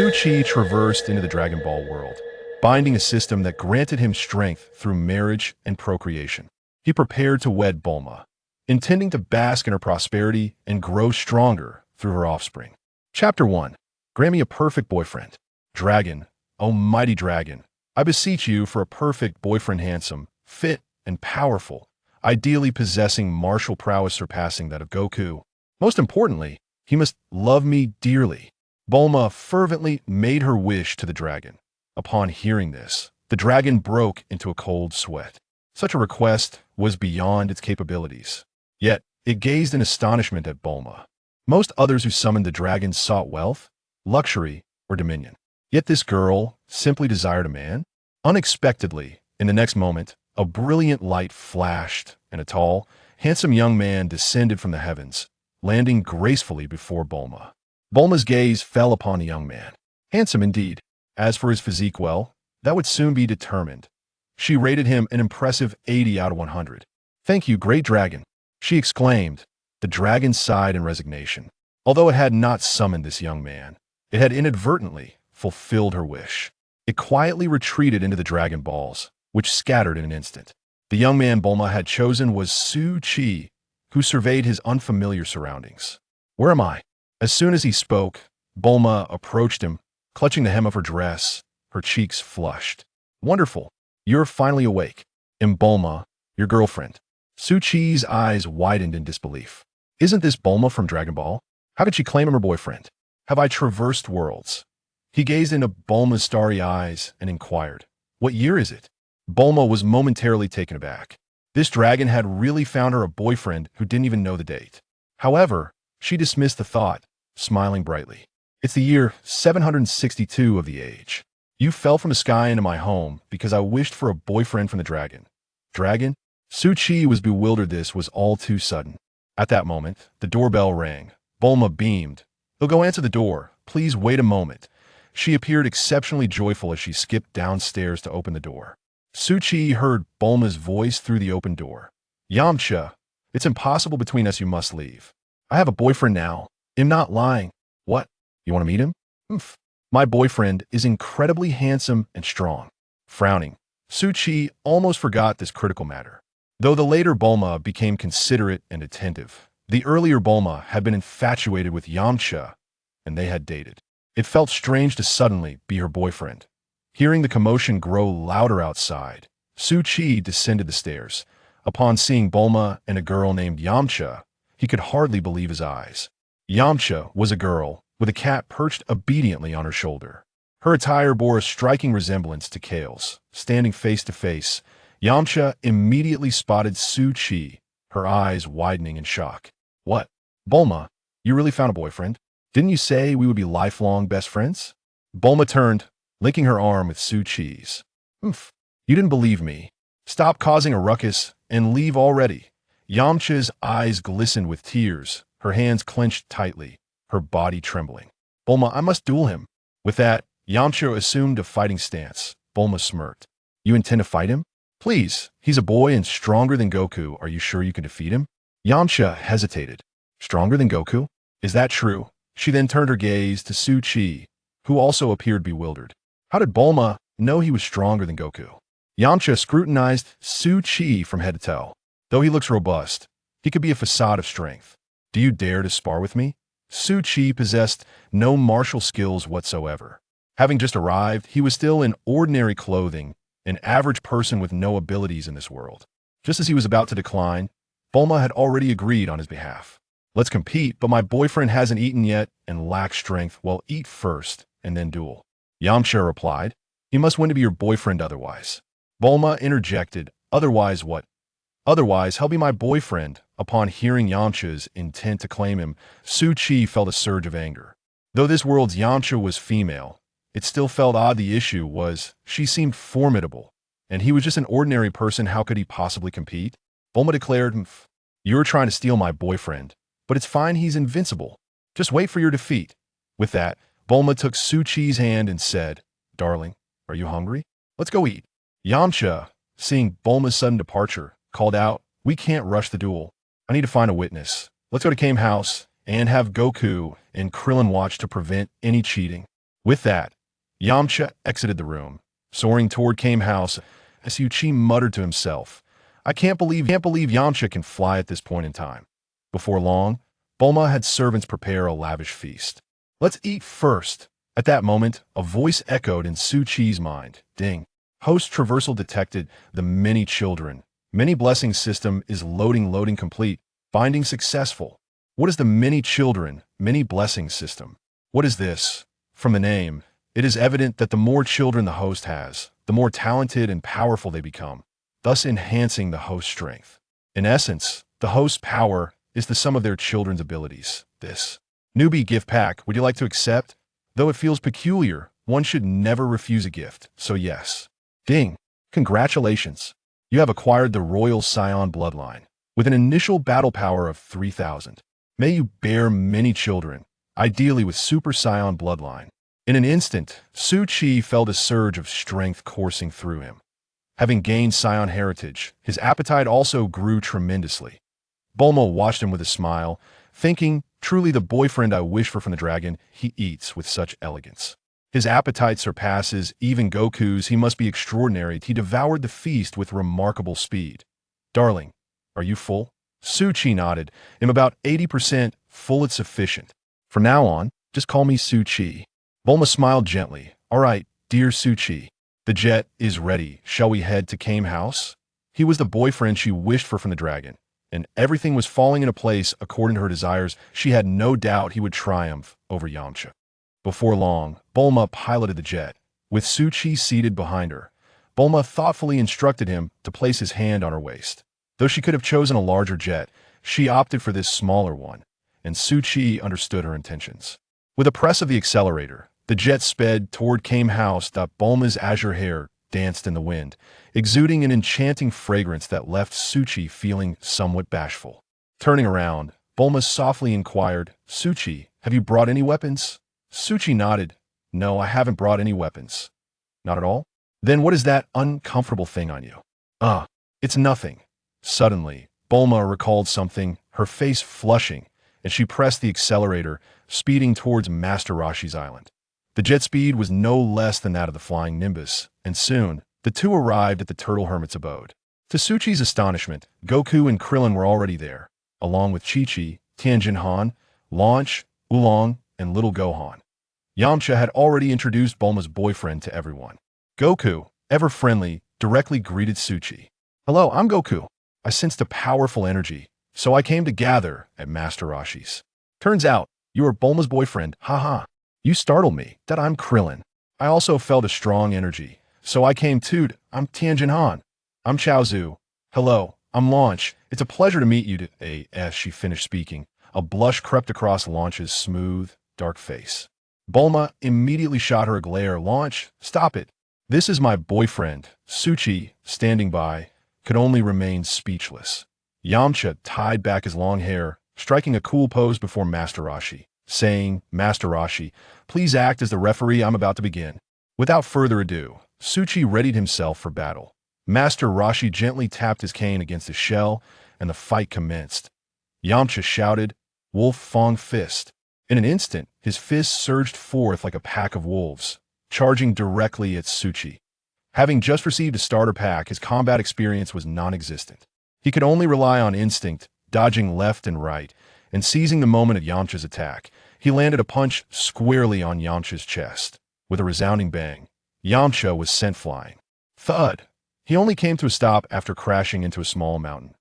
Chi traversed into the Dragon Ball world, binding a system that granted him strength through marriage and procreation. He prepared to wed Bulma, intending to bask in her prosperity and grow stronger through her offspring. Chapter 1. Grant me a perfect boyfriend. Dragon, O mighty dragon, I beseech you for a perfect boyfriend, handsome, fit, and powerful, ideally possessing martial prowess surpassing that of Goku. Most importantly, he must love me dearly. Bulma fervently made her wish to the dragon. Upon hearing this, the dragon broke into a cold sweat. Such a request was beyond its capabilities. Yet, it gazed in astonishment at Bulma. Most others who summoned the dragon sought wealth, luxury, or dominion. Yet this girl simply desired a man. Unexpectedly, in the next moment, a brilliant light flashed, and a tall, handsome young man descended from the heavens, landing gracefully before Bulma. Bulma's gaze fell upon the young man. Handsome indeed. As for his physique, well, that would soon be determined. She rated him an impressive 80 out of 100. Thank you, great dragon, she exclaimed. The dragon sighed in resignation. Although it had not summoned this young man, it had inadvertently fulfilled her wish. It quietly retreated into the Dragon Balls, which scattered in an instant. The young man Bulma had chosen was Chi, who surveyed his unfamiliar surroundings. Where am I? As soon as he spoke, Bulma approached him, clutching the hem of her dress, her cheeks flushed. Wonderful. You're finally awake. And Bulma, your girlfriend. Chi's eyes widened in disbelief. Isn't this Bulma from Dragon Ball? How could she claim him her boyfriend? Have I traversed worlds? He gazed into Bulma's starry eyes and inquired, what year is it? Bulma was momentarily taken aback. This dragon had really found her a boyfriend who didn't even know the date. However, she dismissed the thought, smiling brightly. It's the year 762 of the age. You fell from the sky into my home because I wished for a boyfriend from the dragon. Dragon? Chi was bewildered. This was all too sudden. At that moment, the doorbell rang. Bulma beamed. He'll go answer the door. Please wait a moment. She appeared exceptionally joyful as she skipped downstairs to open the door. Chi heard Bulma's voice through the open door. Yamcha, it's impossible between us. You must leave. I have a boyfriend now. I'm not lying. What? You want to meet him? Oof. My boyfriend is incredibly handsome and strong. Frowning, Chi almost forgot this critical matter. Though the later Bulma became considerate and attentive, the earlier Bulma had been infatuated with Yamcha, and they had dated. It felt strange to suddenly be her boyfriend. Hearing the commotion grow louder outside, Chi descended the stairs. Upon seeing Bulma and a girl named Yamcha, he could hardly believe his eyes. Yamcha was a girl with a cat perched obediently on her shoulder. Her attire bore a striking resemblance to Kale's. Standing face to face, Yamcha immediately spotted Chi, her eyes widening in shock. What? Bulma, you really found a boyfriend? Didn't you say we would be lifelong best friends? Bulma turned, linking her arm with Chi's. Oof, you didn't believe me. Stop causing a ruckus and leave already. Yamcha's eyes glistened with tears, her hands clenched tightly, her body trembling. Bulma, I must duel him. With that, Yamcha assumed a fighting stance. Bulma smirked. You intend to fight him? Please, he's a boy and stronger than Goku. Are you sure you can defeat him? Yamcha hesitated. Stronger than Goku? Is that true? She then turned her gaze to Chi, who also appeared bewildered. How did Bulma know he was stronger than Goku? Yamcha scrutinized Chi from head to toe. Though he looks robust, he could be a facade of strength. Do you dare to spar with me? Chi possessed no martial skills whatsoever. Having just arrived, he was still in ordinary clothing, an average person with no abilities in this world. Just as he was about to decline, Bulma had already agreed on his behalf. Let's compete, but my boyfriend hasn't eaten yet and lacks strength. Well, eat first and then duel. Yamcha replied. He must win to be your boyfriend otherwise. Bulma interjected. Otherwise what? Otherwise, he'll be my boyfriend. Upon hearing Yamcha's intent to claim him, Chi felt a surge of anger. Though this world's Yamcha was female, it still felt odd. The issue was she seemed formidable, and he was just an ordinary person. How could he possibly compete? Bulma declared, You're trying to steal my boyfriend, but it's fine. He's invincible. Just wait for your defeat. With that, Bulma took Chi's hand and said, Darling, are you hungry? Let's go eat. Yamcha, seeing Bulma's sudden departure, called out, We can't rush the duel. I need to find a witness. Let's go to Kame's house and have Goku and Krillin watch to prevent any cheating. With that, Yamcha exited the room, soaring toward Kame House as Chi muttered to himself, I can't believe Yamcha can fly at this point in time. Before long, Bulma had servants prepare a lavish feast. Let's eat first. At that moment, a voice echoed in Chi's mind. Ding. Host traversal detected. The many children. Many blessing system is loading complete. Binding successful. What is the many children, many blessing system? What is this? From the name, it is evident that the more children the host has, the more talented and powerful they become, thus enhancing the host's strength. In essence, the host's power is the sum of their children's abilities. This newbie gift pack, would you like to accept? Though it feels peculiar, one should never refuse a gift, so yes. Ding! Congratulations! You have acquired the Royal Scion bloodline, with an initial battle power of 3,000. May you bear many children, ideally with Super Scion bloodline. In an instant, Chi felt a surge of strength coursing through him. Having gained Scion heritage, his appetite also grew tremendously. Bulma watched him with a smile, thinking, truly the boyfriend I wish for from the dragon, he eats with such elegance. His appetite surpasses even Goku's, he must be extraordinary. He devoured the feast with remarkable speed. Darling, are you full? Chi nodded. I'm about 80% full, it's sufficient. From now on, just call me Chi. Bulma smiled gently. All right, dear Chi. The jet is ready. Shall we head to Kame House? He was the boyfriend she wished for from the dragon, and everything was falling into place according to her desires. She had no doubt he would triumph over Yamcha. Before long, Bulma piloted the jet, with Chi seated behind her. Bulma thoughtfully instructed him to place his hand on her waist. Though she could have chosen a larger jet, she opted for this smaller one, and Chi understood her intentions. With a press of the accelerator, the jet sped toward Kame House. Bulma's azure hair danced in the wind, exuding an enchanting fragrance that left Chi feeling somewhat bashful. Turning around, Bulma softly inquired, Chi, have you brought any weapons? Chi nodded. No, I haven't brought any weapons. Not at all? Then what is that uncomfortable thing on you? It's nothing. Suddenly, Bulma recalled something, her face flushing, and she pressed the accelerator, speeding towards Master Roshi's island. The jet speed was no less than that of the flying Nimbus, and soon, the two arrived at the Turtle Hermit's abode. To Suchi's astonishment, Goku and Krillin were already there, along with Chi-Chi, Tianjin Han, Launch, Oolong, and Little Gohan. Yamcha had already introduced Bulma's boyfriend to everyone. Goku, ever friendly, directly greeted Suchi. Hello, I'm Goku. I sensed a powerful energy, so I came to gather at Master Roshi's. Turns out, you are Bulma's boyfriend, haha. You startled me, that I'm Krillin. I also felt a strong energy, so I came too. I'm Tianjin Han. I'm Chaozu. Hello, I'm Launch. It's a pleasure to meet you. As she finished speaking, a blush crept across Launch's smooth, dark face. Bulma immediately shot her a glare. Launch, stop it. This is my boyfriend. Suchi, standing by, could only remain speechless. Yamcha tied back his long hair, striking a cool pose before Master Roshi, saying, Master Roshi, please act as the referee, I'm about to begin. Without further ado, Suchi readied himself for battle. Master Roshi gently tapped his cane against his shell, and the fight commenced. Yamcha shouted, Wolf Fang Fist. In an instant, his fists surged forth like a pack of wolves, charging directly at Suchi. Having just received a starter pack, his combat experience was non-existent. He could only rely on instinct, dodging left and right, and seizing the moment of Yamcha's attack. He landed a punch squarely on Yamcha's chest. With a resounding bang, Yamcha was sent flying. Thud! He only came to a stop after crashing into a small mountain.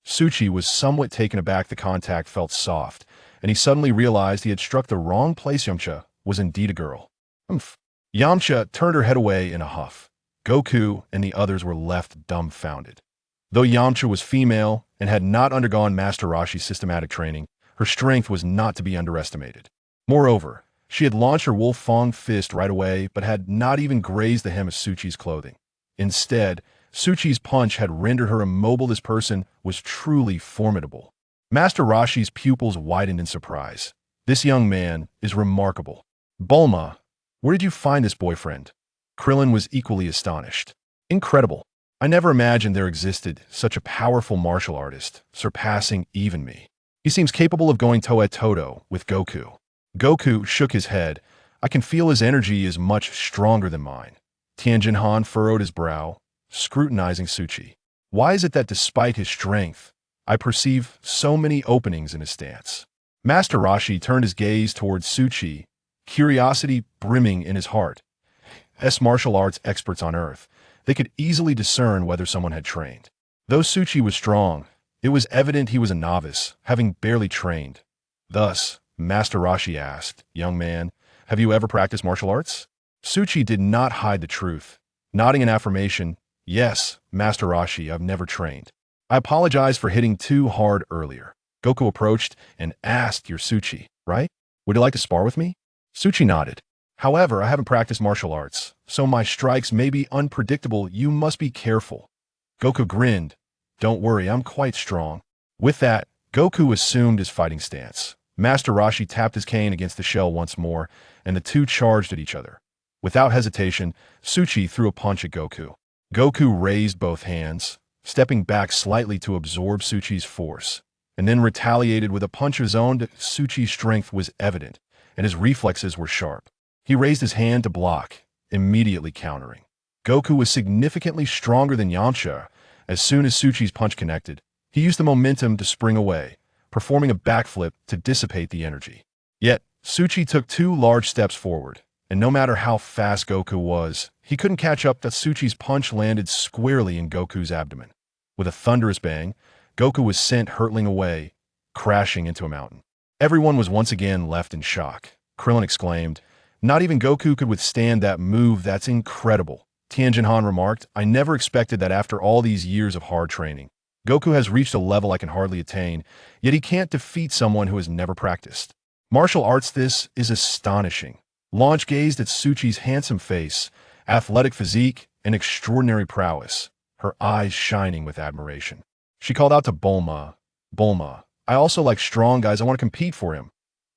Suchi was somewhat taken aback. The contact felt soft, and he suddenly realized he had struck the wrong place. Yamcha was indeed a girl. Humph. Yamcha turned her head away in a huff. Goku and the others were left dumbfounded. Though Yamcha was female and had not undergone Master Roshi's systematic training, her strength was not to be underestimated. Moreover, she had launched her Wolf Fang Fist right away, but had not even grazed the hem of Suchi's clothing. Instead, Suchi's punch had rendered her immobile. This person was truly formidable. Master Roshi's pupils widened in surprise. This young man is remarkable. Bulma, where did you find this boyfriend? Krillin was equally astonished. Incredible. I never imagined there existed such a powerful martial artist, surpassing even me. He seems capable of going toe-a-toe with Goku. Goku shook his head. I can feel his energy is much stronger than mine. Tianjin Han furrowed his brow, scrutinizing Suchi. Why is it that despite his strength, I perceive so many openings in his stance? Master Rashi turned his gaze towards Suchi, curiosity brimming in his heart. As martial arts experts on Earth, they could easily discern whether someone had trained. Though Suchi was strong, it was evident he was a novice, having barely trained. Thus, Master Rashi asked, "Young man, have you ever practiced martial arts?" Suchi did not hide the truth. Nodding in affirmation, "Yes, Master Rashi, I've never trained. I apologize for hitting too hard earlier." Goku approached and asked, "You're Suchi, right? Would you like to spar with me?" Suchi nodded. "However, I haven't practiced martial arts, so my strikes may be unpredictable. You must be careful." Goku grinned. "Don't worry, I'm quite strong." With that, Goku assumed his fighting stance. Master Rashi tapped his cane against the shell once more, and the two charged at each other. Without hesitation, Suchi threw a punch at Goku. Goku raised both hands, stepping back slightly to absorb Suchi's force, and then retaliated with a punch of his own. Suchi's strength was evident, and his reflexes were sharp. He raised his hand to block, immediately countering. Goku was significantly stronger than Yamcha. As soon as Suchi's punch connected, he used the momentum to spring away, performing a backflip to dissipate the energy. Yet, Suchi took 2 large steps forward, and no matter how fast Goku was, he couldn't catch up. That Suchi's punch landed squarely in Goku's abdomen. With a thunderous bang, Goku was sent hurtling away, crashing into a mountain. Everyone was once again left in shock. Krillin exclaimed, "Not even Goku could withstand that move. That's incredible." Tianjin Han remarked, "I never expected that after all these years of hard training. Goku has reached a level I can hardly attain, yet he can't defeat someone who has never practiced. Martial arts, this is astonishing." Launch gazed at Suchi's handsome face, athletic physique, and extraordinary prowess, her eyes shining with admiration. She called out to Bulma, "Bulma, I also like strong guys. I want to compete for him."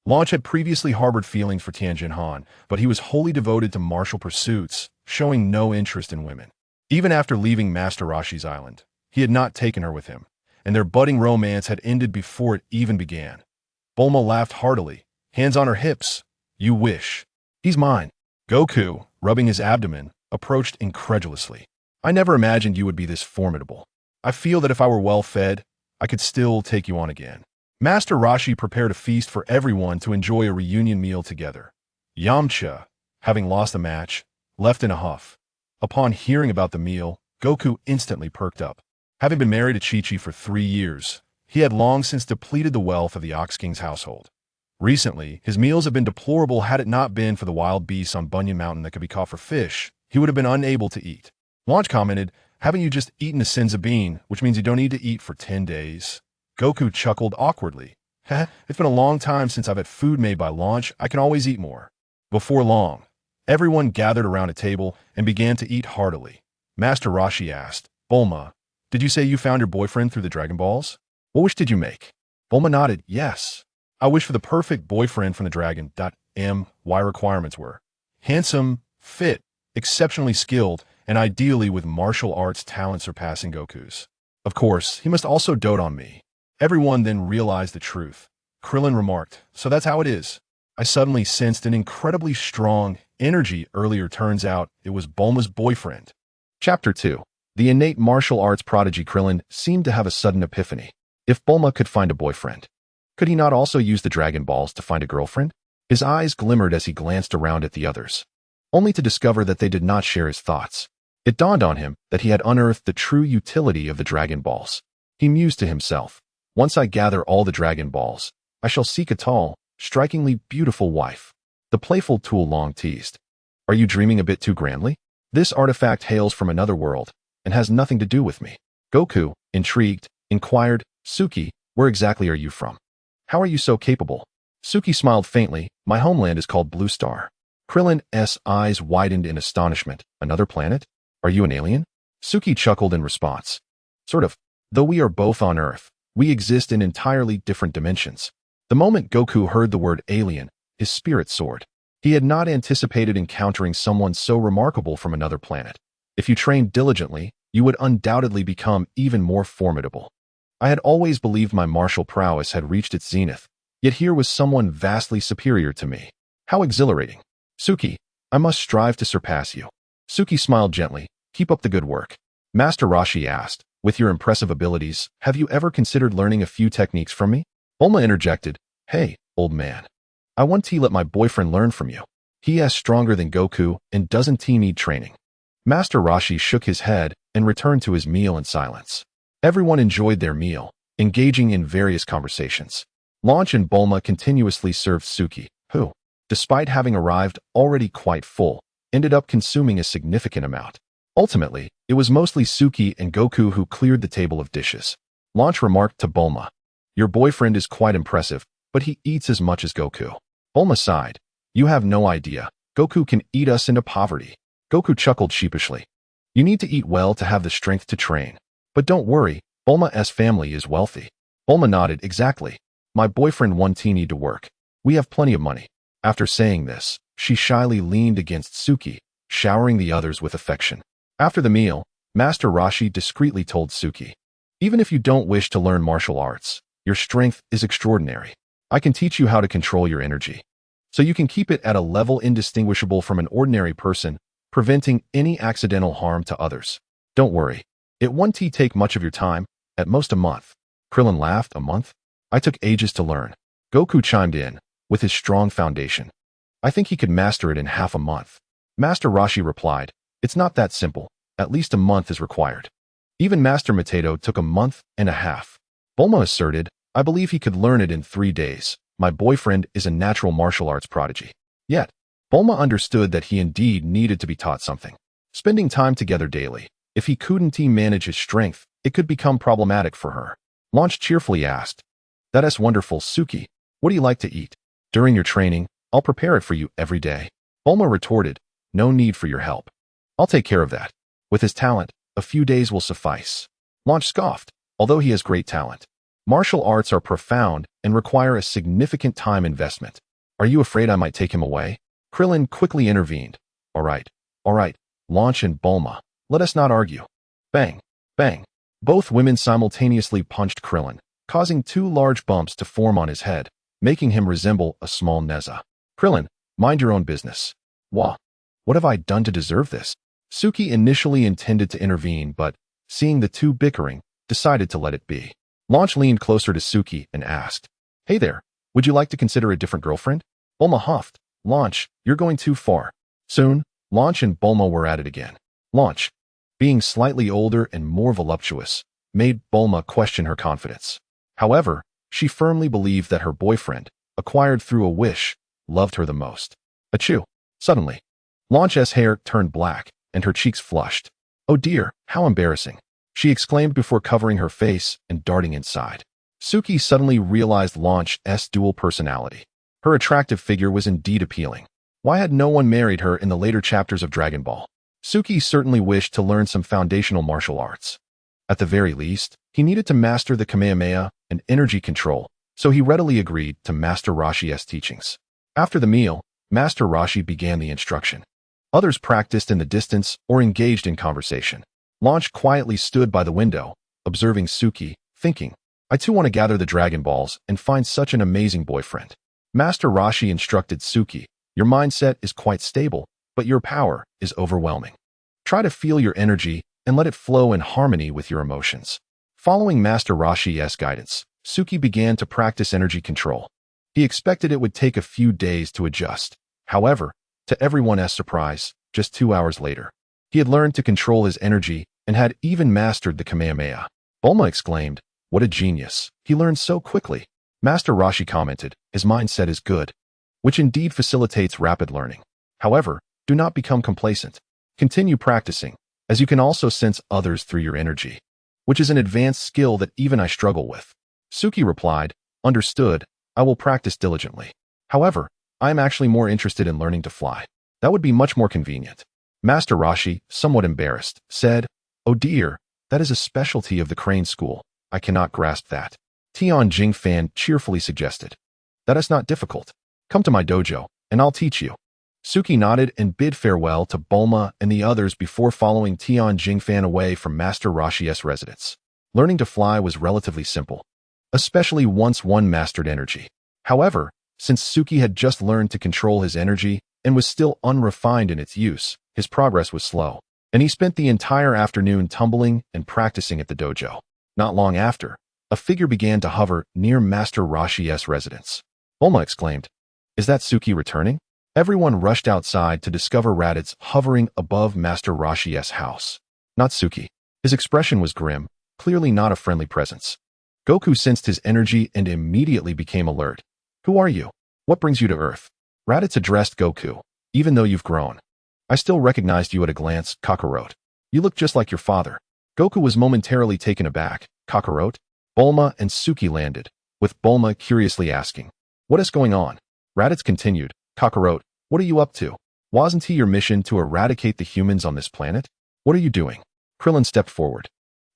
Launch had previously harbored feelings for Tianjin Han, but he was wholly devoted to martial pursuits, showing no interest in women. Even after leaving Master Rashi's island, he had not taken her with him, and their budding romance had ended before it even began. Bulma laughed heartily, hands on her hips. "You wish. He's mine." Goku, rubbing his abdomen, approached incredulously. "I never imagined you would be this formidable. I feel that if I were well fed, I could still take you on again." Master Rashi prepared a feast for everyone to enjoy a reunion meal together. Yamcha, having lost the match, left in a huff. Upon hearing about the meal, Goku instantly perked up. Having been married to Chi-Chi for 3 years, he had long since depleted the wealth of the Ox King's household. Recently, his meals have been deplorable. Had it not been for the wild beasts on Bunyan Mountain that could be caught for fish, he would have been unable to eat. Launch commented, "Haven't you just eaten a senza bean, which means you don't need to eat for 10 days? Goku chuckled awkwardly. "It's been a long time since I've had food made by Launch. I can always eat more." Before long, everyone gathered around a table and began to eat heartily. Master Rashi asked, "Bulma, did you say you found your boyfriend through the Dragon Balls? What wish did you make?" Bulma nodded, "Yes. I wish for the perfect boyfriend from the Dragon. My requirements were handsome, fit, exceptionally skilled, and ideally with martial arts talent surpassing Goku's. Of course, he must also dote on me." Everyone then realized the truth. Krillin remarked, "So that's how it is." I suddenly sensed an incredibly strong energy earlier. Turns out it was Bulma's boyfriend. Chapter 2. The innate martial arts prodigy Krillin seemed to have a sudden epiphany. If Bulma could find a boyfriend, could he not also use the Dragon Balls to find a girlfriend? His eyes glimmered as he glanced around at the others, only to discover that they did not share his thoughts. It dawned on him that he had unearthed the true utility of the Dragon Balls. He mused to himself, "Once I gather all the Dragon Balls, I shall seek a tall, strikingly beautiful wife." The playful tool long teased, "Are you dreaming a bit too grandly? This artifact hails from another world and has nothing to do with me." Goku, intrigued, inquired, "Suki, where exactly are you from? How are you so capable?" Suki smiled faintly, "My homeland is called Blue Star." Krillin's eyes widened in astonishment. "Another planet? Are you an alien?" Suki chuckled in response. "Sort of. Though we are both on Earth, we exist in entirely different dimensions." The moment Goku heard the word alien, his spirit soared. He had not anticipated encountering someone so remarkable from another planet. If you trained diligently, you would undoubtedly become even more formidable. I had always believed my martial prowess had reached its zenith, yet here was someone vastly superior to me. How exhilarating. Suki, I must strive to surpass you. Suki smiled gently. Keep up the good work. Master Rashi asked, with your impressive abilities, have you ever considered learning a few techniques from me? Bulma interjected, hey, old man. I want to let my boyfriend learn from you. He is stronger than Goku and doesn't need training. Master Rashi shook his head and returned to his meal in silence. Everyone enjoyed their meal, engaging in various conversations. Launch and Bulma continuously served Suki, who, despite having arrived already quite full, ended up consuming a significant amount. Ultimately, it was mostly Suki and Goku who cleared the table of dishes. Launch remarked to Bulma, your boyfriend is quite impressive, but he eats as much as Goku. Bulma sighed, you have no idea. Goku can eat us into poverty. Goku chuckled sheepishly. You need to eat well to have the strength to train. But don't worry, Bulma's family is wealthy. Bulma nodded, exactly. My boyfriend won't need to work. We have plenty of money. After saying this, she shyly leaned against Suki, showering the others with affection. After the meal, Master Rashi discreetly told Suki, even if you don't wish to learn martial arts, your strength is extraordinary. I can teach you how to control your energy, so you can keep it at a level indistinguishable from an ordinary person, preventing any accidental harm to others. Don't worry. It won't take much of your time, at most a month. Krillin laughed, a month? I took ages to learn. Goku chimed in, with his strong foundation. I think he could master it in half a month. Master Rashi replied, it's not that simple. At least a month is required. Even Master Mateto took a month and a half. Bulma asserted, I believe he could learn it in 3 days. My boyfriend is a natural martial arts prodigy. Yet, Bulma understood that he indeed needed to be taught something. Spending time together daily, if he couldn't manage his strength, it could become problematic for her. Launch cheerfully asked, that's wonderful, Suki. What do you like to eat? During your training, I'll prepare it for you every day. Bulma retorted, no need for your help. I'll take care of that. With his talent, a few days will suffice. Launch scoffed, although he has great talent. Martial arts are profound and require a significant time investment. Are you afraid I might take him away? Krillin quickly intervened. All right. Launch and Bulma, let us not argue. Bang, bang. Both women simultaneously punched Krillin, causing 2 large bumps to form on his head, making him resemble a small Neza. Krillin, mind your own business. Wah. What have I done to deserve this? Suki initially intended to intervene, but, seeing the two bickering, decided to let it be. Launch leaned closer to Suki and asked, hey there, would you like to consider a different girlfriend? Bulma huffed, Launch, you're going too far. Soon, Launch and Bulma were at it again. Launch, being slightly older and more voluptuous, made Bulma question her confidence. However, she firmly believed that her boyfriend, acquired through a wish, loved her the most. Achoo! Suddenly, Launch's hair turned black, and her cheeks flushed. Oh dear, how embarrassing, she exclaimed before covering her face and darting inside. Suki suddenly realized Launch's dual personality. Her attractive figure was indeed appealing. Why had no one married her in the later chapters of Dragon Ball? Suki certainly wished to learn some foundational martial arts. At the very least, he needed to master the Kamehameha and energy control, so he readily agreed to Master Rashi's teachings. After the meal, Master Rashi began the instruction. Others practiced in the distance or engaged in conversation. Launch quietly stood by the window, observing Suki, thinking, I too want to gather the Dragon Balls and find such an amazing boyfriend. Master Rashi instructed Suki, your mindset is quite stable, but your power is overwhelming. Try to feel your energy and let it flow in harmony with your emotions. Following Master Rashi's guidance, Suki began to practice energy control. He expected it would take a few days to adjust. However, to everyone's surprise, just 2 hours later, he had learned to control his energy and had even mastered the Kamehameha. Bulma exclaimed, what a genius, he learned so quickly. Master Rashi commented, his mindset is good, which indeed facilitates rapid learning. However, do not become complacent. Continue practicing, as you can also sense others through your energy, which is an advanced skill that even I struggle with. Suki replied, understood, I will practice diligently. However, I am actually more interested in learning to fly. That would be much more convenient. Master Rashi, somewhat embarrassed, said, oh dear, that is a specialty of the crane school. I cannot grasp that. Tian Jingfan cheerfully suggested, that is not difficult. Come to my dojo, and I'll teach you. Suki nodded and bid farewell to Bulma and the others before following Tian Jingfan away from Master Rashi's residence. Learning to fly was relatively simple, especially once one mastered energy. However, since Suki had just learned to control his energy, and was still unrefined in its use, his progress was slow, and he spent the entire afternoon tumbling and practicing at the dojo. Not long after, a figure began to hover near Master Rashi's residence. Bulma exclaimed, "Is that Suki returning?" Everyone rushed outside to discover Raditz hovering above Master Rashi's house. Not Suki. His expression was grim, clearly not a friendly presence. Goku sensed his energy and immediately became alert. "Who are you? What brings you to Earth?" Raditz addressed Goku. "Even though you've grown, I still recognized you at a glance, Kakarot. You look just like your father." Goku was momentarily taken aback. "Kakarot?" Bulma and Suki landed, with Bulma curiously asking, "What is going on?" Raditz continued, "Kakarot, what are you up to? Wasn't he your mission to eradicate the humans on this planet? What are you doing?" Krillin stepped forward,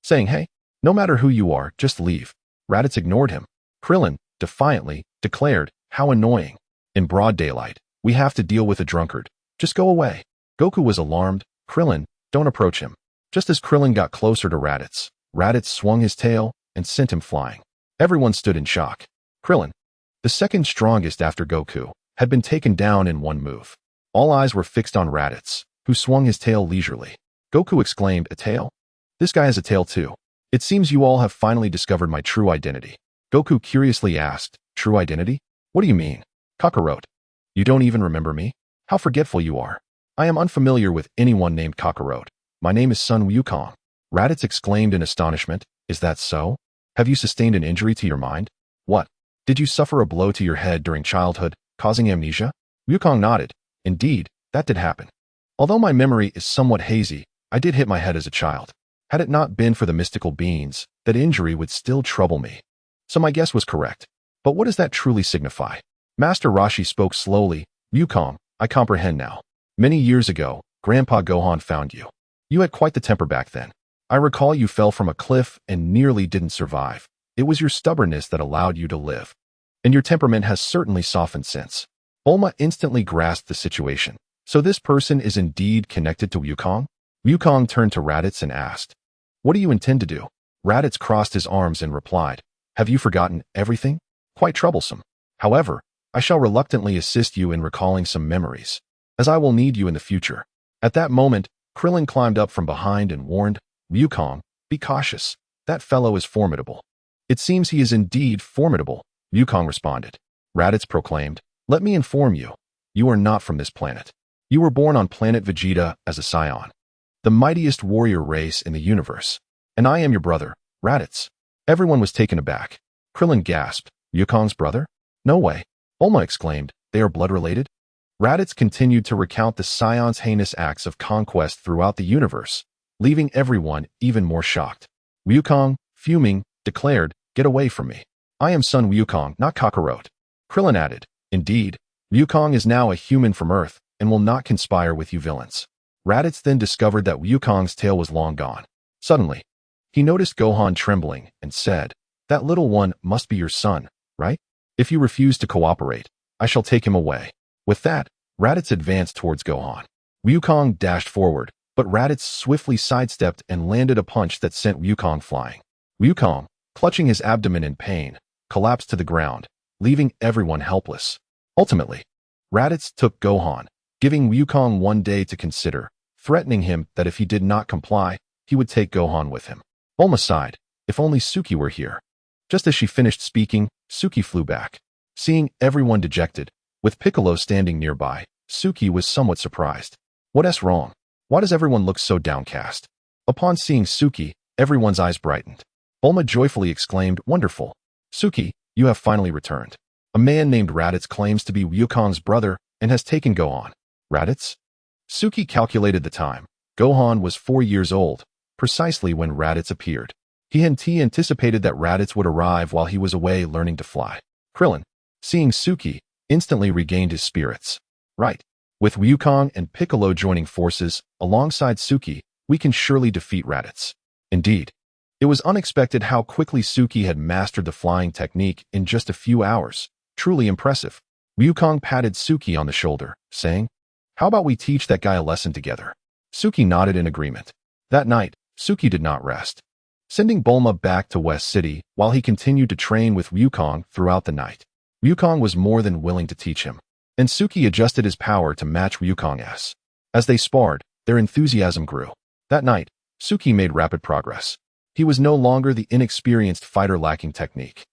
saying, "Hey, no matter who you are, just leave." Raditz ignored him. Krillin, defiantly, declared, "How annoying. In broad daylight, we have to deal with a drunkard. Just go away." Goku was alarmed. "Krillin, don't approach him." Just as Krillin got closer to Raditz, Raditz swung his tail and sent him flying. Everyone stood in shock. Krillin, the second strongest after Goku, had been taken down in one move. All eyes were fixed on Raditz, who swung his tail leisurely. Goku exclaimed, "A tail? This guy has a tail too. It seems you all have finally discovered my true identity." Goku curiously asked, "True identity? What do you mean?" "Kakarot, you don't even remember me? How forgetful you are. I am unfamiliar with anyone named Kakarot. My name is Sun Wukong." Raditz exclaimed in astonishment, "Is that so? Have you sustained an injury to your mind? What? Did you suffer a blow to your head during childhood, causing amnesia?" Wukong nodded. "Indeed, that did happen. Although my memory is somewhat hazy, I did hit my head as a child. Had it not been for the mystical beings, that injury would still trouble me. So my guess was correct. But what does that truly signify?" Master Rashi spoke slowly. "Wukong, I comprehend now. Many years ago, Grandpa Gohan found you. You had quite the temper back then. I recall you fell from a cliff and nearly didn't survive. It was your stubbornness that allowed you to live. And your temperament has certainly softened since." Bulma instantly grasped the situation. "So this person is indeed connected to Wukong?" Wukong turned to Raditz and asked, "What do you intend to do?" Raditz crossed his arms and replied, "Have you forgotten everything? Quite troublesome. However, I shall reluctantly assist you in recalling some memories, as I will need you in the future." At that moment, Krillin climbed up from behind and warned, "Wukong, be cautious. That fellow is formidable." "It seems he is indeed formidable," Wukong responded. Raditz proclaimed, "Let me inform you, you are not from this planet. You were born on planet Vegeta as a scion, the mightiest warrior race in the universe. And I am your brother, Raditz." Everyone was taken aback. Krillin gasped, "Wukong's brother? No way." Bulma exclaimed, "They are blood-related?" Raditz continued to recount the Scion's heinous acts of conquest throughout the universe, leaving everyone even more shocked. Wukong, fuming, declared, "Get away from me. I am Sun Wukong, not Kakarot." Krillin added, "Indeed, Wukong is now a human from Earth and will not conspire with you villains." Raditz then discovered that Wukong's tail was long gone. Suddenly, he noticed Gohan trembling and said, "That little one must be your son, right? If you refuse to cooperate, I shall take him away." With that, Raditz advanced towards Gohan. Wukong dashed forward, but Raditz swiftly sidestepped and landed a punch that sent Wukong flying. Wukong, clutching his abdomen in pain, collapsed to the ground, leaving everyone helpless. Ultimately, Raditz took Gohan, giving Wukong 1 day to consider, threatening him that if he did not comply, he would take Gohan with him. Bulma sighed, "If only Suki were here." Just as she finished speaking, Suki flew back. Seeing everyone dejected, with Piccolo standing nearby, Suki was somewhat surprised. "What's wrong? Why does everyone look so downcast?" Upon seeing Suki, everyone's eyes brightened. Bulma joyfully exclaimed, "Wonderful! Suki, you have finally returned. A man named Raditz claims to be Wukong's brother and has taken Gohan." "Raditz?" Suki calculated the time. Gohan was 4 years old, precisely when Raditz appeared. He anticipated that Raditz would arrive while he was away learning to fly. Krillin, seeing Suki, instantly regained his spirits. "Right. With Wukong and Piccolo joining forces, alongside Suki, we can surely defeat Raditz." Indeed, it was unexpected how quickly Suki had mastered the flying technique in just a few hours. Truly impressive. Wukong patted Suki on the shoulder, saying, "How about we teach that guy a lesson together?" Suki nodded in agreement. That night, Suki did not rest, sending Bulma back to West City while he continued to train with Wukong throughout the night. Wukong was more than willing to teach him. and Suki adjusted his power to match Ryukong's. As they sparred, their enthusiasm grew. That night, Suki made rapid progress. He was no longer the inexperienced fighter lacking technique.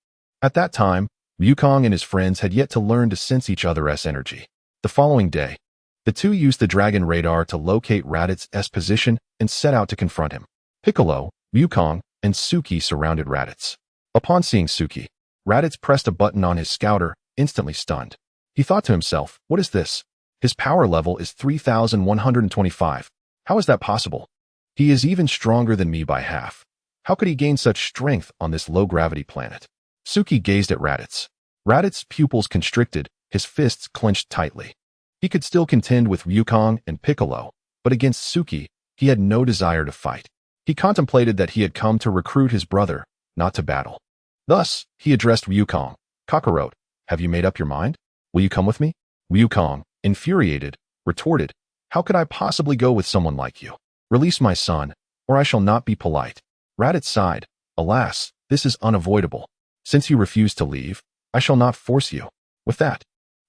At that time, Ryukong and his friends had yet to learn to sense each other's energy. The following day, the two used the dragon radar to locate Raditz' position and set out to confront him. Piccolo, Ryukong, and Suki surrounded Raditz. Upon seeing Suki, Raditz pressed a button on his scouter, instantly stunned. He thought to himself, what is this? His power level is 3,125. How is that possible? He is even stronger than me by half. How could he gain such strength on this low-gravity planet? Suki gazed at Raditz. Raditz's pupils constricted, his fists clenched tightly. He could still contend with Ryukong and Piccolo, but against Suki, he had no desire to fight. He contemplated that he had come to recruit his brother, not to battle. Thus, he addressed Ryukong. Kakarot, have you made up your mind? Will you come with me? Ryukong, infuriated, retorted, how could I possibly go with someone like you? Release my son, or I shall not be polite. Raditz sighed. Alas, this is unavoidable. Since you refuse to leave, I shall not force you. With that,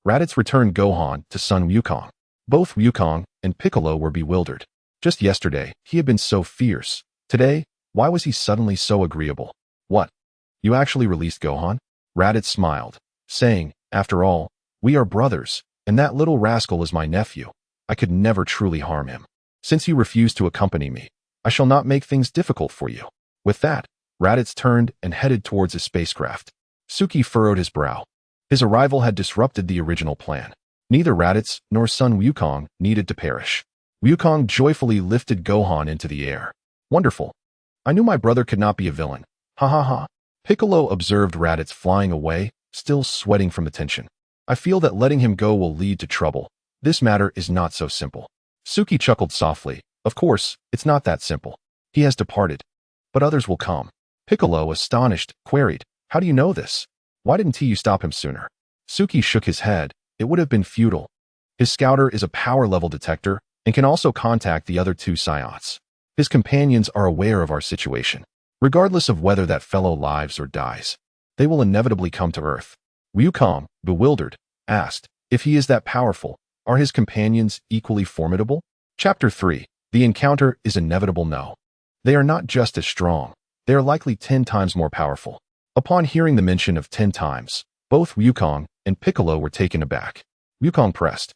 Raditz returned Gohan to son Ryukong. Both Ryukong and Piccolo were bewildered. Just yesterday, he had been so fierce. Today, why was he suddenly so agreeable? What? You actually released Gohan? Raditz smiled, saying, after all, we are brothers, and that little rascal is my nephew. I could never truly harm him. Since you refuse to accompany me, I shall not make things difficult for you. With that, Raditz turned and headed towards his spacecraft. Suki furrowed his brow. His arrival had disrupted the original plan. Neither Raditz nor son Ryukong needed to perish. Ryukong joyfully lifted Gohan into the air. Wonderful. I knew my brother could not be a villain. Ha ha ha. Piccolo observed Raditz flying away, still sweating from the tension. I feel that letting him go will lead to trouble. This matter is not so simple. Suki chuckled softly. Of course, it's not that simple. He has departed. But others will come. Piccolo, astonished, queried, how do you know this? Why didn't you stop him sooner? Suki shook his head. It would have been futile. His scouter is a power level detector and can also contact the other two Psiots. His companions are aware of our situation. Regardless of whether that fellow lives or dies, they will inevitably come to Earth. Ryukong, bewildered, asked, if he is that powerful, are his companions equally formidable? Chapter 3. The encounter is inevitable. No. They are not just as strong. They are likely 10 times more powerful. Upon hearing the mention of 10 times, both Ryukong and Piccolo were taken aback. Ryukong pressed.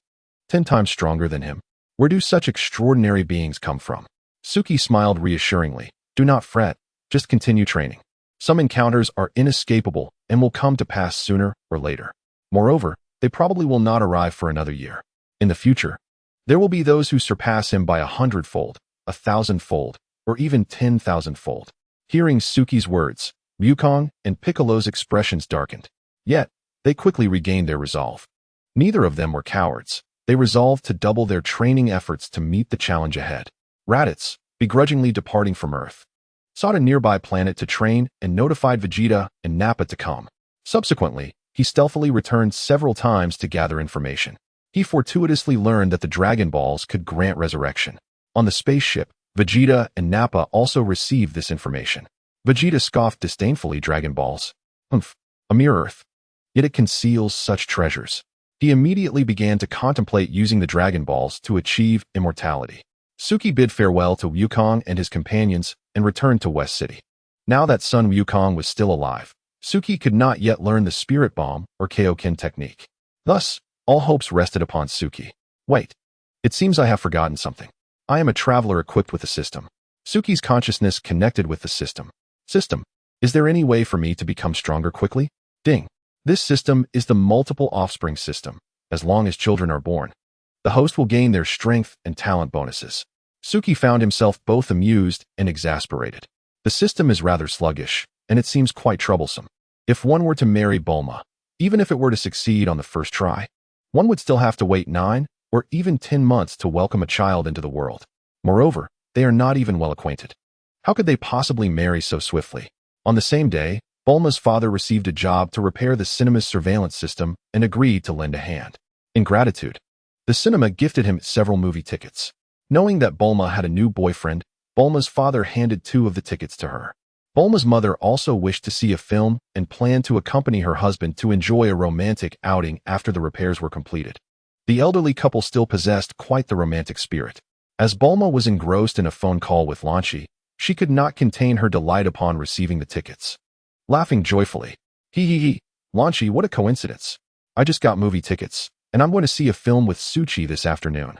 10 times stronger than him? Where do such extraordinary beings come from? Suki smiled reassuringly. Do not fret. Just continue training. Some encounters are inescapable and will come to pass sooner or later. Moreover, they probably will not arrive for another year. In the future, there will be those who surpass him by 100-fold, 1,000-fold, or even 10,000-fold. Hearing Suki's words, Ryukong and Piccolo's expressions darkened. Yet, they quickly regained their resolve. Neither of them were cowards. They resolved to double their training efforts to meet the challenge ahead. Raditz, begrudgingly departing from Earth, sought a nearby planet to train and notified Vegeta and Nappa to come. Subsequently, he stealthily returned several times to gather information. He fortuitously learned that the Dragon Balls could grant resurrection. On the spaceship, Vegeta and Nappa also received this information. Vegeta scoffed disdainfully. Dragon Balls? Humph, a mere Earth. Yet it conceals such treasures. He immediately began to contemplate using the Dragon Balls to achieve immortality. Suki bid farewell to Ryukong and his companions and returned to West City. Now that son Ryukong was still alive, Suki could not yet learn the Spirit Bomb or Kaioken technique. Thus, all hopes rested upon Suki. Wait. It seems I have forgotten something. I am a traveler equipped with a system. Suki's consciousness connected with the system. System. Is there any way for me to become stronger quickly? Ding. This system is the multiple offspring system. As long as children are born, the host will gain their strength and talent bonuses. Suki found himself both amused and exasperated. The system is rather sluggish, and it seems quite troublesome. If one were to marry Bulma, even if it were to succeed on the first try, one would still have to wait 9 or even 10 months to welcome a child into the world. Moreover, they are not even well acquainted. How could they possibly marry so swiftly? On the same day, Bulma's father received a job to repair the cinema's surveillance system and agreed to lend a hand. In gratitude, the cinema gifted him several movie tickets. Knowing that Bulma had a new boyfriend, Bulma's father handed 2 of the tickets to her. Bulma's mother also wished to see a film and planned to accompany her husband to enjoy a romantic outing after the repairs were completed. The elderly couple still possessed quite the romantic spirit. As Bulma was engrossed in a phone call with Lanchi, she could not contain her delight upon receiving the tickets. Laughing joyfully, "Hee, Lanchi, what a coincidence. I just got movie tickets, and I'm going to see a film with Suchi this afternoon.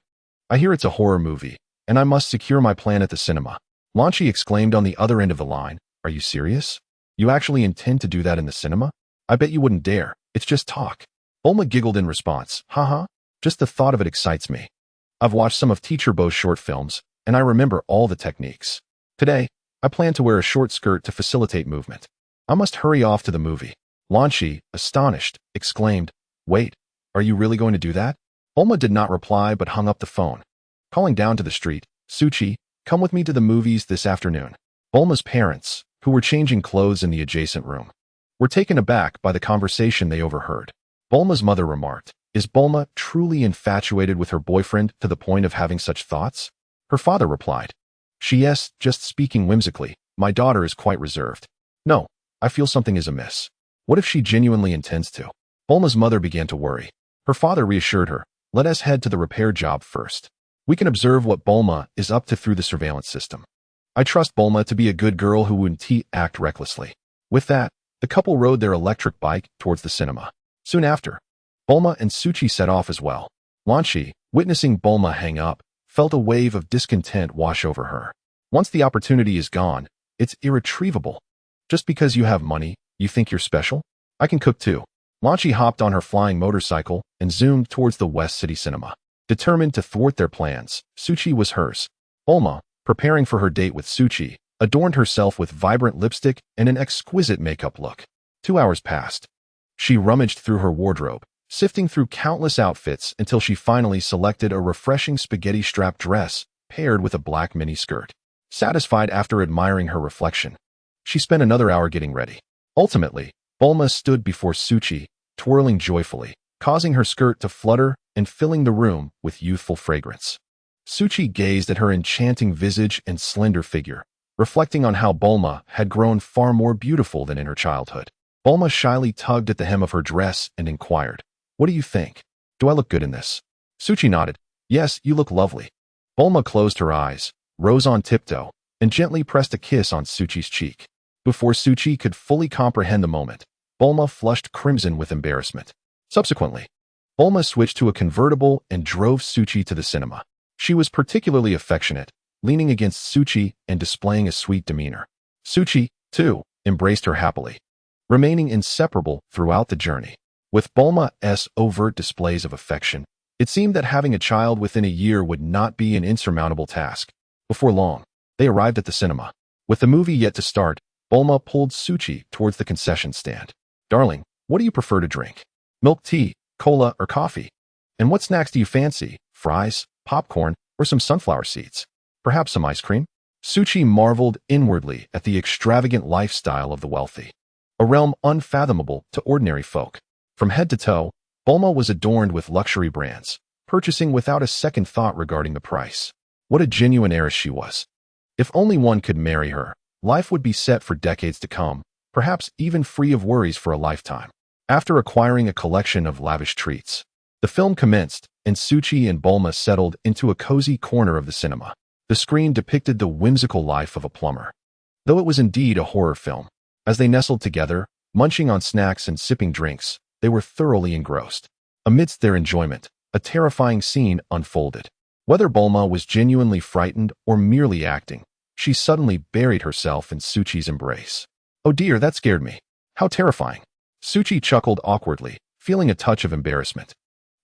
I hear it's a horror movie, and I must secure my plan at the cinema." Lanchi exclaimed on the other end of the line, "Are you serious? You actually intend to do that in the cinema? I bet you wouldn't dare. It's just talk." Bulma giggled in response, "Haha, just the thought of it excites me. I've watched some of Teacher Bo's short films, and I remember all the techniques. Today, I plan to wear a short skirt to facilitate movement. I must hurry off to the movie." Lanchi, astonished, exclaimed, "Wait, are you really going to do that?" Bulma did not reply but hung up the phone. Calling down to the street, "Suchi, come with me to the movies this afternoon." Bulma's parents, who were changing clothes in the adjacent room, were taken aback by the conversation they overheard. Bulma's mother remarked, "Is Bulma truly infatuated with her boyfriend to the point of having such thoughts?" Her father replied, "Yes, just speaking whimsically. My daughter is quite reserved. No, I feel something is amiss. What if she genuinely intends to?" Bulma's mother began to worry. Her father reassured her, "Let us head to the repair job first. We can observe what Bulma is up to through the surveillance system. I trust Bulma to be a good girl who wouldn't act recklessly." With that, the couple rode their electric bike towards the cinema. Soon after, Bulma and Suchi set off as well. Lanchi, witnessing Bulma hang up, felt a wave of discontent wash over her. Once the opportunity is gone, it's irretrievable. Just because you have money, you think you're special? I can cook too. Lanchi hopped on her flying motorcycle and zoomed towards the West City Cinema. Determined to thwart their plans, Suchi was hers. Bulma, preparing for her date with Suchi, adorned herself with vibrant lipstick and an exquisite makeup look. 2 hours passed. She rummaged through her wardrobe, sifting through countless outfits until she finally selected a refreshing spaghetti-strap dress paired with a black miniskirt. Satisfied after admiring her reflection, she spent another hour getting ready. Ultimately, Bulma stood before Suchi, twirling joyfully, causing her skirt to flutter and filling the room with youthful fragrance. Suchi gazed at her enchanting visage and slender figure, reflecting on how Bulma had grown far more beautiful than in her childhood. Bulma shyly tugged at the hem of her dress and inquired, "What do you think? Do I look good in this?" Suchi nodded, "Yes, you look lovely." Bulma closed her eyes, rose on tiptoe, and gently pressed a kiss on Suchi's cheek. Before Suchi could fully comprehend the moment, Bulma flushed crimson with embarrassment. Subsequently, Bulma switched to a convertible and drove Suchi to the cinema. She was particularly affectionate, leaning against Suchi and displaying a sweet demeanor. Suchi, too, embraced her happily, remaining inseparable throughout the journey. With Bulma's overt displays of affection, it seemed that having a child within a year would not be an insurmountable task. Before long, they arrived at the cinema. With the movie yet to start, Bulma pulled Suchi towards the concession stand. "Darling, what do you prefer to drink? Milk tea, cola, or coffee? And what snacks do you fancy? Fries, popcorn, or some sunflower seeds? Perhaps some ice cream?" Suchi marveled inwardly at the extravagant lifestyle of the wealthy, a realm unfathomable to ordinary folk. From head to toe, Bulma was adorned with luxury brands, purchasing without a second thought regarding the price. What a genuine heiress she was. If only one could marry her, life would be set for decades to come, perhaps even free of worries for a lifetime. After acquiring a collection of lavish treats, the film commenced, and Suchi and Bulma settled into a cozy corner of the cinema. The screen depicted the whimsical life of a plumber, though it was indeed a horror film. As they nestled together, munching on snacks and sipping drinks, they were thoroughly engrossed. Amidst their enjoyment, a terrifying scene unfolded. Whether Bulma was genuinely frightened or merely acting, she suddenly buried herself in Suchi's embrace. "Oh dear, that scared me. How terrifying." Suchi chuckled awkwardly, feeling a touch of embarrassment.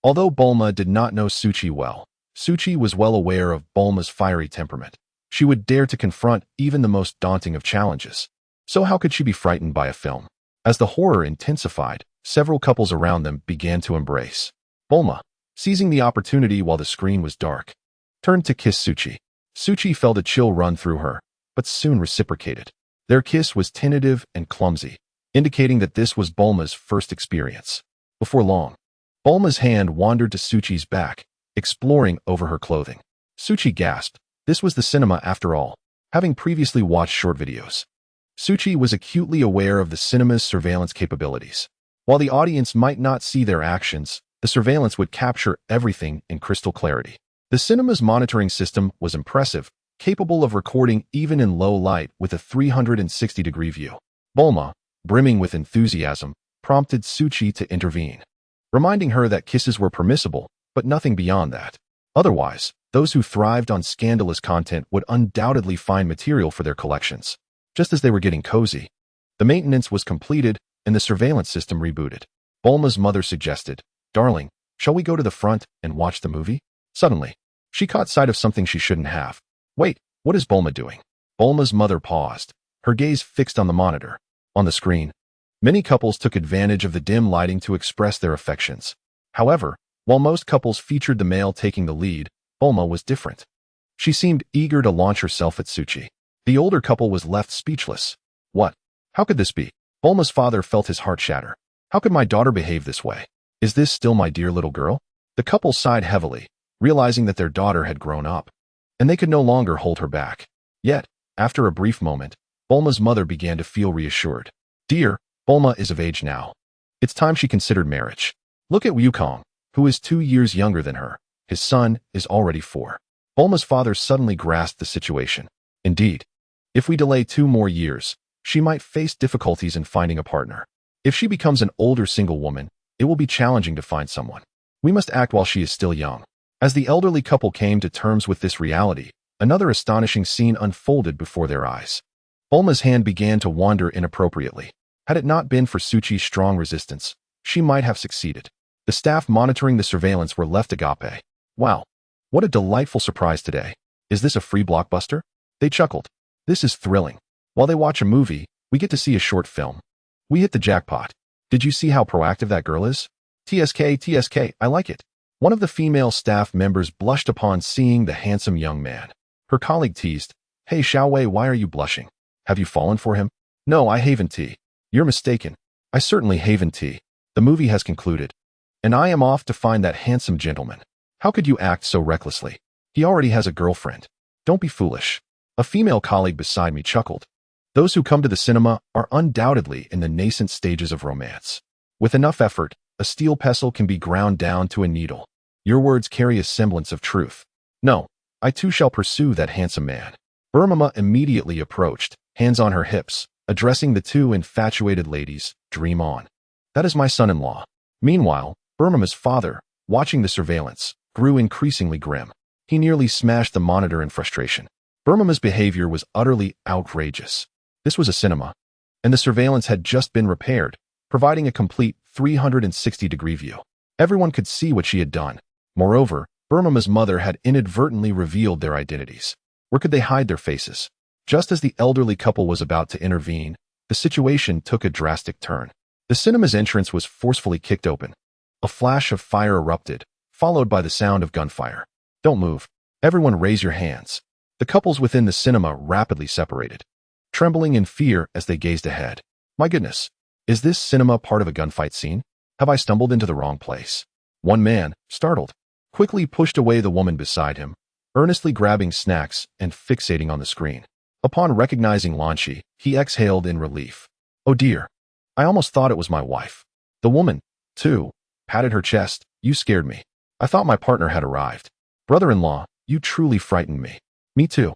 Although Bulma did not know Suchi well, Suchi was well aware of Bulma's fiery temperament. She would dare to confront even the most daunting of challenges. So how could she be frightened by a film? As the horror intensified, several couples around them began to embrace. Bulma, seizing the opportunity while the screen was dark, turned to kiss Suchi. Suchi felt a chill run through her, but soon reciprocated. Their kiss was tentative and clumsy, indicating that this was Bulma's first experience. Before long, Bulma's hand wandered to Suchi's back, exploring over her clothing. Suchi gasped. This was the cinema after all, having previously watched short videos. Suchi was acutely aware of the cinema's surveillance capabilities. While the audience might not see their actions, the surveillance would capture everything in crystal clarity. The cinema's monitoring system was impressive, capable of recording even in low light with a 360-degree view. Bulma, brimming with enthusiasm, prompted Suchi to intervene, reminding her that kisses were permissible, but nothing beyond that. Otherwise, those who thrived on scandalous content would undoubtedly find material for their collections. Just as they were getting cozy, the maintenance was completed and the surveillance system rebooted. Bulma's mother suggested, "Darling, shall we go to the front and watch the movie?" Suddenly, she caught sight of something she shouldn't have. "Wait, what is Bulma doing?" Bulma's mother paused, her gaze fixed on the monitor. On the screen, many couples took advantage of the dim lighting to express their affections. However, while most couples featured the male taking the lead, Bulma was different. She seemed eager to launch herself at Suchi. The older couple was left speechless. What? How could this be? Bulma's father felt his heart shatter. How could my daughter behave this way? Is this still my dear little girl? The couple sighed heavily, realizing that their daughter had grown up, and they could no longer hold her back. Yet, after a brief moment, Bulma's mother began to feel reassured. "Dear, Bulma is of age now. It's time she considered marriage. Look at Wukong, who is 2 years younger than her. His son is already 4. Bulma's father suddenly grasped the situation. Indeed, if we delay 2 more years, she might face difficulties in finding a partner. If she becomes an older single woman, it will be challenging to find someone. We must act while she is still young." As the elderly couple came to terms with this reality, another astonishing scene unfolded before their eyes. Bulma's hand began to wander inappropriately. Had it not been for Suchi's strong resistance, she might have succeeded. The staff monitoring the surveillance were left agape. "Wow, what a delightful surprise today. Is this a free blockbuster?" They chuckled. "This is thrilling. While they watch a movie, we get to see a short film. We hit the jackpot. Did you see how proactive that girl is? TSK, I like it." One of the female staff members blushed upon seeing the handsome young man. Her colleague teased, "Hey Xiaowei, why are you blushing? Have you fallen for him?" "No, I haven't. You're mistaken. I certainly haven't. The movie has concluded, and I am off to find that handsome gentleman." "How could you act so recklessly? He already has a girlfriend. Don't be foolish." A female colleague beside me chuckled. Those who come to the cinema are undoubtedly in the nascent stages of romance. With enough effort, a steel pestle can be ground down to a needle. Your words carry a semblance of truth. No, I too shall pursue that handsome man. Burma immediately approached, hands on her hips, addressing the two infatuated ladies. "Dream on. That is my son-in-law." Meanwhile, Burma's father, watching the surveillance, grew increasingly grim. He nearly smashed the monitor in frustration. Burma's behavior was utterly outrageous. This was a cinema, and the surveillance had just been repaired, providing a complete 360-degree view. Everyone could see what she had done. Moreover, Burma's mother had inadvertently revealed their identities. Where could they hide their faces? Just as the elderly couple was about to intervene, the situation took a drastic turn. The cinema's entrance was forcefully kicked open. A flash of fire erupted, followed by the sound of gunfire. "Don't move. Everyone raise your hands." The couples within the cinema rapidly separated, trembling in fear as they gazed ahead. "My goodness, is this cinema part of a gunfight scene? Have I stumbled into the wrong place?" One man, startled, quickly pushed away the woman beside him, earnestly grabbing snacks and fixating on the screen. Upon recognizing Lanchi, he exhaled in relief. "Oh dear, I almost thought it was my wife." The woman, too, patted her chest. "You scared me. I thought my partner had arrived. Brother-in-law, you truly frightened me." "Me too.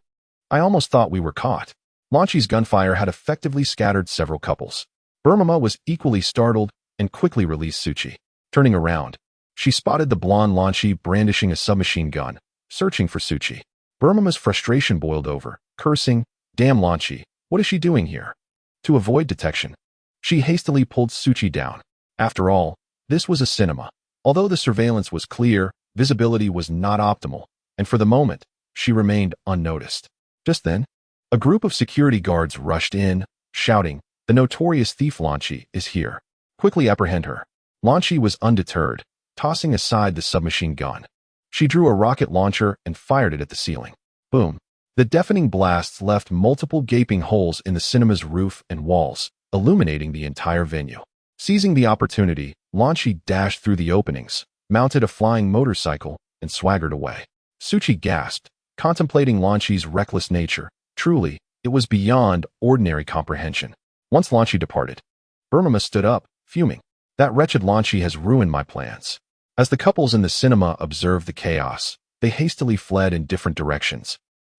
I almost thought we were caught." Lanchi's gunfire had effectively scattered several couples. Burma was equally startled and quickly released Suchi. Turning around, she spotted the blonde Lanchi brandishing a submachine gun, searching for Suchi. Burma's frustration boiled over, cursing, "Damn Lanchi, what is she doing here?" To avoid detection, she hastily pulled Suchi down. After all, this was a cinema. Although the surveillance was clear, visibility was not optimal, and for the moment, she remained unnoticed. Just then, a group of security guards rushed in, shouting, "The notorious thief Lanchi is here. Quickly apprehend her." Lanchi was undeterred, tossing aside the submachine gun. She drew a rocket launcher and fired it at the ceiling. Boom. The deafening blasts left multiple gaping holes in the cinema's roof and walls, illuminating the entire venue. Seizing the opportunity, Lanchi dashed through the openings, mounted a flying motorcycle, and swaggered away. Suchi gasped, contemplating Lanchi's reckless nature. Truly, It was beyond ordinary comprehension. Once Lanchi departed, Burma stood up, fuming. That wretched Lanchi has ruined my plans. As the couples in the cinema observed the chaos, they hastily fled in different directions,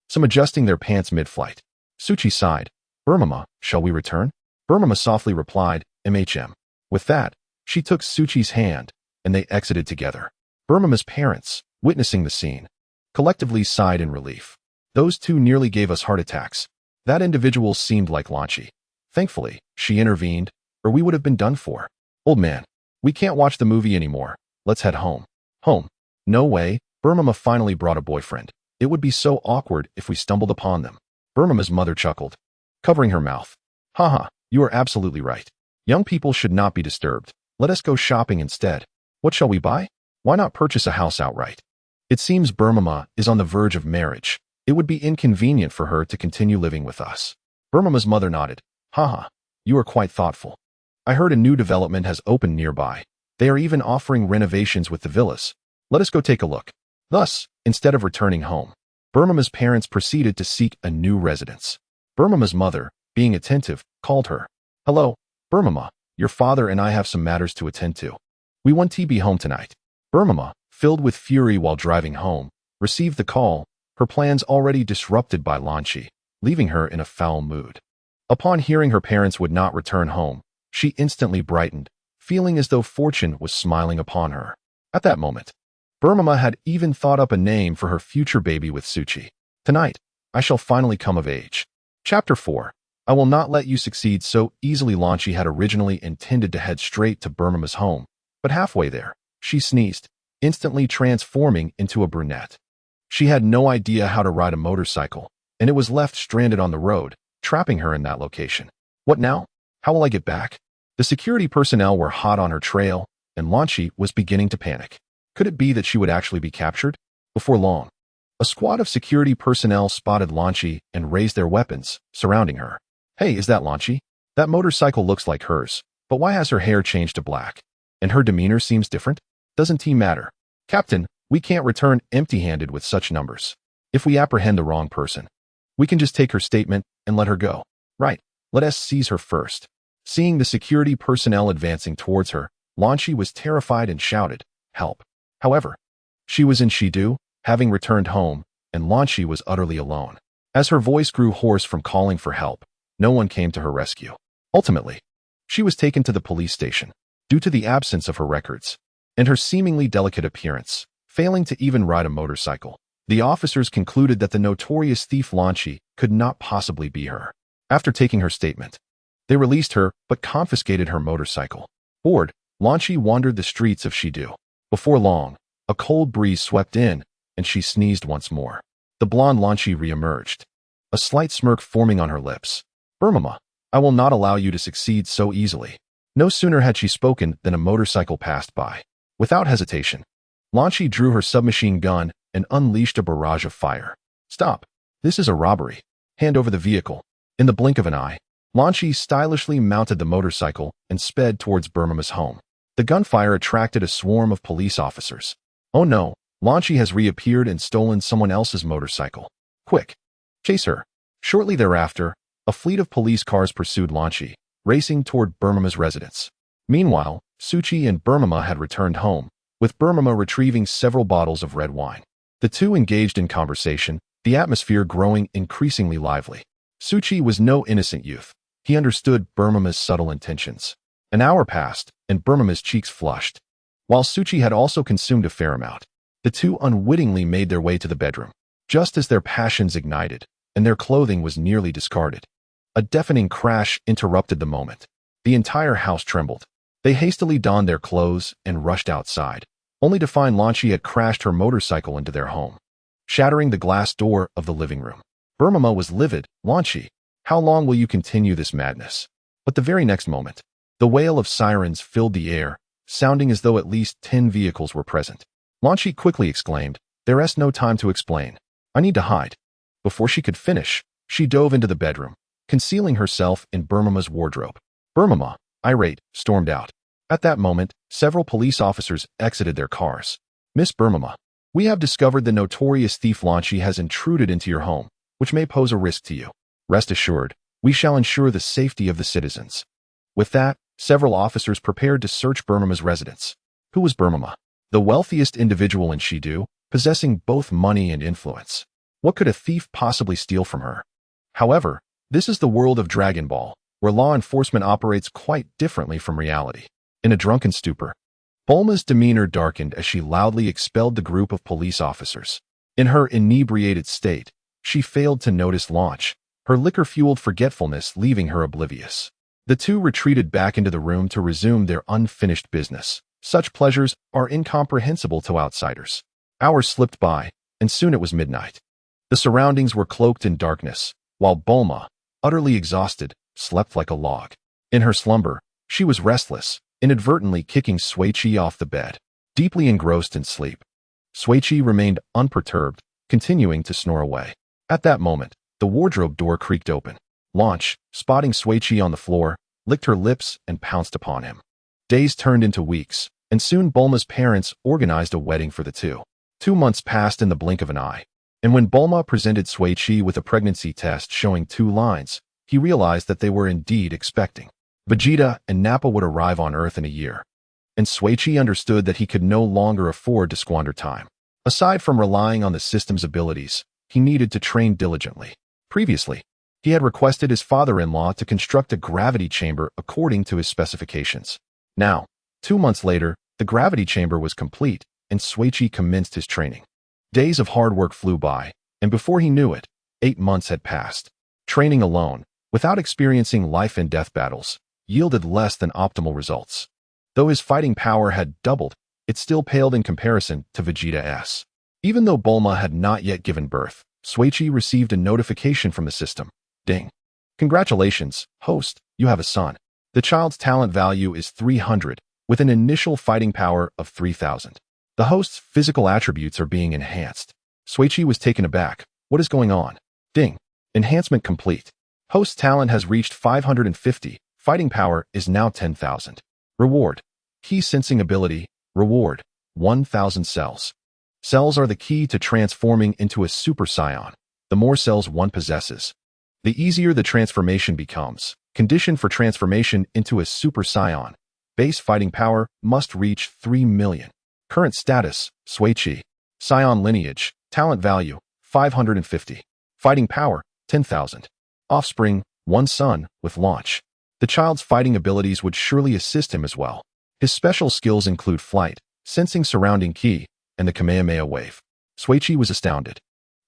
some adjusting their pants mid-flight. Suchi sighed. Burma, shall we return? Burma softly replied, With that, she took Suchi's hand, and they exited together. Burma's parents, witnessing the scene, collectively sighed in relief. Those two nearly gave us heart attacks. That individual seemed like Lanchi. Thankfully, she intervened, or we would have been done for. Old man, we can't watch the movie anymore. Let's head home. Home? No way. Burma finally brought a boyfriend. It would be so awkward if we stumbled upon them. Burma's mother chuckled, covering her mouth. Haha, you are absolutely right. Young people should not be disturbed. Let us go shopping instead. What shall we buy? Why not purchase a house outright? It seems Burma is on the verge of marriage. It would be inconvenient for her to continue living with us. Burma's mother nodded. Haha, you are quite thoughtful. I heard a new development has opened nearby. They are even offering renovations with the villas. Let us go take a look. Thus, instead of returning home, Burma's parents proceeded to seek a new residence. Burma's mother, being attentive, called her. Hello, Burma, your father and I have some matters to attend to. We want to be home tonight. Burma, filled with fury while driving home, received the call, her plans already disrupted by Lanchi, leaving her in a foul mood. Upon hearing her parents would not return home, she instantly brightened, feeling as though fortune was smiling upon her. At that moment, Burma had even thought up a name for her future baby with Suchi. Tonight, I shall finally come of age. Chapter 4. I will not let you succeed so easily. Lanchi had originally intended to head straight to Burma's home, but halfway there, she sneezed, instantly transforming into a brunette. She had no idea how to ride a motorcycle, and it was left stranded on the road, trapping her in that location. What now? How will I get back? The security personnel were hot on her trail, and Lanchi was beginning to panic. Could it be that she would actually be captured? Before long, a squad of security personnel spotted Lanchi and raised their weapons, surrounding her. Hey, is that Lanchi? That motorcycle looks like hers, but why has her hair changed to black? And her demeanor seems different? Doesn't he matter? Captain, we can't return empty-handed with such numbers. If we apprehend the wrong person, we can just take her statement and let her go. Right, let us seize her first. Seeing the security personnel advancing towards her, Lanchi was terrified and shouted, help. However, she was in Shidu, having returned home, and Lanchi was utterly alone. As her voice grew hoarse from calling for help, no one came to her rescue. Ultimately, she was taken to the police station, due to the absence of her records, and her seemingly delicate appearance, failing to even ride a motorcycle. The officers concluded that the notorious thief Lanchi could not possibly be her. After taking her statement, they released her but confiscated her motorcycle. Bored, Lanchi wandered the streets of Shidu. Before long, a cold breeze swept in, and she sneezed once more. The blonde Lanchi re-emerged, a slight smirk forming on her lips. Burma, I will not allow you to succeed so easily. No sooner had she spoken than a motorcycle passed by. Without hesitation, Lanchi drew her submachine gun and unleashed a barrage of fire. Stop. This is a robbery. Hand over the vehicle. In the blink of an eye, Lanchi stylishly mounted the motorcycle and sped towards Burma's home. The gunfire attracted a swarm of police officers. Oh no, Lanchi has reappeared and stolen someone else's motorcycle. Quick, chase her. Shortly thereafter, a fleet of police cars pursued Lanchi, racing toward Burma's residence. Meanwhile, Suchi and Burma had returned home, with Burma retrieving several bottles of red wine. The two engaged in conversation, the atmosphere growing increasingly lively. Suchi was no innocent youth. He understood Burma's subtle intentions. An hour passed, and Burma's cheeks flushed. While Suchi had also consumed a fair amount, the two unwittingly made their way to the bedroom, just as their passions ignited, and their clothing was nearly discarded. A deafening crash interrupted the moment. The entire house trembled. They hastily donned their clothes and rushed outside, only to find Lanchi had crashed her motorcycle into their home, shattering the glass door of the living room. Burma was livid. Lanchi, how long will you continue this madness? But the very next moment, the wail of sirens filled the air, sounding as though at least 10 vehicles were present. Lanchi quickly exclaimed, there is no time to explain. I need to hide. Before she could finish, she dove into the bedroom, concealing herself in Burma's wardrobe. Burma, irate, stormed out. At that moment, several police officers exited their cars. Miss Burma, we have discovered the notorious thief Lanchi has intruded into your home, which may pose a risk to you. Rest assured, we shall ensure the safety of the citizens. With that, several officers prepared to search Bulma's residence. Who was Bulma? The wealthiest individual in Shidu, possessing both money and influence. What could a thief possibly steal from her? However, this is the world of Dragon Ball, where law enforcement operates quite differently from reality. In a drunken stupor, Bulma's demeanor darkened as she loudly expelled the group of police officers. In her inebriated state, she failed to notice Launch, her liquor-fueled forgetfulness leaving her oblivious. The two retreated back into the room to resume their unfinished business. Such pleasures are incomprehensible to outsiders. Hours slipped by, and soon it was midnight. The surroundings were cloaked in darkness, while Bulma, utterly exhausted, slept like a log. In her slumber, she was restless, inadvertently kicking Suichi off the bed. Deeply engrossed in sleep, Suichi remained unperturbed, continuing to snore away. At that moment, the wardrobe door creaked open. Launch, spotting Suichi on the floor, licked her lips and pounced upon him. Days turned into weeks, and soon Bulma's parents organized a wedding for the two. 2 months passed in the blink of an eye, and when Bulma presented Suichi with a pregnancy test showing 2 lines, he realized that they were indeed expecting. Vegeta and Nappa would arrive on Earth in a year, and Suichi understood that he could no longer afford to squander time. Aside from relying on the system's abilities, he needed to train diligently. Previously, he had requested his father-in-law to construct a gravity chamber according to his specifications. Now, 2 months later, the gravity chamber was complete, and Suichi commenced his training. Days of hard work flew by, and before he knew it, 8 months had passed. Training alone, without experiencing life and death battles, yielded less than optimal results. Though his fighting power had doubled, it still paled in comparison to Vegeta's. Even though Bulma had not yet given birth, Suichi received a notification from the system. Ding. Congratulations, host, you have a son. The child's talent value is 300, with an initial fighting power of 3,000. The host's physical attributes are being enhanced. Suichi was taken aback. What is going on? Ding. Enhancement complete. Host's talent has reached 550. Fighting power is now 10,000. Reward. Key sensing ability. Reward. 1,000 cells. Cells are the key to transforming into a Super Saiyan. The more cells one possesses, the easier the transformation becomes. Condition for transformation into a Super Saiyan. Base fighting power must reach 3 million. Current status, Suichi. Saiyan lineage, talent value, 550. Fighting power, 10,000. Offspring, 1 son, with launch. The child's fighting abilities would surely assist him as well. His special skills include flight, sensing surrounding ki, and the Kamehameha wave. Suichi was astounded.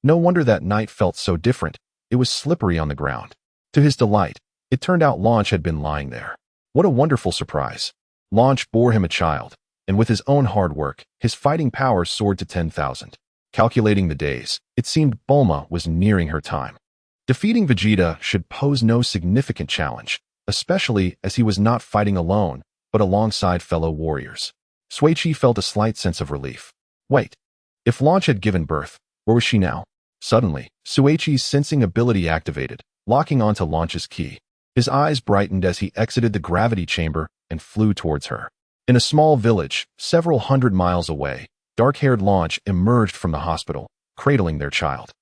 No wonder that night felt so different. It was slippery on the ground. To his delight, it turned out Launch had been lying there. What a wonderful surprise. Launch bore him a child, and with his own hard work, his fighting power soared to 10,000. Calculating the days, it seemed Bulma was nearing her time. Defeating Vegeta should pose no significant challenge, especially as he was not fighting alone, but alongside fellow warriors. Suichi felt a slight sense of relief. Wait, if Launch had given birth, where was she now? Suddenly, Suichi's sensing ability activated, locking onto Launch's ki. His eyes brightened as he exited the gravity chamber and flew towards her. In a small village, several hundred miles away, dark-haired Launch emerged from the hospital, cradling their child.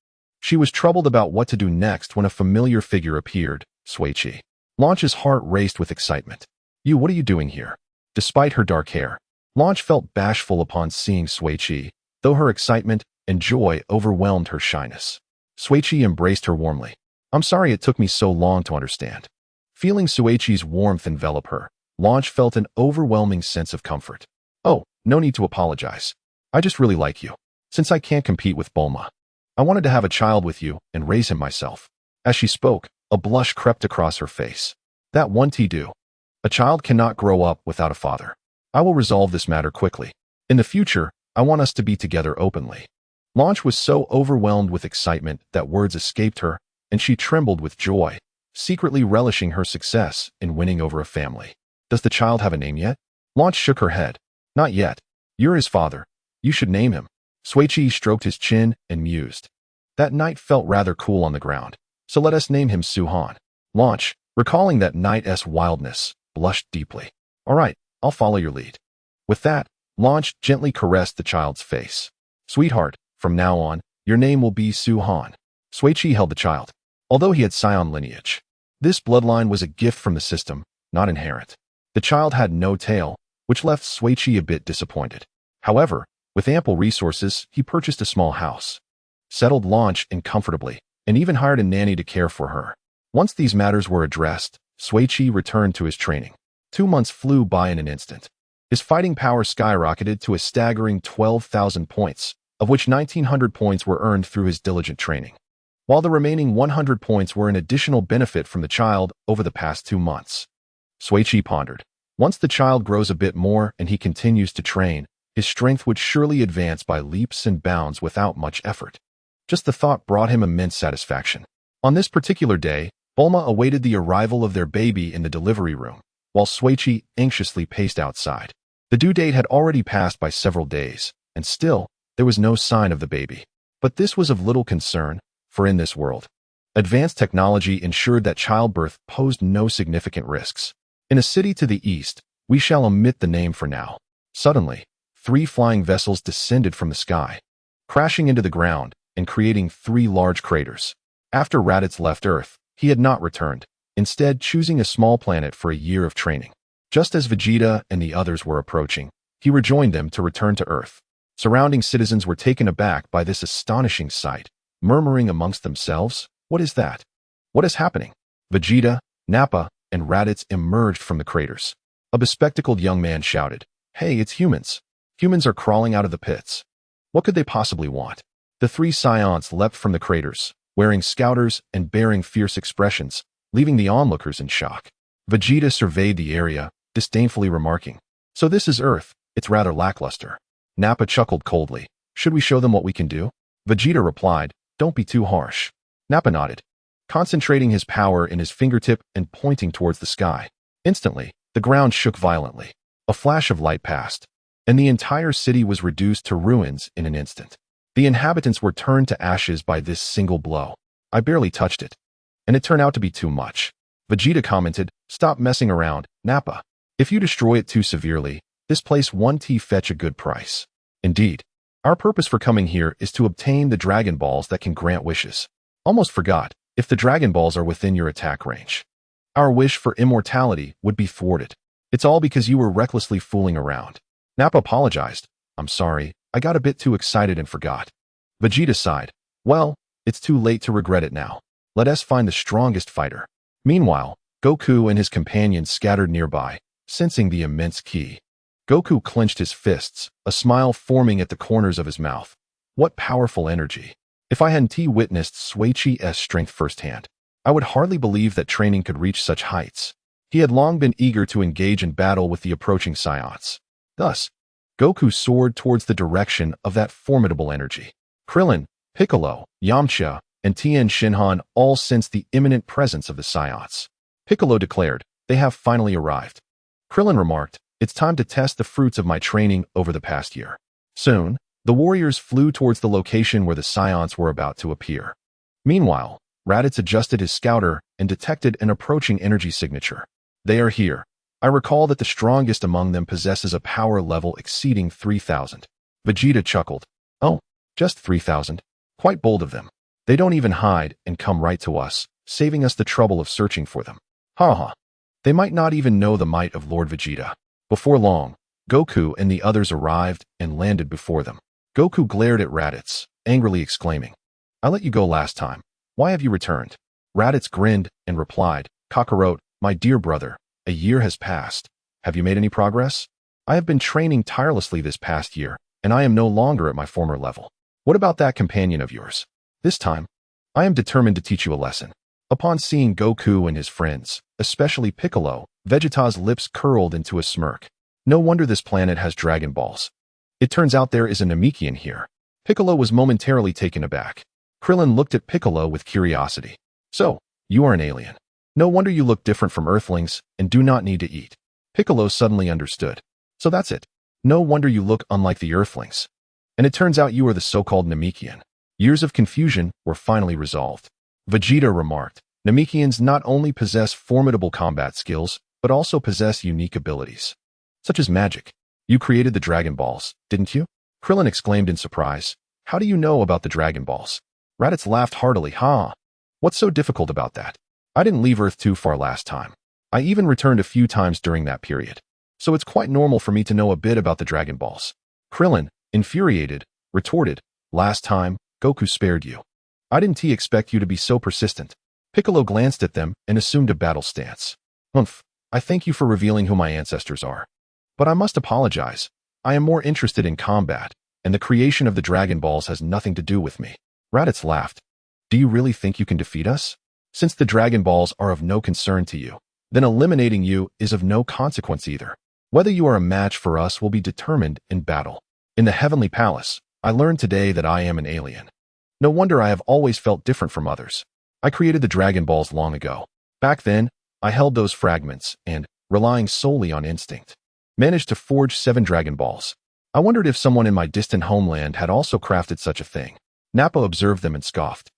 She was troubled about what to do next when a familiar figure appeared, Suichi. Launch's heart raced with excitement. What are you doing here? Despite her dark hair, Launch felt bashful upon seeing Suichi, though her excitement and joy overwhelmed her shyness. Suichi embraced her warmly. I'm sorry it took me so long to understand. Feeling Suichi's warmth envelop her, Launch felt an overwhelming sense of comfort. Oh, no need to apologize. I just really like you. Since I can't compete with Bulma, I wanted to have a child with you and raise him myself. As she spoke, a blush crept across her face. That won't do. A child cannot grow up without a father. I will resolve this matter quickly. In the future, I want us to be together openly. Launch was so overwhelmed with excitement that words escaped her, and she trembled with joy, secretly relishing her success in winning over a family. Does the child have a name yet? Launch shook her head. Not yet. You're his father. You should name him. Suichi stroked his chin and mused. That night felt rather cool on the ground, so let us name him Suhan. Launch, recalling that night's wildness, blushed deeply. All right, I'll follow your lead. With that, Launch gently caressed the child's face. Sweetheart, from now on, your name will be Suhan. Suichi held the child. although he had Scion lineage. This bloodline was a gift from the system, not inherent. The child had no tail, which left Shuiqi a bit disappointed. However, with ample resources, he purchased a small house, settled Launch in comfortably, and even hired a nanny to care for her. Once these matters were addressed, Shuiqi returned to his training. 2 months flew by in an instant. His fighting power skyrocketed to a staggering 12,000 points, of which 1,900 points were earned through his diligent training, while the remaining 100 points were an additional benefit from the child over the past 2 months. Shuiqi pondered. Once the child grows a bit more and he continues to train, his strength would surely advance by leaps and bounds without much effort. Just the thought brought him immense satisfaction. On this particular day, Bulma awaited the arrival of their baby in the delivery room, while Shuiqi anxiously paced outside. The due date had already passed by several days, and still, there was no sign of the baby. But this was of little concern, for in this world, advanced technology ensured that childbirth posed no significant risks. In a city to the east, we shall omit the name for now. Suddenly, 3 flying vessels descended from the sky, crashing into the ground and creating 3 large craters. After Raditz left Earth, he had not returned, instead choosing a small planet for a year of training. Just as Vegeta and the others were approaching, he rejoined them to return to Earth. Surrounding citizens were taken aback by this astonishing sight, murmuring amongst themselves, "What is that? What is happening?" Vegeta, Nappa, and Raditz emerged from the craters. A bespectacled young man shouted, "Hey, it's humans. Humans are crawling out of the pits. What could they possibly want?" The 3 Scions leapt from the craters, wearing scouters and bearing fierce expressions, leaving the onlookers in shock. Vegeta surveyed the area, disdainfully remarking, "So this is Earth, it's rather lackluster." Nappa chuckled coldly, "Should we show them what we can do?" Vegeta replied, "Don't be too harsh." Nappa nodded, concentrating his power in his fingertip and pointing towards the sky. Instantly, the ground shook violently. A flash of light passed, and the entire city was reduced to ruins in an instant. The inhabitants were turned to ashes by this single blow. "I barely touched it, and it turned out to be too much." Vegeta commented, "Stop messing around, Nappa. If you destroy it too severely, this place won't fetch a good price. Indeed, our purpose for coming here is to obtain the Dragon Balls that can grant wishes." "Almost forgot, if the Dragon Balls are within your attack range, our wish for immortality would be thwarted. It's all because you were recklessly fooling around." Nappa apologized. "I'm sorry, I got a bit too excited and forgot." Vegeta sighed. "Well, it's too late to regret it now. Let us find the strongest fighter." Meanwhile, Goku and his companions scattered nearby, sensing the immense ki. Goku clenched his fists, a smile forming at the corners of his mouth. What powerful energy! If I hadn't witnessed Shuiqi's strength firsthand, I would hardly believe that training could reach such heights. He had long been eager to engage in battle with the approaching Scions. Thus, Goku soared towards the direction of that formidable energy. Krillin, Piccolo, Yamcha, and Tien Shinhan all sensed the imminent presence of the Scions. Piccolo declared, "They have finally arrived." Krillin remarked, "It's time to test the fruits of my training over the past year." Soon, the warriors flew towards the location where the Scions were about to appear. Meanwhile, Raditz adjusted his scouter and detected an approaching energy signature. "They are here. I recall that the strongest among them possesses a power level exceeding 3,000. Vegeta chuckled. "Oh, just 3,000. Quite bold of them. They don't even hide and come right to us, saving us the trouble of searching for them. Ha ha. They might not even know the might of Lord Vegeta." Before long, Goku and the others arrived and landed before them. Goku glared at Raditz, angrily exclaiming, "I let you go last time. Why have you returned?" Raditz grinned and replied, "Kakarot, my dear brother, a year has passed. Have you made any progress? I have been training tirelessly this past year, and I am no longer at my former level. What about that companion of yours? This time, I am determined to teach you a lesson." Upon seeing Goku and his friends, especially Piccolo, Vegeta's lips curled into a smirk. No wonder this planet has Dragon Balls. It turns out there is a Namekian here. Piccolo was momentarily taken aback. Krillin looked at Piccolo with curiosity. "So, you are an alien. No wonder you look different from Earthlings and do not need to eat." Piccolo suddenly understood. "So that's it. No wonder you look unlike the Earthlings. And it turns out you are the so-called Namekian." Years of confusion were finally resolved. Vegeta remarked, "Namekians not only possess formidable combat skills, but also possess unique abilities, such as magic. You created the Dragon Balls, didn't you?" Krillin exclaimed in surprise. "How do you know about the Dragon Balls?" Raditz laughed heartily. "Ha! What's so difficult about that? I didn't leave Earth too far last time. I even returned a few times during that period. So it's quite normal for me to know a bit about the Dragon Balls. Krillin, infuriated, retorted, last time, Goku spared you. I didn't expect you to be so persistent. Piccolo glanced at them and assumed a battle stance. Humph, I thank you for revealing who my ancestors are. But I must apologize. I am more interested in combat, and the creation of the Dragon Balls has nothing to do with me. Raditz laughed. Do you really think you can defeat us? Since the Dragon Balls are of no concern to you, then eliminating you is of no consequence either. Whether you are a match for us will be determined in battle. In the Heavenly Palace, I learned today that I am an alien. No wonder I have always felt different from others. I created the Dragon Balls long ago. Back then, I held those fragments and, relying solely on instinct, managed to forge 7 Dragon Balls. I wondered if someone in my distant homeland had also crafted such a thing. Nappa observed them and scoffed.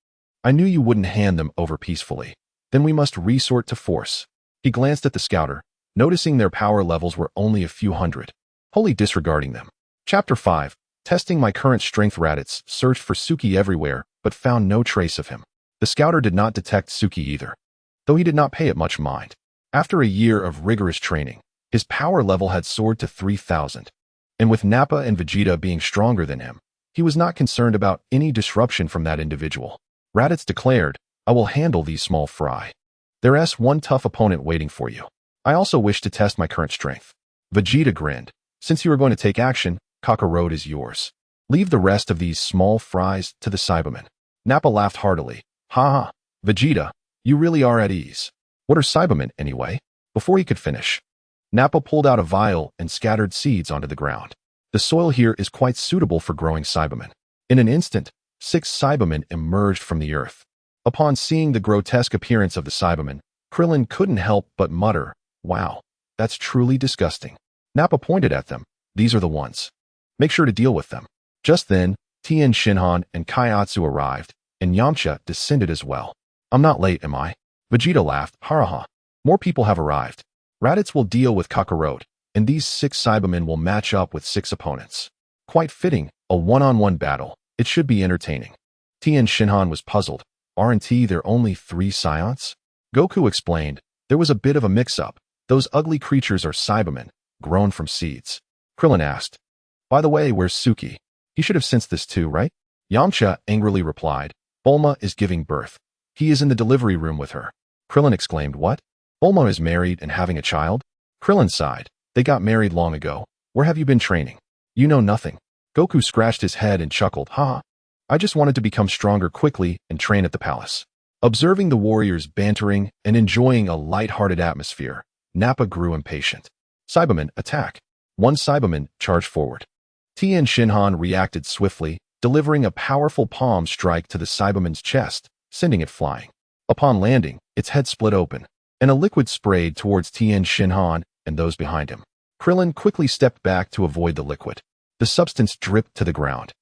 I knew you wouldn't hand them over peacefully. Then we must resort to force. He glanced at the scouter, noticing their power levels were only a few hundred, wholly disregarding them. Chapter 5. Testing my current strength. Raditz searched for Suki everywhere, but found no trace of him. The scouter did not detect Suki either, though he did not pay it much mind. After a year of rigorous training, his power level had soared to 3,000. And with Nappa and Vegeta being stronger than him, he was not concerned about any disruption from that individual. Raditz declared, I will handle these small fry. There's one tough opponent waiting for you. I also wish to test my current strength. Vegeta grinned. Since you are going to take action, Kakarot is yours. Leave the rest of these small fries to the Cybermen. Nappa laughed heartily. Ha ha, Vegeta, you really are at ease. What are Cybermen, anyway? Before he could finish, Nappa pulled out a vial and scattered seeds onto the ground. The soil here is quite suitable for growing Cybermen. In an instant, 6 Cybermen emerged from the earth. Upon seeing the grotesque appearance of the Cybermen, Krillin couldn't help but mutter, wow, that's truly disgusting. Nappa pointed at them. These are the ones. Make sure to deal with them. Just then, Tien Shinhan and Kaiatsu arrived, and Yamcha descended as well. I'm not late, am I? Vegeta laughed. Ha. More people have arrived. Raditz will deal with Kakarot, and these 6 Cybermen will match up with 6 opponents. Quite fitting, a one-on-one battle. It should be entertaining. Tien Shinhan was puzzled. Aren't there only 3 Saions? Goku explained. There was a bit of a mix-up. Those ugly creatures are Cybermen, grown from seeds. Krillin asked. By the way, where's Suki? He should have sensed this too, right? Yamcha angrily replied. Bulma is giving birth. He is in the delivery room with her. Krillin exclaimed, what? Bulma is married and having a child? Krillin sighed. They got married long ago. Where have you been training? You know nothing. Goku scratched his head and chuckled. Ha! I just wanted to become stronger quickly and train at the palace. Observing the warriors bantering and enjoying a light-hearted atmosphere, Nappa grew impatient. Cybermen, attack. One Cyberman charged forward. Tien Shinhan reacted swiftly, delivering a powerful palm strike to the Cyberman's chest, sending it flying. Upon landing, its head split open, and a liquid sprayed towards Tien Shinhan and those behind him. Krillin quickly stepped back to avoid the liquid. The substance dripped to the ground,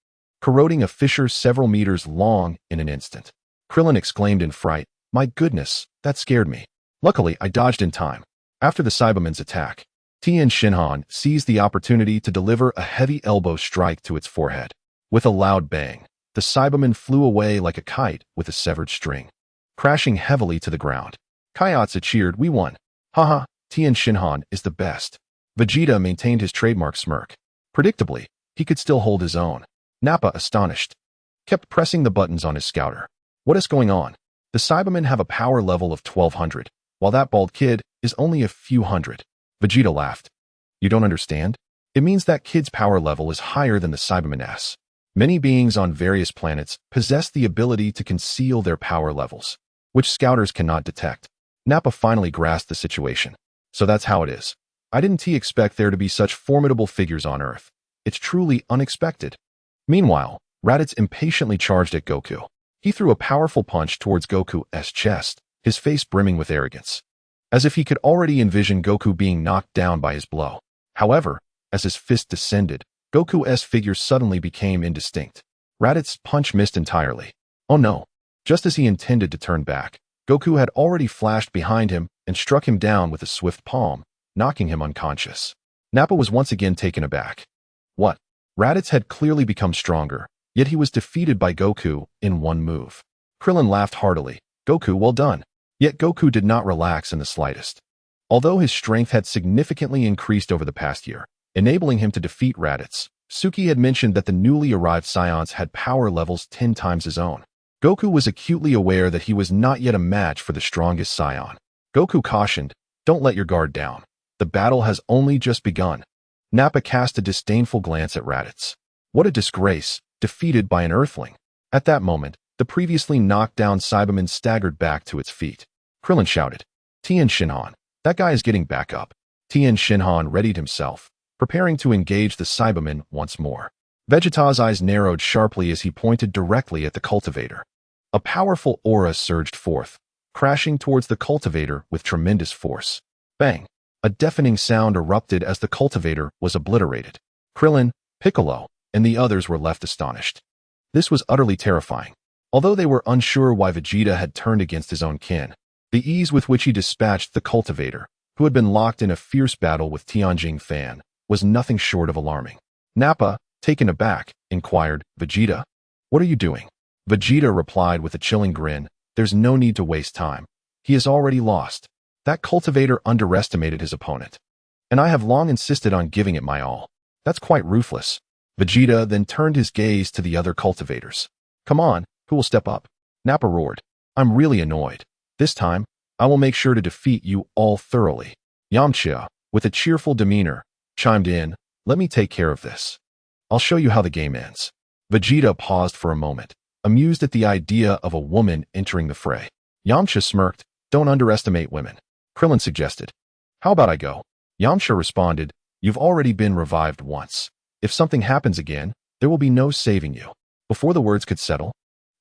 corroding a fissure several meters long in an instant. Krillin exclaimed in fright, my goodness, that scared me. Luckily, I dodged in time. After the Cyberman's attack, Tien Shinhan seized the opportunity to deliver a heavy elbow strike to its forehead. With a loud bang, the Cyberman flew away like a kite with a severed string, crashing heavily to the ground. Kaiatsu cheered, we won. Haha, Tien Shinhan is the best. Vegeta maintained his trademark smirk. Predictably, he could still hold his own. Nappa, astonished, kept pressing the buttons on his scouter. What is going on? The Cybermen have a power level of 1200, while that bald kid is only a few hundred. Vegeta laughed. You don't understand? It means that kid's power level is higher than the Cyberman's. Many beings on various planets possess the ability to conceal their power levels, which scouters cannot detect. Nappa finally grasped the situation. So that's how it is. I didn't expect there to be such formidable figures on Earth. It's truly unexpected. Meanwhile, Raditz impatiently charged at Goku. He threw a powerful punch towards Goku's chest, his face brimming with arrogance, as if he could already envision Goku being knocked down by his blow. However, as his fist descended, Goku's figure suddenly became indistinct. Raditz's punch missed entirely. Oh no. Just as he intended to turn back, Goku had already flashed behind him and struck him down with a swift palm, knocking him unconscious. Nappa was once again taken aback. What? Raditz had clearly become stronger, yet he was defeated by Goku in one move. Krillin laughed heartily. Goku, well done. Yet Goku did not relax in the slightest. Although his strength had significantly increased over the past year, enabling him to defeat Raditz, Suki had mentioned that the newly arrived Scions had power levels 10 times his own. Goku was acutely aware that he was not yet a match for the strongest Scion. Goku cautioned, "Don't let your guard down. The battle has only just begun." Nappa cast a disdainful glance at Raditz. What a disgrace, defeated by an Earthling. At that moment, the previously knocked down Cyberman staggered back to its feet. Krillin shouted, "Tien Shinhan, that guy is getting back up." Tien Shinhan readied himself, preparing to engage the Cyberman once more. Vegeta's eyes narrowed sharply as he pointed directly at the cultivator. A powerful aura surged forth, crashing towards the cultivator with tremendous force. Bang! A deafening sound erupted as the cultivator was obliterated. Krillin, Piccolo, and the others were left astonished. This was utterly terrifying. Although they were unsure why Vegeta had turned against his own kin, the ease with which he dispatched the cultivator, who had been locked in a fierce battle with Tianjin Fan, was nothing short of alarming. Nappa, taken aback, inquired, "Vegeta, what are you doing?" Vegeta replied with a chilling grin, "There's no need to waste time. He has already lost. That cultivator underestimated his opponent. And I have long insisted on giving it my all. That's quite ruthless." Vegeta then turned his gaze to the other cultivators. "Come on, who will step up?" Nappa roared, "I'm really annoyed. This time, I will make sure to defeat you all thoroughly." Yamcha, with a cheerful demeanor, chimed in, "Let me take care of this. I'll show you how the game ends." Vegeta paused for a moment, amused at the idea of a woman entering the fray. Yamcha smirked, "Don't underestimate women." Krillin suggested, "How about I go?" Yamcha responded, "You've already been revived once. If something happens again, there will be no saving you." Before the words could settle,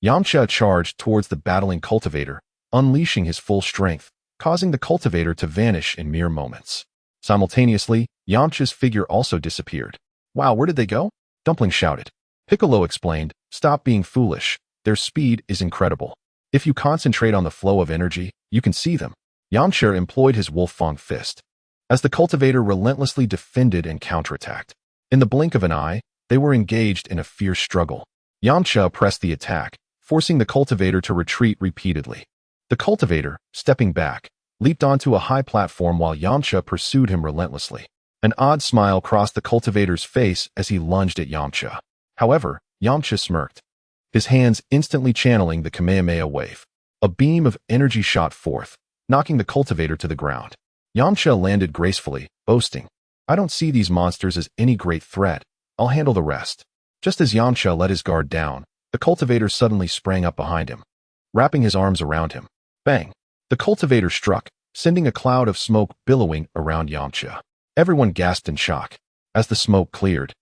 Yamcha charged towards the battling cultivator, unleashing his full strength, causing the cultivator to vanish in mere moments. Simultaneously, Yamcha's figure also disappeared. "Wow, where did they go?" Dumpling shouted. Piccolo explained, "Stop being foolish. Their speed is incredible. If you concentrate on the flow of energy, you can see them." Yamcha employed his Wolf-Fang fist, as the cultivator relentlessly defended and counterattacked. In the blink of an eye, they were engaged in a fierce struggle. Yamcha pressed the attack, forcing the cultivator to retreat repeatedly. The cultivator, stepping back, leaped onto a high platform while Yamcha pursued him relentlessly. An odd smile crossed the cultivator's face as he lunged at Yamcha. However, Yamcha smirked, his hands instantly channeling the Kamehameha wave. A beam of energy shot forth, knocking the cultivator to the ground. Yamcha landed gracefully, boasting, "I don't see these monsters as any great threat. I'll handle the rest." Just as Yamcha let his guard down, the cultivator suddenly sprang up behind him, wrapping his arms around him. Bang! The cultivator struck, sending a cloud of smoke billowing around Yamcha. Everyone gasped in shock. As the smoke cleared,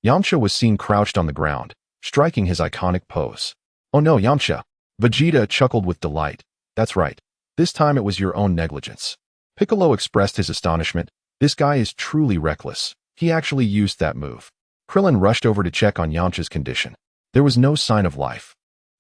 Yamcha was seen crouched on the ground, striking his iconic pose. "Oh no, Yamcha!" Vegeta chuckled with delight. "That's right. This time it was your own negligence." Piccolo expressed his astonishment. "This guy is truly reckless. He actually used that move." Krillin rushed over to check on Yamcha's condition. There was no sign of life.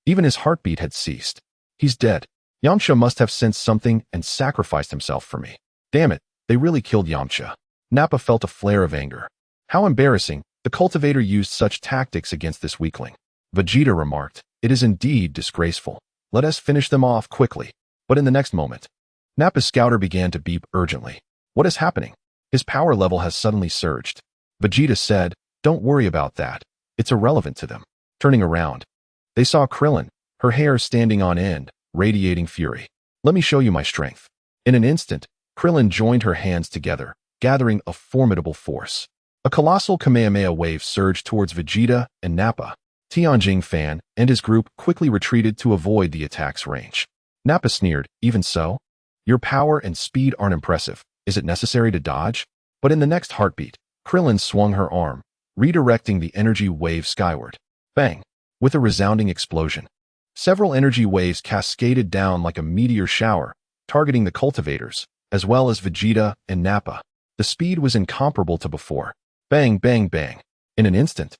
Even his heartbeat had ceased. "He's dead. Yamcha must have sensed something and sacrificed himself for me. Damn it, they really killed Yamcha." Nappa felt a flare of anger. How embarrassing, the cultivator used such tactics against this weakling. Vegeta remarked, "It is indeed disgraceful. Let us finish them off quickly." But in the next moment, Nappa's scouter began to beep urgently. "What is happening?" His power level has suddenly surged. Vegeta said, "Don't worry about that. It's irrelevant to them." Turning around, they saw Krillin, her hair standing on end, radiating fury. "Let me show you my strength." In an instant, Krillin joined her hands together, gathering a formidable force. A colossal Kamehameha wave surged towards Vegeta and Nappa. Tianjin Fan and his group quickly retreated to avoid the attack's range. Nappa sneered, "Even so? Your power and speed aren't impressive. Is it necessary to dodge?" But in the next heartbeat, Krillin swung her arm, redirecting the energy wave skyward. Bang! With a resounding explosion, several energy waves cascaded down like a meteor shower, targeting the cultivators, as well as Vegeta and Nappa. The speed was incomparable to before. Bang, bang, bang. In an instant,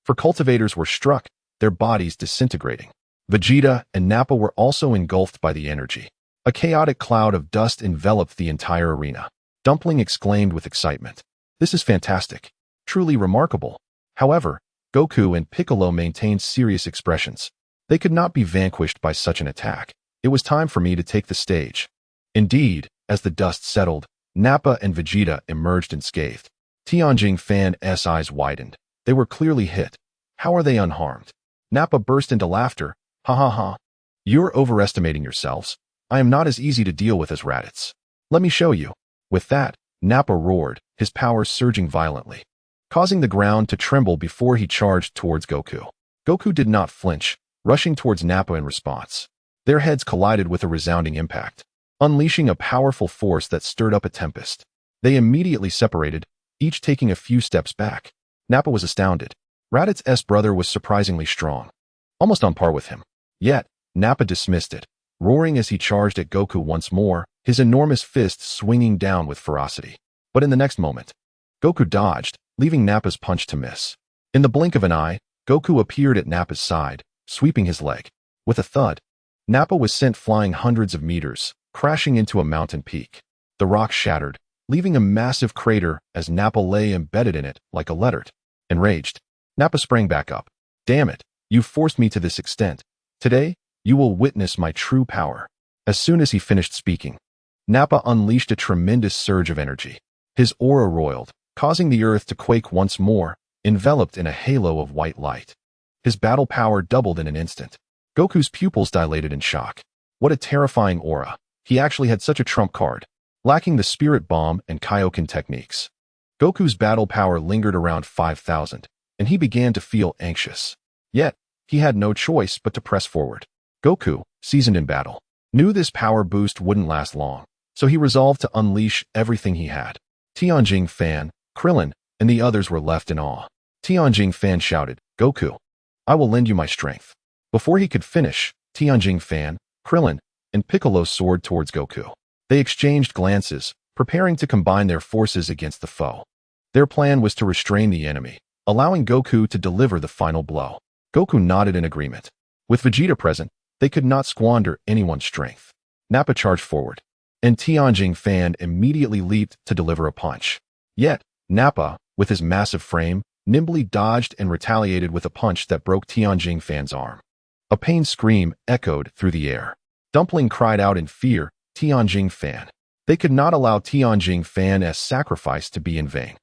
four cultivators were struck, their bodies disintegrating. Vegeta and Nappa were also engulfed by the energy. A chaotic cloud of dust enveloped the entire arena. Dumpling exclaimed with excitement, "This is fantastic. Truly remarkable." However, Goku and Piccolo maintained serious expressions. They could not be vanquished by such an attack. It was time for me to take the stage. Indeed, as the dust settled, Nappa and Vegeta emerged unscathed. Tianjing Fan's eyes widened. They were clearly hit. How are they unharmed? Nappa burst into laughter. Ha ha ha. You're overestimating yourselves. I am not as easy to deal with as Raditz. Let me show you. With that, Nappa roared, his powers surging violently, causing the ground to tremble before he charged towards Goku. Goku did not flinch, rushing towards Nappa in response. Their heads collided with a resounding impact, unleashing a powerful force that stirred up a tempest. They immediately separated, each taking a few steps back. Nappa was astounded. Raditz's brother was surprisingly strong, almost on par with him. Yet, Nappa dismissed it, roaring as he charged at Goku once more, his enormous fist swinging down with ferocity. But in the next moment, Goku dodged, leaving Nappa's punch to miss. In the blink of an eye, Goku appeared at Nappa's side, sweeping his leg. With a thud, Nappa was sent flying hundreds of meters, crashing into a mountain peak. The rock shattered, leaving a massive crater as Nappa lay embedded in it like a leopard. Enraged, Nappa sprang back up. Damn it, you forced me to this extent. Today, you will witness my true power. As soon as he finished speaking, Nappa unleashed a tremendous surge of energy. His aura roiled, causing the earth to quake once more, enveloped in a halo of white light. His battle power doubled in an instant. Goku's pupils dilated in shock. What a terrifying aura. He actually had such a trump card, lacking the spirit bomb and Kaioken techniques. Goku's battle power lingered around 5,000, and he began to feel anxious. Yet, he had no choice but to press forward. Goku, seasoned in battle, knew this power boost wouldn't last long, so he resolved to unleash everything he had. Tianjing Fan, Krillin, and the others were left in awe. Tianjing Fan shouted, Goku, I will lend you my strength. Before he could finish, Tianjing Fan, Krillin, and Piccolo soared towards Goku. They exchanged glances, preparing to combine their forces against the foe. Their plan was to restrain the enemy, allowing Goku to deliver the final blow. Goku nodded in agreement. With Vegeta present, they could not squander anyone's strength. Nappa charged forward, and Tianjing Fan immediately leaped to deliver a punch. Yet, Nappa, with his massive frame, nimbly dodged and retaliated with a punch that broke Tianjing Fan's arm. A pained scream echoed through the air. Dumpling cried out in fear, Tianjing Fan. They could not allow Tianjing Fan's sacrifice to be in vain.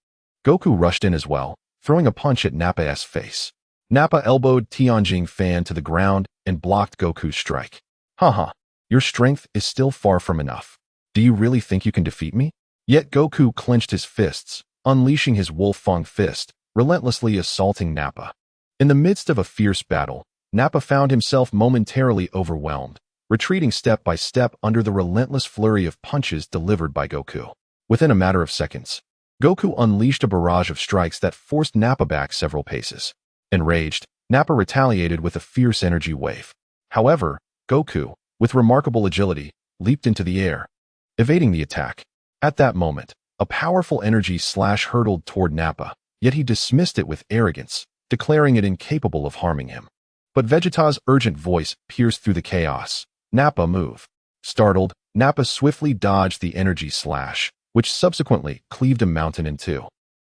Goku rushed in as well, throwing a punch at Nappa's face. Nappa elbowed Tianjing Fan to the ground and blocked Goku's strike. Haha, your strength is still far from enough. Do you really think you can defeat me? Yet Goku clenched his fists, unleashing his Wolfang fist, relentlessly assaulting Nappa. In the midst of a fierce battle, Nappa found himself momentarily overwhelmed, retreating step by step under the relentless flurry of punches delivered by Goku. Within a matter of seconds, Goku unleashed a barrage of strikes that forced Nappa back several paces. Enraged, Nappa retaliated with a fierce energy wave. However, Goku, with remarkable agility, leaped into the air, evading the attack. At that moment, a powerful energy slash hurtled toward Nappa, yet he dismissed it with arrogance, declaring it incapable of harming him. But Vegeta's urgent voice pierced through the chaos. Nappa, move. Startled, Nappa swiftly dodged the energy slash, which subsequently cleaved a mountain in two.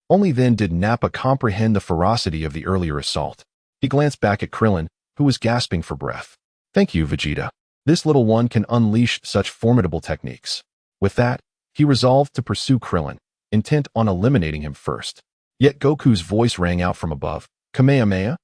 Only then did Nappa comprehend the ferocity of the earlier assault. He glanced back at Krillin, who was gasping for breath. Thank you, Vegeta. This little one can unleash such formidable techniques. With that, he resolved to pursue Krillin, intent on eliminating him first. Yet Goku's voice rang out from above. Kamehameha?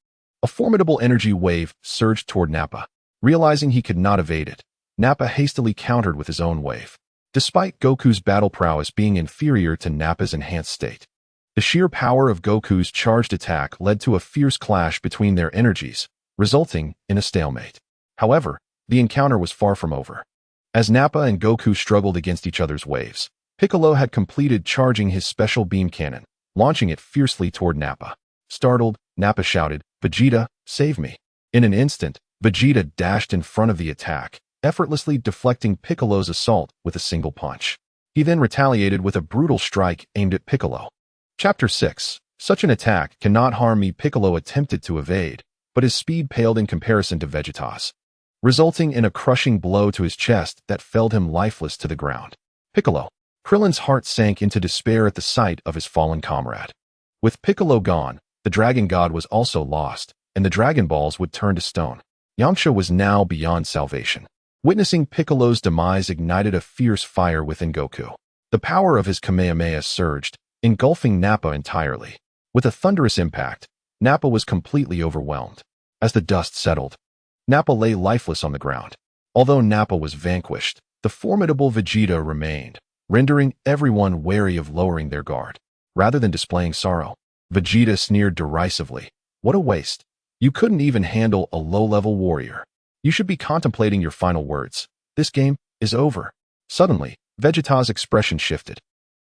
A formidable energy wave surged toward Nappa. Realizing he could not evade it, Nappa hastily countered with his own wave. Despite Goku's battle prowess being inferior to Nappa's enhanced state, the sheer power of Goku's charged attack led to a fierce clash between their energies, resulting in a stalemate. However, the encounter was far from over. As Nappa and Goku struggled against each other's waves, Piccolo had completed charging his special beam cannon, launching it fiercely toward Nappa. Startled, Nappa shouted, Vegeta, save me. In an instant, Vegeta dashed in front of the attack, effortlessly deflecting Piccolo's assault with a single punch. He then retaliated with a brutal strike aimed at Piccolo. Chapter 6. Such an attack cannot harm me. Piccolo attempted to evade, but his speed paled in comparison to Vegeta's, resulting in a crushing blow to his chest that felled him lifeless to the ground. Piccolo. Krillin's heart sank into despair at the sight of his fallen comrade. With Piccolo gone, the Dragon God was also lost, and the Dragon Balls would turn to stone. Yamcha was now beyond salvation. Witnessing Piccolo's demise ignited a fierce fire within Goku. The power of his Kamehameha surged, engulfing Nappa entirely. With a thunderous impact, Nappa was completely overwhelmed. As the dust settled, Nappa lay lifeless on the ground. Although Nappa was vanquished, the formidable Vegeta remained, rendering everyone wary of lowering their guard. Rather than displaying sorrow, Vegeta sneered derisively. What a waste. You couldn't even handle a low-level warrior. You should be contemplating your final words. This game is over. Suddenly, Vegeta's expression shifted.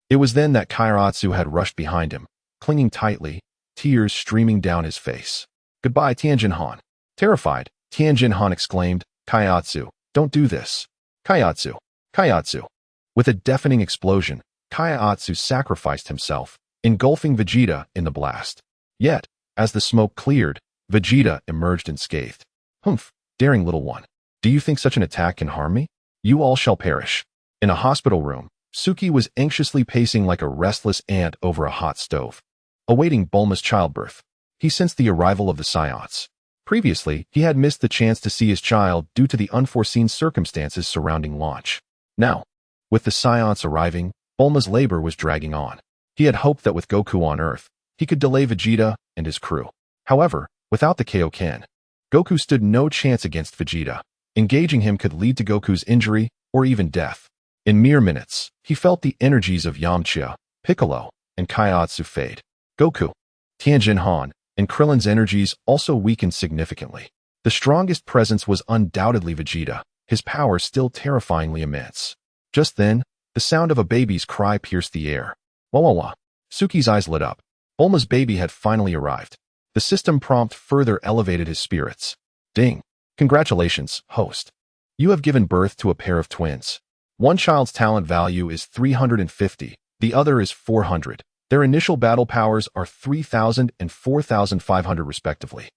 It was then that Kairatsu had rushed behind him, clinging tightly, tears streaming down his face. Goodbye, Tianjin-Han. Terrified, Tianjin-Han exclaimed, Kairatsu, don't do this. Kairatsu, Kairatsu. With a deafening explosion, Kairatsu sacrificed himself, engulfing Vegeta in the blast. Yet, as the smoke cleared, Vegeta emerged unscathed. Humph, daring little one. Do you think such an attack can harm me? You all shall perish. In a hospital room, Suki was anxiously pacing like a restless ant over a hot stove, awaiting Bulma's childbirth. He sensed the arrival of the Science. Previously, he had missed the chance to see his child due to the unforeseen circumstances surrounding launch. Now, with the Science arriving, Bulma's labor was dragging on. He had hoped that with Goku on Earth, he could delay Vegeta and his crew. However, without the Kaioken, Goku stood no chance against Vegeta. Engaging him could lead to Goku's injury or even death. In mere minutes, he felt the energies of Yamcha, Piccolo, and Kaiatsu fade. Goku, Tianjin-Han, and Krillin's energies also weakened significantly. The strongest presence was undoubtedly Vegeta, his power still terrifyingly immense. Just then, the sound of a baby's cry pierced the air. Wah wah wah. Suki's eyes lit up. Bulma's baby had finally arrived. The system prompt further elevated his spirits. Ding. Congratulations, host. You have given birth to a pair of twins. One child's talent value is 350, the other is 400. Their initial battle powers are 3,000 and 4,500 respectively.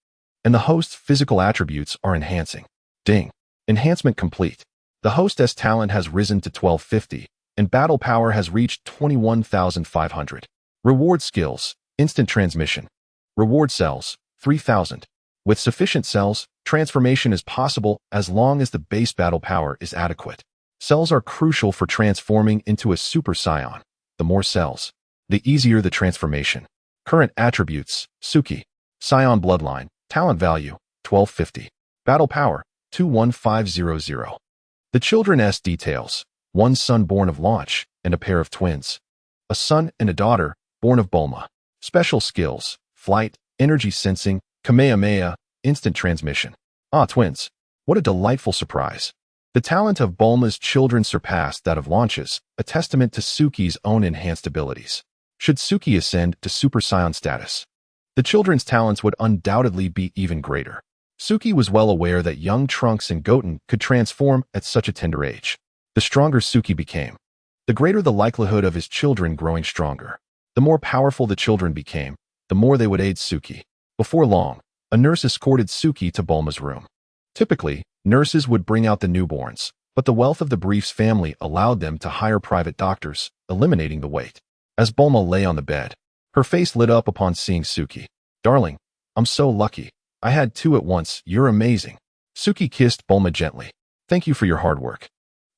And the host's physical attributes are enhancing. Ding. Enhancement complete. The host's talent has risen to 1250, and battle power has reached 21,500. Reward skills, instant transmission. Reward cells, 3,000. With sufficient cells, transformation is possible as long as the base battle power is adequate. Cells are crucial for transforming into a Super Saiyan. The more cells, the easier the transformation. Current attributes, Suki. Saiyan bloodline, talent value, 1250. Battle power, 21500. The children's details, one son born of launch, and a pair of twins. A son and a daughter, born of Bulma. Special skills, flight, energy sensing, Kamehameha, instant transmission. Ah, twins. What a delightful surprise. The talent of Bulma's children surpassed that of Launch's, a testament to Suki's own enhanced abilities. Should Suki ascend to Super Saiyan status, the children's talents would undoubtedly be even greater. Suki was well aware that young Trunks and Goten could transform at such a tender age. The stronger Suki became, the greater the likelihood of his children growing stronger. The more powerful the children became, the more they would aid Suki. Before long, a nurse escorted Suki to Bulma's room. Typically, nurses would bring out the newborns, but the wealth of the Brief's family allowed them to hire private doctors, eliminating the wait. As Bulma lay on the bed, her face lit up upon seeing Suki. Darling, I'm so lucky. I had two at once. You're amazing. Suki kissed Bulma gently. Thank you for your hard work.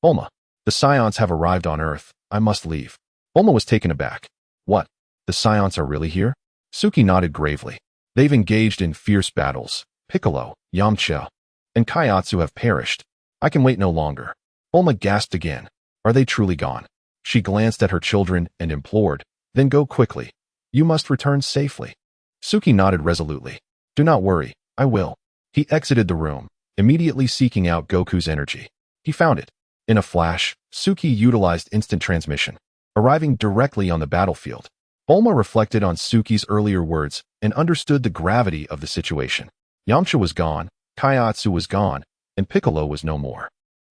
Bulma, the Scions have arrived on Earth. I must leave. Bulma was taken aback. What? The Scions are really here? Suki nodded gravely. They've engaged in fierce battles. Piccolo, Yamcha, and Kaiatsu have perished. I can wait no longer. Bulma gasped again. Are they truly gone? She glanced at her children and implored, then go quickly. You must return safely. Suki nodded resolutely. Do not worry, I will. He exited the room, immediately seeking out Goku's energy. He found it. In a flash, Suki utilized instant transmission, arriving directly on the battlefield. Bulma reflected on Suki's earlier words and understood the gravity of the situation. Yamcha was gone, Kaiatsu was gone, and Piccolo was no more.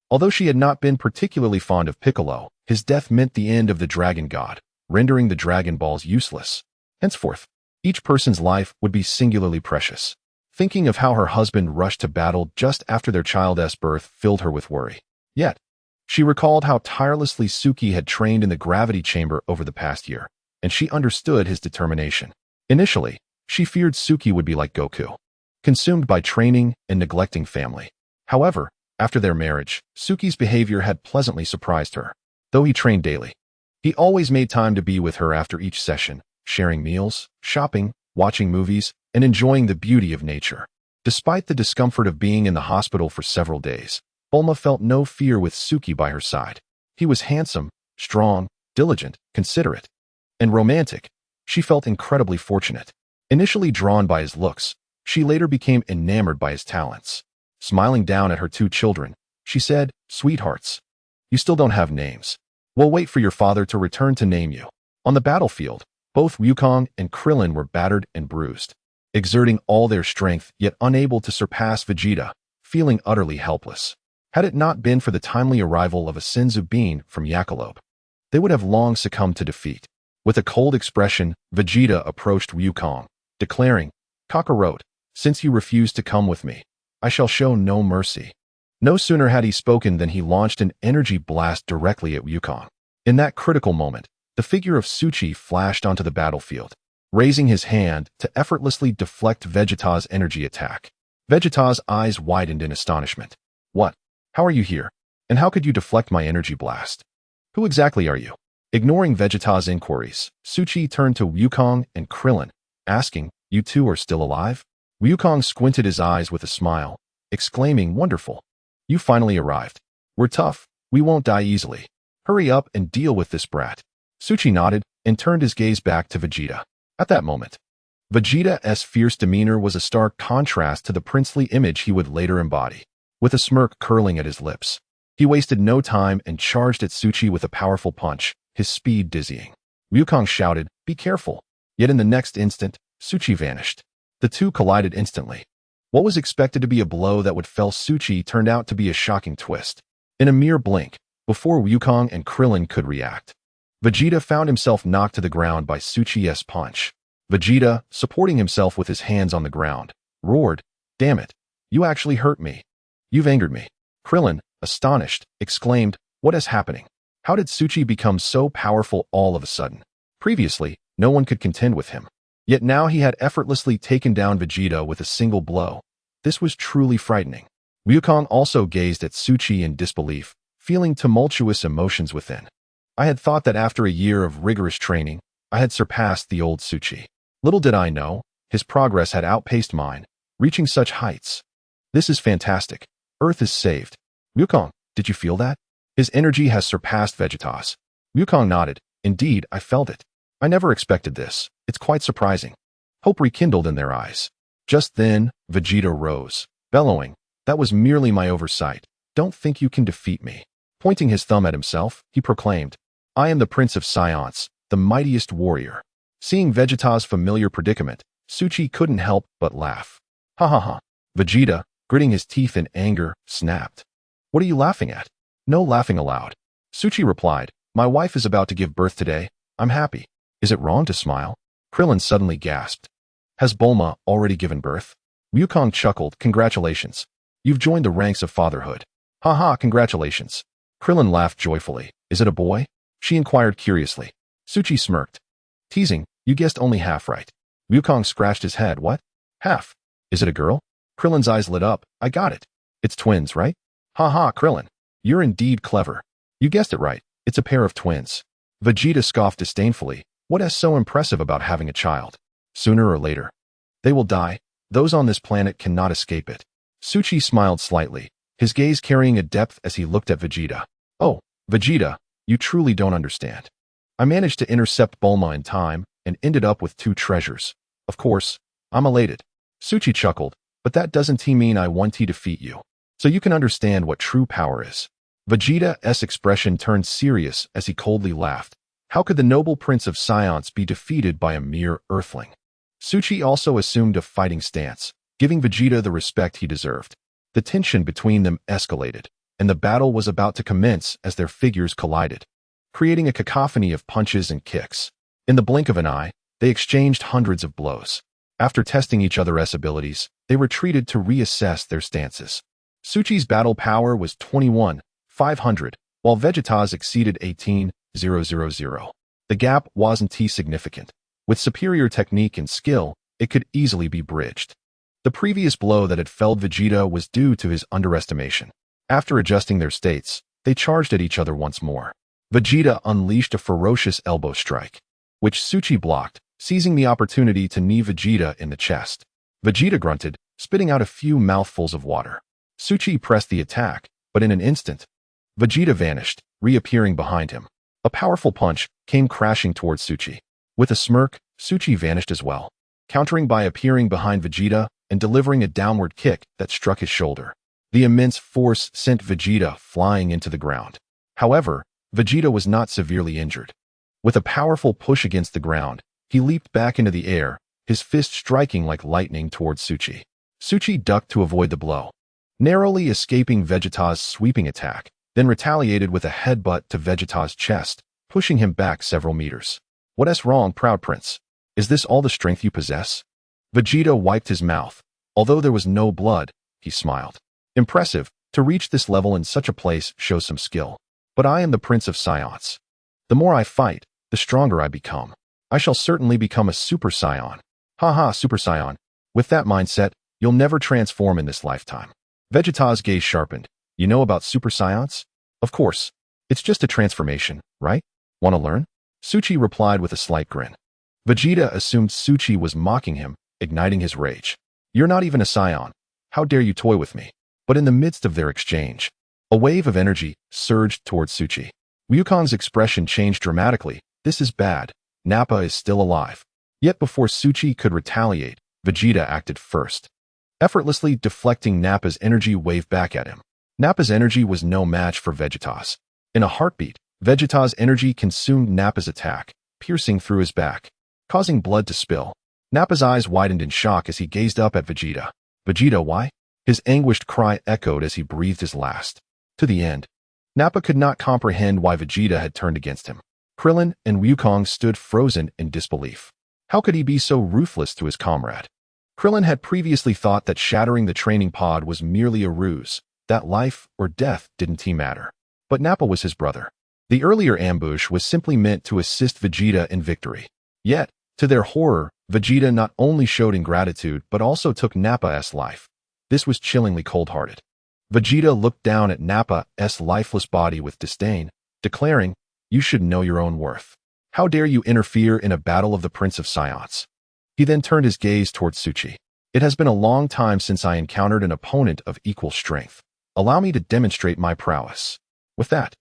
Although she had not been particularly fond of Piccolo, his death meant the end of the Dragon God, rendering the Dragon Balls useless. Henceforth, each person's life would be singularly precious. Thinking of how her husband rushed to battle just after their child's birth filled her with worry. Yet, she recalled how tirelessly Suki had trained in the gravity chamber over the past year, and she understood his determination. Initially, she feared Suki would be like Goku, consumed by training and neglecting family. However, After their marriage, Suki's behavior had pleasantly surprised her. Though he trained daily, he always made time to be with her after each session, sharing meals, shopping, watching movies, and enjoying the beauty of nature. Despite the discomfort of being in the hospital for several days, Bulma felt no fear with Suki by her side. He was handsome, strong, diligent, considerate, and romantic. She felt incredibly fortunate. Initially drawn by his looks, she later became enamored by his talents. Smiling down at her two children, she said, "Sweethearts, you still don't have names. We'll wait for your father to return to name you." On the battlefield, both Wukong and Krillin were battered and bruised, exerting all their strength yet unable to surpass Vegeta, feeling utterly helpless. Had it not been for the timely arrival of a Sinzu bean from Yakalope, they would have long succumbed to defeat. With a cold expression, Vegeta approached Wukong, declaring, "Kakarot, since you refuse to come with me, I shall show no mercy." No sooner had he spoken than he launched an energy blast directly at Wukong. In that critical moment, the figure of Suchi flashed onto the battlefield, raising his hand to effortlessly deflect Vegeta's energy attack. Vegeta's eyes widened in astonishment. "What? How are you here? And how could you deflect my energy blast? Who exactly are you?" Ignoring Vegeta's inquiries, Suchi turned to Wukong and Krillin, asking, "You two are still alive?" Wukong squinted his eyes with a smile, exclaiming, "Wonderful. You finally arrived. We're tough. We won't die easily. Hurry up and deal with this brat." Suchi nodded and turned his gaze back to Vegeta. At that moment, Vegeta's fierce demeanor was a stark contrast to the princely image he would later embody. With a smirk curling at his lips, he wasted no time and charged at Suchi with a powerful punch, his speed dizzying. Wukong shouted, "Be careful." Yet in the next instant, Suchi vanished. The two collided instantly. What was expected to be a blow that would fell Suchi turned out to be a shocking twist. In a mere blink, before Wukong and Krillin could react, Vegeta found himself knocked to the ground by Suchi's punch. Vegeta, supporting himself with his hands on the ground, roared, "Damn it, you actually hurt me. You've angered me." Krillin, astonished, exclaimed, "What is happening? How did Suchi become so powerful all of a sudden? Previously, no one could contend with him. Yet now he had effortlessly taken down Vegeta with a single blow. This was truly frightening." Wukong also gazed at Suchi in disbelief, feeling tumultuous emotions within. "I had thought that after a year of rigorous training, I had surpassed the old Suchi. Little did I know, his progress had outpaced mine, reaching such heights. This is fantastic. Earth is saved. Wukong, did you feel that? His energy has surpassed Vegeta's." Wukong nodded. "Indeed, I felt it. I never expected this. It's quite surprising." Hope rekindled in their eyes. Just then, Vegeta rose, bellowing, "That was merely my oversight. Don't think you can defeat me." Pointing his thumb at himself, he proclaimed, "I am the Prince of Science, the mightiest warrior." Seeing Vegeta's familiar predicament, Suchi couldn't help but laugh. "Ha ha ha." Vegeta, gritting his teeth in anger, snapped. "What are you laughing at?" "No laughing aloud." Suchi replied, "My wife is about to give birth today. I'm happy. Is it wrong to smile?" Krillin suddenly gasped. "Has Bulma already given birth?" Wukong chuckled, "Congratulations. You've joined the ranks of fatherhood." "Ha ha, congratulations." Krillin laughed joyfully. "Is it a boy?" she inquired curiously. Suchi smirked. "Teasing, you guessed only half right." Wukong scratched his head. "What? Half? Is it a girl?" Krillin's eyes lit up. "I got it. It's twins, right?" "Ha ha, Krillin. You're indeed clever. You guessed it right. It's a pair of twins." Vegeta scoffed disdainfully. "What is so impressive about having a child? Sooner or later, they will die. Those on this planet cannot escape it." Suchi smiled slightly, his gaze carrying a depth as he looked at Vegeta. "Oh, Vegeta, you truly don't understand. I managed to intercept Bulma in time and ended up with two treasures. Of course, I'm elated." Suchi chuckled, "But that doesn't mean I want to defeat you. So you can understand what true power is." Vegeta's expression turned serious as he coldly laughed. How could the noble Prince of Science be defeated by a mere earthling? Suchi also assumed a fighting stance, giving Vegeta the respect he deserved. The tension between them escalated, and the battle was about to commence as their figures collided, creating a cacophony of punches and kicks. In the blink of an eye, they exchanged hundreds of blows. After testing each other's abilities, they retreated to reassess their stances. Suchi's battle power was 21,500, while Vegeta's exceeded 18,000. The gap wasn't significant. With superior technique and skill, it could easily be bridged. The previous blow that had felled Vegeta was due to his underestimation. After adjusting their states, they charged at each other once more. Vegeta unleashed a ferocious elbow strike, which Tsuchi blocked, seizing the opportunity to knee Vegeta in the chest. Vegeta grunted, spitting out a few mouthfuls of water. Tsuchi pressed the attack, but in an instant, Vegeta vanished, reappearing behind him. A powerful punch came crashing towards Tsuchi. With a smirk, Tsuchi vanished as well, countering by appearing behind Vegeta and delivering a downward kick that struck his shoulder. The immense force sent Vegeta flying into the ground. However, Vegeta was not severely injured. With a powerful push against the ground, he leaped back into the air, his fist striking like lightning towards Tsuchi. Tsuchi ducked to avoid the blow, narrowly escaping Vegeta's sweeping attack, then retaliated with a headbutt to Vegeta's chest, pushing him back several meters. "What's wrong, Proud Prince? Is this all the strength you possess?" Vegeta wiped his mouth. Although there was no blood, he smiled. "Impressive. To reach this level in such a place shows some skill. But I am the Prince of Saiyans. The more I fight, the stronger I become. I shall certainly become a Super Saiyan." "Haha, Super Saiyan. With that mindset, you'll never transform in this lifetime." Vegeta's gaze sharpened. "You know about Super Saiyans?" "Of course. It's just a transformation, right? Want to learn?" Tsuchi replied with a slight grin. Vegeta assumed Tsuchi was mocking him, igniting his rage. "You're not even a Saiyan. How dare you toy with me?" But in the midst of their exchange, a wave of energy surged towards Tsuchi. Wukong's expression changed dramatically. "This is bad. Nappa is still alive." Yet before Tsuchi could retaliate, Vegeta acted first, effortlessly deflecting Nappa's energy wave back at him. Nappa's energy was no match for Vegeta's. In a heartbeat, Vegeta's energy consumed Nappa's attack, piercing through his back, causing blood to spill. Nappa's eyes widened in shock as he gazed up at Vegeta. "Vegeta, why?" His anguished cry echoed as he breathed his last. To the end, Nappa could not comprehend why Vegeta had turned against him. Krillin and Wukong stood frozen in disbelief. How could he be so ruthless to his comrade? Krillin had previously thought that shattering the training pod was merely a ruse, that life or death didn't matter. But Nappa was his brother. The earlier ambush was simply meant to assist Vegeta in victory. Yet, to their horror, Vegeta not only showed ingratitude but also took Nappa's life. This was chillingly cold-hearted. Vegeta looked down at Nappa's lifeless body with disdain, declaring, "You should know your own worth. How dare you interfere in a battle of the Prince of Saiyans?" He then turned his gaze towards Tsuchi. "It has been a long time since I encountered an opponent of equal strength. Allow me to demonstrate my prowess." With that,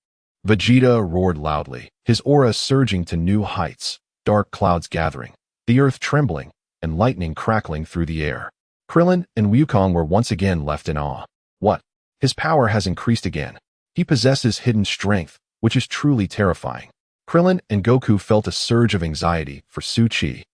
Vegeta roared loudly, his aura surging to new heights, dark clouds gathering, the earth trembling, and lightning crackling through the air. Krillin and Wukong were once again left in awe. What? His power has increased again. He possesses hidden strength, which is truly terrifying. Krillin and Goku felt a surge of anxiety for Tsuchi,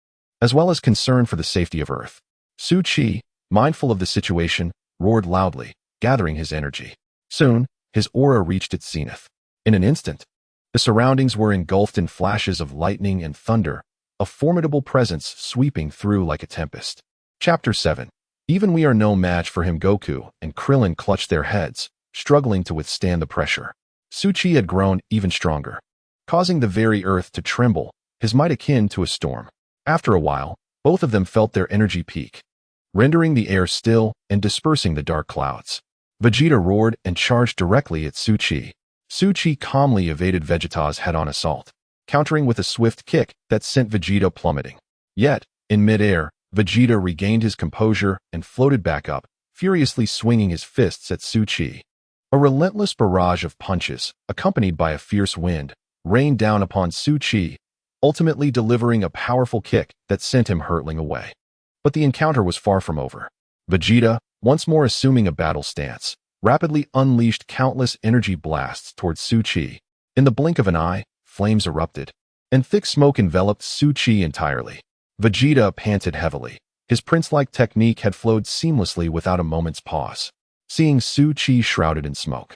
as well as concern for the safety of Earth. Tsuchi, mindful of the situation, roared loudly, gathering his energy. Soon, his aura reached its zenith. In an instant, the surroundings were engulfed in flashes of lightning and thunder, a formidable presence sweeping through like a tempest. Chapter 7. Even we are no match for him. Goku and Krillin clutched their heads, struggling to withstand the pressure. Tsuchi had grown even stronger, causing the very earth to tremble, his might akin to a storm. After a while, both of them felt their energy peak, rendering the air still and dispersing the dark clouds. Vegeta roared and charged directly at Tsuchi. Tsuchi calmly evaded Vegeta's head-on assault, countering with a swift kick that sent Vegeta plummeting. Yet, in mid-air, Vegeta regained his composure and floated back up, furiously swinging his fists at Tsuchi. A relentless barrage of punches, accompanied by a fierce wind, rained down upon Tsuchi, ultimately delivering a powerful kick that sent him hurtling away. But the encounter was far from over. Vegeta, once more assuming a battle stance, rapidly unleashed countless energy blasts towards Tsuchi. In the blink of an eye, flames erupted, and thick smoke enveloped Tsuchi entirely. Vegeta panted heavily. His prince-like technique had flowed seamlessly without a moment's pause. Seeing Tsuchi shrouded in smoke,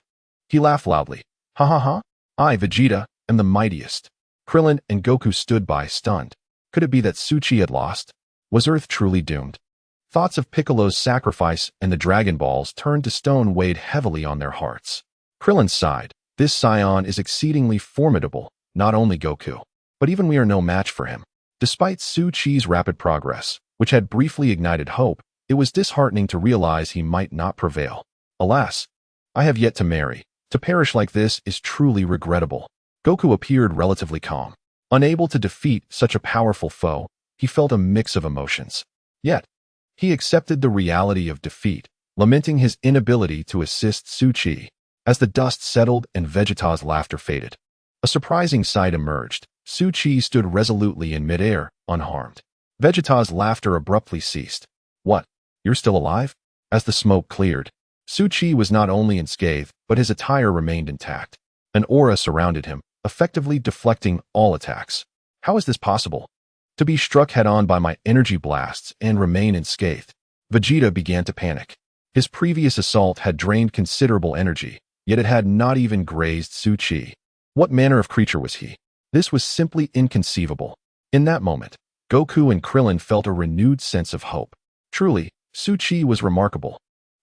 he laughed loudly. "Ha ha ha! I, Vegeta, am the mightiest." Krillin and Goku stood by, stunned. Could it be that Tsuchi had lost? Was Earth truly doomed? Thoughts of Piccolo's sacrifice and the Dragon Balls turned to stone weighed heavily on their hearts. Krillin sighed. "This Saiyan is exceedingly formidable, not only Goku, but even we are no match for him." Despite Tsuchi's rapid progress, which had briefly ignited hope, it was disheartening to realize he might not prevail. Alas, I have yet to marry. To perish like this is truly regrettable. Goku appeared relatively calm. Unable to defeat such a powerful foe, he felt a mix of emotions. Yet, he accepted the reality of defeat, lamenting his inability to assist Su-Chi. As the dust settled and Vegeta's laughter faded, a surprising sight emerged. Su-Chi stood resolutely in midair, unharmed. Vegeta's laughter abruptly ceased. What? You're still alive? As the smoke cleared, Su-Chi was not only unscathed, but his attire remained intact. An aura surrounded him, effectively deflecting all attacks. How is this possible? To be struck head-on by my energy blasts and remain unscathed. Vegeta began to panic. His previous assault had drained considerable energy, yet it had not even grazed Su-Chi. What manner of creature was he? This was simply inconceivable. In that moment, Goku and Krillin felt a renewed sense of hope. Truly, Su-Chi was remarkable.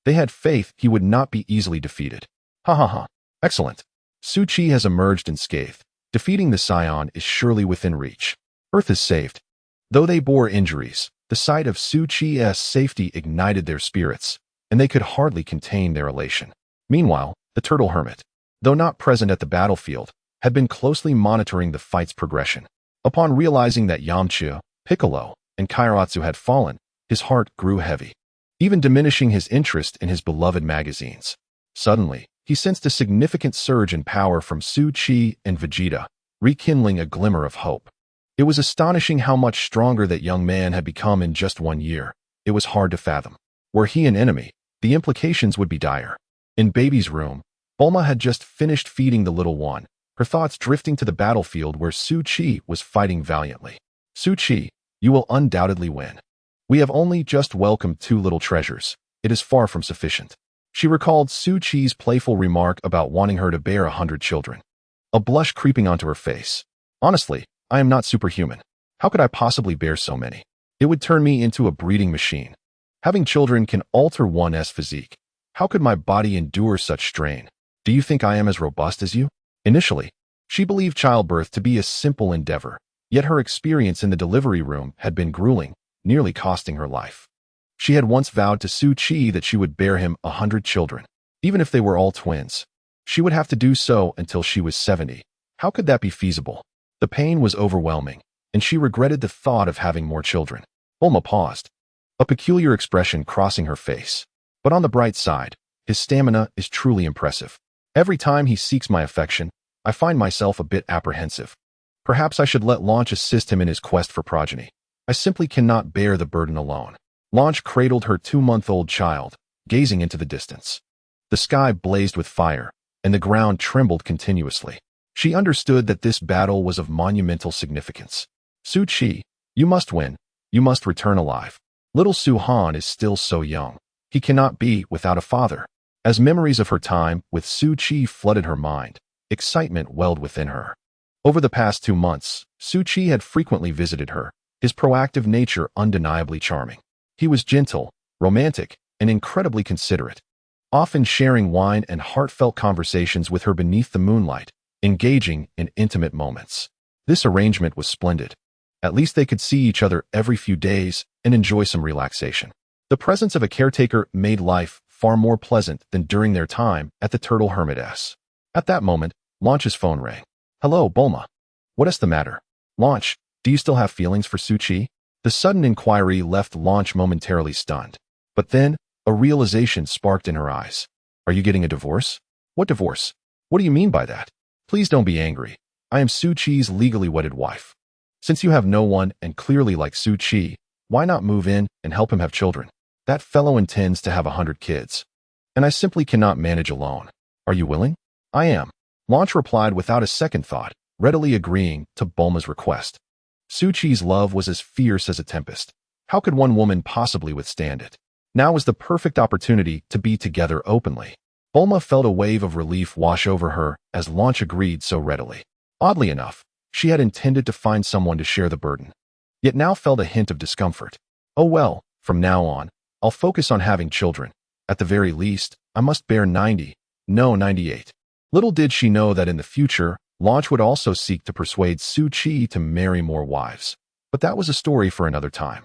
They had faith he would not be easily defeated. Ha ha ha. Excellent. Su-Chi has emerged unscathed. Defeating the Scion is surely within reach. Earth is saved. Though they bore injuries, the sight of Su-Chi's safety ignited their spirits, and they could hardly contain their elation. Meanwhile, the Turtle Hermit, though not present at the battlefield, had been closely monitoring the fight's progression. Upon realizing that Yamcha, Piccolo, and Kairatsu had fallen, his heart grew heavy, even diminishing his interest in his beloved magazines. Suddenly, he sensed a significant surge in power from Su-Chi and Vegeta, rekindling a glimmer of hope. It was astonishing how much stronger that young man had become in just 1 year. It was hard to fathom. Were he an enemy, the implications would be dire. In Baby's room, Bulma had just finished feeding the little one, her thoughts drifting to the battlefield where Su-Chi was fighting valiantly. Su-Chi, you will undoubtedly win. We have only just welcomed 2 little treasures. It is far from sufficient. She recalled Su-Chi's playful remark about wanting her to bear 100 children. A blush creeping onto her face. Honestly, I am not superhuman. How could I possibly bear so many? It would turn me into a breeding machine. Having children can alter one's physique. How could my body endure such strain? Do you think I am as robust as you? Initially, she believed childbirth to be a simple endeavor, yet her experience in the delivery room had been grueling, nearly costing her life. She had once vowed to Su-Chi that she would bear him 100 children, even if they were all twins. She would have to do so until she was 70. How could that be feasible? The pain was overwhelming, and she regretted the thought of having more children. Bulma paused, a peculiar expression crossing her face. But on the bright side, his stamina is truly impressive. Every time he seeks my affection, I find myself a bit apprehensive. Perhaps I should let Launch assist him in his quest for progeny. I simply cannot bear the burden alone. Launch cradled her 2-month-old child, gazing into the distance. The sky blazed with fire, and the ground trembled continuously. She understood that this battle was of monumental significance. Su-Chi, you must win. You must return alive. Little Su-Han is still so young. He cannot be without a father. As memories of her time with Su-Chi flooded her mind, excitement welled within her. Over the past 2 months, Su-Chi had frequently visited her, his proactive nature undeniably charming. He was gentle, romantic, and incredibly considerate, often sharing wine and heartfelt conversations with her beneath the moonlight, engaging in intimate moments. This arrangement was splendid. At least they could see each other every few days and enjoy some relaxation. The presence of a caretaker made life far more pleasant than during their time at the Turtle Hermitess. At that moment, Launch's phone rang. Hello, Bulma. What is the matter? Launch, do you still have feelings for Su-Chi? The sudden inquiry left Launch momentarily stunned. But then, a realization sparked in her eyes. Are you getting a divorce? What divorce? What do you mean by that? Please don't be angry. I am Su-Chi's legally wedded wife. Since you have no one and clearly like Su-Chi, why not move in and help him have children? That fellow intends to have 100 kids. And I simply cannot manage alone. Are you willing? I am. Launch replied without a second thought, readily agreeing to Bulma's request. Su-Chi's love was as fierce as a tempest. How could one woman possibly withstand it? Now was the perfect opportunity to be together openly. Bulma felt a wave of relief wash over her as Launch agreed so readily. Oddly enough, she had intended to find someone to share the burden, yet now felt a hint of discomfort. Oh well, from now on, I'll focus on having children. At the very least, I must bear 90, no 98. Little did she know that in the future, Launch would also seek to persuade Su-Chi to marry more wives. But that was a story for another time.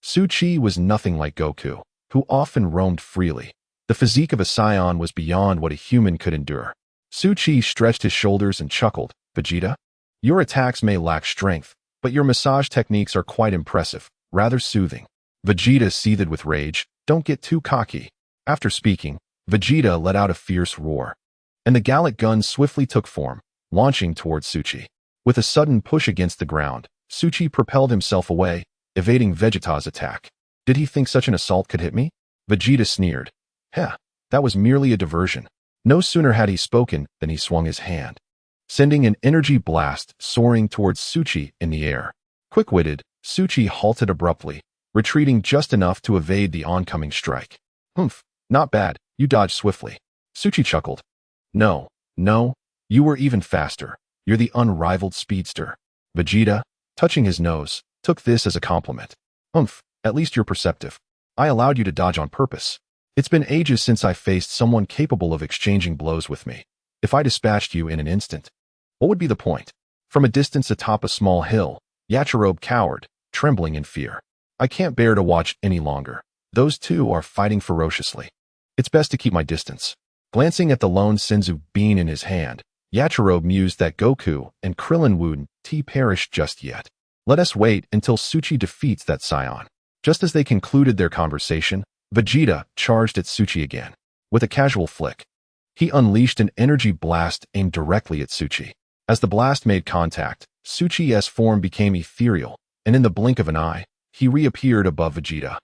Su-Chi was nothing like Goku, who often roamed freely. The The physique of a scion was beyond what a human could endure. Suchi stretched his shoulders and chuckled. Vegeta, your attacks may lack strength, but your massage techniques are quite impressive, rather soothing. Vegeta seethed with rage. Don't get too cocky. After speaking, Vegeta let out a fierce roar, and the Gallic gun swiftly took form, launching towards Suchi. With a sudden push against the ground, Suchi propelled himself away, evading Vegeta's attack. Did he think such an assault could hit me? Vegeta sneered. Heh, that was merely a diversion. No sooner had he spoken than he swung his hand, sending an energy blast soaring towards Suchi in the air. Quick-witted, Suchi halted abruptly, retreating just enough to evade the oncoming strike. Humph, not bad, you dodged swiftly. Suchi chuckled. No, you were even faster. You're the unrivaled speedster. Vegeta, touching his nose, took this as a compliment. Humph, at least you're perceptive. I allowed you to dodge on purpose. It's been ages since I faced someone capable of exchanging blows with me. If I dispatched you in an instant, what would be the point? From a distance atop a small hill, Yachirobe cowered, trembling in fear. I can't bear to watch any longer. Those two are fighting ferociously. It's best to keep my distance. Glancing at the lone Senzu bean in his hand, Yachirobe mused that Goku and Krillin wouldn't perish just yet. Let us wait until Suchi defeats that scion. Just as they concluded their conversation, Vegeta charged at Suchi again. With a casual flick, he unleashed an energy blast aimed directly at Suchi. As the blast made contact, Suchi's form became ethereal, and in the blink of an eye, he reappeared above Vegeta,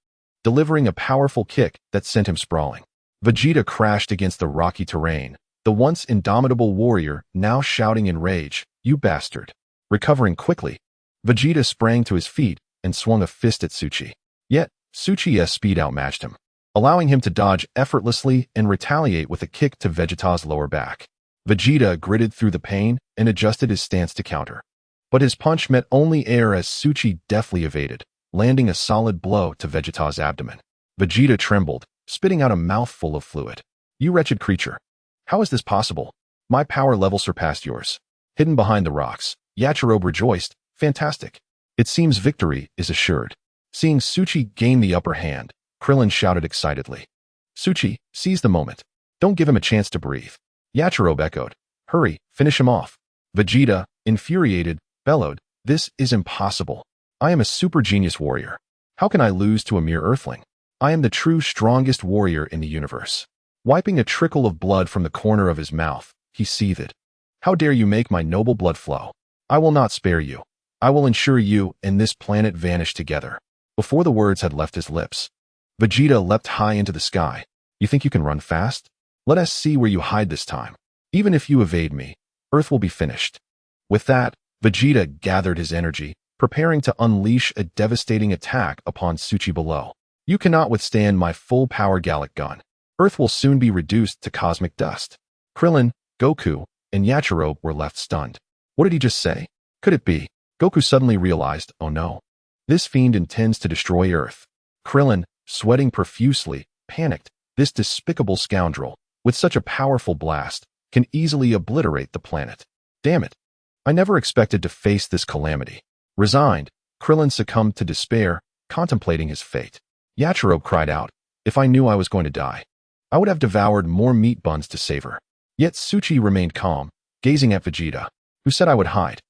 delivering a powerful kick that sent him sprawling. Vegeta crashed against the rocky terrain, the once indomitable warrior now shouting in rage, "You bastard!" Recovering quickly, Vegeta sprang to his feet and swung a fist at Suchi. Yet, Suchi's speed outmatched him, allowing him to dodge effortlessly and retaliate with a kick to Vegeta's lower back. Vegeta gritted through the pain and adjusted his stance to counter. But his punch met only air as Suchi deftly evaded, landing a solid blow to Vegeta's abdomen. Vegeta trembled, spitting out a mouthful of fluid. You wretched creature. How is this possible? My power level surpassed yours. Hidden behind the rocks, Yachirobe rejoiced. Fantastic. It seems victory is assured. Seeing Suchi gain the upper hand, Krillin shouted excitedly. Suchi, seize the moment. Don't give him a chance to breathe. Yachirobe echoed. Hurry, finish him off. Vegeta, infuriated, bellowed. This is impossible. I am a super genius warrior. How can I lose to a mere earthling? I am the true strongest warrior in the universe. Wiping a trickle of blood from the corner of his mouth, he seethed. How dare you make my noble blood flow? I will not spare you. I will ensure you and this planet vanish together. Before the words had left his lips, Vegeta leapt high into the sky. You think you can run fast? Let us see where you hide this time. Even if you evade me, Earth will be finished. With that, Vegeta gathered his energy, preparing to unleash a devastating attack upon Suchi below. You cannot withstand my full-power Gallic gun. Earth will soon be reduced to cosmic dust. Krillin, Goku, and Yachirobe were left stunned. What did he just say? Could it be? Goku suddenly realized, oh no. This fiend intends to destroy Earth. Krillin, sweating profusely, panicked. This despicable scoundrel, with such a powerful blast, can easily obliterate the planet. Damn it. I never expected to face this calamity. Resigned, Krillin succumbed to despair, contemplating his fate. Yachirobe cried out, if I knew I was going to die, I would have devoured more meat buns to savor. Yet Suchi remained calm, gazing at Vegeta, who said I would hide.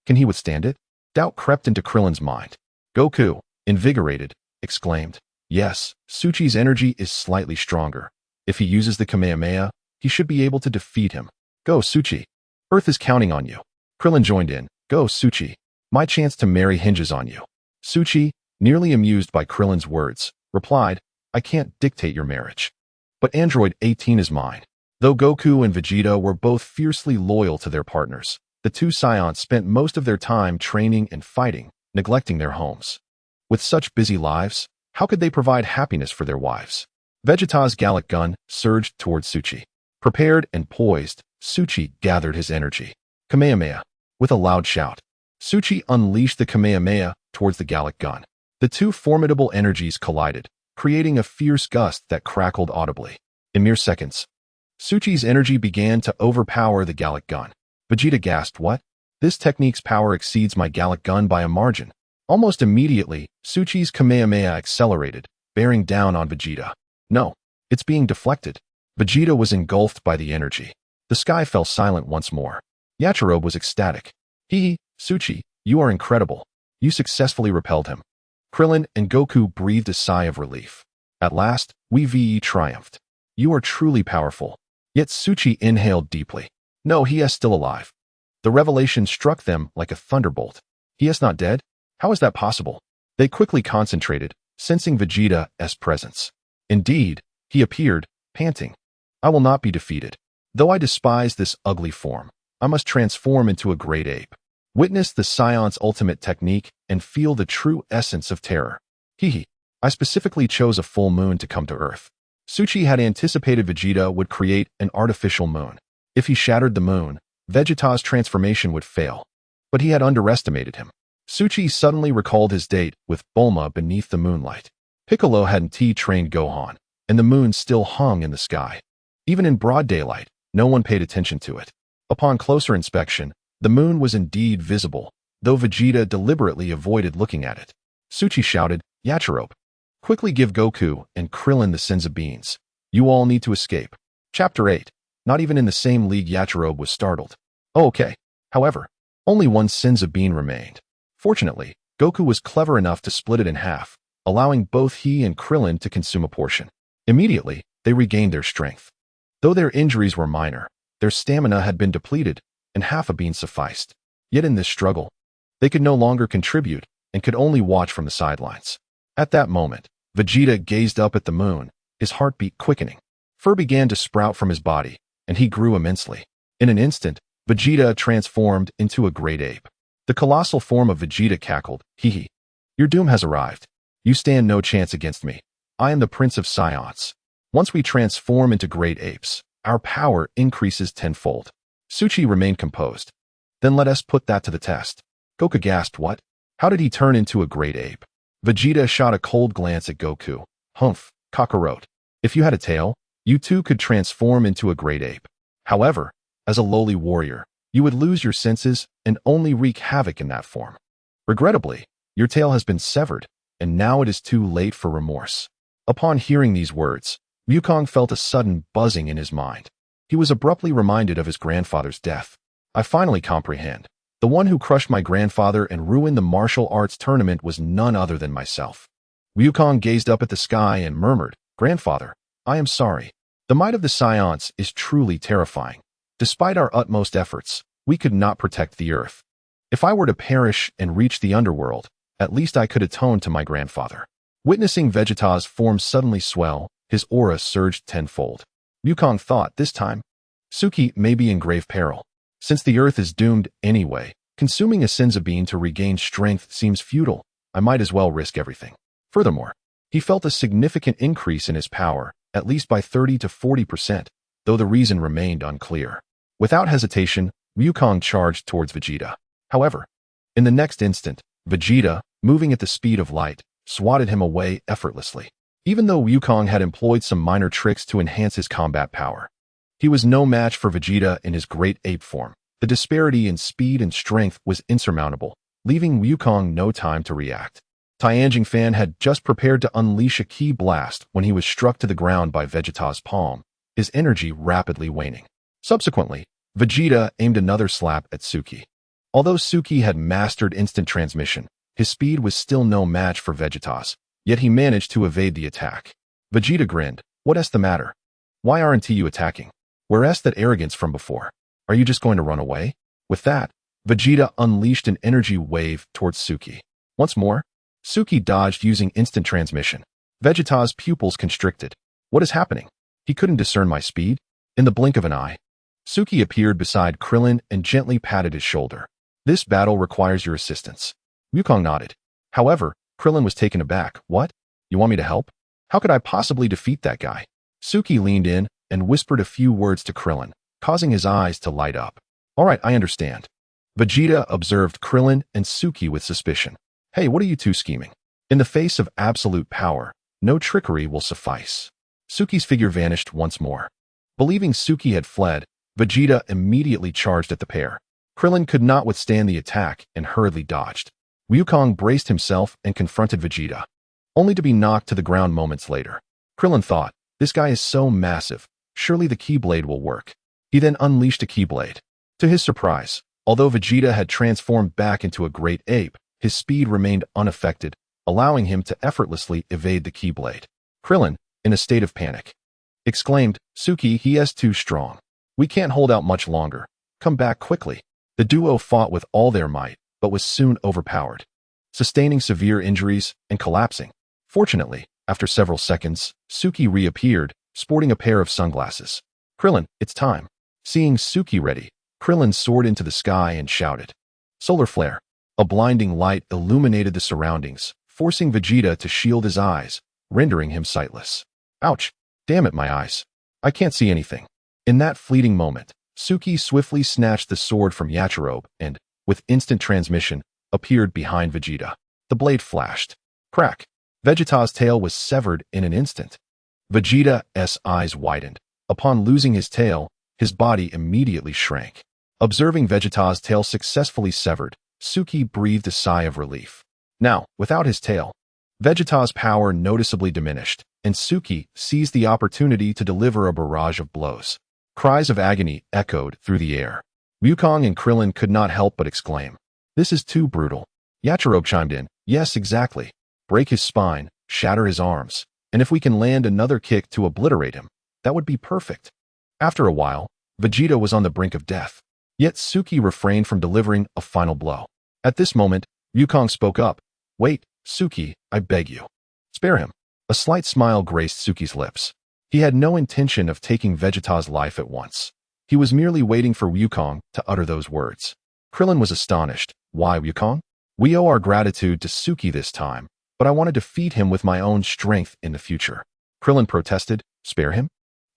Can he withstand it? Doubt crept into Krillin's mind. Goku, invigorated, exclaimed, yes, Suchi's energy is slightly stronger. If he uses the Kamehameha, he should be able to defeat him. Go, Suchi. Earth is counting on you. Krillin joined in. Go, Suchi. My chance to marry hinges on you. Suchi, nearly amused by Krillin's words, replied, I can't dictate your marriage. But Android 18 is mine. Though Goku and Vegeta were both fiercely loyal to their partners, the two Scions spent most of their time training and fighting, neglecting their homes. With such busy lives, how could they provide happiness for their wives? Vegeta's Gallic gun surged towards Suchi. Prepared and poised, Suchi gathered his energy. Kamehameha. With a loud shout, Suchi unleashed the Kamehameha towards the Gallic gun. The two formidable energies collided, creating a fierce gust that crackled audibly. In mere seconds, Suchi's energy began to overpower the Gallic gun. Vegeta gasped, what? This technique's power exceeds my Gallic gun by a margin. Almost immediately, Suchi's Kamehameha accelerated, bearing down on Vegeta. No, It's being deflected. Vegeta was engulfed by the energy. The sky fell silent once more. Yachirobe was ecstatic. Hee, Suchi, you are incredible. You successfully repelled him. Krillin and Goku breathed a sigh of relief. At last, we VE triumphed. You are truly powerful. Yet Suchi inhaled deeply. No, he is still alive. The revelation struck them like a thunderbolt. He is not dead? How is that possible? They quickly concentrated, sensing Vegeta's presence. Indeed, he appeared, panting. I will not be defeated. Though I despise this ugly form, I must transform into a great ape. Witness the Scion's ultimate technique and feel the true essence of terror. Hehe. I specifically chose a full moon to come to Earth. Suchi had anticipated Vegeta would create an artificial moon. If he shattered the moon, Vegeta's transformation would fail. But he had underestimated him. Suchi suddenly recalled his date with Bulma beneath the moonlight. Piccolo hadn't T-trained Gohan, and the moon still hung in the sky. Even in broad daylight, no one paid attention to it. Upon closer inspection, the moon was indeed visible, though Vegeta deliberately avoided looking at it. Suchi shouted, Yachirobe, quickly give Goku and Krillin the Senzu beans. You all need to escape. Chapter 8. Not even in the same league. Yachirobe was startled. Oh, okay. However, only one Senzu bean remained. Fortunately, Goku was clever enough to split it in half, allowing both he and Krillin to consume a portion. Immediately, they regained their strength. Though their injuries were minor, their stamina had been depleted, and half a bean sufficed. Yet in this struggle, they could no longer contribute and could only watch from the sidelines. At that moment, Vegeta gazed up at the moon, his heartbeat quickening. Fur began to sprout from his body, and he grew immensely. In an instant, Vegeta transformed into a great ape. The colossal form of Vegeta cackled, Hee. Your doom has arrived. You stand no chance against me. I am the Prince of Scions. Once we transform into great apes, our power increases tenfold. Suchi remained composed. Then let us put that to the test. Goku gasped, what? How did he turn into a great ape? Vegeta shot a cold glance at Goku. Humph, Kakarot. If you had a tail, you too could transform into a great ape. However, as a lowly warrior, you would lose your senses and only wreak havoc in that form. Regrettably, your tail has been severed, and now it is too late for remorse. Upon hearing these words, Wukong felt a sudden buzzing in his mind. He was abruptly reminded of his grandfather's death. I finally comprehend. The one who crushed my grandfather and ruined the martial arts tournament was none other than myself. Wukong gazed up at the sky and murmured, Grandfather, I am sorry. The might of the Scions is truly terrifying. Despite our utmost efforts, we could not protect the Earth. If I were to perish and reach the underworld, at least I could atone to my grandfather. Witnessing Vegeta's form suddenly swell, his aura surged tenfold. Wukong thought, this time, Suki may be in grave peril. Since the Earth is doomed anyway, consuming a Senzu bean to regain strength seems futile. I might as well risk everything. Furthermore, he felt a significant increase in his power, at least by 30 to 40%, though the reason remained unclear. Without hesitation, Wukong charged towards Vegeta. However, in the next instant, Vegeta, moving at the speed of light, swatted him away effortlessly. Even though Wukong had employed some minor tricks to enhance his combat power, he was no match for Vegeta in his great ape form. The disparity in speed and strength was insurmountable, leaving Wukong no time to react. Tianjin Fan had just prepared to unleash a ki blast when he was struck to the ground by Vegeta's palm, his energy rapidly waning. Subsequently, Vegeta aimed another slap at Suki. Although Suki had mastered instant transmission, his speed was still no match for Vegeta's, yet he managed to evade the attack. Vegeta grinned, what's the matter? Why aren't you attacking? Where's that arrogance from before? Are you just going to run away? With that, Vegeta unleashed an energy wave towards Suki. Once more, Suki dodged using instant transmission. Vegeta's pupils constricted. What is happening? He couldn't discern my speed. In the blink of an eye, Suki appeared beside Krillin and gently patted his shoulder. This battle requires your assistance. Wukong nodded. However, Krillin was taken aback. What? You want me to help? How could I possibly defeat that guy? Suki leaned in and whispered a few words to Krillin, causing his eyes to light up. All right, I understand. Vegeta observed Krillin and Suki with suspicion. Hey, what are you two scheming? In the face of absolute power, no trickery will suffice. Suki's figure vanished once more. Believing Suki had fled, Vegeta immediately charged at the pair. Krillin could not withstand the attack and hurriedly dodged. Wukong braced himself and confronted Vegeta, only to be knocked to the ground moments later. Krillin thought, This guy is so massive. Surely the Keyblade will work. He then unleashed a Keyblade. To his surprise, although Vegeta had transformed back into a great ape, his speed remained unaffected, allowing him to effortlessly evade the Keyblade. Krillin, in a state of panic, exclaimed, "Suki, he is too strong. We can't hold out much longer. Come back quickly." The duo fought with all their might, but was soon overpowered, sustaining severe injuries and collapsing. Fortunately, after several seconds, Suki reappeared, sporting a pair of sunglasses. "Krillin, it's time." Seeing Suki ready, Krillin soared into the sky and shouted, "Solar flare!" A blinding light illuminated the surroundings, forcing Vegeta to shield his eyes, rendering him sightless. "Ouch! Damn it, my eyes. I can't see anything." In that fleeting moment, Suki swiftly snatched the sword from Yachirobe and, with instant transmission, appeared behind Vegeta. The blade flashed. Crack! Vegeta's tail was severed in an instant. Vegeta's eyes widened. Upon losing his tail, his body immediately shrank. Observing Vegeta's tail successfully severed, Suki breathed a sigh of relief. Now, without his tail, Vegeta's power noticeably diminished, and Suki seized the opportunity to deliver a barrage of blows. Cries of agony echoed through the air. Wukong and Krillin could not help but exclaim, "This is too brutal." Yachirobe chimed in, "Yes, exactly. Break his spine, shatter his arms, and if we can land another kick to obliterate him, that would be perfect." After a while, Vegeta was on the brink of death. Yet Suki refrained from delivering a final blow. At this moment, Wukong spoke up, "Wait, Suki, I beg you. Spare him." A slight smile graced Suki's lips. He had no intention of taking Vegeta's life at once. He was merely waiting for Wukong to utter those words. Krillin was astonished. "Why, Wukong? We owe our gratitude to Suki this time, but I want to defeat him with my own strength in the future." Krillin protested, "Spare him?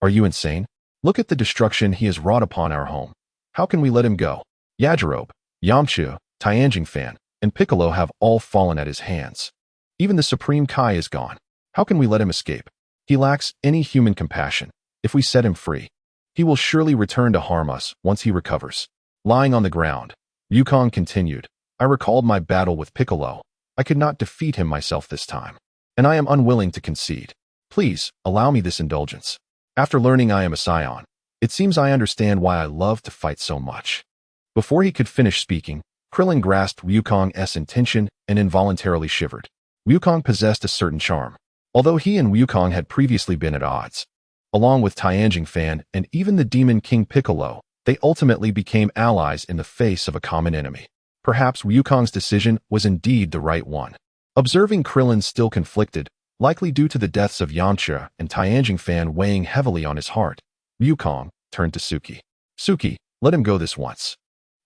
Are you insane? Look at the destruction he has wrought upon our home. How can we let him go? Yajirobe, Yamcha, Tianjin Fan, and Piccolo have all fallen at his hands. Even the Supreme Kai is gone. How can we let him escape? He lacks any human compassion. If we set him free, he will surely return to harm us once he recovers." Lying on the ground, Wukong continued, "I recalled my battle with Piccolo. I could not defeat him myself this time, and I am unwilling to concede. Please, allow me this indulgence. After learning I am a scion, it seems I understand why I love to fight so much." Before he could finish speaking, Krillin grasped Wukong's intention and involuntarily shivered. Wukong possessed a certain charm. Although he and Wukong had previously been at odds, along with Tianjin Fan and even the Demon King Piccolo, they ultimately became allies in the face of a common enemy. Perhaps Wukong's decision was indeed the right one. Observing Krillin still conflicted, likely due to the deaths of Yamcha and Tianjin Fan weighing heavily on his heart, Wukong turned to Suki. "Suki, let him go this once.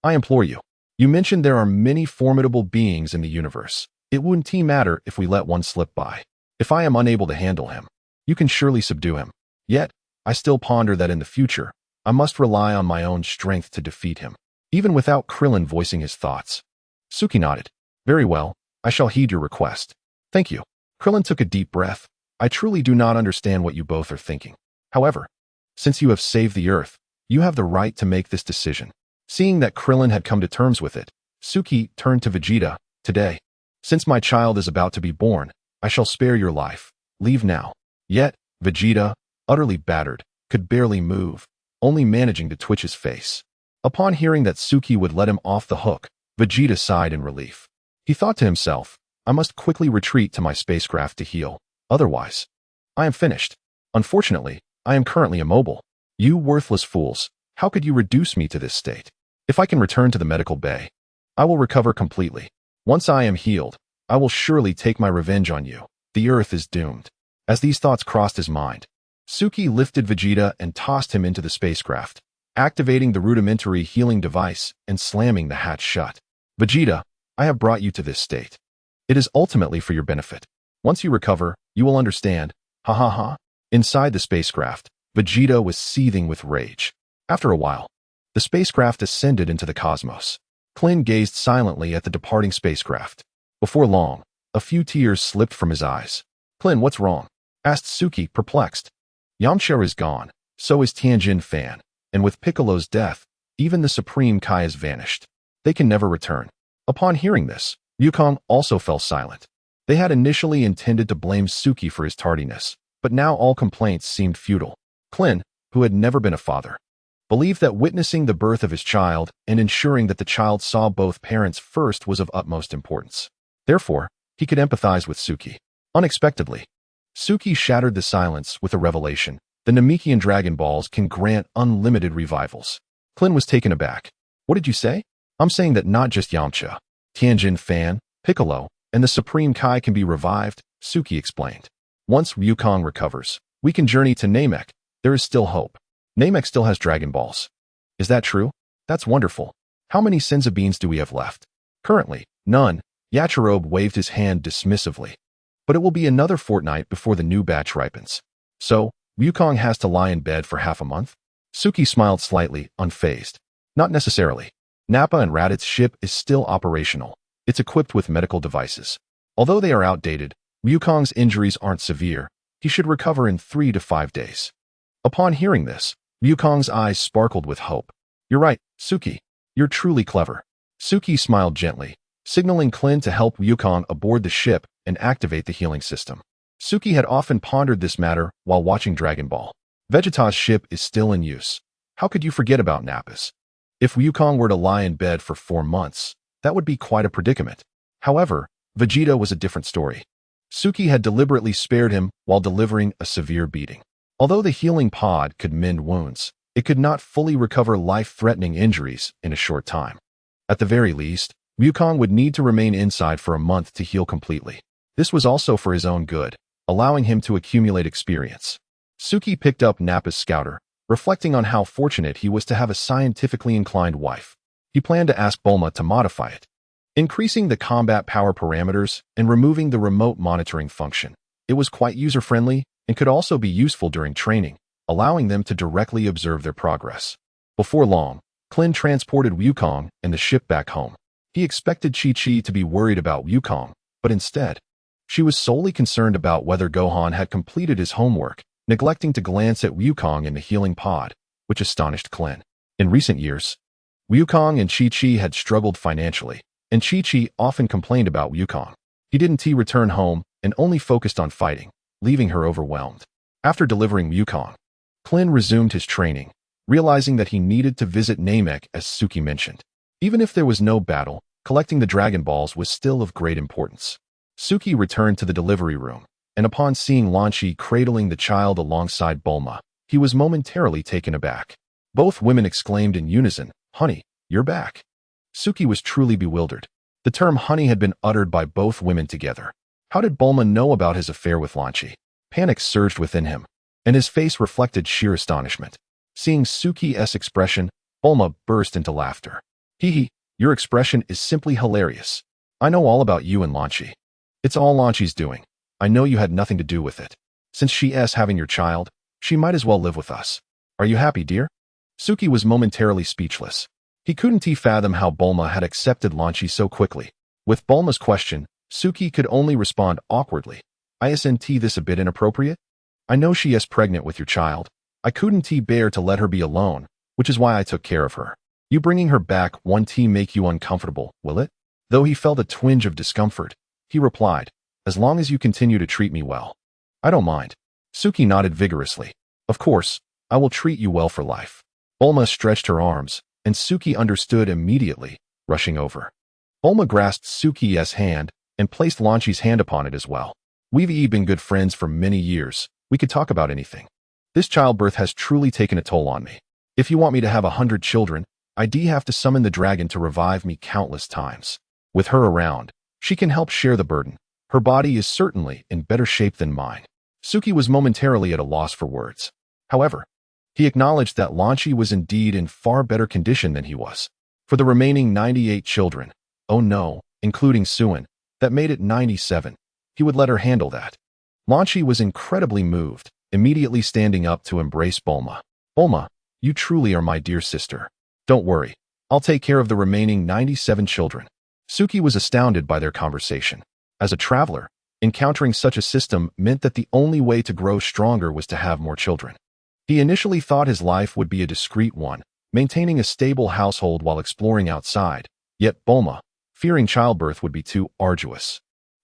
I implore you. You mentioned there are many formidable beings in the universe. It wouldn't matter if we let one slip by. If I am unable to handle him, you can surely subdue him. Yet, I still ponder that in the future, I must rely on my own strength to defeat him." Even without Krillin voicing his thoughts, Suki nodded. "Very well, I shall heed your request. Thank you." Krillin took a deep breath. "I truly do not understand what you both are thinking. However, since you have saved the Earth, you have the right to make this decision." Seeing that Krillin had come to terms with it, Suki turned to Vegeta. "Today, since my child is about to be born, I shall spare your life. Leave now." Yet, Vegeta, utterly battered, could barely move, only managing to twitch his face. Upon hearing that Suki would let him off the hook, Vegeta sighed in relief. He thought to himself, "I must quickly retreat to my spacecraft to heal. Otherwise, I am finished. Unfortunately, I am currently immobile. You worthless fools, how could you reduce me to this state? If I can return to the medical bay, I will recover completely. Once I am healed, I will surely take my revenge on you. The Earth is doomed." As these thoughts crossed his mind, Suki lifted Vegeta and tossed him into the spacecraft, activating the rudimentary healing device and slamming the hatch shut. "Vegeta, I have brought you to this state. It is ultimately for your benefit. Once you recover, you will understand. Ha ha ha." Inside the spacecraft, Vegeta was seething with rage. After a while, the spacecraft ascended into the cosmos. Klin gazed silently at the departing spacecraft. Before long, a few tears slipped from his eyes. "Klin, what's wrong?" asked Suki, perplexed. "Yamcha is gone, so is Tianjin Fan, and with Piccolo's death, even the Supreme Kai has vanished. They can never return." Upon hearing this, Wukong also fell silent. They had initially intended to blame Suki for his tardiness, But now all complaints seemed futile. Clint, who had never been a father, believed that witnessing the birth of his child and ensuring that the child saw both parents first was of utmost importance. Therefore, he could empathize with Suki. Unexpectedly, Suki shattered the silence with a revelation. The Namekian Dragon Balls can grant unlimited revivals. Clint was taken aback. What did you say? I'm saying that not just Yamcha, Tianjin Fan, Piccolo, and the Supreme Kai can be revived, Suki explained. Once Wukong recovers, we can journey to Namek. There is still hope. Namek still has Dragon Balls. Is that true? That's wonderful. How many Senzu beans do we have left? Currently, none. Yachirobe waved his hand dismissively. But it will be another fortnight before the new batch ripens. So, Wukong has to lie in bed for half a month? Suki smiled slightly, unfazed. Not necessarily. Nappa and Raditz ship is still operational. It's equipped with medical devices. Although they are outdated, Wukong's injuries aren't severe. He should recover in 3 to 5 days. Upon hearing this, Wukong's eyes sparkled with hope. You're right, Suki. You're truly clever. Suki smiled gently, signaling Clint to help Wukong aboard the ship and activate the healing system. Suki had often pondered this matter while watching Dragon Ball. Vegeta's ship is still in use. How could you forget about Nappa's? If Wukong were to lie in bed for 4 months, that would be quite a predicament. However, Vegeta was a different story. Suki had deliberately spared him while delivering a severe beating. Although the healing pod could mend wounds, it could not fully recover life-threatening injuries in a short time. At the very least, Wukong would need to remain inside for a month to heal completely. This was also for his own good, allowing him to accumulate experience. Suki picked up Nappa's scouter, reflecting on how fortunate he was to have a scientifically inclined wife. He planned to ask Bulma to modify it, increasing the combat power parameters and removing the remote monitoring function. It was quite user-friendly and could also be useful during training, allowing them to directly observe their progress. Before long, Clint transported Wukong and the ship back home. He expected Chi-Chi to be worried about Wukong, but instead, she was solely concerned about whether Gohan had completed his homework, neglecting to glance at Wukong in the healing pod, which astonished Clint. In recent years, Wukong and Chi-Chi had struggled financially, and Chi-Chi often complained about Wukong. He didn't return home and only focused on fighting, leaving her overwhelmed. After delivering Wukong, Clint resumed his training, realizing that he needed to visit Namek as Suki mentioned. Even if there was no battle, collecting the Dragon Balls was still of great importance. Suki returned to the delivery room, and upon seeing Lan Shi cradling the child alongside Bulma, he was momentarily taken aback. Both women exclaimed in unison, "Honey, you're back." Suki was truly bewildered. The term honey had been uttered by both women together. How did Bulma know about his affair with Lan Shi? Panic surged within him, and his face reflected sheer astonishment. Seeing Suki's expression, Bulma burst into laughter. Hee, your expression is simply hilarious. I know all about you and Lan Shi. It's all Lan Shi's doing. I know you had nothing to do with it. Since she's having your child, she might as well live with us. Are you happy, dear? Suki was momentarily speechless. He couldn't fathom how Bulma had accepted Lan Shi so quickly. With Bulma's question, Suki could only respond awkwardly. Isn't this a bit inappropriate? I know she is pregnant with your child. I couldn't bear to let her be alone, which is why I took care of her. You bringing her back won't make you uncomfortable, will it? Though he felt a twinge of discomfort, he replied, as long as you continue to treat me well. I don't mind. Suki nodded vigorously. Of course, I will treat you well for life. Bulma stretched her arms, and Suki understood immediately, rushing over. Bulma grasped Suki's hand and placed Lan Shi's hand upon it as well. We've been good friends for many years. We could talk about anything. This childbirth has truly taken a toll on me. If you want me to have 100 children, I'd have to summon the dragon to revive me countless times. With her around, she can help share the burden. Her body is certainly in better shape than mine. Suki was momentarily at a loss for words. However, he acknowledged that Lan Shi was indeed in far better condition than he was. For the remaining 98 children, oh no, including Suin, that made it 97, he would let her handle that. Lan Shi was incredibly moved, immediately standing up to embrace Bulma. Bulma, you truly are my dear sister. Don't worry, I'll take care of the remaining 97 children. Suki was astounded by their conversation. As a traveler, encountering such a system meant that the only way to grow stronger was to have more children. He initially thought his life would be a discreet one, maintaining a stable household while exploring outside, yet Bulma, fearing childbirth would be too arduous,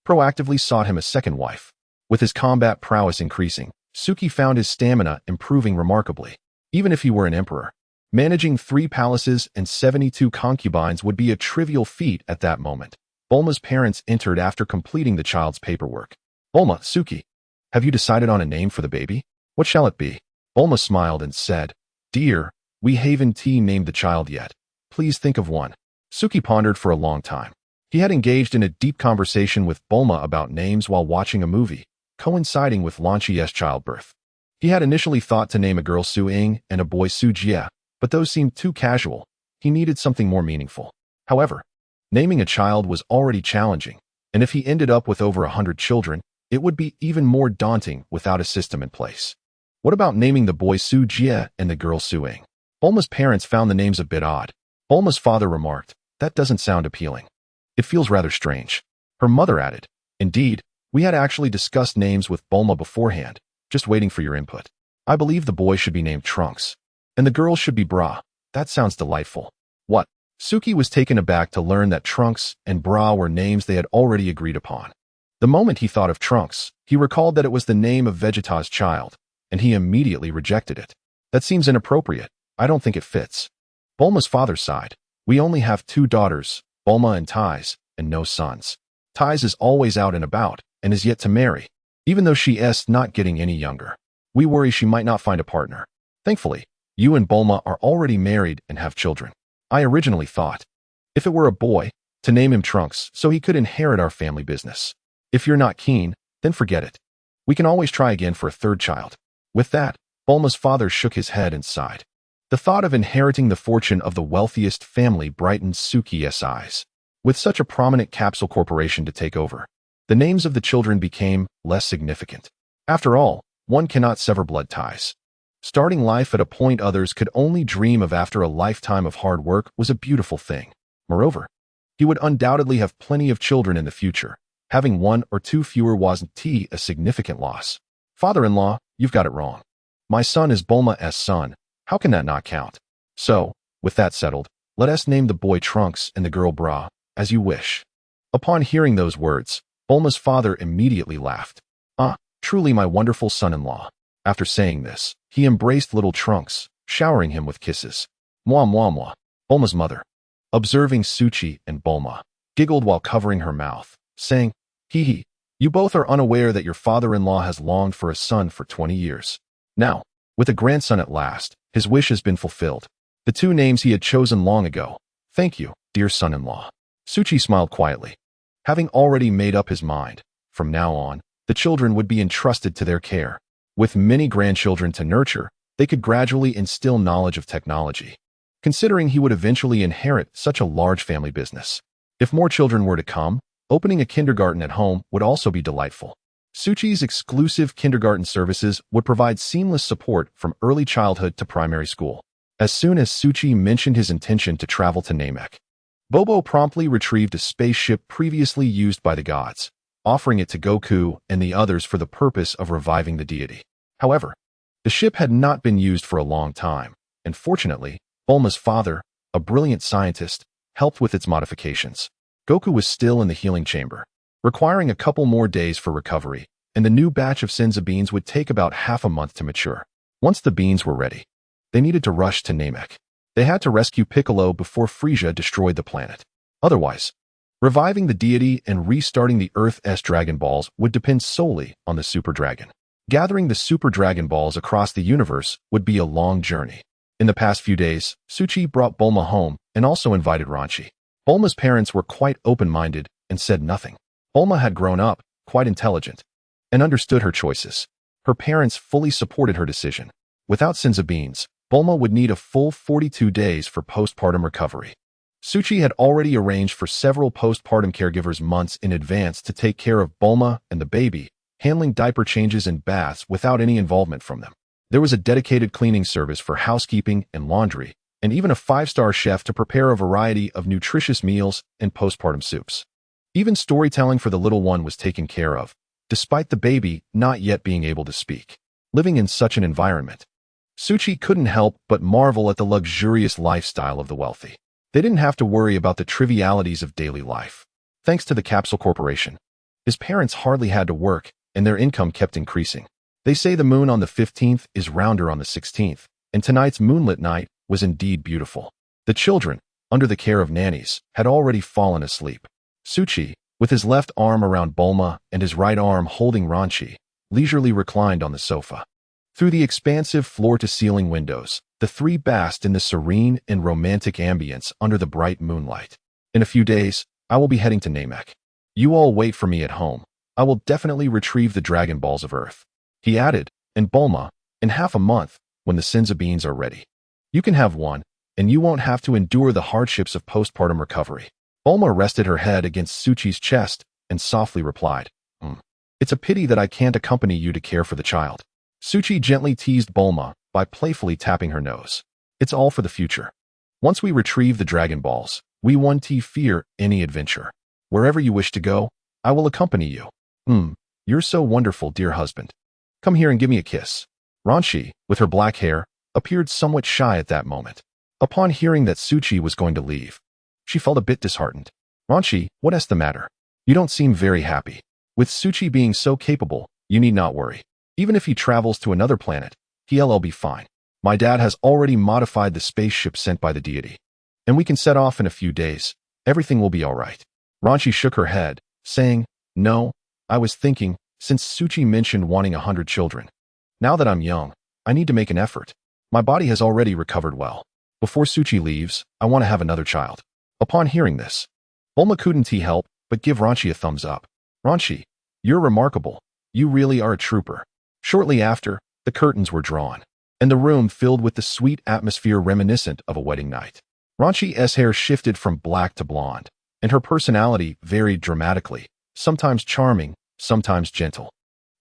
proactively sought him a second wife. With his combat prowess increasing, Suki found his stamina improving remarkably. Even if he were an emperor, managing 3 palaces and 72 concubines would be a trivial feat at that moment. Bulma's parents entered after completing the child's paperwork. Bulma, Suki, have you decided on a name for the baby? What shall it be? Bulma smiled and said, Dear, we haven't named the child yet. Please think of one. Suki pondered for a long time. He had engaged in a deep conversation with Bulma about names while watching a movie, coinciding with Lan Qi's childbirth. He had initially thought to name a girl Su Ying and a boy Su Jie, but those seemed too casual. He needed something more meaningful. However, naming a child was already challenging, and if he ended up with over 100 children, it would be even more daunting without a system in place. What about naming the boy Su Jie and the girl Su Ying? Bulma's parents found the names a bit odd. Bulma's father remarked, That doesn't sound appealing. It feels rather strange. Her mother added, Indeed, we had actually discussed names with Bulma beforehand, just waiting for your input. I believe the boy should be named Trunks, and the girl should be Bra. That sounds delightful. What? Suki was taken aback to learn that Trunks and Bra were names they had already agreed upon. The moment he thought of Trunks, he recalled that it was the name of Vegeta's child, and he immediately rejected it. That seems inappropriate. I don't think it fits. Bulma's father sighed. We only have 2 daughters, Bulma and Tais, and no sons. Tais is always out and about, and is yet to marry, even though she is not getting any younger. We worry she might not find a partner. Thankfully, you and Bulma are already married and have children. I originally thought, if it were a boy, to name him Trunks so he could inherit our family business. If you're not keen, then forget it. We can always try again for a 3rd child. With that, Bulma's father shook his head and sighed. The thought of inheriting the fortune of the wealthiest family brightened Suki's eyes. With such a prominent capsule corporation to take over, the names of the children became less significant. After all, one cannot sever blood ties. Starting life at a point others could only dream of after a lifetime of hard work was a beautiful thing. Moreover, he would undoubtedly have plenty of children in the future. Having 1 or 2 fewer wasn't a significant loss. Father-in-law, you've got it wrong. My son is Bulma's son. How can that not count? So, with that settled, let us name the boy Trunks and the girl Bra, as you wish. Upon hearing those words, Bulma's father immediately laughed. Truly my wonderful son-in-law. After saying this, he embraced little Trunks, showering him with kisses. Mwah mwah mwah. Bulma's mother, observing Suchi and Bulma, giggled while covering her mouth, saying, Hee hee, you both are unaware that your father-in-law has longed for a son for 20 years. Now, with a grandson at last, his wish has been fulfilled. The 2 names he had chosen long ago. Thank you, dear son-in-law. Suchi smiled quietly. Having already made up his mind, from now on, the children would be entrusted to their care. With many grandchildren to nurture, they could gradually instill knowledge of technology, considering he would eventually inherit such a large family business. If more children were to come, opening a kindergarten at home would also be delightful. Suchi's exclusive kindergarten services would provide seamless support from early childhood to primary school. As soon as Suchi mentioned his intention to travel to Namek, Bobo promptly retrieved a spaceship previously used by the gods, offering it to Goku and the others for the purpose of reviving the deity. However, the ship had not been used for a long time, and fortunately, Bulma's father, a brilliant scientist, helped with its modifications. Goku was still in the healing chamber, requiring a couple more days for recovery, and the new batch of Senza beans would take about half a month to mature. Once the beans were ready, they needed to rush to Namek. They had to rescue Piccolo before Frieza destroyed the planet. Otherwise, reviving the deity and restarting the Earth's Dragon Balls would depend solely on the Super Dragon. Gathering the Super Dragon Balls across the universe would be a long journey. In the past few days, Suchi brought Bulma home and also invited Ranchi. Bulma's parents were quite open-minded and said nothing. Bulma had grown up, quite intelligent, and understood her choices. Her parents fully supported her decision. Without Senza beans, Bulma would need a full 42 days for postpartum recovery. Suchi had already arranged for several postpartum caregivers months in advance to take care of Bulma and the baby, handling diaper changes and baths without any involvement from them. There was a dedicated cleaning service for housekeeping and laundry, and even a 5-star chef to prepare a variety of nutritious meals and postpartum soups. Even storytelling for the little one was taken care of, despite the baby not yet being able to speak. Living in such an environment, Suchi couldn't help but marvel at the luxurious lifestyle of the wealthy. They didn't have to worry about the trivialities of daily life. Thanks to the Capsule Corporation, his parents hardly had to work, and their income kept increasing. They say the moon on the 15th is rounder on the 16th, and tonight's moonlit night was indeed beautiful. The children, under the care of nannies, had already fallen asleep. Suchi, with his left arm around Bulma and his right arm holding Ranchi, leisurely reclined on the sofa. Through the expansive floor-to-ceiling windows, the three basked in the serene and romantic ambience under the bright moonlight. In a few days, I will be heading to Namek. You all wait for me at home. I will definitely retrieve the Dragon Balls of Earth. He added, and Bulma, in half a month, when the Senzu beans are ready. You can have one, and you won't have to endure the hardships of postpartum recovery. Bulma rested her head against Suchi's chest and softly replied, It's a pity that I can't accompany you to care for the child. Suchi gently teased Bulma by playfully tapping her nose. It's all for the future. Once we retrieve the Dragon Balls, we won't fear any adventure. Wherever you wish to go, I will accompany you. You're so wonderful, dear husband. Come here and give me a kiss. Ranchi, with her black hair, appeared somewhat shy at that moment. Upon hearing that Suchi was going to leave, she felt a bit disheartened. Ranchi, what's the matter? You don't seem very happy. With Suchi being so capable, you need not worry. Even if he travels to another planet, he'll be fine. My dad has already modified the spaceship sent by the deity, and we can set off in a few days. Everything will be all right. Ranchi shook her head, saying, No, I was thinking, since Suchi mentioned wanting 100 children. Now that I'm young, I need to make an effort. My body has already recovered well. Before Suchi leaves, I want to have another child. Upon hearing this, Bulma couldn't help but give Ranchi a thumbs up. Ranchi, you're remarkable. You really are a trooper. Shortly after, the curtains were drawn, and the room filled with the sweet atmosphere reminiscent of a wedding night. Ranchi's hair shifted from black to blonde, and her personality varied dramatically, sometimes charming, sometimes gentle.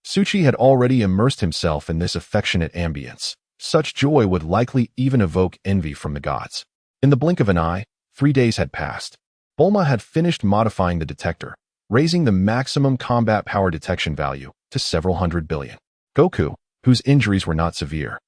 Suchi had already immersed himself in this affectionate ambience. Such joy would likely even evoke envy from the gods. In the blink of an eye, 3 days had passed. Bulma had finished modifying the detector, raising the maximum combat power detection value to several hundred billion. Goku, whose injuries were not severe,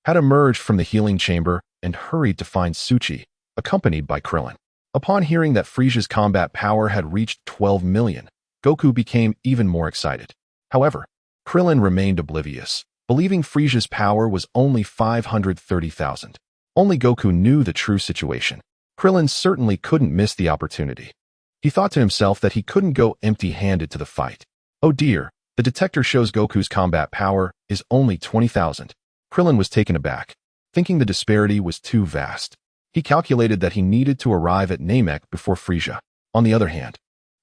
had emerged from the healing chamber and hurried to find Suchi, accompanied by Krillin. Upon hearing that Frieza's combat power had reached 12 million, Goku became even more excited. However, Krillin remained oblivious, believing Frieza's power was only 530,000. Only Goku knew the true situation. Krillin certainly couldn't miss the opportunity. He thought to himself that he couldn't go empty-handed to the fight. Oh dear, the detector shows Goku's combat power is only 20,000. Krillin was taken aback, thinking the disparity was too vast. He calculated that he needed to arrive at Namek before Frieza. On the other hand,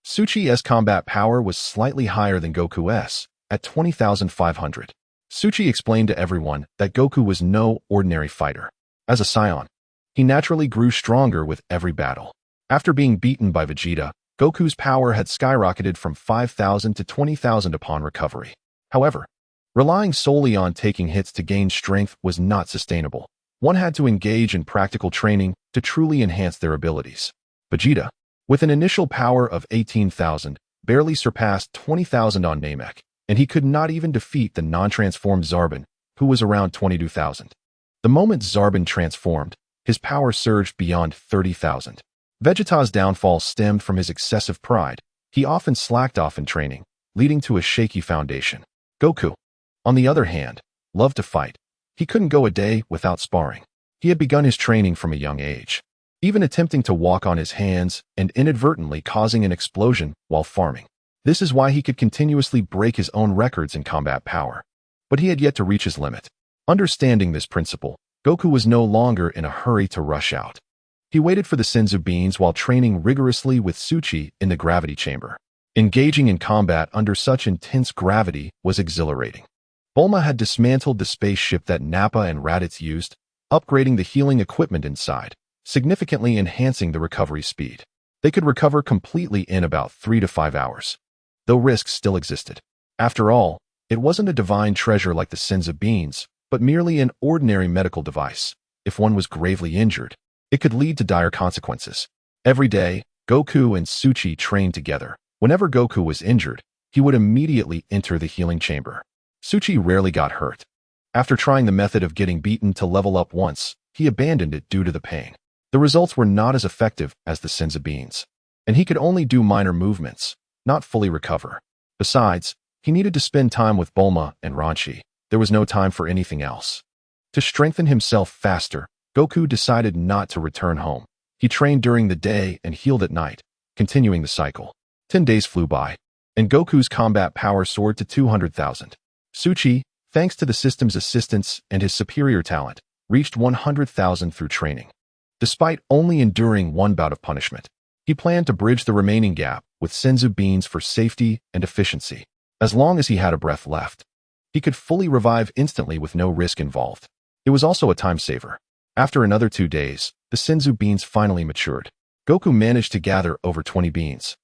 Suchi's combat power was slightly higher than Goku's, at 20,500. Suchi explained to everyone that Goku was no ordinary fighter. As a scion, he naturally grew stronger with every battle. After being beaten by Vegeta, Goku's power had skyrocketed from 5,000 to 20,000 upon recovery. However, relying solely on taking hits to gain strength was not sustainable. One had to engage in practical training to truly enhance their abilities. Vegeta, with an initial power of 18,000, barely surpassed 20,000 on Namek, and he could not even defeat the non-transformed Zarbon, who was around 22,000. The moment Zarbon transformed, his power surged beyond 30,000. Vegeta's downfall stemmed from his excessive pride. He often slacked off in training, leading to a shaky foundation. Goku, on the other hand, loved to fight. He couldn't go a day without sparring. He had begun his training from a young age, even attempting to walk on his hands and inadvertently causing an explosion while farming. This is why he could continuously break his own records in combat power. But he had yet to reach his limit. Understanding this principle, Goku was no longer in a hurry to rush out. He waited for the Senzu beans while training rigorously with Suchi in the gravity chamber. Engaging in combat under such intense gravity was exhilarating. Bulma had dismantled the spaceship that Nappa and Raditz used, upgrading the healing equipment inside, significantly enhancing the recovery speed. They could recover completely in about 3 to 5 hours, though risks still existed. After all, it wasn't a divine treasure like the Senzu beans, but merely an ordinary medical device. If one was gravely injured, it could lead to dire consequences. Every day, Goku and Suchi trained together. Whenever Goku was injured, he would immediately enter the healing chamber. Suchi rarely got hurt. After trying the method of getting beaten to level up once, he abandoned it due to the pain. The results were not as effective as the Senzu beans, and he could only do minor movements, not fully recover. Besides, he needed to spend time with Bulma and Ranchi. There was no time for anything else. To strengthen himself faster, Goku decided not to return home. He trained during the day and healed at night, continuing the cycle. 10 days flew by, and Goku's combat power soared to 200,000. Suchi, thanks to the system's assistance and his superior talent, reached 100,000 through training. Despite only enduring one bout of punishment, he planned to bridge the remaining gap with senzu beans for safety and efficiency. As long as he had a breath left, he could fully revive instantly with no risk involved. It was also a time saver. After another 2 days, the senzu beans finally matured. Goku managed to gather over 20 beans,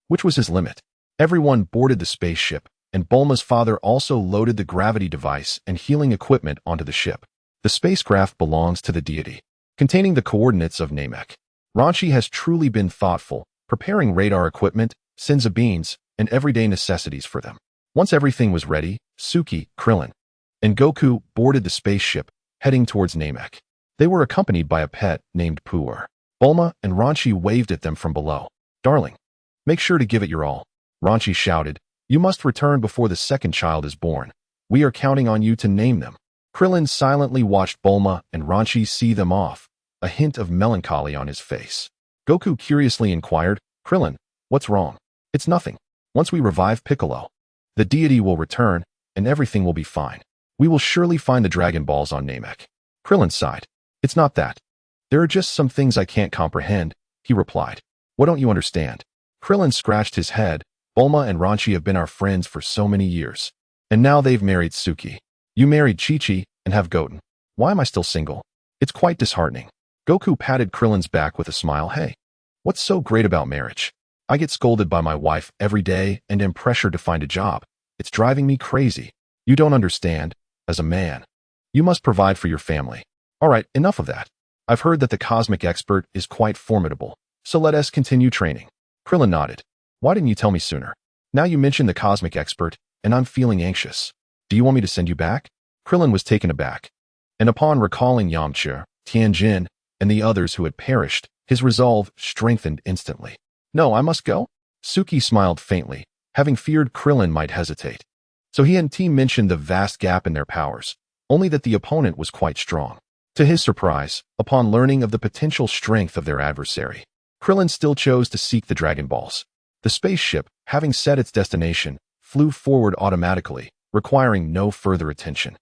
which was his limit. Everyone boarded the spaceship, and Bulma's father also loaded the gravity device and healing equipment onto the ship. The spacecraft belongs to the deity, containing the coordinates of Namek. Ranchi has truly been thoughtful, preparing radar equipment, senzu beans, and everyday necessities for them. Once everything was ready, Suki, Krillin, and Goku boarded the spaceship, heading towards Namek. They were accompanied by a pet named Puer. Bulma and Ranchi waved at them from below. "Darling, make sure to give it your all." Ranchi shouted, "You must return before the second child is born. We are counting on you to name them." Krillin silently watched Bulma and Ranchi see them off, a hint of melancholy on his face. Goku curiously inquired, "Krillin, what's wrong?" "It's nothing. Once we revive Piccolo, the deity will return, and everything will be fine. We will surely find the Dragon Balls on Namek." Krillin sighed. "It's not that. There are just some things I can't comprehend," he replied. "What don't you understand?" Krillin scratched his head. "Bulma and Ranchi have been our friends for so many years, and now they've married Suki. You married Chi-Chi and have Goten. Why am I still single? It's quite disheartening." Goku patted Krillin's back with a smile. "Hey, what's so great about marriage? I get scolded by my wife every day and am pressured to find a job. It's driving me crazy. You don't understand. As a man, you must provide for your family." "All right, enough of that. I've heard that the cosmic expert is quite formidable, so let us continue training." Krillin nodded. "Why didn't you tell me sooner? Now you mention the cosmic expert, and I'm feeling anxious. Do you want me to send you back?" Krillin was taken aback, and upon recalling Yamcha, Tianjin, and the others who had perished, his resolve strengthened instantly. "No, I must go?" Suki smiled faintly, having feared Krillin might hesitate. So he and T mentioned the vast gap in their powers, only that the opponent was quite strong. To his surprise, upon learning of the potential strength of their adversary, Krillin still chose to seek the Dragon Balls. The spaceship, having set its destination, flew forward automatically, requiring no further attention.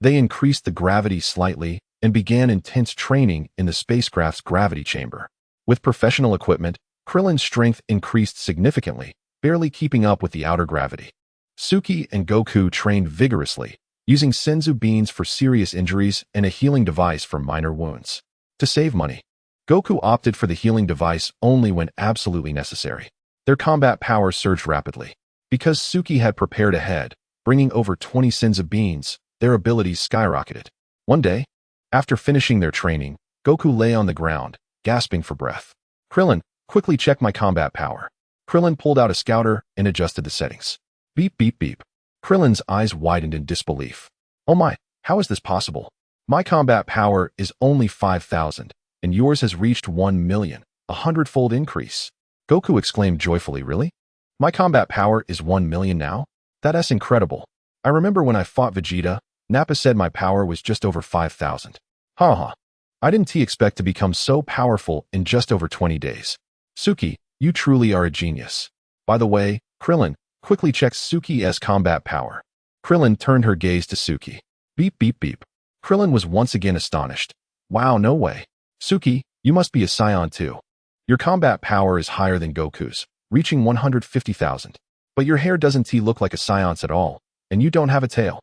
They increased the gravity slightly and began intense training in the spacecraft's gravity chamber. With professional equipment, Krillin's strength increased significantly, barely keeping up with the outer gravity. Suki and Goku trained vigorously, using senzu beans for serious injuries and a healing device for minor wounds. To save money, Goku opted for the healing device only when absolutely necessary. Their combat power surged rapidly. Because Suki had prepared ahead, bringing over 20 senzu beans, their abilities skyrocketed. One day, after finishing their training, Goku lay on the ground, gasping for breath. "Krillin, quickly check my combat power." Krillin pulled out a scouter and adjusted the settings. Beep, beep, beep. Krillin's eyes widened in disbelief. "Oh my, how is this possible? My combat power is only 5,000, and yours has reached 1 million, a 100-fold increase." Goku exclaimed joyfully, "Really? My combat power is 1 million now? That's incredible. I remember when I fought Vegeta, Nappa said my power was just over 5,000. Haha. I didn't expect to become so powerful in just over 20 days. Suki, you truly are a genius. By the way, Krillin, quickly check Suki's combat power." Krillin turned her gaze to Suki. Beep, beep, beep. Krillin was once again astonished. "Wow, no way. Suki, you must be a Saiyan too. Your combat power is higher than Goku's, reaching 150,000. But your hair doesn't look like a Saiyan's at all, and you don't have a tail."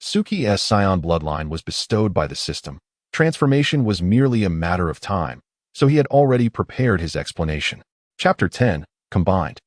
Suki's Saiyan bloodline was bestowed by the system. Transformation was merely a matter of time, so he had already prepared his explanation. Chapter 10, Combined.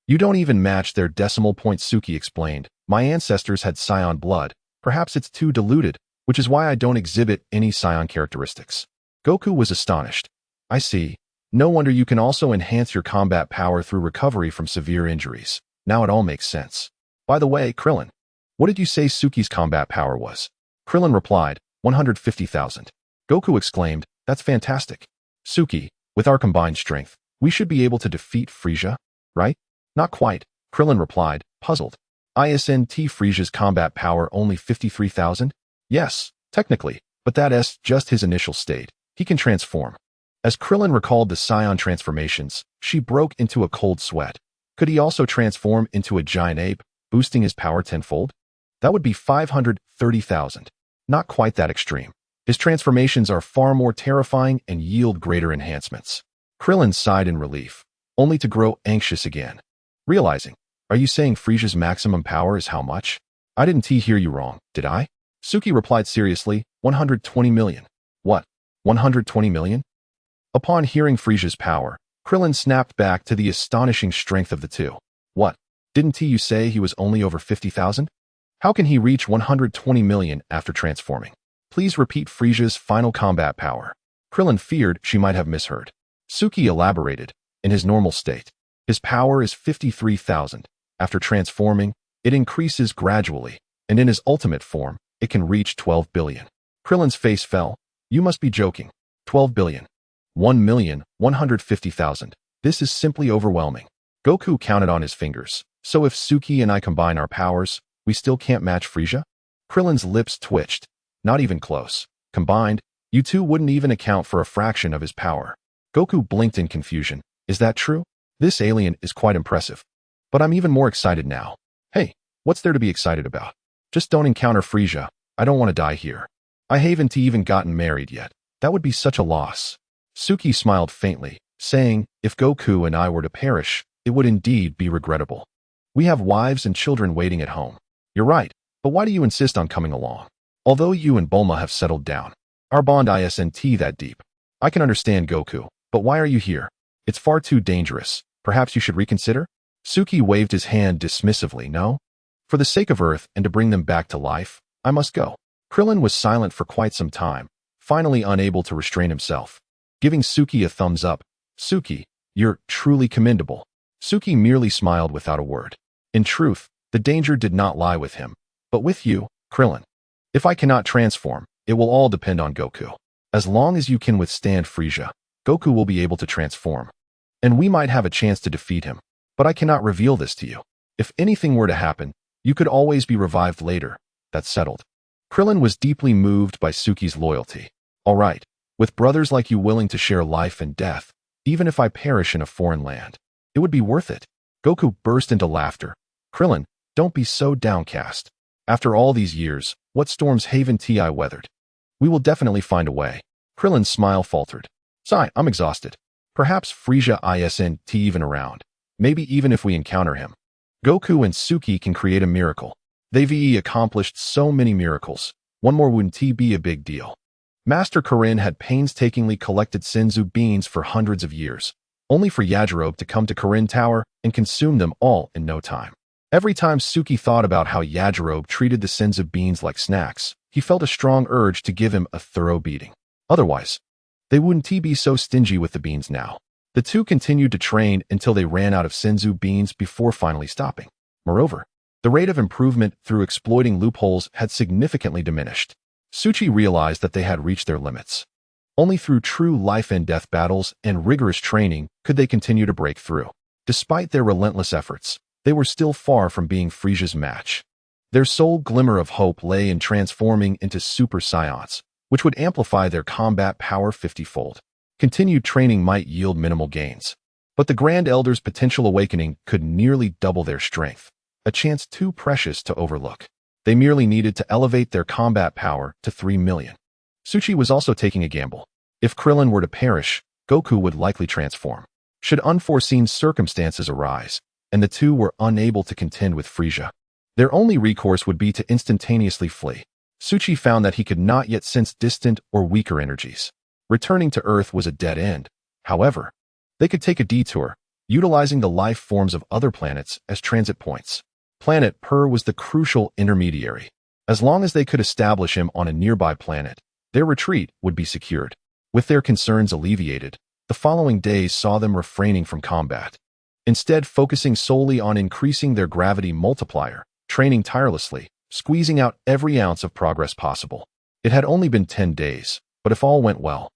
"You don't even match their decimal point," Suki explained. "My ancestors had Saiyan blood. Perhaps it's too diluted, which is why I don't exhibit any Saiyan characteristics." Goku was astonished. "I see. No wonder you can also enhance your combat power through recovery from severe injuries. Now it all makes sense. By the way, Krillin, what did you say Suki's combat power was?" Krillin replied, 150,000. Goku exclaimed, "That's fantastic. Suki, with our combined strength, we should be able to defeat Frieza, right?" "Not quite," Krillin replied, puzzled. ISNT Frisia's combat power only 53,000? Yes, technically, but that's just his initial state. He can transform. As Krillin recalled the Scion transformations, she broke into a cold sweat. Could he also transform into a giant ape, boosting his power tenfold? That would be 530,000. Not quite that extreme. His transformations are far more terrifying and yield greater enhancements. Krillin sighed in relief, only to grow anxious again. Realizing, are you saying Frisia's maximum power is how much? I didn't hear you wrong, did I? Suki replied seriously, 120 million. What? 120 million? Upon hearing Frisia's power, Krillin snapped back to the astonishing strength of the two. What? Didn't you say he was only over 50,000? How can he reach 120 million after transforming? Please repeat Frisia's final combat power. Krillin feared she might have misheard. Suki elaborated, in his normal state, his power is 53,000. After transforming, it increases gradually, and in his ultimate form, it can reach 12 billion. Krillin's face fell. You must be joking. 12 billion. 1,150,000. This is simply overwhelming. Goku counted on his fingers. So if Suki and I combine our powers, we still can't match Frisia? Krillin's lips twitched. Not even close. Combined, you two wouldn't even account for a fraction of his power. Goku blinked in confusion. Is that true? This alien is quite impressive. But I'm even more excited now. Hey, what's there to be excited about? Just don't encounter Frisia. I don't want to die here. I haven't even gotten married yet. That would be such a loss. Suki smiled faintly, saying, if Goku and I were to perish, it would indeed be regrettable. We have wives and children waiting at home. You're right, but why do you insist on coming along? Although you and Bulma have settled down, our bond isn't that deep. I can understand Goku, but why are you here? It's far too dangerous. Perhaps you should reconsider? Suki waved his hand dismissively. No? For the sake of Earth and to bring them back to life, I must go. Krillin was silent for quite some time, finally unable to restrain himself. Giving Suki a thumbs up. Suki, you're truly commendable. Suki merely smiled without a word. In truth, the danger did not lie with him, but with you, Krillin. If I cannot transform, it will all depend on Goku. As long as you can withstand Frisia, Goku will be able to transform. And we might have a chance to defeat him. But I cannot reveal this to you. If anything were to happen, you could always be revived later. That's settled. Krillin was deeply moved by Suki's loyalty. All right, with brothers like you willing to share life and death, even if I perish in a foreign land, it would be worth it. Goku burst into laughter. Krillin, don't be so downcast. After all these years, what storms haven't I weathered? We will definitely find a way. Krillin's smile faltered. Sigh, I'm exhausted. Perhaps Frisia isn't even around. Maybe even if we encounter him. Goku and Suki can create a miracle. They've accomplished so many miracles. One more wouldn't be a big deal. Master Karin had painstakingly collected Senzu beans for hundreds of years, only for Yajirobe to come to Karin Tower and consume them all in no time. Every time Suki thought about how Yajirobe treated the Senzu beans like snacks, he felt a strong urge to give him a thorough beating. Otherwise, they wouldn't be so stingy with the beans now. The two continued to train until they ran out of Senzu beans before finally stopping. Moreover, the rate of improvement through exploiting loopholes had significantly diminished. Suchi realized that they had reached their limits. Only through true life and death battles and rigorous training could they continue to break through. Despite their relentless efforts, they were still far from being Frisia's match. Their sole glimmer of hope lay in transforming into Super Saiyans, which would amplify their combat power 50-fold. Continued training might yield minimal gains, but the Grand Elder's potential awakening could nearly double their strength, a chance too precious to overlook. They merely needed to elevate their combat power to 3 million. Suchi was also taking a gamble. If Krillin were to perish, Goku would likely transform. Should unforeseen circumstances arise, and the two were unable to contend with Frisia, their only recourse would be to instantaneously flee. Suchi found that he could not yet sense distant or weaker energies. Returning to Earth was a dead end. However, they could take a detour, utilizing the life forms of other planets as transit points. Planet Per was the crucial intermediary. As long as they could establish him on a nearby planet, their retreat would be secured. With their concerns alleviated, the following days saw them refraining from combat. Instead, focusing solely on increasing their gravity multiplier, training tirelessly, squeezing out every ounce of progress possible. It had only been 10 days, but if all went well,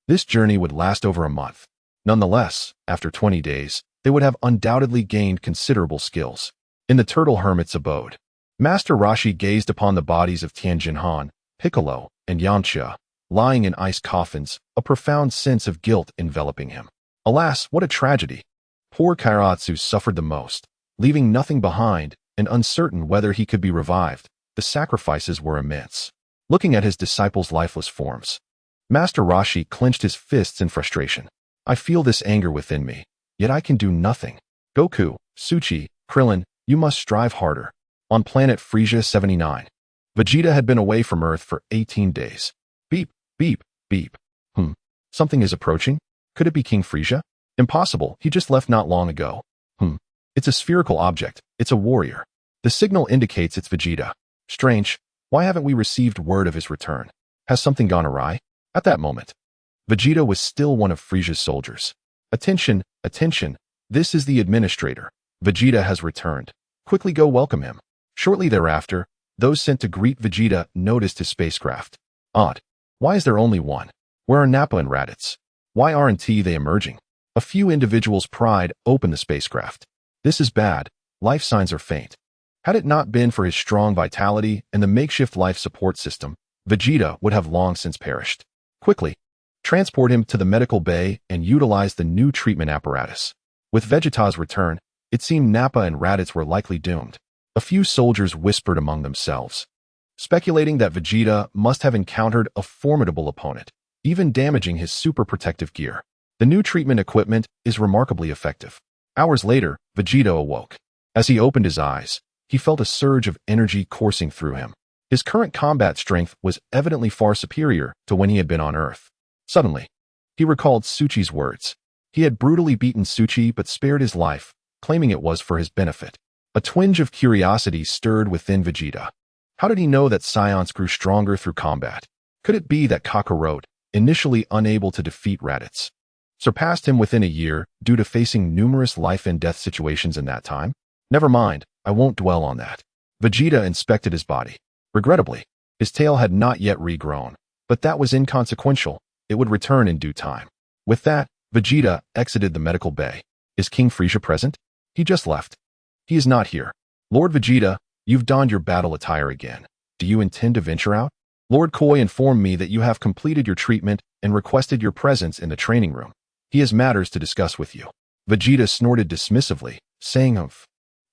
this journey would last over a month. Nonetheless, after 20 days, they would have undoubtedly gained considerable skills. In the turtle hermit's abode, Master Roshi gazed upon the bodies of Tianjin Han, Piccolo, and Yamcha, lying in ice coffins, a profound sense of guilt enveloping him. Alas, what a tragedy! Poor Kairatsu suffered the most, leaving nothing behind, and uncertain whether he could be revived. The sacrifices were immense. Looking at his disciples' lifeless forms, Master Roshi clenched his fists in frustration. I feel this anger within me, yet I can do nothing. Goku, Tsuchi, Krillin, you must strive harder. On planet Frisia 79, Vegeta had been away from Earth for 18 days. Beep, beep, beep. Something is approaching? Could it be King Frisia? Impossible, he just left not long ago. It's a spherical object. It's a warrior. The signal indicates it's Vegeta. Strange. Why haven't we received word of his return? Has something gone awry? At that moment, Vegeta was still one of Frisia's soldiers. Attention, attention. This is the administrator. Vegeta has returned. Quickly go welcome him. Shortly thereafter, those sent to greet Vegeta noticed his spacecraft. Odd. Why is there only one? Where are Nappa and Raditz? Why aren't they emerging? A few individuals pried open the spacecraft. This is bad. Life signs are faint. Had it not been for his strong vitality and the makeshift life support system, Vegeta would have long since perished. Quickly, transport him to the medical bay and utilize the new treatment apparatus. With Vegeta's return, it seemed Nappa and Raditz were likely doomed. A few soldiers whispered among themselves, speculating that Vegeta must have encountered a formidable opponent, even damaging his super protective gear. The new treatment equipment is remarkably effective. Hours later, Vegeta awoke. As he opened his eyes, he felt a surge of energy coursing through him. His current combat strength was evidently far superior to when he had been on Earth. Suddenly, he recalled Tsuchi's words. He had brutally beaten Tsuchi but spared his life, claiming it was for his benefit. A twinge of curiosity stirred within Vegeta. How did he know that scions grew stronger through combat? Could it be that Kakarot, initially unable to defeat Raditz, surpassed him within a year due to facing numerous life and death situations in that time? Never mind, I won't dwell on that. Vegeta inspected his body. Regrettably, his tail had not yet regrown, but that was inconsequential. It would return in due time. With that, Vegeta exited the medical bay. Is King Frisia present? He just left. He is not here. Lord Vegeta, you've donned your battle attire again. Do you intend to venture out? Lord Koi informed me that you have completed your treatment and requested your presence in the training room. He has matters to discuss with you. Vegeta snorted dismissively, saying,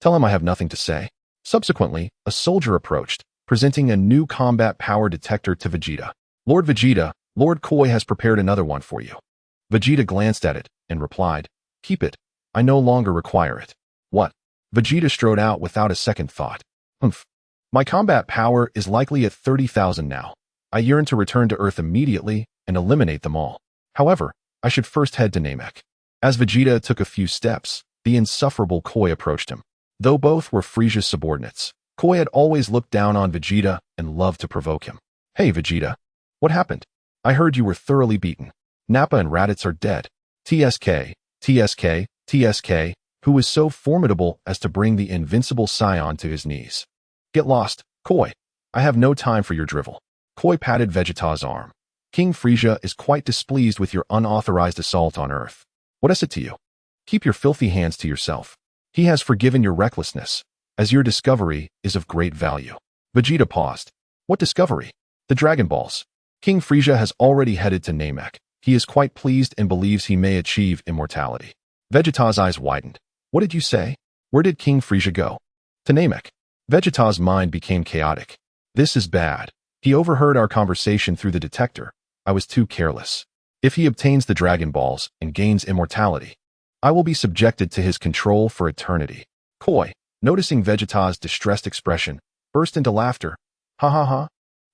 Tell him I have nothing to say. Subsequently, a soldier approached, presenting a new combat power detector to Vegeta. Lord Vegeta, Lord Koi has prepared another one for you. Vegeta glanced at it and replied, Keep it. I no longer require it. What? Vegeta strode out without a second thought. My combat power is likely at 30,000 now. I yearn to return to Earth immediately and eliminate them all. However, I should first head to Namek. As Vegeta took a few steps, the insufferable Koi approached him. Though both were Frisia's subordinates, Koi had always looked down on Vegeta and loved to provoke him. Hey Vegeta, what happened? I heard you were thoroughly beaten. Nappa and Raditz are dead. TSK, TSK, TSK, who was so formidable as to bring the invincible Scion to his knees. Get lost, Koi. I have no time for your drivel. Koi patted Vegeta's arm. King Frisia is quite displeased with your unauthorized assault on Earth. What is it to you? Keep your filthy hands to yourself. He has forgiven your recklessness, as your discovery is of great value. Vegeta paused. What discovery? The Dragon Balls. King Frisia has already headed to Namek. He is quite pleased and believes he may achieve immortality. Vegeta's eyes widened. What did you say? Where did King Frisia go? To Namek. Vegeta's mind became chaotic. This is bad. He overheard our conversation through the detector. I was too careless. If he obtains the Dragon Balls and gains immortality, I will be subjected to his control for eternity. Koi, noticing Vegeta's distressed expression, burst into laughter. Ha ha ha.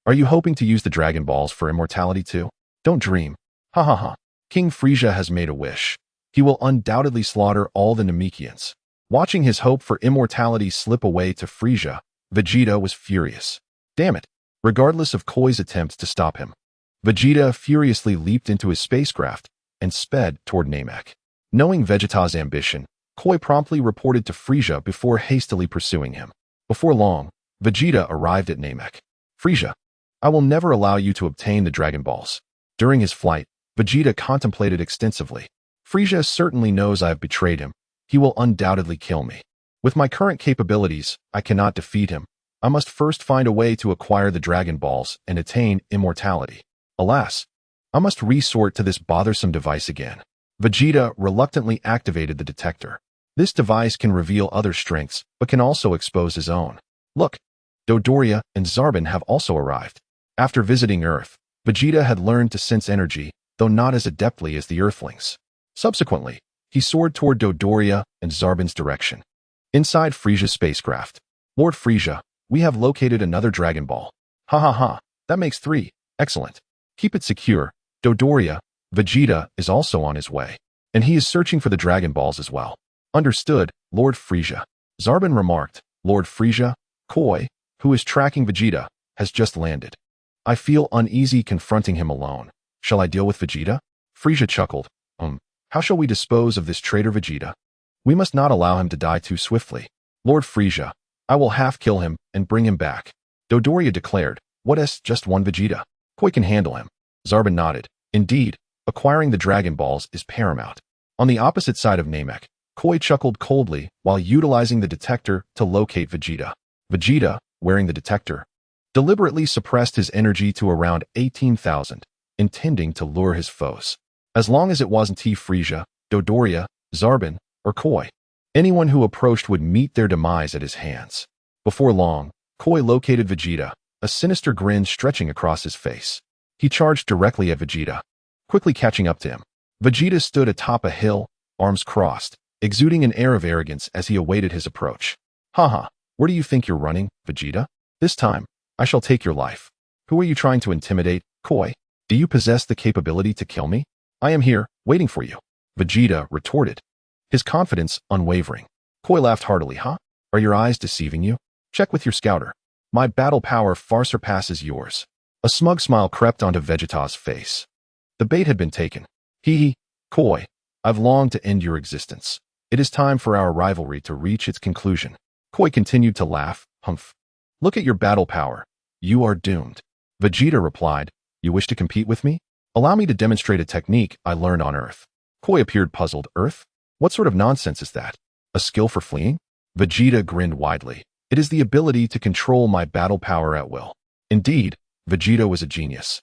Are you hoping to use the Dragon Balls for immortality too? Don't dream. Ha ha ha. King Frisia has made a wish. He will undoubtedly slaughter all the Namekians. Watching his hope for immortality slip away to Frisia, Vegeta was furious. Damn it. Regardless of Koi's attempts to stop him, Vegeta furiously leaped into his spacecraft and sped toward Namek. Knowing Vegeta's ambition, Koi promptly reported to Frisia before hastily pursuing him. Before long, Vegeta arrived at Namek. Frisia, I will never allow you to obtain the Dragon Balls. During his flight, Vegeta contemplated extensively. Frisia certainly knows I have betrayed him. He will undoubtedly kill me. With my current capabilities, I cannot defeat him. I must first find a way to acquire the Dragon Balls and attain immortality. Alas, I must resort to this bothersome device again. Vegeta reluctantly activated the detector. This device can reveal other strengths, but can also expose his own. Look, Dodoria and Zarbon have also arrived. After visiting Earth, Vegeta had learned to sense energy, though not as adeptly as the Earthlings. Subsequently, he soared toward Dodoria and Zarbon's direction. Inside Frisia's spacecraft, Lord Frisia, we have located another Dragon Ball. Ha ha ha, that makes 3. Excellent. Keep it secure. Dodoria, Vegeta is also on his way, and he is searching for the Dragon Balls as well. Understood, Lord Frisia. Zarbon remarked. Lord Frisia, Koi, who is tracking Vegeta, has just landed. I feel uneasy confronting him alone. Shall I deal with Vegeta? Frisia chuckled. How shall we dispose of this traitor Vegeta? We must not allow him to die too swiftly. Lord Frisia, I will half-kill him and bring him back. Dodoria declared. Just one Vegeta? Koi can handle him. Zarbon nodded. Indeed, acquiring the Dragon Balls is paramount. On the opposite side of Namek, Koi chuckled coldly while utilizing the detector to locate Vegeta. Vegeta, wearing the detector, deliberately suppressed his energy to around 18,000, intending to lure his foes. As long as it wasn't Frisia, Dodoria, Zarbon, or Koi, anyone who approached would meet their demise at his hands. Before long, Koi located Vegeta, a sinister grin stretching across his face. He charged directly at Vegeta, quickly catching up to him. Vegeta stood atop a hill, arms crossed, exuding an air of arrogance as he awaited his approach. Haha, where do you think you're running, Vegeta? This time, I shall take your life. Who are you trying to intimidate, Koi? Do you possess the capability to kill me? I am here, waiting for you, Vegeta retorted, his confidence unwavering. Koi laughed heartily. Huh? Are your eyes deceiving you? Check with your scouter. My battle power far surpasses yours. A smug smile crept onto Vegeta's face. The bait had been taken. Hee, Koi, I've longed to end your existence. It is time for our rivalry to reach its conclusion. Koi continued to laugh. Humph. Look at your battle power. You are doomed. Vegeta replied. You wish to compete with me? Allow me to demonstrate a technique I learned on Earth. Koi appeared puzzled. Earth? What sort of nonsense is that? A skill for fleeing? Vegeta grinned widely. It is the ability to control my battle power at will. Indeed, Vegeta was a genius,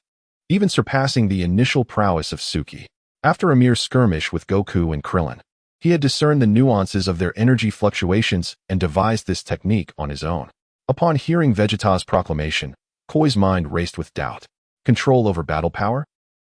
even surpassing the initial prowess of Suki. After a mere skirmish with Goku and Krillin, he had discerned the nuances of their energy fluctuations and devised this technique on his own. Upon hearing Vegeta's proclamation, Koi's mind raced with doubt. Control over battle power?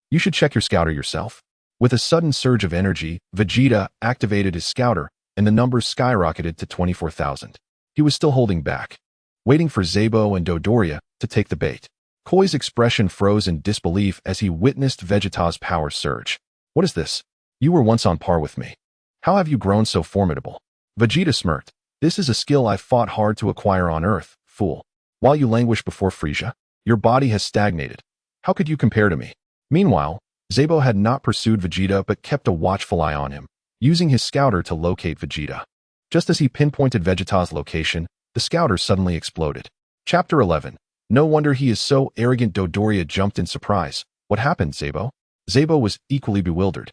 You should check your scouter yourself. With a sudden surge of energy, Vegeta activated his scouter, and the numbers skyrocketed to 24,000. He was still holding back, waiting for Zabo and Dodoria to take the bait. Koi's expression froze in disbelief as he witnessed Vegeta's power surge. What is this? You were once on par with me. How have you grown so formidable? Vegeta smirked. This is a skill I fought hard to acquire on Earth, fool. While you languish before Frisia, your body has stagnated. How could you compare to me? Meanwhile, Zabo had not pursued Vegeta but kept a watchful eye on him, using his scouter to locate Vegeta. Just as he pinpointed Vegeta's location, the scouter suddenly exploded. Chapter 11. No wonder he is so arrogant. Dodoria jumped in surprise. What happened, Zabo? Zabo was equally bewildered.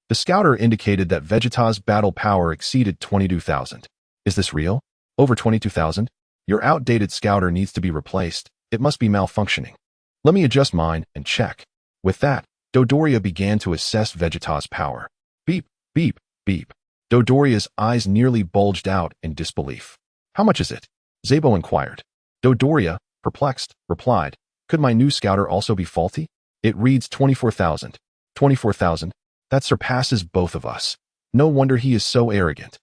The scouter indicated that Vegeta's battle power exceeded 22,000. Is this real? Over 22,000? Your outdated scouter needs to be replaced. It must be malfunctioning. Let me adjust mine and check. With that, Dodoria began to assess Vegeta's power. Beep, beep, beep. Dodoria's eyes nearly bulged out in disbelief. How much is it? Zabo inquired. Dodoria, perplexed, replied, could my new scouter also be faulty? It reads 24,000. 24,000? That surpasses both of us. No wonder he is so arrogant.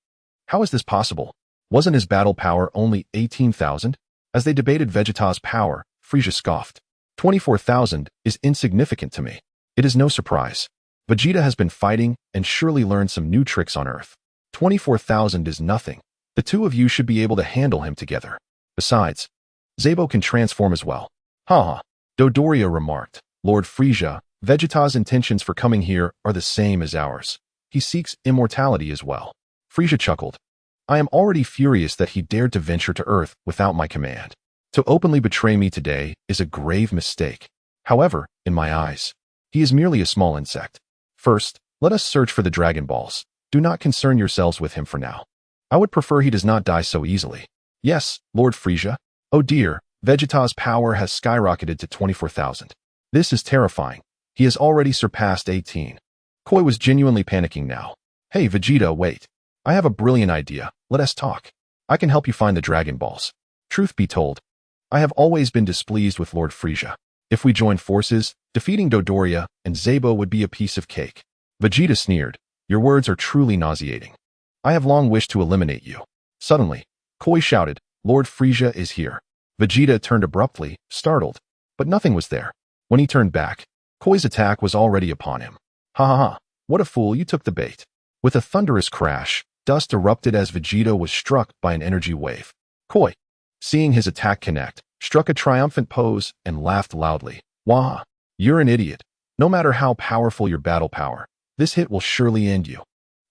How is this possible? Wasn't his battle power only 18,000? As they debated Vegeta's power, Frisia scoffed. 24,000 is insignificant to me. It is no surprise. Vegeta has been fighting and surely learned some new tricks on Earth. 24,000 is nothing. The two of you should be able to handle him together. Besides, Zabo can transform as well. Haha, Dodoria remarked. Lord Frisia, Vegeta's intentions for coming here are the same as ours. He seeks immortality as well. Frisia chuckled. I am already furious that he dared to venture to Earth without my command. To openly betray me today is a grave mistake. However, in my eyes, he is merely a small insect. First, let us search for the Dragon Balls. Do not concern yourselves with him for now. I would prefer he does not die so easily. Yes, Lord Frisia. Oh dear, Vegeta's power has skyrocketed to 24,000. This is terrifying. He has already surpassed 18. Koi was genuinely panicking now. Hey Vegeta, wait. I have a brilliant idea. Let us talk. I can help you find the Dragon Balls. Truth be told, I have always been displeased with Lord Frisia. If we joined forces, defeating Dodoria and Zabo would be a piece of cake. Vegeta sneered. Your words are truly nauseating. I have long wished to eliminate you. Suddenly, Koi shouted, Lord Frisia is here. Vegeta turned abruptly, startled. But nothing was there. When he turned back, Koi's attack was already upon him. Ha ha ha, what a fool, you took the bait. With a thunderous crash, dust erupted as Vegeta was struck by an energy wave. Koi, seeing his attack connect, struck a triumphant pose and laughed loudly. Wah! You're an idiot. No matter how powerful your battle power, this hit will surely end you.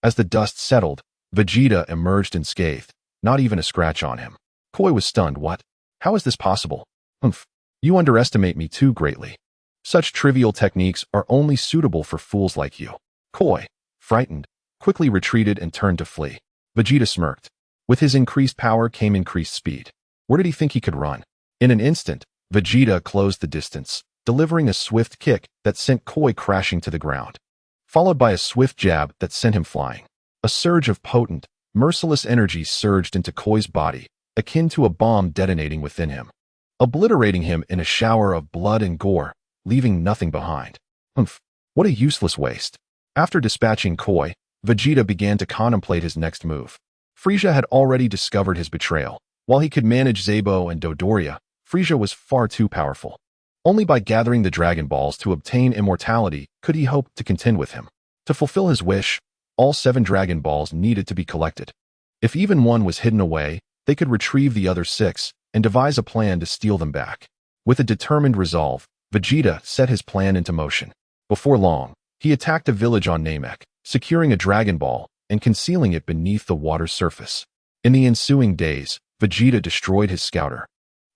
As the dust settled, Vegeta emerged unscathed, not even a scratch on him. Koi was stunned. What? How is this possible? Humph. You underestimate me too greatly. Such trivial techniques are only suitable for fools like you. Koi, frightened, quickly retreated and turned to flee. Vegeta smirked. With his increased power came increased speed. Where did he think he could run? In an instant, Vegeta closed the distance, delivering a swift kick that sent Koi crashing to the ground, followed by a swift jab that sent him flying. A surge of potent, merciless energy surged into Koi's body, akin to a bomb detonating within him, obliterating him in a shower of blood and gore, leaving nothing behind. Humph, what a useless waste. After dispatching Koi, Vegeta began to contemplate his next move. Frisia had already discovered his betrayal. While he could manage Zabo and Dodoria, Frisia was far too powerful. Only by gathering the Dragon Balls to obtain immortality could he hope to contend with him. To fulfill his wish, all 7 Dragon Balls needed to be collected. If even one was hidden away, they could retrieve the other 6 and devise a plan to steal them back. With a determined resolve, Vegeta set his plan into motion. Before long, he attacked a village on Namek, securing a Dragon Ball and concealing it beneath the water's surface. In the ensuing days, Vegeta destroyed his scouter,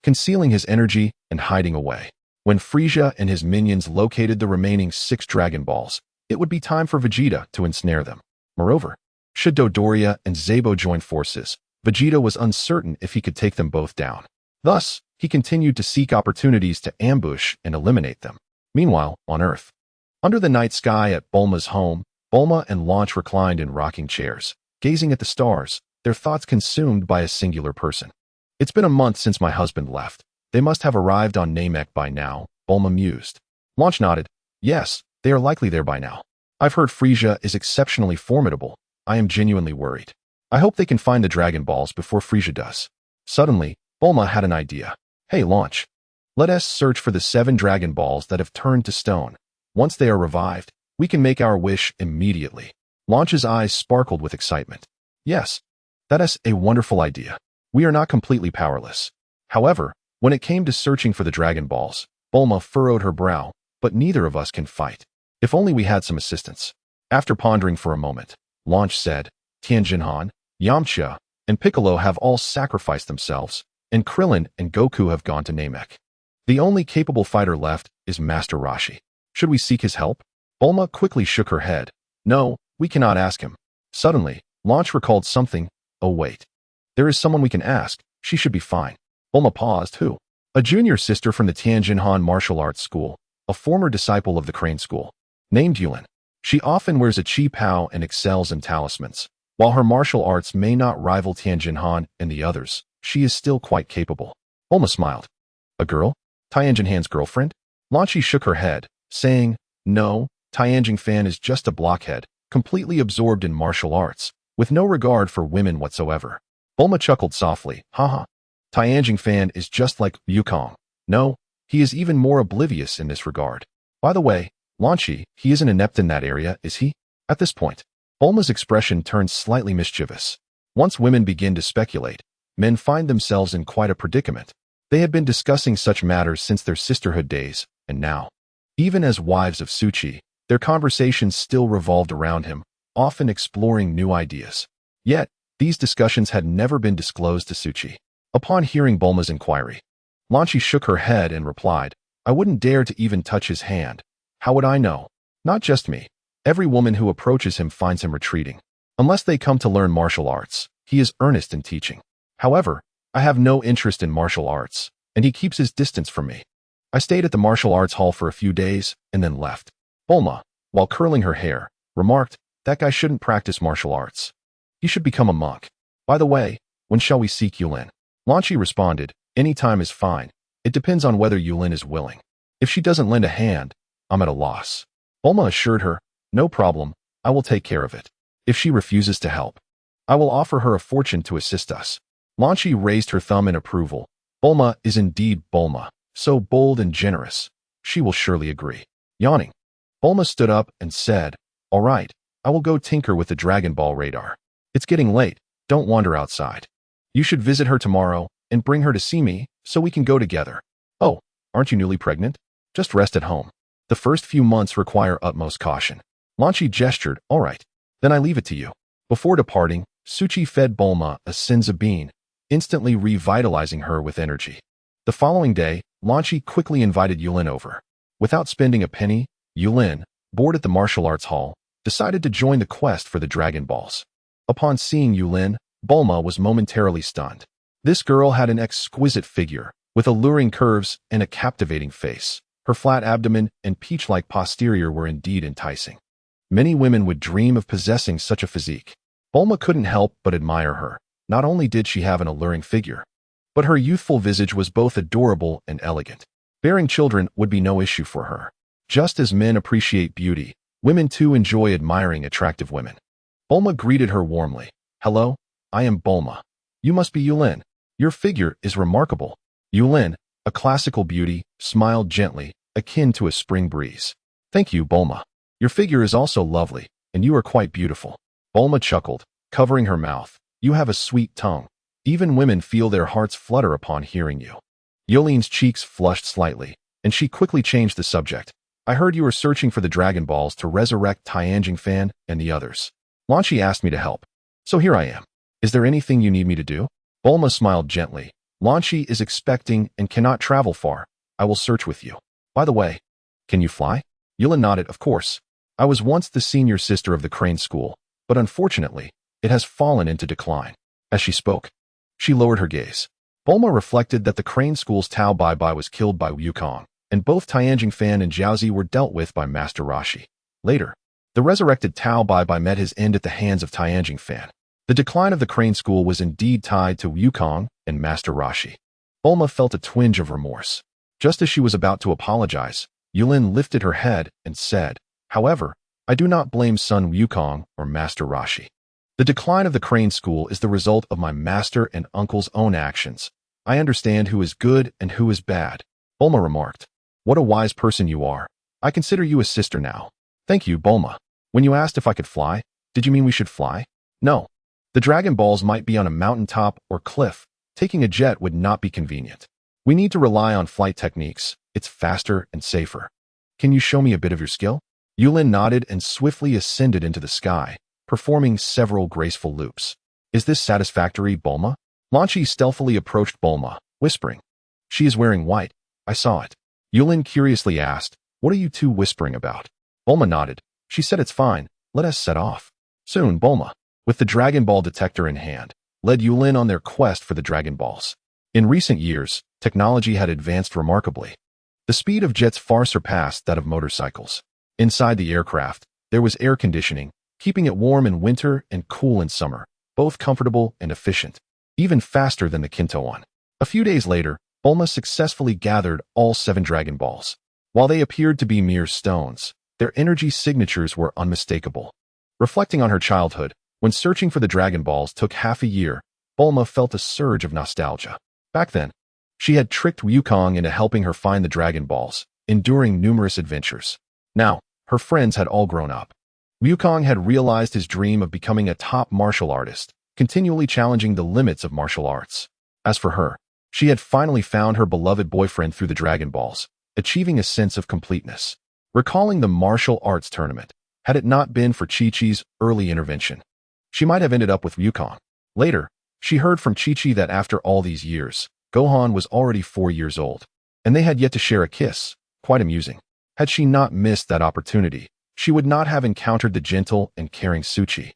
concealing his energy and hiding away. When Frisia and his minions located the remaining 6 Dragon Balls, it would be time for Vegeta to ensnare them. Moreover, should Dodoria and Zabo join forces, Vegeta was uncertain if he could take them both down. Thus, he continued to seek opportunities to ambush and eliminate them. Meanwhile, on Earth, under the night sky at Bulma's home, Bulma and Launch reclined in rocking chairs, gazing at the stars, their thoughts consumed by a singular person. It's been a month since my husband left. They must have arrived on Namek by now, Bulma mused. Launch nodded. Yes, they are likely there by now. I've heard Frisia is exceptionally formidable. I am genuinely worried. I hope they can find the Dragon Balls before Frisia does. Suddenly, Bulma had an idea. Hey, Launch. Let us search for the 7 Dragon Balls that have turned to stone. Once they are revived, we can make our wish immediately. Launch's eyes sparkled with excitement. Yes, that is a wonderful idea. We are not completely powerless. However, when it came to searching for the Dragon Balls, Bulma furrowed her brow, but neither of us can fight. If only we had some assistance. After pondering for a moment, Launch said, Tianjinhan, Yamcha, and Piccolo have all sacrificed themselves, and Krillin and Goku have gone to Namek. The only capable fighter left is Master Roshi. Should we seek his help? Bulma quickly shook her head. No, we cannot ask him. Suddenly, Launch recalled something. Oh wait. There is someone we can ask. She should be fine. Bulma paused. Who? A junior sister from the Tianjinhan Martial Arts School, a former disciple of the Crane School. Named Yulin. She often wears a Chi Pao and excels in talismans. While her martial arts may not rival Tianjinhan and the others, she is still quite capable. Bulma smiled. A girl? Tianjinhan's girlfriend? Launchi shook her head, saying, No, Tianjin is just a blockhead, completely absorbed in martial arts, with no regard for women whatsoever. Bulma chuckled softly. Haha. Tianjin is just like Yukong. No, he is even more oblivious in this regard. By the way, Launchi, he isn't inept in that area, is he? At this point, Bulma's expression turned slightly mischievous. Once women begin to speculate, men find themselves in quite a predicament. They had been discussing such matters since their sisterhood days, and now, even as wives of Suchi, their conversations still revolved around him, often exploring new ideas. Yet, these discussions had never been disclosed to Suchi. Upon hearing Bulma's inquiry, Launchi shook her head and replied, I wouldn't dare to even touch his hand. How would I know? Not just me. Every woman who approaches him finds him retreating. Unless they come to learn martial arts, He is earnest in teaching. However, I have no interest in martial arts, and he keeps his distance from me. I stayed at the martial arts hall for a few days and then left. Bulma, while curling her hair, remarked, that guy shouldn't practice martial arts. He should become a monk. By the way, when shall we seek Yulin? Lan Shi responded, any time is fine. It depends on whether Yulin is willing. If she doesn't lend a hand, I'm at a loss. Bulma assured her, no problem, I will take care of it. If she refuses to help, I will offer her a fortune to assist us. Lan Shi raised her thumb in approval. Bulma is indeed Bulma, so bold and generous. She will surely agree. Yawning, Bulma stood up and said, all right, I will go tinker with the Dragon Ball radar. It's getting late, don't wander outside. You should visit her tomorrow and bring her to see me so we can go together. Oh, aren't you newly pregnant? Just rest at home. The first few months require utmost caution. Lan Shi gestured, all right, then I leave it to you. Before departing, Suchi fed Bulma a senza bean, instantly revitalizing her with energy. The following day, Lan Shi quickly invited Yulin over. Without spending a penny, Yulin, bored at the martial arts hall, decided to join the quest for the Dragon Balls. Upon seeing Yulin, Bulma was momentarily stunned. This girl had an exquisite figure, with alluring curves and a captivating face. Her flat abdomen and peach-like posterior were indeed enticing. Many women would dream of possessing such a physique. Bulma couldn't help but admire her. Not only did she have an alluring figure, but her youthful visage was both adorable and elegant. Bearing children would be no issue for her. Just as men appreciate beauty, women too enjoy admiring attractive women. Bulma greeted her warmly. Hello, I am Bulma. You must be Yulin. Your figure is remarkable. Yulin, a classical beauty, smiled gently, akin to a spring breeze. Thank you, Bulma. Your figure is also lovely, and you are quite beautiful. Bulma chuckled, covering her mouth. You have a sweet tongue. Even women feel their hearts flutter upon hearing you. Yulin's cheeks flushed slightly, and she quickly changed the subject. I heard you were searching for the Dragon Balls to resurrect Tianjin Fan and the others. Lan Shi asked me to help. So here I am. Is there anything you need me to do? Bulma smiled gently. Lan Shi is expecting and cannot travel far. I will search with you. By the way, can you fly? Yulin nodded, of course. I was once the senior sister of the Crane School, but unfortunately, it has fallen into decline. As she spoke, she lowered her gaze. Bulma reflected that the Crane School's Tao Bai Bai was killed by Wukong, and both Tianjin Fan and Jiaozi were dealt with by Master Roshi. Later, the resurrected Tao Bai Bai met his end at the hands of Tianjin Fan. The decline of the Crane School was indeed tied to Wukong and Master Roshi. Bulma felt a twinge of remorse. Just as she was about to apologize, Yulin lifted her head and said, however, I do not blame son Wukong or Master Roshi. The decline of the Crane School is the result of my master and uncle's own actions. I understand who is good and who is bad. Bulma remarked, what a wise person you are. I consider you a sister now. Thank you, Bulma. When you asked if I could fly, did you mean we should fly? No. The Dragon Balls might be on a mountaintop or cliff. Taking a jet would not be convenient. We need to rely on flight techniques. It's faster and safer. Can you show me a bit of your skill? Yulin nodded and swiftly ascended into the sky, performing several graceful loops. Is this satisfactory, Bulma? Lan Shi stealthily approached Bulma, whispering, she is wearing white. I saw it. Yulin curiously asked, what are you two whispering about? Bulma nodded. She said it's fine. Let us set off. Soon, Bulma, with the Dragon Ball detector in hand, led Yulin on their quest for the Dragon Balls. In recent years, technology had advanced remarkably. The speed of jets far surpassed that of motorcycles. Inside the aircraft, there was air conditioning, keeping it warm in winter and cool in summer, both comfortable and efficient, even faster than the Kinto one. A few days later, Bulma successfully gathered all 7 Dragon Balls. While they appeared to be mere stones, their energy signatures were unmistakable. Reflecting on her childhood, when searching for the Dragon Balls took half a year, Bulma felt a surge of nostalgia. Back then, she had tricked Wukong into helping her find the Dragon Balls, enduring numerous adventures. Now, her friends had all grown up. Wukong had realized his dream of becoming a top martial artist, continually challenging the limits of martial arts. As for her, she had finally found her beloved boyfriend through the Dragon Balls, achieving a sense of completeness. Recalling the martial arts tournament, had it not been for Chi-Chi's early intervention, she might have ended up with Wukong. Later, she heard from Chi-Chi that after all these years, Gohan was already 4 years old, and they had yet to share a kiss. Quite amusing. Had she not missed that opportunity, she would not have encountered the gentle and caring Suchi,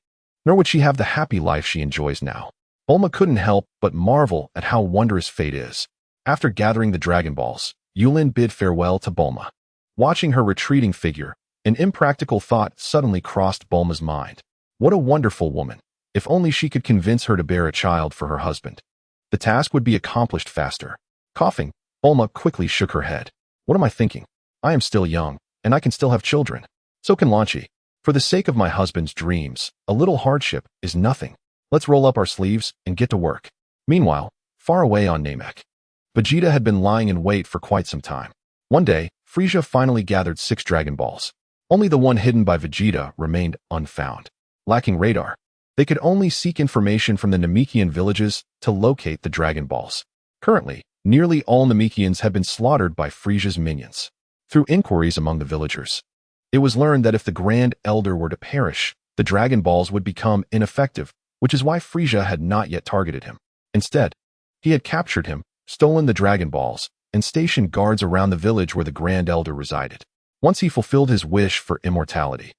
nor would she have the happy life she enjoys now. Bulma couldn't help but marvel at how wondrous fate is. After gathering the Dragon Balls, Yulin bid farewell to Bulma. Watching her retreating figure, an impractical thought suddenly crossed Bulma's mind. What a wonderful woman! If only she could convince her to bear a child for her husband. The task would be accomplished faster. Coughing, Bulma quickly shook her head. What am I thinking? I am still young, and I can still have children. So can Lanchi. For the sake of my husband's dreams, a little hardship is nothing. Let's roll up our sleeves and get to work. Meanwhile, far away on Namek, Vegeta had been lying in wait for quite some time. One day, Frieza finally gathered 6 Dragon Balls. Only the one hidden by Vegeta remained unfound. Lacking radar, they could only seek information from the Namekian villages to locate the Dragon Balls. Currently, nearly all Namekians had been slaughtered by Frieza's minions. Through inquiries among the villagers, it was learned that if the Grand Elder were to perish, the Dragon Balls would become ineffective, which is why Frieza had not yet targeted him. Instead, he had captured him, stolen the Dragon Balls, and stationed guards around the village where the Grand Elder resided. Once he fulfilled his wish for immortality,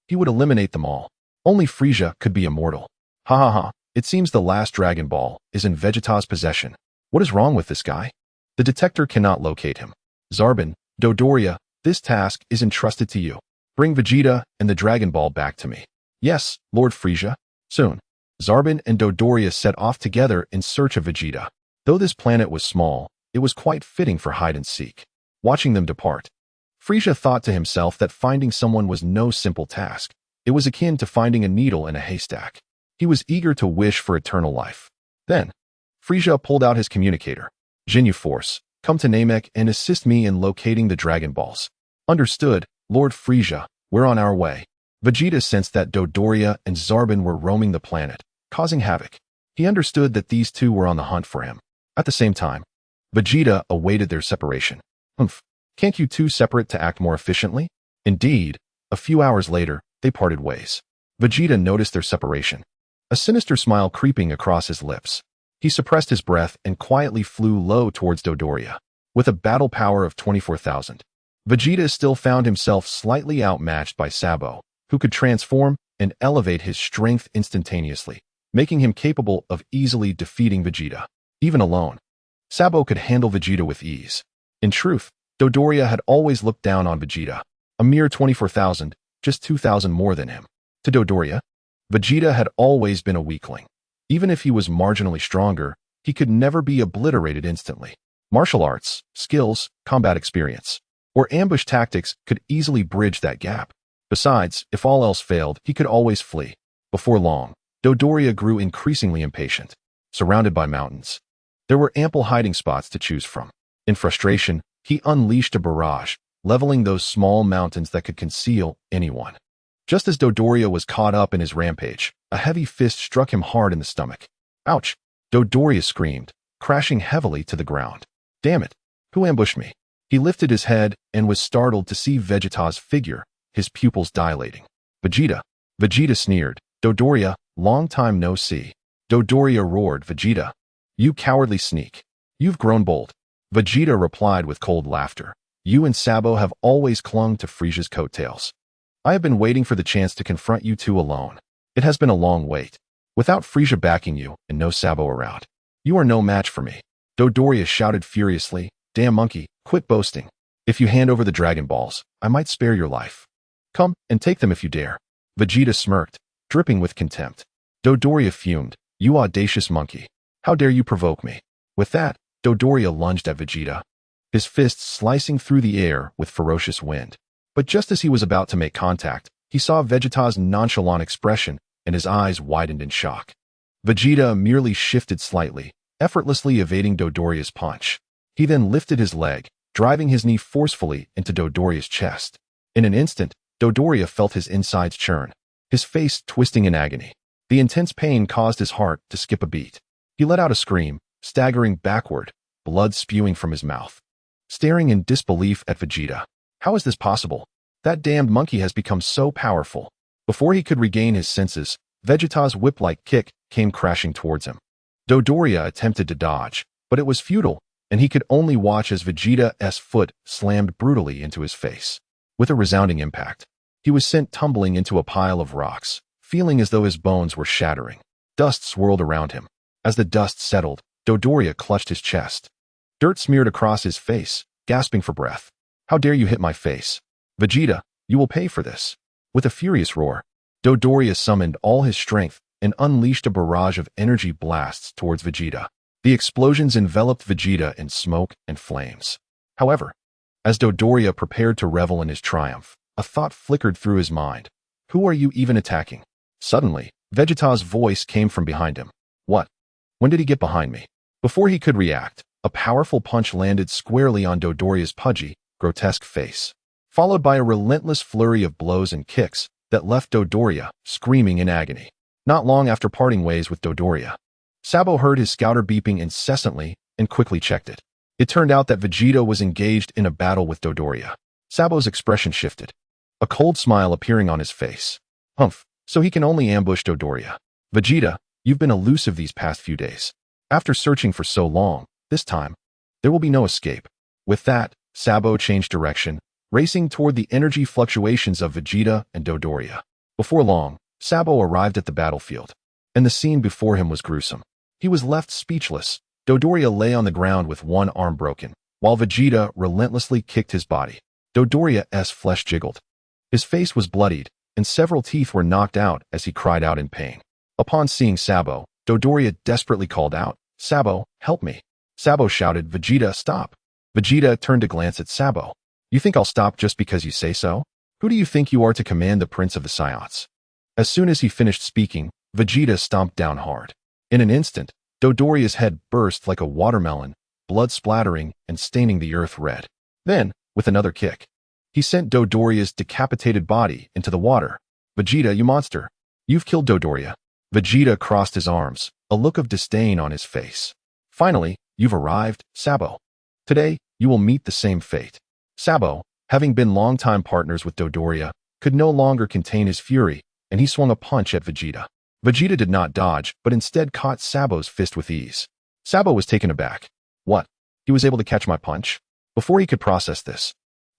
he would eliminate them all. Only Frieza could be immortal. Ha ha ha, it seems the last Dragon Ball is in Vegeta's possession. What is wrong with this guy? The detector cannot locate him. Zarbin, Dodoria, this task is entrusted to you. Bring Vegeta and the Dragon Ball back to me. Yes, Lord Frieza. Soon, Zarbin and Dodoria set off together in search of Vegeta. Though this planet was small, it was quite fitting for hide-and-seek. Watching them depart, Frieza thought to himself that finding someone was no simple task. It was akin to finding a needle in a haystack. He was eager to wish for eternal life. Then, Frieza pulled out his communicator. Ginyu Force, come to Namek and assist me in locating the Dragon Balls. Understood, Lord Frieza, we're on our way. Vegeta sensed that Dodoria and Zarbin were roaming the planet, causing havoc. He understood that these two were on the hunt for him. At the same time, Vegeta awaited their separation. Can't you two separate to act more efficiently? Indeed, a few hours later, they parted ways. Vegeta noticed their separation, a sinister smile creeping across his lips. He suppressed his breath and quietly flew low towards Dodoria. With a battle power of 24,000, Vegeta still found himself slightly outmatched by Sabo, who could transform and elevate his strength instantaneously, making him capable of easily defeating Vegeta. Even alone, Sabo could handle Vegeta with ease. In truth, Dodoria had always looked down on Vegeta, a mere 24,000, just 2,000 more than him. To Dodoria, Vegeta had always been a weakling. Even if he was marginally stronger, he could never be obliterated instantly. Martial arts, skills, combat experience, or ambush tactics could easily bridge that gap. Besides, if all else failed, he could always flee. Before long, Dodoria grew increasingly impatient. Surrounded by mountains, there were ample hiding spots to choose from. In frustration, he unleashed a barrage, leveling those small mountains that could conceal anyone. Just as Dodoria was caught up in his rampage, a heavy fist struck him hard in the stomach. Ouch! Dodoria screamed, crashing heavily to the ground. Damn it! Who ambushed me? He lifted his head and was startled to see Vegeta's figure, his pupils dilating. Vegeta! Vegeta sneered. Dodoria, long time no see. Dodoria roared, Vegeta. You cowardly sneak. You've grown bold. Vegeta replied with cold laughter. You and Sabo have always clung to Frieza's coattails. I have been waiting for the chance to confront you two alone. It has been a long wait. Without Frieza backing you and no Sabo around, you are no match for me. Dodoria shouted furiously, Damn monkey, quit boasting. If you hand over the Dragon Balls, I might spare your life. Come and take them if you dare. Vegeta smirked, dripping with contempt. Dodoria fumed, You audacious monkey. How dare you provoke me? With that, Dodoria lunged at Vegeta, his fists slicing through the air with ferocious wind. But just as he was about to make contact, he saw Vegeta's nonchalant expression and his eyes widened in shock. Vegeta merely shifted slightly, effortlessly evading Dodoria's punch. He then lifted his leg, driving his knee forcefully into Dodoria's chest. In an instant, Dodoria felt his insides churn, his face twisting in agony. The intense pain caused his heart to skip a beat. He let out a scream, staggering backward, blood spewing from his mouth. Staring in disbelief at Vegeta. How is this possible? That damned monkey has become so powerful. Before he could regain his senses, Vegeta's whip-like kick came crashing towards him. Dodoria attempted to dodge, but it was futile, and he could only watch as Vegeta's foot slammed brutally into his face. With a resounding impact, he was sent tumbling into a pile of rocks, feeling as though his bones were shattering. Dust swirled around him. As the dust settled, Dodoria clutched his chest. Dirt smeared across his face, gasping for breath. How dare you hit my face? Vegeta, you will pay for this. With a furious roar, Dodoria summoned all his strength and unleashed a barrage of energy blasts towards Vegeta. The explosions enveloped Vegeta in smoke and flames. However, as Dodoria prepared to revel in his triumph, a thought flickered through his mind. Who are you even attacking? Suddenly, Vegeta's voice came from behind him. What? When did he get behind me? Before he could react, a powerful punch landed squarely on Dodoria's pudgy, grotesque face, followed by a relentless flurry of blows and kicks that left Dodoria screaming in agony. Not long after parting ways with Dodoria, Sabo heard his scouter beeping incessantly and quickly checked it. It turned out that Vegeta was engaged in a battle with Dodoria. Sabo's expression shifted, a cold smile appearing on his face. Humph, so he can only ambush Dodoria. Vegeta, you've been elusive these past few days. After searching for so long, this time, there will be no escape. With that, Sabo changed direction, racing toward the energy fluctuations of Vegeta and Dodoria. Before long, Sabo arrived at the battlefield, and the scene before him was gruesome. He was left speechless. Dodoria lay on the ground with one arm broken, while Vegeta relentlessly kicked his body. Dodoria's flesh jiggled. His face was bloodied, and several teeth were knocked out as he cried out in pain. Upon seeing Sabo, Dodoria desperately called out, Sabo, help me. Sabo shouted, Vegeta, stop. Vegeta turned to glance at Sabo. You think I'll stop just because you say so? Who do you think you are to command the Prince of the Saiyans? As soon as he finished speaking, Vegeta stomped down hard. In an instant, Dodoria's head burst like a watermelon, blood splattering and staining the earth red. Then, with another kick, he sent Dodoria's decapitated body into the water. Vegeta, you monster! You've killed Dodoria. Vegeta crossed his arms, a look of disdain on his face. Finally, you've arrived, Sabo. Today, you will meet the same fate. Sabo, having been longtime partners with Dodoria, could no longer contain his fury, and he swung a punch at Vegeta. Vegeta did not dodge, but instead caught Sabo's fist with ease. Sabo was taken aback. What? He was able to catch my punch? Before he could process this,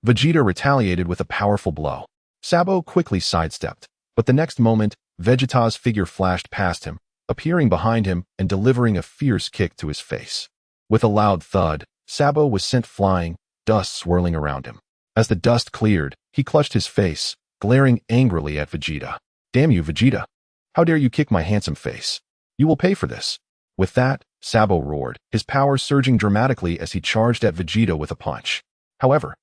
Vegeta retaliated with a powerful blow. Sabo quickly sidestepped, but the next moment, Vegeta's figure flashed past him, appearing behind him and delivering a fierce kick to his face. With a loud thud, Sabo was sent flying, dust swirling around him. As the dust cleared, he clutched his face, glaring angrily at Vegeta. Damn you, Vegeta! How dare you kick my handsome face? You will pay for this. With that, Sabo roared, his power surging dramatically as he charged at Vegeta with a punch. However,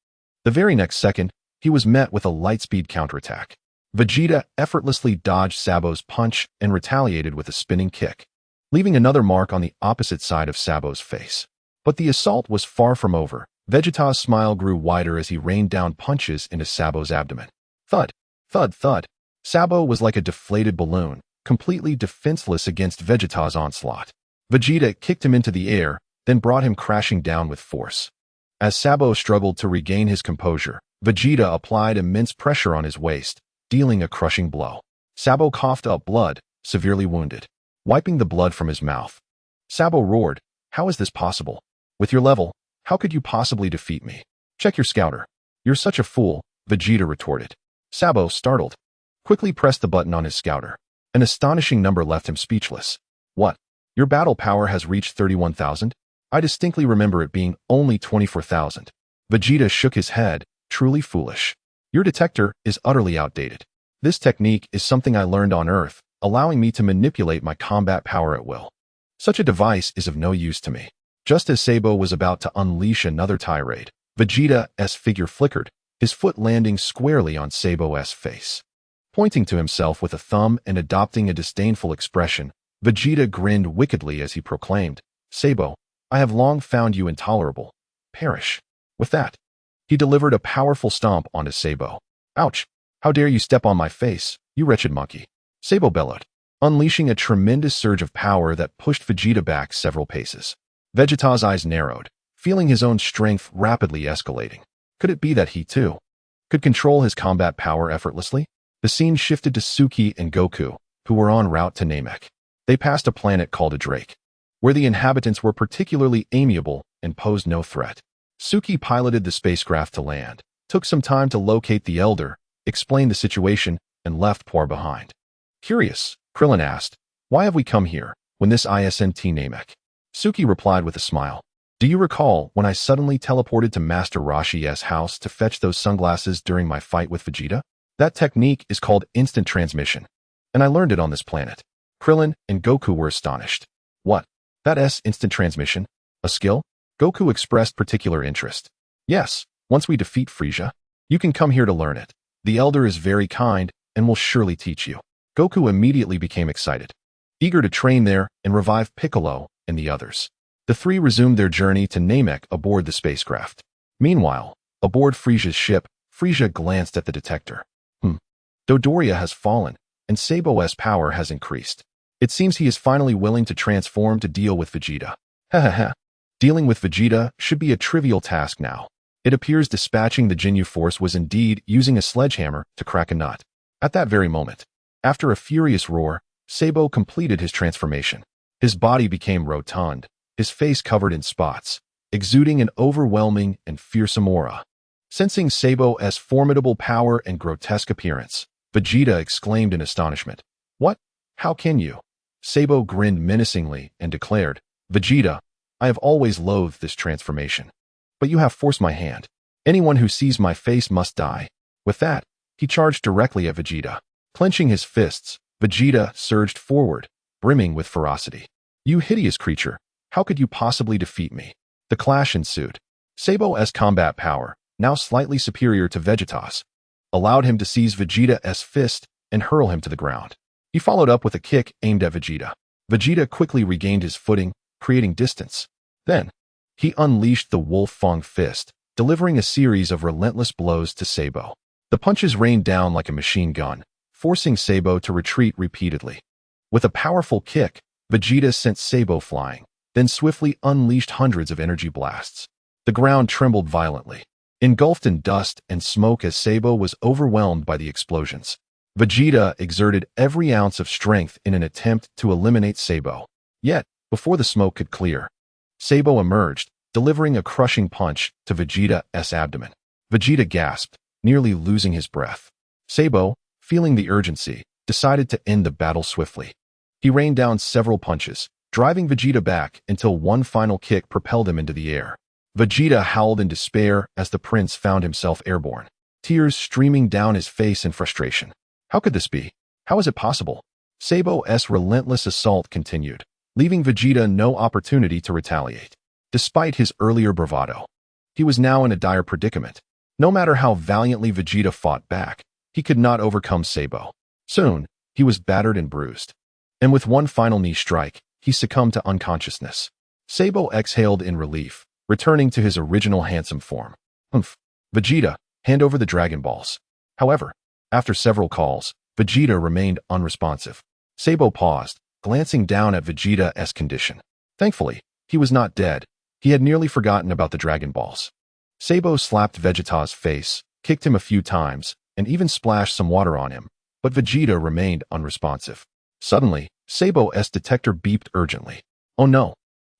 the very next second, he was met with a lightspeed counterattack. Vegeta effortlessly dodged Sabo's punch and retaliated with a spinning kick, leaving another mark on the opposite side of Sabo's face. But the assault was far from over. Vegeta's smile grew wider as he rained down punches into Sabo's abdomen. Thud, thud, thud. Sabo was like a deflated balloon, completely defenseless against Vegeta's onslaught. Vegeta kicked him into the air, then brought him crashing down with force. As Sabo struggled to regain his composure, Vegeta applied immense pressure on his waist, dealing a crushing blow. Sabo coughed up blood, severely wounded, wiping the blood from his mouth. Sabo roared, how is this possible? With your level, how could you possibly defeat me? Check your scouter. You're such a fool, Vegeta retorted. Sabo, startled, quickly pressed the button on his scouter. An astonishing number left him speechless. What? Your battle power has reached 31,000? I distinctly remember it being only 24,000. Vegeta shook his head, truly foolish. Your detector is utterly outdated. This technique is something I learned on Earth, allowing me to manipulate my combat power at will. Such a device is of no use to me. Just as Sabo was about to unleash another tirade, Vegeta's figure flickered, his foot landing squarely on Sabo's face. Pointing to himself with a thumb and adopting a disdainful expression, Vegeta grinned wickedly as he proclaimed, Sabo, I have long found you intolerable. Perish. With that, he delivered a powerful stomp onto Sabo. Ouch! How dare you step on my face, you wretched monkey! Sabo bellowed, unleashing a tremendous surge of power that pushed Vegeta back several paces. Vegeta's eyes narrowed, feeling his own strength rapidly escalating. Could it be that he, too, could control his combat power effortlessly? The scene shifted to Suki and Goku, who were en route to Namek. They passed a planet called a Drake, where the inhabitants were particularly amiable and posed no threat. Suki piloted the spacecraft to land, took some time to locate the Elder, explained the situation, and left Poir behind. Curious, Krillin asked, why have we come here? when this isn't Namek. Suki replied with a smile. Do you recall when I suddenly teleported to Master Rashi's house to fetch those sunglasses during my fight with Vegeta? That technique is called instant transmission, and I learned it on this planet. Krillin and Goku were astonished. What? That's instant transmission? A skill? Goku expressed particular interest. Yes, once we defeat Frieza, you can come here to learn it. The elder is very kind and will surely teach you. Goku immediately became excited, eager to train there and revive Piccolo and the others. The three resumed their journey to Namek aboard the spacecraft. Meanwhile, aboard Frieza's ship, Frieza glanced at the detector. Dodoria has fallen, and Sabo's power has increased. It seems he is finally willing to transform to deal with Vegeta. Dealing with Vegeta should be a trivial task now. It appears dispatching the Ginyu Force was indeed using a sledgehammer to crack a nut. At that very moment, after a furious roar, Sabo completed his transformation. His body became rotund, his face covered in spots, exuding an overwhelming and fearsome aura. Sensing Sabo's formidable power and grotesque appearance, Vegeta exclaimed in astonishment. What? How can you? Sabo grinned menacingly and declared, Vegeta, I have always loathed this transformation. But you have forced my hand. Anyone who sees my face must die. With that, he charged directly at Vegeta. Clenching his fists, Vegeta surged forward, brimming with ferocity. You hideous creature, how could you possibly defeat me? The clash ensued. Sabo's combat power, now slightly superior to Vegeta's, allowed him to seize Vegeta's fist and hurl him to the ground. He followed up with a kick aimed at Vegeta. Vegeta quickly regained his footing, creating distance. Then, he unleashed the Wolf Fang fist, delivering a series of relentless blows to Sabo. The punches rained down like a machine gun, forcing Sabo to retreat repeatedly. With a powerful kick, Vegeta sent Sabo flying, then swiftly unleashed hundreds of energy blasts. The ground trembled violently, engulfed in dust and smoke as Sabo was overwhelmed by the explosions. Vegeta exerted every ounce of strength in an attempt to eliminate Sabo. Yet, before the smoke could clear, Sabo emerged, delivering a crushing punch to Vegeta's abdomen. Vegeta gasped, nearly losing his breath. Sabo, feeling the urgency, decided to end the battle swiftly. He rained down several punches, driving Vegeta back until one final kick propelled him into the air. Vegeta howled in despair as the prince found himself airborne, tears streaming down his face in frustration. How could this be? How is it possible? Sabo's relentless assault continued, leaving Vegeta no opportunity to retaliate. Despite his earlier bravado, he was now in a dire predicament. No matter how valiantly Vegeta fought back, he could not overcome Sabo. Soon, he was battered and bruised. And with one final knee strike, he succumbed to unconsciousness. Sabo exhaled in relief, returning to his original handsome form. Vegeta, hand over the Dragon Balls. However, after several calls, Vegeta remained unresponsive. Sabo paused, glancing down at Vegeta's condition. Thankfully, he was not dead. He had nearly forgotten about the Dragon Balls. Sabo slapped Vegeta's face, kicked him a few times, and even splashed some water on him, but Vegeta remained unresponsive. Suddenly, Sabo's detector beeped urgently. Oh no!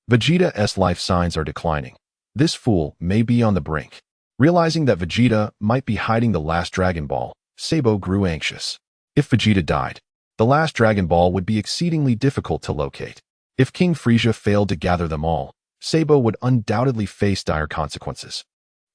Vegeta's life signs are declining. This fool may be on the brink. Realizing that Vegeta might be hiding the last Dragon Ball, Sabo grew anxious. If Vegeta died, the last Dragon Ball would be exceedingly difficult to locate. If King Frieza failed to gather them all, Sabo would undoubtedly face dire consequences.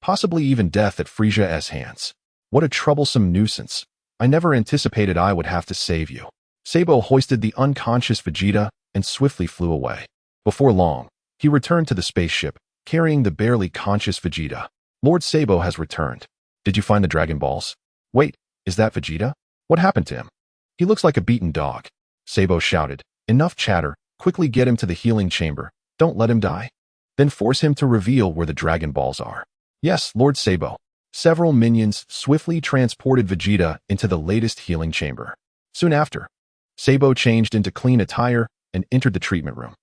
Possibly even death at Frieza's hands. What a troublesome nuisance. I never anticipated I would have to save you. Sabo hoisted the unconscious Vegeta and swiftly flew away. Before long, he returned to the spaceship, carrying the barely conscious Vegeta. Lord Sabo has returned. Did you find the Dragon Balls? Wait, is that Vegeta? What happened to him? He looks like a beaten dog. Sabo shouted. Enough chatter, quickly get him to the healing chamber. Don't let him die. Then force him to reveal where the Dragon Balls are. Yes, Lord Sabo. Several minions swiftly transported Vegeta into the latest healing chamber. Soon after, Sabo changed into clean attire and entered the treatment room.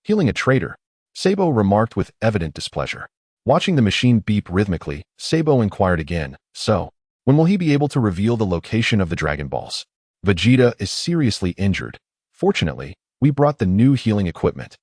Healing a traitor, Sabo remarked with evident displeasure. Watching the machine beep rhythmically, Sabo inquired again, so, when will he be able to reveal the location of the Dragon Balls? Vegeta is seriously injured. Fortunately, we brought the new healing equipment,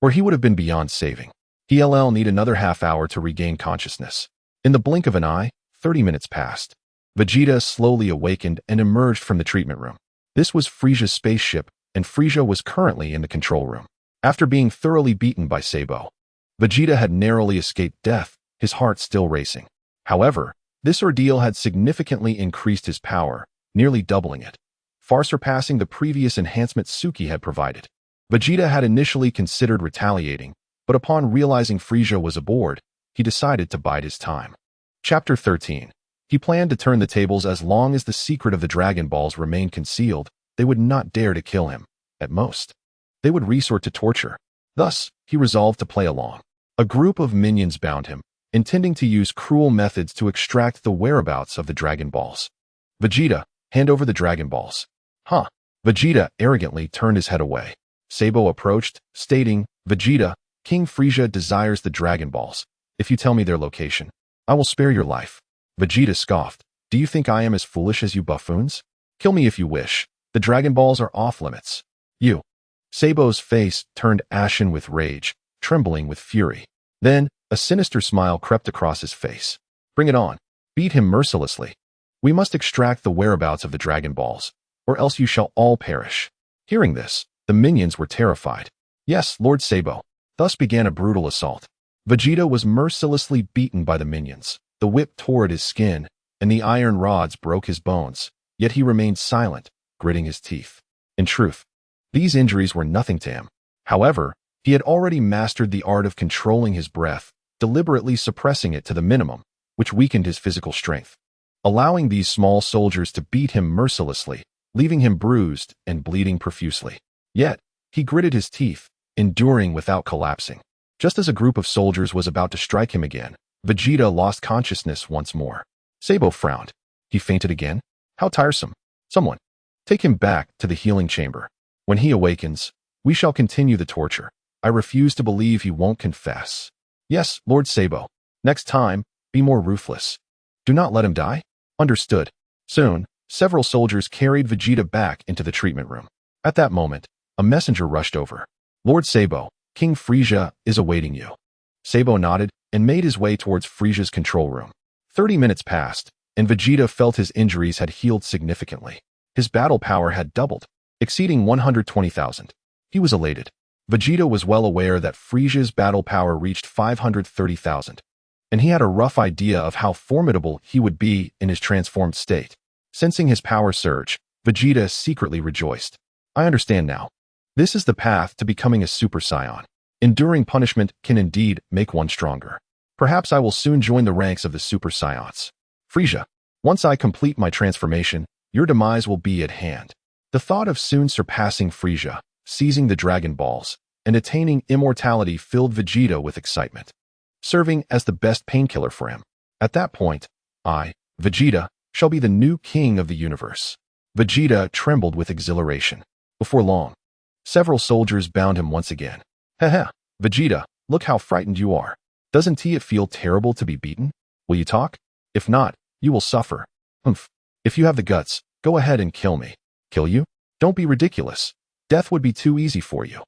or he would have been beyond saving. He'll need another half hour to regain consciousness. In the blink of an eye, 30 minutes passed. Vegeta slowly awakened and emerged from the treatment room. This was Frieza's spaceship, and Frieza was currently in the control room. After being thoroughly beaten by Sabo, Vegeta had narrowly escaped death, his heart still racing. However, this ordeal had significantly increased his power, nearly doubling it, far surpassing the previous enhancement Suki had provided. Vegeta had initially considered retaliating, but upon realizing Frieza was aboard, he decided to bide his time. Chapter 13. He planned to turn the tables. As long as the secret of the Dragon Balls remained concealed, they would not dare to kill him. At most, they would resort to torture. Thus, he resolved to play along. A group of minions bound him, intending to use cruel methods to extract the whereabouts of the Dragon Balls. Vegeta, hand over the Dragon Balls. Huh. Vegeta arrogantly turned his head away. Sabo approached, stating, Vegeta, King Frieza desires the Dragon Balls. If you tell me their location, I will spare your life. Vegeta scoffed. Do you think I am as foolish as you buffoons? Kill me if you wish. The Dragon Balls are off limits. You. Sabo's face turned ashen with rage, trembling with fury. Then, a sinister smile crept across his face. Bring it on. Beat him mercilessly. We must extract the whereabouts of the Dragon Balls, or else you shall all perish. Hearing this, the minions were terrified. Yes, Lord Sabo. Thus began a brutal assault. Vegeta was mercilessly beaten by the minions. The whip tore at his skin, and the iron rods broke his bones, yet he remained silent, gritting his teeth. In truth, these injuries were nothing to him. However, he had already mastered the art of controlling his breath, deliberately suppressing it to the minimum, which weakened his physical strength, allowing these small soldiers to beat him mercilessly, leaving him bruised and bleeding profusely. Yet, he gritted his teeth, enduring without collapsing. Just as a group of soldiers was about to strike him again, Vegeta lost consciousness once more. Sabo frowned. He fainted again? How tiresome. Someone, take him back to the healing chamber. When he awakens, we shall continue the torture. I refuse to believe he won't confess. Yes, Lord Sabo. Next time, be more ruthless. Do not let him die. Understood. Soon, several soldiers carried Vegeta back into the treatment room. At that moment, a messenger rushed over. Lord Sabo, King Frieza is awaiting you. Sabo nodded and made his way towards Frieza's control room. 30 minutes passed, and Vegeta felt his injuries had healed significantly. His battle power had doubled, exceeding 120,000. He was elated. Vegeta was well aware that Frieza's battle power reached 530,000, and he had a rough idea of how formidable he would be in his transformed state. Sensing his power surge, Vegeta secretly rejoiced. I understand now. This is the path to becoming a Super Saiyan. Enduring punishment can indeed make one stronger. Perhaps I will soon join the ranks of the Super Saiyans. Frieza, once I complete my transformation, your demise will be at hand. The thought of soon surpassing Frieza, seizing the Dragon Balls, and attaining immortality filled Vegeta with excitement, serving as the best painkiller for him. At that point, I, Vegeta, shall be the new king of the universe. Vegeta trembled with exhilaration. Before long, several soldiers bound him once again. Heh, Vegeta, look how frightened you are. Doesn't it feel terrible to be beaten? Will you talk? If not, you will suffer. Humph. If you have the guts, go ahead and kill me. Kill you? Don't be ridiculous. Death would be too easy for you.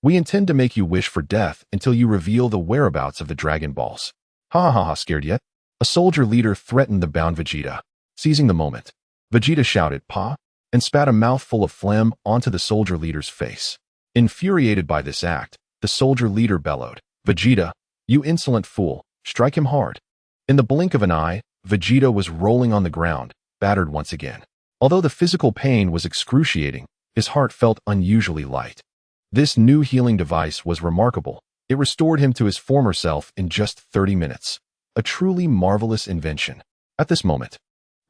We intend to make you wish for death until you reveal the whereabouts of the Dragon Balls. Ha ha ha, scared yet? A soldier leader threatened the bound Vegeta. Seizing the moment, Vegeta shouted, Pa, and spat a mouthful of phlegm onto the soldier leader's face. Infuriated by this act, the soldier leader bellowed, Vegeta, you insolent fool, strike him hard. In the blink of an eye, Vegeta was rolling on the ground, battered once again. Although the physical pain was excruciating, his heart felt unusually light. This new healing device was remarkable. It restored him to his former self in just 30 minutes. A truly marvelous invention. At this moment,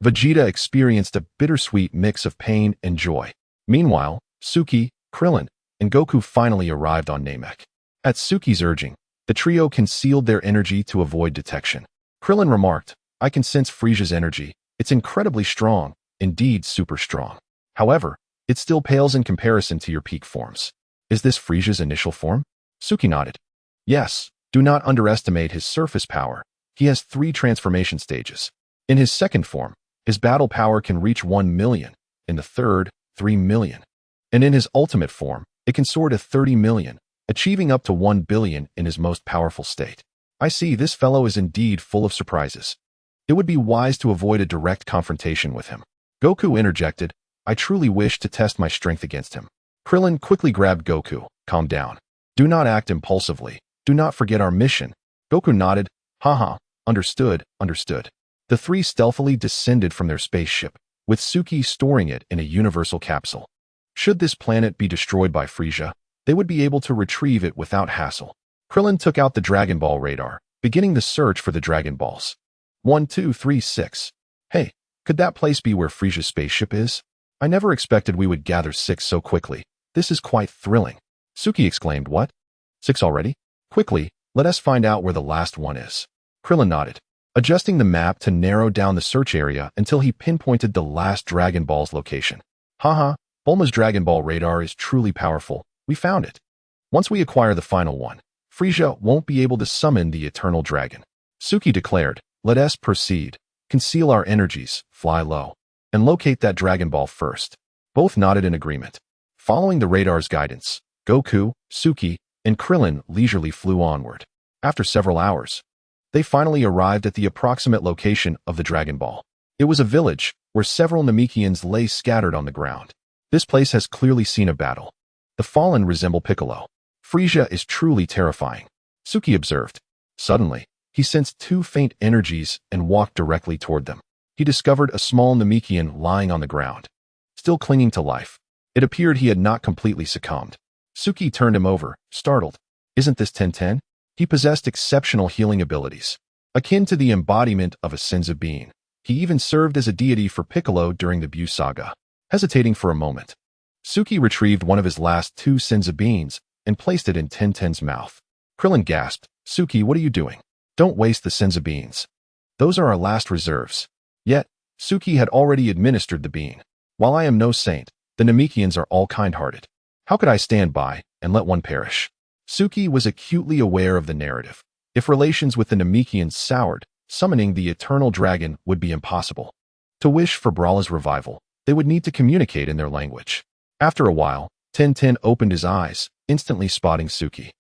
Vegeta experienced a bittersweet mix of pain and joy. Meanwhile, Suki, Krillin, and Goku finally arrived on Namek. At Suki's urging, the trio concealed their energy to avoid detection. Krillin remarked, I can sense Frieza's energy. It's incredibly strong, indeed super strong. However, it still pales in comparison to your peak forms. Is this Frieza's initial form? Suki nodded. Yes, do not underestimate his surface power. He has 3 transformation stages. In his second form, his battle power can reach 1 million. In the third, 3 million. And in his ultimate form, it can soar to 30 million, achieving up to 1 billion in his most powerful state. I see this fellow is indeed full of surprises. It would be wise to avoid a direct confrontation with him. Goku interjected, I truly wish to test my strength against him. Krillin quickly grabbed Goku. Calm down. Do not act impulsively. Do not forget our mission. Goku nodded. Haha, understood, understood. The three stealthily descended from their spaceship, with Suki storing it in a universal capsule. Should this planet be destroyed by Frieza, they would be able to retrieve it without hassle. Krillin took out the Dragon Ball radar, beginning the search for the Dragon Balls. 1, 2, 3, 6. Hey, could that place be where Frieza's spaceship is? I never expected we would gather 6 so quickly. This is quite thrilling. Suki exclaimed, what? 6 already? Quickly, let us find out where the last one is. Krillin nodded, adjusting the map to narrow down the search area until he pinpointed the last Dragon Ball's location. Haha, Bulma's Dragon Ball radar is truly powerful. We found it. Once we acquire the final one, Frieza won't be able to summon the Eternal Dragon. Suki declared, let us proceed. Conceal our energies, fly low, and locate that Dragon Ball first. Both nodded in agreement. Following the radar's guidance, Goku, Suki, and Krillin leisurely flew onward. After several hours, they finally arrived at the approximate location of the Dragon Ball. It was a village where several Namekians lay scattered on the ground. This place has clearly seen a battle. The fallen resemble Piccolo. Frieza is truly terrifying, Suki observed. Suddenly, he sensed 2 faint energies and walked directly toward them. He discovered a small Namekian lying on the ground, still clinging to life. It appeared he had not completely succumbed. Suki turned him over, startled. Isn't this Tenten? He possessed exceptional healing abilities, akin to the embodiment of a Senzu being. He even served as a deity for Piccolo during the Buu saga. Hesitating for a moment, Suki retrieved one of his last 2 Senzu beans and placed it in Tenten's mouth. Krillin gasped, Suki, what are you doing? Don't waste the Senzu beans. Those are our last reserves. Yet, Suki had already administered the bean. While I am no saint, the Namekians are all kind-hearted. How could I stand by and let one perish? Suki was acutely aware of the narrative. If relations with the Namekians soured, summoning the Eternal Dragon would be impossible. To wish for Brawl's revival, they would need to communicate in their language. After a while, Tenten opened his eyes, instantly spotting Suki.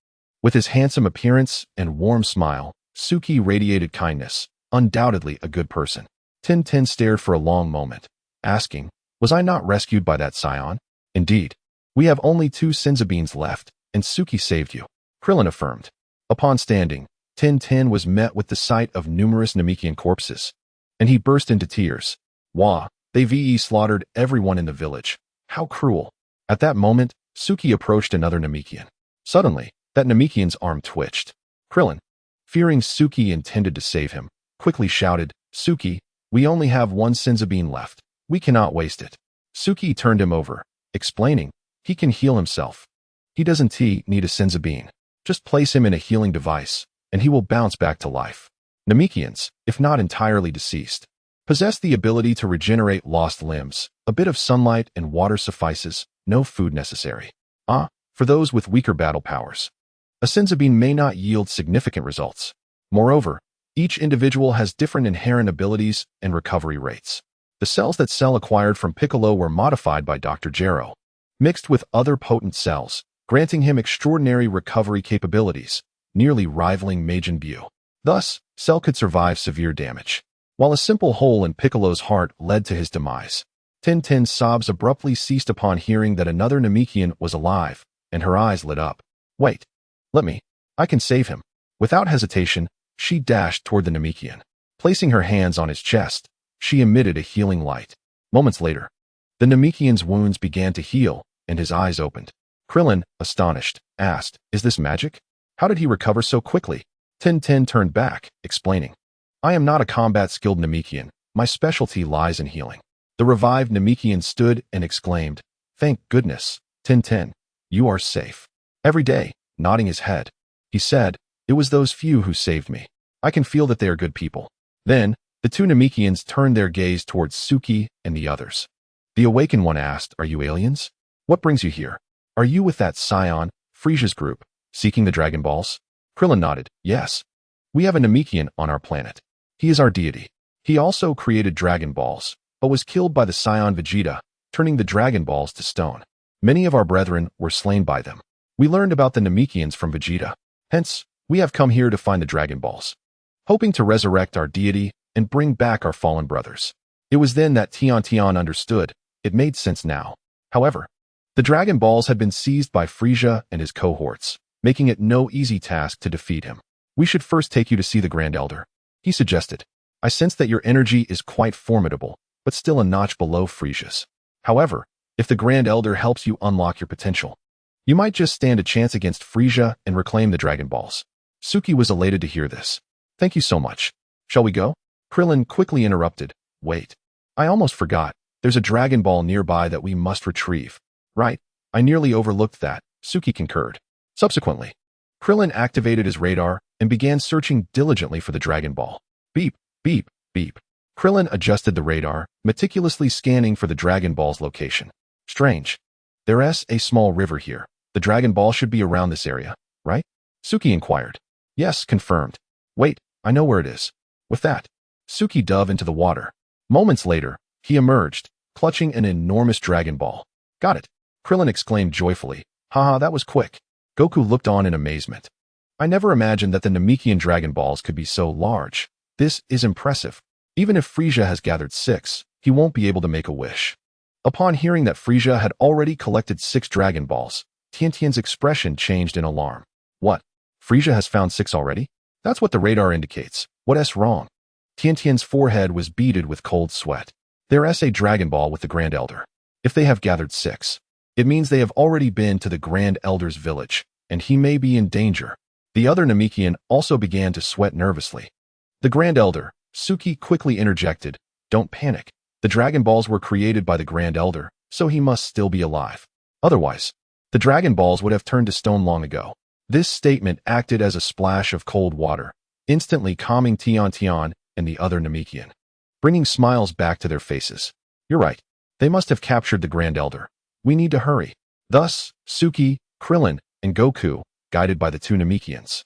With his handsome appearance and warm smile, Suki radiated kindness, undoubtedly a good person. Tenten stared for a long moment, asking, was I not rescued by that scion? Indeed. We have only 2 Senzu beans left, and Suki saved you, Krillin affirmed. Upon standing, Tenten was met with the sight of numerous Namekian corpses, and he burst into tears. Wah, they slaughtered everyone in the village. How cruel. At that moment, Suki approached another Namekian. Suddenly, that Namekian's arm twitched. Krillin, fearing Suki intended to save him, quickly shouted, Suki, we only have 1 Senzu bean left. We cannot waste it. Suki turned him over, explaining, he can heal himself. He doesn't need a Senzu bean. Just place him in a healing device, and he will bounce back to life. Namekians, if not entirely deceased, possess the ability to regenerate lost limbs. A bit of sunlight and water suffices, no food necessary. For those with weaker battle powers, a Senzu bean may not yield significant results. Moreover, each individual has different inherent abilities and recovery rates. The cells that Cell acquired from Piccolo were modified by Dr. Gero, mixed with other potent cells, granting him extraordinary recovery capabilities, nearly rivaling Majin Buu. Thus, Cell could survive severe damage, while a simple hole in Piccolo's heart led to his demise. Tenten's sobs abruptly ceased upon hearing that another Namekian was alive, and her eyes lit up. Wait. Let me. I can save him. Without hesitation, she dashed toward the Namekian. Placing her hands on his chest, she emitted a healing light. Moments later, the Namekian's wounds began to heal, and his eyes opened. Krillin, astonished, asked, is this magic? How did he recover so quickly? Tenten turned back, explaining, I am not a combat-skilled Namekian. My specialty lies in healing. The revived Namekian stood and exclaimed, thank goodness, Tenten, you are safe. Every day, nodding his head, he said, it was those few who saved me. I can feel that they are good people. Then, the 2 Namekians turned their gaze towards Suki and the others. The awakened one asked, are you aliens? What brings you here? Are you with that scion, Frieza's group, seeking the Dragon Balls? Krillin nodded, yes. We have a Namekian on our planet. He is our deity. He also created Dragon Balls, but was killed by the scion Vegeta, turning the Dragon Balls to stone. Many of our brethren were slain by them. We learned about the Namekians from Vegeta. Hence, we have come here to find the Dragon Balls, hoping to resurrect our deity and bring back our fallen brothers. It was then that Tian understood. It made sense now. However, The Dragon Balls had been seized by Frieza and his cohorts, making it no easy task to defeat him. We should first take you to see the Grand Elder, he suggested. I sense that your energy is quite formidable, but still a notch below Frieza's. However, if the Grand Elder helps you unlock your potential, you might just stand a chance against Frieza and reclaim the Dragon Balls. Suki was elated to hear this. Thank you so much. Shall we go? Krillin quickly interrupted. Wait. I almost forgot. There's a Dragon Ball nearby that we must retrieve. Right. I nearly overlooked that, Suki concurred. Subsequently, Krillin activated his radar and began searching diligently for the Dragon Ball. Beep, beep, beep. Krillin adjusted the radar, meticulously scanning for the Dragon Ball's location. Strange. There's a small river here. The Dragon Ball should be around this area, right? Suki inquired. Yes, confirmed. Wait, I know where it is. With that, Suki dove into the water. Moments later, he emerged, clutching an enormous Dragon Ball. Got it, Krillin exclaimed joyfully. Haha, that was quick. Goku looked on in amazement. I never imagined that the Namekian Dragon Balls could be so large. This is impressive. Even if Frieza has gathered 6, he won't be able to make a wish. Upon hearing that Frieza had already collected 6 Dragon Balls, Tiantian's expression changed in alarm. What? Frieza has found 6 already? That's what the radar indicates. What's wrong? Tiantian's forehead was beaded with cold sweat. There's a Dragon Ball with the Grand Elder. If they have gathered 6, it means they have already been to the Grand Elder's village, and he may be in danger. The other Namekian also began to sweat nervously. The Grand Elder, Suki quickly interjected. Don't panic. The Dragon Balls were created by the Grand Elder, so he must still be alive. Otherwise, the Dragon Balls would have turned to stone long ago. This statement acted as a splash of cold water, instantly calming Tiantian and the other Namekian, bringing smiles back to their faces. You're right. They must have captured the Grand Elder. We need to hurry. Thus, Suki, Krillin, and Goku, guided by the 2 Namekians,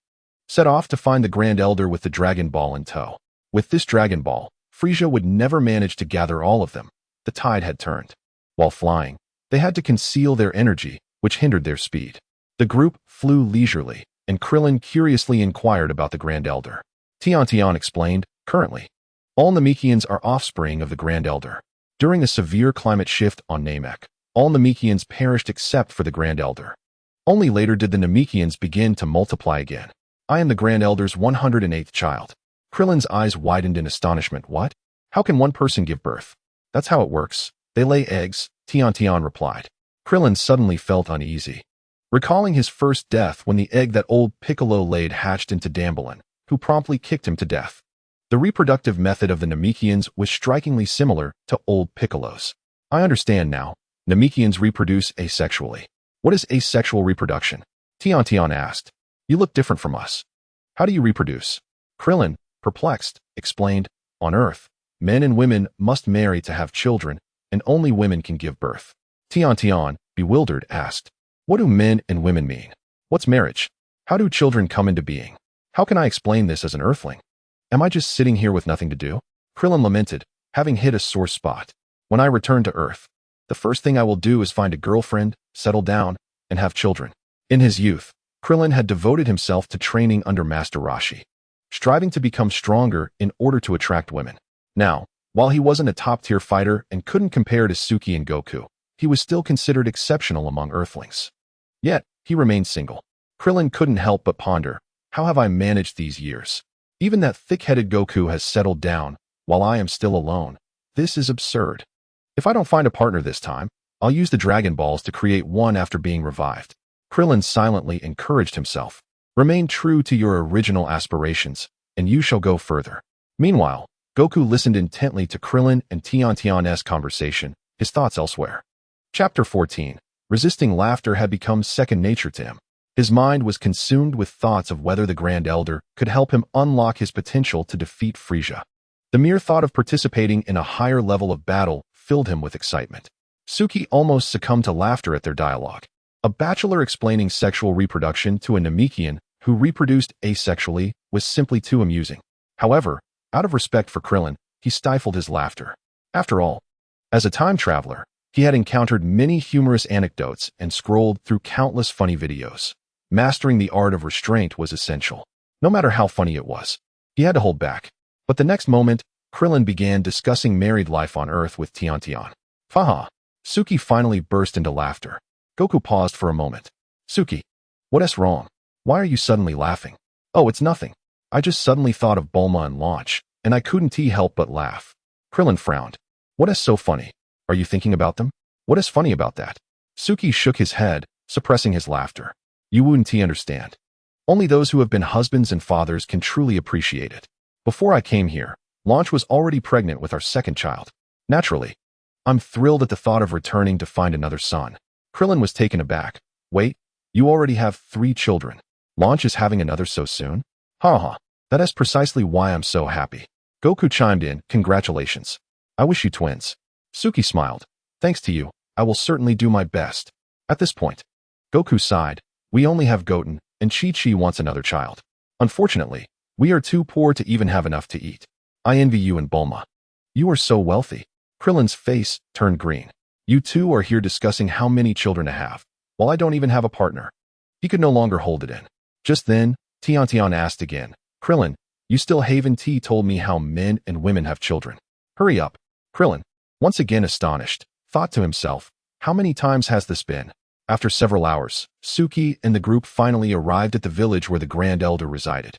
set off to find the Grand Elder with the Dragon Ball in tow. With this Dragon Ball, Frieza would never manage to gather all of them. The tide had turned. While flying, they had to conceal their energy, which hindered their speed. The group flew leisurely, and Krillin curiously inquired about the Grand Elder. Tiantian explained, currently, all Namekians are offspring of the Grand Elder. During a severe climate shift on Namek, all Namekians perished except for the Grand Elder. Only later did the Namekians begin to multiply again. I am the Grand Elder's 108th child. Krillin's eyes widened in astonishment. What? How can one person give birth? That's how it works. They lay eggs, Tiantian replied. Krillin suddenly felt uneasy, recalling his first death when the egg that old Piccolo laid hatched into Dambalin, who promptly kicked him to death. The reproductive method of the Namekians was strikingly similar to old Piccolo's. I understand now. Namekians reproduce asexually. What is asexual reproduction? Tiantian asked. You look different from us. How do you reproduce? Krillin, perplexed, explained, on Earth, men and women must marry to have children, and only women can give birth. Tiantian, bewildered, asked, what do men and women mean? What's marriage? How do children come into being? How can I explain this as an Earthling? Am I just sitting here with nothing to do? Krillin lamented, having hit a sore spot. When I return to Earth, the first thing I will do is find a girlfriend, settle down, and have children. In his youth, Krillin had devoted himself to training under Master Roshi, striving to become stronger in order to attract women. Now, while he wasn't a top-tier fighter and couldn't compare to Suki and Goku, he was still considered exceptional among Earthlings. Yet, he remained single. Krillin couldn't help but ponder, how have I managed these years? Even that thick-headed Goku has settled down, while I am still alone. This is absurd. If I don't find a partner this time, I'll use the Dragon Balls to create one after being revived. Krillin silently encouraged himself. Remain true to your original aspirations, and you shall go further. Meanwhile, Goku listened intently to Krillin and Tiantian's conversation, his thoughts elsewhere. Chapter 14. Resisting laughter had become second nature to him. His mind was consumed with thoughts of whether the Grand Elder could help him unlock his potential to defeat Frieza. The mere thought of participating in a higher level of battle filled him with excitement. Suki almost succumbed to laughter at their dialogue. A bachelor explaining sexual reproduction to a Namekian who reproduced asexually was simply too amusing. However, out of respect for Krillin, he stifled his laughter. After all, as a time traveler, he had encountered many humorous anecdotes and scrolled through countless funny videos. Mastering the art of restraint was essential. No matter how funny it was, he had to hold back. But the next moment, Krillin began discussing married life on Earth with Tiantian. Faha! Suki finally burst into laughter. Goku paused for a moment. Suki, what's wrong? Why are you suddenly laughing? Oh, it's nothing. I just suddenly thought of Bulma and Launch, and I couldn't help but laugh. Krillin frowned. What is so funny? Are you thinking about them? What is funny about that? Suki shook his head, suppressing his laughter. You wouldn't understand. Only those who have been husbands and fathers can truly appreciate it. Before I came here, Launch was already pregnant with our second child. Naturally, I'm thrilled at the thought of returning to find another son. Krillin was taken aback. Wait, you already have 3 children. Launch is having another so soon? Ha ha, that is precisely why I'm so happy. Goku chimed in, congratulations. I wish you twins. Suki smiled. Thanks to you, I will certainly do my best. At this point, Goku sighed. We only have Goten, and Chi-Chi wants another child. Unfortunately, we are too poor to even have enough to eat. I envy you and Bulma. You are so wealthy. Krillin's face turned green. You two are here discussing how many children to have, while I don't even have a partner. He could no longer hold it in. Just then, Tian asked again, Krillin, you still haven't told me how men and women have children. Hurry up. Krillin, once again astonished, thought to himself, how many times has this been? After several hours, Suki and the group finally arrived at the village where the Grand Elder resided.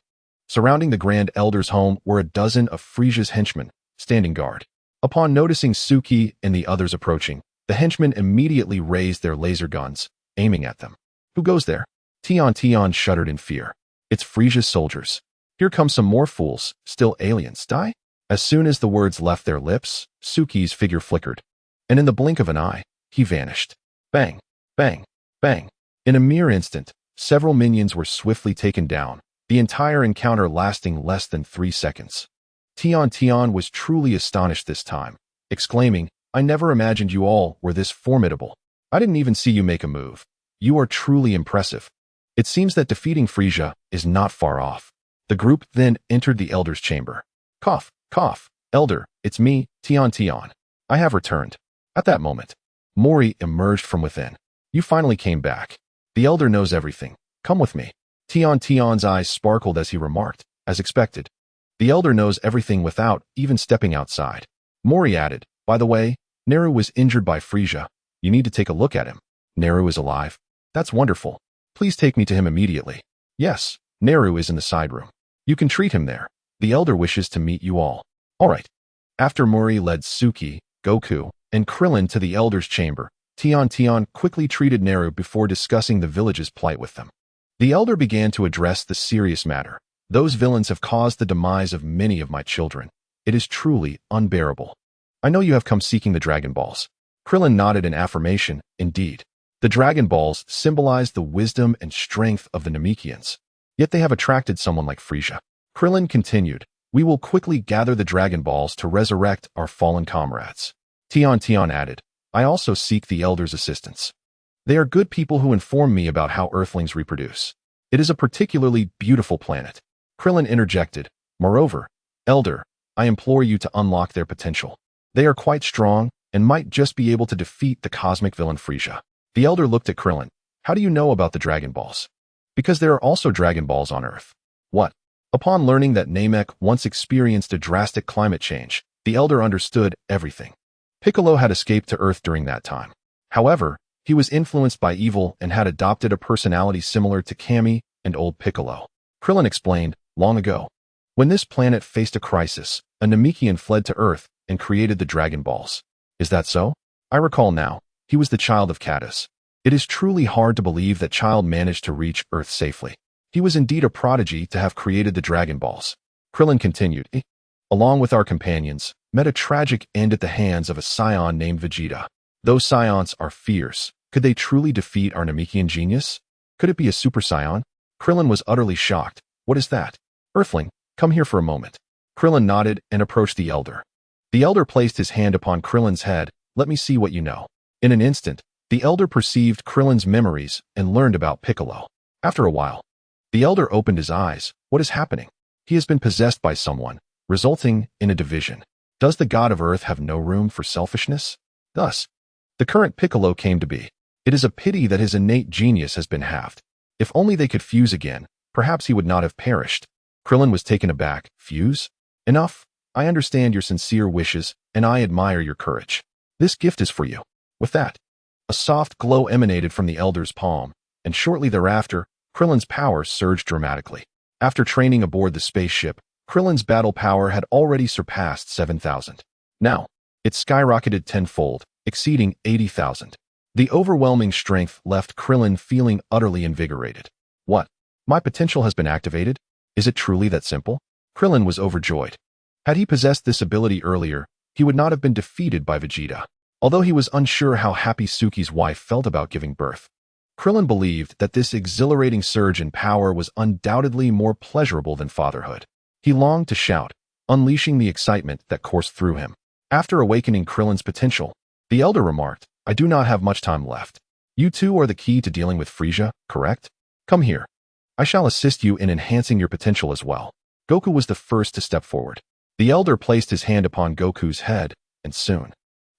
Surrounding the Grand Elder's home were a dozen of Frisia's henchmen, standing guard. Upon noticing Suki and the others approaching, the henchmen immediately raised their laser guns, aiming at them. Who goes there? Tian shuddered in fear. It's Frisia's soldiers. Here come some more fools, still aliens, die? As soon as the words left their lips, Suki's figure flickered, and in the blink of an eye, he vanished. Bang, bang, bang. In a mere instant, several minions were swiftly taken down, the entire encounter lasting less than 3 seconds. Tian was truly astonished this time, exclaiming, I never imagined you all were this formidable. I didn't even see you make a move. You are truly impressive. It seems that defeating Frisia is not far off. The group then entered the Elder's chamber. Cough, cough, Elder, it's me, Tian. I have returned. At that moment, Mori emerged from within. You finally came back. The Elder knows everything. Come with me. Tian's eyes sparkled as he remarked, as expected. The Elder knows everything without even stepping outside. Mori added, by the way, Neru was injured by Frisia. You need to take a look at him. Neru is alive. That's wonderful. Please take me to him immediately. Yes, Neru is in the side room. You can treat him there. The Elder wishes to meet you all. All right. After Mori led Suki, Goku, and Krillin to the Elder's chamber, Tian quickly treated Neru before discussing the village's plight with them. The Elder began to address the serious matter. Those villains have caused the demise of many of my children. It is truly unbearable. I know you have come seeking the Dragon Balls. Krillin nodded in affirmation. Indeed, the Dragon Balls symbolize the wisdom and strength of the Namekians. Yet they have attracted someone like Frisia. Krillin continued, we will quickly gather the Dragon Balls to resurrect our fallen comrades. Tian added, I also seek the Elder's assistance. They are good people who inform me about how Earthlings reproduce. It is a particularly beautiful planet. Krillin interjected, moreover, Elder, I implore you to unlock their potential. They are quite strong and might just be able to defeat the cosmic villain Frisia. The Elder looked at Krillin. How do you know about the Dragon Balls? Because there are also Dragon Balls on Earth. What? Upon learning that Namek once experienced a drastic climate change, the Elder understood everything. Piccolo had escaped to Earth during that time. However, he was influenced by evil and had adopted a personality similar to Kami and old Piccolo. Krillin explained, long ago, when this planet faced a crisis, a Namekian fled to Earth and created the Dragon Balls. Is that so? I recall now. He was the child of Caddis. It is truly hard to believe that child managed to reach Earth safely. He was indeed a prodigy to have created the Dragon Balls. Krillin continued, along with our companions, met a tragic end at the hands of a scion named Vegeta. Those scions are fierce. Could they truly defeat our Namekian genius? Could it be a super scion? Krillin was utterly shocked. What is that? Earthling, come here for a moment. Krillin nodded and approached the Elder. The Elder placed his hand upon Krillin's head. Let me see what you know. In an instant, the Elder perceived Krillin's memories and learned about Piccolo. After a while, the Elder opened his eyes. What is happening? He has been possessed by someone, resulting in a division. Does the God of Earth have no room for selfishness? Thus, the current Piccolo came to be. It is a pity that his innate genius has been halved. If only they could fuse again, perhaps he would not have perished. Krillin was taken aback. Fuse? Enough. I understand your sincere wishes, and I admire your courage. This gift is for you. With that, A soft glow emanated from the elder's palm, and shortly thereafter, Krillin's power surged dramatically. After training aboard the spaceship, Krillin's battle power had already surpassed 7,000. Now, it skyrocketed tenfold, exceeding 80,000. The overwhelming strength left Krillin feeling utterly invigorated. What? My potential has been activated? Is it truly that simple? Krillin was overjoyed. Had he possessed this ability earlier, he would not have been defeated by Vegeta. Although he was unsure how happy Suki's wife felt about giving birth, Krillin believed that this exhilarating surge in power was undoubtedly more pleasurable than fatherhood. He longed to shout, unleashing the excitement that coursed through him. After awakening Krillin's potential, the elder remarked, I do not have much time left. You two are the key to dealing with Frieza, correct? Come here. I shall assist you in enhancing your potential as well. Goku was the first to step forward. The elder placed his hand upon Goku's head, and soon,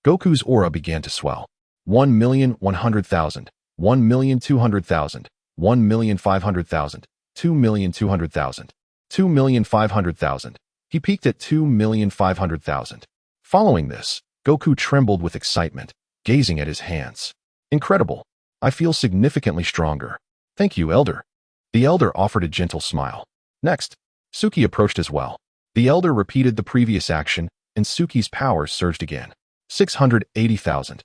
Goku's aura began to swell. 1,100,000, 1,200,000, 1,500,000, 2,200,000, 2,500,000. He peaked at 2,500,000. Following this, Goku trembled with excitement, gazing at his hands. Incredible. I feel significantly stronger. Thank you, Elder. The elder offered a gentle smile. Next, Suki approached as well. The elder repeated the previous action, and Suki's power surged again. 680,000,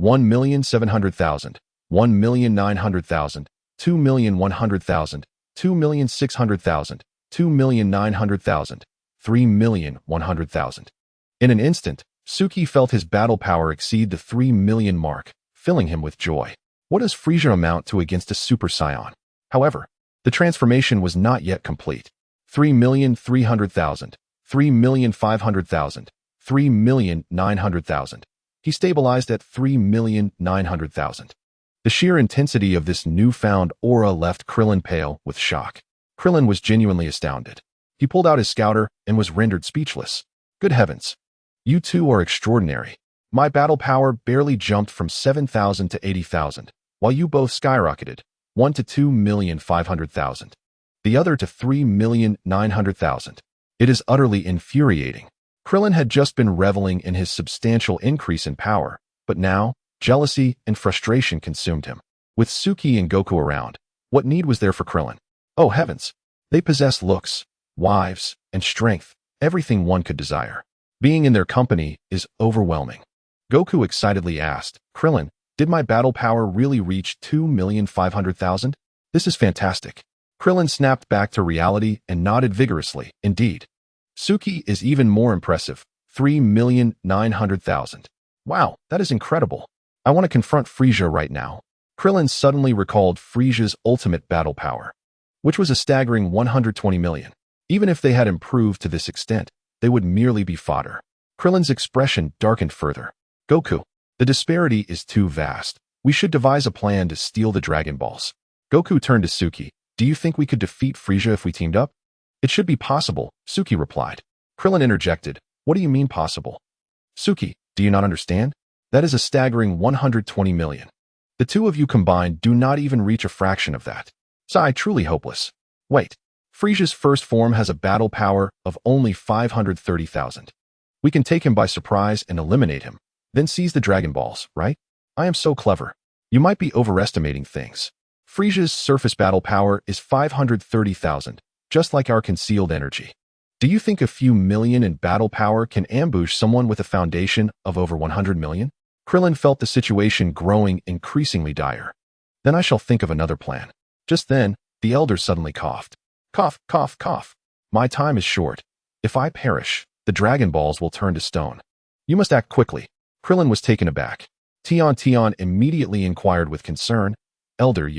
1,700,000, 1,900,000, 2,100,000, 2,600,000, 2,900,000, 3,100,000. In an instant, Suki felt his battle power exceed the 3 million mark, filling him with joy. What does Frieza amount to against a Super Saiyan? However, the transformation was not yet complete. 3,300,000, 3,500,000, 3,900,000. He stabilized at 3,900,000. The sheer intensity of this newfound aura left Krillin pale with shock. Krillin was genuinely astounded. He pulled out his scouter and was rendered speechless. Good heavens. You two are extraordinary. My battle power barely jumped from 7,000 to 80,000, while you both skyrocketed, one to 2,500,000, the other to 3,900,000. It is utterly infuriating. Krillin had just been reveling in his substantial increase in power, but now, jealousy and frustration consumed him. With Suki and Goku around, what need was there for Krillin? Oh heavens! They possessed looks, wives, and strength, everything one could desire. Being in their company is overwhelming. Goku excitedly asked, Krillin, did my battle power really reach 2,500,000? This is fantastic. Krillin snapped back to reality and nodded vigorously. Indeed. Suki is even more impressive. 3,900,000. Wow, that is incredible. I want to confront Frieza right now. Krillin suddenly recalled Frieza's ultimate battle power, which was a staggering 120 million. Even if they had improved to this extent, they would merely be fodder. Krillin's expression darkened further. Goku, the disparity is too vast. We should devise a plan to steal the Dragon Balls. Goku turned to Suki. Do you think we could defeat Frieza if we teamed up? It should be possible, Suki replied. Krillin interjected. What do you mean possible? Suki, do you not understand? That is a staggering 120 million. The two of you combined do not even reach a fraction of that. Sigh, truly hopeless. Wait. Frieza's first form has a battle power of only 530,000. We can take him by surprise and eliminate him, then seize the Dragon Balls, right? I am so clever. You might be overestimating things. Frieza's surface battle power is 530,000, just like our concealed energy. Do you think a few million in battle power can ambush someone with a foundation of over 100 million? Krillin felt the situation growing increasingly dire. Then I shall think of another plan. Just then, the elder suddenly coughed. Cough, cough, cough. My time is short. If I perish, the Dragon Balls will turn to stone. You must act quickly. Krillin was taken aback. Tian immediately inquired with concern, Elder,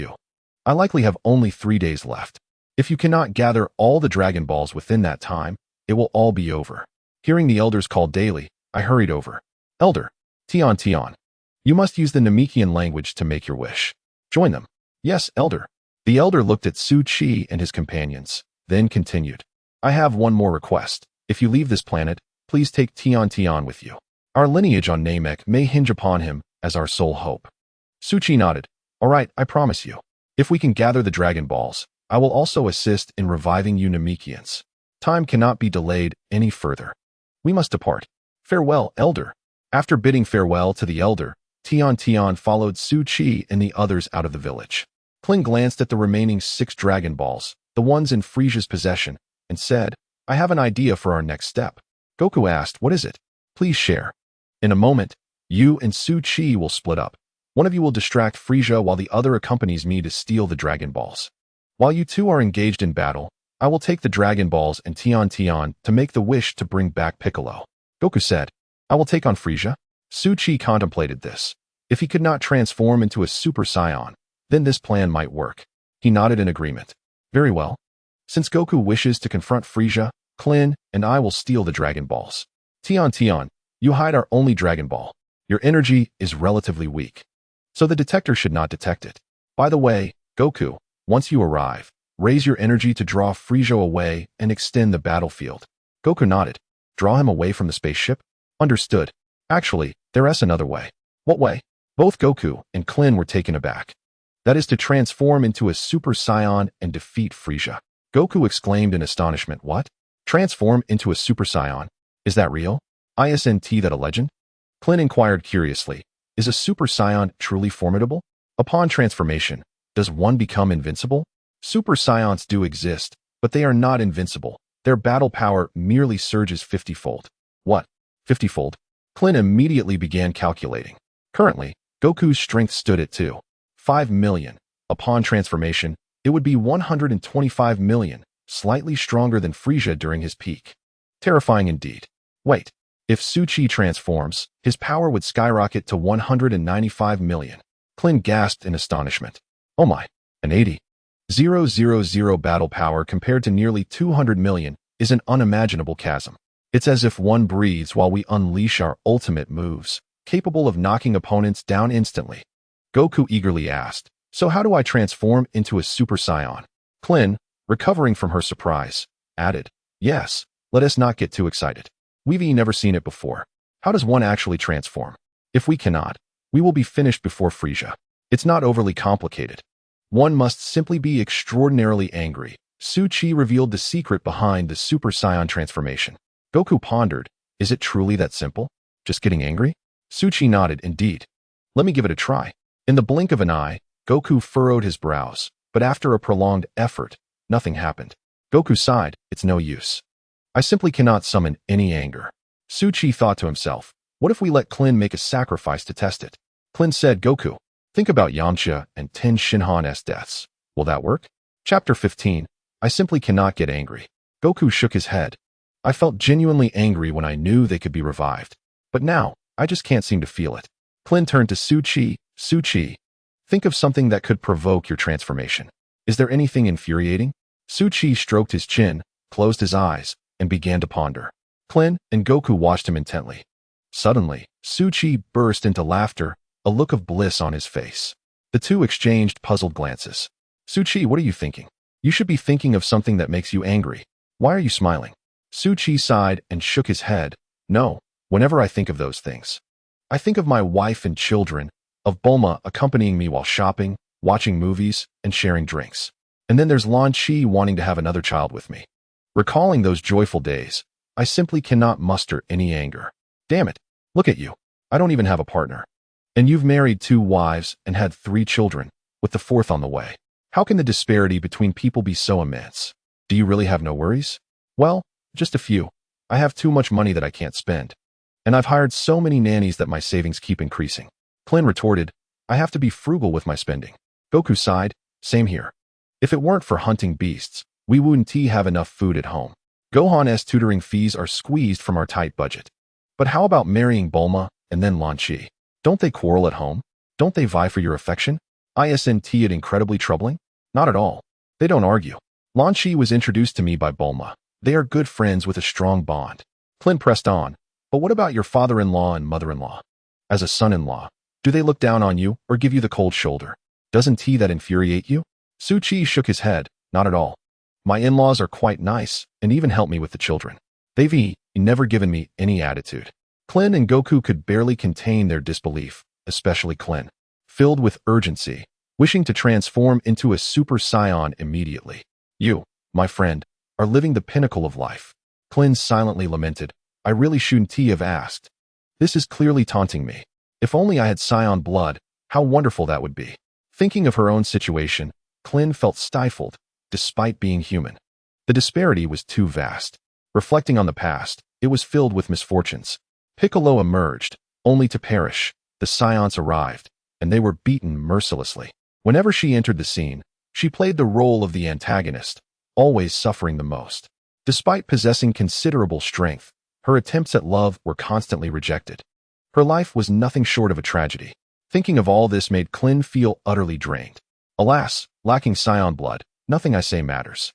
I likely have only 3 days left. If you cannot gather all the Dragon Balls within that time, it will all be over. Hearing the elder's call daily, I hurried over. Elder, Tian, you must use the Namekian language to make your wish. Join them. Yes, Elder. The elder looked at Su Chi and his companions, then continued. I have one more request. If you leave this planet, please take Tian with you. Our lineage on Namek may hinge upon him as our sole hope. Su Chi nodded. All right, I promise you. If we can gather the Dragon Balls, I will also assist in reviving you Namekians. Time cannot be delayed any further. We must depart. Farewell, Elder. After bidding farewell to the elder, Tian followed Su Chi and the others out of the village. Klin glanced at the remaining 6 Dragon Balls, the ones in Frisia's possession, and said, I have an idea for our next step. Goku asked, what is it? Please share. In a moment, you and Su Chi will split up. One of you will distract Frisia while the other accompanies me to steal the Dragon Balls. While you two are engaged in battle, I will take the Dragon Balls and Tian to make the wish to bring back Piccolo. Goku said, I will take on Frisia. Su Chi contemplated this. If he could not transform into a Super Saiyan, then this plan might work. He nodded in agreement. Very well. Since Goku wishes to confront Frisia, Klin and I will steal the Dragon Balls. Tian, you hide our only Dragon Ball. Your energy is relatively weak, so the detector should not detect it. By the way, Goku, once you arrive, raise your energy to draw Frisia away and extend the battlefield. Goku nodded. Draw him away from the spaceship? Understood. Actually, there's another way. What way? Both Goku and Klin were taken aback. That is to transform into a Super Saiyan and defeat Frisia. Goku exclaimed in astonishment, what? Transform into a Super Saiyan? Is that real? Isn't that a legend? Klin inquired curiously. Is a Super Saiyan truly formidable? Upon transformation, does one become invincible? Super Saiyans do exist, but they are not invincible. Their battle power merely surges 50-fold. What? 50-fold? Klin immediately began calculating. Currently, Goku's strength stood at 5 million. Upon transformation, it would be 125 million, slightly stronger than Frisia during his peak. Terrifying indeed. Wait. If Su Chi transforms, his power would skyrocket to 195 million. Klin gasped in astonishment. Oh my, an 80,000 battle power compared to nearly 200 million is an unimaginable chasm. It's as if one breathes while we unleash our ultimate moves, capable of knocking opponents down instantly. Goku eagerly asked, so how do I transform into a Super Saiyan? Klin, recovering from her surprise, added, yes, let us not get too excited. We've never seen it before. How does one actually transform? If we cannot, we will be finished before Frisia. It's not overly complicated. One must simply be extraordinarily angry. Su Chi revealed the secret behind the Super Saiyan transformation. Goku pondered, is it truly that simple? Just getting angry? Su Chi nodded, indeed. Let me give it a try. In the blink of an eye, Goku furrowed his brows, but after a prolonged effort, nothing happened. Goku sighed, it's no use. I simply cannot summon any anger. Su Chi thought to himself, what if we let Klin make a sacrifice to test it? Klin said, Goku, think about Yamcha and Ten Shinhan's deaths. Will that work? Chapter 15. I simply cannot get angry. Goku shook his head. I felt genuinely angry when I knew they could be revived. But now, I just can't seem to feel it. Klin turned to Su Chi. Su Chi, think of something that could provoke your transformation. Is there anything infuriating? Su Chi stroked his chin, closed his eyes, and began to ponder. Klin and Goku watched him intently. Suddenly, Su Chi burst into laughter, a look of bliss on his face. The two exchanged puzzled glances. Su Chi, what are you thinking? You should be thinking of something that makes you angry. Why are you smiling? Su Chi sighed and shook his head. No, whenever I think of those things, I think of my wife and children, of Bulma accompanying me while shopping, watching movies, and sharing drinks. And then there's Lan Chi wanting to have another child with me. Recalling those joyful days, I simply cannot muster any anger. Damn it, look at you. I don't even have a partner. And you've married 2 wives and had 3 children, with the 4th on the way. How can the disparity between people be so immense? Do you really have no worries? Well, just a few. I have too much money that I can't spend. And I've hired so many nannies that my savings keep increasing. Klin retorted, I have to be frugal with my spending. Goku sighed, same here. If it weren't for hunting beasts, we wouldn't have enough food at home. Gohan's tutoring fees are squeezed from our tight budget. But how about marrying Bulma and then Lan Chi? Don't they quarrel at home? Don't they vie for your affection? Isn't it incredibly troubling? Not at all. They don't argue. Lan Chi was introduced to me by Bulma. They are good friends with a strong bond. Klin pressed on, but what about your father-in-law and mother-in-law? As a son-in-law, do they look down on you or give you the cold shoulder? Doesn't that infuriate you? Su Chi shook his head, not at all. My in-laws are quite nice and even help me with the children. They've never given me any attitude. Klin and Goku could barely contain their disbelief, especially Klin, filled with urgency, wishing to transform into a Super Saiyan immediately. You, my friend, are living the pinnacle of life. Klin silently lamented, I really shouldn't have asked. This is clearly taunting me. If only I had Scion blood, how wonderful that would be. Thinking of her own situation, Klin felt stifled, despite being human. The disparity was too vast. Reflecting on the past, it was filled with misfortunes. Piccolo emerged, only to perish. The Scions arrived, and they were beaten mercilessly. Whenever she entered the scene, she played the role of the antagonist, always suffering the most. Despite possessing considerable strength, her attempts at love were constantly rejected. Her life was nothing short of a tragedy. Thinking of all this made Klin feel utterly drained. Alas, lacking Scion blood, nothing I say matters.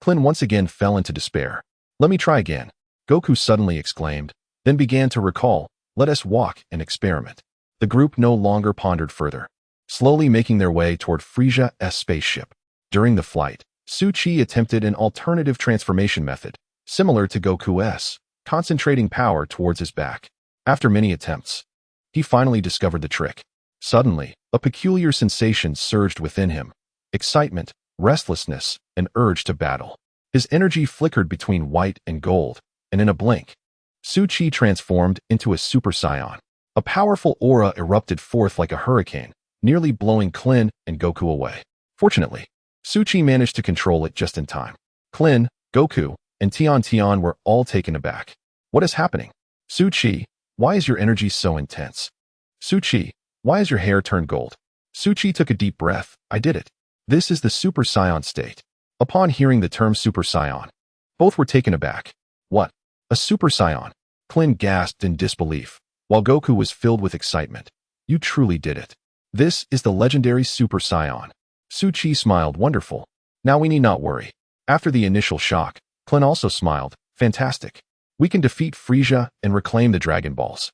Klin once again fell into despair. Let me try again, Goku suddenly exclaimed, then began to recall, let us walk and experiment. The group no longer pondered further, slowly making their way toward Frisia's spaceship. During the flight, Su-Chi attempted an alternative transformation method, similar to Goku's, concentrating power towards his back. After many attempts, he finally discovered the trick. Suddenly, a peculiar sensation surged within him. Excitement, restlessness, an urge to battle. His energy flickered between white and gold, and in a blink, Su-Chi transformed into a Super Saiyan. A powerful aura erupted forth like a hurricane, nearly blowing Klin and Goku away. Fortunately, Su-Chi managed to control it just in time. Klin, Goku, and Tian were all taken aback. What is happening? Su-Chi, why is your energy so intense? Su-Chi, why has your hair turned gold? Su-Chi took a deep breath. I did it. This is the Super Saiyan state. Upon hearing the term Super Saiyan, both were taken aback. What? A Super Saiyan? Klin gasped in disbelief, while Goku was filled with excitement. You truly did it. This is the legendary Super Saiyan. Su-Chi smiled. Wonderful. Now we need not worry. After the initial shock, Klin also smiled. Fantastic. We can defeat Frisia and reclaim the Dragon Balls.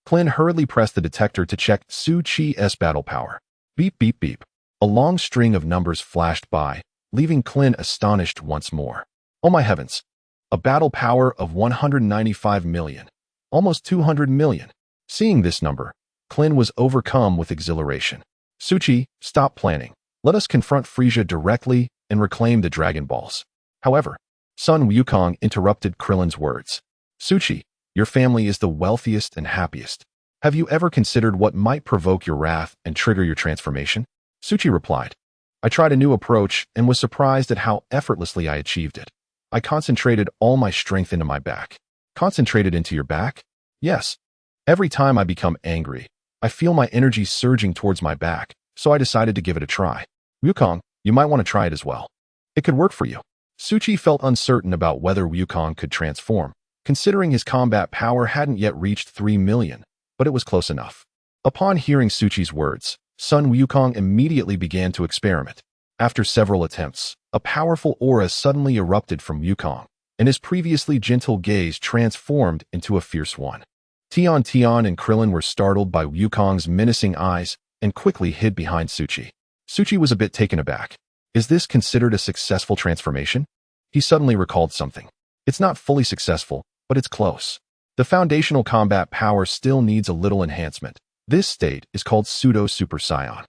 Klin hurriedly pressed the detector to check Su-Chi's battle power. Beep, beep, beep. A long string of numbers flashed by, leaving Klin astonished once more. Oh my heavens! A battle power of 195 million. Almost 200 million. Seeing this number, Klin was overcome with exhilaration. Su-Chi, stop planning. Let us confront Frisia directly and reclaim the Dragon Balls. However, Sun Wukong interrupted Krillin's words. Su-Chi, your family is the wealthiest and happiest. Have you ever considered what might provoke your wrath and trigger your transformation? Su-Chi replied. I tried a new approach and was surprised at how effortlessly I achieved it. I concentrated all my strength into my back. Concentrated into your back? Yes. Every time I become angry, I feel my energy surging towards my back, so I decided to give it a try. Wukong, you might want to try it as well. It could work for you. Su-Chi felt uncertain about whether Wukong could transform, considering his combat power hadn't yet reached 3 million, but it was close enough. Upon hearing Su-Chi's words, Sun Wukong immediately began to experiment. After several attempts, a powerful aura suddenly erupted from Wukong, and his previously gentle gaze transformed into a fierce one. Tian and Krillin were startled by Wukong's menacing eyes and quickly hid behind Su-Chi. Su-Chi was a bit taken aback. Is this considered a successful transformation? He suddenly recalled something. It's not fully successful, but it's close. The foundational combat power still needs a little enhancement. This state is called Pseudo-Super Saiyan.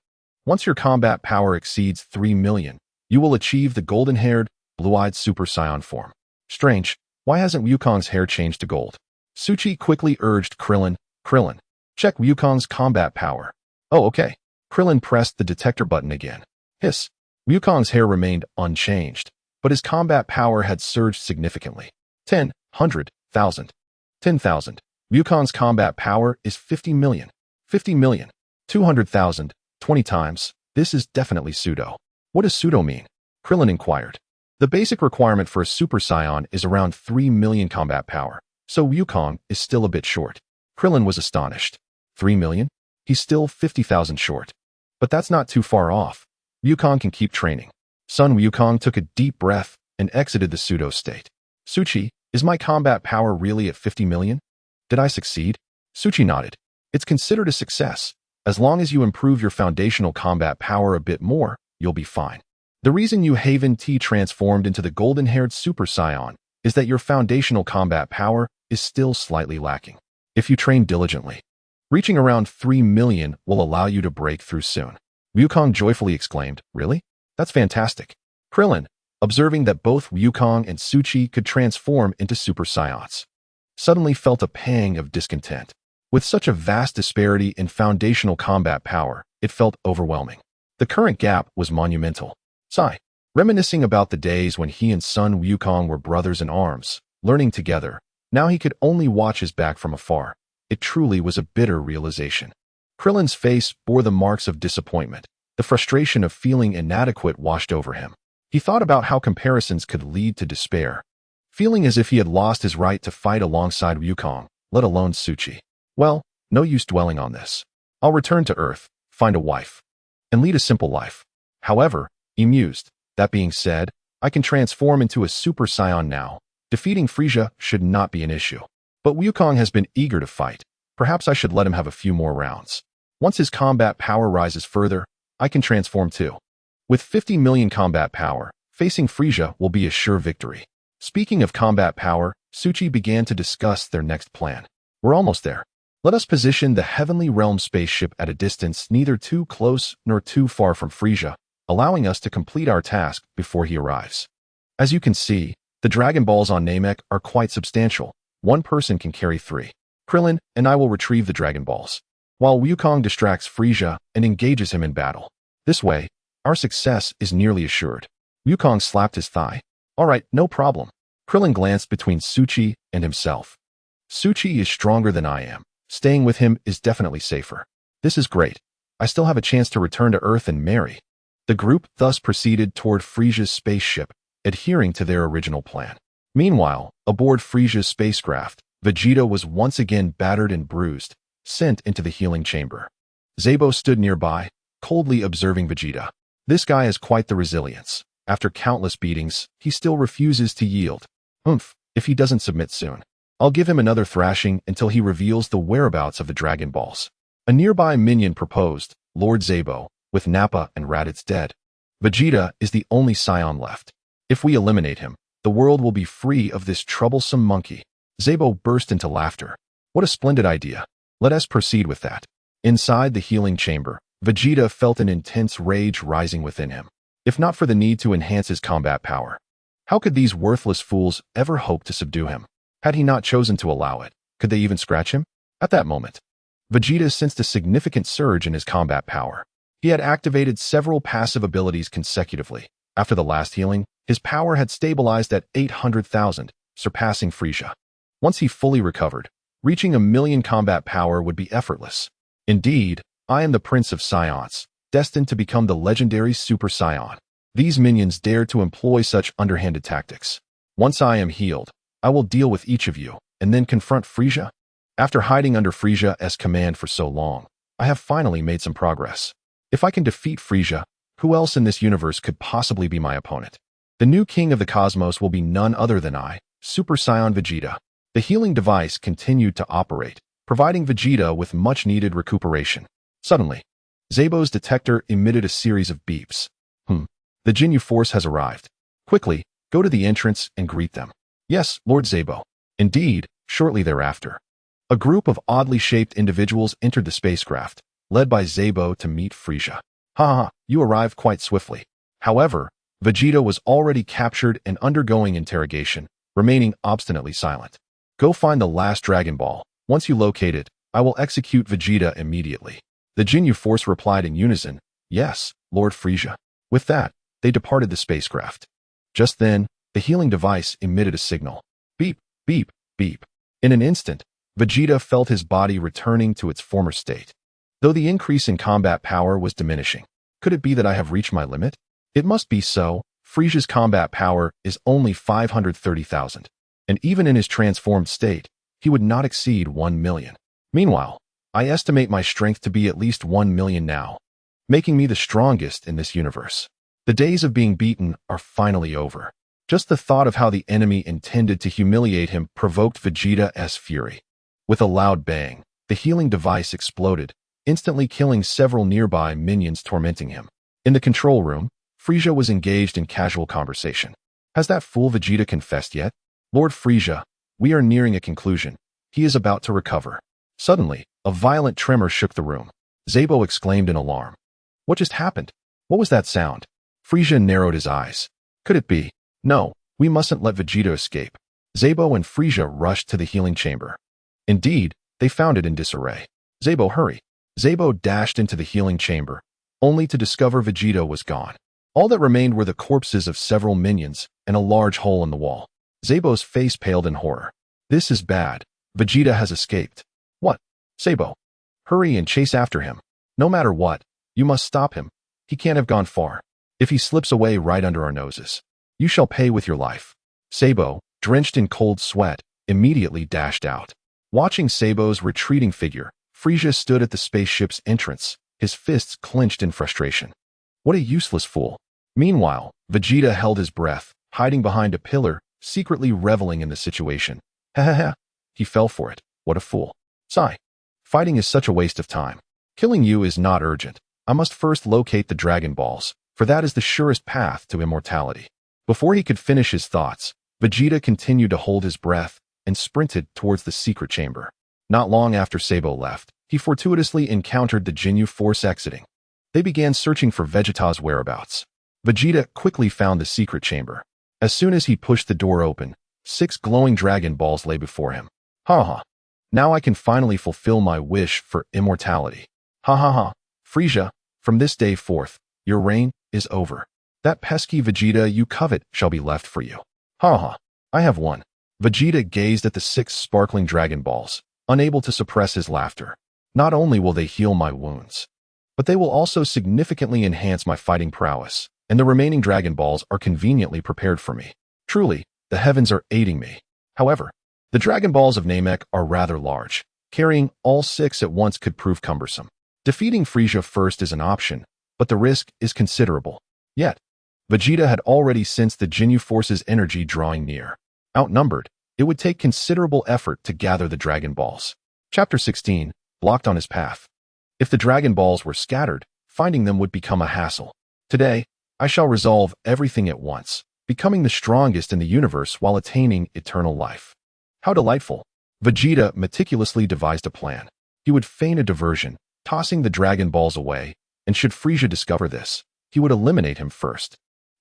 Once your combat power exceeds 3 million, you will achieve the golden-haired, blue-eyed Super Saiyan form. Strange, why hasn't Wukong's hair changed to gold? Su-Chi quickly urged Krillin, check Wukong's combat power. Oh, okay. Krillin pressed the detector button again. Hiss. Wukong's hair remained unchanged, but his combat power had surged significantly. 10, 100,000. 10,000. Wukong's combat power is 50 million. 50 million. 200,000. 20 times. This is definitely pseudo. What does pseudo mean? Krillin inquired. The basic requirement for a Super Saiyan is around 3 million combat power, so Wukong is still a bit short. Krillin was astonished. 3 million? He's still 50,000 short. But that's not too far off. Wukong can keep training. Sun Wukong took a deep breath and exited the pseudo state. Su-Chi, is my combat power really at 50 million? Did I succeed? Su-Chi nodded. It's considered a success. As long as you improve your foundational combat power a bit more, you'll be fine. The reason you Haven T transformed into the golden-haired Super Saiyan is that your foundational combat power is still slightly lacking. If you train diligently, reaching around 3 million will allow you to break through soon. Wukong joyfully exclaimed, Really? That's fantastic. Krillin, observing that both Wukong and Su-Chi could transform into Super Saiyans, suddenly felt a pang of discontent. With such a vast disparity in foundational combat power, it felt overwhelming. The current gap was monumental. Sigh. Reminiscing about the days when he and son Wukong were brothers in arms, learning together, now he could only watch his back from afar. It truly was a bitter realization. Krillin's face bore the marks of disappointment. The frustration of feeling inadequate washed over him. He thought about how comparisons could lead to despair, feeling as if he had lost his right to fight alongside Wukong, let alone Suchi. Well, no use dwelling on this. I'll return to Earth, find a wife, and lead a simple life. However, he mused, that being said, I can transform into a Super Saiyan now. Defeating Frisia should not be an issue. But Wukong has been eager to fight. Perhaps I should let him have a few more rounds. Once his combat power rises further, I can transform too. With 50 million combat power, facing Frisia will be a sure victory. Speaking of combat power, Suchi began to discuss their next plan. We're almost there. Let us position the Heavenly Realm spaceship at a distance neither too close nor too far from Frisia, allowing us to complete our task before he arrives. As you can see, the Dragon Balls on Namek are quite substantial. One person can carry 3. Krillin and I will retrieve the Dragon Balls, while Wukong distracts Frisia and engages him in battle. This way, our success is nearly assured. Wukong slapped his thigh. All right, no problem. Krillin glanced between Suchi and himself. Suchi is stronger than I am. Staying with him is definitely safer. This is great. I still have a chance to return to Earth and marry. The group thus proceeded toward Frisia's spaceship, adhering to their original plan. Meanwhile, aboard Frisia's spacecraft, Vegeta was once again battered and bruised, sent into the healing chamber. Zabo stood nearby, coldly observing Vegeta. This guy has quite the resilience. After countless beatings, he still refuses to yield. If he doesn't submit soon, I'll give him another thrashing until he reveals the whereabouts of the Dragon Balls. A nearby minion proposed, Lord Zabo, with Nappa and Raditz dead. Vegeta is the only Scion left. If we eliminate him, the world will be free of this troublesome monkey. Zabo burst into laughter. What a splendid idea. Let us proceed with that. Inside the healing chamber, Vegeta felt an intense rage rising within him. If not for the need to enhance his combat power, how could these worthless fools ever hope to subdue him? Had he not chosen to allow it, could they even scratch him? At that moment, Vegeta sensed a significant surge in his combat power. He had activated several passive abilities consecutively. After the last healing, his power had stabilized at 800,000, surpassing Frisia. Once he fully recovered, reaching 1,000,000 combat power would be effortless. Indeed, I am the Prince of Scions, destined to become the legendary Super Saiyan. These minions dare to employ such underhanded tactics. Once I am healed, I will deal with each of you, and then confront Frisia. After hiding under Frisia's command for so long, I have finally made some progress. If I can defeat Frisia, who else in this universe could possibly be my opponent? The new king of the cosmos will be none other than I, Super Saiyan Vegeta. The healing device continued to operate, providing Vegeta with much-needed recuperation. Suddenly, Zabo's detector emitted a series of beeps. The Jinyu force has arrived. Quickly, go to the entrance and greet them. Yes, Lord Zabo. Indeed, shortly thereafter, a group of oddly shaped individuals entered the spacecraft, led by Zabo to meet Frisia. You arrived quite swiftly. However, Vegeta was already captured and undergoing interrogation, remaining obstinately silent. Go find the last Dragon Ball. Once you locate it, I will execute Vegeta immediately. The Jinyu force replied in unison, Yes, Lord Frisia. With that, they departed the spacecraft. Just then, the healing device emitted a signal. Beep, beep, beep. In an instant, Vegeta felt his body returning to its former state. Though the increase in combat power was diminishing, could it be that I have reached my limit? It must be so. Frisia's combat power is only 530,000, and even in his transformed state, he would not exceed 1,000,000. Meanwhile, I estimate my strength to be at least 1,000,000 now, making me the strongest in this universe. The days of being beaten are finally over. Just the thought of how the enemy intended to humiliate him provoked Vegeta's fury. With a loud bang, the healing device exploded, instantly killing several nearby minions tormenting him. In the control room, Frisia was engaged in casual conversation. Has that fool Vegeta confessed yet? Lord Frisia, we are nearing a conclusion. He is about to recover. Suddenly, a violent tremor shook the room. Zabo exclaimed in alarm. What just happened? What was that sound? Frisia narrowed his eyes. Could it be? No, we mustn't let Vegeta escape. Zabo and Frisia rushed to the healing chamber. Indeed, They found it in disarray. Zabo, hurry. Zabo dashed into the healing chamber, only to discover Vegeta was gone. All that remained were the corpses of several minions and a large hole in the wall. Zabo's face paled in horror. This is bad. Vegeta has escaped. What? Zabo. Hurry and chase after him. No matter what, you must stop him. He can't have gone far. If he slips away right under our noses, you shall pay with your life. Zabo, drenched in cold sweat, immediately dashed out. Watching Sabo's retreating figure, Frieza stood at the spaceship's entrance, his fists clenched in frustration. What a useless fool. Meanwhile, Vegeta held his breath, hiding behind a pillar, secretly reveling in the situation. Ha ha ha. He fell for it. What a fool. Sigh. Fighting is such a waste of time. Killing you is not urgent. I must first locate the Dragon Balls, for that is the surest path to immortality. Before he could finish his thoughts, Vegeta continued to hold his breath and sprinted towards the secret chamber. Not long after Sabo left, he fortuitously encountered the Ginyu Force exiting. They began searching for Vegeta's whereabouts. Vegeta quickly found the secret chamber. As soon as he pushed the door open, 6 glowing Dragon Balls lay before him. Ha ha. Now I can finally fulfill my wish for immortality. Ha ha ha. Frieza, from this day forth, your reign is over. That pesky Vegeta you covet shall be left for you. Ha ha. I have won. Vegeta gazed at the 6 sparkling Dragon Balls, unable to suppress his laughter. Not only will they heal my wounds, but they will also significantly enhance my fighting prowess, and the remaining Dragon Balls are conveniently prepared for me. Truly, the heavens are aiding me. However, the Dragon Balls of Namek are rather large. Carrying all 6 at once could prove cumbersome. Defeating Frieza first is an option, but the risk is considerable. Yet, Vegeta had already sensed the Ginyu Force's energy drawing near. Outnumbered, it would take considerable effort to gather the Dragon Balls. Chapter 16, blocked on his path. If the Dragon Balls were scattered, finding them would become a hassle. Today, I shall resolve everything at once, becoming the strongest in the universe while attaining eternal life. How delightful! Vegeta meticulously devised a plan. He would feign a diversion, tossing the Dragon Balls away, and should Frieza discover this, he would eliminate him first.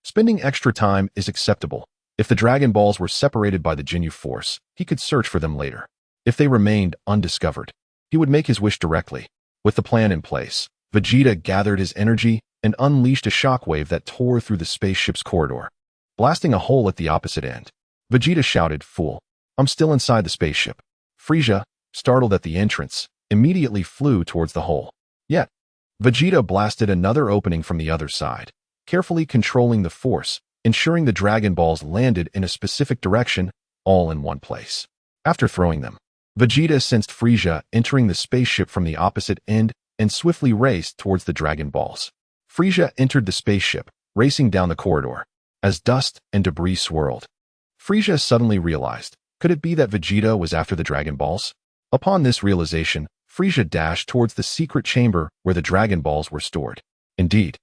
Spending extra time is acceptable. If the Dragon Balls were separated by the Ginyu Force, he could search for them later. If they remained undiscovered, he would make his wish directly. With the plan in place, Vegeta gathered his energy and unleashed a shockwave that tore through the spaceship's corridor, blasting a hole at the opposite end. Vegeta shouted, "Fool, I'm still inside the spaceship." Frieza, startled at the entrance, immediately flew towards the hole. Yet, Vegeta blasted another opening from the other side, carefully controlling the force, ensuring the Dragon Balls landed in a specific direction, all in one place. After throwing them, Vegeta sensed Frieza entering the spaceship from the opposite end and swiftly raced towards the Dragon Balls. Frieza entered the spaceship, racing down the corridor. As dust and debris swirled, Frieza suddenly realized, could it be that Vegeta was after the Dragon Balls? Upon this realization, Frieza dashed towards the secret chamber where the Dragon Balls were stored. Indeed,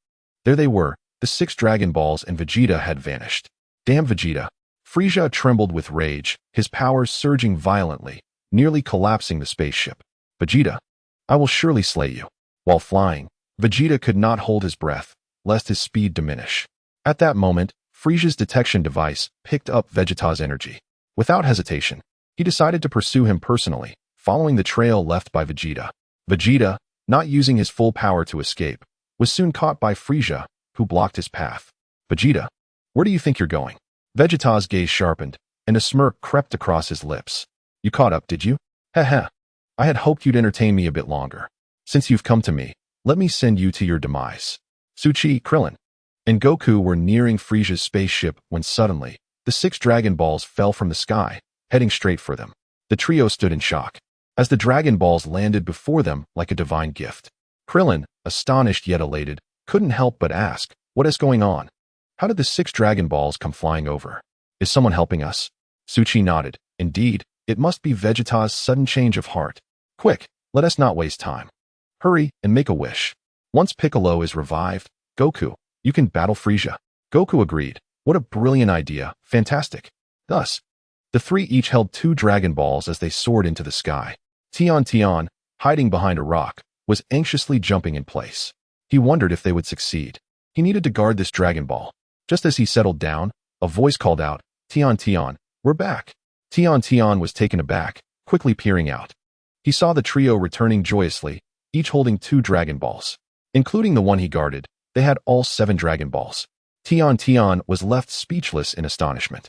there they were, the 6 Dragon Balls, and Vegeta had vanished. Damn Vegeta! Frieza trembled with rage, his powers surging violently, nearly collapsing the spaceship. Vegeta, I will surely slay you. While flying, Vegeta could not hold his breath, lest his speed diminish. At that moment, Frieza's detection device picked up Vegeta's energy. Without hesitation, he decided to pursue him personally, following the trail left by Vegeta. Vegeta, not using his full power to escape, was soon caught by Frieza, who blocked his path. Vegeta, where do you think you're going? Vegeta's gaze sharpened, and a smirk crept across his lips. You caught up, did you? Heh heh. I had hoped you'd entertain me a bit longer. Since you've come to me, let me send you to your demise. Suchi, Krillin, and Goku were nearing Frieza's spaceship when suddenly, the 6 Dragon Balls fell from the sky, heading straight for them. The trio stood in shock, as the Dragon Balls landed before them like a divine gift. Krillin, astonished yet elated, couldn't help but ask, what is going on? How did the 6 Dragon Balls come flying over? Is someone helping us? Suchi nodded. Indeed, it must be Vegeta's sudden change of heart. Quick, let us not waste time. Hurry and make a wish. Once Piccolo is revived, Goku, you can battle Frieza. Goku agreed. What a brilliant idea. Fantastic. Thus, the 3 each held 2 Dragon Balls as they soared into the sky. Tian, hiding behind a rock, was anxiously jumping in place. He wondered if they would succeed. He needed to guard this Dragon Ball. Just as he settled down, a voice called out, Tian, we're back. Tian was taken aback, quickly peering out. He saw the trio returning joyously, each holding 2 Dragon Balls. Including the one he guarded, they had all 7 Dragon Balls. Tian was left speechless in astonishment.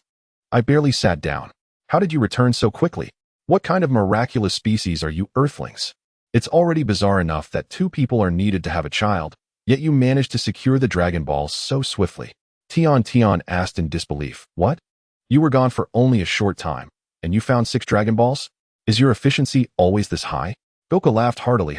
I barely sat down. How did you return so quickly? What kind of miraculous species are you Earthlings? It's already bizarre enough that 2 people are needed to have a child, yet you managed to secure the Dragon Balls so swiftly. Tian asked in disbelief. What? You were gone for only a short time, and you found 6 Dragon Balls? Is your efficiency always this high? Goku laughed heartily.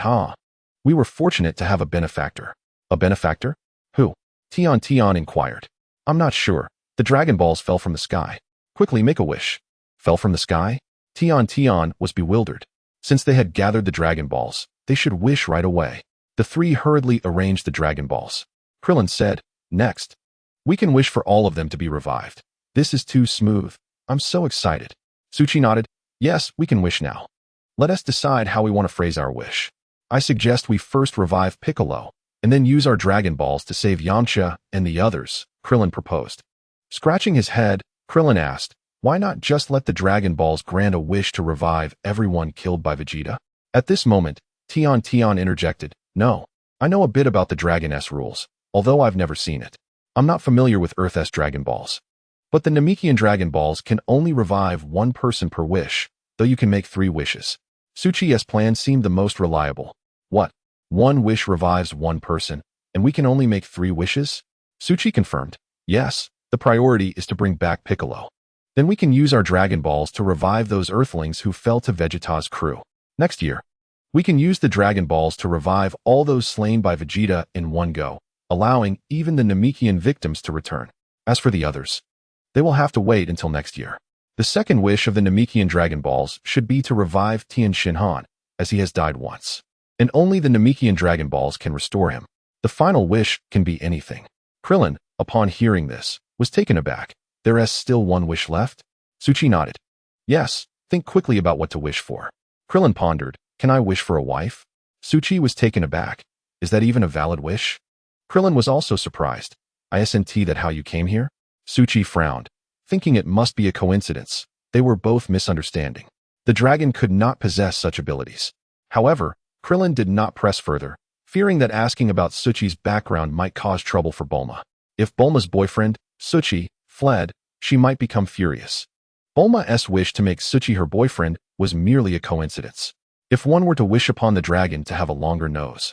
We were fortunate to have a benefactor. A benefactor? Who? Tian inquired. I'm not sure. The Dragon Balls fell from the sky. Quickly make a wish. Fell from the sky? Tian was bewildered. Since they had gathered the Dragon Balls, they should wish right away. The 3 hurriedly arranged the Dragon Balls. Krillin said, next. We can wish for all of them to be revived. This is too smooth. I'm so excited. Suchi nodded. Yes, we can wish now. Let us decide how we want to phrase our wish. I suggest we first revive Piccolo, and then use our Dragon Balls to save Yamcha and the others, Krillin proposed. Scratching his head, Krillin asked, why not just let the Dragon Balls grant a wish to revive everyone killed by Vegeta? At this moment, Tian interjected, no, I know a bit about the Dragon S rules, although I've never seen it. I'm not familiar with Earth S Dragon Balls. But the Namekian Dragon Balls can only revive 1 person per wish, though you can make 3 wishes. Suchi's plan seemed the most reliable. What? 1 wish revives 1 person, and we can only make 3 wishes? Suchi confirmed. Yes, the priority is to bring back Piccolo. Then we can use our Dragon Balls to revive those Earthlings who fell to Vegeta's crew. Next year, we can use the Dragon Balls to revive all those slain by Vegeta in one go, allowing even the Namekian victims to return. As for the others, they will have to wait until next year. The second wish of the Namekian Dragon Balls should be to revive Tien Shinhan, as he has died once. And only the Namekian Dragon Balls can restore him. The final wish can be anything. Krillin, upon hearing this, was taken aback. There is still 1 wish left? Suchi nodded. Yes, think quickly about what to wish for. Krillin pondered, can I wish for a wife? Suchi was taken aback. Is that even a valid wish? Krillin was also surprised. Isn't that how you came here? Suchi frowned, thinking it must be a coincidence. They were both misunderstanding. The dragon could not possess such abilities. However, Krillin did not press further, fearing that asking about Suchi's background might cause trouble for Bulma. If Bulma's boyfriend, Suchi, fled, she might become furious. Bulma's wish to make Suchi her boyfriend was merely a coincidence. If one were to wish upon the dragon to have a longer nose,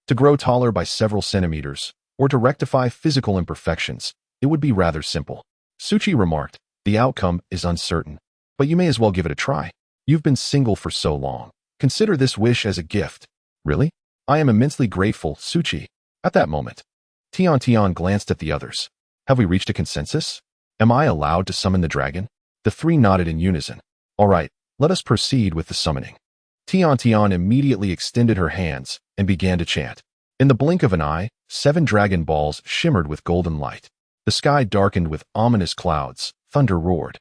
to grow taller by several centimeters, or to rectify physical imperfections, it would be rather simple. Suchi remarked, the outcome is uncertain, but you may as well give it a try. You've been single for so long. Consider this wish as a gift. Really? I am immensely grateful, Suchi. At that moment, Tian glanced at the others. Have we reached a consensus? Am I allowed to summon the dragon? The 3 nodded in unison. All right, let us proceed with the summoning. Tian immediately extended her hands and began to chant. In the blink of an eye, 7 Dragon Balls shimmered with golden light. The sky darkened with ominous clouds, thunder roared,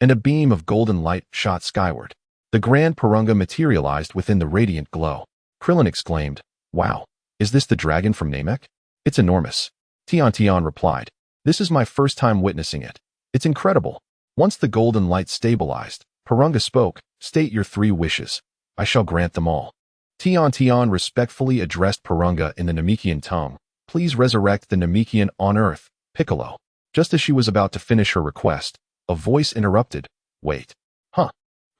and a beam of golden light shot skyward. The Grand Purunga materialized within the radiant glow. Krillin exclaimed, wow, is this the dragon from Namek? It's enormous. Tian replied, this is my first time witnessing it. It's incredible. Once the golden light stabilized, Purunga spoke, state your 3 wishes. I shall grant them all. Tian respectfully addressed Purunga in the Namekian tongue. Please resurrect the Namekian on Earth, Piccolo. Just as she was about to finish her request, a voice interrupted. Wait. Huh?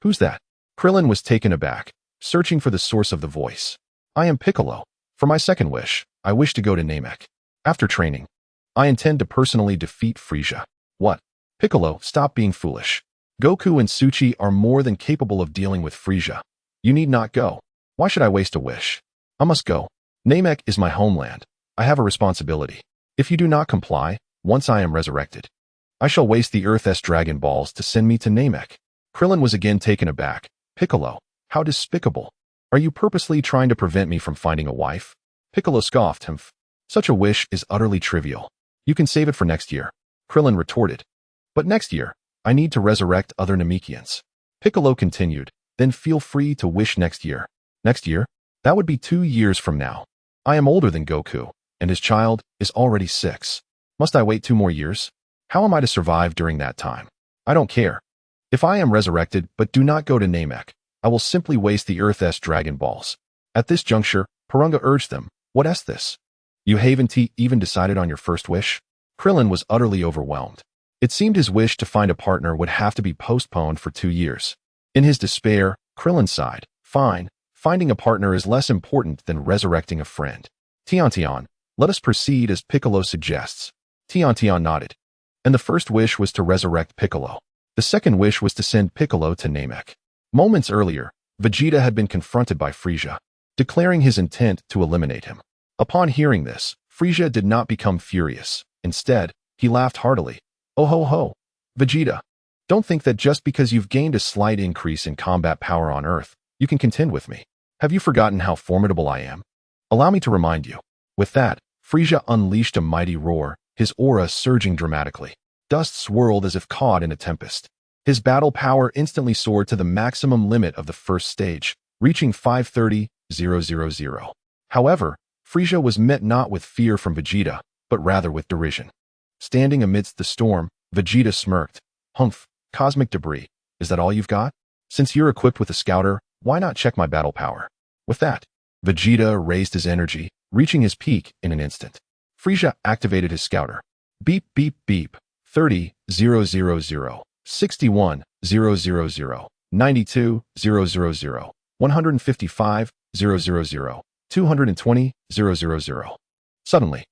Who's that? Krillin was taken aback, searching for the source of the voice. I am Piccolo. For my second wish, I wish to go to Namek. After training, I intend to personally defeat Frieza. What? Piccolo, stop being foolish. Goku and Suchi are more than capable of dealing with Frieza. You need not go. Why should I waste a wish? I must go. Namek is my homeland. I have a responsibility. If you do not comply, once I am resurrected, I shall waste the Earth-S Dragon Balls to send me to Namek. Krillin was again taken aback. Piccolo, how despicable. Are you purposely trying to prevent me from finding a wife? Piccolo scoffed. Such a wish is utterly trivial. You can save it for next year. Krillin retorted. But next year, I need to resurrect other Namekians. Piccolo continued. Then feel free to wish next year. Next year? That would be 2 years from now. I am older than Goku, and his child is already 6. Must I wait 2 more years? How am I to survive during that time? I don't care. If I am resurrected but do not go to Namek, I will simply waste the Earth's Dragon Balls. At this juncture, Purunga urged them, "What's this? You haven't even decided on your first wish?" Krillin was utterly overwhelmed. It seemed his wish to find a partner would have to be postponed for 2 years. In his despair, Krillin sighed, "Fine, finding a partner is less important than resurrecting a friend. Tian, let us proceed as Piccolo suggests." Tian nodded. And the first wish was to resurrect Piccolo. The second wish was to send Piccolo to Namek. Moments earlier, Vegeta had been confronted by Frieza, declaring his intent to eliminate him. Upon hearing this, Frieza did not become furious. Instead, he laughed heartily. "Oh ho ho, Vegeta. Don't think that just because you've gained a slight increase in combat power on Earth, you can contend with me. Have you forgotten how formidable I am? Allow me to remind you." With that, Frieza unleashed a mighty roar, his aura surging dramatically. Dust swirled as if caught in a tempest. His battle power instantly soared to the maximum limit of the first stage, reaching 530,000. However, Frieza was met not with fear from Vegeta, but rather with derision. Standing amidst the storm, Vegeta smirked. "Humph, cosmic debris, is that all you've got? Since you're equipped with a scouter, why not check my battle power?" With that, Vegeta raised his energy, reaching his peak in an instant. Frieza activated his scouter. Beep beep beep, 30,000, 61,000, 92,000, 155,000, 220,000. Suddenly,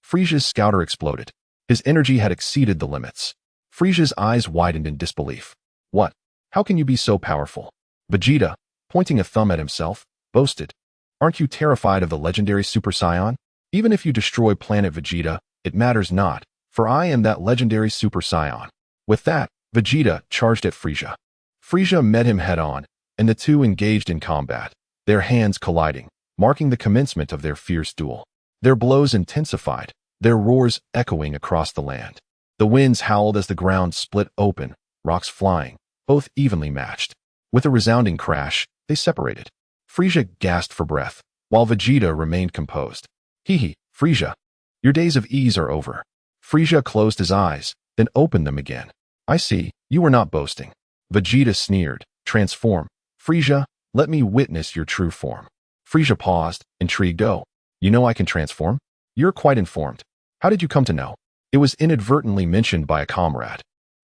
Frieza's scouter exploded. His energy had exceeded the limits. Frieza's eyes widened in disbelief. "What? How can you be so powerful?" Vegeta, pointing a thumb at himself, boasted. "Aren't you terrified of the legendary Super Saiyan? Even if you destroy planet Vegeta, it matters not, for I am that legendary Super Saiyan." With that, Vegeta charged at Frieza. Frieza met him head-on, and the two engaged in combat, their hands colliding, marking the commencement of their fierce duel. Their blows intensified, their roars echoing across the land. The winds howled as the ground split open, rocks flying, both evenly matched. With a resounding crash, they separated. Frieza gasped for breath, while Vegeta remained composed. "Hee, Frieza, your days of ease are over." Frieza closed his eyes, then opened them again. "I see, you were not boasting." Vegeta sneered. "Transform. Frieza, let me witness your true form." Frieza paused, intrigued. "Oh, you know I can transform? You're quite informed. How did you come to know?" It was inadvertently mentioned by a comrade.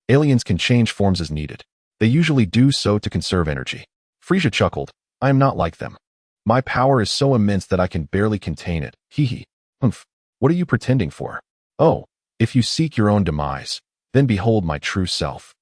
"Aliens can change forms as needed. They usually do so to conserve energy." Frieza chuckled. "I am not like them. My power is so immense that I can barely contain it. Hee. Humph. What are you pretending for? Oh, if you seek your own demise, then behold my true self.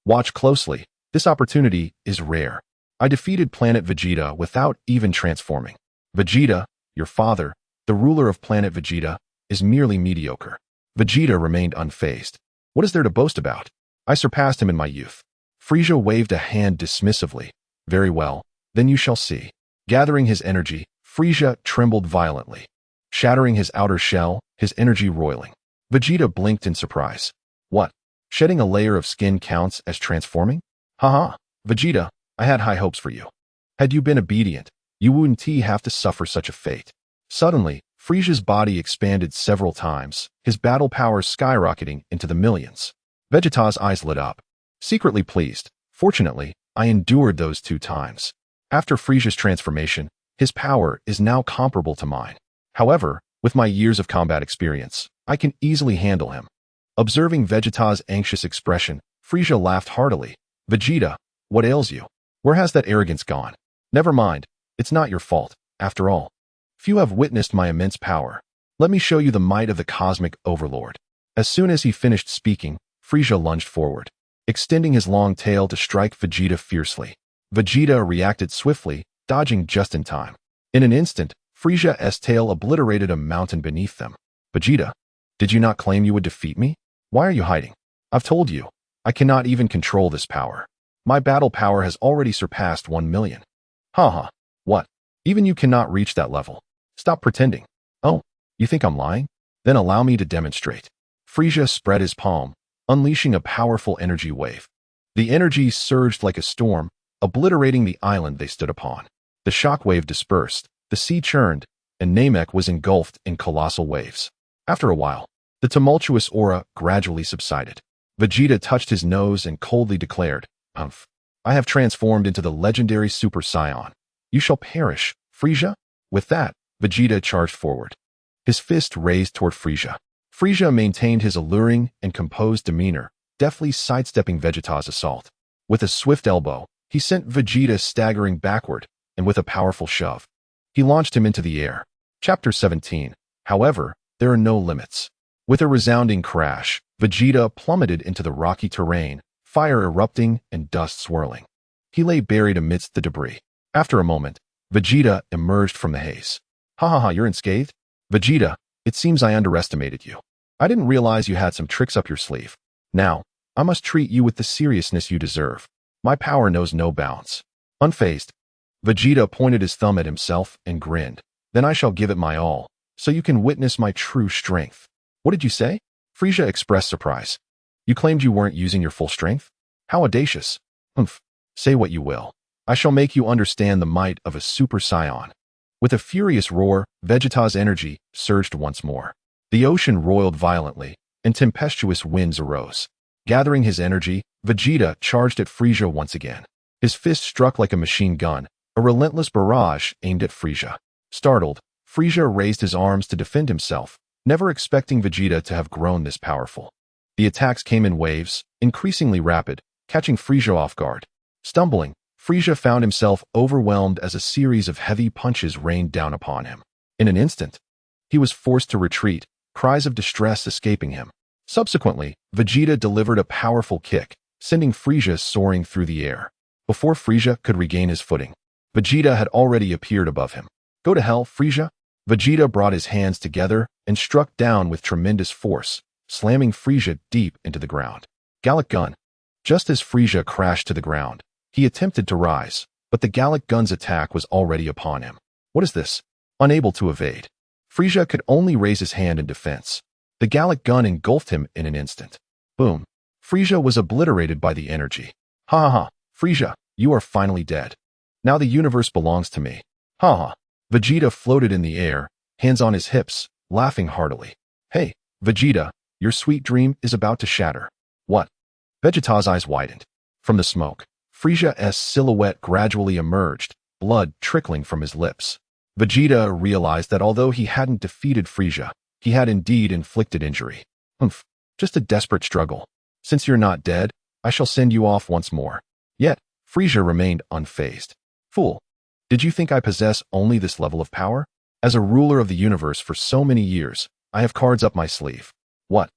Watch closely. This opportunity is rare. I defeated planet Vegeta without even transforming. Vegeta, your father, the ruler of planet Vegeta, is merely mediocre." Vegeta remained unfazed. "What is there to boast about? I surpassed him in my youth." Frieza waved a hand dismissively. "Very well, then you shall see." Gathering his energy, Frieza trembled violently, shattering his outer shell, his energy roiling. Vegeta blinked in surprise. "What? Shedding a layer of skin counts as transforming? Haha, Vegeta, I had high hopes for you. Had you been obedient, you wouldn't have to suffer such a fate." Suddenly, Frieza's body expanded several times, his battle power skyrocketing into the millions. Vegeta's eyes lit up, secretly pleased. "Fortunately, I endured those 2 times. After Frieza's transformation, his power is now comparable to mine. However, with my years of combat experience, I can easily handle him." Observing Vegeta's anxious expression, Frieza laughed heartily. "Vegeta, what ails you? Where has that arrogance gone? Never mind, it's not your fault, after all. Few have witnessed my immense power. Let me show you the might of the cosmic overlord." As soon as he finished speaking, Frieza lunged forward, extending his long tail to strike Vegeta fiercely. Vegeta reacted swiftly, dodging just in time. In an instant, Frieza's tail obliterated a mountain beneath them. "Vegeta, did you not claim you would defeat me? Why are you hiding? I've told you, I cannot even control this power. My battle power has already surpassed 1 million. Haha, what? Even you cannot reach that level. Stop pretending. Oh, you think I'm lying? Then allow me to demonstrate." Frieza spread his palm, unleashing a powerful energy wave. The energy surged like a storm, obliterating the island they stood upon. The shockwave dispersed, the sea churned, and Namek was engulfed in colossal waves. After a while, the tumultuous aura gradually subsided. Vegeta touched his nose and coldly declared, "Humph. I have transformed into the legendary Super Saiyan. You shall perish, Frieza." With that, Vegeta charged forward, his fist raised toward Frieza. Frieza maintained his alluring and composed demeanor, deftly sidestepping Vegeta's assault. With a swift elbow, he sent Vegeta staggering backward, and with a powerful shove, he launched him into the air. Chapter 17. However, there are no limits. With a resounding crash, Vegeta plummeted into the rocky terrain, fire erupting and dust swirling. He lay buried amidst the debris. After a moment, Vegeta emerged from the haze. "Ha ha ha, you're unscathed? Vegeta, it seems I underestimated you. I didn't realize you had some tricks up your sleeve. Now, I must treat you with the seriousness you deserve. My power knows no bounds." Unfazed, Vegeta pointed his thumb at himself and grinned. "Then I shall give it my all, so you can witness my true strength." "What did you say?" Frieza expressed surprise. "You claimed you weren't using your full strength? How audacious." "Humph. Say what you will. I shall make you understand the might of a Super Saiyan." With a furious roar, Vegeta's energy surged once more. The ocean roiled violently, and tempestuous winds arose. Gathering his energy, Vegeta charged at Frieza once again. His fist struck like a machine gun, a relentless barrage aimed at Frieza. Startled, Frieza raised his arms to defend himself, never expecting Vegeta to have grown this powerful. The attacks came in waves, increasingly rapid, catching Frieza off guard. Stumbling, Frieza found himself overwhelmed as a series of heavy punches rained down upon him. In an instant, he was forced to retreat, cries of distress escaping him. Subsequently, Vegeta delivered a powerful kick, sending Frieza soaring through the air. Before Frieza could regain his footing, Vegeta had already appeared above him. "Go to hell, Frieza!" Vegeta brought his hands together and struck down with tremendous force, slamming Frieza deep into the ground. Gallic Gun. Just as Frieza crashed to the ground, he attempted to rise, but the Gallic Gun's attack was already upon him. What is this? Unable to evade, Frieza could only raise his hand in defense. The Gallic Gun engulfed him in an instant. Boom. Frieza was obliterated by the energy. "Ha ha ha, Frieza, you are finally dead. Now the universe belongs to me." Ha ha. Vegeta floated in the air, hands on his hips, laughing heartily. "Hey, Vegeta, your sweet dream is about to shatter." "What?" Vegeta's eyes widened. From the smoke, Frieza's silhouette gradually emerged, blood trickling from his lips. Vegeta realized that although he hadn't defeated Frieza, he had indeed inflicted injury. "Humph, just a desperate struggle. Since you're not dead, I shall send you off once more." Yet, Frieza remained unfazed. "Fool, did you think I possess only this level of power? As a ruler of the universe for so many years, I have cards up my sleeve." "What?"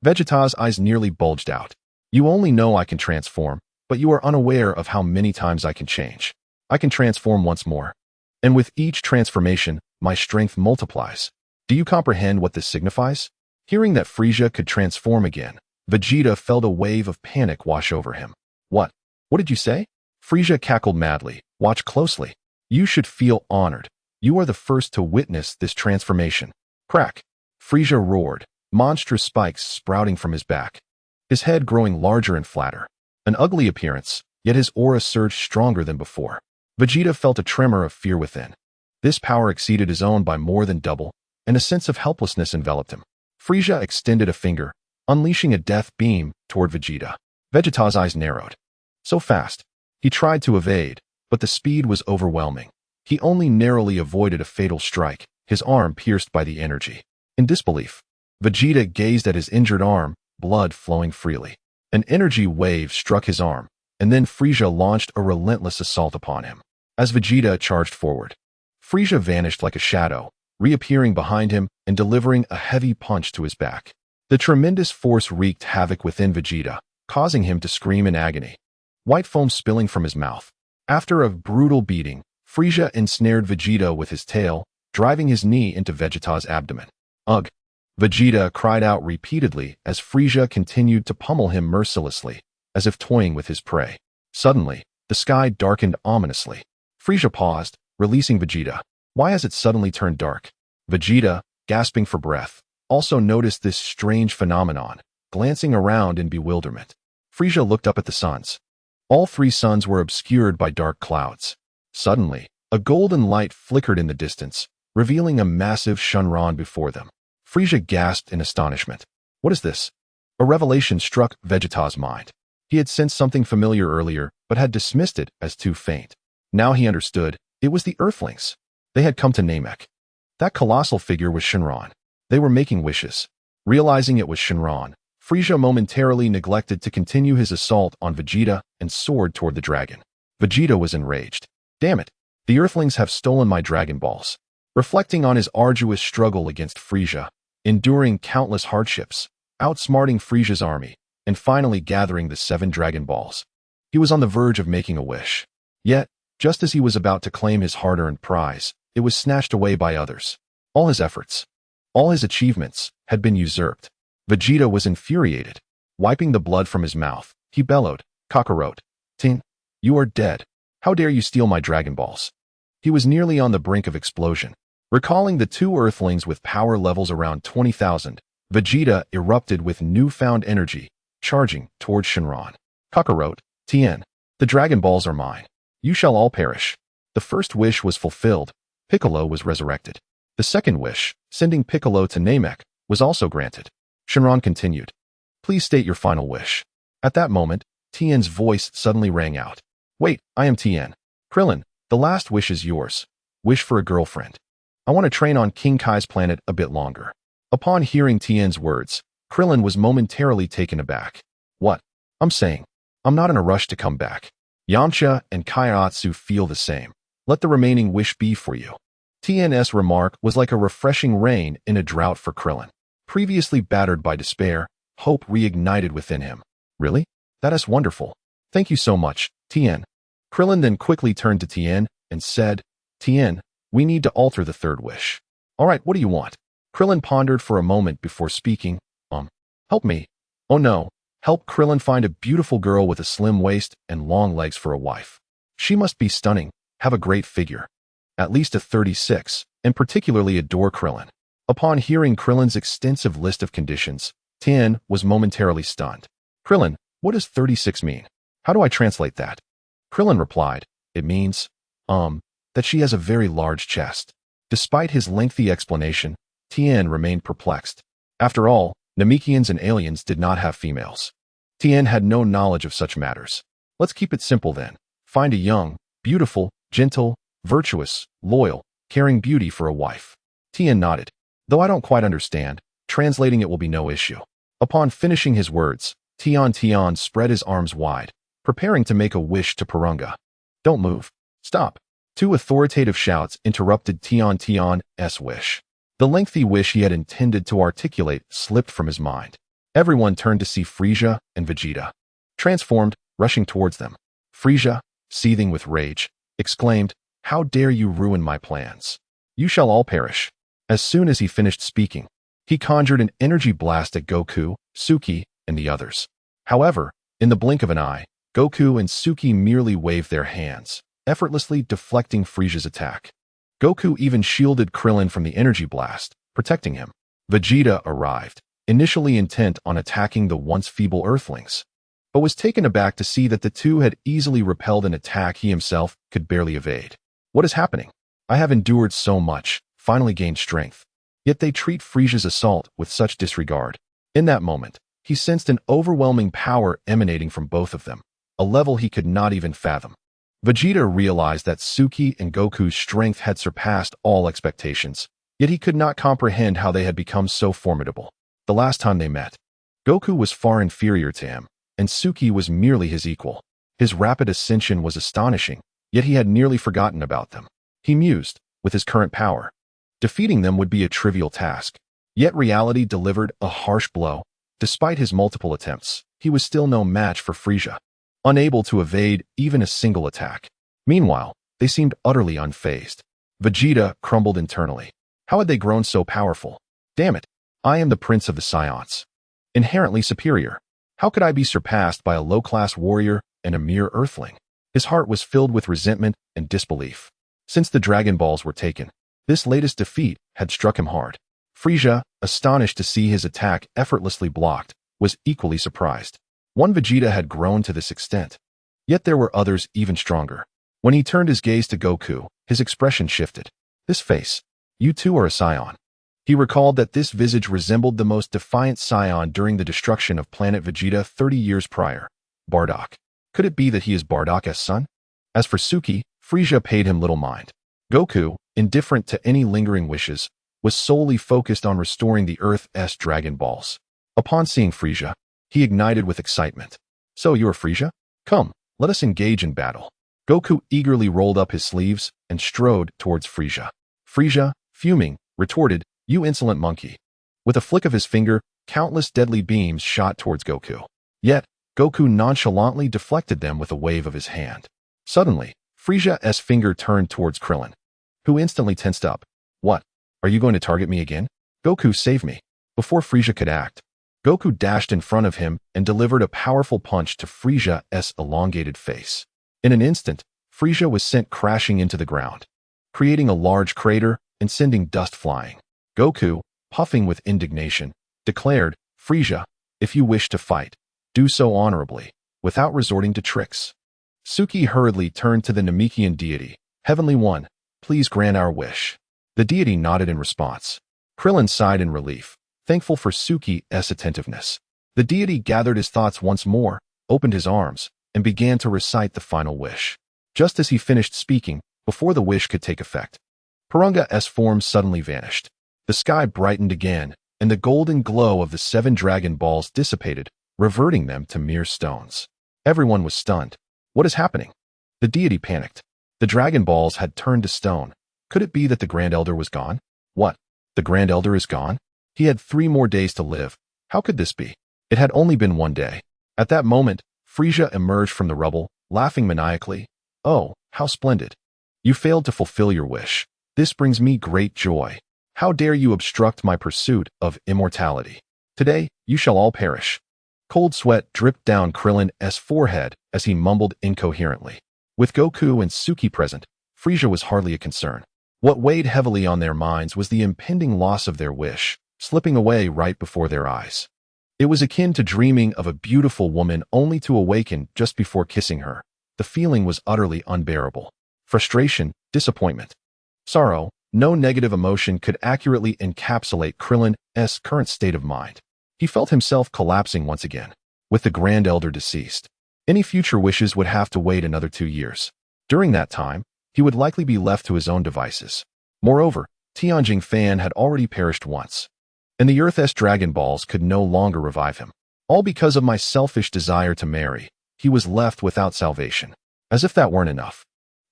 Vegeta's eyes nearly bulged out. "You only know I can transform, but you are unaware of how many times I can change. I can transform once more. And with each transformation, my strength multiplies. Do you comprehend what this signifies?" Hearing that Frieza could transform again, Vegeta felt a wave of panic wash over him. What did you say?" Frieza cackled madly. "Watch closely. You should feel honored. You are the first to witness this transformation." Crack! Frieza roared, monstrous spikes sprouting from his back, his head growing larger and flatter. An ugly appearance, yet his aura surged stronger than before. Vegeta felt a tremor of fear within. This power exceeded his own by more than double, and a sense of helplessness enveloped him. Frieza extended a finger, unleashing a death beam toward Vegeta. Vegeta's eyes narrowed. So fast. He tried to evade, but the speed was overwhelming. He only narrowly avoided a fatal strike, his arm pierced by the energy. In disbelief, Vegeta gazed at his injured arm, blood flowing freely. An energy wave struck his arm, and then Frieza launched a relentless assault upon him. As Vegeta charged forward, Frieza vanished like a shadow, reappearing behind him and delivering a heavy punch to his back. The tremendous force wreaked havoc within Vegeta, causing him to scream in agony, white foam spilling from his mouth. After a brutal beating, Frieza ensnared Vegeta with his tail, driving his knee into Vegeta's abdomen. "Ugh!" Vegeta cried out repeatedly as Frieza continued to pummel him mercilessly, as if toying with his prey. Suddenly, the sky darkened ominously. Frieza paused, releasing Vegeta. Why has it suddenly turned dark? Vegeta, gasping for breath, also noticed this strange phenomenon, glancing around in bewilderment. Frieza looked up at the suns. All three suns were obscured by dark clouds. Suddenly, a golden light flickered in the distance, revealing a massive Shenron before them. Frieza gasped in astonishment. What is this? A revelation struck Vegeta's mind. He had sensed something familiar earlier, but had dismissed it as too faint. Now he understood. It was the Earthlings. They had come to Namek. That colossal figure was Shinron. They were making wishes. Realizing it was Shinron, Frieza momentarily neglected to continue his assault on Vegeta and soared toward the dragon. Vegeta was enraged. Damn it! The Earthlings have stolen my Dragon Balls. Reflecting on his arduous struggle against Frieza, enduring countless hardships, outsmarting Frieza's army, and finally gathering the 7 Dragon Balls, he was on the verge of making a wish. Yet, just as he was about to claim his hard-earned prize, it was snatched away by others. All his efforts, all his achievements, had been usurped. Vegeta was infuriated. Wiping the blood from his mouth, he bellowed, "Kakarot, Tin, you are dead. How dare you steal my Dragon Balls?" He was nearly on the brink of explosion. Recalling the 2 Earthlings with power levels around 20,000, Vegeta erupted with newfound energy, charging towards Shinron. "Kakarot, Tien, the Dragon Balls are mine. You shall all perish." The first wish was fulfilled. Piccolo was resurrected. The second wish, sending Piccolo to Namek, was also granted. Shinron continued, "Please state your final wish." At that moment, Tien's voice suddenly rang out. "Wait, I am Tien. Krillin, the last wish is yours. Wish for a girlfriend. I want to train on King Kai's planet a bit longer." Upon hearing Tien's words, Krillin was momentarily taken aback. "What? I'm saying, I'm not in a rush to come back. Yamcha and Kaiatsu feel the same. Let the remaining wish be for you." Tien's remark was like a refreshing rain in a drought for Krillin. Previously battered by despair, hope reignited within him. "Really? That is wonderful. Thank you so much, Tien." Krillin then quickly turned to Tien and said, "Tien, we need to alter the third wish." "All right, what do you want?" Krillin pondered for a moment before speaking. Help me." "Oh no. Help Krillin find a beautiful girl with a slim waist and long legs for a wife. She must be stunning, have a great figure. At least a 36, and particularly adore Krillin." Upon hearing Krillin's extensive list of conditions, Tien was momentarily stunned. "Krillin, what does 36 mean? How do I translate that?" Krillin replied, "It means, that she has a very large chest." Despite his lengthy explanation, Tien remained perplexed. After all, Namekians and aliens did not have females. Tien had no knowledge of such matters. "Let's keep it simple then. Find a young, beautiful, gentle, virtuous, loyal, caring beauty for a wife." Tien nodded. "Though I don't quite understand, translating it will be no issue." Upon finishing his words, Tian spread his arms wide, preparing to make a wish to Purunga. "Don't move. Stop." 2 authoritative shouts interrupted Tian's wish. The lengthy wish he had intended to articulate slipped from his mind. Everyone turned to see Frieza and Vegeta. Transformed, rushing towards them. Frieza, seething with rage, exclaimed, "How dare you ruin my plans? You shall all perish." As soon as he finished speaking, he conjured an energy blast at Goku, Suki, and the others. However, in the blink of an eye, Goku and Suki merely waved their hands, effortlessly deflecting Frieza's attack. Goku even shielded Krillin from the energy blast, protecting him. Vegeta arrived, initially intent on attacking the once feeble Earthlings, but was taken aback to see that the 2 had easily repelled an attack he himself could barely evade. "What is happening? I have endured so much, finally gained strength. Yet they treat Frieza's assault with such disregard." In that moment, he sensed an overwhelming power emanating from both of them, a level he could not even fathom. Vegeta realized that Suki and Goku's strength had surpassed all expectations, yet he could not comprehend how they had become so formidable. The last time they met, Goku was far inferior to him, and Suki was merely his equal. His rapid ascension was astonishing, yet he had nearly forgotten about them. He mused, with his current power, defeating them would be a trivial task. Yet reality delivered a harsh blow. Despite his multiple attempts, he was still no match for Frieza, unable to evade even a single attack. Meanwhile, they seemed utterly unfazed. Vegeta crumbled internally. How had they grown so powerful? Damn it, I am the Prince of the Scions. Inherently superior. How could I be surpassed by a low-class warrior and a mere earthling? His heart was filled with resentment and disbelief. Since the Dragon Balls were taken, this latest defeat had struck him hard. Frieza, astonished to see his attack effortlessly blocked, was equally surprised. One Vegeta had grown to this extent. Yet there were others even stronger. When he turned his gaze to Goku, his expression shifted. "This face. You too are a Scion." He recalled that this visage resembled the most defiant Scion during the destruction of planet Vegeta 30 years prior, Bardock. Could it be that he is Bardock's son? As for Suki, Frieza paid him little mind. Goku, indifferent to any lingering wishes, was solely focused on restoring the Earth's Dragon Balls. Upon seeing Frieza, he ignited with excitement. So you are Frieza? Come, let us engage in battle. Goku eagerly rolled up his sleeves and strode towards Frieza. Frieza, fuming, retorted, "You insolent monkey." With a flick of his finger, countless deadly beams shot towards Goku. Yet, Goku nonchalantly deflected them with a wave of his hand. Suddenly, Frieza's finger turned towards Krillin, who instantly tensed up. What? Are you going to target me again? Goku, save me. Before Frieza could act, Goku dashed in front of him and delivered a powerful punch to Frieza's elongated face. In an instant, Frieza was sent crashing into the ground, creating a large crater and sending dust flying. Goku, puffing with indignation, declared, Frieza, if you wish to fight, do so honorably, without resorting to tricks. Suki hurriedly turned to the Namekian deity. Heavenly One, please grant our wish. The deity nodded in response. Krillin sighed in relief, thankful for Suki's attentiveness. The deity gathered his thoughts once more, opened his arms, and began to recite the final wish. Just as he finished speaking, before the wish could take effect, Purunga's form suddenly vanished. The sky brightened again, and the golden glow of the 7 Dragon Balls dissipated, reverting them to mere stones. Everyone was stunned. What is happening? The deity panicked. The Dragon Balls had turned to stone. Could it be that the Grand Elder was gone? What? The Grand Elder is gone? He had 3 more days to live. How could this be? It had only been 1 day. At that moment, Frieza emerged from the rubble, laughing maniacally. Oh, how splendid. You failed to fulfill your wish. This brings me great joy. How dare you obstruct my pursuit of immortality? Today, you shall all perish. Cold sweat dripped down Krillin's forehead as he mumbled incoherently. With Goku and Suki present, Frieza was hardly a concern. What weighed heavily on their minds was the impending loss of their wish, slipping away right before their eyes. It was akin to dreaming of a beautiful woman only to awaken just before kissing her. The feeling was utterly unbearable. Frustration, disappointment, sorrow, no negative emotion could accurately encapsulate Krillin's current state of mind. He felt himself collapsing once again. With the Grand Elder deceased, any future wishes would have to wait another 2 years. During that time, he would likely be left to his own devices. Moreover, Tianjin Fan had already perished once, and the Earth's Dragon Balls could no longer revive him. All because of my selfish desire to marry, he was left without salvation. As if that weren't enough,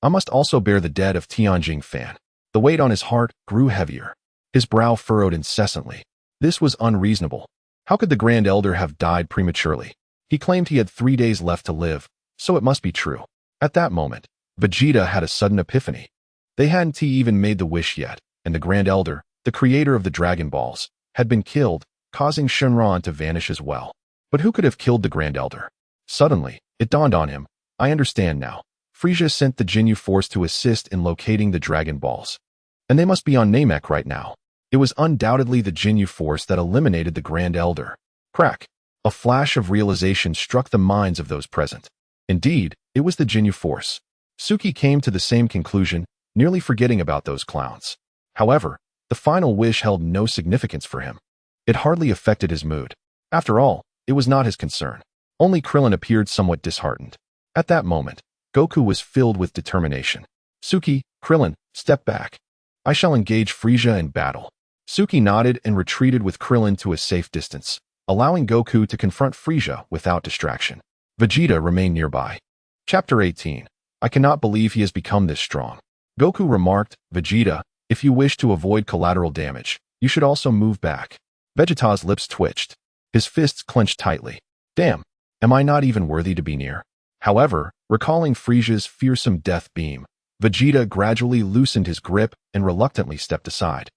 I must also bear the dead of Tianjin Fan. The weight on his heart grew heavier. His brow furrowed incessantly. This was unreasonable. How could the Grand Elder have died prematurely? He claimed he had 3 days left to live, so it must be true. At that moment, Vegeta had a sudden epiphany. They hadn't even made the wish yet, and the Grand Elder, the creator of the Dragon Balls, had been killed, causing Shenron to vanish as well. But who could have killed the Grand Elder? Suddenly, it dawned on him. I understand now. Frieza sent the Ginyu Force to assist in locating the Dragon Balls. And they must be on Namek right now. It was undoubtedly the Ginyu Force that eliminated the Grand Elder. Crack! A flash of realization struck the minds of those present. Indeed, it was the Ginyu Force. Suki came to the same conclusion, nearly forgetting about those clowns. However, the final wish held no significance for him. It hardly affected his mood. After all, it was not his concern. Only Krillin appeared somewhat disheartened. At that moment, Goku was filled with determination. Suki, Krillin, step back. I shall engage Frieza in battle. Suki nodded and retreated with Krillin to a safe distance, allowing Goku to confront Frieza without distraction. Vegeta remained nearby. Chapter 18. I cannot believe he has become this strong. Goku remarked, Vegeta, if you wish to avoid collateral damage, you should also move back. Vegeta's lips twitched. His fists clenched tightly. Damn, am I not even worthy to be near? However, recalling Frieza's fearsome death beam, Vegeta gradually loosened his grip and reluctantly stepped aside,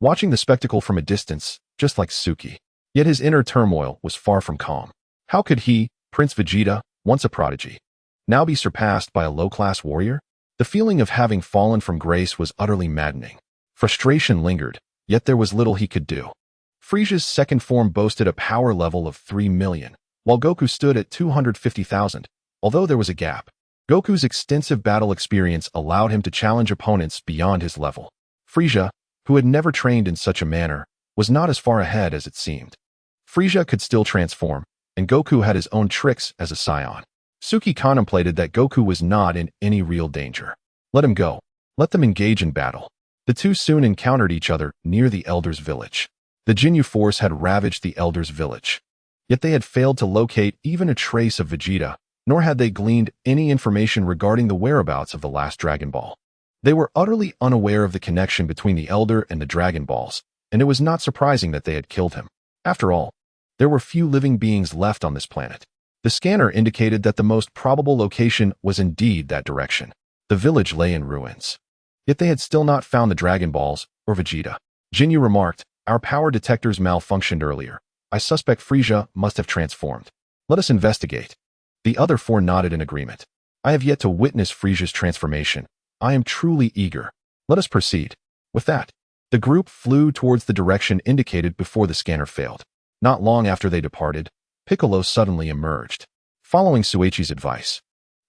watching the spectacle from a distance, just like Suki. Yet his inner turmoil was far from calm. How could he, Prince Vegeta, once a prodigy, now be surpassed by a low-class warrior? The feeling of having fallen from grace was utterly maddening. Frustration lingered, yet there was little he could do. Frieza's second form boasted a power level of 3 million, while Goku stood at 250,000, although there was a gap. Goku's extensive battle experience allowed him to challenge opponents beyond his level. Frieza, who had never trained in such a manner, was not as far ahead as it seemed. Frieza could still transform, and Goku had his own tricks as a scion. Suki contemplated that Goku was not in any real danger. Let him go. Let them engage in battle. The two soon encountered each other near the Elder's village. The Ginyu Force had ravaged the Elder's village. Yet they had failed to locate even a trace of Vegeta, nor had they gleaned any information regarding the whereabouts of the last Dragon Ball. They were utterly unaware of the connection between the Elder and the Dragon Balls, and it was not surprising that they had killed him. After all, there were few living beings left on this planet. The scanner indicated that the most probable location was indeed that direction. The village lay in ruins. Yet they had still not found the Dragon Balls or Vegeta. Ginyu remarked, "Our power detectors malfunctioned earlier. I suspect Frieza must have transformed. Let us investigate." The other four nodded in agreement. "I have yet to witness Frieza's transformation. I am truly eager. Let us proceed." With that, the group flew towards the direction indicated before the scanner failed. Not long after they departed, Piccolo suddenly emerged. Following Suichi's advice,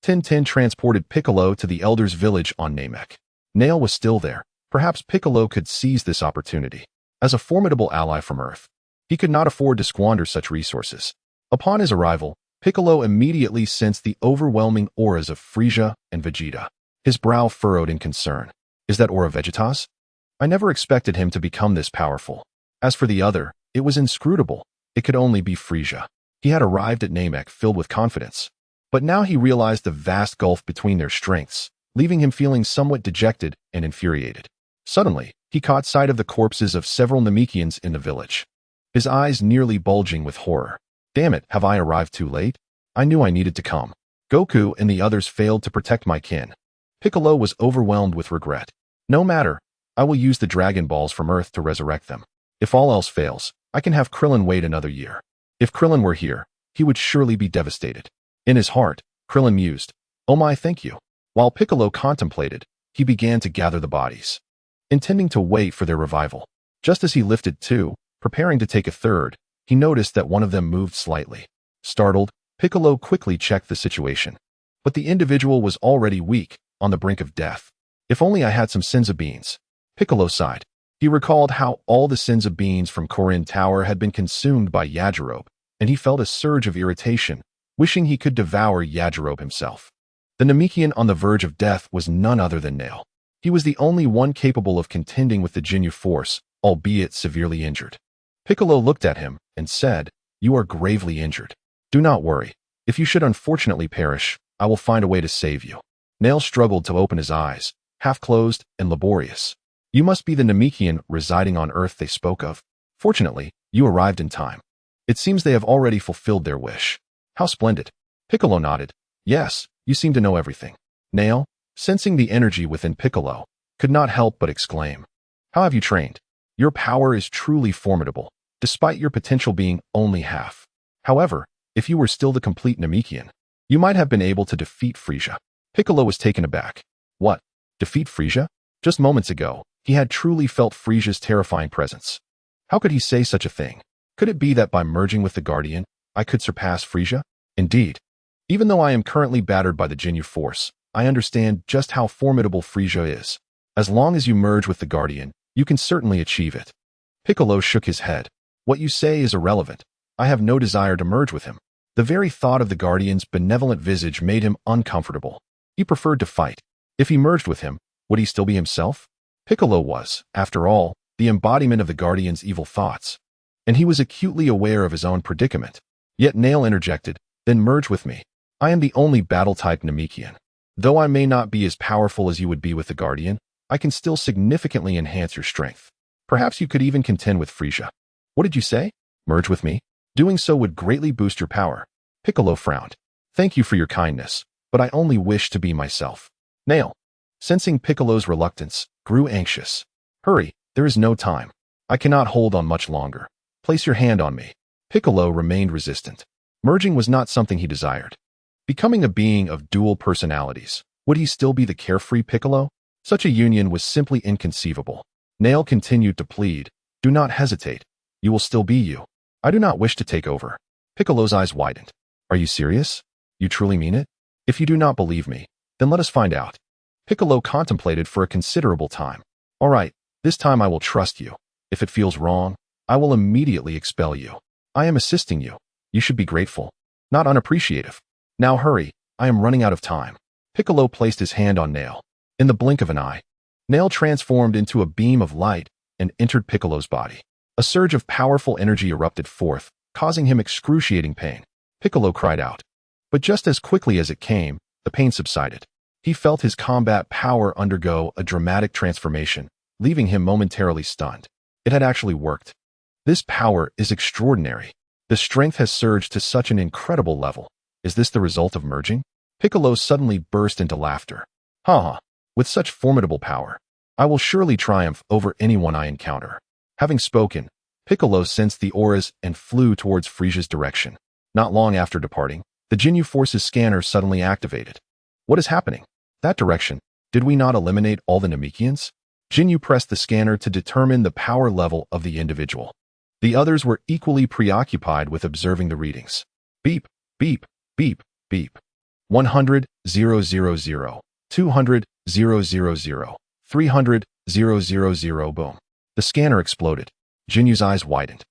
Tintin transported Piccolo to the Elder's village on Namek. Nail was still there. Perhaps Piccolo could seize this opportunity. As a formidable ally from Earth, he could not afford to squander such resources. Upon his arrival, Piccolo immediately sensed the overwhelming auras of Frieza and Vegeta. His brow furrowed in concern. Is that aura Vegeta's? I never expected him to become this powerful. As for the other, it was inscrutable. It could only be Frieza. He had arrived at Namek filled with confidence. But now he realized the vast gulf between their strengths, leaving him feeling somewhat dejected and infuriated. Suddenly, he caught sight of the corpses of several Namekians in the village. His eyes nearly bulging with horror. Damn it, have I arrived too late? I knew I needed to come. Goku and the others failed to protect my kin. Piccolo was overwhelmed with regret. No matter, I will use the Dragon Balls from Earth to resurrect them. If all else fails, I can have Krillin wait another year. If Krillin were here, he would surely be devastated. In his heart, Krillin mused, "Oh my, thank you." While Piccolo contemplated, he began to gather the bodies, intending to wait for their revival. Just as he lifted two, preparing to take a third, he noticed that one of them moved slightly. Startled, Piccolo quickly checked the situation. But the individual was already weak, on the brink of death. If only I had some Senzu beans. Piccolo sighed. He recalled how all the Senzu beans from Korin Tower had been consumed by Yajirobe, and he felt a surge of irritation, wishing he could devour Yajirobe himself. The Namekian on the verge of death was none other than Nail. He was the only one capable of contending with the Ginyu Force, albeit severely injured. Piccolo looked at him and said, "You are gravely injured. Do not worry. If you should unfortunately perish, I will find a way to save you." Nail struggled to open his eyes, half-closed and laborious. "You must be the Namekian residing on Earth they spoke of. Fortunately, you arrived in time. It seems they have already fulfilled their wish." "How splendid." Piccolo nodded. "Yes, you seem to know everything." Nail, sensing the energy within Piccolo, could not help but exclaim, "How have you trained? Your power is truly formidable, despite your potential being only half. However, if you were still the complete Namekian, you might have been able to defeat Frieza." Piccolo was taken aback. What? Defeat Frieza? Just moments ago, he had truly felt Frieza's terrifying presence. How could he say such a thing? Could it be that by merging with the Guardian, I could surpass Frieza? Indeed. Even though I am currently battered by the Ginyu Force, I understand just how formidable Frieza is. As long as you merge with the Guardian, you can certainly achieve it. Piccolo shook his head. What you say is irrelevant. I have no desire to merge with him. The very thought of the Guardian's benevolent visage made him uncomfortable. He preferred to fight. If he merged with him, would he still be himself? Piccolo was, after all, the embodiment of the Guardian's evil thoughts, and he was acutely aware of his own predicament. Yet Nail interjected, "Then merge with me. I am the only battle-type Namekian. Though I may not be as powerful as you would be with the Guardian, I can still significantly enhance your strength. Perhaps you could even contend with Frieza." "What did you say? Merge with me? Doing so would greatly boost your power." Piccolo frowned. "Thank you for your kindness, but I only wish to be myself." Nail, sensing Piccolo's reluctance, grew anxious. "Hurry, there is no time. I cannot hold on much longer. Place your hand on me." Piccolo remained resistant. Merging was not something he desired. Becoming a being of dual personalities, would he still be the carefree Piccolo? Such a union was simply inconceivable. Nail continued to plead, "Do not hesitate. You will still be you. I do not wish to take over." Piccolo's eyes widened. "Are you serious? You truly mean it? If you do not believe me, then let us find out." Piccolo contemplated for a considerable time. "All right, this time I will trust you. If it feels wrong, I will immediately expel you. I am assisting you. You should be grateful, not unappreciative. Now hurry, I am running out of time. Piccolo placed his hand on Nail. In the blink of an eye, Nail transformed into a beam of light and entered Piccolo's body. A surge of powerful energy erupted forth, causing him excruciating pain. Piccolo cried out. But just as quickly as it came, the pain subsided. He felt his combat power undergo a dramatic transformation, leaving him momentarily stunned. It had actually worked. This power is extraordinary. The strength has surged to such an incredible level. Is this the result of merging? Piccolo suddenly burst into laughter. Ha! With such formidable power, I will surely triumph over anyone I encounter. Having spoken, Piccolo sensed the auras and flew towards Frisia's direction. Not long after departing, the Jinyu Force's scanner suddenly activated. What is happening? That direction. Did we not eliminate all the Namekians? Jinyu pressed the scanner to determine the power level of the individual. The others were equally preoccupied with observing the readings. Beep, beep, beep, beep. 100, 000, 200, 000, 300, 000, boom. The scanner exploded. Jinyu's eyes widened.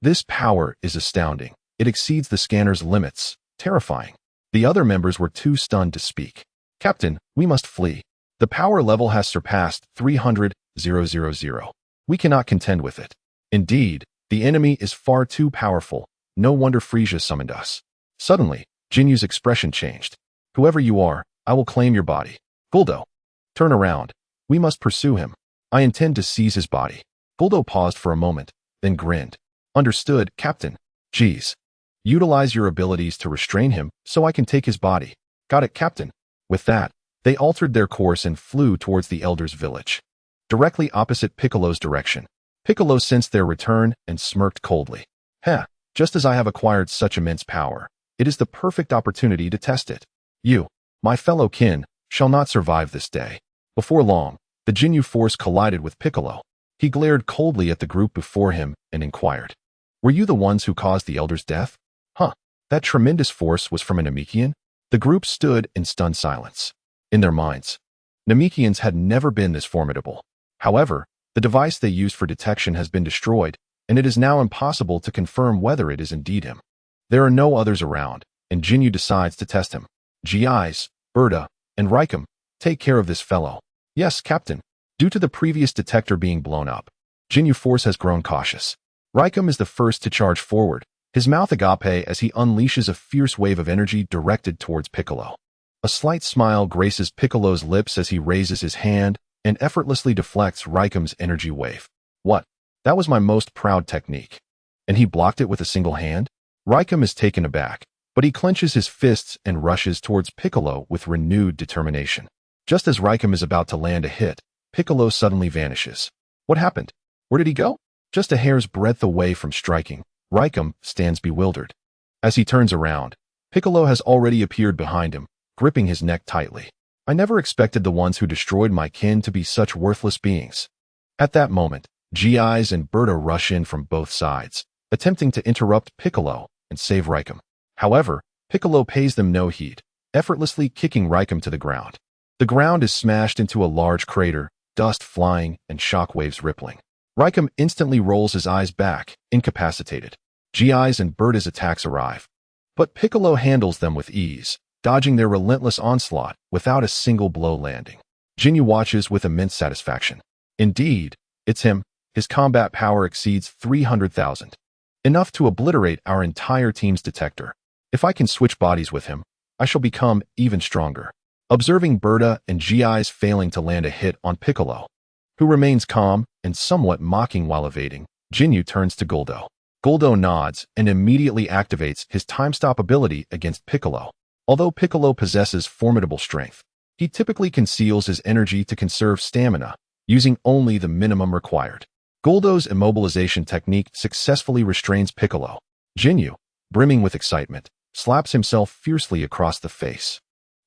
This power is astounding. It exceeds the scanner's limits. Terrifying. The other members were too stunned to speak. Captain, we must flee. The power level has surpassed 300, 000. We cannot contend with it. Indeed, the enemy is far too powerful. No wonder Frisia summoned us. Suddenly, Jinyu's expression changed. Whoever you are, I will claim your body. Guldo, turn around. We must pursue him. I intend to seize his body. Guldo paused for a moment, then grinned. Understood, Captain. Geez. Utilize your abilities to restrain him so I can take his body. Got it, Captain. With that, they altered their course and flew towards the Elder's village. Directly opposite Piccolo's direction. Piccolo sensed their return and smirked coldly. Heh, just as I have acquired such immense power, it is the perfect opportunity to test it. You, my fellow kin, shall not survive this day. Before long, the Jinyu Force collided with Piccolo. He glared coldly at the group before him and inquired. Were you the ones who caused the Elder's death? Huh, that tremendous force was from a Namekian? The group stood in stunned silence. In their minds, Namekians had never been this formidable. However, the device they used for detection has been destroyed, and it is now impossible to confirm whether it is indeed him. There are no others around, and Jinyu decides to test him. GIs, Berta, and Raikum, take care of this fellow. Yes, Captain. Due to the previous detector being blown up, Jinyu Force has grown cautious. Raikum is the first to charge forward, his mouth agape as he unleashes a fierce wave of energy directed towards Piccolo. A slight smile graces Piccolo's lips as he raises his hand and effortlessly deflects Raikum's energy wave. What? That was my most proud technique. And he blocked it with a single hand? Raikum is taken aback, but he clenches his fists and rushes towards Piccolo with renewed determination. Just as Raikum is about to land a hit, Piccolo suddenly vanishes. What happened? Where did he go? Just a hair's breadth away from striking, Raikum stands bewildered. As he turns around, Piccolo has already appeared behind him, gripping his neck tightly. I never expected the ones who destroyed my kin to be such worthless beings. At that moment, GIs and Berta rush in from both sides, attempting to interrupt Piccolo and save Raikum. However, Piccolo pays them no heed, effortlessly kicking Raikum to the ground. The ground is smashed into a large crater, dust flying and shockwaves rippling. Raikum instantly rolls his eyes back, incapacitated. GIs and Berta's attacks arrive. But Piccolo handles them with ease, dodging their relentless onslaught without a single blow landing. Jinyu watches with immense satisfaction. Indeed, it's him. His combat power exceeds 300,000. Enough to obliterate our entire team's detector. If I can switch bodies with him, I shall become even stronger. Observing Berta and GIs failing to land a hit on Piccolo, who remains calm and somewhat mocking while evading, Jinyu turns to Guldo. Guldo nods and immediately activates his time-stop ability against Piccolo. Although Piccolo possesses formidable strength, he typically conceals his energy to conserve stamina, using only the minimum required. Guldo's immobilization technique successfully restrains Piccolo. Jinyu, brimming with excitement, slaps himself fiercely across the face,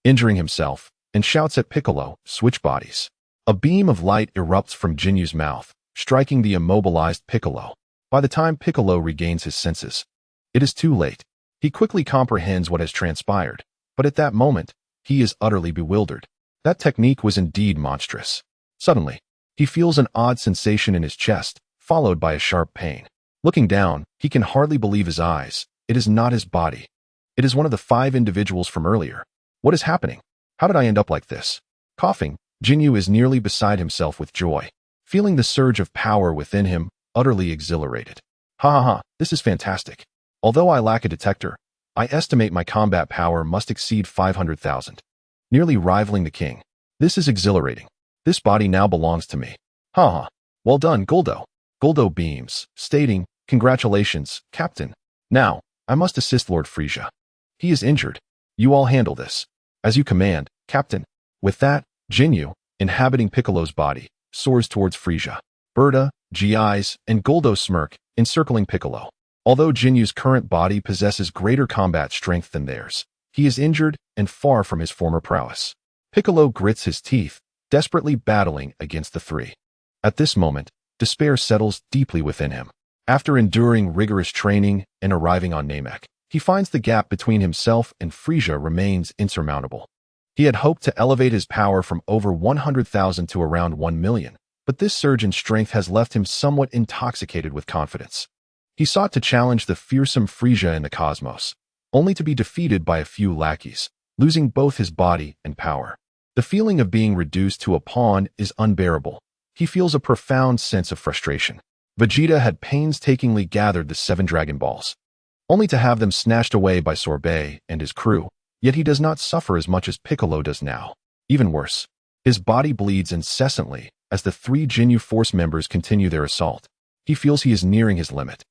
injuring himself, and shouts at Piccolo, "Switch bodies." A beam of light erupts from Jinyu's mouth, striking the immobilized Piccolo. By the time Piccolo regains his senses, it is too late. He quickly comprehends what has transpired, but at that moment, he is utterly bewildered. That technique was indeed monstrous. Suddenly, he feels an odd sensation in his chest, followed by a sharp pain. Looking down, he can hardly believe his eyes. It is not his body. It is one of the 5 individuals from earlier. What is happening? How did I end up like this? Coughing, Jinyu is nearly beside himself with joy, feeling the surge of power within him, utterly exhilarated. Ha ha ha, this is fantastic. Although I lack a detector, I estimate my combat power must exceed 500,000, nearly rivaling the king. This is exhilarating. This body now belongs to me. Ha ha. Well done, Guldo. Guldo beams, stating, congratulations, Captain. Now, I must assist Lord Frisia. He is injured. You all handle this. As you command, Captain. With that, Jinyu, inhabiting Piccolo's body, soars towards Frisia. Berta, GIs, and Guldo smirk, encircling Piccolo. Although Jinyu's current body possesses greater combat strength than theirs, he is injured and far from his former prowess. Piccolo grits his teeth, desperately battling against the three. At this moment, despair settles deeply within him. After enduring rigorous training and arriving on Namek, he finds the gap between himself and Frisia remains insurmountable. He had hoped to elevate his power from over 100,000 to around 1 million, but this surge in strength has left him somewhat intoxicated with confidence. He sought to challenge the fearsome Frisia in the cosmos, only to be defeated by a few lackeys, losing both his body and power. The feeling of being reduced to a pawn is unbearable. He feels a profound sense of frustration. Vegeta had painstakingly gathered the 7 Dragon Balls, only to have them snatched away by Sorbet and his crew, yet he does not suffer as much as Piccolo does now. Even worse, his body bleeds incessantly as the 3 Jinyu Force members continue their assault. He feels he is nearing his limit.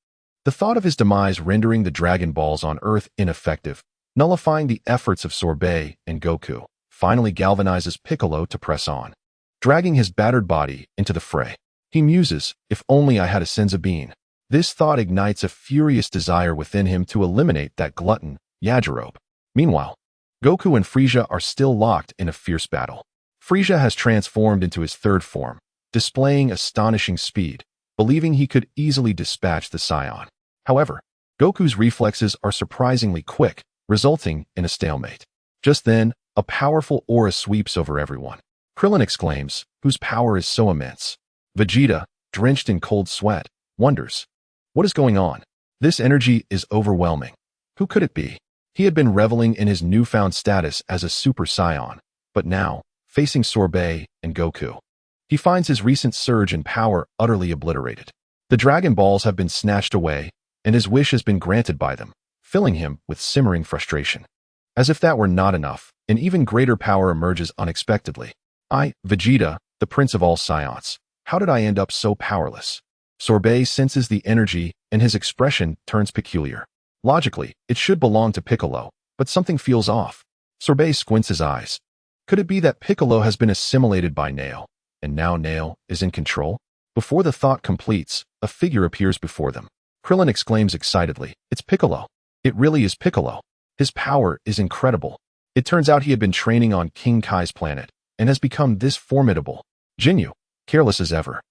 The thought of his demise rendering the Dragon Balls on Earth ineffective, nullifying the efforts of Sorbet and Goku, finally galvanizes Piccolo to press on. Dragging his battered body into the fray, he muses, if only I had a Senzu bean. This thought ignites a furious desire within him to eliminate that glutton, Yajirobe. Meanwhile, Goku and Frisia are still locked in a fierce battle. Frisia has transformed into his 3rd form, displaying astonishing speed, believing he could easily dispatch the Saiyan. However, Goku's reflexes are surprisingly quick, resulting in a stalemate. Just then, a powerful aura sweeps over everyone. Krillin exclaims, whose power is so immense. Vegeta, drenched in cold sweat, wonders, what is going on? This energy is overwhelming. Who could it be? He had been reveling in his newfound status as a Super Saiyan, but now, facing Sorbet and Goku, he finds his recent surge in power utterly obliterated. The Dragon Balls have been snatched away, and his wish has been granted by them, filling him with simmering frustration. As if that were not enough, an even greater power emerges unexpectedly. I, Vegeta, the Prince of all Saiyans. How did I end up so powerless? Sorbet senses the energy, and his expression turns peculiar. Logically, it should belong to Piccolo, but something feels off. Sorbet squints his eyes. Could it be that Piccolo has been assimilated by Nail, and now Nail is in control? Before the thought completes, a figure appears before them. Krillin exclaims excitedly, it's Piccolo. It really is Piccolo. His power is incredible. It turns out he had been training on King Kai's planet, and has become this formidable. Jinyu, careless as ever,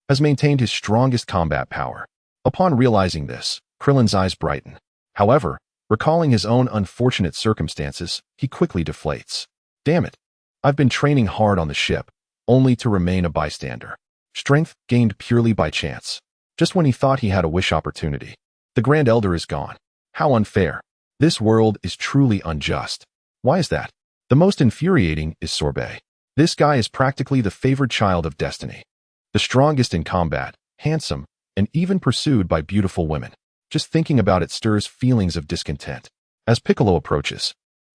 has maintained his strongest combat power. Upon realizing this, Krillin's eyes brighten. However, recalling his own unfortunate circumstances, he quickly deflates. Damn it. I've been training hard on the ship, only to remain a bystander. Strength gained purely by chance. Just when he thought he had a wish opportunity, the Grand Elder is gone. How unfair. This world is truly unjust. Why is that? The most infuriating is Sorbet. This guy is practically the favored child of destiny. The strongest in combat, handsome, and even pursued by beautiful women. Just thinking about it stirs feelings of discontent. As Piccolo approaches,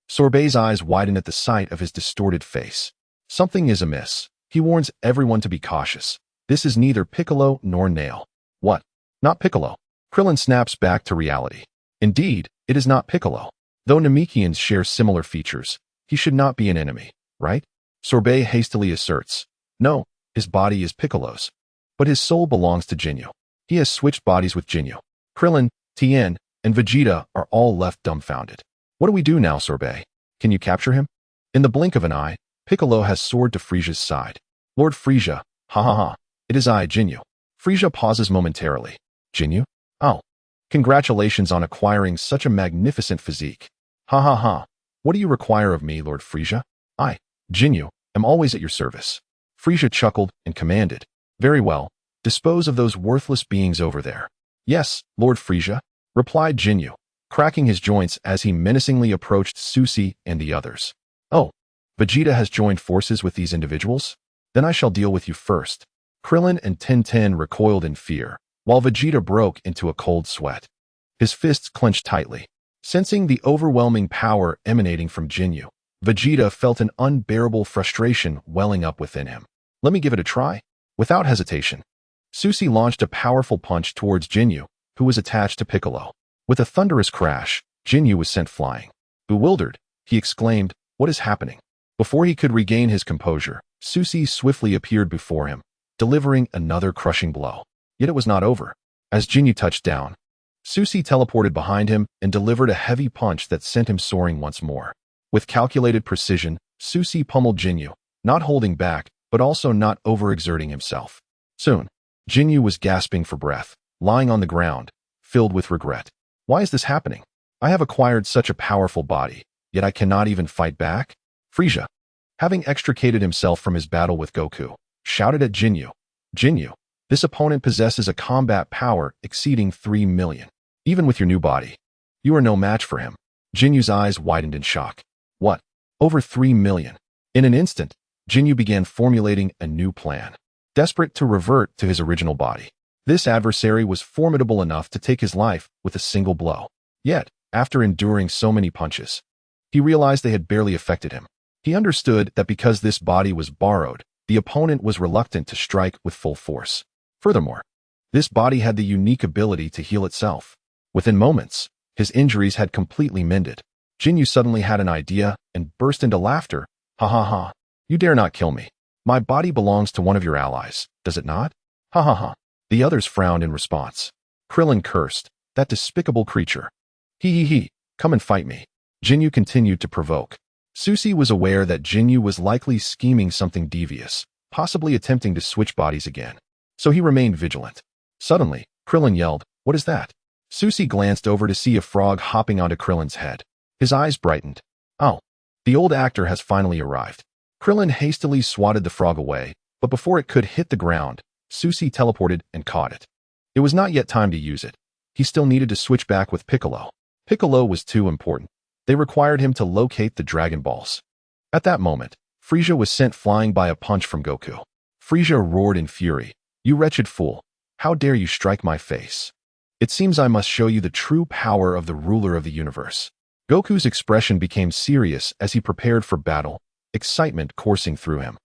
Sorbet's eyes widen at the sight of his distorted face. Something is amiss. He warns everyone to be cautious. This is neither Piccolo nor Nail. What? Not Piccolo. Krillin snaps back to reality. Indeed, it is not Piccolo. Though Namekians share similar features, he should not be an enemy, right? Sorbet hastily asserts. No, his body is Piccolo's. But his soul belongs to Jinyu. He has switched bodies with Jinyu. Krillin, Tien, and Vegeta are all left dumbfounded. What do we do now, Sorbet? Can you capture him? In the blink of an eye, Piccolo has soared to Frisia's side. Lord Frisia, ha ha ha, it is I, Jinyu. Frisia pauses momentarily. Jinyu? Oh. Congratulations on acquiring such a magnificent physique. Ha ha ha. What do you require of me, Lord Frisia? I, Jinyu, am always at your service. Frisia chuckled and commanded. Very well. Dispose of those worthless beings over there. Yes, Lord Frisia, replied Jinyu, cracking his joints as he menacingly approached Susi and the others. Oh, Vegeta has joined forces with these individuals? Then I shall deal with you first. Krillin and Tintin recoiled in fear, while Vegeta broke into a cold sweat. His fists clenched tightly. Sensing the overwhelming power emanating from Jinyu, Vegeta felt an unbearable frustration welling up within him. Let me give it a try. Without hesitation, Susi launched a powerful punch towards Jinyu, who was attached to Piccolo. With a thunderous crash, Jinyu was sent flying. Bewildered, he exclaimed, "What is happening?" Before he could regain his composure, Susi swiftly appeared before him, delivering another crushing blow. Yet it was not over. As Jinyu touched down, Susi teleported behind him and delivered a heavy punch that sent him soaring once more. With calculated precision, Susi pummeled Jinyu, not holding back, but also not overexerting himself. Soon, Jinyu was gasping for breath, lying on the ground, filled with regret. Why is this happening? I have acquired such a powerful body, yet I cannot even fight back? Frieza, having extricated himself from his battle with Goku, shouted at Jinyu. Jinyu, this opponent possesses a combat power exceeding 3 million. Even with your new body, you are no match for him. Jinyu's eyes widened in shock. What? Over 3 million? In an instant, Jinyu began formulating a new plan. Desperate to revert to his original body, this adversary was formidable enough to take his life with a single blow. Yet, after enduring so many punches, he realized they had barely affected him. He understood that because this body was borrowed, the opponent was reluctant to strike with full force. Furthermore, this body had the unique ability to heal itself. Within moments, his injuries had completely mended. Jinyu suddenly had an idea and burst into laughter. Ha ha ha. You dare not kill me. My body belongs to one of your allies, does it not? Ha ha ha. The others frowned in response. Krillin cursed. That despicable creature. He, come and fight me. Jinyu continued to provoke. Susi was aware that Jinyu was likely scheming something devious, possibly attempting to switch bodies again. So he remained vigilant. Suddenly, Krillin yelled, "What is that?" Susi glanced over to see a frog hopping onto Krillin's head. His eyes brightened. Oh, the old actor has finally arrived. Krillin hastily swatted the frog away, but before it could hit the ground, Susi teleported and caught it. It was not yet time to use it. He still needed to switch back with Piccolo. Piccolo was too important. They required him to locate the Dragon Balls. At that moment, Frieza was sent flying by a punch from Goku. Frieza roared in fury. You wretched fool. How dare you strike my face? It seems I must show you the true power of the ruler of the universe. Goku's expression became serious as he prepared for battle, excitement coursing through him.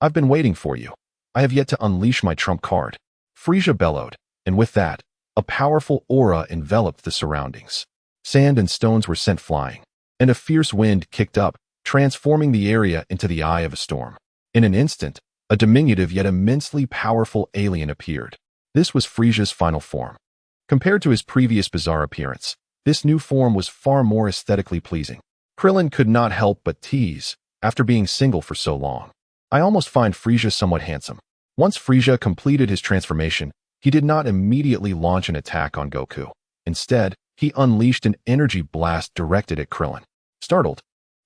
I've been waiting for you. I have yet to unleash my trump card. Frieza bellowed, and with that, a powerful aura enveloped the surroundings. Sand and stones were sent flying, and a fierce wind kicked up, transforming the area into the eye of a storm. In an instant, a diminutive yet immensely powerful alien appeared. This was Frieza's final form. Compared to his previous bizarre appearance, this new form was far more aesthetically pleasing. Krillin could not help but tease, after being single for so long. I almost find Frieza somewhat handsome. Once Frieza completed his transformation, he did not immediately launch an attack on Goku. Instead, he unleashed an energy blast directed at Krillin. Startled,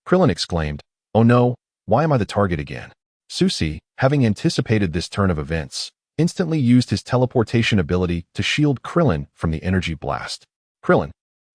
Krillin exclaimed, "Oh no, why am I the target again?" Susi, having anticipated this turn of events, instantly used his teleportation ability to shield Krillin from the energy blast. Krillin,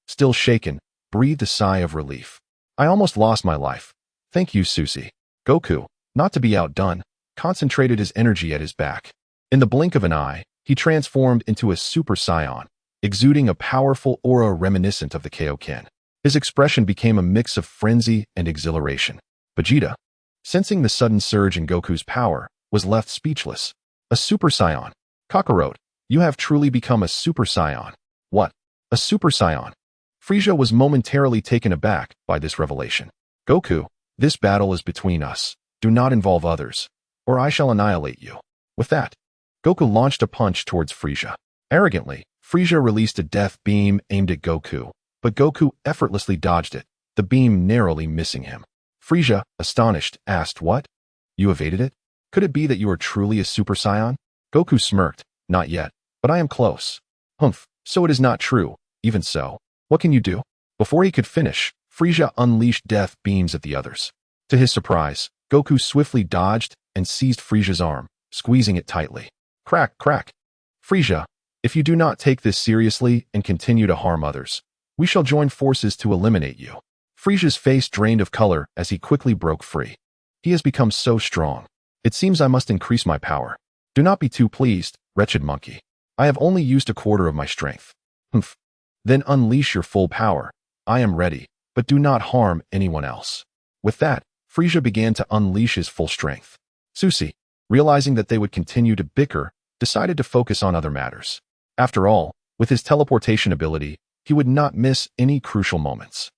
still shaken, breathed a sigh of relief. I almost lost my life. Thank you, Susi. Goku, not to be outdone, concentrated his energy at his back. In the blink of an eye, he transformed into a Super Saiyan, exuding a powerful aura reminiscent of the Kaioken. His expression became a mix of frenzy and exhilaration. Vegeta, sensing the sudden surge in Goku's power, was left speechless. A Super Saiyan. Kakarot, you have truly become a Super Saiyan. What? A Super Saiyan? Frieza was momentarily taken aback by this revelation. Goku, this battle is between us. Do not involve others, or I shall annihilate you. With that, Goku launched a punch towards Frieza. Arrogantly, Frieza released a death beam aimed at Goku, but Goku effortlessly dodged it, the beam narrowly missing him. Frieza, astonished, asked, "What? You evaded it? Could it be that you are truly a Super Saiyan?" Goku smirked, "Not yet, but I am close." "Humph, so it is not true. Even so, what can you do?" Before he could finish, Frieza unleashed death beams at the others. To his surprise, Goku swiftly dodged and seized Frieza's arm, squeezing it tightly. Crack, crack. Frieza, if you do not take this seriously and continue to harm others, we shall join forces to eliminate you. Frisia's face drained of color as he quickly broke free. He has become so strong. It seems I must increase my power. Do not be too pleased, wretched monkey. I have only used a quarter of my strength. Humph. Then unleash your full power. I am ready, but do not harm anyone else. With that, Frisia began to unleash his full strength. Susie, realizing that they would continue to bicker, decided to focus on other matters. After all, with his teleportation ability, he would not miss any crucial moments.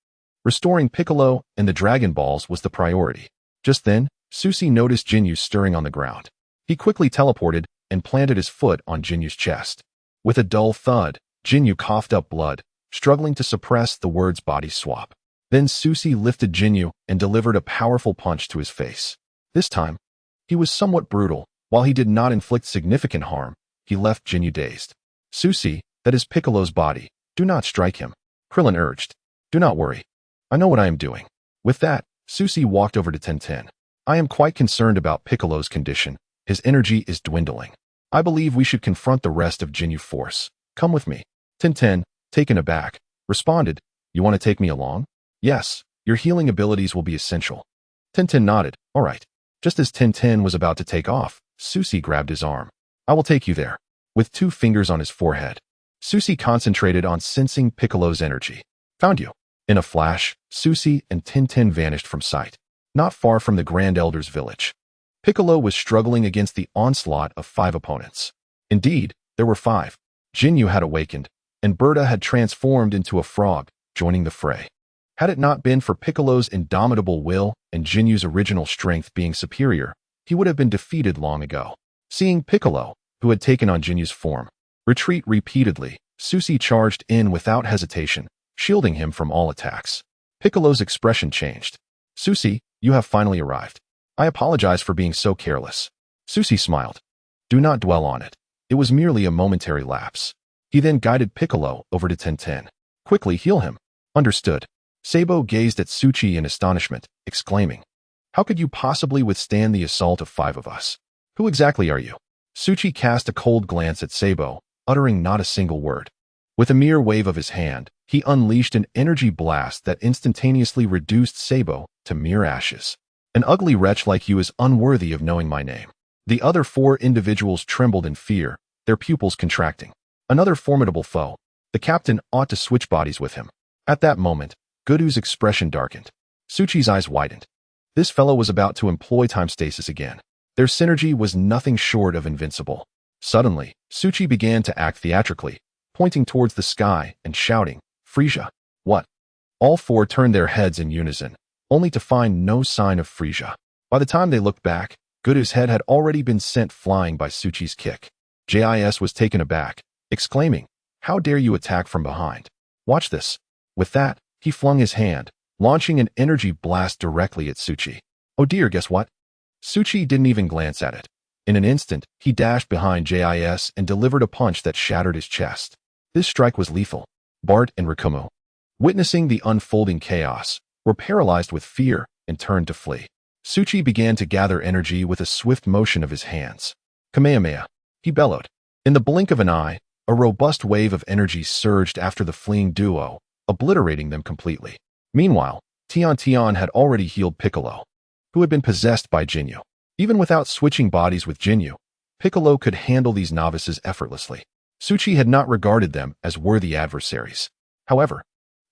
Restoring Piccolo and the Dragon Balls was the priority. Just then, Susie noticed Jinyu stirring on the ground. He quickly teleported and planted his foot on Jinyu's chest. With a dull thud, Jinyu coughed up blood, struggling to suppress the words body swap. Then Susie lifted Jinyu and delivered a powerful punch to his face. This time, he was somewhat brutal. While he did not inflict significant harm, he left Jinyu dazed. Susie, that is Piccolo's body. Do not strike him, Krillin urged. Do not worry. I know what I am doing. With that, Susie walked over to Tenten. I am quite concerned about Piccolo's condition. His energy is dwindling. I believe we should confront the rest of Jinyu force. Come with me. Tenten, taken aback, responded, You want to take me along? Yes, your healing abilities will be essential. Tenten nodded. All right. Just as Tenten was about to take off, Susie grabbed his arm. I will take you there. With 2 fingers on his forehead, Susie concentrated on sensing Piccolo's energy. Found you. In a flash, Susie and Tenten vanished from sight, not far from the Grand Elder's village. Piccolo was struggling against the onslaught of 5 opponents. Indeed, there were 5. Jinyu had awakened, and Berta had transformed into a frog, joining the fray. Had it not been for Piccolo's indomitable will and Jinyu's original strength being superior, he would have been defeated long ago. Seeing Piccolo, who had taken on Jinyu's form, retreat repeatedly, Susie charged in without hesitation, shielding him from all attacks. Piccolo's expression changed. Susie, you have finally arrived. I apologize for being so careless. Susie smiled. Do not dwell on it. It was merely a momentary lapse. He then guided Piccolo over to Tenten. Quickly heal him. Understood. Sabo gazed at Suchi in astonishment, exclaiming, How could you possibly withstand the assault of 5 of us? Who exactly are you? Suchi cast a cold glance at Sabo, uttering not a single word. With a mere wave of his hand, he unleashed an energy blast that instantaneously reduced Sabo to mere ashes. An ugly wretch like you is unworthy of knowing my name. The other 4 individuals trembled in fear, their pupils contracting. Another formidable foe. The captain ought to switch bodies with him. At that moment, Gudu's expression darkened. Suchi's eyes widened. This fellow was about to employ time stasis again. Their synergy was nothing short of invincible. Suddenly, Suchi began to act theatrically, pointing towards the sky and shouting, Frisia. What? All 4 turned their heads in unison, only to find no sign of Frisia. By the time they looked back, Gudu's head had already been sent flying by Suchi's kick. JIS was taken aback, exclaiming, How dare you attack from behind? Watch this. With that, he flung his hand, launching an energy blast directly at Suchi. Oh dear, guess what? Suchi didn't even glance at it. In an instant, he dashed behind JIS and delivered a punch that shattered his chest. This strike was lethal. Bart and Rikumu, witnessing the unfolding chaos, were paralyzed with fear and turned to flee. Suchi began to gather energy with a swift motion of his hands. Kamehameha, he bellowed. In the blink of an eye, a robust wave of energy surged after the fleeing duo, obliterating them completely. Meanwhile, Tian had already healed Piccolo, who had been possessed by Jinyu. Even without switching bodies with Jinyu, Piccolo could handle these novices effortlessly. Suchi had not regarded them as worthy adversaries. However,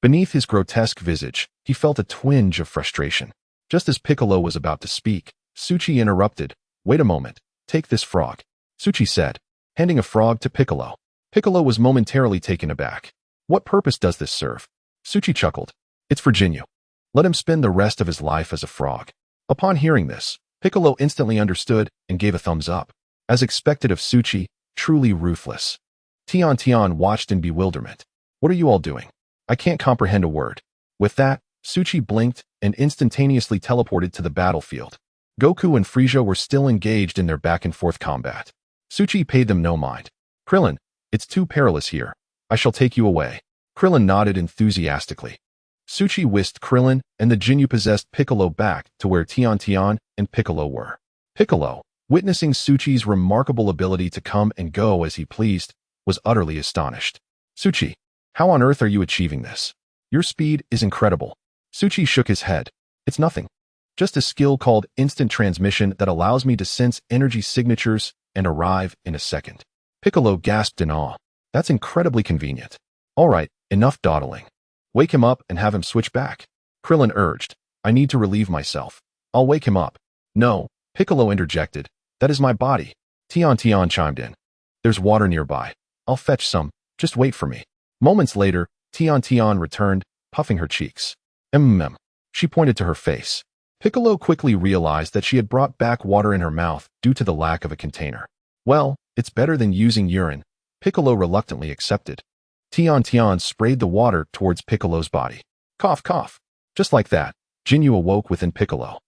beneath his grotesque visage, he felt a twinge of frustration. Just as Piccolo was about to speak, Suchi interrupted. Wait a moment, take this frog, Suchi said, handing a frog to Piccolo. Piccolo was momentarily taken aback. What purpose does this serve? Suchi chuckled. It's for Jinyu. Let him spend the rest of his life as a frog. Upon hearing this, Piccolo instantly understood and gave a thumbs up. As expected of Suchi, truly ruthless. Tian watched in bewilderment. What are you all doing? I can't comprehend a word. With that, Suchi blinked and instantaneously teleported to the battlefield. Goku and Frieza were still engaged in their back-and-forth combat. Suchi paid them no mind. Krillin, it's too perilous here. I shall take you away. Krillin nodded enthusiastically. Suchi whisked Krillin and the Jinyu-possessed Piccolo back to where Tian and Piccolo were. Piccolo, witnessing Suchi's remarkable ability to come and go as he pleased, was utterly astonished. Suchi, how on earth are you achieving this? Your speed is incredible. Suchi shook his head. It's nothing. Just a skill called instant transmission that allows me to sense energy signatures and arrive in a second. Piccolo gasped in awe. That's incredibly convenient. All right, enough dawdling. Wake him up and have him switch back. Krillin urged. I need to relieve myself. I'll wake him up. No, Piccolo interjected. That is my body. Tian chimed in. There's water nearby. I'll fetch some. Just wait for me. Moments later, Tian returned, puffing her cheeks. She pointed to her face. Piccolo quickly realized that she had brought back water in her mouth due to the lack of a container. Well, it's better than using urine. Piccolo reluctantly accepted. Tian sprayed the water towards Piccolo's body. Cough, cough. Just like that, Jinyu awoke within Piccolo.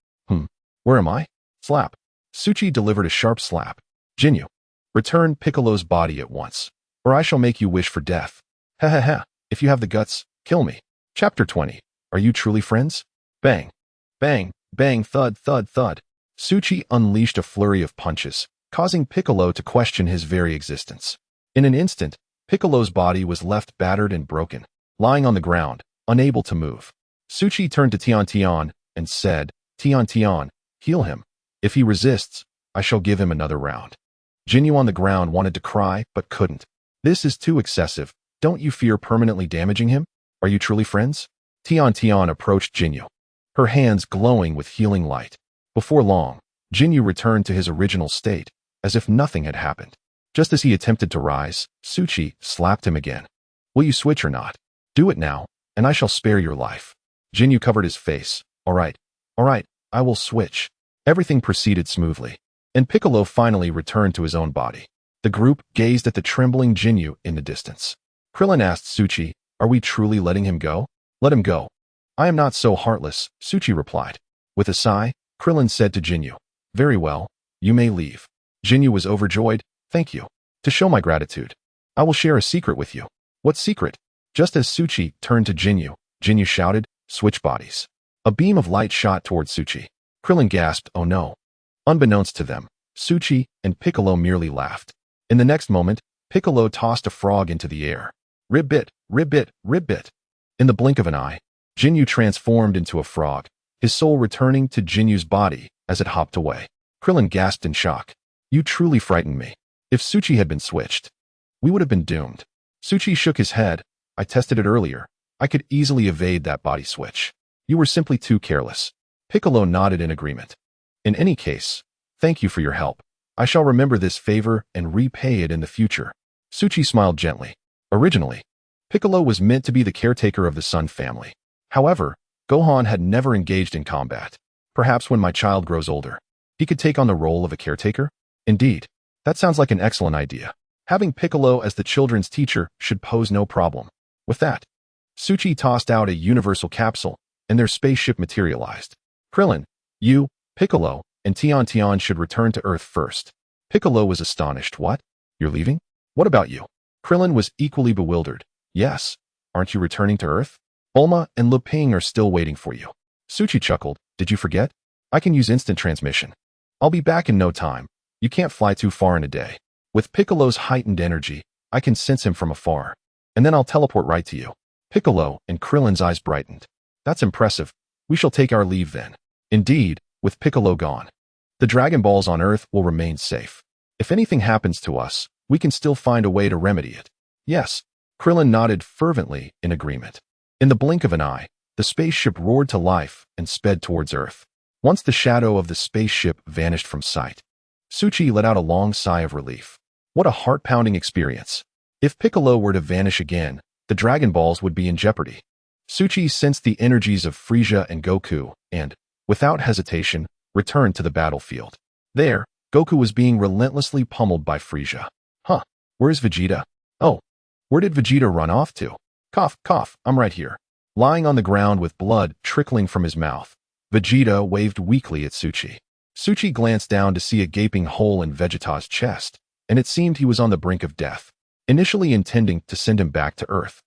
Where am I? Slap. Suchi delivered a sharp slap. Jinyu, return Piccolo's body at once, or I shall make you wish for death. Ha. If you have the guts, kill me. Chapter 20. Are you truly friends? Bang. Bang, bang, thud, thud, thud. Suchi unleashed a flurry of punches, causing Piccolo to question his very existence. In an instant, Piccolo's body was left battered and broken, lying on the ground, unable to move. Suchi turned to Tian and said, Tian, heal him. If he resists, I shall give him another round. Jinyu on the ground wanted to cry, but couldn't. This is too excessive. Don't you fear permanently damaging him? Are you truly friends? Tian approached Jinyu, her hands glowing with healing light. Before long, Jinyu returned to his original state, as if nothing had happened. Just as he attempted to rise, Suchi slapped him again. Will you switch or not? Do it now, and I shall spare your life. Jinyu covered his face. All right, I will switch. Everything proceeded smoothly, and Piccolo finally returned to his own body. The group gazed at the trembling Jinyu in the distance. Krillin asked Suchi, are we truly letting him go? Let him go. I am not so heartless, Suchi replied. With a sigh, Krillin said to Jinyu, very well, you may leave. Jinyu was overjoyed. Thank you. To show my gratitude, I will share a secret with you. What secret? Just as Suchi turned to Jinyu, Jinyu shouted, switch bodies. A beam of light shot towards Suchi. Krillin gasped, oh no. Unbeknownst to them, Suchi and Piccolo merely laughed. In the next moment, Piccolo tossed a frog into the air. Ribbit, ribbit, ribbit. In the blink of an eye, Jinyu transformed into a frog, his soul returning to Jinyu's body as it hopped away. Krillin gasped in shock. You truly frightened me. If Suchi had been switched, we would have been doomed. Suchi shook his head. I tested it earlier. I could easily evade that body switch. You were simply too careless. Piccolo nodded in agreement. In any case, thank you for your help. I shall remember this favor and repay it in the future. Suchi smiled gently. Originally, Piccolo was meant to be the caretaker of the Sun family. However, Gohan had never engaged in combat. Perhaps when my child grows older, he could take on the role of a caretaker? Indeed, that sounds like an excellent idea. Having Piccolo as the children's teacher should pose no problem. With that, Suchi tossed out a universal capsule, and their spaceship materialized. Krillin, you, Piccolo, and Tian should return to Earth first. Piccolo was astonished. What? You're leaving? What about you? Krillin was equally bewildered. Yes. Aren't you returning to Earth? Bulma and Lu Ping are still waiting for you. Suchi chuckled. Did you forget? I can use instant transmission. I'll be back in no time. You can't fly too far in a day. With Piccolo's heightened energy, I can sense him from afar. And then I'll teleport right to you. Piccolo and Krillin's eyes brightened. That's impressive. We shall take our leave then. Indeed, with Piccolo gone, the Dragon Balls on Earth will remain safe. If anything happens to us, we can still find a way to remedy it. Yes. Krillin nodded fervently in agreement. In the blink of an eye, the spaceship roared to life and sped towards Earth. Once the shadow of the spaceship vanished from sight, Suchi let out a long sigh of relief. What a heart-pounding experience. If Piccolo were to vanish again, the Dragon Balls would be in jeopardy. Suchi sensed the energies of Frieza and Goku and, without hesitation, returned to the battlefield. There, Goku was being relentlessly pummeled by Frieza. Huh, where's Vegeta? Oh, where did Vegeta run off to? Cough, cough, I'm right here. Lying on the ground with blood trickling from his mouth, Vegeta waved weakly at Suchi. Suchi glanced down to see a gaping hole in Vegeta's chest, and it seemed he was on the brink of death. Initially intending to send him back to Earth,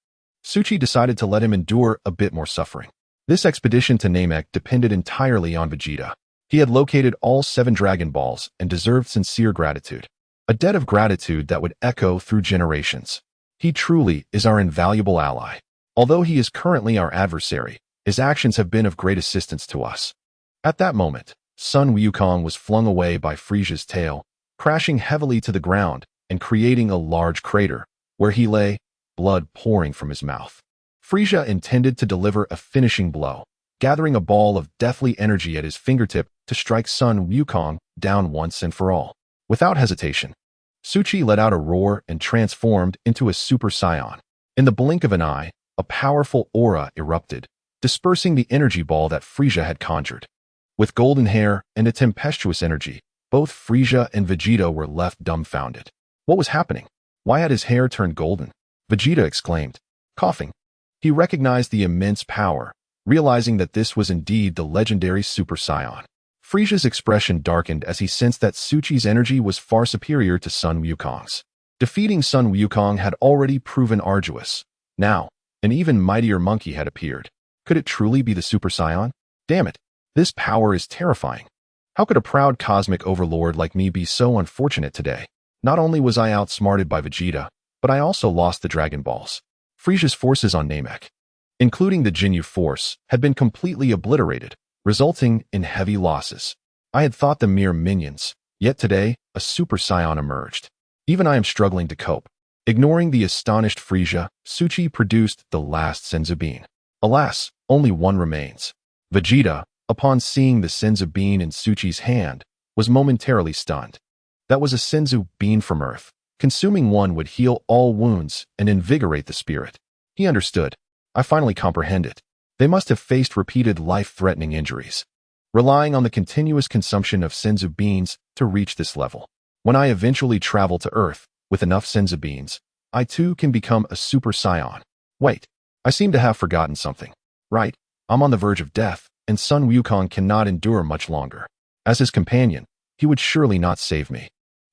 Suchi decided to let him endure a bit more suffering. This expedition to Namek depended entirely on Vegeta. He had located all 7 Dragon Balls and deserved sincere gratitude. A debt of gratitude that would echo through generations. He truly is our invaluable ally. Although he is currently our adversary, His actions have been of great assistance to us. At that moment, Sun Wukong was flung away by Frisia's tail, crashing heavily to the ground and creating a large crater, where he lay, blood pouring from his mouth. Frisia intended to deliver a finishing blow, gathering a ball of deathly energy at his fingertip to strike Sun Wukong down once and for all. Without hesitation, Suchi let out a roar and transformed into a Super Saiyan. In the blink of an eye, a powerful aura erupted, dispersing the energy ball that Frisia had conjured. With golden hair and a tempestuous energy, both Frisia and Vegeta were left dumbfounded. What was happening? Why had his hair turned golden? Vegeta exclaimed, coughing. He recognized the immense power, realizing that this was indeed the legendary Super Saiyan. Frisia's expression darkened as he sensed that Suchi's energy was far superior to Sun Wukong's. Defeating Sun Wukong had already proven arduous. Now, an even mightier monkey had appeared. Could it truly be the Super Saiyan? Damn it, this power is terrifying. How could a proud cosmic overlord like me be so unfortunate today? Not only was I outsmarted by Vegeta, but I also lost the Dragon Balls. Frisia's forces on Namek, including the Jinyu force, had been completely obliterated, resulting in heavy losses. I had thought them mere minions, yet today, a Super Saiyan emerged. Even I am struggling to cope. Ignoring the astonished Frisia, Suchi produced the last Senzu Bean. Alas, only one remains. Vegeta, upon seeing the Senzu Bean in Suchi's hand, was momentarily stunned. That was a Senzu Bean from Earth. Consuming one would heal all wounds and invigorate the spirit. He understood. I finally comprehended. They must have faced repeated life-threatening injuries, relying on the continuous consumption of Senzu Beans to reach this level. When I eventually travel to Earth with enough Senzu Beans, I too can become a Super Saiyan. Wait, I seem to have forgotten something. Right, I'm on the verge of death, and Sun Wukong cannot endure much longer. As his companion, he would surely not save me.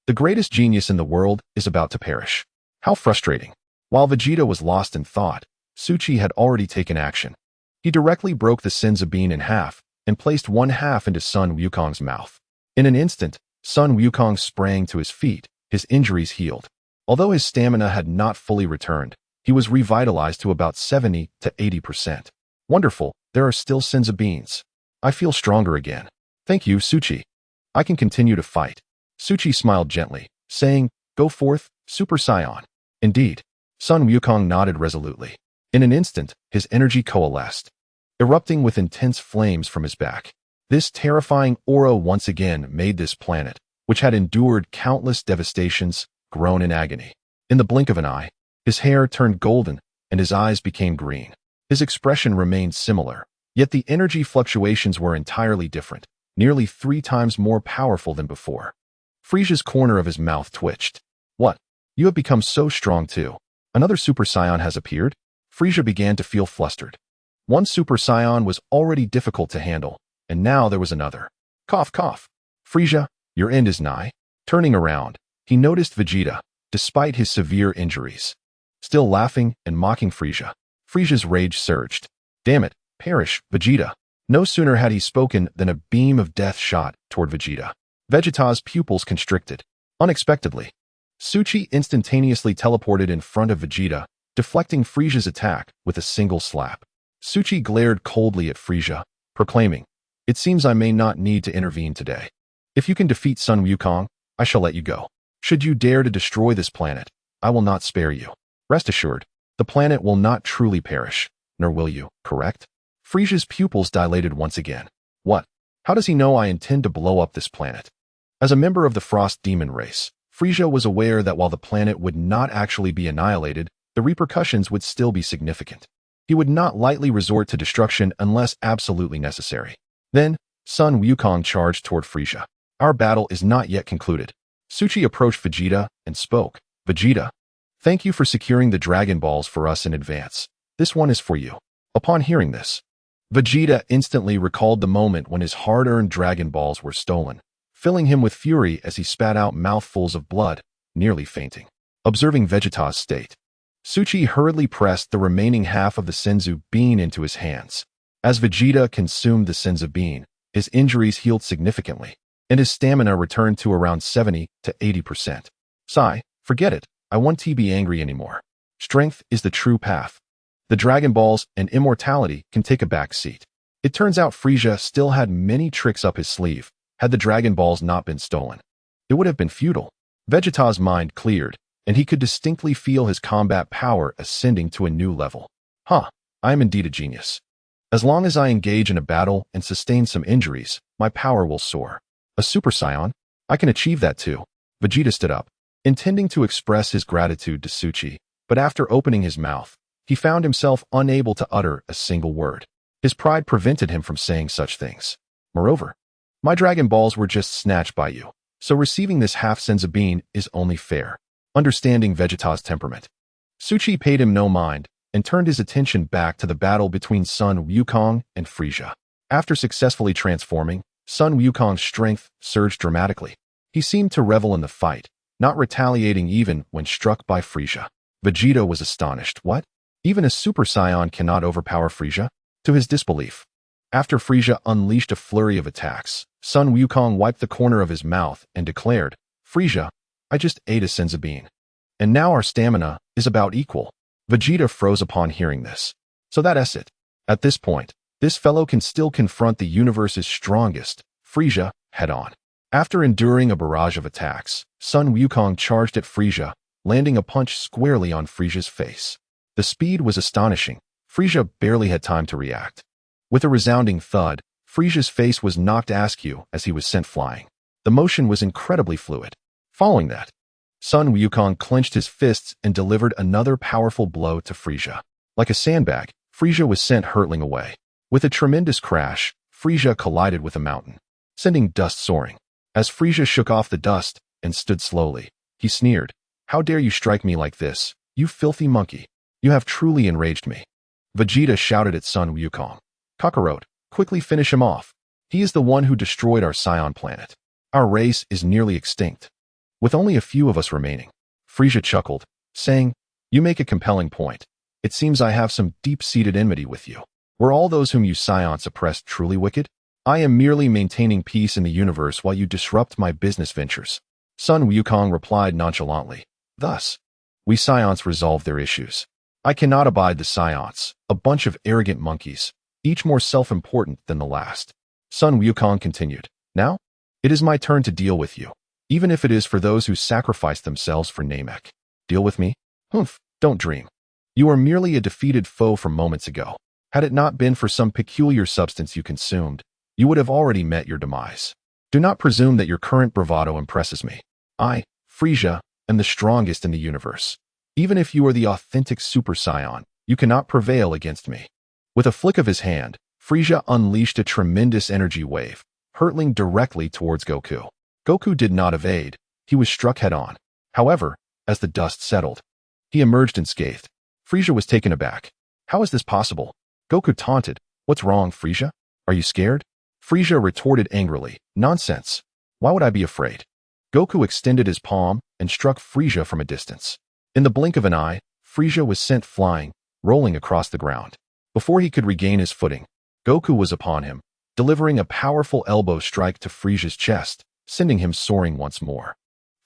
The greatest genius in the world is about to perish. How frustrating. While Vegeta was lost in thought, Suchi had already taken action. He directly broke the Senzu Bean in half and placed one half into Sun Wukong's mouth. In an instant, Sun Wukong sprang to his feet, his injuries healed. Although his stamina had not fully returned, he was revitalized to about 70 to 80%. Wonderful, there are still Senzu Beans. I feel stronger again. Thank you, Suchi. I can continue to fight. Suchi smiled gently, saying, go forth, Super Saiyan. Indeed. Sun Wukong nodded resolutely. In an instant, his energy coalesced, erupting with intense flames from his back. This terrifying aura once again made this planet, which had endured countless devastations, groan in agony. In the blink of an eye, his hair turned golden and his eyes became green. His expression remained similar, yet the energy fluctuations were entirely different, nearly 3 times more powerful than before. Frisia's corner of his mouth twitched. What? You have become so strong too. Another Super Saiyan has appeared? Frisia began to feel flustered. One Super Saiyan was already difficult to handle, and now there was another. Cough, cough. Frisia, your end is nigh. Turning around, he noticed Vegeta, despite his severe injuries, still laughing and mocking Frisia. Frisia's rage surged. Damn it, perish, Vegeta. No sooner had he spoken than a beam of death shot toward Vegeta. Vegeta's pupils constricted. Unexpectedly, Suchi instantaneously teleported in front of Vegeta, deflecting Frisia's attack with a single slap. Suchi glared coldly at Frisia, proclaiming, it seems I may not need to intervene today. If you can defeat Sun Wukong, I shall let you go. Should you dare to destroy this planet, I will not spare you. Rest assured, the planet will not truly perish, nor will you, correct? Frisia's pupils dilated once again. What? How does he know I intend to blow up this planet? As a member of the Frost Demon race, Frisia was aware that while the planet would not actually be annihilated, the repercussions would still be significant. He would not lightly resort to destruction unless absolutely necessary. Then, Sun Wukong charged toward Frisia. Our battle is not yet concluded. Suchi approached Vegeta and spoke. Vegeta, thank you for securing the Dragon Balls for us in advance. This one is for you. Upon hearing this, Vegeta instantly recalled the moment when his hard-earned Dragon Balls were stolen, filling him with fury as he spat out mouthfuls of blood, nearly fainting. Observing Vegeta's state, Suchi hurriedly pressed the remaining half of the Senzu Bean into his hands. As Vegeta consumed the Senzu Bean, his injuries healed significantly, and his stamina returned to around 70 to 80%. Sigh, forget it, I won't be angry anymore. Strength is the true path. The Dragon Balls and immortality can take a back seat. It turns out Frieza still had many tricks up his sleeve. Had the Dragon Balls not been stolen, it would have been futile. Vegeta's mind cleared, and he could distinctly feel his combat power ascending to a new level. I am indeed a genius. As long as I engage in a battle and sustain some injuries, my power will soar. A Super Saiyan? I can achieve that too. Vegeta stood up, intending to express his gratitude to Suchi, but after opening his mouth, he found himself unable to utter a single word. His pride prevented him from saying such things. Moreover, my Dragon Balls were just snatched by you, so receiving this half-senza bean is only fair. Understanding Vegeta's temperament, Suchi paid him no mind and turned his attention back to the battle between Sun Wukong and Frieza. After successfully transforming, Sun Wukong's strength surged dramatically. He seemed to revel in the fight, not retaliating even when struck by Frieza. Vegeta was astonished. What? Even a Super Saiyan cannot overpower Frieza? To his disbelief, after Frieza unleashed a flurry of attacks, Sun Wukong wiped the corner of his mouth and declared, Frieza, I just ate a senza bean. And now our stamina is about equal. Vegeta froze upon hearing this. So that's it. At this point, this fellow can still confront the universe's strongest, Frieza, head-on. After enduring a barrage of attacks, Sun Wukong charged at Frieza, landing a punch squarely on Frieza's face. The speed was astonishing. Frieza barely had time to react. With a resounding thud, Frieza's face was knocked askew as he was sent flying. The motion was incredibly fluid. Following that, Sun Wukong clenched his fists and delivered another powerful blow to Frieza. Like a sandbag, Frieza was sent hurtling away. With a tremendous crash, Frieza collided with a mountain, sending dust soaring. As Frieza shook off the dust and stood slowly, he sneered, How dare you strike me like this, you filthy monkey? You have truly enraged me. Vegeta shouted at Sun Wukong. Kakarot, quickly finish him off. He is the one who destroyed our Saiyan planet. Our race is nearly extinct, with only a few of us remaining. Frieza chuckled, saying, You make a compelling point. It seems I have some deep-seated enmity with you. Were all those whom you Saiyans oppressed truly wicked? I am merely maintaining peace in the universe while you disrupt my business ventures. Sun Wukong replied nonchalantly. Thus, we Saiyans resolve their issues. I cannot abide the Saiyans, a bunch of arrogant monkeys, each more self-important than the last. Sun Wukong continued. Now, it is my turn to deal with you, even if it is for those who sacrifice themselves for Namek. Deal with me? Humph, don't dream. You are merely a defeated foe from moments ago. Had it not been for some peculiar substance you consumed, you would have already met your demise. Do not presume that your current bravado impresses me. I, Frieza, am the strongest in the universe. Even if you are the authentic Super Saiyan, you cannot prevail against me. With a flick of his hand, Frieza unleashed a tremendous energy wave, hurtling directly towards Goku. Goku did not evade. He was struck head-on. However, as the dust settled, he emerged unscathed. Frieza was taken aback. How is this possible? Goku taunted. What's wrong, Frieza? Are you scared? Frieza retorted angrily. Nonsense. Why would I be afraid? Goku extended his palm and struck Frieza from a distance. In the blink of an eye, Frieza was sent flying, rolling across the ground. Before he could regain his footing, Goku was upon him, delivering a powerful elbow strike to Frieza's chest, sending him soaring once more.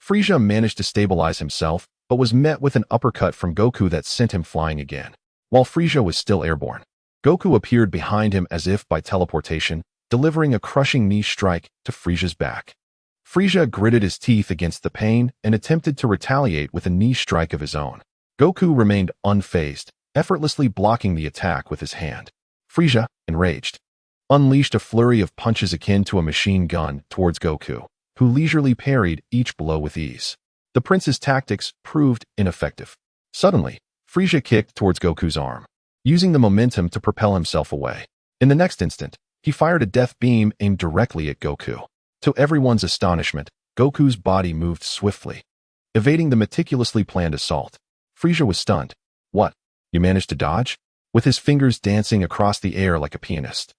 Frieza managed to stabilize himself, but was met with an uppercut from Goku that sent him flying again. While Frieza was still airborne, Goku appeared behind him as if by teleportation, delivering a crushing knee strike to Frieza's back. Frieza gritted his teeth against the pain and attempted to retaliate with a knee strike of his own. Goku remained unfazed, effortlessly blocking the attack with his hand. Frieza, enraged, unleashed a flurry of punches akin to a machine gun towards Goku, who leisurely parried each blow with ease. The prince's tactics proved ineffective. Suddenly, Frieza kicked towards Goku's arm, using the momentum to propel himself away. In the next instant, he fired a death beam aimed directly at Goku. To everyone's astonishment, Goku's body moved swiftly, evading the meticulously planned assault. Frieza was stunned. What? You managed to dodge? With his fingers dancing across the air like a pianist,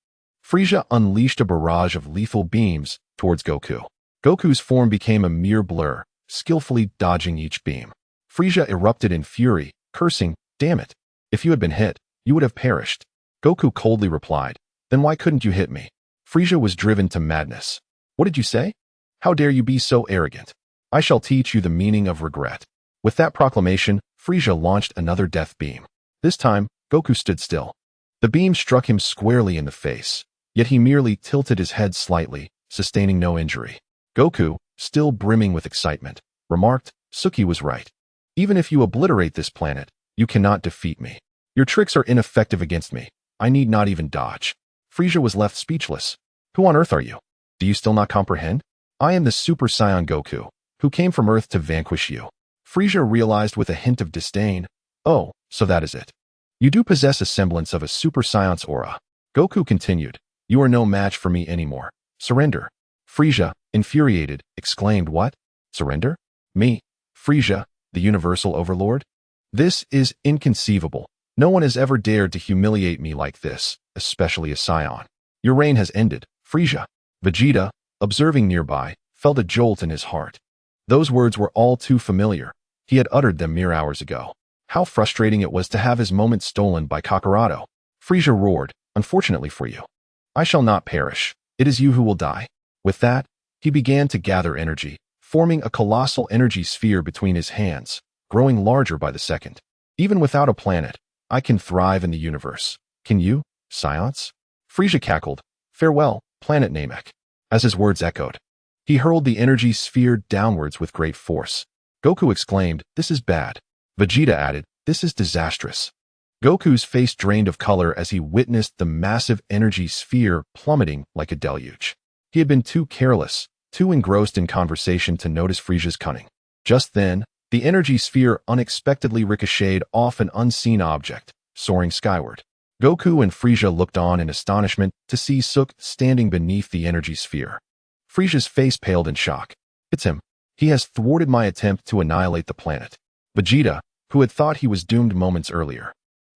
Frieza unleashed a barrage of lethal beams towards Goku. Goku's form became a mere blur, skillfully dodging each beam. Frieza erupted in fury, cursing, Damn it. If you had been hit, you would have perished. Goku coldly replied, Then why couldn't you hit me? Frieza was driven to madness. What did you say? How dare you be so arrogant? I shall teach you the meaning of regret. With that proclamation, Frieza launched another death beam. This time, Goku stood still. The beam struck him squarely in the face, yet he merely tilted his head slightly, sustaining no injury. Goku, still brimming with excitement, remarked, "Suki was right. Even if you obliterate this planet, you cannot defeat me. Your tricks are ineffective against me. I need not even dodge." Frieza was left speechless. "Who on earth are you? Do you still not comprehend? I am the Super Saiyan Goku, who came from Earth to vanquish you." Frieza realized with a hint of disdain, "Oh, so that is it. You do possess a semblance of a Super Saiyan's aura." Goku continued, "You are no match for me anymore. Surrender." Frieza, infuriated, exclaimed, "What? Surrender? Me? Frieza, the Universal Overlord? This is inconceivable. No one has ever dared to humiliate me like this, especially a Saiyan. Your reign has ended, Frieza." Vegeta, observing nearby, felt a jolt in his heart. Those words were all too familiar. He had uttered them mere hours ago. How frustrating it was to have his moment stolen by Kakarado. Frieza roared, "Unfortunately for you, I shall not perish. It is you who will die." With that, he began to gather energy, forming a colossal energy sphere between his hands, growing larger by the second. "Even without a planet, I can thrive in the universe. Can you, Science?" Frieza cackled, "Farewell, planet Namek." As his words echoed, he hurled the energy sphere downwards with great force. Goku exclaimed, "This is bad." Vegeta added, "This is disastrous." Goku's face drained of color as he witnessed the massive energy sphere plummeting like a deluge. He had been too careless, too engrossed in conversation to notice Frieza's cunning. Just then, the energy sphere unexpectedly ricocheted off an unseen object, soaring skyward. Goku and Frieza looked on in astonishment to see Suk standing beneath the energy sphere. Frieza's face paled in shock. "It's him. He has thwarted my attempt to annihilate the planet." Vegeta, who had thought he was doomed moments earlier,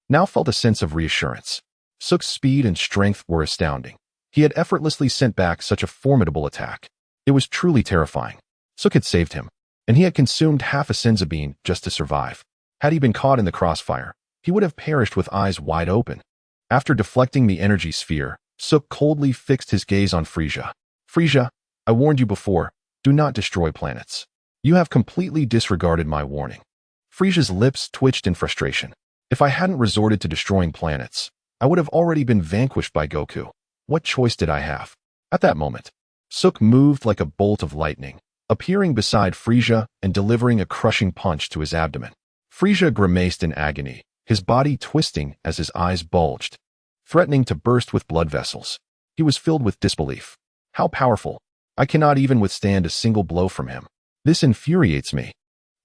now felt a sense of reassurance. Suk's speed and strength were astounding. He had effortlessly sent back such a formidable attack. It was truly terrifying. Suk had saved him, and he had consumed half a senzu bean just to survive. Had he been caught in the crossfire, he would have perished with eyes wide open. After deflecting the energy sphere, Suk coldly fixed his gaze on Frieza. "Frieza, I warned you before, do not destroy planets. You have completely disregarded my warning." Frieza's lips twitched in frustration. "If I hadn't resorted to destroying planets, I would have already been vanquished by Goku. What choice did I have?" At that moment, Suk moved like a bolt of lightning, appearing beside Frieza and delivering a crushing punch to his abdomen. Frieza grimaced in agony, his body twisting as his eyes bulged, threatening to burst with blood vessels. He was filled with disbelief. "How powerful! I cannot even withstand a single blow from him. This infuriates me.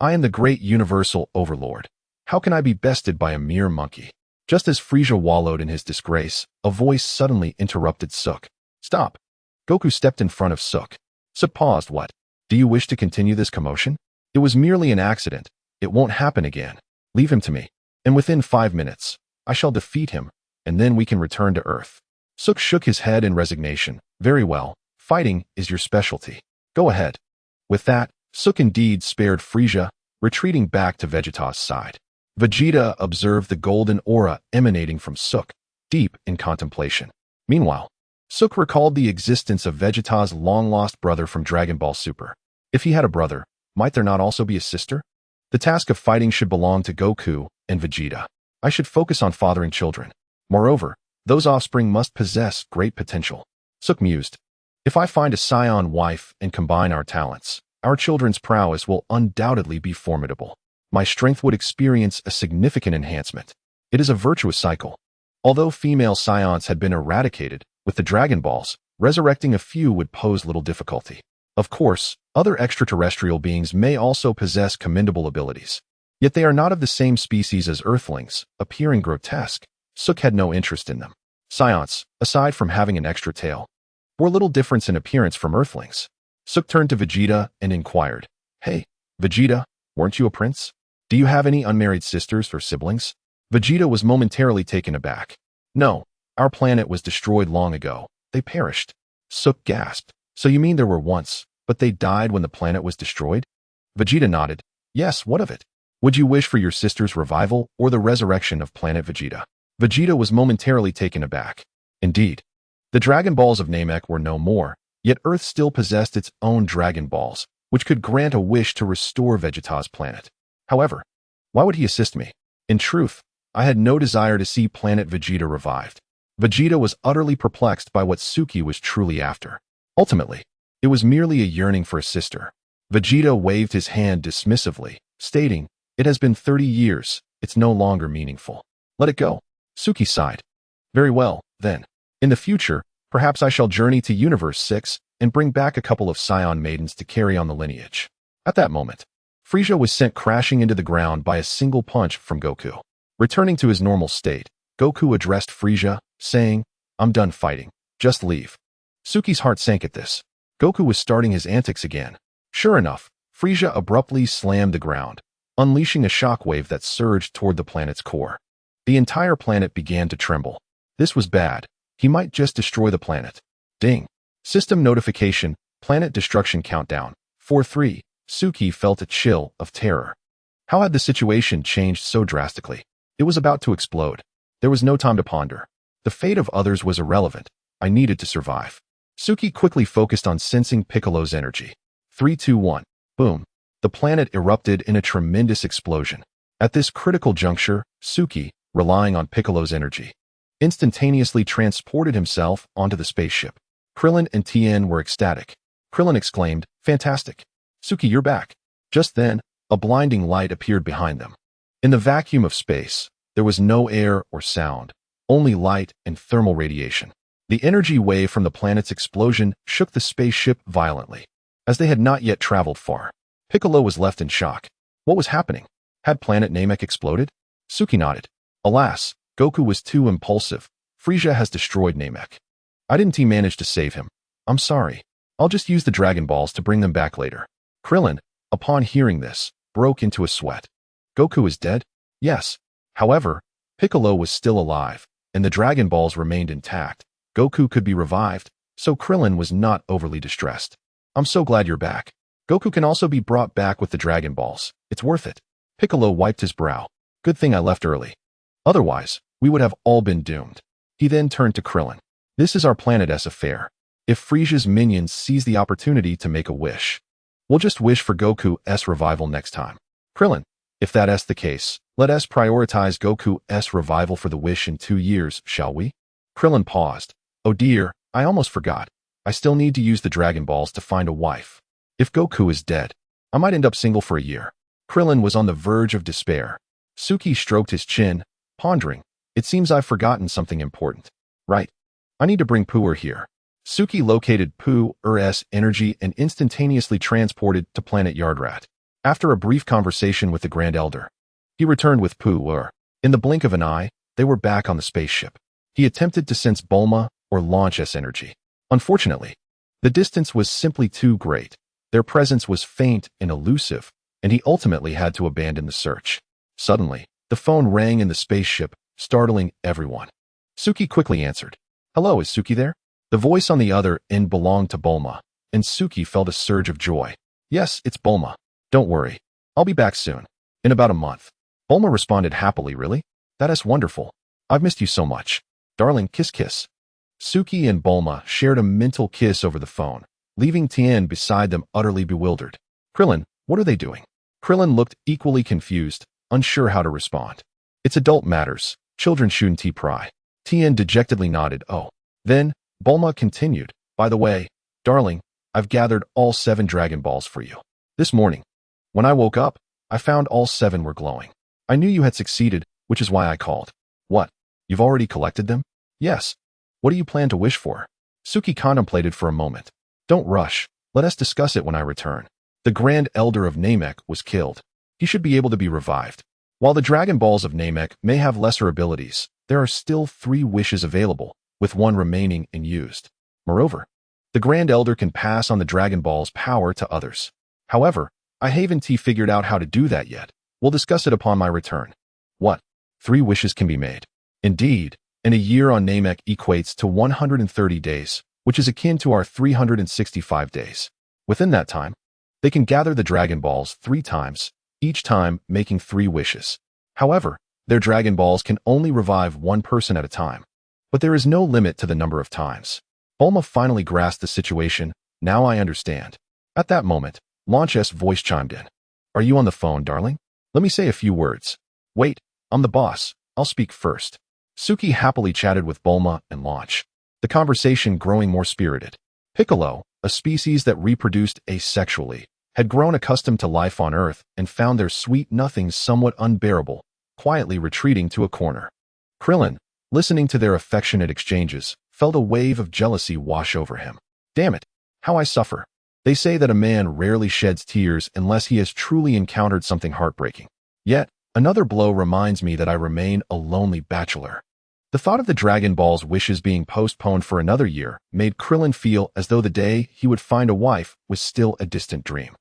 I am the great universal overlord. How can I be bested by a mere monkey?" Just as Frieza wallowed in his disgrace, a voice suddenly interrupted Suk. "Stop!" Goku stepped in front of Suk. Suk paused. "What? Do you wish to continue this commotion? It was merely an accident. It won't happen again. Leave him to me, and within 5 minutes, I shall defeat him, and then we can return to Earth." Suk shook his head in resignation. "Very well. Fighting is your specialty. Go ahead." With that, Suk indeed spared Frieza, retreating back to Vegeta's side. Vegeta observed the golden aura emanating from Suk, deep in contemplation. Meanwhile, Suk recalled the existence of Vegeta's long-lost brother from Dragon Ball Super. If he had a brother, might there not also be a sister? The task of fighting should belong to Goku and Vegeta. I should focus on fathering children. Moreover, those offspring must possess great potential. Suk mused. If I find a Saiyan wife and combine our talents, our children's prowess will undoubtedly be formidable. My strength would experience a significant enhancement. It is a virtuous cycle. Although female Saiyans had been eradicated, with the Dragon Balls, resurrecting a few would pose little difficulty. Of course, other extraterrestrial beings may also possess commendable abilities. Yet they are not of the same species as Earthlings, appearing grotesque. Suk had no interest in them. Saiyans, aside from having an extra tail, were little difference in appearance from Earthlings. Suk turned to Vegeta and inquired, "Hey, Vegeta, weren't you a prince? Do you have any unmarried sisters or siblings?" Vegeta was momentarily taken aback. "No, our planet was destroyed long ago. They perished." Suk gasped. "So you mean there were once, but they died when the planet was destroyed?" Vegeta nodded. "Yes, what of it? Would you wish for your sister's revival or the resurrection of planet Vegeta?" Vegeta was momentarily taken aback. Indeed, the Dragon Balls of Namek were no more, yet Earth still possessed its own Dragon Balls, which could grant a wish to restore Vegeta's planet. However, why would he assist me? In truth, I had no desire to see planet Vegeta revived. Vegeta was utterly perplexed by what Suki was truly after. Ultimately, it was merely a yearning for a sister. Vegeta waved his hand dismissively, stating, "It has been 30 years, it's no longer meaningful. Let it go." Suki sighed. "Very well, then. In the future, perhaps I shall journey to Universe 6 and bring back a couple of Scion maidens to carry on the lineage." At that moment, Frieza was sent crashing into the ground by a single punch from Goku. Returning to his normal state, Goku addressed Frieza, saying, "I'm done fighting. Just leave." Suki's heart sank at this. Goku was starting his antics again. Sure enough, Frieza abruptly slammed the ground, unleashing a shockwave that surged toward the planet's core. The entire planet began to tremble. This was bad. He might just destroy the planet. Ding. System notification, planet destruction countdown. 4-3. Suki felt a chill of terror. How had the situation changed so drastically? It was about to explode. There was no time to ponder. The fate of others was irrelevant. I needed to survive. Suki quickly focused on sensing Piccolo's energy. 3-2-1. Boom. The planet erupted in a tremendous explosion. At this critical juncture, Suki, relying on Piccolo's energy, instantaneously transported himself onto the spaceship. Krillin and Tien were ecstatic. Krillin exclaimed, "Fantastic. Suki, you're back." Just then, a blinding light appeared behind them. In the vacuum of space, there was no air or sound, only light and thermal radiation. The energy wave from the planet's explosion shook the spaceship violently. As they had not yet traveled far, Piccolo was left in shock. What was happening? Had planet Namek exploded? Suki nodded. Alas, Goku was too impulsive. Frieza has destroyed Namek. I didn't manage to save him. I'm sorry. I'll just use the Dragon Balls to bring them back later. Krillin, upon hearing this, broke into a sweat. Goku is dead? Yes. However, Piccolo was still alive, and the Dragon Balls remained intact. Goku could be revived, so Krillin was not overly distressed. I'm so glad you're back. Goku can also be brought back with the Dragon Balls. It's worth it. Piccolo wiped his brow. Good thing I left early. Otherwise, we would have all been doomed. He then turned to Krillin. This is our planet's affair. If Frieza's minions seize the opportunity to make a wish, we'll just wish for Goku's revival next time. Krillin, if that's the case, let us prioritize Goku's revival for the wish in 2 years, shall we? Krillin paused. Oh dear, I almost forgot. I still need to use the Dragon Balls to find a wife. If Goku is dead, I might end up single for a year. Krillin was on the verge of despair. Suki stroked his chin, pondering. It seems I've forgotten something important. Right. I need to bring Pooer here. Suki located Pooer's energy and instantaneously transported to planet Yardrat. After a brief conversation with the Grand Elder, he returned with Pooer. In the blink of an eye, they were back on the spaceship. He attempted to sense Bulma or launch energy. Unfortunately, the distance was simply too great. Their presence was faint and elusive, and he ultimately had to abandon the search. Suddenly, the phone rang in the spaceship, startling everyone. Suki quickly answered. Hello, is Suki there? The voice on the other end belonged to Bulma, and Suki felt a surge of joy. Yes, it's Bulma. Don't worry. I'll be back soon. In about a month. Bulma responded happily. Really? That is wonderful. I've missed you so much. Darling, kiss kiss. Suki and Bulma shared a mental kiss over the phone, leaving Tien beside them utterly bewildered. Krillin, what are they doing? Krillin looked equally confused, unsure how to respond. It's adult matters. Children shouldn't pry. Tien dejectedly nodded. Oh. Then, Bulma continued. By the way, darling, I've gathered all 7 Dragon Balls for you. This morning, when I woke up, I found all 7 were glowing. I knew you had succeeded, which is why I called. What? You've already collected them? Yes. What do you plan to wish for? Suki contemplated for a moment. Don't rush. Let us discuss it when I return. The Grand Elder of Namek was killed. He should be able to be revived. While the Dragon Balls of Namek may have lesser abilities, there are still 3 wishes available, with 1 remaining unused. Moreover, the Grand Elder can pass on the Dragon Ball's power to others. However, I haven't figured out how to do that yet. We'll discuss it upon my return. What? 3 wishes can be made. Indeed, and a year on Namek equates to 130 days, which is akin to our 365 days. Within that time, they can gather the Dragon Balls 3 times, each time making 3 wishes. However, their Dragon Balls can only revive 1 person at a time. But there is no limit to the number of times. Bulma finally grasped the situation. Now I understand. At that moment, Launch's voice chimed in. Are you on the phone, darling? Let me say a few words. Wait, I'm the boss. I'll speak first. Suki happily chatted with Bulma and Launch, the conversation growing more spirited. Piccolo, a species that reproduced asexually, had grown accustomed to life on Earth and found their sweet nothings somewhat unbearable, quietly retreating to a corner. Krillin, listening to their affectionate exchanges, felt a wave of jealousy wash over him. Damn it, how I suffer. They say that a man rarely sheds tears unless he has truly encountered something heartbreaking. Yet, another blow reminds me that I remain a lonely bachelor. The thought of the Dragon Ball's wishes being postponed for another year made Krillin feel as though the day he would find a wife was still a distant dream.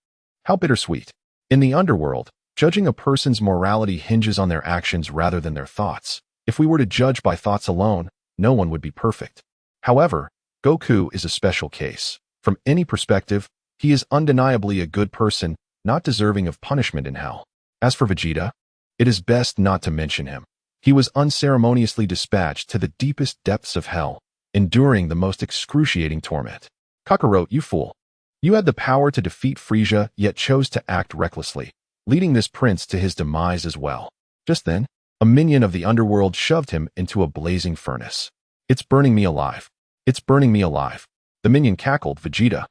How bittersweet. In the underworld, judging a person's morality hinges on their actions rather than their thoughts. If we were to judge by thoughts alone, no one would be perfect. However, Goku is a special case. From any perspective, he is undeniably a good person, not deserving of punishment in hell. As for Vegeta, it is best not to mention him. He was unceremoniously dispatched to the deepest depths of hell, enduring the most excruciating torment. Kakarot, you fool. You had the power to defeat Frieza, yet chose to act recklessly, leading this prince to his demise as well. Just then, a minion of the underworld shoved him into a blazing furnace. It's burning me alive. It's burning me alive. The minion cackled. Vegeta,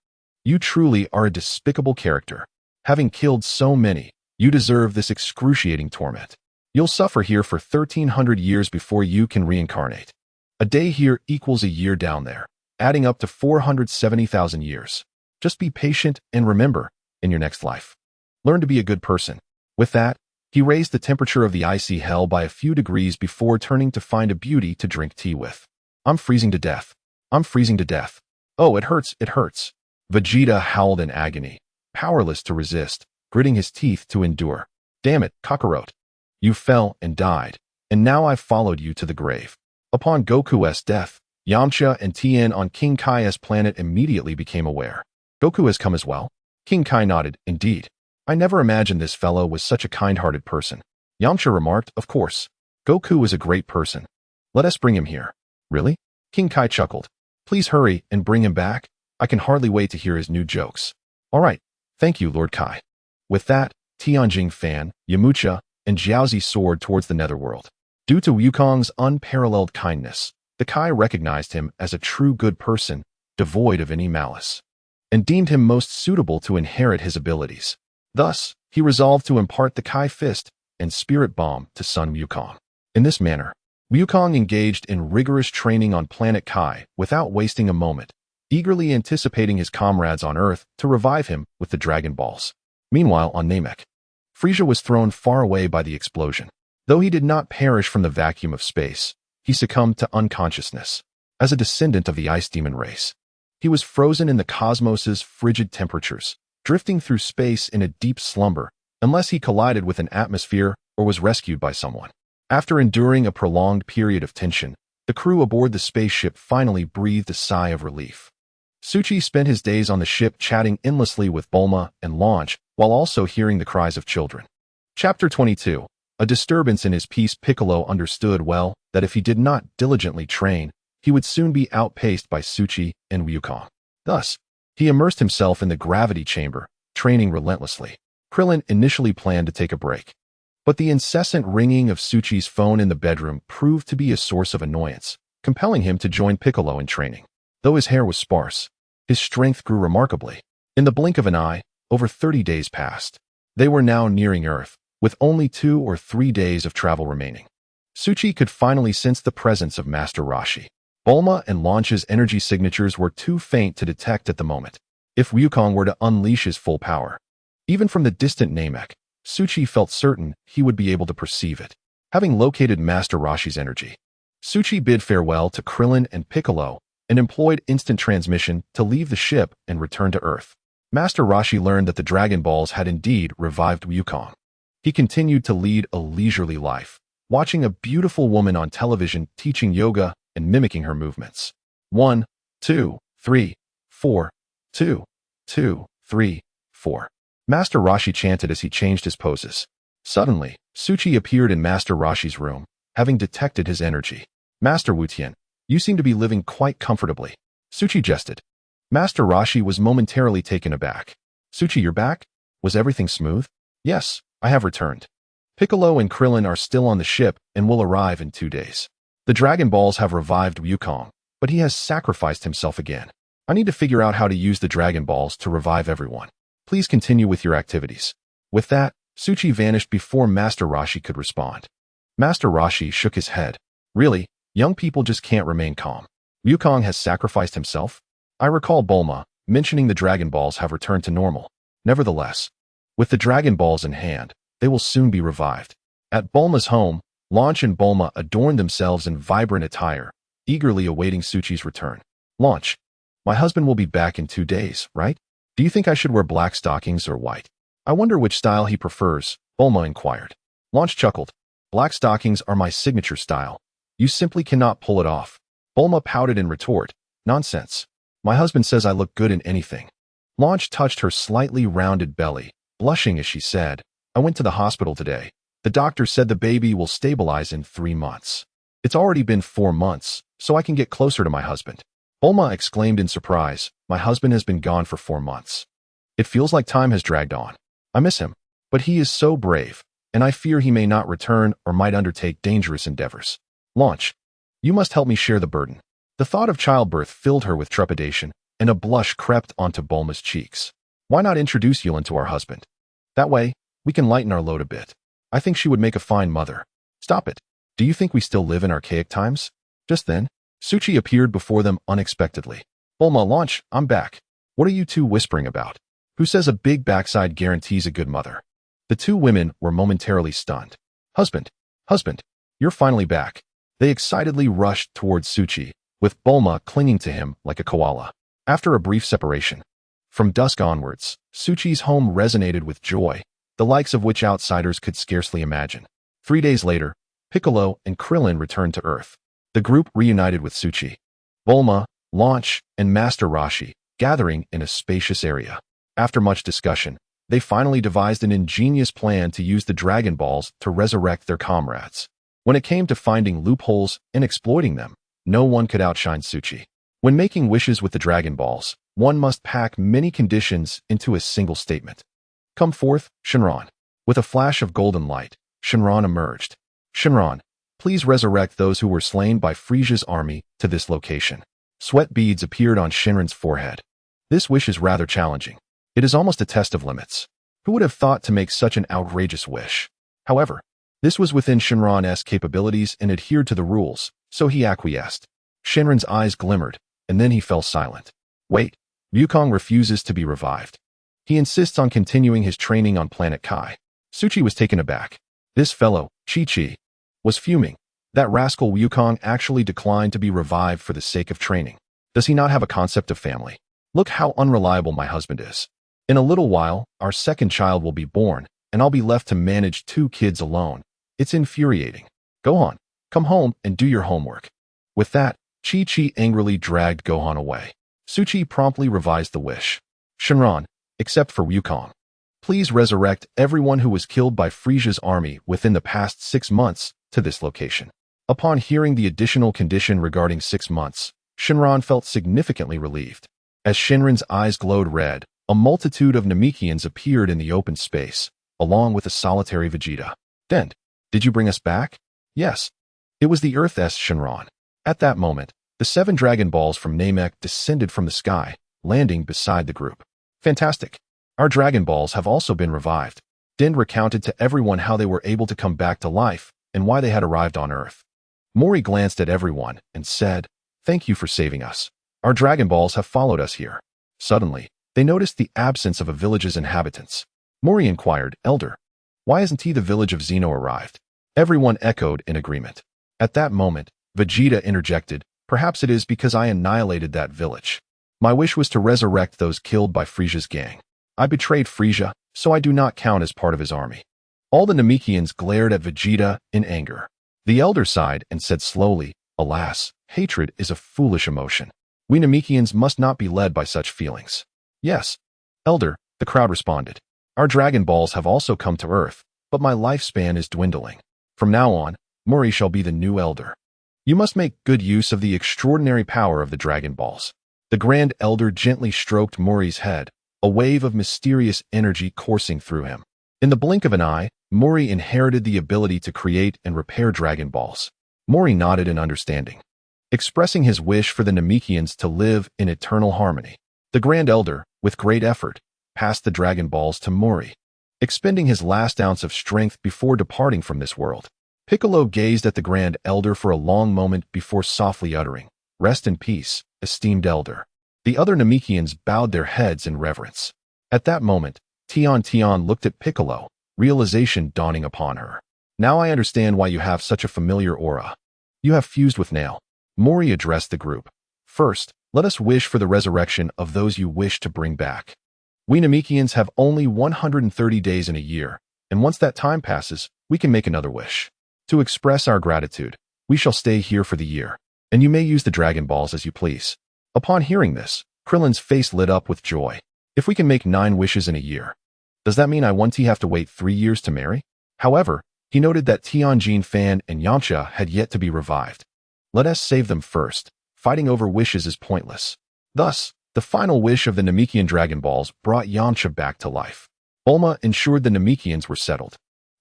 you truly are a despicable character. Having killed so many, you deserve this excruciating torment. You'll suffer here for 1,300 years before you can reincarnate. A day here equals a year down there, adding up to 470,000 years. Just be patient and remember, in your next life, learn to be a good person. With that, he raised the temperature of the icy hell by a few degrees before turning to find a beauty to drink tea with. I'm freezing to death. I'm freezing to death. Oh, it hurts, it hurts. Vegeta howled in agony, powerless to resist, gritting his teeth to endure. Damn it, Kakarot. You fell and died, and now I've followed you to the grave. Upon Goku's death, Yamcha and Tien on King Kai's planet immediately became aware. Goku has come as well? King Kai nodded. Indeed. I never imagined this fellow was such a kind-hearted person. Yamcha remarked, of course. Goku is a great person. Let us bring him here. Really? King Kai chuckled. Please hurry and bring him back. I can hardly wait to hear his new jokes. All right. Thank you, Lord Kai. With that, Tianjing Fan, Yamcha, and Jiaozi soared towards the netherworld. Due to Wukong's unparalleled kindness, the Kai recognized him as a true good person, devoid of any malice, and deemed him most suitable to inherit his abilities. Thus, he resolved to impart the Kai Fist and Spirit Bomb to son Wukong. In this manner, Wukong engaged in rigorous training on planet Kai without wasting a moment, eagerly anticipating his comrades on Earth to revive him with the Dragon Balls. Meanwhile, on Namek, Frieza was thrown far away by the explosion. Though he did not perish from the vacuum of space, he succumbed to unconsciousness. As a descendant of the Ice Demon race, he was frozen in the cosmos's frigid temperatures, drifting through space in a deep slumber, unless he collided with an atmosphere or was rescued by someone. After enduring a prolonged period of tension, the crew aboard the spaceship finally breathed a sigh of relief. Suchi spent his days on the ship chatting endlessly with Bulma and Launch, while also hearing the cries of children. Chapter 22. A disturbance in his peace. Piccolo understood well that if he did not diligently train, he would soon be outpaced by Suchi and Wukong. Thus, he immersed himself in the gravity chamber, training relentlessly. Krillin initially planned to take a break, but the incessant ringing of Suchi's phone in the bedroom proved to be a source of annoyance, compelling him to join Piccolo in training. Though his hair was sparse, his strength grew remarkably. In the blink of an eye, over 30 days passed. They were now nearing Earth, with only 2 or 3 days of travel remaining. Suchi could finally sense the presence of Master Roshi. Bulma and Launch's energy signatures were too faint to detect at the moment. If Wukong were to unleash his full power, even from the distant Namek, Suchi felt certain he would be able to perceive it. Having located Master Roshi's energy, Suchi bid farewell to Krillin and Piccolo and employed instant transmission to leave the ship and return to Earth. Master Roshi learned that the Dragon Balls had indeed revived Wukong. He continued to lead a leisurely life, watching a beautiful woman on television teaching yoga and mimicking her movements. 1, 2, 3, 4, 2, 2, 3, 4. Master Roshi chanted as he changed his poses. Suddenly, Suchi appeared in Master Roshi's room, having detected his energy. Master Wutian, you seem to be living quite comfortably. Suchi jested. Master Roshi was momentarily taken aback. Suchi, you're back? Was everything smooth? Yes, I have returned. Piccolo and Krillin are still on the ship and will arrive in 2 days. The Dragon Balls have revived Wukong, but he has sacrificed himself again. I need to figure out how to use the Dragon Balls to revive everyone. Please continue with your activities. With that, Suchi vanished before Master Roshi could respond. Master Roshi shook his head. Really, young people just can't remain calm. Wukong has sacrificed himself? I recall Bulma mentioning the Dragon Balls have returned to normal. Nevertheless, with the Dragon Balls in hand, they will soon be revived. At Bulma's home, Launch and Bulma adorned themselves in vibrant attire, eagerly awaiting Suchi's return. Launch, my husband will be back in 2 days, right? Do you think I should wear black stockings or white? I wonder which style he prefers, Bulma inquired. Launch chuckled. Black stockings are my signature style. You simply cannot pull it off. Bulma pouted in retort. Nonsense. My husband says I look good in anything. Launch touched her slightly rounded belly, blushing as she said, I went to the hospital today. The doctor said the baby will stabilize in 3 months. It's already been 4 months, so I can get closer to my husband. Bulma exclaimed in surprise, my husband has been gone for 4 months. It feels like time has dragged on. I miss him, but he is so brave, and I fear he may not return or might undertake dangerous endeavors. Launch, you must help me share the burden. The thought of childbirth filled her with trepidation, and a blush crept onto Bulma's cheeks. Why not introduce Yulin to our husband? That way, we can lighten our load a bit. I think she would make a fine mother. Stop it. Do you think we still live in archaic times? Just then, Suchi appeared before them unexpectedly. Bulma, Launch, I'm back. What are you two whispering about? Who says a big backside guarantees a good mother? The two women were momentarily stunned. Husband, you're finally back. They excitedly rushed towards Suchi, with Bulma clinging to him like a koala. After a brief separation, from dusk onwards, Suchi's home resonated with joy, the likes of which outsiders could scarcely imagine. 3 days later, Piccolo and Krillin returned to Earth. The group reunited with Suchi, Bulma, Launch, and Master Roshi, gathering in a spacious area. After much discussion, they finally devised an ingenious plan to use the Dragon Balls to resurrect their comrades. When it came to finding loopholes and exploiting them, no one could outshine Suchi. When making wishes with the Dragon Balls, one must pack many conditions into a single statement. Come forth, Shenron. With a flash of golden light, Shenron emerged. Shenron, please resurrect those who were slain by Frisia's army to this location. Sweat beads appeared on Shenron's forehead. This wish is rather challenging. It is almost a test of limits. Who would have thought to make such an outrageous wish? However, this was within Shenron's capabilities and adhered to the rules, so he acquiesced. Shenron's eyes glimmered, and then he fell silent. Wait, Wukong refuses to be revived. He insists on continuing his training on planet Kai. Suchi was taken aback. This fellow, Chi-Chi, was fuming. That rascal Wukong actually declined to be revived for the sake of training. Does he not have a concept of family? Look how unreliable my husband is. In a little while, our second child will be born, and I'll be left to manage 2 kids alone. It's infuriating. Go on, come home and do your homework. With that, Chi-Chi angrily dragged Gohan away. Suchi promptly revised the wish. Shenron, except for Wukong, please resurrect everyone who was killed by Frisia's army within the past 6 months to this location. Upon hearing the additional condition regarding 6 months, Shenron felt significantly relieved. As Shenron's eyes glowed red, a multitude of Namekians appeared in the open space, along with a solitary Vegeta. Then, did you bring us back? Yes. It was the Earth's Shenron. At that moment, the 7 Dragon Balls from Namek descended from the sky, landing beside the group. Fantastic. Our Dragon Balls have also been revived. Din recounted to everyone how they were able to come back to life and why they had arrived on Earth. Mori glanced at everyone and said, Thank you for saving us. Our Dragon Balls have followed us here. Suddenly, they noticed the absence of a village's inhabitants. Mori inquired, Elder, why hasn't the village of Xeno arrived? Everyone echoed in agreement. At that moment, Vegeta interjected, Perhaps it is because I annihilated that village. My wish was to resurrect those killed by Frisia's gang. I betrayed Frisia, so I do not count as part of his army. All the Namekians glared at Vegeta in anger. The Elder sighed and said slowly, Alas, hatred is a foolish emotion. We Namekians must not be led by such feelings. Yes, Elder, the crowd responded. Our Dragon Balls have also come to Earth, but my lifespan is dwindling. From now on, Mori shall be the new Elder. You must make good use of the extraordinary power of the Dragon Balls. The Grand Elder gently stroked Mori's head, a wave of mysterious energy coursing through him. In the blink of an eye, Mori inherited the ability to create and repair Dragon Balls. Mori nodded in understanding, expressing his wish for the Namekians to live in eternal harmony. The Grand Elder, with great effort, passed the Dragon Balls to Mori, expending his last ounce of strength before departing from this world. Piccolo gazed at the Grand Elder for a long moment before softly uttering, "Rest in peace, esteemed Elder." The other Namekians bowed their heads in reverence. At that moment, Tian looked at Piccolo, realization dawning upon her. "Now I understand why you have such a familiar aura. You have fused with Nail." Mori addressed the group. "First, let us wish for the resurrection of those you wish to bring back. We Namekians have only 130 days in a year, and once that time passes, we can make another wish. To express our gratitude, we shall stay here for the year, and you may use the Dragon Balls as you please." Upon hearing this, Krillin's face lit up with joy. "If we can make 9 wishes in a year, does that mean I won't have to wait 3 years to marry?" However, he noted that Tianjin Fan and Yamcha had yet to be revived. Let us save them first. Fighting over wishes is pointless. Thus, the final wish of the Namekian Dragon Balls brought Yamcha back to life. Bulma ensured the Namekians were settled.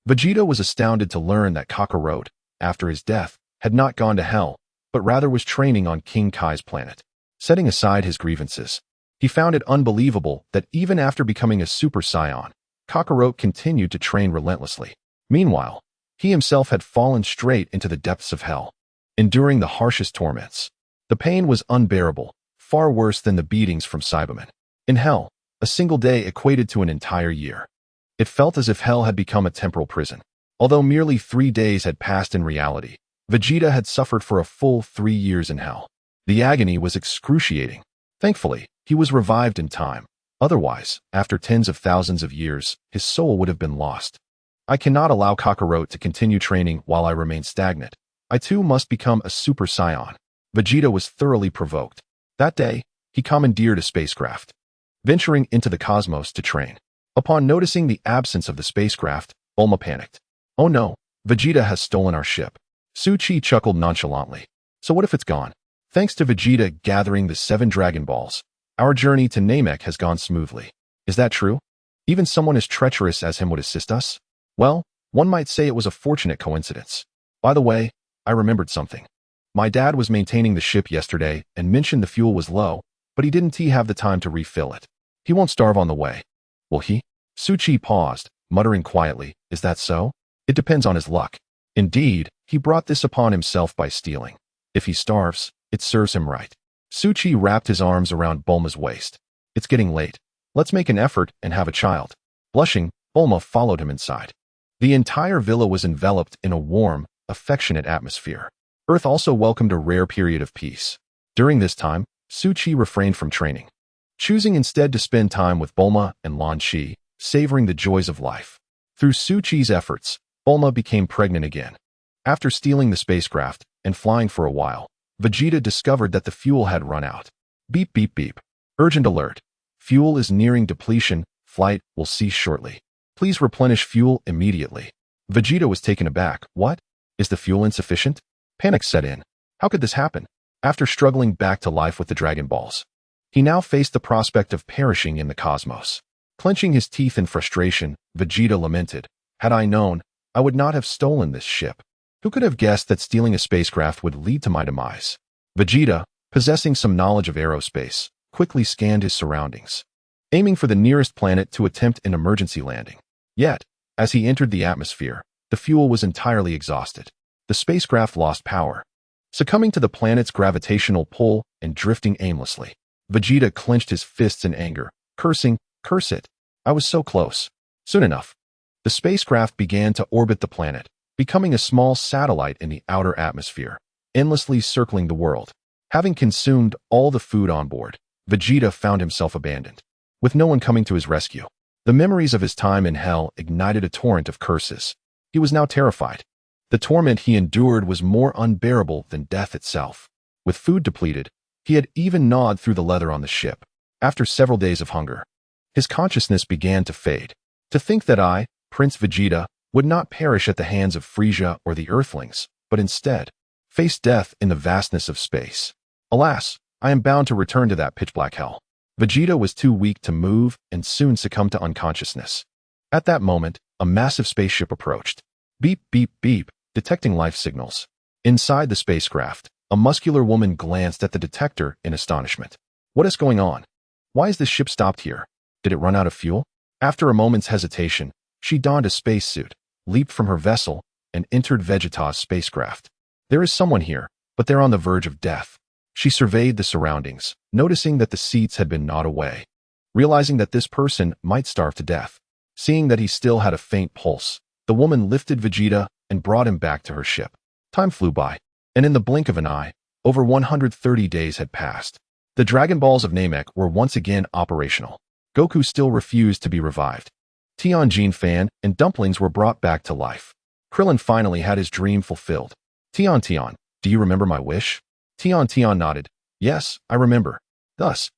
Vegeta was astounded to learn that Kakarot, after his death, had not gone to hell, but rather was training on King Kai's planet. Setting aside his grievances, he found it unbelievable that even after becoming a Super Saiyan, Kakarot continued to train relentlessly. Meanwhile, he himself had fallen straight into the depths of hell, enduring the harshest torments. The pain was unbearable, far worse than the beatings from Cybermen. In hell, a single day equated to an entire year. It felt as if hell had become a temporal prison. Although merely 3 days had passed in reality, Vegeta had suffered for a full 3 years in hell. The agony was excruciating. Thankfully, he was revived in time. Otherwise, after tens of thousands of years, his soul would have been lost. I cannot allow Kakarot to continue training while I remain stagnant. I too must become a Super Saiyan. Vegeta was thoroughly provoked. That day, he commandeered a spacecraft, venturing into the cosmos to train. Upon noticing the absence of the spacecraft, Bulma panicked. "Oh no, Vegeta has stolen our ship." Su Chi chuckled nonchalantly. "So what if it's gone? Thanks to Vegeta gathering the 7 Dragon Balls, our journey to Namek has gone smoothly." "Is that true? Even someone as treacherous as him would assist us?" "Well, one might say it was a fortunate coincidence. By the way, I remembered something. My dad was maintaining the ship yesterday and mentioned the fuel was low, but he didn't have the time to refill it. He won't starve on the way. Will he?" Su Chi paused, muttering quietly, "Is that so? It depends on his luck. Indeed, he brought this upon himself by stealing. If he starves, it serves him right." Su Chi wrapped his arms around Bulma's waist. "It's getting late. Let's make an effort and have a child." Blushing, Bulma followed him inside. The entire villa was enveloped in a warm, affectionate atmosphere. Earth also welcomed a rare period of peace. During this time, Su Chi refrained from training, choosing instead to spend time with Bulma and Lan Chi, savoring the joys of life. Through Su Chi's efforts, Bulma became pregnant again. After stealing the spacecraft and flying for a while, Vegeta discovered that the fuel had run out. Beep beep beep. Urgent alert. Fuel is nearing depletion. Flight will cease shortly. Please replenish fuel immediately. Vegeta was taken aback. What? Is the fuel insufficient? Panic set in. How could this happen? After struggling back to life with the Dragon Balls, he now faced the prospect of perishing in the cosmos. Clenching his teeth in frustration, Vegeta lamented, "Had I known, I would not have stolen this ship. Who could have guessed that stealing a spacecraft would lead to my demise?" Vegeta, possessing some knowledge of aerospace, quickly scanned his surroundings, aiming for the nearest planet to attempt an emergency landing. Yet, as he entered the atmosphere, the fuel was entirely exhausted. The spacecraft lost power, succumbing to the planet's gravitational pull and drifting aimlessly. Vegeta clenched his fists in anger, cursing, "Curse it! I was so close." Soon enough, the spacecraft began to orbit the planet, becoming a small satellite in the outer atmosphere, endlessly circling the world. Having consumed all the food on board, Vegeta found himself abandoned, with no one coming to his rescue. The memories of his time in hell ignited a torrent of curses. He was now terrified. The torment he endured was more unbearable than death itself. With food depleted, he had even gnawed through the leather on the ship. After several days of hunger, his consciousness began to fade. To think that I, Prince Vegeta, would not perish at the hands of Frisia or the Earthlings, but instead face death in the vastness of space. Alas, I am bound to return to that pitch-black hell. Vegeta was too weak to move and soon succumbed to unconsciousness. At that moment, a massive spaceship approached. Beep, beep, beep, detecting life signals. Inside the spacecraft, a muscular woman glanced at the detector in astonishment. What is going on? Why is this ship stopped here? Did it run out of fuel? After a moment's hesitation, she donned a spacesuit, leaped from her vessel, and entered Vegeta's spacecraft. There is someone here, but they're on the verge of death. She surveyed the surroundings, noticing that the seats had been gnawed away. Realizing that this person might starve to death. Seeing that he still had a faint pulse, the woman lifted Vegeta and brought him back to her ship. Time flew by, and in the blink of an eye, over 130 days had passed. The Dragon Balls of Namek were once again operational. Goku still refused to be revived. Tianjin Fan and Dumplings were brought back to life. Krillin finally had his dream fulfilled. Tian, do you remember my wish? Tian nodded. Yes, I remember. Thus,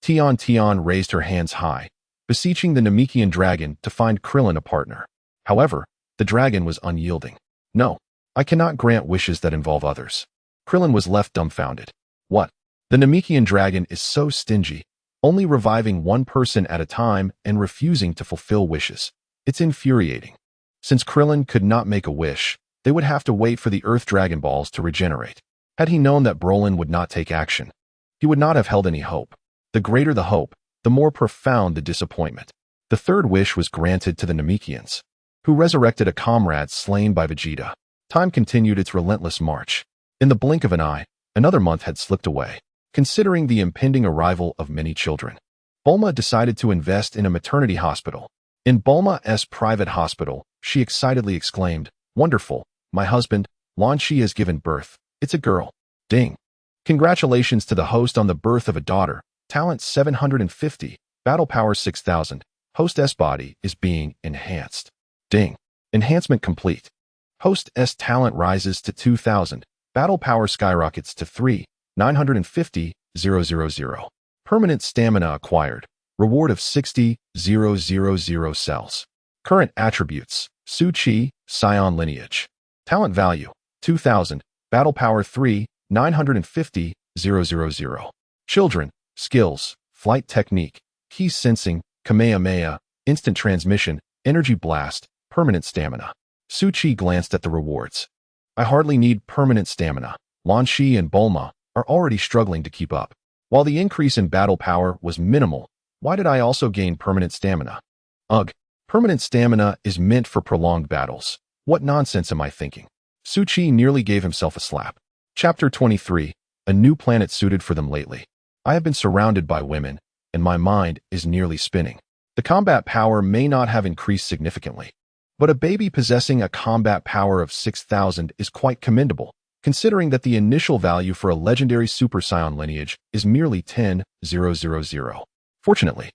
Tian raised her hands high, beseeching the Namekian dragon to find Krillin a partner. However, the dragon was unyielding. No, I cannot grant wishes that involve others. Krillin was left dumbfounded. What? The Namekian dragon is so stingy, only reviving one person at a time and refusing to fulfill wishes. It's infuriating. Since Krillin could not make a wish, they would have to wait for the Earth Dragon Balls to regenerate. Had he known that Brolin would not take action, he would not have held any hope. The greater the hope, the more profound the disappointment. The third wish was granted to the Namekians, who resurrected a comrade slain by Vegeta. Time continued its relentless march. In the blink of an eye, another month had slipped away. Considering the impending arrival of many children, Bulma decided to invest in a maternity hospital. In Bulma's private hospital, she excitedly exclaimed, "Wonderful, my husband, Lan Shi has given birth. It's a girl." Ding. Congratulations to the host on the birth of a daughter. Talent 750, battle power 6000. Host's body is being enhanced. Ding. Enhancement complete. Host's talent rises to 2000, battle power skyrockets to 3,950,000. Permanent stamina acquired. Reward of 60,000 cells. Current attributes: Su Chi, Scion lineage. Talent value: 2000, battle power 3,950,000. Children, skills: flight technique, key sensing, Kamehameha, instant transmission, energy blast, permanent stamina. Su Chi glanced at the rewards. I hardly need permanent stamina. Lan Shi and Bulma are already struggling to keep up. While the increase in battle power was minimal, why did I also gain permanent stamina? Ugh, permanent stamina is meant for prolonged battles. What nonsense am I thinking? Su Chi nearly gave himself a slap. Chapter 23, a new planet suited for them lately. I have been surrounded by women, and my mind is nearly spinning. The combat power may not have increased significantly, but a baby possessing a combat power of 6,000 is quite commendable, considering that the initial value for a legendary Super Saiyan lineage is merely 10,000. Fortunately,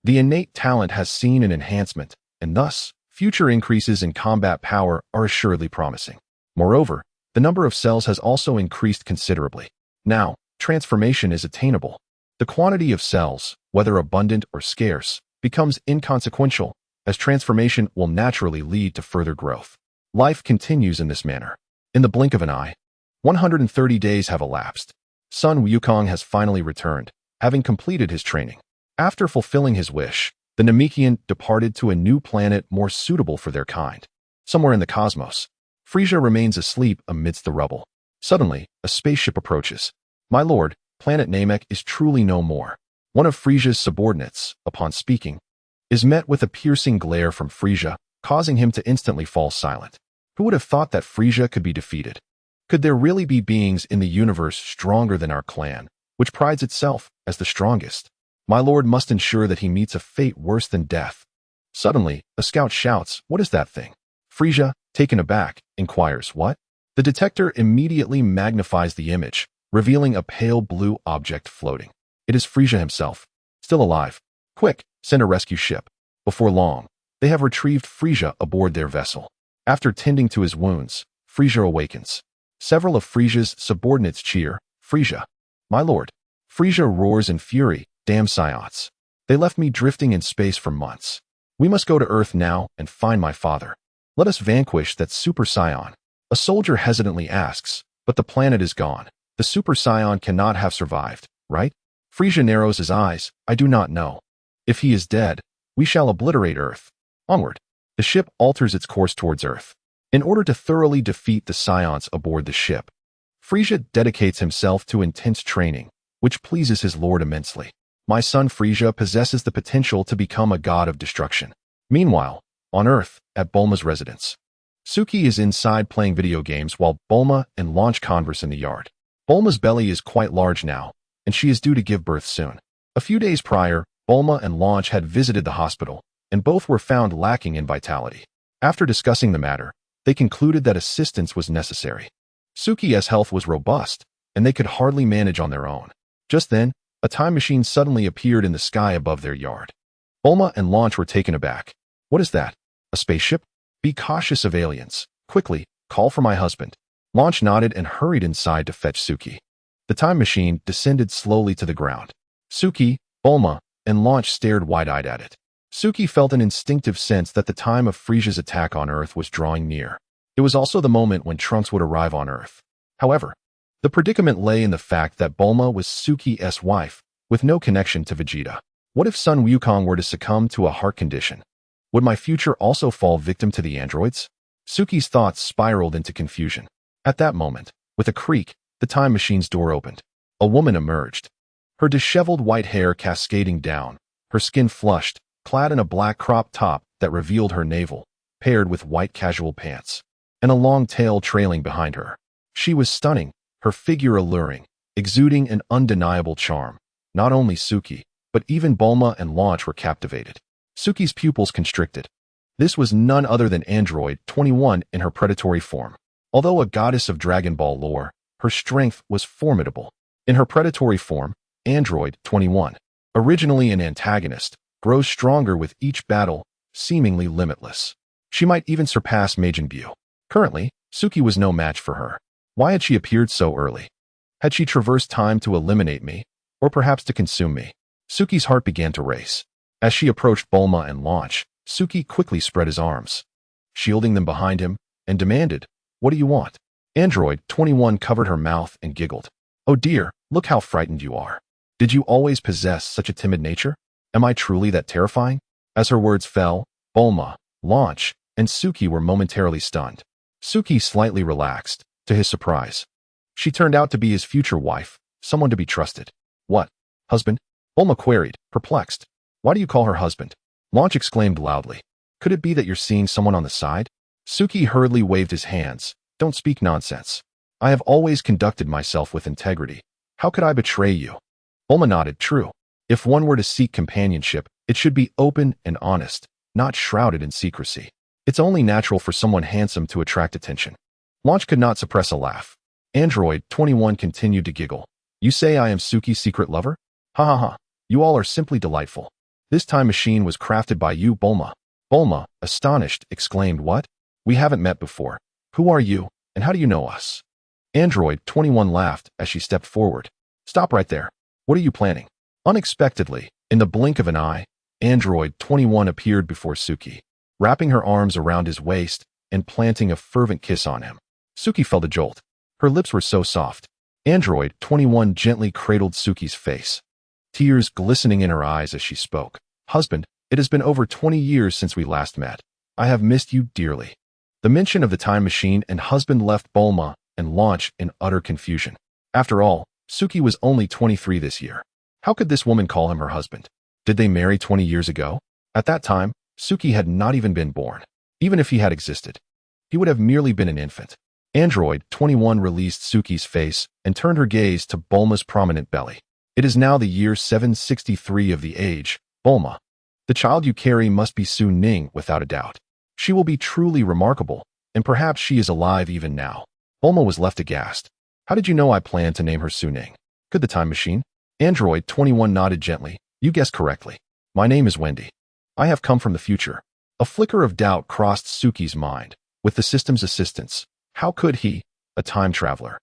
the innate talent has seen an enhancement, and thus, future increases in combat power are assuredly promising. Moreover, the number of cells has also increased considerably. Now, transformation is attainable. The quantity of cells, whether abundant or scarce, becomes inconsequential, as transformation will naturally lead to further growth. Life continues in this manner. In the blink of an eye, 130 days have elapsed. Sun Wukong has finally returned, having completed his training. After fulfilling his wish, the Namekian departed to a new planet more suitable for their kind. Somewhere in the cosmos, Frieza remains asleep amidst the rubble. Suddenly, a spaceship approaches. My lord, planet Namek is truly no more. One of Frieza's subordinates, upon speaking, is met with a piercing glare from Frieza, causing him to instantly fall silent. Who would have thought that Frieza could be defeated? Could there really be beings in the universe stronger than our clan, which prides itself as the strongest? My lord must ensure that he meets a fate worse than death. Suddenly, a scout shouts, "What is that thing?" Frieza, taken aback, inquires, "What?" The detector immediately magnifies the image, revealing a pale blue object floating. It is Frieza himself, still alive. Quick, send a rescue ship. Before long, they have retrieved Frieza aboard their vessel. After tending to his wounds, Frieza awakens. Several of Frieza's subordinates cheer, "Frieza, my lord." Frieza roars in fury, "Damn Psyots. They left me drifting in space for months. We must go to Earth now and find my father. Let us vanquish that Super Saiyan." A soldier hesitantly asks, "But the planet is gone. The Super Saiyan cannot have survived, right?" Frieza narrows his eyes, "I do not know. If he is dead, we shall obliterate Earth. Onward." the ship alters its course towards Earth. In order to thoroughly defeat the Scions aboard the ship, Frisia dedicates himself to intense training, which pleases his lord immensely. My son Frisia possesses the potential to become a god of destruction. Meanwhile, on Earth, at Bulma's residence, Suki is inside playing video games while Bulma and Launch converse in the yard. Bulma's belly is quite large now, and she is due to give birth soon. A few days prior, Bulma and Launch had visited the hospital, and both were found lacking in vitality. After discussing the matter, they concluded that assistance was necessary. Suki's health was robust, and they could hardly manage on their own. Just then, a time machine suddenly appeared in the sky above their yard. Bulma and Launch were taken aback. What is that? A spaceship? Be cautious of aliens. Quickly, call for my husband. Launch nodded and hurried inside to fetch Suki. The time machine descended slowly to the ground. Suki, Bulma, and Launch stared wide-eyed at it. Suki felt an instinctive sense that the time of Frisia's attack on Earth was drawing near. It was also the moment when Trunks would arrive on Earth. However, the predicament lay in the fact that Bulma was Suki's wife, with no connection to Vegeta. What if Sun Wukong were to succumb to a heart condition? Would my future also fall victim to the androids? Suki's thoughts spiraled into confusion. At that moment, with a creak, the time machine's door opened. A woman emerged. Her disheveled white hair cascading down, her skin flushed, clad in a black crop top that revealed her navel, paired with white casual pants, and a long tail trailing behind her. She was stunning, her figure alluring, exuding an undeniable charm. Not only Suki, but even Bulma and Launch were captivated. Suki's pupils constricted. This was none other than Android 21 in her predatory form. Although a goddess of Dragon Ball lore, her strength was formidable. In her predatory form, Android 21, originally an antagonist, grows stronger with each battle, seemingly limitless. She might even surpass Majin Buu. Currently, Suki was no match for her. Why had she appeared so early? Had she traversed time to eliminate me, or perhaps to consume me? Suki's heart began to race. As she approached Bulma and Launch, Suki quickly spread his arms, shielding them behind him, and demanded, "What do you want?" Android 21 covered her mouth and giggled. "Oh dear, look how frightened you are. Did you always possess such a timid nature? Am I truly that terrifying?" As her words fell, Bulma, Launch, and Suki were momentarily stunned. Suki slightly relaxed, to his surprise. She turned out to be his future wife, someone to be trusted. "What? Husband?" Bulma queried, perplexed. "Why do you call her husband?" Launch exclaimed loudly. "Could it be that you're seeing someone on the side?" Suki hurriedly waved his hands. "Don't speak nonsense. I have always conducted myself with integrity. How could I betray you?" Bulma nodded. "True. If one were to seek companionship, it should be open and honest, not shrouded in secrecy. It's only natural for someone handsome to attract attention." Launch could not suppress a laugh. Android 21 continued to giggle. "You say I am Suki's secret lover? Ha ha ha. You all are simply delightful. This time machine was crafted by you, Bulma." Bulma, astonished, exclaimed, "What? We haven't met before. Who are you, and how do you know us?" Android 21 laughed as she stepped forward. "Stop right there. What are you planning?" Unexpectedly, in the blink of an eye, Android 21 appeared before Suki, wrapping her arms around his waist and planting a fervent kiss on him. Suki felt a jolt. Her lips were so soft. Android 21 gently cradled Suki's face, tears glistening in her eyes as she spoke. "Husband, it has been over 20 years since we last met. I have missed you dearly." The mention of the time machine and husband left Bulma and Launch in utter confusion. After all, Suki was only 23 this year. How could this woman call him her husband? Did they marry 20 years ago? At that time, Suki had not even been born. Even if he had existed, he would have merely been an infant. Android 21 released Suki's face and turned her gaze to Bulma's prominent belly. "It is now the year 763 of the age, Bulma. The child you carry must be Su Ning without a doubt. She will be truly remarkable, and perhaps she is alive even now." Bulma was left aghast. "How did you know I planned to name her Su Ning?" "Could the time machine?" Android 21 nodded gently. "You guessed correctly. My name is Wendy. I have come from the future." A flicker of doubt crossed Suki's mind. With the system's assistance, how could he, a time traveler,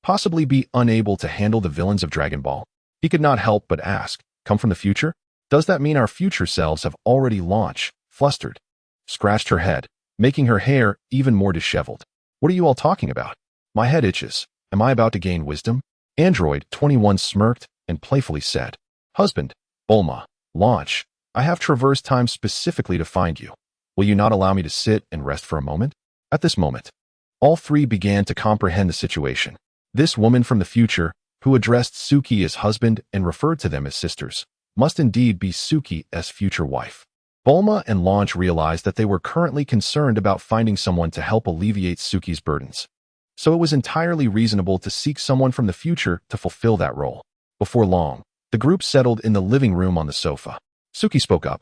possibly be unable to handle the villains of Dragon Ball? He could not help but ask, "Come from the future? Does that mean our future selves have already launched?" Flustered, scratched her head, making her hair even more disheveled. "What are you all talking about? My head itches. Am I about to gain wisdom?" Android 21 smirked and playfully said, "Husband, Bulma, Launch, I have traversed time specifically to find you. Will you not allow me to sit and rest for a moment? At this moment, all three began to comprehend the situation. This woman from the future, who addressed Suki as husband and referred to them as sisters, must indeed be Suki's future wife. Bulma and Launch realized that they were currently concerned about finding someone to help alleviate Suki's burdens. So it was entirely reasonable to seek someone from the future to fulfill that role. Before long, the group settled in the living room on the sofa. Suki spoke up.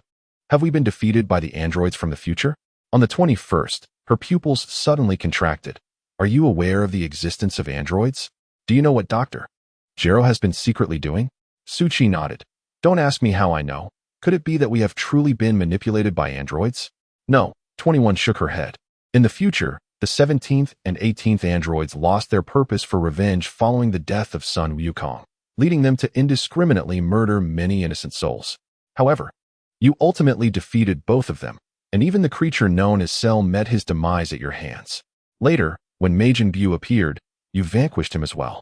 Have we been defeated by the androids from the future? On the 21st, her pupils suddenly contracted. Are you aware of the existence of androids? Do you know what Dr. Gero has been secretly doing? Suchi nodded. Don't ask me how I know. Could it be that we have truly been manipulated by androids? No, 21 shook her head. In the future, the 17th and 18th androids lost their purpose for revenge following the death of Sun Wukong, leading them to indiscriminately murder many innocent souls. However, you ultimately defeated both of them, and even the creature known as Cell met his demise at your hands. Later, when Majin Buu appeared, you vanquished him as well.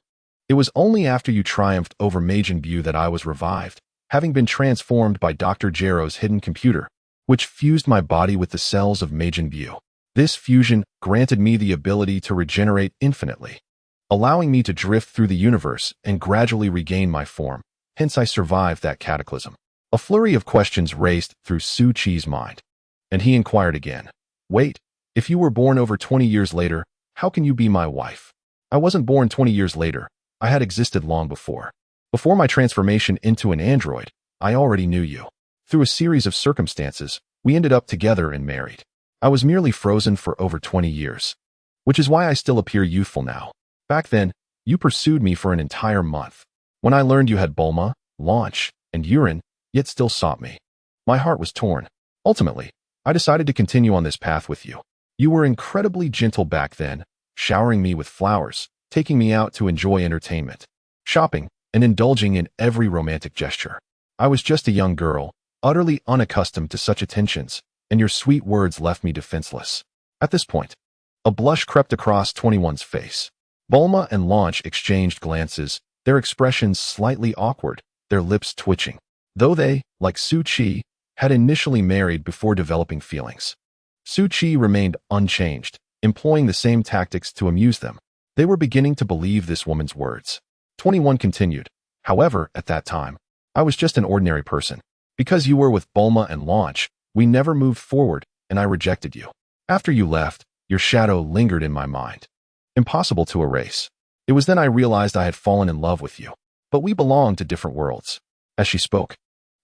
It was only after you triumphed over Majin Buu that I was revived, having been transformed by Dr. Gero's hidden computer, which fused my body with the cells of Majin Buu. This fusion granted me the ability to regenerate infinitely, allowing me to drift through the universe and gradually regain my form. Hence I survived that cataclysm. A flurry of questions raced through Su Chi's mind, and he inquired again. Wait, if you were born over 20 years later, how can you be my wife? I wasn't born 20 years later. I had existed long before. Before my transformation into an android, I already knew you. Through a series of circumstances, we ended up together and married. I was merely frozen for over 20 years, which is why I still appear youthful now. Back then, you pursued me for an entire month. When I learned you had Bulma, Launch, and Urine, yet still sought me, my heart was torn. Ultimately, I decided to continue on this path with you. You were incredibly gentle back then, showering me with flowers, taking me out to enjoy entertainment, shopping, and indulging in every romantic gesture. I was just a young girl, utterly unaccustomed to such attentions, and your sweet words left me defenseless. At this point, a blush crept across 21's face. Bulma and Launch exchanged glances, their expressions slightly awkward, their lips twitching. Though they, like Su Chi, had initially married before developing feelings, Su Chi remained unchanged, employing the same tactics to amuse them. They were beginning to believe this woman's words. 21 continued. However, at that time, I was just an ordinary person. Because you were with Bulma and Launch, we never moved forward, and I rejected you. After you left, your shadow lingered in my mind. Impossible to erase. It was then I realized I had fallen in love with you. But we belonged to different worlds. As she spoke,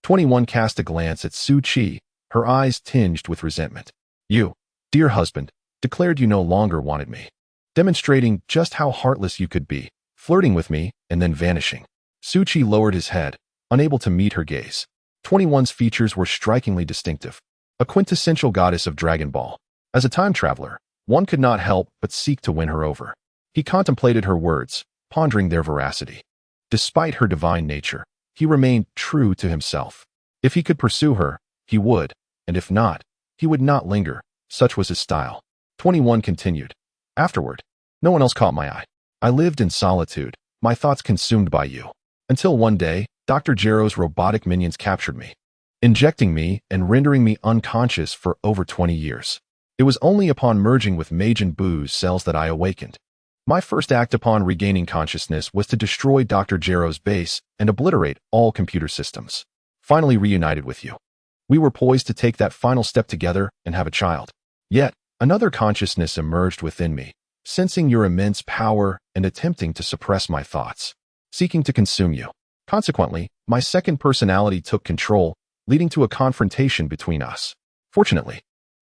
21 cast a glance at Su Chi, her eyes tinged with resentment. You, dear husband, declared you no longer wanted me, demonstrating just how heartless you could be, flirting with me and then vanishing. Su Chi lowered his head, unable to meet her gaze. 21's features were strikingly distinctive, a quintessential goddess of Dragon Ball. As a time traveler, one could not help but seek to win her over. He contemplated her words, pondering their veracity. Despite her divine nature, he remained true to himself. If he could pursue her, he would, and if not, he would not linger. Such was his style. 21 continued. Afterward, no one else caught my eye. I lived in solitude, my thoughts consumed by you. Until one day, Dr. Gero's robotic minions captured me, injecting me and rendering me unconscious for over 20 years. It was only upon merging with Majin Buu's cells that I awakened. My first act upon regaining consciousness was to destroy Dr. Gero's base and obliterate all computer systems. Finally reunited with you, we were poised to take that final step together and have a child. Yet, another consciousness emerged within me, sensing your immense power and attempting to suppress my thoughts, seeking to consume you. Consequently, my second personality took control, leading to a confrontation between us. Fortunately,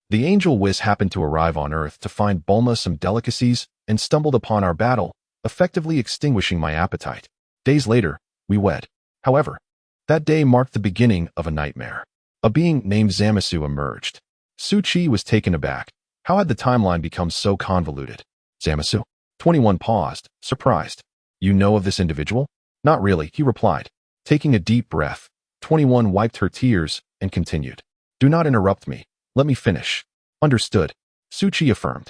the angel Whis happened to arrive on Earth to find Bulma some delicacies and stumbled upon our battle, effectively extinguishing my appetite. Days later, we wed. However, that day marked the beginning of a nightmare. A being named Zamasu emerged. Su Chi was taken aback. How had the timeline become so convoluted? Zamasu? 21 paused, surprised. You know of this individual? Not really, he replied. Taking a deep breath, 21 wiped her tears and continued. Do not interrupt me. Let me finish. Understood, Su Chi affirmed.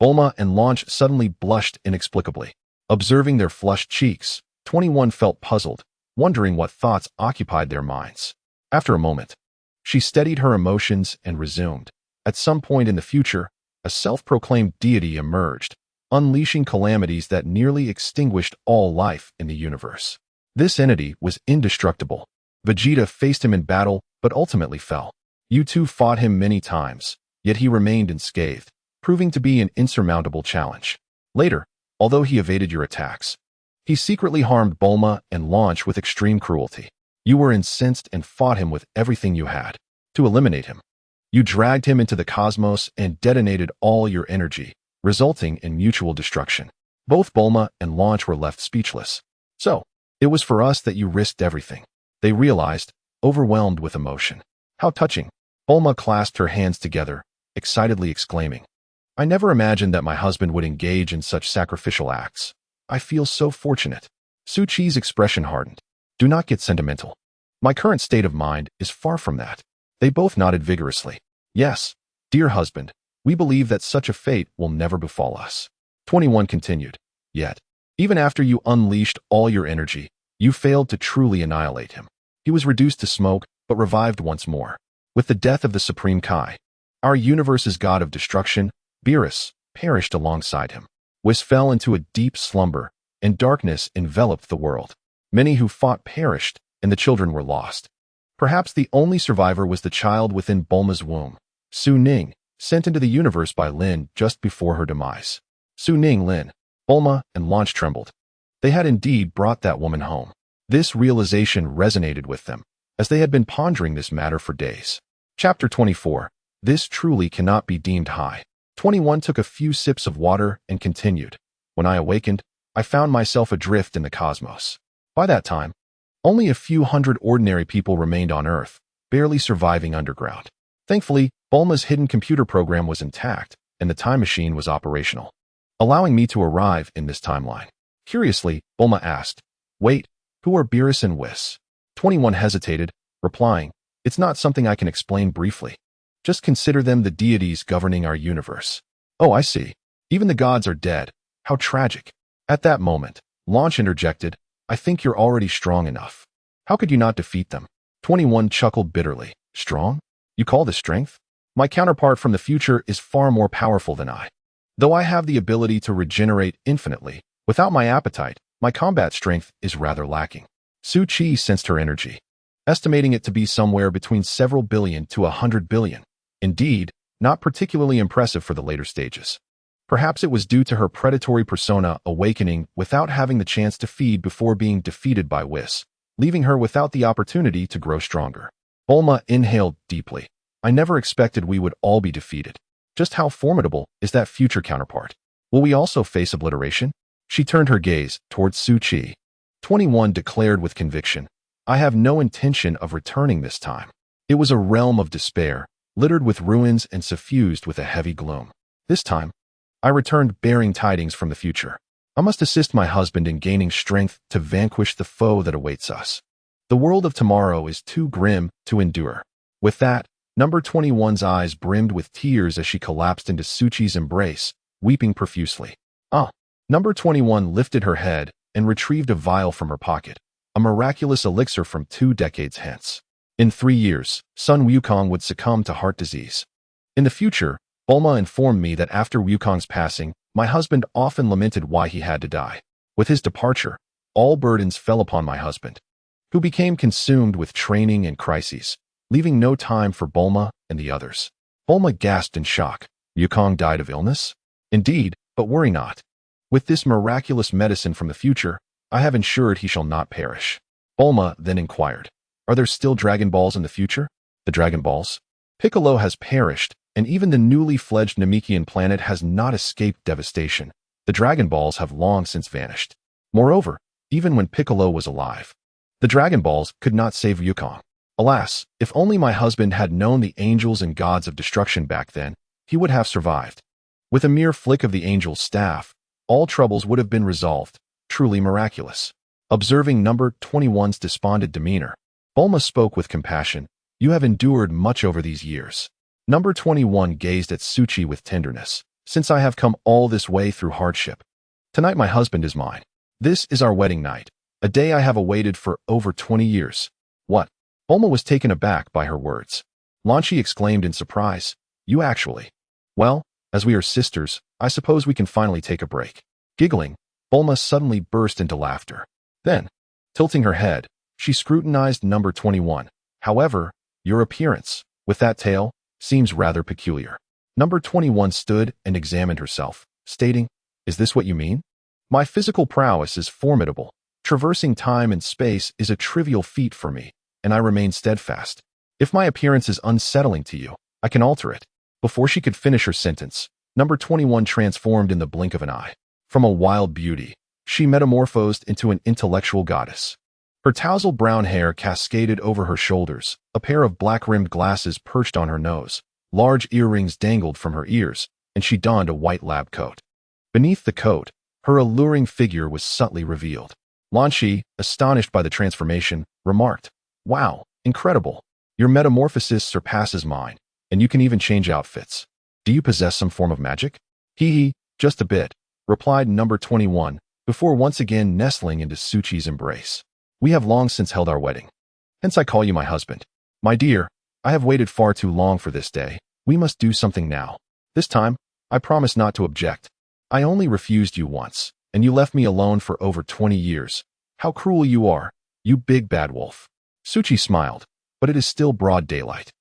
Bulma and Launch suddenly blushed inexplicably. Observing their flushed cheeks, 21 felt puzzled, wondering what thoughts occupied their minds. After a moment, she steadied her emotions and resumed. At some point in the future, a self-proclaimed deity emerged, unleashing calamities that nearly extinguished all life in the universe. This entity was indestructible. Vegeta faced him in battle, but ultimately fell. You two fought him many times, yet he remained unscathed, proving to be an insurmountable challenge. Later, although he evaded your attacks, he secretly harmed Bulma and Launch with extreme cruelty. You were incensed and fought him with everything you had. To eliminate him, you dragged him into the cosmos and detonated all your energy, resulting in mutual destruction. Both Bulma and Launch were left speechless. So, it was for us that you risked everything, they realized, overwhelmed with emotion. How touching. Bulma clasped her hands together, excitedly exclaiming, I never imagined that my husband would engage in such sacrificial acts. I feel so fortunate. Su Chi's expression hardened. Do not get sentimental. My current state of mind is far from that. They both nodded vigorously. Yes, dear husband, we believe that such a fate will never befall us. 21 continued. Yet, even after you unleashed all your energy, you failed to truly annihilate him. He was reduced to smoke, but revived once more. With the death of the Supreme Kai, our universe's god of destruction, Beerus, perished alongside him. Whis fell into a deep slumber, and darkness enveloped the world. Many who fought perished, and the children were lost. Perhaps the only survivor was the child within Bulma's womb, Su Ning, sent into the universe by Lin just before her demise. Su Ning, Lin, Bulma, and Launch trembled. They had indeed brought that woman home. This realization resonated with them, as they had been pondering this matter for days. Chapter 24. This truly cannot be deemed high. 21 took a few sips of water and continued. When I awakened, I found myself adrift in the cosmos. By that time, only a few hundred ordinary people remained on Earth, barely surviving underground. Thankfully, Bulma's hidden computer program was intact, and the time machine was operational, allowing me to arrive in this timeline. Curiously, Bulma asked, Wait, who are Beerus and Whis? 21 hesitated, replying, It's not something I can explain briefly. Just consider them the deities governing our universe. Oh, I see. Even the gods are dead. How tragic. At that moment, Launch interjected, I think you're already strong enough. How could you not defeat them? 21 chuckled bitterly. Strong? You call this strength? My counterpart from the future is far more powerful than I. Though I have the ability to regenerate infinitely, without my appetite, my combat strength is rather lacking. Su Chi sensed her energy, estimating it to be somewhere between several billion to 100 billion. Indeed, not particularly impressive for the later stages. Perhaps it was due to her predatory persona awakening without having the chance to feed before being defeated by Whis, leaving her without the opportunity to grow stronger. Bulma inhaled deeply. I never expected we would all be defeated. Just how formidable is that future counterpart? Will we also face obliteration? She turned her gaze towards Su Chi. 21 declared with conviction, I have no intention of returning this time. It was a realm of despair, littered with ruins and suffused with a heavy gloom. This time, I returned bearing tidings from the future. I must assist my husband in gaining strength to vanquish the foe that awaits us. The world of tomorrow is too grim to endure. With that, number 21's eyes brimmed with tears as she collapsed into Su Chi's embrace, weeping profusely. Number 21 lifted her head and retrieved a vial from her pocket, a miraculous elixir from 2 decades hence. In 3 years, son Wukong would succumb to heart disease. In the future, Bulma informed me that after Wukong's passing, my husband often lamented why he had to die. With his departure, all burdens fell upon my husband, who became consumed with training and crises, leaving no time for Bulma and the others. Bulma gasped in shock. Wukong died of illness? Indeed, but worry not. With this miraculous medicine from the future, I have ensured he shall not perish. Bulma then inquired, Are there still Dragon Balls in the future? The Dragon Balls? Piccolo has perished, and even the newly fledged Namekian planet has not escaped devastation. The Dragon Balls have long since vanished. Moreover, even when Piccolo was alive, the Dragon Balls could not save Wukong. Alas, if only my husband had known the angels and gods of destruction back then, he would have survived. With a mere flick of the angel's staff, all troubles would have been resolved. Truly miraculous. Observing number 21's despondent demeanor, Bulma spoke with compassion. You have endured much over these years. Number 21 gazed at Su Chi with tenderness. Since I have come all this way through hardship, tonight my husband is mine. This is our wedding night, a day I have awaited for over 20 years. What? Bulma was taken aback by her words. Lan Chi exclaimed in surprise. You actually. Well, as we are sisters, I suppose we can finally take a break. Giggling, Bulma suddenly burst into laughter. Then, tilting her head, she scrutinized number 21. However, your appearance, with that tail, seems rather peculiar. Number 21 stood and examined herself, stating, "Is this what you mean? My physical prowess is formidable. Traversing time and space is a trivial feat for me, and I remain steadfast. If my appearance is unsettling to you, I can alter it." Before she could finish her sentence, number 21 transformed in the blink of an eye. From a wild beauty, she metamorphosed into an intellectual goddess. Her tousled brown hair cascaded over her shoulders, a pair of black-rimmed glasses perched on her nose, large earrings dangled from her ears, and she donned a white lab coat. Beneath the coat, her alluring figure was subtly revealed. Lan Shi, astonished by the transformation, remarked, "Wow, incredible. Your metamorphosis surpasses mine, and you can even change outfits. Do you possess some form of magic?" "Hee, just a bit," replied number 21, before once again nestling into Suchi's embrace. "We have long since held our wedding. Hence I call you my husband. My dear, I have waited far too long for this day. We must do something now. This time, I promise not to object. I only refused you once, and you left me alone for over 20 years. How cruel you are, you big bad wolf." Suchi smiled, but it is still broad daylight.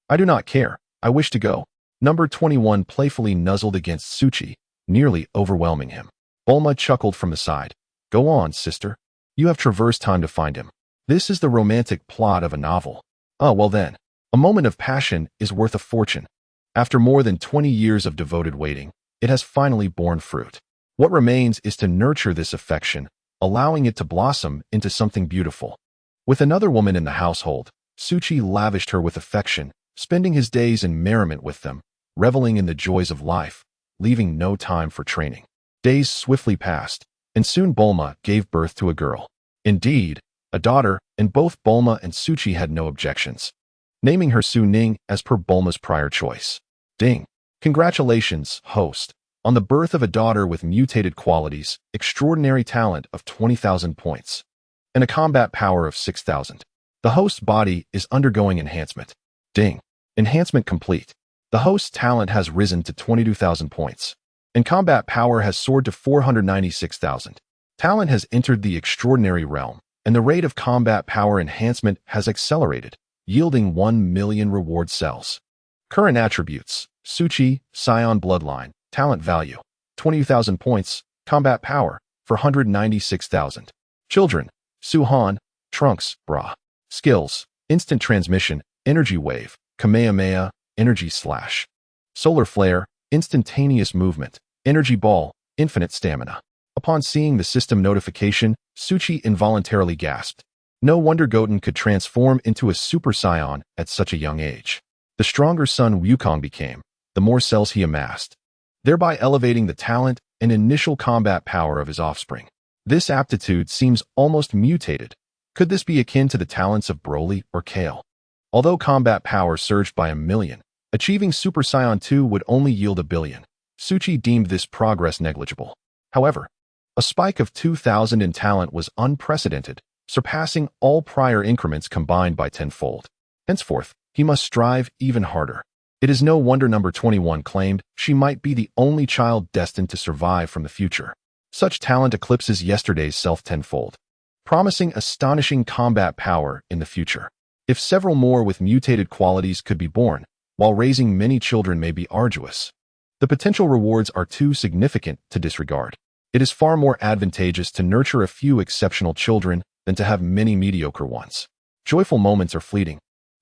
"I do not care. I wish to go." Number 21 playfully nuzzled against Suchi, nearly overwhelming him. Bulma chuckled from the side. "Go on, sister. You have traversed time to find him. This is the romantic plot of a novel. Oh, well then. A moment of passion is worth a fortune. After more than 20 years of devoted waiting, it has finally borne fruit. What remains is to nurture this affection, allowing it to blossom into something beautiful." With another woman in the household, Suchi lavished her with affection, spending his days in merriment with them, reveling in the joys of life, leaving no time for training. Days swiftly passed, and soon Bulma gave birth to a girl. Indeed, a daughter, and both Bulma and Suchi had no objections, naming her Su Ning as per Bulma's prior choice. Ding! Congratulations, host, on the birth of a daughter with mutated qualities, extraordinary talent of 20,000 points, and a combat power of 6,000. The host's body is undergoing enhancement. Ding! Enhancement complete. The host's talent has risen to 22,000 points, and combat power has soared to 496,000. Talent has entered the extraordinary realm, and the rate of combat power enhancement has accelerated, yielding 1 million reward cells. Current attributes: Suchi, Scion Bloodline, Talent Value, 20,000 points, Combat Power, 496,000. Children: Suhan, Trunks, Bra. Skills: Instant Transmission, Energy Wave, Kamehameha, Energy Slash. Solar Flare, Instantaneous Movement, Energy Ball, Infinite Stamina. Upon seeing the system notification, Suchi involuntarily gasped. No wonder Goten could transform into a Super Saiyan at such a young age. The stronger son Wukong became, the more cells he amassed, thereby elevating the talent and initial combat power of his offspring. This aptitude seems almost mutated. Could this be akin to the talents of Broly or Kale? Although combat power surged by 1 million, achieving Super Saiyan 2 would only yield 1 billion. Suchi deemed this progress negligible. However, a spike of 2,000 in talent was unprecedented, surpassing all prior increments combined by tenfold. Henceforth, he must strive even harder. It is no wonder number 21 claimed she might be the only child destined to survive from the future. Such talent eclipses yesterday's self tenfold, promising astonishing combat power in the future. If several more with mutated qualities could be born, while raising many children may be arduous, the potential rewards are too significant to disregard. It is far more advantageous to nurture a few exceptional children than to have many mediocre ones. Joyful moments are fleeting.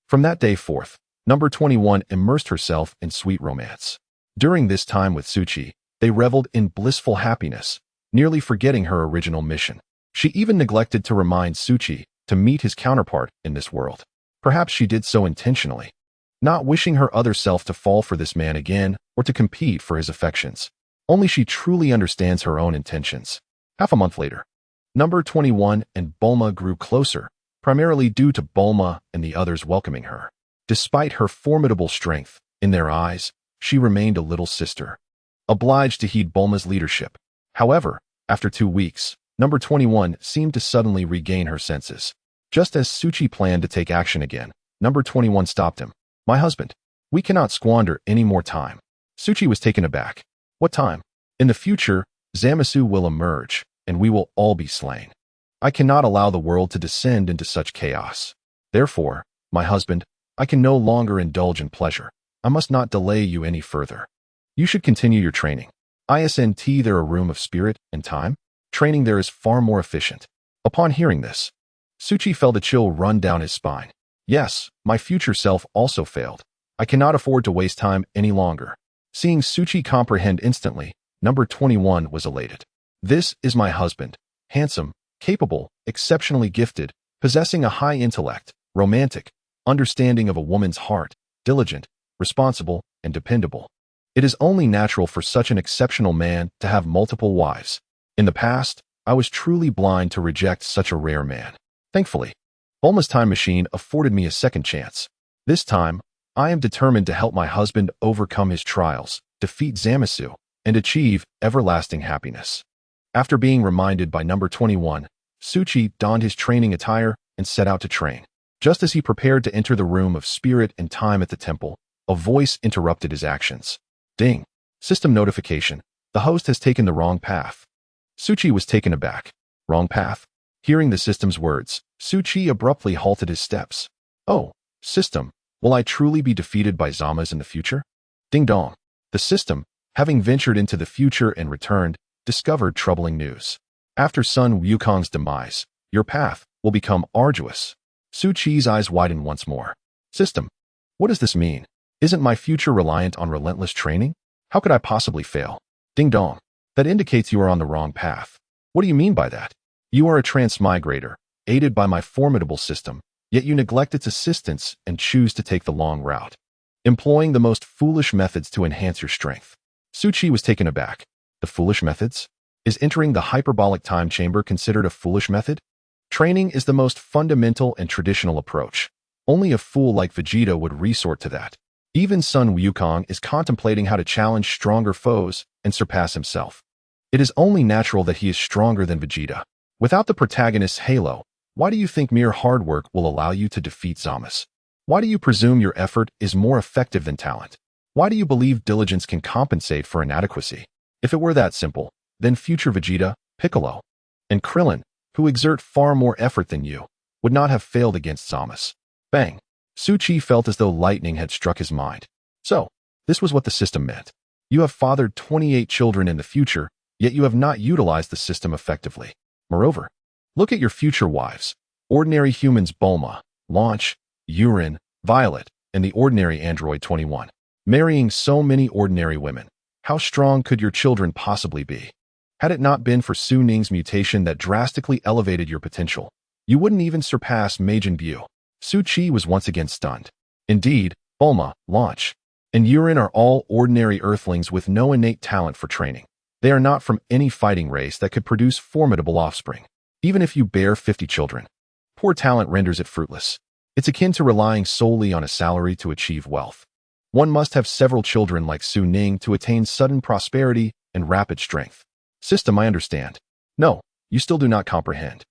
From that day forth, number 21 immersed herself in sweet romance. During this time with Suchi, they reveled in blissful happiness, nearly forgetting her original mission. She even neglected to remind Suchi to meet his counterpart in this world. Perhaps she did so intentionally, not wishing her other self to fall for this man again or to compete for his affections. Only she truly understands her own intentions. Half a month later, number 21 and Bulma grew closer, primarily due to Bulma and the others welcoming her. Despite her formidable strength, in their eyes, she remained a little sister, obliged to heed Bulma's leadership. However, after 2 weeks, number 21 seemed to suddenly regain her senses. Just as Suchi planned to take action again, number 21 stopped him. "My husband, We cannot squander any more time. Suchi was taken aback. What time? In the future, Zamasu will emerge, and we will all be slain. I cannot allow the world to descend into such chaos. Therefore, my husband, I can no longer indulge in pleasure. I must not delay you any further. You should continue your training. Isn't there a room of spirit and time? Training there is far more efficient. Upon hearing this, Suchi felt a chill run down his spine. Yes, my future self also failed. I cannot afford to waste time any longer. Seeing Suchi comprehend instantly, number 21 was elated. This is my husband, handsome, capable, exceptionally gifted, possessing a high intellect, romantic, understanding of a woman's heart, diligent, responsible, and dependable. It is only natural for such an exceptional man to have multiple wives. In the past, I was truly blind to reject such a rare man. Thankfully, Bulma's time machine afforded me a second chance. This time, I am determined to help my husband overcome his trials, defeat Zamasu, and achieve everlasting happiness. After being reminded by number 21, Suchi donned his training attire and set out to train. Just as he prepared to enter the room of spirit and time at the temple, a voice interrupted his actions. Ding! System notification. The host has taken the wrong path. Suchi was taken aback. Wrong path? Hearing the system's words, Suchi abruptly halted his steps. Oh, system, will I truly be defeated by Zamas in the future? Ding dong. The system, having ventured into the future and returned, discovered troubling news. After Sun Wukong's demise, your path will become arduous. Suchi's eyes widened once more. System, what does this mean? Isn't my future reliant on relentless training? How could I possibly fail? Ding dong. That indicates you are on the wrong path. What do you mean by that? You are a transmigrator, aided by my formidable system, yet you neglect its assistance and choose to take the long route, employing the most foolish methods to enhance your strength. Suchi was taken aback. The foolish methods? Is entering the hyperbolic time chamber considered a foolish method? Training is the most fundamental and traditional approach. Only a fool like Vegeta would resort to that. Even Sun Wukong is contemplating how to challenge stronger foes and surpass himself. It is only natural that he is stronger than Vegeta. Without the protagonist's halo, why do you think mere hard work will allow you to defeat Zamas? Why do you presume your effort is more effective than talent? Why do you believe diligence can compensate for inadequacy? If it were that simple, then future Vegeta, Piccolo, and Krillin, who exert far more effort than you, would not have failed against Zamas. Bang! Suchi felt as though lightning had struck his mind. So, this was what the system meant. You have fathered 28 children in the future, yet you have not utilized the system effectively. Moreover, look at your future wives. Ordinary humans Bulma, Launch, Urine, Violet, and the ordinary android 21. Marrying so many ordinary women. How strong could your children possibly be? Had it not been for Su Ning's mutation that drastically elevated your potential, you wouldn't even surpass Majin Buu. Suchi was once again stunned. Indeed, Bulma, Launch, and Urine are all ordinary earthlings with no innate talent for training. They are not from any fighting race that could produce formidable offspring, even if you bear 50 children. Poor talent renders it fruitless. It's akin to relying solely on a salary to achieve wealth. One must have several children like Su Ning to attain sudden prosperity and rapid strength. System, I understand. No, you still do not comprehend.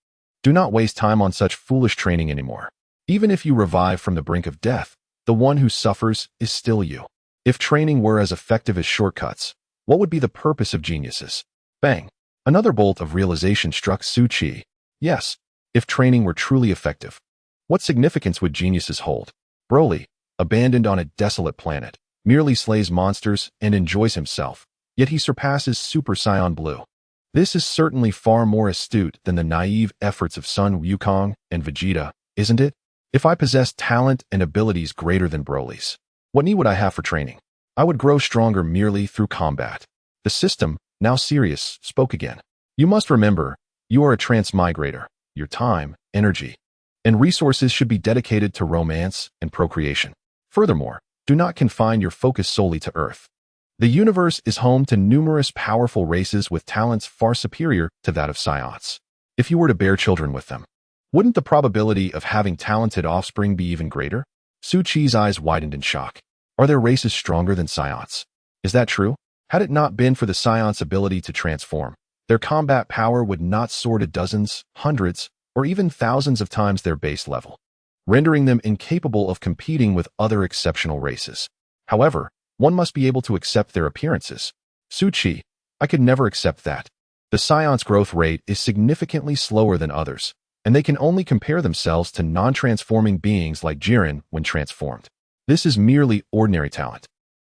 Do not waste time on such foolish training anymore. Even if you revive from the brink of death, the one who suffers is still you. If training were as effective as shortcuts, what would be the purpose of geniuses? Bang! Another bolt of realization struck Suchi. Yes, if training were truly effective, what significance would geniuses hold? Broly, abandoned on a desolate planet, merely slays monsters and enjoys himself, yet he surpasses Super Saiyan Blue. This is certainly far more astute than the naive efforts of Sun Wukong and Vegeta, isn't it? If I possessed talent and abilities greater than Broly's, what need would I have for training? I would grow stronger merely through combat. The system, now serious, spoke again. You must remember, you are a transmigrator. Your time, energy, and resources should be dedicated to romance and procreation. Furthermore, do not confine your focus solely to Earth. The universe is home to numerous powerful races with talents far superior to that of Saiyans. If you were to bear children with them, wouldn't the probability of having talented offspring be even greater? Suchi's eyes widened in shock. Are there races stronger than Saiyans? Is that true? Had it not been for the Saiyans' ability to transform, their combat power would not soar to dozens, hundreds, or even thousands of times their base level, rendering them incapable of competing with other exceptional races. However, one must be able to accept their appearances. Su-Chi, I could never accept that. The Scion's growth rate is significantly slower than others, and they can only compare themselves to non-transforming beings like Jiren when transformed. This is merely ordinary talent.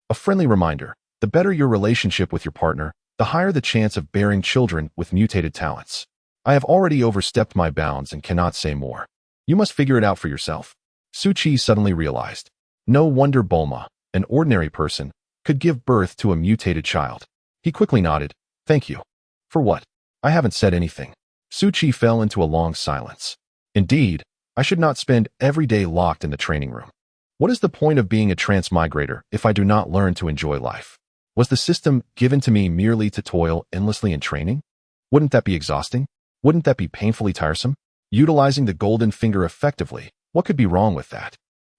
A friendly reminder, the better your relationship with your partner, the higher the chance of bearing children with mutated talents. I have already overstepped my bounds and cannot say more. You must figure it out for yourself. Su-Chi suddenly realized. No wonder Bulma, an ordinary person, could give birth to a mutated child. He quickly nodded. Thank you. For what? I haven't said anything. Su-Chi fell into a long silence. Indeed, I should not spend every day locked in the training room. What is the point of being a transmigrator if I do not learn to enjoy life? Was the system given to me merely to toil endlessly in training? Wouldn't that be exhausting? Wouldn't that be painfully tiresome? Utilizing the golden finger effectively, what could be wrong with that?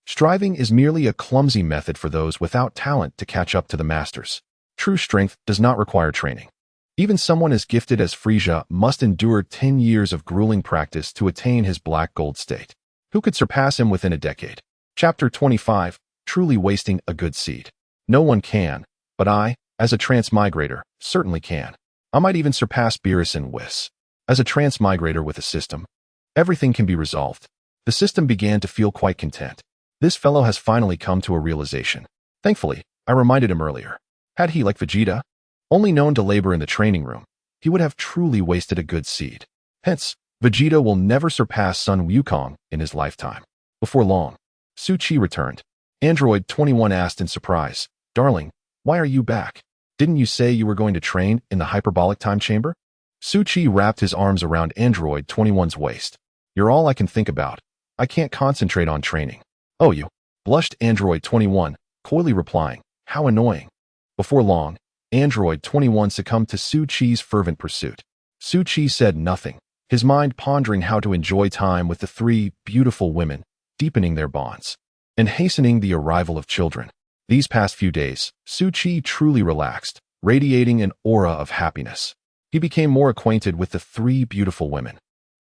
Striving is merely a clumsy method for those without talent to catch up to the masters. True strength does not require training. Even someone as gifted as Frieza must endure 10 years of grueling practice to attain his black gold state. Who could surpass him within a decade? Chapter 25, Truly Wasting a Good Seed. No one can, but I, as a transmigrator, certainly can. I might even surpass Beerus and Whis. As a transmigrator with a system, everything can be resolved. The system began to feel quite content. This fellow has finally come to a realization. Thankfully, I reminded him earlier. Had he, like Vegeta, only known to labor in the training room, he would have truly wasted a good seed. Hence, Vegeta will never surpass Sun Wukong in his lifetime. Before long, Su-Chi returned. Android 21 asked in surprise, Darling, why are you back? Didn't you say you were going to train in the hyperbolic time chamber? Su-Chi wrapped his arms around Android 21's waist. You're all I can think about. I can't concentrate on training. Oh, you, blushed Android 21, coyly replying, how annoying. Before long, Android 21 succumbed to Su-Chi's fervent pursuit. Su-Chi said nothing, his mind pondering how to enjoy time with the three beautiful women, deepening their bonds, and hastening the arrival of children. These past few days, Su-Chi truly relaxed, radiating an aura of happiness. He became more acquainted with the three beautiful women,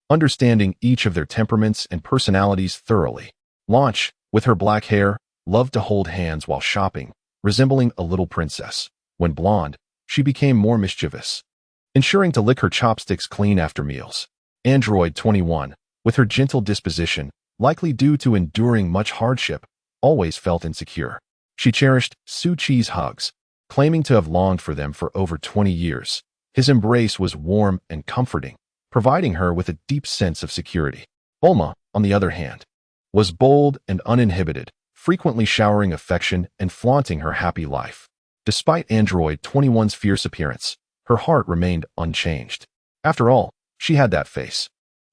understanding each of their temperaments and personalities thoroughly. Launch, with her black hair, loved to hold hands while shopping, resembling a little princess. When blonde, she became more mischievous, ensuring to lick her chopsticks clean after meals. Android 21, with her gentle disposition, likely due to enduring much hardship, always felt insecure. She cherished Su-Chi's hugs, claiming to have longed for them for over 20 years. His embrace was warm and comforting, providing her with a deep sense of security. Bulma, on the other hand, was bold and uninhibited, frequently showering affection and flaunting her happy life. Despite Android 21's fierce appearance, her heart remained unchanged. After all, she had that face.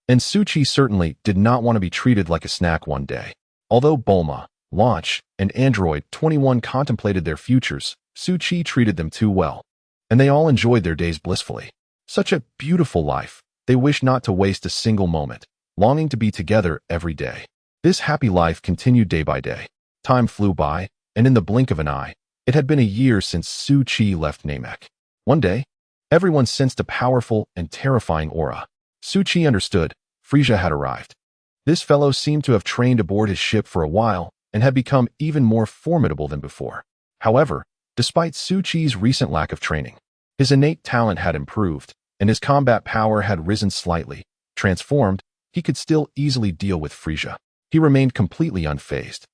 And Su-Chi certainly did not want to be treated like a snack one day. Although Bulma, Launch, and Android 21 contemplated their futures, Su-Chi treated them too well, and they all enjoyed their days blissfully. Such a beautiful life, they wished not to waste a single moment, longing to be together every day. This happy life continued day by day. Time flew by, and in the blink of an eye, it had been a year since Su-Chi left Namek. One day, everyone sensed a powerful and terrifying aura. Su-Chi understood, Frieza had arrived. This fellow seemed to have trained aboard his ship for a while, and had become even more formidable than before. However, despite Su-Chi's recent lack of training, his innate talent had improved, and his combat power had risen slightly. Transformed, he could still easily deal with Frieza. He remained completely unfazed.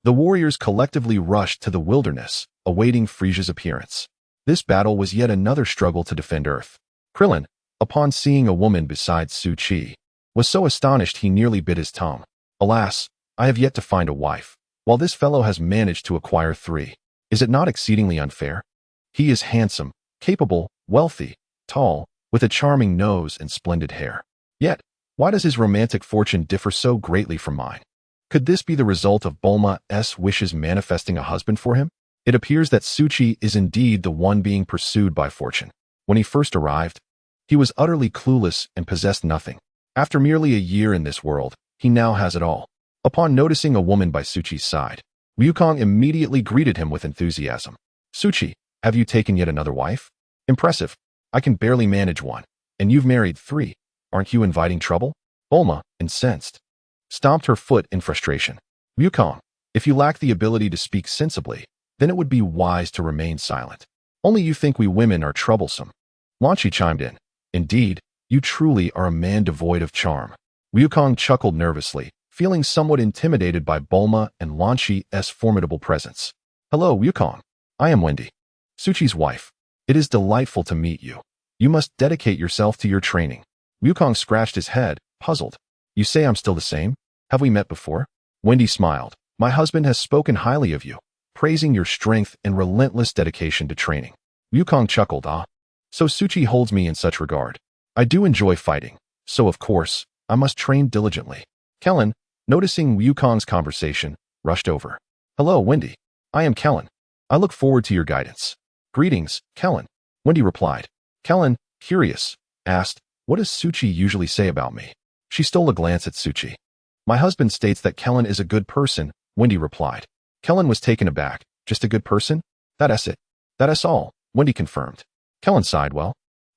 The warriors collectively rushed to the wilderness, awaiting Frieza's appearance. This battle was yet another struggle to defend Earth. Krillin, upon seeing a woman besides Su-Chi, was so astonished he nearly bit his tongue. Alas, I have yet to find a wife, while this fellow has managed to acquire 3. Is it not exceedingly unfair? He is handsome, capable, wealthy, tall, with a charming nose and splendid hair. Yet, why does his romantic fortune differ so greatly from mine? Could this be the result of Bulma's wishes manifesting a husband for him? It appears that Su-Chi is indeed the one being pursued by fortune. When he first arrived, he was utterly clueless and possessed nothing. After merely a year in this world, he now has it all. Upon noticing a woman by Su-Chi's side, Wukong immediately greeted him with enthusiasm. Su-Chi, have you taken yet another wife? Impressive. I can barely manage one, and you've married 3. Aren't you inviting trouble? Bulma, incensed, stomped her foot in frustration. Wukong, if you lack the ability to speak sensibly, then it would be wise to remain silent. Only you think we women are troublesome. Lanchi chimed in. Indeed, you truly are a man devoid of charm. Wukong chuckled nervously, feeling somewhat intimidated by Bulma and Lanchi's formidable presence. Hello, Wukong. I am Wendy, Suchi's wife. It is delightful to meet you. You must dedicate yourself to your training. Wukong scratched his head, puzzled. You say I'm still the same? Have we met before? Wendy smiled. My husband has spoken highly of you, praising your strength and relentless dedication to training. Wukong chuckled. Ah, so Suchi holds me in such regard. I do enjoy fighting, so of course, I must train diligently. Kellen, noticing Wukong's conversation, rushed over. Hello, Wendy. I am Kellen. I look forward to your guidance. Greetings, Kellen. Wendy replied. Kellen, curious, asked, what does Suchi usually say about me? She stole a glance at Suchi. My husband states that Kellen is a good person, Wendy replied. Kellen was taken aback. Just a good person? That's it. That is all, Wendy confirmed. Kellen sighed. Well,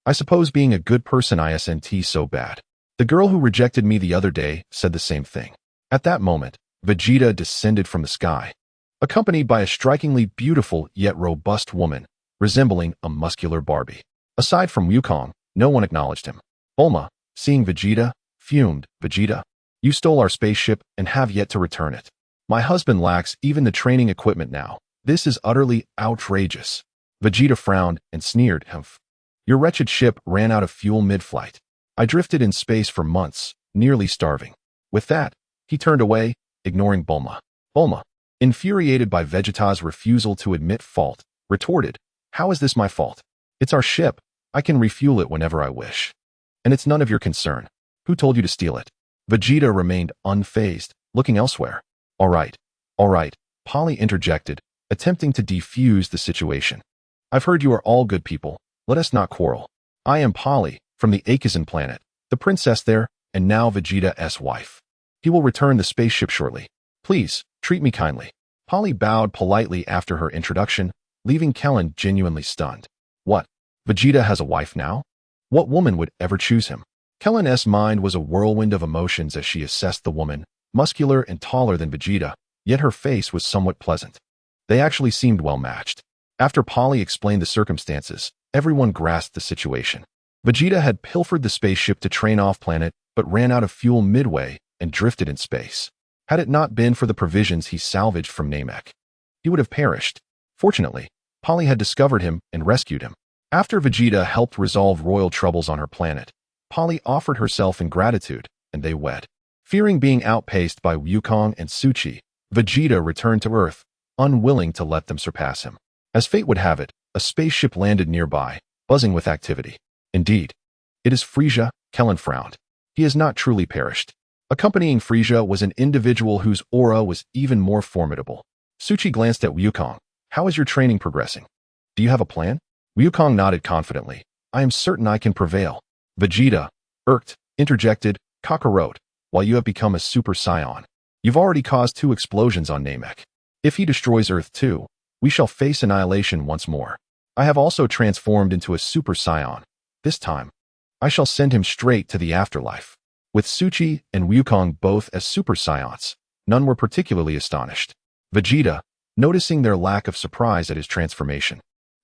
I suppose being a good person isn't so bad. The girl who rejected me the other day said the same thing. At that moment, Vegeta descended from the sky, accompanied by a strikingly beautiful yet robust woman, resembling a muscular Barbie. Aside from Wukong, no one acknowledged him. Bulma, seeing Vegeta, fumed. Vegeta, you stole our spaceship and have yet to return it. My husband lacks even the training equipment now. This is utterly outrageous. Vegeta frowned and sneered. Humph. Your wretched ship ran out of fuel mid-flight. I drifted in space for months, nearly starving. With that, he turned away, ignoring Bulma. Bulma, infuriated by Vegeta's refusal to admit fault, retorted, how is this my fault? It's our ship. I can refuel it whenever I wish. And it's none of your concern. Who told you to steal it? Vegeta remained unfazed, looking elsewhere. All right, Polly interjected, attempting to defuse the situation. I've heard you are all good people. Let us not quarrel. I am Polly, from the Akazan planet, the princess there, and now Vegeta's wife. He will return the spaceship shortly. Please, treat me kindly. Polly bowed politely after her introduction, leaving Kellen genuinely stunned. What? Vegeta has a wife now? What woman would ever choose him? Kellen's mind was a whirlwind of emotions as she assessed the woman, muscular and taller than Vegeta, yet her face was somewhat pleasant. They actually seemed well matched. After Polly explained the circumstances, everyone grasped the situation. Vegeta had pilfered the spaceship to train off-planet, but ran out of fuel midway and drifted in space. Had it not been for the provisions he salvaged from Namek, he would have perished. Fortunately, Polly had discovered him and rescued him. After Vegeta helped resolve royal troubles on her planet, Polly offered herself in gratitude, and they wed. Fearing being outpaced by Wukong and Suchi, Vegeta returned to Earth, unwilling to let them surpass him. As fate would have it, a spaceship landed nearby, buzzing with activity. Indeed, it is Frieza, Kellen frowned. He has not truly perished. Accompanying Frieza was an individual whose aura was even more formidable. Suchi glanced at Wukong. How is your training progressing? Do you have a plan? Wukong nodded confidently. I am certain I can prevail. Vegeta, irked, interjected, Kakarot, while you have become a Super Saiyan. You've already caused 2 explosions on Namek. If he destroys Earth too, we shall face annihilation once more. I have also transformed into a Super Saiyan. This time, I shall send him straight to the afterlife. With Suchi and Wukong both as Super Saiyans, none were particularly astonished. Vegeta, noticing their lack of surprise at his transformation,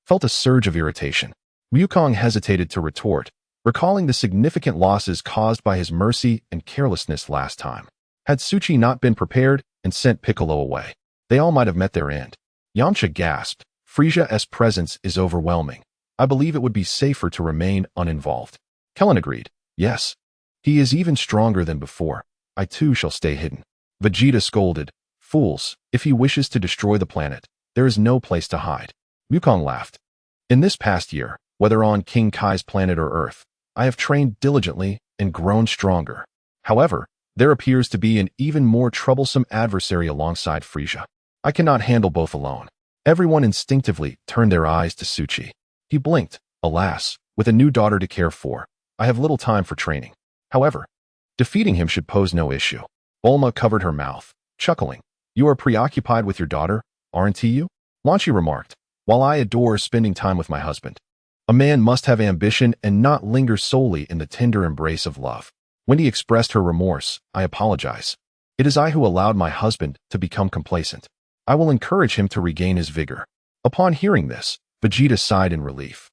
felt a surge of irritation. Wukong hesitated to retort, recalling the significant losses caused by his mercy and carelessness last time. Had Suchi not been prepared and sent Piccolo away, they all might have met their end. Yamcha gasped, Frieza's presence is overwhelming. I believe it would be safer to remain uninvolved. Kellen agreed. Yes. He is even stronger than before. I too shall stay hidden. Vegeta scolded. Fools, if he wishes to destroy the planet, there is no place to hide. Wukong laughed. In this past year, whether on King Kai's planet or Earth, I have trained diligently and grown stronger. However, there appears to be an even more troublesome adversary alongside Frieza. I cannot handle both alone. Everyone instinctively turned their eyes to Suchi. He blinked. Alas, with a new daughter to care for, I have little time for training. However, defeating him should pose no issue. Bulma covered her mouth, chuckling. You are preoccupied with your daughter, aren't you? Lanchi remarked. While I adore spending time with my husband, a man must have ambition and not linger solely in the tender embrace of love. Wendy expressed her remorse. I apologize. It is I who allowed my husband to become complacent. I will encourage him to regain his vigor. Upon hearing this, Vegeta sighed in relief,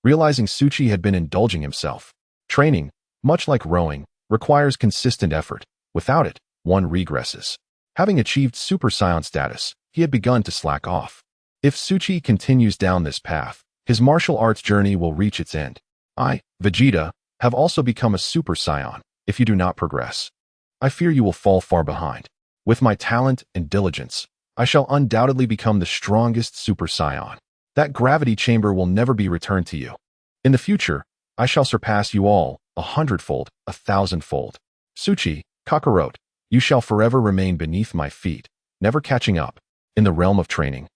realizing Suchi had been indulging himself. Training, much like rowing, requires consistent effort. Without it, one regresses. Having achieved Super Saiyan status, he had begun to slack off. If Suchi continues down this path, his martial arts journey will reach its end. I, Vegeta, have also become a Super Saiyan. If you do not progress, I fear you will fall far behind. With my talent and diligence, I shall undoubtedly become the strongest Super Saiyan. That gravity chamber will never be returned to you. In the future, I shall surpass you all, 100-fold, 1,000-fold. Suchi, Kakarot, you shall forever remain beneath my feet, never catching up. In the realm of training,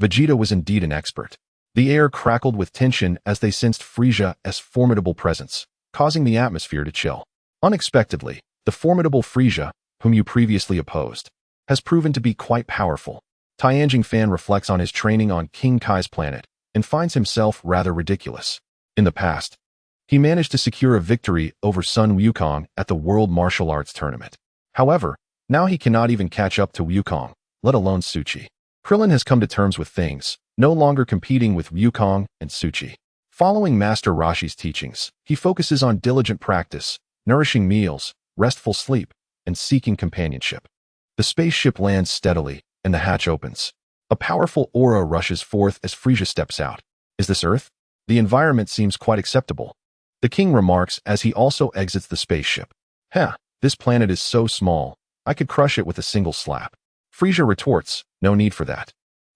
Vegeta was indeed an expert. The air crackled with tension as they sensed Frieza's formidable presence, causing the atmosphere to chill. Unexpectedly, the formidable Frieza, whom you previously opposed, has proven to be quite powerful. Tianjin Fan reflects on his training on King Kai's planet and finds himself rather ridiculous. In the past, he managed to secure a victory over Sun Wukong at the World Martial Arts Tournament. However, now he cannot even catch up to Wukong, let alone Suchi. Krillin has come to terms with things, no longer competing with Wukong and Suchi. Following Master Roshi's teachings, he focuses on diligent practice, nourishing meals, restful sleep, and seeking companionship. The spaceship lands steadily, and the hatch opens. A powerful aura rushes forth as Frieza steps out. Is this Earth? The environment seems quite acceptable. The king remarks as he also exits the spaceship. This planet is so small, I could crush it with a single slap. Frieza retorts, no need for that.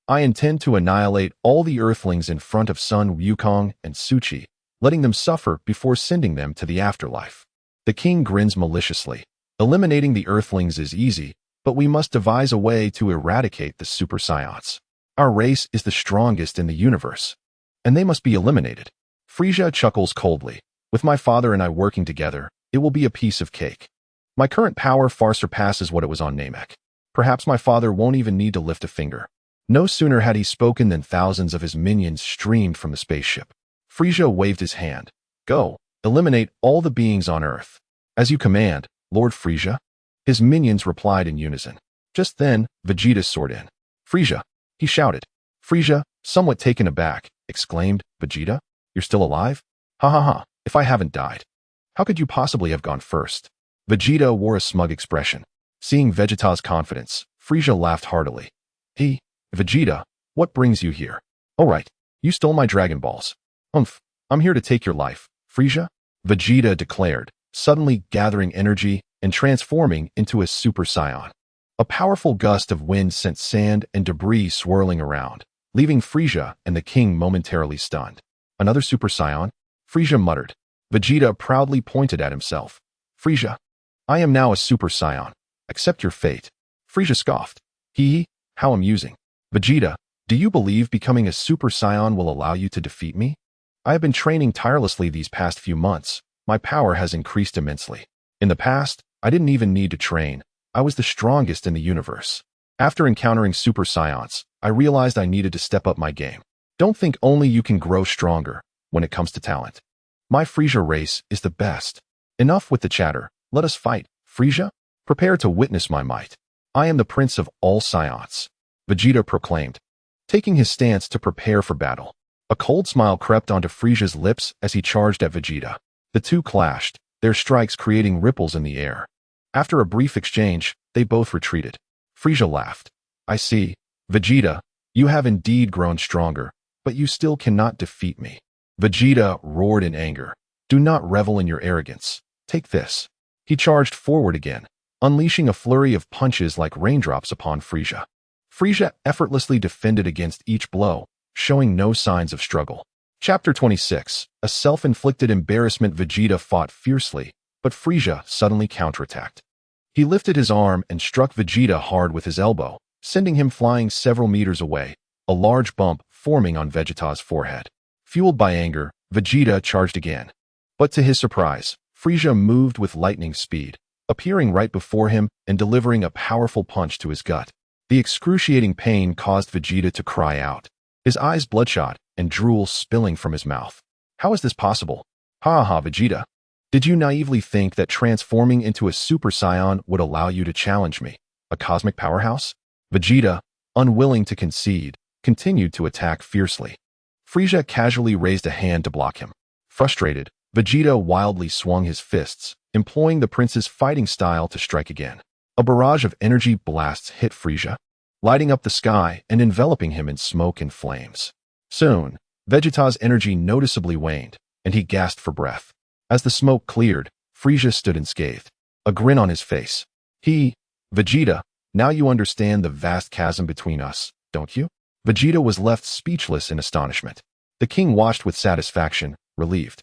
I intend to annihilate all the Earthlings in front of Sun Wukong and Suchi, letting them suffer before sending them to the afterlife. The king grins maliciously. Eliminating the Earthlings is easy, but we must devise a way to eradicate the Super Saiyans. Our race is the strongest in the universe, and they must be eliminated. Frieza chuckles coldly. With my father and I working together, it will be a piece of cake. My current power far surpasses what it was on Namek. Perhaps my father won't even need to lift a finger. No sooner had he spoken than thousands of his minions streamed from the spaceship. Frieza waved his hand. Go, eliminate all the beings on Earth. As you command, Lord Frieza. His minions replied in unison. Just then, Vegeta soared in. Frieza, he shouted. Frieza, somewhat taken aback, exclaimed, Vegeta, you're still alive? Ha ha ha, if I haven't died. How could you possibly have gone first? Vegeta wore a smug expression. Seeing Vegeta's confidence, Frieza laughed heartily. Vegeta, what brings you here? All right, you stole my Dragon Balls. I'm here to take your life, Frieza, Vegeta declared, suddenly gathering energy and transforming into a Super Saiyan. A powerful gust of wind sent sand and debris swirling around, leaving Frieza and the king momentarily stunned. Another Super Saiyan? Frieza muttered. Vegeta proudly pointed at himself. Frieza, I am now a Super Saiyan. Accept your fate. Frieza scoffed. How amusing. Vegeta, do you believe becoming a Super Saiyan will allow you to defeat me? I have been training tirelessly these past few months. My power has increased immensely. In the past, I didn't even need to train. I was the strongest in the universe. After encountering Super Saiyans, I realized I needed to step up my game. Don't think only you can grow stronger when it comes to talent. My Frieza race is the best. Enough with the chatter. Let us fight. Frieza, prepare to witness my might. I am the prince of all Saiyans, Vegeta proclaimed, taking his stance to prepare for battle. A cold smile crept onto Frieza's lips as he charged at Vegeta. The two clashed, their strikes creating ripples in the air. After a brief exchange, they both retreated. Frieza laughed. I see. Vegeta, you have indeed grown stronger, but you still cannot defeat me. Vegeta roared in anger. Do not revel in your arrogance. Take this. He charged forward again, unleashing a flurry of punches like raindrops upon Frieza. Frieza effortlessly defended against each blow, showing no signs of struggle. Chapter 26. A self-inflicted embarrassment. Vegeta fought fiercely, but Frieza suddenly counterattacked. He lifted his arm and struck Vegeta hard with his elbow, sending him flying several meters away, a large bump forming on Vegeta's forehead. Fueled by anger, Vegeta charged again. But to his surprise, Frieza moved with lightning speed, appearing right before him and delivering a powerful punch to his gut. The excruciating pain caused Vegeta to cry out, his eyes bloodshot and drool spilling from his mouth. How is this possible? Ha ha, Vegeta. Did you naively think that transforming into a Super Saiyan would allow you to challenge me, a cosmic powerhouse? Vegeta, unwilling to concede, continued to attack fiercely. Frieza casually raised a hand to block him. Frustrated, Vegeta wildly swung his fists, employing the prince's fighting style to strike again. A barrage of energy blasts hit Frieza, lighting up the sky and enveloping him in smoke and flames. Soon, Vegeta's energy noticeably waned, and he gasped for breath. As the smoke cleared, Frieza stood unscathed, a grin on his face. Vegeta, now you understand the vast chasm between us, don't you? Vegeta was left speechless in astonishment. The king watched with satisfaction, relieved.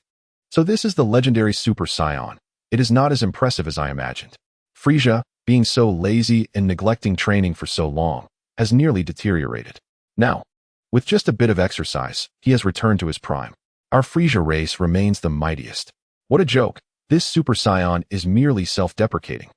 So this is the legendary Super Saiyan. It is not as impressive as I imagined. Frieza, being so lazy and neglecting training for so long, has nearly deteriorated. Now, with just a bit of exercise, he has returned to his prime. Our Frieza race remains the mightiest. What a joke. This Super Saiyan is merely self-deprecating.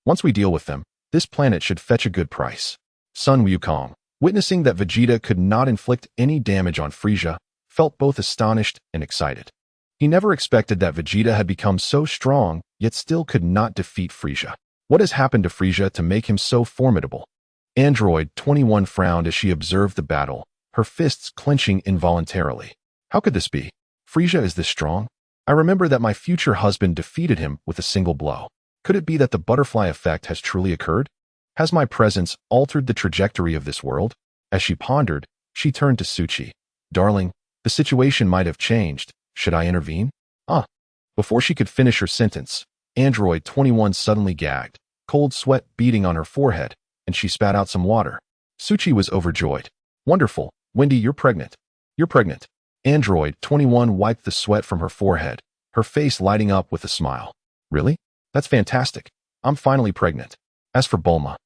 Once we deal with them, this planet should fetch a good price. Sun Wukong, witnessing that Vegeta could not inflict any damage on Frieza, felt both astonished and excited. He never expected that Vegeta had become so strong, yet still could not defeat Frieza. What has happened to Frieza to make him so formidable? Android 21 frowned as she observed the battle, her fists clenching involuntarily. How could this be? Frieza is this strong? I remember that my future husband defeated him with a single blow. Could it be that the butterfly effect has truly occurred? Has my presence altered the trajectory of this world? As she pondered, she turned to Suchi. Darling, the situation might have changed. Should I intervene? Before she could finish her sentence, Android 21 suddenly gagged, cold sweat beading on her forehead, and she spat out some water. Suchi was overjoyed. Wonderful, Wendy, you're pregnant. You're pregnant. Android 21 wiped the sweat from her forehead, her face lighting up with a smile. Really? That's fantastic. I'm finally pregnant. As for Bulma,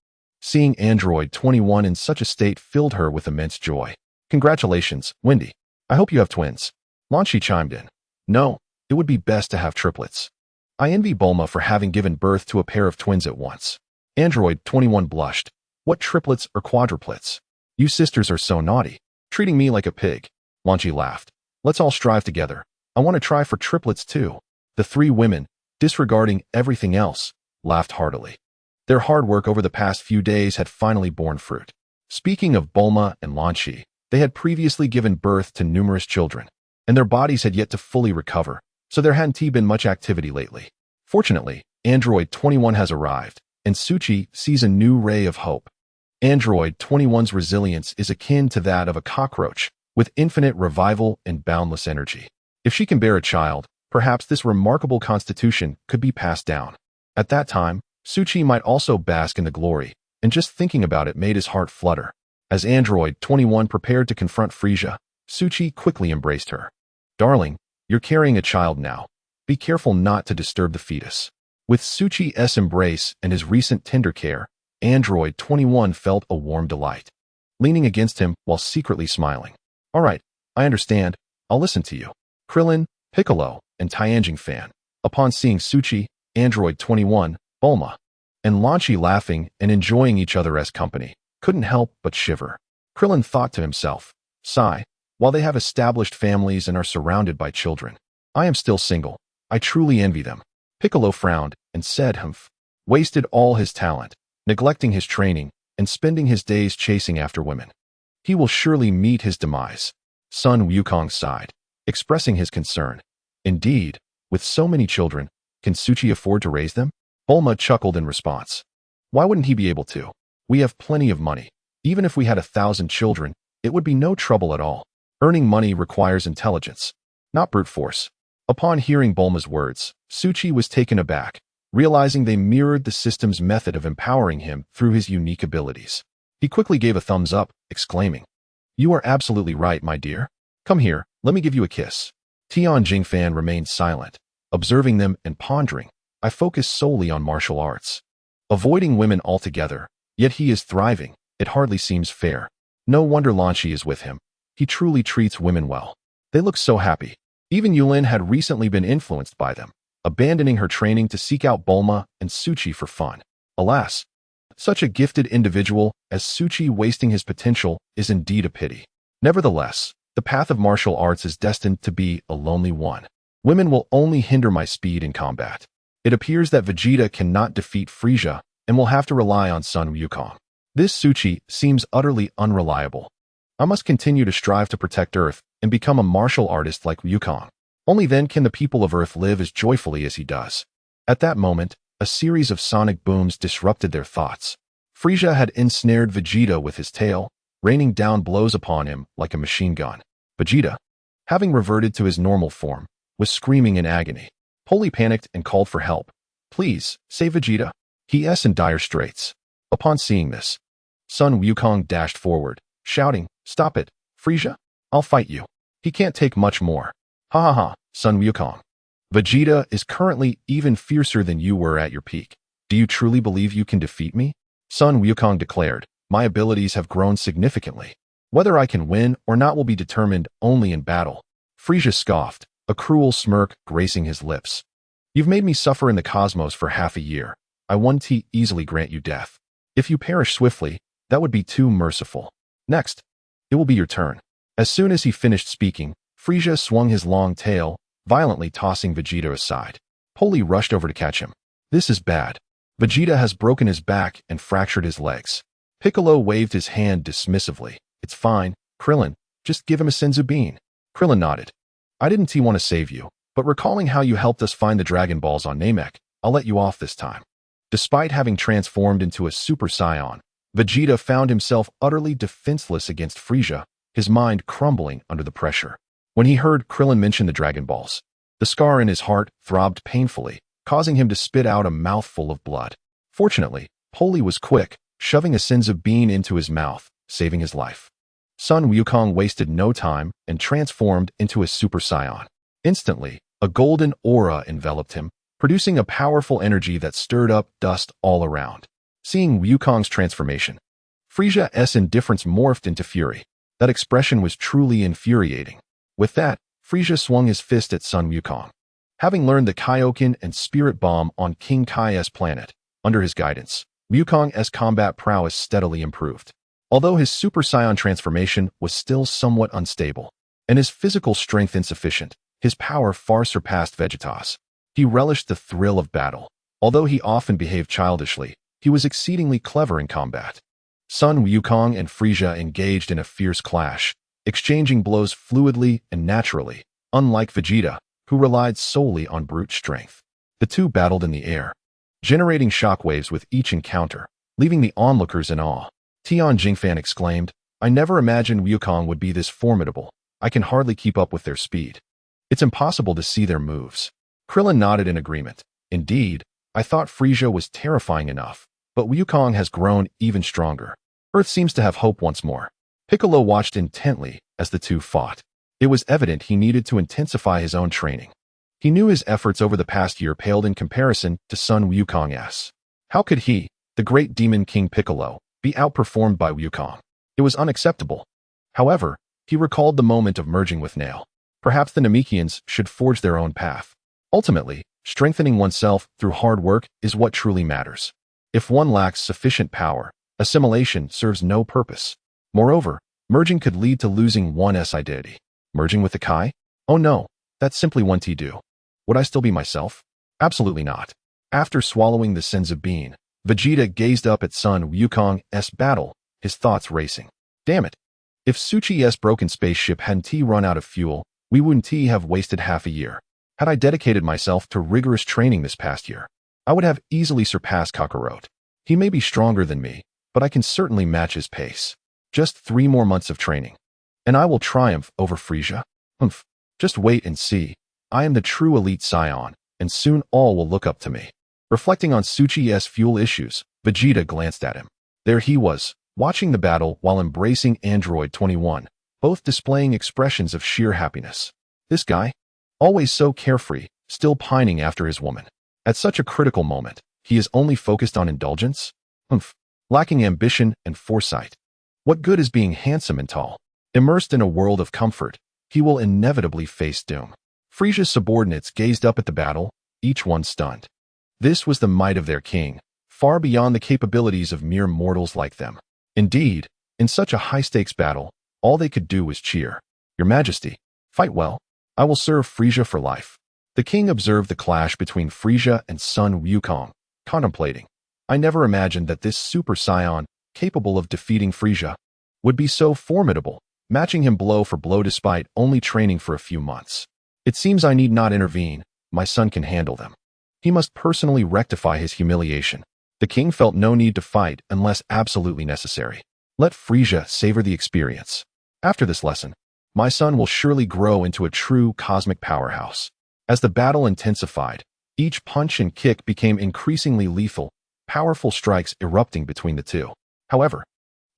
seeing Android 21 in such a state filled her with immense joy. Congratulations, Wendy. I hope you have twins. Lan Shi chimed in. No, it would be best to have triplets. I envy Bulma for having given birth to a pair of twins at once. Android 21 blushed. What triplets or quadruplets? You sisters are so naughty, treating me like a pig. Lan Shi laughed. Let's all strive together. I want to try for triplets too. The three women, disregarding everything else, laughed heartily. Their hard work over the past few days had finally borne fruit. Speaking of Bulma and Lan Shi, they had previously given birth to numerous children, and their bodies had yet to fully recover, so there hadn't been much activity lately. Fortunately, Android 21 has arrived, and Suchi sees a new ray of hope. Android 21's resilience is akin to that of a cockroach, with infinite revival and boundless energy. If she can bear a child, perhaps this remarkable constitution could be passed down. At that time, Suchi might also bask in the glory, and just thinking about it made his heart flutter. As Android 21 prepared to confront Frieza, Suchi quickly embraced her. Darling, you're carrying a child now. Be careful not to disturb the fetus. With Suchi's embrace and his recent tender care, Android 21 felt a warm delight, leaning against him while secretly smiling. All right, I understand. I'll listen to you. Krillin, Piccolo, and Tianjin fan. Upon seeing Suchi, Android 21, Bulma, and Lan Shi laughing and enjoying each other as company, couldn't help but shiver. Krillin thought to himself, sigh, while they have established families and are surrounded by children, I am still single. I truly envy them. Piccolo frowned and said, wasted all his talent, neglecting his training, and spending his days chasing after women. He will surely meet his demise. Sun Wukong sighed, expressing his concern. Indeed, with so many children, can Suchi afford to raise them? Bulma chuckled in response. Why wouldn't he be able to? We have plenty of money. Even if we had 1,000 children, it would be no trouble at all. Earning money requires intelligence, not brute force. Upon hearing Bulma's words, Suchi was taken aback, realizing they mirrored the system's method of empowering him through his unique abilities. He quickly gave a thumbs up, exclaiming, You are absolutely right, my dear. Come here, let me give you a kiss. Tianjin fan remained silent, observing them and pondering. I focus solely on martial arts. Avoiding women altogether, yet he is thriving. It hardly seems fair. No wonder Lan Shi is with him. He truly treats women well. They look so happy. Even Yulin had recently been influenced by them, abandoning her training to seek out Bulma and Suchi for fun. Alas, such a gifted individual as Suchi wasting his potential is indeed a pity. Nevertheless, the path of martial arts is destined to be a lonely one. Women will only hinder my speed in combat. It appears that Vegeta cannot defeat Frieza and will have to rely on Sun Wukong. This Suchi seems utterly unreliable. I must continue to strive to protect Earth and become a martial artist like Wukong. Only then can the people of Earth live as joyfully as he does. At that moment, a series of sonic booms disrupted their thoughts. Frieza had ensnared Vegeta with his tail, raining down blows upon him like a machine gun. Vegeta, having reverted to his normal form, was screaming in agony. Poli panicked and called for help. Please, save Vegeta. He is in dire straits. Upon seeing this, Sun Wukong dashed forward, shouting, Stop it, Frieza. I'll fight you. He can't take much more. Ha ha ha, Sun Wukong. Vegeta is currently even fiercer than you were at your peak. Do you truly believe you can defeat me? Sun Wukong declared, My abilities have grown significantly. Whether I can win or not will be determined only in battle. Frieza scoffed, a cruel smirk gracing his lips. You've made me suffer in the cosmos for half a year. I won't easily grant you death. If you perish swiftly, that would be too merciful. Next, it will be your turn. As soon as he finished speaking, Frieza swung his long tail, violently tossing Vegeta aside. Poli rushed over to catch him. This is bad. Vegeta has broken his back and fractured his legs. Piccolo waved his hand dismissively. It's fine, Krillin. Just give him a senzu bean. Krillin nodded. I didn't want to save you, but recalling how you helped us find the Dragon Balls on Namek, I'll let you off this time. Despite having transformed into a Super Saiyan, Vegeta found himself utterly defenseless against Frieza, his mind crumbling under the pressure. When he heard Krillin mention the Dragon Balls, the scar in his heart throbbed painfully, causing him to spit out a mouthful of blood. Fortunately, Poli was quick, shoving a senzu bean into his mouth, saving his life. Sun Wukong wasted no time and transformed into a Super Saiyan. Instantly, a golden aura enveloped him, producing a powerful energy that stirred up dust all around. Seeing Wukong's transformation, Frieza's indifference morphed into fury. That expression was truly infuriating. With that, Frieza swung his fist at Sun Wukong. Having learned the Kaioken and Spirit Bomb on King Kai's planet, under his guidance, Wukong's combat prowess steadily improved. Although his Super Saiyan transformation was still somewhat unstable, and his physical strength insufficient, his power far surpassed Vegeta's. He relished the thrill of battle. Although he often behaved childishly, he was exceedingly clever in combat. Sun Wukong and Frieza engaged in a fierce clash, exchanging blows fluidly and naturally, unlike Vegeta, who relied solely on brute strength. The two battled in the air, generating shockwaves with each encounter, leaving the onlookers in awe. Tian Jingfan exclaimed, I never imagined Wukong would be this formidable. I can hardly keep up with their speed. It's impossible to see their moves. Krillin nodded in agreement. Indeed, I thought Frieza was terrifying enough, but Wukong has grown even stronger. Earth seems to have hope once more. Piccolo watched intently as the two fought. It was evident he needed to intensify his own training. He knew his efforts over the past year paled in comparison to Sun Wukong's. How could he, the great demon King Piccolo, be outperformed by Wukong? It was unacceptable. However, he recalled the moment of merging with Nail. Perhaps the Namekians should forge their own path. Ultimately, strengthening oneself through hard work is what truly matters. If one lacks sufficient power, assimilation serves no purpose. Moreover, merging could lead to losing one's identity. Merging with the Kai? Oh no, that's simply one to do. Would I still be myself? Absolutely not. After swallowing the senzu bean, Vegeta gazed up at Sun Wukong's battle, his thoughts racing. Damn it. If Suchi's broken spaceship hadn't run out of fuel, we wouldn't have wasted half a year. Had I dedicated myself to rigorous training this past year, I would have easily surpassed Kakarot. He may be stronger than me, but I can certainly match his pace. Just 3 more months of training, and I will triumph over Frieza. Just wait and see. I am the true elite Scion, and soon all will look up to me. Reflecting on Suchi's fuel issues, Vegeta glanced at him. There he was, watching the battle while embracing Android 21, both displaying expressions of sheer happiness. This guy? Always so carefree, still pining after his woman. At such a critical moment, he is only focused on indulgence? Lacking ambition and foresight. What good is being handsome and tall? Immersed in a world of comfort, he will inevitably face doom. Frieza's subordinates gazed up at the battle, each one stunned. This was the might of their king, far beyond the capabilities of mere mortals like them. Indeed, in such a high-stakes battle, all they could do was cheer. Your Majesty, fight well. I will serve Frieza for life. The king observed the clash between Frieza and Sun Wukong, contemplating. I never imagined that this Super Saiyan, capable of defeating Frieza, would be so formidable, matching him blow for blow despite only training for a few months. It seems I need not intervene. My son can handle them. He must personally rectify his humiliation. The king felt no need to fight unless absolutely necessary. Let Frisia savor the experience. After this lesson, my son will surely grow into a true cosmic powerhouse. As the battle intensified, each punch and kick became increasingly lethal, powerful strikes erupting between the two. However,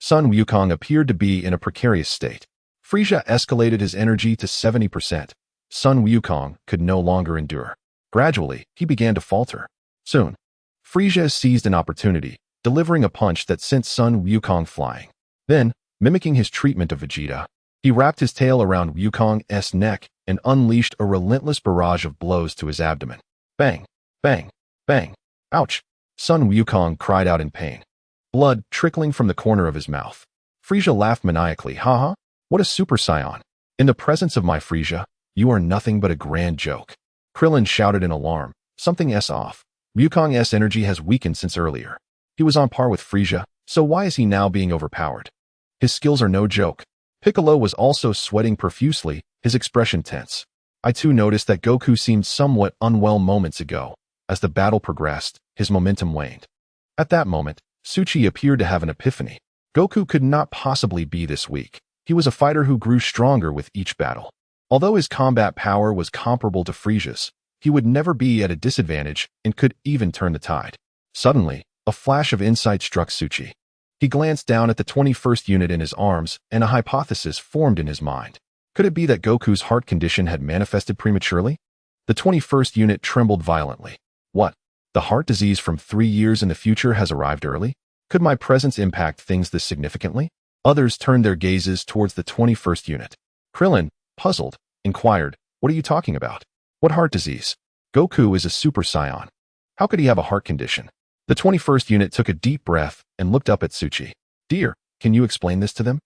Sun Wukong appeared to be in a precarious state. Frisia escalated his energy to 70%. Sun Wukong could no longer endure. Gradually, he began to falter. Soon, Frisia seized an opportunity, delivering a punch that sent Sun Wukong flying. Then, mimicking his treatment of Vegeta, he wrapped his tail around Wukong's neck and unleashed a relentless barrage of blows to his abdomen. Bang! Bang! Bang! Ouch! Sun Wukong cried out in pain, blood trickling from the corner of his mouth. Frisia laughed maniacally. Haha, what a super scion. In the presence of my Frisia, you are nothing but a grand joke. Krillin shouted in alarm. Something's off. Wukong's energy has weakened since earlier. He was on par with Frisia, so why is he now being overpowered? His skills are no joke. Piccolo was also sweating profusely, his expression tense. I too noticed that Goku seemed somewhat unwell moments ago. As the battle progressed, his momentum waned. At that moment, Suchi appeared to have an epiphany. Goku could not possibly be this weak. He was a fighter who grew stronger with each battle. Although his combat power was comparable to Frisia's, he would never be at a disadvantage and could even turn the tide. Suddenly, a flash of insight struck Suchi. He glanced down at the 21st unit in his arms, and a hypothesis formed in his mind. Could it be that Goku's heart condition had manifested prematurely? The 21st unit trembled violently. What? The heart disease from 3 years in the future has arrived early? Could my presence impact things this significantly? Others turned their gazes towards the 21st unit. Krillin, puzzled, inquired, what are you talking about? What heart disease? Goku is a super scion. How could he have a heart condition? The 21st unit took a deep breath and looked up at Suchi. Dear, can you explain this to them?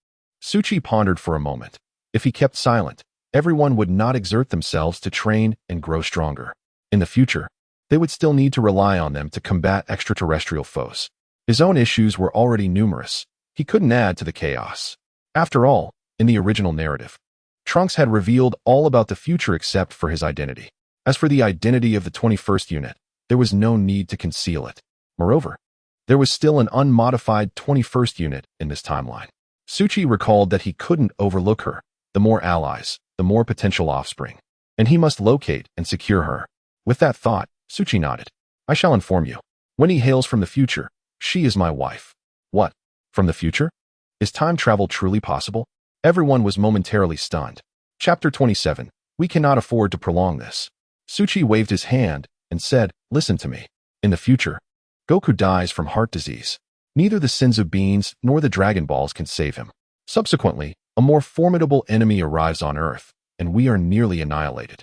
Suchi pondered for a moment. If he kept silent, everyone would not exert themselves to train and grow stronger. In the future, they would still need to rely on them to combat extraterrestrial foes. His own issues were already numerous. He couldn't add to the chaos. After all, in the original narrative, Trunks had revealed all about the future except for his identity. As for the identity of the 21st unit, there was no need to conceal it. Moreover, there was still an unmodified 21st unit in this timeline. Suchi recalled that he couldn't overlook her. The more allies, the more potential offspring. And he must locate and secure her. With that thought, Suchi nodded. I shall inform you. When he hails from the future, she is my wife. What? From the future? Is time travel truly possible? Everyone was momentarily stunned. Chapter 27. We cannot afford to prolong this. Suchi waved his hand and said, listen to me. In the future, Goku dies from heart disease. Neither the Senzu beans nor the Dragon Balls can save him. Subsequently, a more formidable enemy arrives on Earth, and we are nearly annihilated,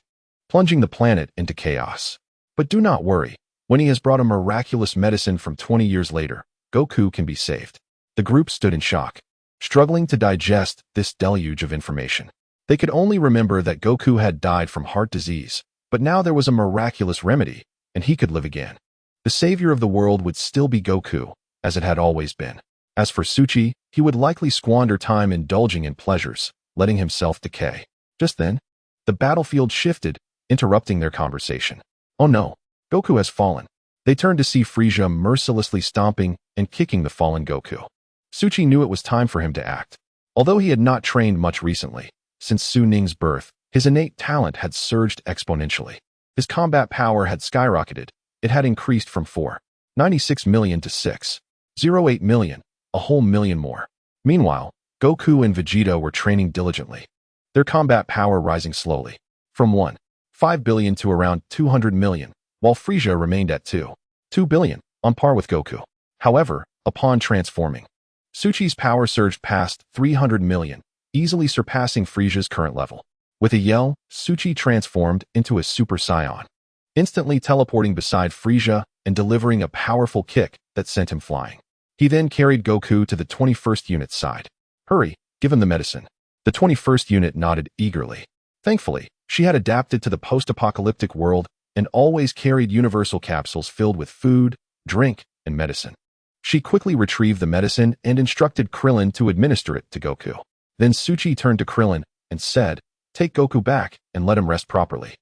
plunging the planet into chaos. But do not worry. When he has brought a miraculous medicine from 20 years later, Goku can be saved. The group stood in shock, struggling to digest this deluge of information. They could only remember that Goku had died from heart disease, but now there was a miraculous remedy, and he could live again. The savior of the world would still be Goku, as it had always been. As for Suchi, he would likely squander time indulging in pleasures, letting himself decay. Just then, the battlefield shifted, interrupting their conversation. Oh no, Goku has fallen. They turned to see Frisia mercilessly stomping and kicking the fallen Goku. Suchi knew it was time for him to act. Although he had not trained much recently, since Su Ning's birth, his innate talent had surged exponentially. His combat power had skyrocketed. It had increased from 4.96 million to 6.08 million, a whole million more. Meanwhile, Goku and Vegeta were training diligently, their combat power rising slowly, from 1.5 billion to around 200 million, while Frisia remained at 2 billion, on par with Goku. However, upon transforming, Suchi's power surged past 300 million, easily surpassing Frisia's current level. With a yell, Suchi transformed into a Super Saiyan, instantly teleporting beside Frisia and delivering a powerful kick that sent him flying. He then carried Goku to the 21st unit's side. Hurry, give him the medicine. The 21st unit nodded eagerly. Thankfully, she had adapted to the post-apocalyptic world and always carried universal capsules filled with food, drink, and medicine. She quickly retrieved the medicine and instructed Krillin to administer it to Goku. Then Suchi turned to Krillin and said, "Take Goku back and let him rest properly.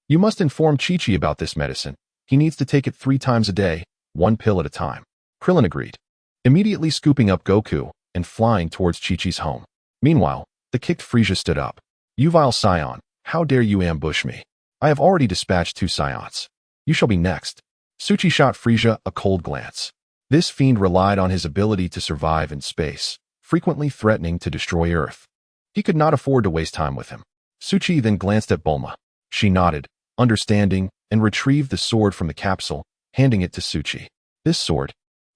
You must inform Chi-Chi about this medicine. He needs to take it 3 times a day, 1 pill at a time." Krillin agreed, immediately scooping up Goku and flying towards Chi-Chi's home. Meanwhile, the kicked Frieza stood up. "You vile scion, how dare you ambush me? I have already dispatched 2 scions. You shall be next." Suchi shot Frieza a cold glance. This fiend relied on his ability to survive in space, frequently threatening to destroy Earth. He could not afford to waste time with him. Suchi then glanced at Bulma. She nodded, understanding, and retrieved the sword from the capsule, handing it to Suchi. This sword,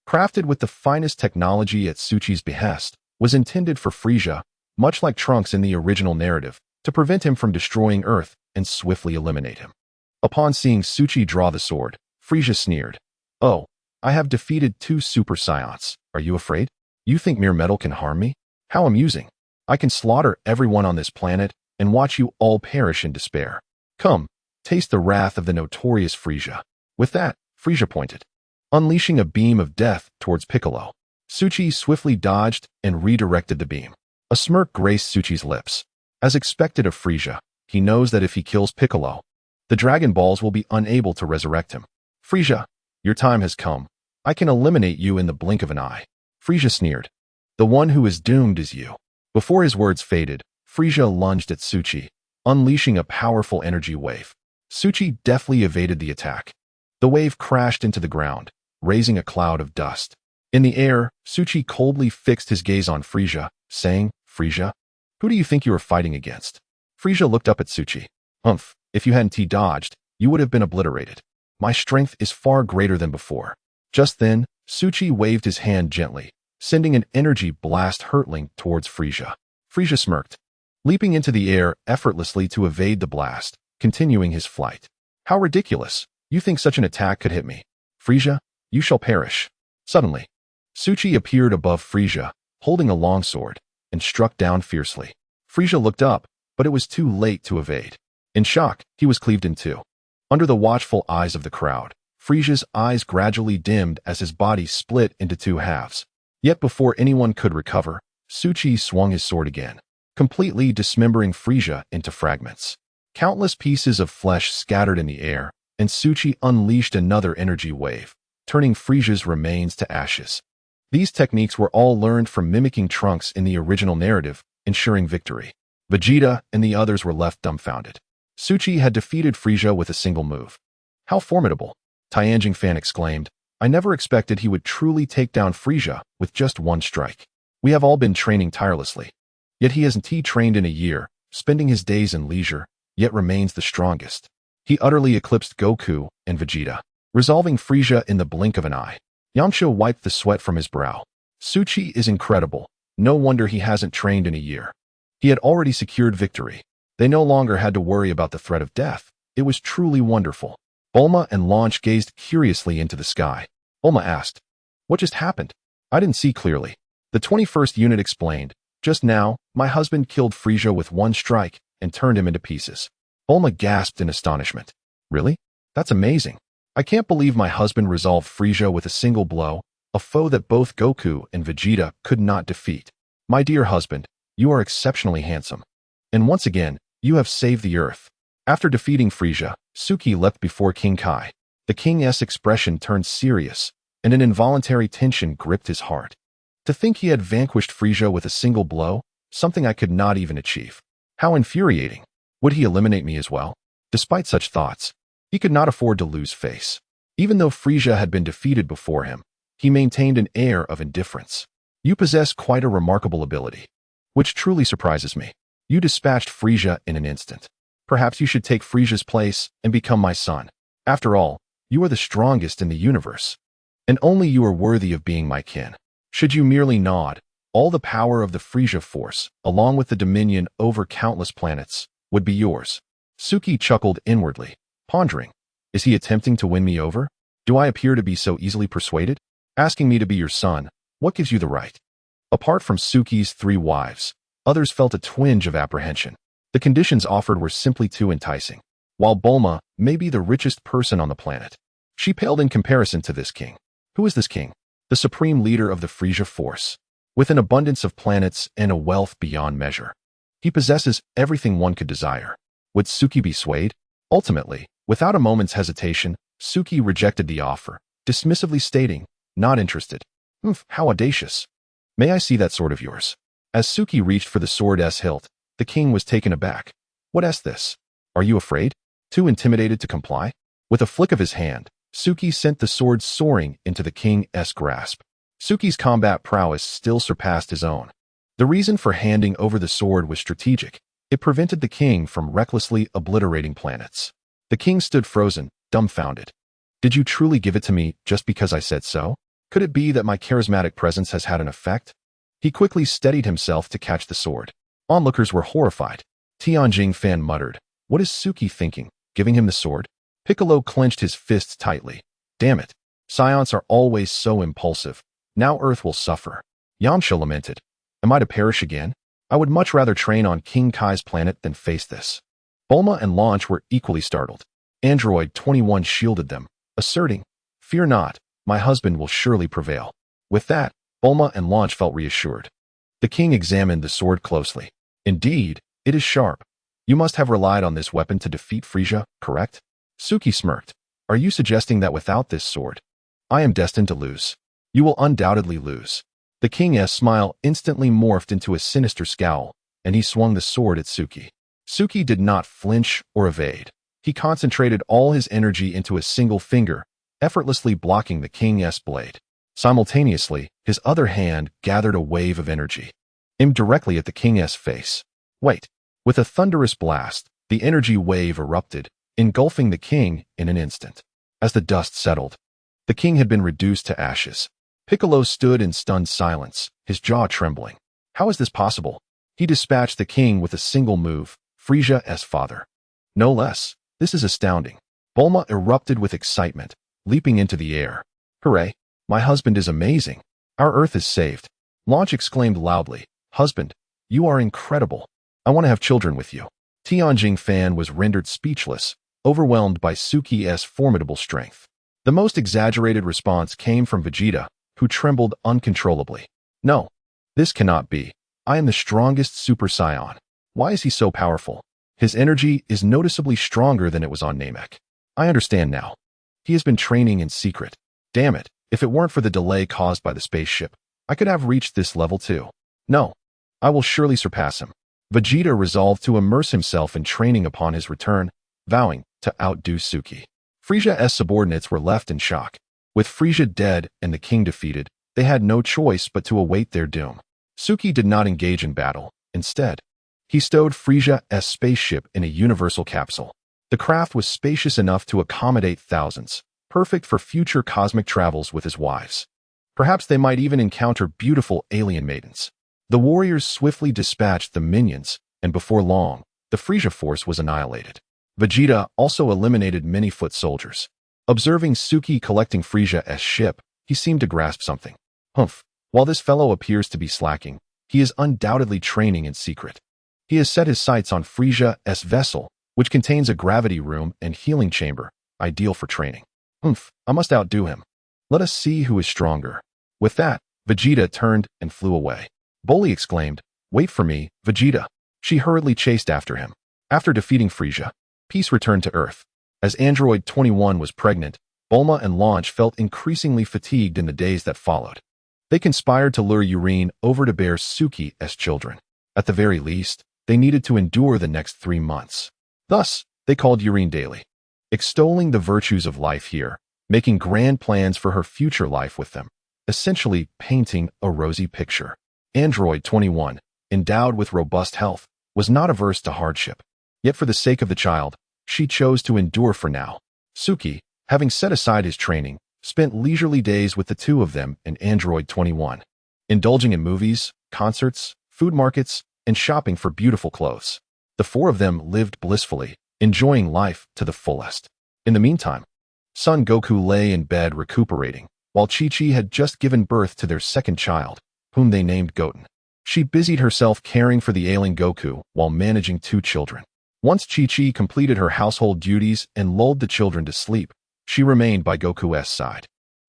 crafted with the finest technology at Suchi's behest, was intended for Frieza, much like Trunks in the original narrative, to prevent him from destroying Earth and swiftly eliminate him. Upon seeing Suchi draw the sword, Frieza sneered. "Oh, I have defeated 2 super scions. Are you afraid? You think mere metal can harm me? How amusing. I can slaughter everyone on this planet and watch you all perish in despair. Come, taste the wrath of the notorious Frieza." With that, Frieza pointed, unleashing a beam of death towards Piccolo. Suchi swiftly dodged and redirected the beam. A smirk graced Suchi's lips. As expected of Frieza, he knows that if he kills Piccolo, the Dragon Balls will be unable to resurrect him. "Frieza, your time has come. I can eliminate you in the blink of an eye." Frieza sneered. "The one who is doomed is you." Before his words faded, Frieza lunged at Suchi, unleashing a powerful energy wave. Suchi deftly evaded the attack. The wave crashed into the ground, raising a cloud of dust. In the air, Suchi coldly fixed his gaze on Frieza, saying, "Frieza, who do you think you are fighting against?" Frieza looked up at Suchi. If you hadn't dodged, you would have been obliterated. My strength is far greater than before." Just then, Suchi waved his hand gently, sending an energy blast hurtling towards Frieza. Frieza smirked, leaping into the air effortlessly to evade the blast, continuing his flight. "How ridiculous. You think such an attack could hit me? Frieza, you shall perish." Suddenly, Suchi appeared above Frieza, holding a long sword, and struck down fiercely. Frieza looked up, but it was too late to evade. In shock, he was cleaved in 2. Under the watchful eyes of the crowd, Frieza's eyes gradually dimmed as his body split into 2 halves. Yet before anyone could recover, Suchi swung his sword again, completely dismembering Frieza into fragments. Countless pieces of flesh scattered in the air, and Suchi unleashed another energy wave, turning Frieza's remains to ashes. These techniques were all learned from mimicking Trunks in the original narrative, ensuring victory. Vegeta and the others were left dumbfounded. Suchi had defeated Frieza with a single move. "How formidable!" Tianjin fan exclaimed. "I never expected he would truly take down Frieza with just 1 strike. We have all been training tirelessly. Yet he hasn't trained in a year, spending his days in leisure, yet remains the strongest." He utterly eclipsed Goku and Vegeta, resolving Frieza in the blink of an eye. Yamcha wiped the sweat from his brow. "Suchi is incredible. No wonder he hasn't trained in a year." He had already secured victory. They no longer had to worry about the threat of death. It was truly wonderful. Bulma and Launch gazed curiously into the sky. Bulma asked, "What just happened? I didn't see clearly." The 21st unit explained, "Just now, my husband killed Frieza with 1 strike and turned him into pieces." Bulma gasped in astonishment. "Really? That's amazing. I can't believe my husband resolved Frieza with a single blow, a foe that both Goku and Vegeta could not defeat. My dear husband, you are exceptionally handsome. And once again, you have saved the Earth." After defeating Frieza, Suki leapt before King Kai. The king's expression turned serious, and an involuntary tension gripped his heart. To think he had vanquished Frieza with a single blow, something I could not even achieve. How infuriating. Would he eliminate me as well? Despite such thoughts, he could not afford to lose face. Even though Frieza had been defeated before him, he maintained an air of indifference. "You possess quite a remarkable ability, which truly surprises me. You dispatched Frieza in an instant. Perhaps you should take Frieza's place and become my son. After all, you are the strongest in the universe, and only you are worthy of being my kin. Should you merely nod, all the power of the Frieza force, along with the dominion over countless planets, would be yours." Suki chuckled inwardly, pondering, "Is he attempting to win me over? Do I appear to be so easily persuaded? Asking me to be your son, what gives you the right?" Apart from Suki's 3 wives, others felt a twinge of apprehension. The conditions offered were simply too enticing. While Bulma may be the richest person on the planet, she paled in comparison to this king. Who is this king? The the supreme leader of the Frisia force, with an abundance of planets and a wealth beyond measure. He possesses everything one could desire. Would Suki be swayed? Ultimately, without a moment's hesitation, Suki rejected the offer, dismissively stating, "Not interested." How audacious. "May I see that sword of yours?" As Suki reached for the sword's hilt, the king was taken aback. "What's this? Are you afraid? Too intimidated to comply?" With a flick of his hand, Suki sent the sword soaring into the king's grasp. Suki's combat prowess still surpassed his own. The reason for handing over the sword was strategic. It prevented the king from recklessly obliterating planets. The king stood frozen, dumbfounded. "Did you truly give it to me just because I said so? Could it be that my charismatic presence has had an effect?" He quickly steadied himself to catch the sword. Onlookers were horrified. Tianjing Fan muttered, "What is Suki thinking, giving him the sword?" Piccolo clenched his fists tightly. "Damn it. Scions are always so impulsive. Now Earth will suffer." Yamcha lamented, "Am I to perish again? I would much rather train on King Kai's planet than face this." Bulma and Launch were equally startled. Android 21 shielded them, asserting, "Fear not, my husband will surely prevail." With that, Bulma and Launch felt reassured. The king examined the sword closely. "Indeed, it is sharp. You must have relied on this weapon to defeat Frisia, correct?" Suki smirked. "Are you suggesting that without this sword, I am destined to lose?" "You will undoubtedly lose." The king's smile instantly morphed into a sinister scowl, and he swung the sword at Suki. Suki did not flinch or evade. He concentrated all his energy into a single finger, effortlessly blocking the king's blade. Simultaneously, his other hand gathered a wave of energy, aimed directly at the king's face. Wait! With a thunderous blast, the energy wave erupted, engulfing the king in an instant. As the dust settled, the king had been reduced to ashes. Piccolo stood in stunned silence, his jaw trembling. How is this possible? He dispatched the king with a single move, Frisia's father. No less. This is astounding. Bulma erupted with excitement, leaping into the air. "Hooray! My husband is amazing. Our Earth is saved." Launch exclaimed loudly, "Husband, you are incredible. I want to have children with you." Tianjing Fan was rendered speechless, overwhelmed by Suki's formidable strength. The most exaggerated response came from Vegeta, who trembled uncontrollably. "No, this cannot be. I am the strongest Super Saiyan. Why is he so powerful? His energy is noticeably stronger than it was on Namek. I understand now. He has been training in secret. Damn it, if it weren't for the delay caused by the spaceship, I could have reached this level too. No, I will surely surpass him." Vegeta resolved to immerse himself in training upon his return, vowing to outdo Suki. Frisia's subordinates were left in shock. With Frisia dead and the king defeated, they had no choice but to await their doom. Suki did not engage in battle. Instead, he stowed Frisia's spaceship in a universal capsule. The craft was spacious enough to accommodate thousands, perfect for future cosmic travels with his wives. Perhaps they might even encounter beautiful alien maidens. The warriors swiftly dispatched the minions, and before long, the Frisia force was annihilated. Vegeta also eliminated many foot soldiers. Observing Suki collecting Frisia's ship, he seemed to grasp something. While this fellow appears to be slacking, he is undoubtedly training in secret. He has set his sights on Frisia's vessel, which contains a gravity room and healing chamber, ideal for training. I must outdo him. Let us see who is stronger." With that, Vegeta turned and flew away. Bully exclaimed, "Wait for me, Vegeta." She hurriedly chased after him. After defeating Frisia, peace returned to Earth. As Android 21 was pregnant, Bulma and Launch felt increasingly fatigued in the days that followed. They conspired to lure Urine over to bear Suki as children. At the very least, they needed to endure the next 3 months. Thus, they called Urine daily, extolling the virtues of life here, making grand plans for her future life with them, essentially painting a rosy picture. Android 21, endowed with robust health, was not averse to hardship. Yet for the sake of the child, she chose to endure for now. Suki, having set aside his training, spent leisurely days with the two of them and Android 21, indulging in movies, concerts, food markets, and shopping for beautiful clothes. The four of them lived blissfully, enjoying life to the fullest. In the meantime, Son Goku lay in bed recuperating, while Chi-Chi had just given birth to their second child, whom they named Goten. She busied herself caring for the ailing Goku while managing 2 children. Once Chi-Chi completed her household duties and lulled the children to sleep, she remained by Goku's side.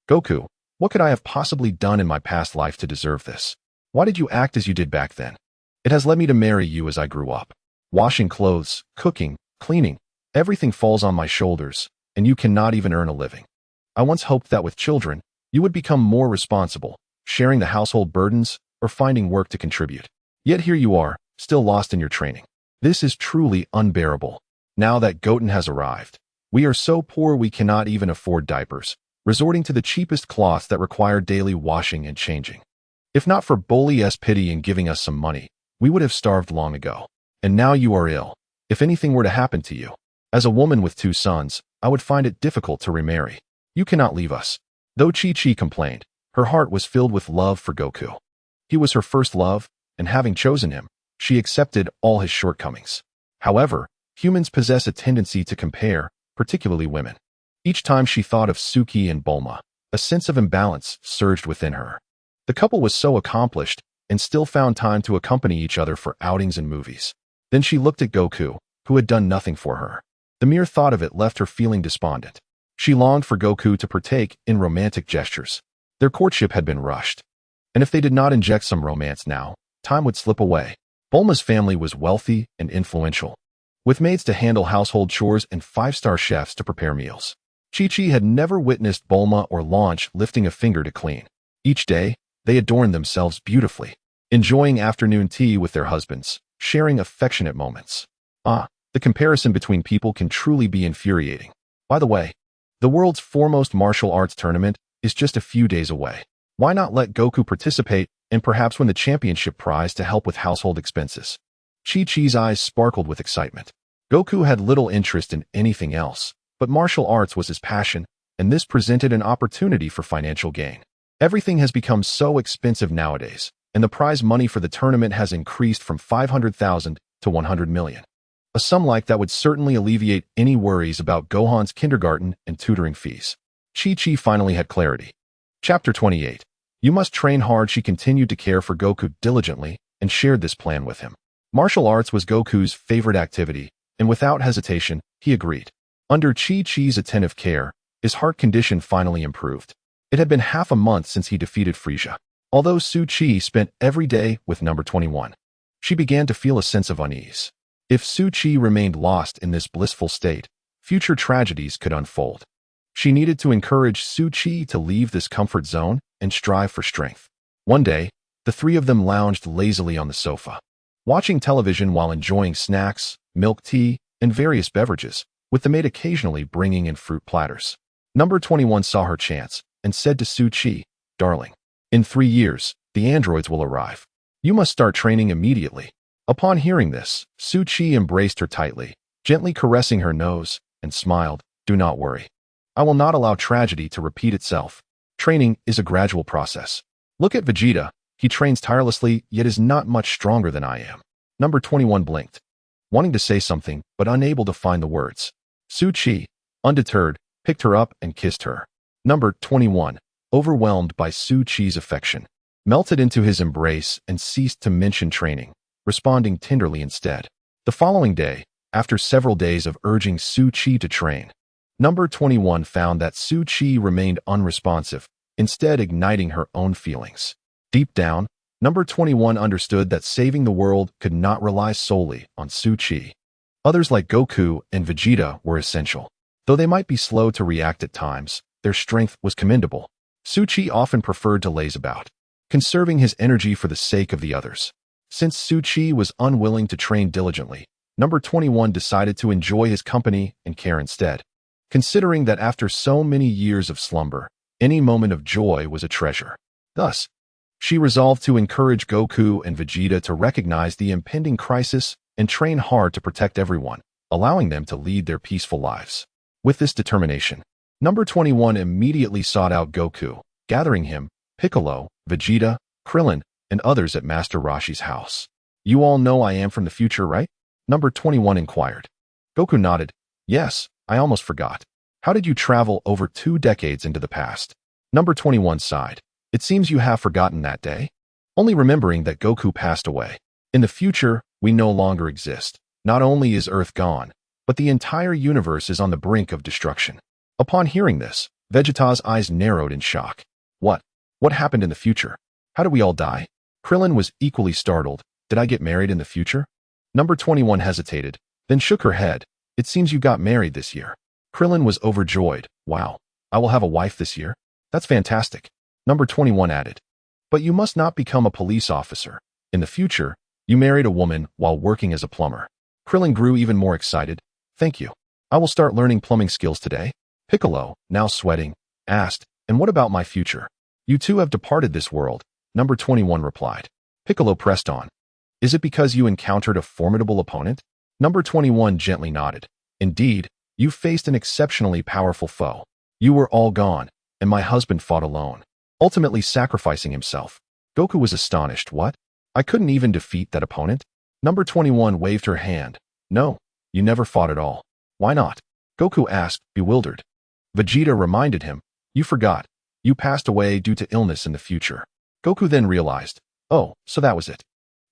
"Goku, What could I have possibly done in my past life to deserve this? Why did you act as you did back then? It has led me to marry you as I grew up. Washing clothes, cooking, cleaning, everything falls on my shoulders, and you cannot even earn a living. I once hoped that with children, you would become more responsible, sharing the household burdens or finding work to contribute. Yet here you are, still lost in your training. This is truly unbearable. Now that Goten has arrived, we are so poor we cannot even afford diapers, resorting to the cheapest cloths that require daily washing and changing. If not for Bully's pity in giving us some money, we would have starved long ago. And now you are ill. If anything were to happen to you, as a woman with 2 sons, I would find it difficult to remarry. You cannot leave us. Though Chi-Chi complained, her heart was filled with love for Goku. He was her first love, and having chosen him, she accepted all his shortcomings. However, humans possess a tendency to compare, particularly women. Each time she thought of Suki and Bulma, a sense of imbalance surged within her. The couple was so accomplished and still found time to accompany each other for outings and movies. Then she looked at Goku, who had done nothing for her. The mere thought of it left her feeling despondent. She longed for Goku to partake in romantic gestures. Their courtship had been rushed. And if they did not inject some romance now, time would slip away. Bulma's family was wealthy and influential, with maids to handle household chores and 5-star chefs to prepare meals. Chi-Chi had never witnessed Bulma or Launch lifting a finger to clean. Each day, they adorned themselves beautifully, enjoying afternoon tea with their husbands, sharing affectionate moments. The comparison between people can truly be infuriating. By the way, the world's foremost martial arts tournament is just a few days away. Why not let Goku participate and perhaps win the championship prize to help with household expenses? Chi-Chi's eyes sparkled with excitement. Goku had little interest in anything else, but martial arts was his passion, and this presented an opportunity for financial gain. Everything has become so expensive nowadays, and the prize money for the tournament has increased from 500,000 to 100 million. A sum like that would certainly alleviate any worries about Gohan's kindergarten and tutoring fees. Chi-Chi finally had clarity. Chapter 28. You must train hard. She continued to care for Goku diligently and shared this plan with him. Martial arts was Goku's favorite activity, and without hesitation, he agreed. Under Chi-Chi's attentive care, his heart condition finally improved. It had been half a month since he defeated Frieza. Although Su-Chi spent every day with number 21, she began to feel a sense of unease. If Su-Chi remained lost in this blissful state, future tragedies could unfold. She needed to encourage Su-Chi to leave this comfort zone and strive for strength. One day, the 3 of them lounged lazily on the sofa, watching television while enjoying snacks, milk tea, and various beverages, with the maid occasionally bringing in fruit platters. Number 21 saw her chance and said to Su-Chi, "Darling, in 3 years, the androids will arrive. You must start training immediately." Upon hearing this, Su-Chi embraced her tightly, gently caressing her nose, and smiled, "Do not worry. I will not allow tragedy to repeat itself. Training is a gradual process. Look at Vegeta. He trains tirelessly, yet is not much stronger than I am." Number 21 blinked, wanting to say something, but unable to find the words. Su-Chi, undeterred, picked her up and kissed her. Number 21, overwhelmed by Su-Chi's affection, melted into his embrace and ceased to mention training, responding tenderly instead. The following day, after several days of urging Su-Chi to train, Number 21 found that Su-Chi remained unresponsive, instead igniting her own feelings. Deep down, Number 21 understood that saving the world could not rely solely on Su-Chi. Others like Goku and Vegeta were essential. Though they might be slow to react at times, their strength was commendable. Su-Chi often preferred to laze about, conserving his energy for the sake of the others. Since Su-Chi was unwilling to train diligently, Number 21 decided to enjoy his company and care instead. Considering that after so many years of slumber, any moment of joy was a treasure. Thus, she resolved to encourage Goku and Vegeta to recognize the impending crisis and train hard to protect everyone, allowing them to lead their peaceful lives. With this determination, Number 21 immediately sought out Goku, gathering him, Piccolo, Vegeta, Krillin, and others at Master Roshi's house. "You all know I am from the future, right?" Number 21 inquired. Goku nodded. "Yes, I almost forgot. How did you travel over 2 decades into the past?" Number 21 sighed. "It seems you have forgotten that day." Only remembering that Goku passed away. In the future, we no longer exist. Not only is Earth gone, but the entire universe is on the brink of destruction. Upon hearing this, Vegeta's eyes narrowed in shock. What? What happened in the future? How did we all die? Krillin was equally startled. Did I get married in the future? Number 21 hesitated, then shook her head. It seems you got married this year. Krillin was overjoyed. Wow, I will have a wife this year? That's fantastic. Number 21 added. But you must not become a police officer. In the future, you married a woman while working as a plumber. Krillin grew even more excited. Thank you. I will start learning plumbing skills today. Piccolo, now sweating, asked, and what about my future? You two have departed this world, Number 21 replied. Piccolo pressed on. Is it because you encountered a formidable opponent? Number 21 gently nodded. Indeed, you faced an exceptionally powerful foe. You were all gone, and my husband fought alone, ultimately sacrificing himself. Goku was astonished. What? I couldn't even defeat that opponent? Number 21 waved her hand. No, you never fought at all. Why not? Goku asked, bewildered. Vegeta reminded him. You forgot. You passed away due to illness in the future. Goku then realized. Oh, so that was it.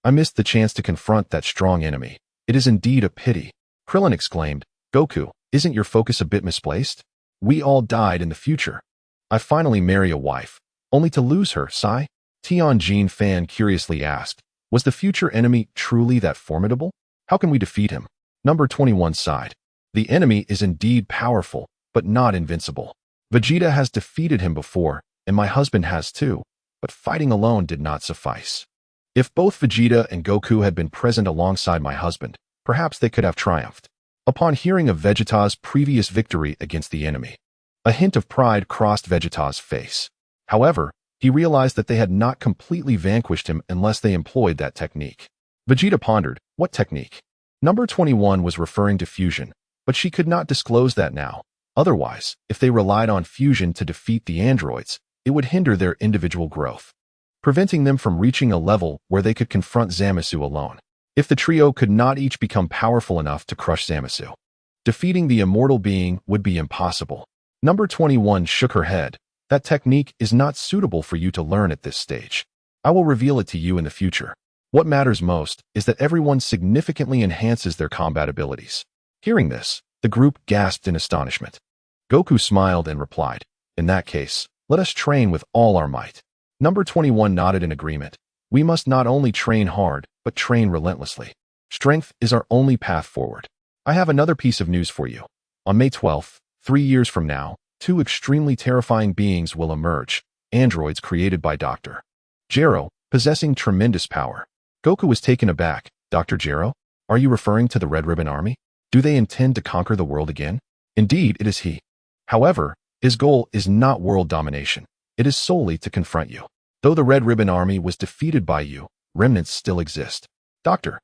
I missed the chance to confront that strong enemy. It is indeed a pity. Krillin exclaimed. Goku, isn't your focus a bit misplaced? We all died in the future. I finally marry a wife, only to lose her, sigh? Tianjin Fan curiously asked. Was the future enemy truly that formidable? How can we defeat him? Number 21 sighed. The enemy is indeed powerful, but not invincible. Vegeta has defeated him before, and my husband has too, but fighting alone did not suffice. If both Vegeta and Goku had been present alongside my husband, perhaps they could have triumphed. Upon hearing of Vegeta's previous victory against the enemy, a hint of pride crossed Vegeta's face. However, he realized that they had not completely vanquished him unless they employed that technique. Vegeta pondered, what technique? Number 21 was referring to fusion, but she could not disclose that now. Otherwise, if they relied on fusion to defeat the androids, it would hinder their individual growth, preventing them from reaching a level where they could confront Zamasu alone. If the trio could not each become powerful enough to crush Zamasu, defeating the immortal being would be impossible. Number 21 shook her head. That technique is not suitable for you to learn at this stage. I will reveal it to you in the future. What matters most is that everyone significantly enhances their combat abilities. Hearing this, the group gasped in astonishment. Goku smiled and replied, in that case, let us train with all our might. Number 21 nodded in agreement. We must not only train hard, but train relentlessly. Strength is our only path forward. I have another piece of news for you. On May 12th, 3 years from now, 2 extremely terrifying beings will emerge, androids created by Dr. Gero, possessing tremendous power. Goku was taken aback. Dr. Gero? Are you referring to the Red Ribbon Army? Do they intend to conquer the world again? Indeed, it is he. However, his goal is not world domination. It is solely to confront you. Though the Red Ribbon Army was defeated by you, remnants still exist. Dr.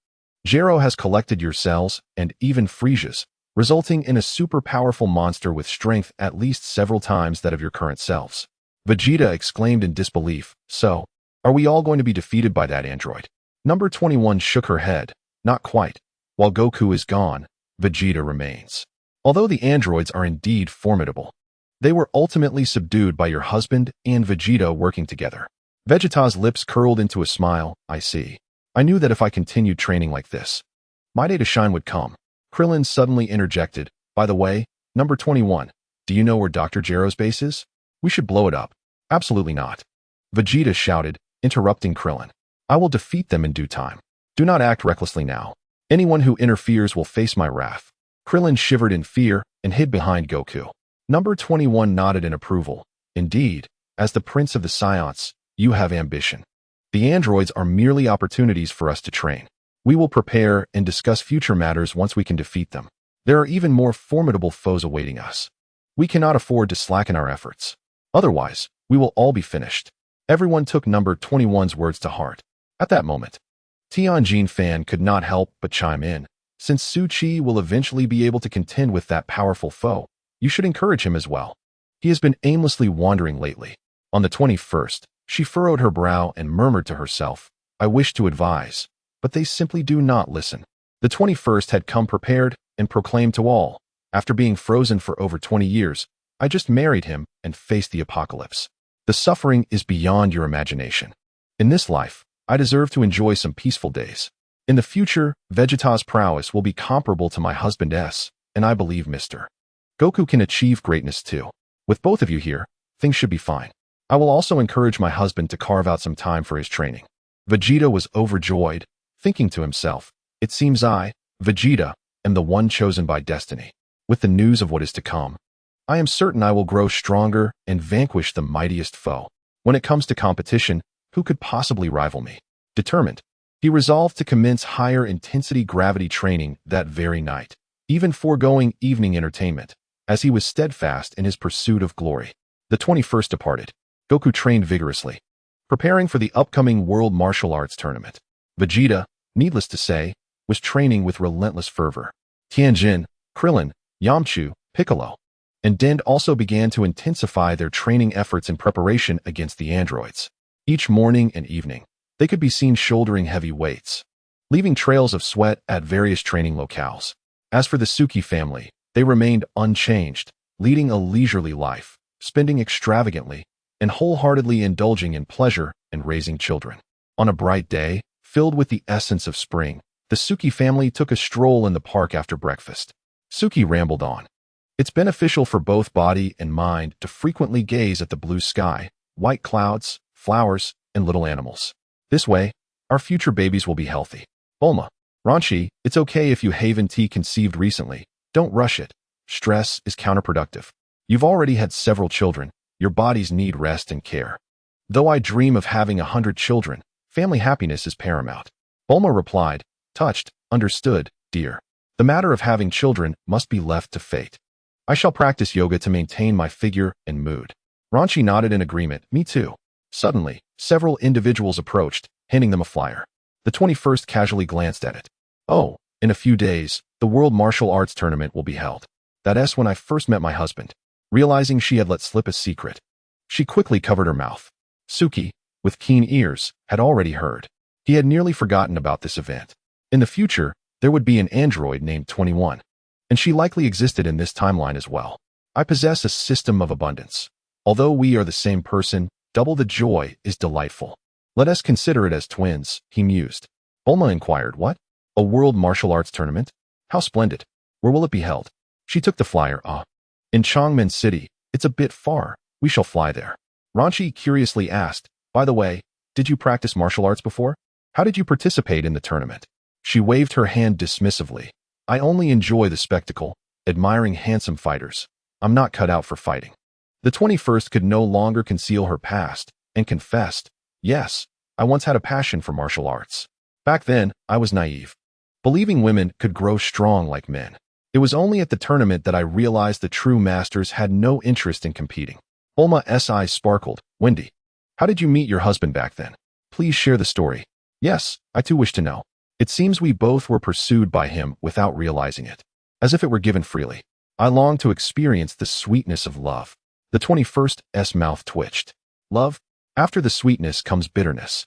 Gero has collected your cells and even Frisia's, resulting in a super powerful monster with strength at least several times that of your current selves. Vegeta exclaimed in disbelief. So, are we all going to be defeated by that android? Number 21 shook her head. Not quite. While Goku is gone, Vegeta remains. Although the androids are indeed formidable, they were ultimately subdued by your husband and Vegeta working together. Vegeta's lips curled into a smile. I see. I knew that if I continued training like this, my day to shine would come. Krillin suddenly interjected. By the way, Number 21, do you know where Dr. Gero's base is? We should blow it up. Absolutely not. Vegeta shouted, interrupting Krillin. I will defeat them in due time. Do not act recklessly now. Anyone who interferes will face my wrath. Krillin shivered in fear and hid behind Goku. Number 21 nodded in approval. Indeed, as the Prince of the Science, you have ambition. The androids are merely opportunities for us to train. We will prepare and discuss future matters once we can defeat them. There are even more formidable foes awaiting us. We cannot afford to slacken our efforts. Otherwise, we will all be finished. Everyone took Number 21's words to heart. At that moment, Tianjin Fan could not help but chime in. Since Su Chi will eventually be able to contend with that powerful foe, you should encourage him as well. He has been aimlessly wandering lately. On the 21st, she furrowed her brow and murmured to herself, I wish to advise, but they simply do not listen. The 21st had come prepared and proclaimed to all, after being frozen for over 20 years, I just married him and faced the apocalypse. The suffering is beyond your imagination. In this life, I deserve to enjoy some peaceful days. In the future, Vegeta's prowess will be comparable to my husband S, and I believe Mr. Goku can achieve greatness too. With both of you here, things should be fine. I will also encourage my husband to carve out some time for his training." Vegeta was overjoyed, thinking to himself, "It seems I, Vegeta, am the one chosen by destiny. With the news of what is to come, I am certain I will grow stronger and vanquish the mightiest foe. When it comes to competition, who could possibly rival me?" Determined, he resolved to commence higher intensity gravity training that very night, even foregoing evening entertainment, as he was steadfast in his pursuit of glory. The 21st departed. Goku trained vigorously, preparing for the upcoming World Martial Arts Tournament. Vegeta, needless to say, was training with relentless fervor. Tianjin, Krillin, Yamcha, Piccolo, and Dend also began to intensify their training efforts in preparation against the androids. Each morning and evening, they could be seen shouldering heavy weights, leaving trails of sweat at various training locales. As for the Suki family, they remained unchanged, leading a leisurely life, spending extravagantly, and wholeheartedly indulging in pleasure and raising children. On a bright day, filled with the essence of spring, the Suki family took a stroll in the park after breakfast. Suki rambled on. "It's beneficial for both body and mind to frequently gaze at the blue sky, white clouds, flowers, and little animals. This way, our future babies will be healthy. Bulma, Ranchi, it's okay if you haven't conceived recently. Don't rush it. Stress is counterproductive. You've already had several children. Your bodies need rest and care. Though I dream of having 100 children, family happiness is paramount." Bulma replied, "Touched, understood, dear. The matter of having children must be left to fate. I shall practice yoga to maintain my figure and mood." Ranchi nodded in agreement. "Me too." Suddenly, several individuals approached, handing them a flyer. The 21st casually glanced at it. "Oh, in a few days, the World Martial Arts Tournament will be held. That's when I first met my husband." Realizing she had let slip a secret, she quickly covered her mouth. Suki, with keen ears, had already heard. He had nearly forgotten about this event. In the future, there would be an android named 21, and she likely existed in this timeline as well. "I possess a system of abundance. Although we are the same person, double the joy is delightful. Let us consider it as twins," he mused. Bulma inquired, "What? A World Martial Arts Tournament? How splendid. Where will it be held?" She took the flyer. "In Changmen City. It's a bit far. We shall fly there." Ranchi curiously asked, "By the way, did you practice martial arts before? How did you participate in the tournament?" She waved her hand dismissively. "I only enjoy the spectacle, admiring handsome fighters. I'm not cut out for fighting." The 21st could no longer conceal her past, and confessed, "Yes, I once had a passion for martial arts. Back then, I was naive, believing women could grow strong like men. It was only at the tournament that I realized the true masters had no interest in competing." Bulma's eyes sparkled. "Wendy, how did you meet your husband back then? Please share the story." "Yes, I too wish to know. It seems we both were pursued by him without realizing it, as if it were given freely. I long to experience the sweetness of love." The 21st's mouth twitched. "Love? After the sweetness comes bitterness.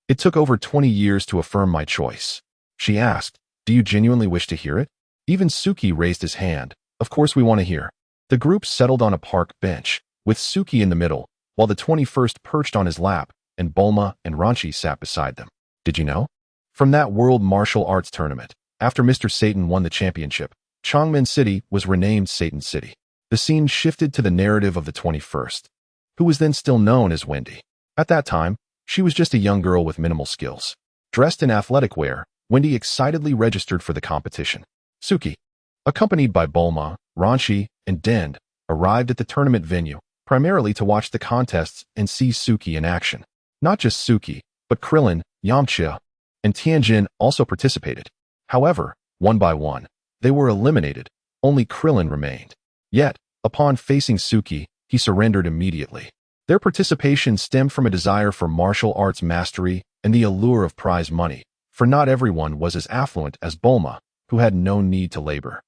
It took over 20 years to affirm my choice." She asked, "Do you genuinely wish to hear it?" Even Suki raised his hand. "Of course we want to hear." The group settled on a park bench, with Suki in the middle, while the 21st perched on his lap, and Bulma and Ranchi sat beside them. "Did you know? From that World Martial Arts Tournament, after Mr. Satan won the championship, Changmen City was renamed Satan City." The scene shifted to the narrative of the 21st, who was then still known as Wendy. At that time, she was just a young girl with minimal skills. Dressed in athletic wear, Wendy excitedly registered for the competition. Suki, accompanied by Bulma, Ranchi, and Dend, arrived at the tournament venue, primarily to watch the contests and see Suki in action. Not just Suki, but Krillin, Yamcha, and Tianjin also participated. However, one by one, they were eliminated. Only Krillin remained. Yet, upon facing Suki, he surrendered immediately. Their participation stemmed from a desire for martial arts mastery and the allure of prize money, for not everyone was as affluent as Bulma, who had no need to labor.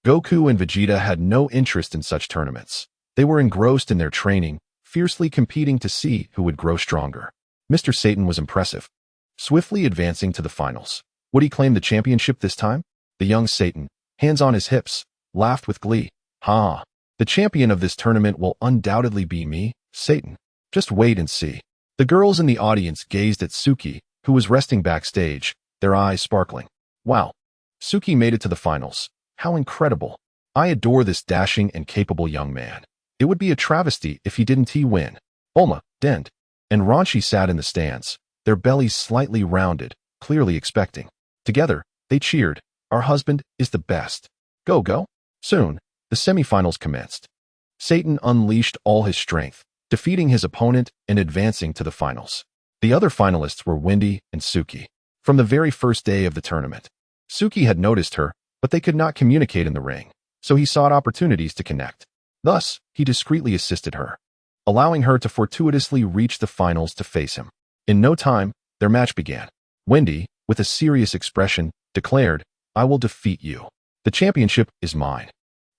Goku and Vegeta had no interest in such tournaments. They were engrossed in their training, fiercely competing to see who would grow stronger. Mr. Satan was impressive, swiftly advancing to the finals. Would he claim the championship this time? The young Satan, hands on his hips, laughed with glee. "Ha! The champion of this tournament will undoubtedly be me, Satan. Just wait and see." The girls in the audience gazed at Suki, who was resting backstage, their eyes sparkling. "Wow! Suki made it to the finals. How incredible! I adore this dashing and capable young man. It would be a travesty if he didn't win." "Bulma, Dent and Ranchi sat in the stands, their bellies slightly rounded, clearly expecting. Together, they cheered, "Our husband is the best. Go, go." Soon, the semifinals commenced. Satan unleashed all his strength, defeating his opponent and advancing to the finals. The other finalists were Wendy and Suki. From the very first day of the tournament, Suki had noticed her, but they could not communicate in the ring, so he sought opportunities to connect. Thus, he discreetly assisted her, allowing her to fortuitously reach the finals to face him. In no time, their match began. Wendy, with a serious expression, declared, "I will defeat you. The championship is mine."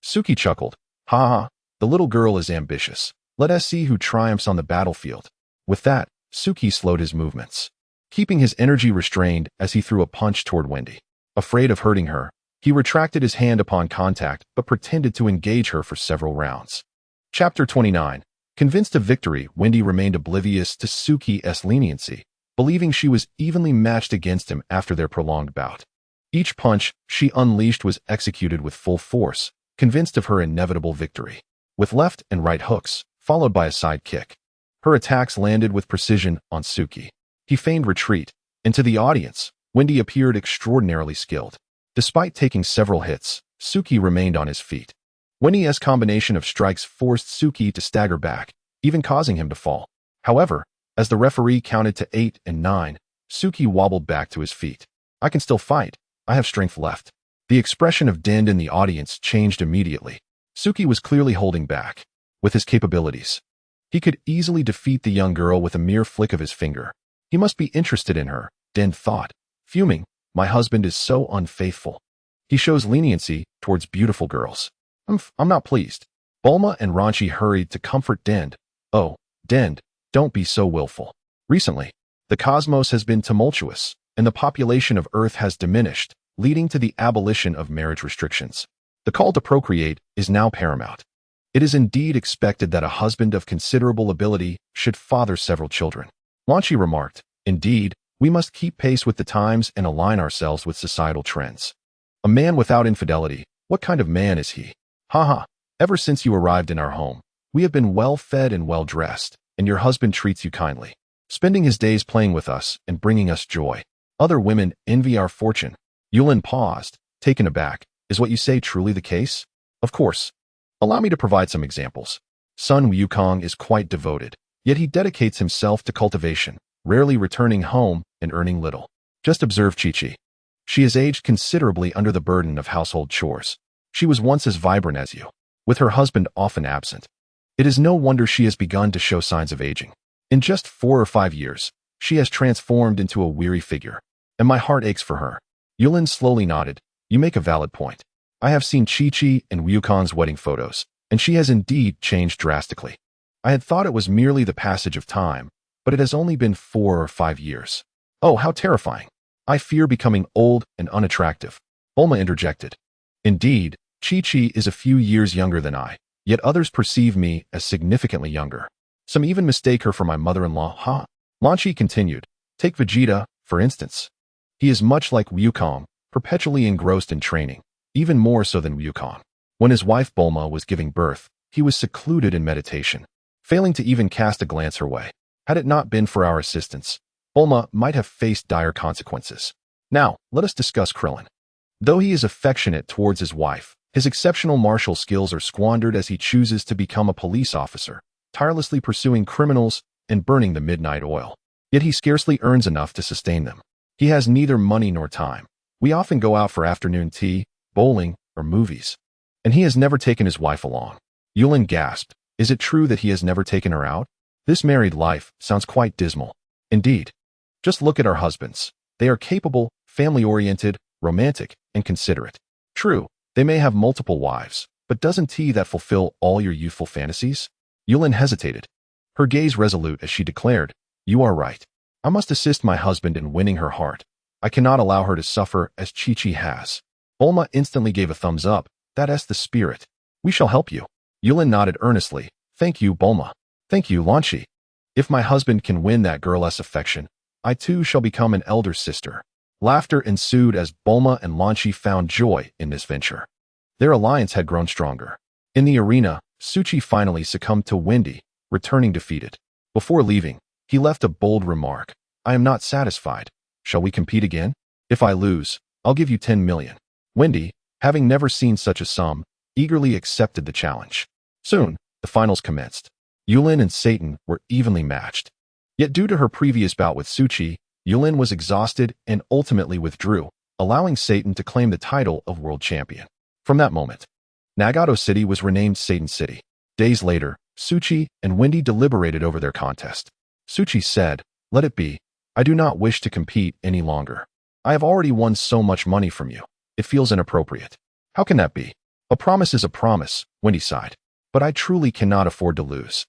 Suki chuckled, "Ha ha, the little girl is ambitious. Let us see who triumphs on the battlefield." With that, Suki slowed his movements, keeping his energy restrained as he threw a punch toward Wendy. Afraid of hurting her, he retracted his hand upon contact but pretended to engage her for several rounds. Chapter 29. Convinced of victory, Wendy remained oblivious to Suki's leniency, believing she was evenly matched against him after their prolonged bout. Each punch she unleashed was executed with full force, convinced of her inevitable victory. With left and right hooks, followed by a side kick, her attacks landed with precision on Suki. He feigned retreat, and to the audience, Wendy appeared extraordinarily skilled. Despite taking several hits, Suki remained on his feet. Wendy's combination of strikes forced Suki to stagger back, even causing him to fall. However, as the referee counted to 8 and 9, Suki wobbled back to his feet. "I can still fight. I have strength left." The expression of Dend in the audience changed immediately. Suki was clearly holding back. With his capabilities, he could easily defeat the young girl with a mere flick of his finger. He must be interested in her, Dend thought. Fuming, "My husband is so unfaithful. He shows leniency towards beautiful girls. I'm not pleased." Bulma and Ranchi hurried to comfort Dend. "Oh, Dend, don't be so willful. Recently, the cosmos has been tumultuous, and the population of Earth has diminished, leading to the abolition of marriage restrictions. The call to procreate is now paramount. It is indeed expected that a husband of considerable ability should father several children." Ranchi remarked, "Indeed, we must keep pace with the times and align ourselves with societal trends. A man without infidelity, what kind of man is he? Haha, ever since you arrived in our home, we have been well fed and well dressed, and your husband treats you kindly, spending his days playing with us and bringing us joy. Other women envy our fortune." Yulin paused, taken aback. "Is what you say truly the case?" "Of course. Allow me to provide some examples. Sun Wukong is quite devoted, yet he dedicates himself to cultivation, rarely returning home and earning little. Just observe Chi-Chi. She has aged considerably under the burden of household chores. She was once as vibrant as you, with her husband often absent. It is no wonder she has begun to show signs of aging. In just 4 or 5 years, she has transformed into a weary figure, and my heart aches for her." Yulin slowly nodded. "You make a valid point. I have seen Chi-Chi and Wukong's wedding photos, and she has indeed changed drastically. I had thought it was merely the passage of time, but it has only been 4 or 5 years. Oh, how terrifying. I fear becoming old and unattractive." Bulma interjected. "Indeed, Chi-Chi is a few years younger than I, yet others perceive me as significantly younger. Some even mistake her for my mother-in-law." Ha! Ranchi continued. "Take Vegeta, for instance. He is much like Wukong, perpetually engrossed in training, even more so than Wukong. When his wife Bulma was giving birth, he was secluded in meditation, failing to even cast a glance her way. Had it not been for our assistance, Bulma might have faced dire consequences. Now, let us discuss Krillin. Though he is affectionate towards his wife, his exceptional martial skills are squandered as he chooses to become a police officer, tirelessly pursuing criminals and burning the midnight oil. Yet he scarcely earns enough to sustain them. He has neither money nor time. We often go out for afternoon tea, bowling, or movies, and he has never taken his wife along." Yulin gasped. "Is it true that he has never taken her out? This married life sounds quite dismal." "Indeed. Just look at our husbands. They are capable, family-oriented, romantic, and considerate. True, they may have multiple wives, but doesn't that fulfill all your youthful fantasies?" Yulin hesitated, her gaze resolute as she declared, "You are right. I must assist my husband in winning her heart. I cannot allow her to suffer as Chi-Chi has." Bulma instantly gave a thumbs up. "That's the spirit. We shall help you." Yulin nodded earnestly. "Thank you, Bulma. Thank you, Ranchi. If my husband can win that girl's affection, I too shall become an elder sister." Laughter ensued as Bulma and Ranchi found joy in this venture. Their alliance had grown stronger. In the arena, Suchi finally succumbed to Wendy, returning defeated. Before leaving, he left a bold remark. I am not satisfied. Shall we compete again? If I lose, I'll give you 10 million. Wendy, having never seen such a sum, eagerly accepted the challenge. Soon, the finals commenced. Yulin and Satan were evenly matched. Yet due to her previous bout with Suchi, Yulin was exhausted and ultimately withdrew, allowing Satan to claim the title of world champion. From that moment, Nagato City was renamed Satan City. Days later, Suchi and Wendy deliberated over their contest. Suchi said, "Let it be. I do not wish to compete any longer. I have already won so much money from you. It feels inappropriate." "How can that be? A promise is a promise," Wendy sighed. "But I truly cannot afford to lose."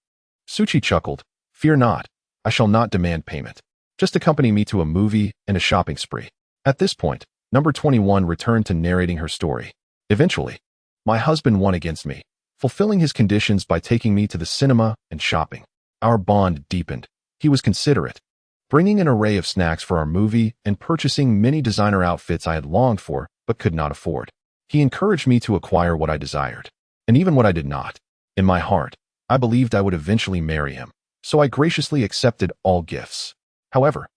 Suchi chuckled. "Fear not. I shall not demand payment. Just accompany me to a movie and a shopping spree." At this point, number 21 returned to narrating her story. Eventually, my husband won against me, fulfilling his conditions by taking me to the cinema and shopping. Our bond deepened. He was considerate, bringing an array of snacks for our movie and purchasing many designer outfits I had longed for but could not afford. He encouraged me to acquire what I desired, and even what I did not. In my heart, I believed I would eventually marry him, so I graciously accepted all gifts. However,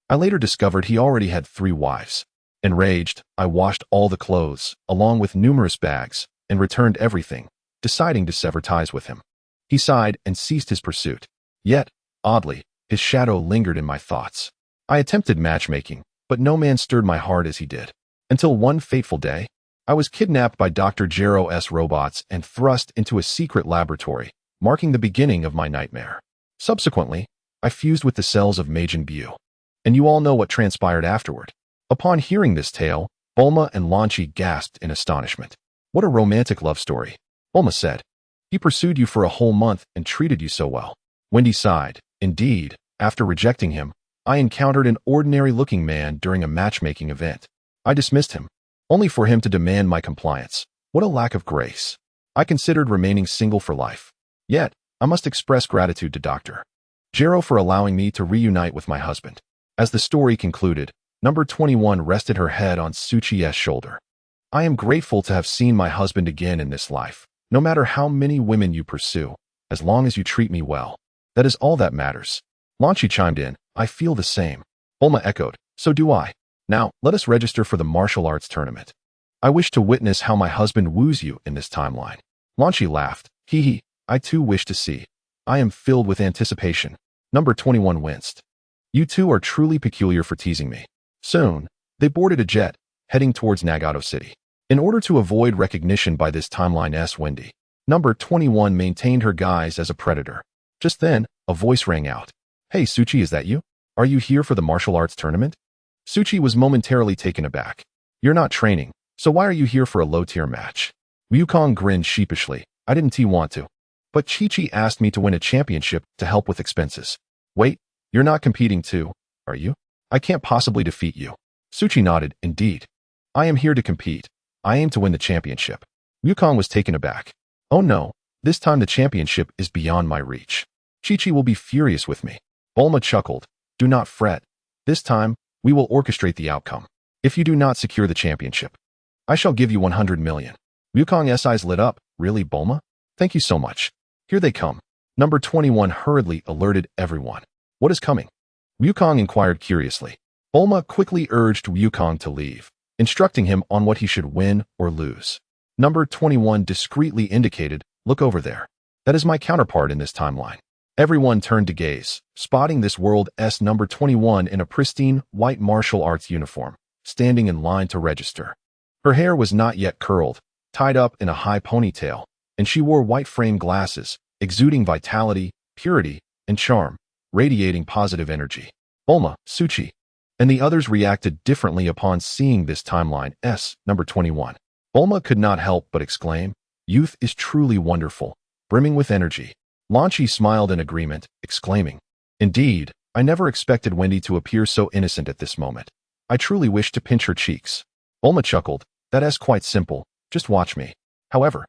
I later discovered he already had 3 wives. Enraged, I washed all the clothes, along with numerous bags, and returned everything, deciding to sever ties with him. He sighed and ceased his pursuit. Yet, oddly, his shadow lingered in my thoughts. I attempted matchmaking, but no man stirred my heart as he did. Until one fateful day, I was kidnapped by Dr. Jero's robots and thrust into a secret laboratory, marking the beginning of my nightmare. Subsequently, I fused with the cells of Majin Buu. And you all know what transpired afterward. Upon hearing this tale, Bulma and Lanchi gasped in astonishment. "What a romantic love story," Bulma said. "He pursued you for a whole month and treated you so well." Wendy sighed. "Indeed, after rejecting him, I encountered an ordinary-looking man during a matchmaking event. I dismissed him, only for him to demand my compliance. What a lack of grace. I considered remaining single for life. Yet, I must express gratitude to Dr. Jero for allowing me to reunite with my husband." As the story concluded, number 21 rested her head on Suchi's shoulder. "I am grateful to have seen my husband again in this life. No matter how many women you pursue, as long as you treat me well, that is all that matters." Lanchi chimed in. "I feel the same." Bulma echoed. "So do I. Now, let us register for the martial arts tournament. I wish to witness how my husband woos you in this timeline." Lanchi laughed. "Hee hee, I too wish to see. I am filled with anticipation." Number 21 winced. "You two are truly peculiar for teasing me." Soon, they boarded a jet, heading towards Nagato City. In order to avoid recognition by this timeline's Wendy, number 21 maintained her guise as a predator. Just then, a voice rang out. "Hey Suchi, is that you? Are you here for the martial arts tournament?" Suchi was momentarily taken aback. "You're not training, so why are you here for a low-tier match?" Wukong grinned sheepishly. "I didn't want to. But Chi-Chi asked me to win a championship to help with expenses." "Wait, you're not competing too, are you? I can't possibly defeat you." Suchi nodded. "Indeed. I am here to compete. I aim to win the championship." Wukong was taken aback. "Oh no, this time the championship is beyond my reach. Chi-Chi will be furious with me." Bulma chuckled. "Do not fret. This time, we will orchestrate the outcome. If you do not secure the championship, I shall give you 100 million. Wukong's eyes lit up. "Really, Bulma? Thank you so much. Here they come." Number 21 hurriedly alerted everyone. "What is coming?" Wukong inquired curiously. Bulma quickly urged Wukong to leave, instructing him on what he should win or lose. Number 21 discreetly indicated, "Look over there. That is my counterpart in this timeline." Everyone turned to gaze, spotting this world's number 21 in a pristine, white martial arts uniform, standing in line to register. Her hair was not yet curled, tied up in a high ponytail, and she wore white-framed glasses, exuding vitality, purity, and charm, radiating positive energy. Bulma, Suchi, and the others reacted differently upon seeing this timeline's number 21. Bulma could not help but exclaim, "Youth is truly wonderful, brimming with energy." Lanchi smiled in agreement, exclaiming, "Indeed, I never expected Wendy to appear so innocent at this moment. I truly wish to pinch her cheeks." Bulma chuckled, "That's quite simple, just watch me." However,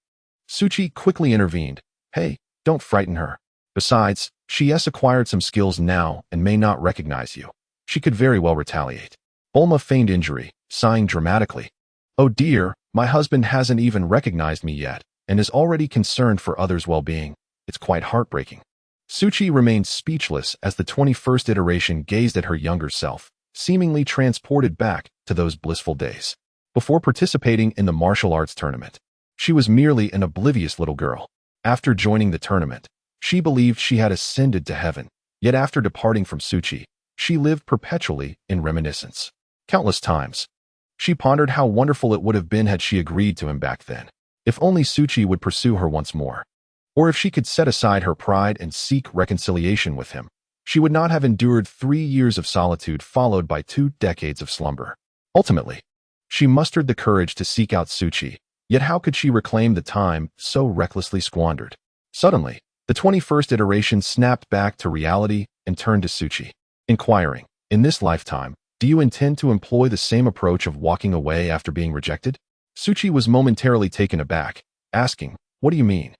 Suchi quickly intervened. "Hey, don't frighten her. Besides, she has acquired some skills now and may not recognize you. She could very well retaliate." Bulma feigned injury, sighing dramatically. "Oh dear, my husband hasn't even recognized me yet, and is already concerned for others' well-being. It's quite heartbreaking." Suchi remained speechless as the 21st iteration gazed at her younger self, seemingly transported back to those blissful days. Before participating in the martial arts tournament, she was merely an oblivious little girl. After joining the tournament, she believed she had ascended to heaven, yet after departing from Suchi, she lived perpetually in reminiscence. Countless times, she pondered how wonderful it would have been had she agreed to him back then. If only Suchi would pursue her once more. Or if she could set aside her pride and seek reconciliation with him, she would not have endured 3 years of solitude followed by 2 decades of slumber. Ultimately, she mustered the courage to seek out Suchi, yet how could she reclaim the time so recklessly squandered? Suddenly, the 21st iteration snapped back to reality and turned to Suchi, inquiring, "In this lifetime, do you intend to employ the same approach of walking away after being rejected?" Suchi was momentarily taken aback, asking, "What do you mean?"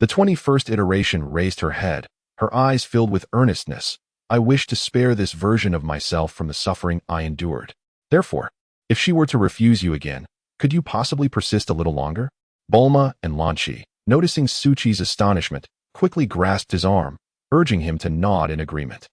The 21st iteration raised her head, her eyes filled with earnestness. "I wish to spare this version of myself from the suffering I endured. Therefore, if she were to refuse you again, could you possibly persist a little longer?" Bulma and Lanchi, noticing Suchi's astonishment, quickly grasped his arm, urging him to nod in agreement.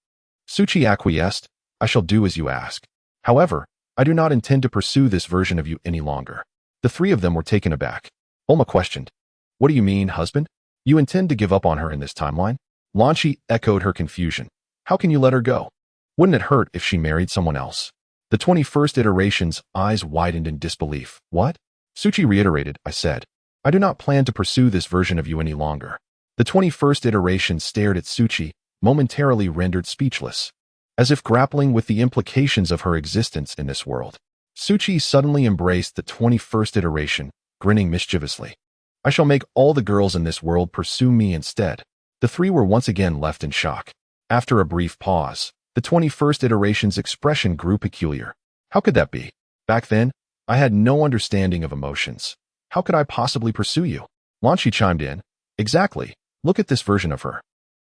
Suchi acquiesced. "I shall do as you ask. However, I do not intend to pursue this version of you any longer." The 3 of them were taken aback. Bulma questioned, "What do you mean, husband? You intend to give up on her in this timeline?" Lanchi echoed her confusion. "How can you let her go? Wouldn't it hurt if she married someone else?" The 21st iteration's eyes widened in disbelief. "What?" Suchi reiterated, "I said, I do not plan to pursue this version of you any longer." The 21st iteration stared at Suchi, momentarily rendered speechless, as if grappling with the implications of her existence in this world. Suchi suddenly embraced the 21st iteration, grinning mischievously. "I shall make all the girls in this world pursue me instead." The 3 were once again left in shock. After a brief pause, the 21st iteration's expression grew peculiar. "How could that be? Back then, I had no understanding of emotions. How could I possibly pursue you?" Lanchi chimed in, "Exactly. Look at this version of her.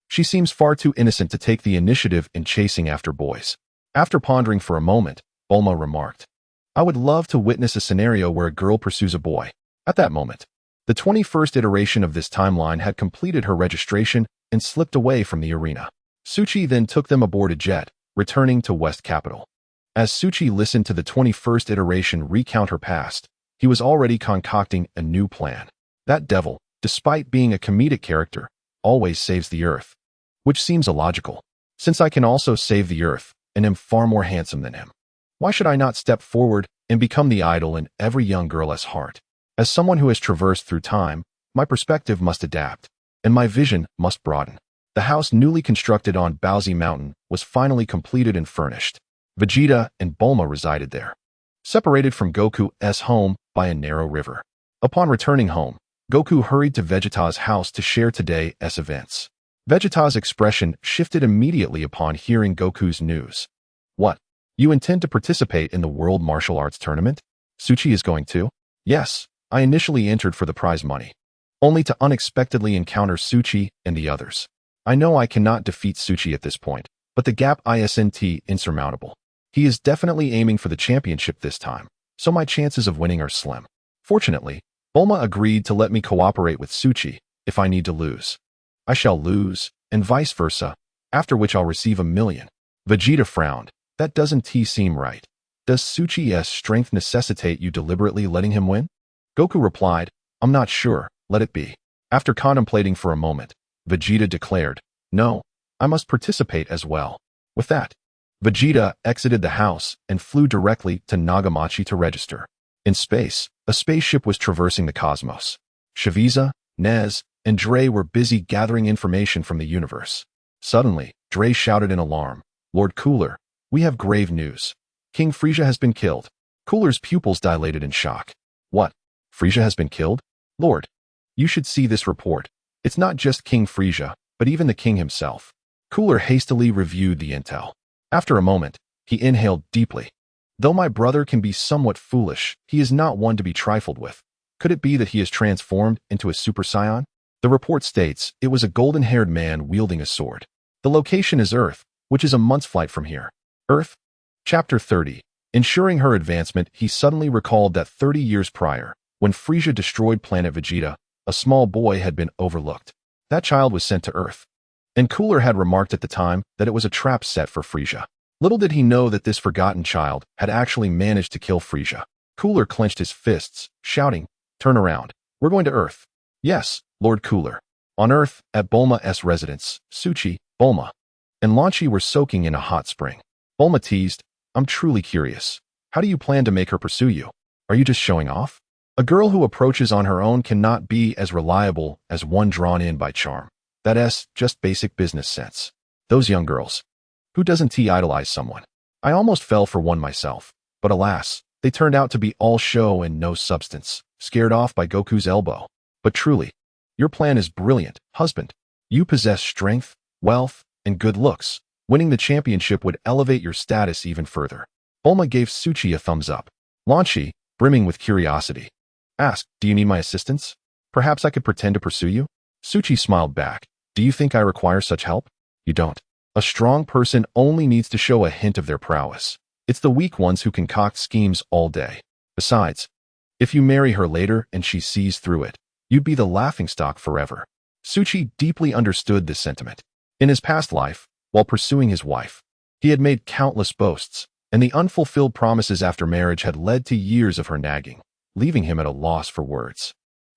She seems far too innocent to take the initiative in chasing after boys." After pondering for a moment, Bulma remarked, "I would love to witness a scenario where a girl pursues a boy." At that moment, the 21st iteration of this timeline had completed her registration and slipped away from the arena. Suchi then took them aboard a jet, returning to West Capital. As Suchi listened to the 21st iteration recount her past, he was already concocting a new plan. That devil, despite being a comedic character, always saves the Earth. Which seems illogical, since I can also save the Earth and am far more handsome than him. Why should I not step forward and become the idol in every young girl's heart? As someone who has traversed through time, my perspective must adapt, and my vision must broaden. The house newly constructed on Baozi Mountain was finally completed and furnished. Vegeta and Bulma resided there, separated from Goku's home by a narrow river. Upon returning home, Goku hurried to Vegeta's house to share today's events. Vegeta's expression shifted immediately upon hearing Goku's news. "What? You intend to participate in the World Martial Arts Tournament? Suchi is going to?" "Yes, I initially entered for the prize money, only to unexpectedly encounter Suchi and the others. I know I cannot defeat Suchi at this point, but the gap isn't insurmountable. He is definitely aiming for the championship this time, so my chances of winning are slim. Fortunately, Bulma agreed to let me cooperate with Suchi if I need to lose. I shall lose, and vice versa, after which I'll receive $1 million. Vegeta frowned. "That doesn't seem right. Does Suchi's strength necessitate you deliberately letting him win?" Goku replied, "I'm not sure, let it be." After contemplating for a moment, Vegeta declared, "No, I must participate as well." With that, Vegeta exited the house and flew directly to Nagamachi to register. In space, a spaceship was traversing the cosmos. Shaviza, Nez, and Dre were busy gathering information from the universe. Suddenly, Dre shouted in alarm, "Lord Cooler, we have grave news. King Frieza has been killed." Cooler's pupils dilated in shock. "What? Frieza has been killed? Lord, you should see this report. It's not just King Frieza, but even the king himself." Cooler hastily reviewed the intel. After a moment, he inhaled deeply. "Though my brother can be somewhat foolish, he is not one to be trifled with. Could it be that he is transformed into a Super Saiyan?" The report states it was a golden-haired man wielding a sword. The location is Earth, which is a month's flight from here. Earth? Chapter 30. Ensuring her advancement, he suddenly recalled that 30 years prior, when Frieza destroyed planet Vegeta, a small boy had been overlooked. That child was sent to Earth. and Cooler had remarked at the time that it was a trap set for Frisia. Little did he know that this forgotten child had actually managed to kill Frisia. Cooler clenched his fists, shouting, "Turn around. We're going to Earth." "Yes, Lord Cooler." On Earth, at Bulma's residence, Suchi, Bulma, and Lanchi were soaking in a hot spring. Bulma teased, "I'm truly curious. How do you plan to make her pursue you? Are you just showing off?" A girl who approaches on her own cannot be as reliable as one drawn in by charm. That's just basic business sense. Those young girls. Who doesn't idolize someone? I almost fell for one myself, but alas, they turned out to be all show and no substance, scared off by Goku's elbow. But truly, your plan is brilliant, husband. You possess strength, wealth, and good looks. Winning the championship would elevate your status even further. Bulma gave Suchi a thumbs up. Lanchi, brimming with curiosity, asked, "Do you need my assistance? Perhaps I could pretend to pursue you?" Suchi smiled back. "Do you think I require such help?" "You don't. A strong person only needs to show a hint of their prowess. It's the weak ones who concoct schemes all day. Besides, if you marry her later and she sees through it, you'd be the laughingstock forever." Suchi deeply understood this sentiment. In his past life, while pursuing his wife, he had made countless boasts, and the unfulfilled promises after marriage had led to years of her nagging, leaving him at a loss for words.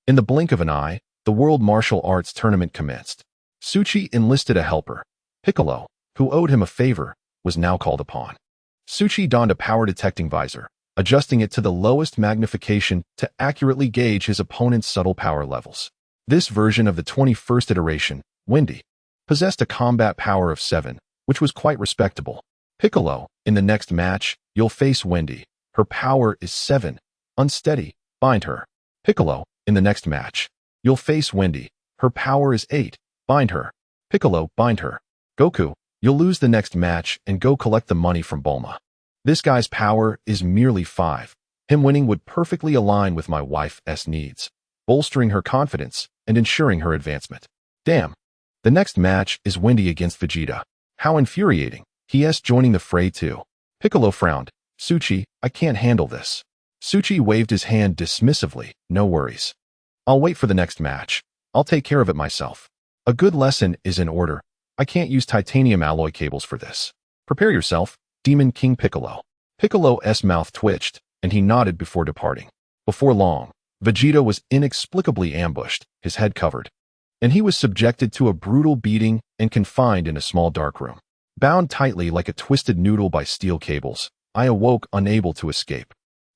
In the blink of an eye, the World Martial Arts Tournament commenced. Suchi enlisted a helper. Piccolo, who owed him a favor, was now called upon. Suchi donned a power-detecting visor, adjusting it to the lowest magnification to accurately gauge his opponent's subtle power levels. This version of the 21st iteration, Wendy, possessed a combat power of 7, which was quite respectable. Piccolo, in the next match, you'll face Wendy. Her power is 7. Unsteady. Bind her. Piccolo, in the next match, you'll face Wendy. Her power is 8. Bind her. Piccolo, bind her. Goku, you'll lose the next match and go collect the money from Bulma. This guy's power is merely 5. Him winning would perfectly align with my wife's needs, bolstering her confidence and ensuring her advancement. Damn. The next match is Wendy against Vegeta. How infuriating. He's joining the fray too. Piccolo frowned. Suchi, I can't handle this. Suchi waved his hand dismissively. No worries. I'll wait for the next match. I'll take care of it myself. A good lesson is in order. I can't use titanium alloy cables for this. Prepare yourself, Demon King Piccolo. Piccolo's mouth twitched, and he nodded before departing. Before long, Vegeta was inexplicably ambushed, his head covered, and he was subjected to a brutal beating and confined in a small dark room. Bound tightly like a twisted noodle by steel cables, I awoke unable to escape.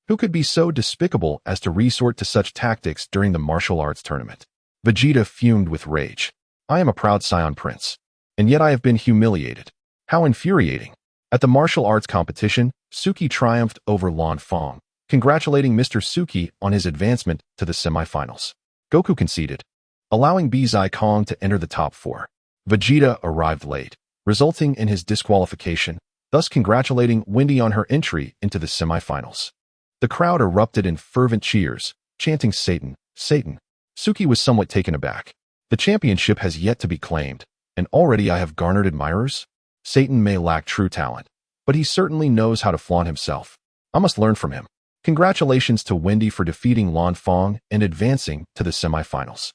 Who could be so despicable as to resort to such tactics during the martial arts tournament? Vegeta fumed with rage. I am a proud Scion Prince, and yet I have been humiliated. How infuriating. At the martial arts competition, Suki triumphed over Lan Fong, congratulating Mr. Suki on his advancement to the semifinals. Goku conceded, allowing Bizai Kong to enter the top 4. Vegeta arrived late, resulting in his disqualification, thus congratulating Wendy on her entry into the semifinals. The crowd erupted in fervent cheers, chanting Satan, Satan. Suki was somewhat taken aback. The championship has yet to be claimed, and already I have garnered admirers? Satan may lack true talent, but he certainly knows how to flaunt himself. I must learn from him. Congratulations to Wendy for defeating Lan Fong and advancing to the semifinals.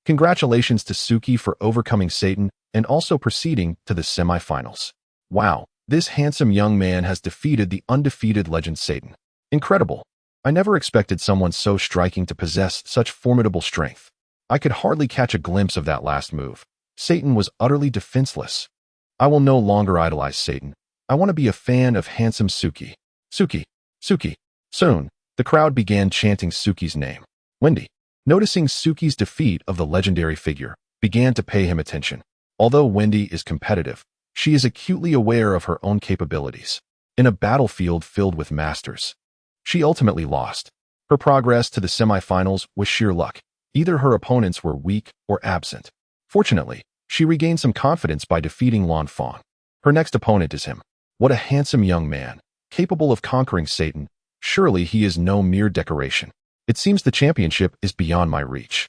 Congratulations to Suki for overcoming Satan and also proceeding to the semifinals. Wow, this handsome young man has defeated the undefeated legend Satan. Incredible. I never expected someone so striking to possess such formidable strength. I could hardly catch a glimpse of that last move. Satan was utterly defenseless. I will no longer idolize Satan. I want to be a fan of handsome Suki. Suki, Suki. Soon, the crowd began chanting Suki's name. Wendy, noticing Suki's defeat of the legendary figure, began to pay him attention. Although Wendy is competitive, she is acutely aware of her own capabilities. In a battlefield filled with masters, she ultimately lost. Her progress to the semifinals was sheer luck. Either her opponents were weak or absent. Fortunately, she regained some confidence by defeating Lan Fong. Her next opponent is him. What a handsome young man, capable of conquering Satan. Surely he is no mere decoration. It seems the championship is beyond my reach.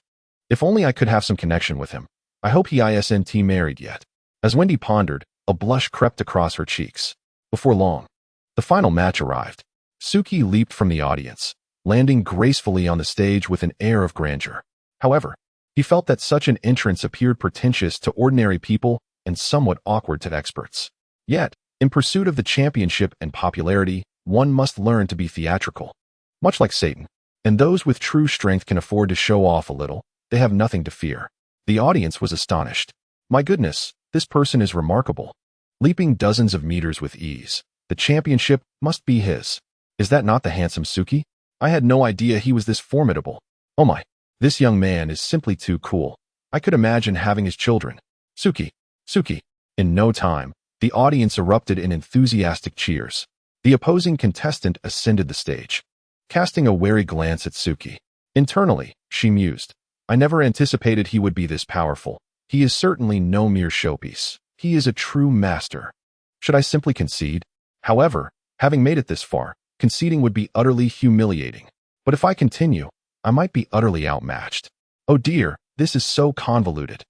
If only I could have some connection with him. I hope he isn't married yet. As Wendy pondered, a blush crept across her cheeks. Before long, the final match arrived. Suki leaped from the audience, landing gracefully on the stage with an air of grandeur. However, he felt that such an entrance appeared pretentious to ordinary people and somewhat awkward to experts. Yet, in pursuit of the championship and popularity, one must learn to be theatrical. Much like Satan. And those with true strength can afford to show off a little. They have nothing to fear. The audience was astonished. My goodness, this person is remarkable. Leaping dozens of meters with ease. The championship must be his. Is that not the handsome Suki? I had no idea he was this formidable. Oh my, this young man is simply too cool. I could imagine having his children. Suki, Suki. In no time, the audience erupted in enthusiastic cheers. The opposing contestant ascended the stage, casting a wary glance at Suki. Internally, she mused, I never anticipated he would be this powerful. He is certainly no mere showpiece. He is a true master. Should I simply concede? However, having made it this far, conceding would be utterly humiliating. But if I continue, I might be utterly outmatched. Oh dear, this is so convoluted.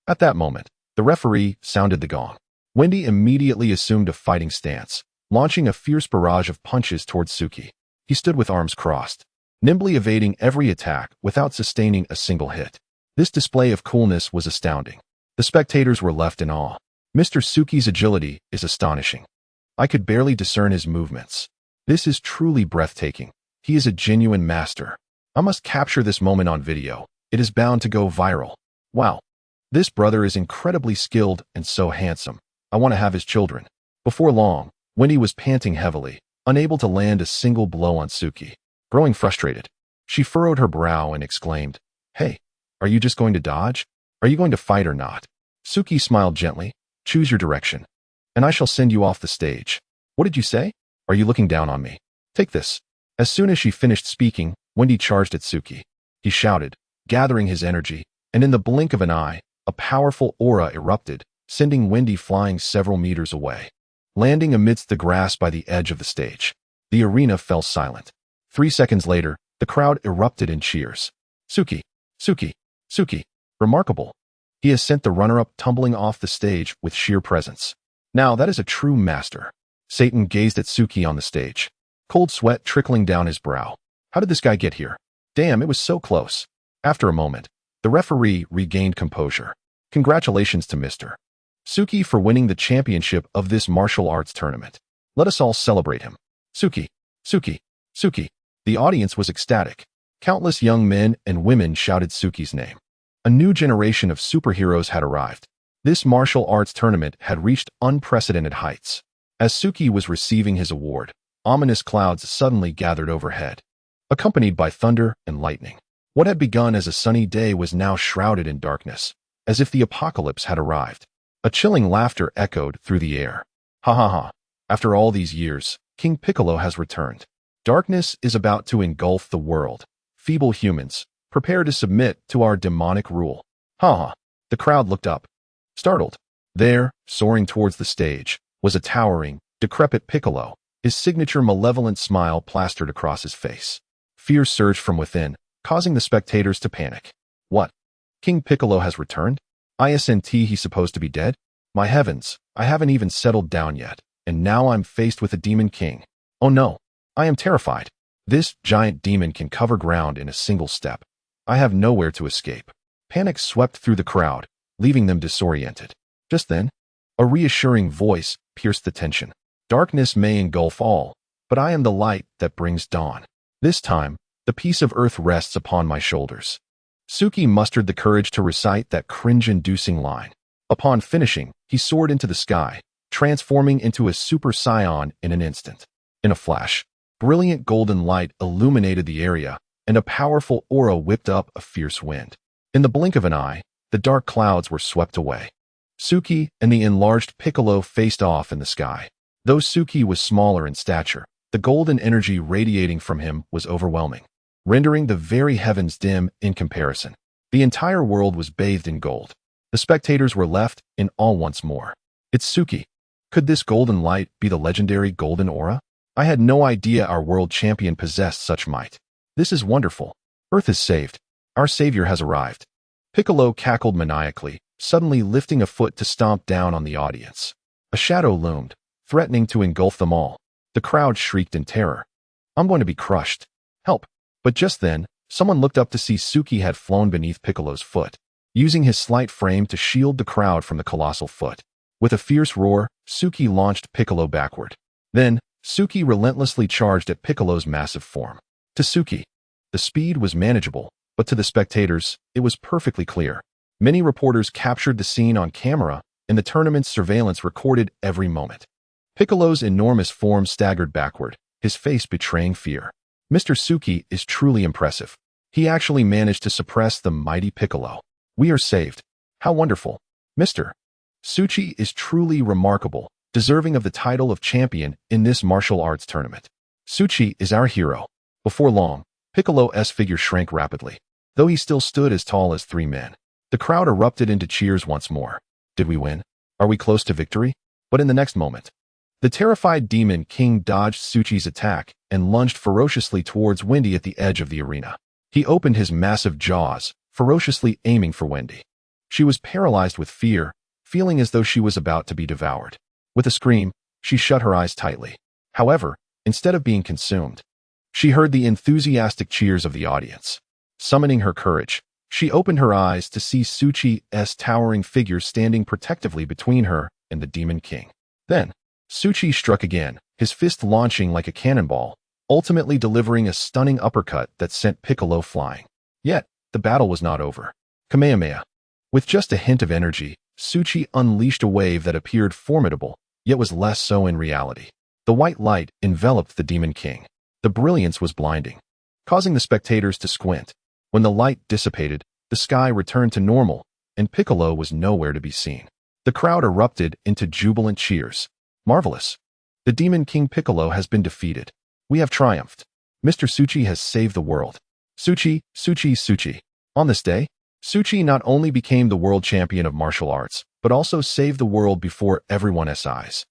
At that moment, the referee sounded the gong. Wendy immediately assumed a fighting stance, launching a fierce barrage of punches towards Suki. He stood with arms crossed, nimbly evading every attack without sustaining a single hit. This display of coolness was astounding. The spectators were left in awe. Mr. Suki's agility is astonishing. I could barely discern his movements. This is truly breathtaking. He is a genuine master. I must capture this moment on video. It is bound to go viral. Wow. This brother is incredibly skilled and so handsome. I want to have his children. Before long, Wendy was panting heavily, unable to land a single blow on Suki. Growing frustrated, she furrowed her brow and exclaimed, Hey, are you just going to dodge? Are you going to fight or not? Suki smiled gently. Choose your direction, and I shall send you off the stage. What did you say? Are you looking down on me? Take this. As soon as she finished speaking, Wendy charged at Suki. He shouted, gathering his energy, and in the blink of an eye, a powerful aura erupted, sending Wendy flying several meters away. Landing amidst the grass by the edge of the stage, the arena fell silent. 3 seconds later, the crowd erupted in cheers. Suki, Suki, Suki. Remarkable. He has sent the runner-up tumbling off the stage with sheer presence. Now that is a true master. Satan gazed at Suki on the stage, cold sweat trickling down his brow. How did this guy get here? Damn, it was so close. After a moment, the referee regained composure. Congratulations to Mr. Suki for winning the championship of this martial arts tournament. Let us all celebrate him. Suki, Suki, Suki. The audience was ecstatic. Countless young men and women shouted Suki's name. A new generation of superheroes had arrived. This martial arts tournament had reached unprecedented heights. As Suki was receiving his award, ominous clouds suddenly gathered overhead, accompanied by thunder and lightning. What had begun as a sunny day was now shrouded in darkness, as if the apocalypse had arrived. A chilling laughter echoed through the air. Ha ha ha. After all these years, King Piccolo has returned. Darkness is about to engulf the world. Feeble humans, prepare to submit to our demonic rule. Ha ha. The crowd looked up, startled. There, soaring towards the stage, was a towering, decrepit Piccolo, his signature malevolent smile plastered across his face. Fear surged from within, causing the spectators to panic. What? King Piccolo has returned? Isn't he supposed to be dead? My heavens, I haven't even settled down yet, and now I'm faced with a demon king. Oh no, I am terrified. This giant demon can cover ground in a single step. I have nowhere to escape. Panic swept through the crowd, leaving them disoriented. Just then, a reassuring voice pierced the tension. Darkness may engulf all, but I am the light that brings dawn. This time, the peace of earth rests upon my shoulders. Suki mustered the courage to recite that cringe-inducing line. Upon finishing, he soared into the sky, transforming into a Super Saiyan in an instant. In a flash, brilliant golden light illuminated the area, and a powerful aura whipped up a fierce wind. In the blink of an eye, the dark clouds were swept away. Suki and the enlarged Piccolo faced off in the sky. Though Suki was smaller in stature, the golden energy radiating from him was overwhelming, rendering the very heavens dim in comparison. The entire world was bathed in gold. The spectators were left in awe once more. It's Suki. Could this golden light be the legendary golden aura? I had no idea our world champion possessed such might. This is wonderful. Earth is saved. Our savior has arrived. Piccolo cackled maniacally, suddenly lifting a foot to stomp down on the audience. A shadow loomed, threatening to engulf them all. The crowd shrieked in terror. I'm going to be crushed. Help. But just then, someone looked up to see Suki had flown beneath Piccolo's foot. using his slight frame to shield the crowd from the colossal foot. With a fierce roar, Suki launched Piccolo backward. Then, Suki relentlessly charged at Piccolo's massive form. To Suki, the speed was manageable, but to the spectators, it was perfectly clear. Many reporters captured the scene on camera, and the tournament's surveillance recorded every moment. Piccolo's enormous form staggered backward, his face betraying fear. Mr. Suki is truly impressive. He actually managed to suppress the mighty Piccolo. We are saved. How wonderful. Mr. Suchi is truly remarkable, deserving of the title of champion in this martial arts tournament. Suchi is our hero. Before long, Piccolo's figure shrank rapidly, though he still stood as tall as 3 men. The crowd erupted into cheers once more. Did we win? Are we close to victory? But in the next moment, the terrified Demon King dodged Suchi's attack and lunged ferociously towards Wendy at the edge of the arena. He opened his massive jaws, ferociously aiming for Wendy. She was paralyzed with fear, feeling as though she was about to be devoured. With a scream, she shut her eyes tightly. However, instead of being consumed, she heard the enthusiastic cheers of the audience. Summoning her courage, she opened her eyes to see Suchi's towering figure standing protectively between her and the Demon King. Then, Suchi struck again, his fist launching like a cannonball, ultimately delivering a stunning uppercut that sent Piccolo flying. Yet, the battle was not over. Kamehameha. With just a hint of energy, Suchi unleashed a wave that appeared formidable, yet was less so in reality. The white light enveloped the Demon King. The brilliance was blinding, causing the spectators to squint. When the light dissipated, the sky returned to normal, and Piccolo was nowhere to be seen. The crowd erupted into jubilant cheers. Marvelous. The Demon King Piccolo has been defeated. We have triumphed. Mr. Suchi has saved the world. Suchi, Suchi, Suchi. On this day, Suchi not only became the world champion of martial arts, but also saved the world before everyone's eyes.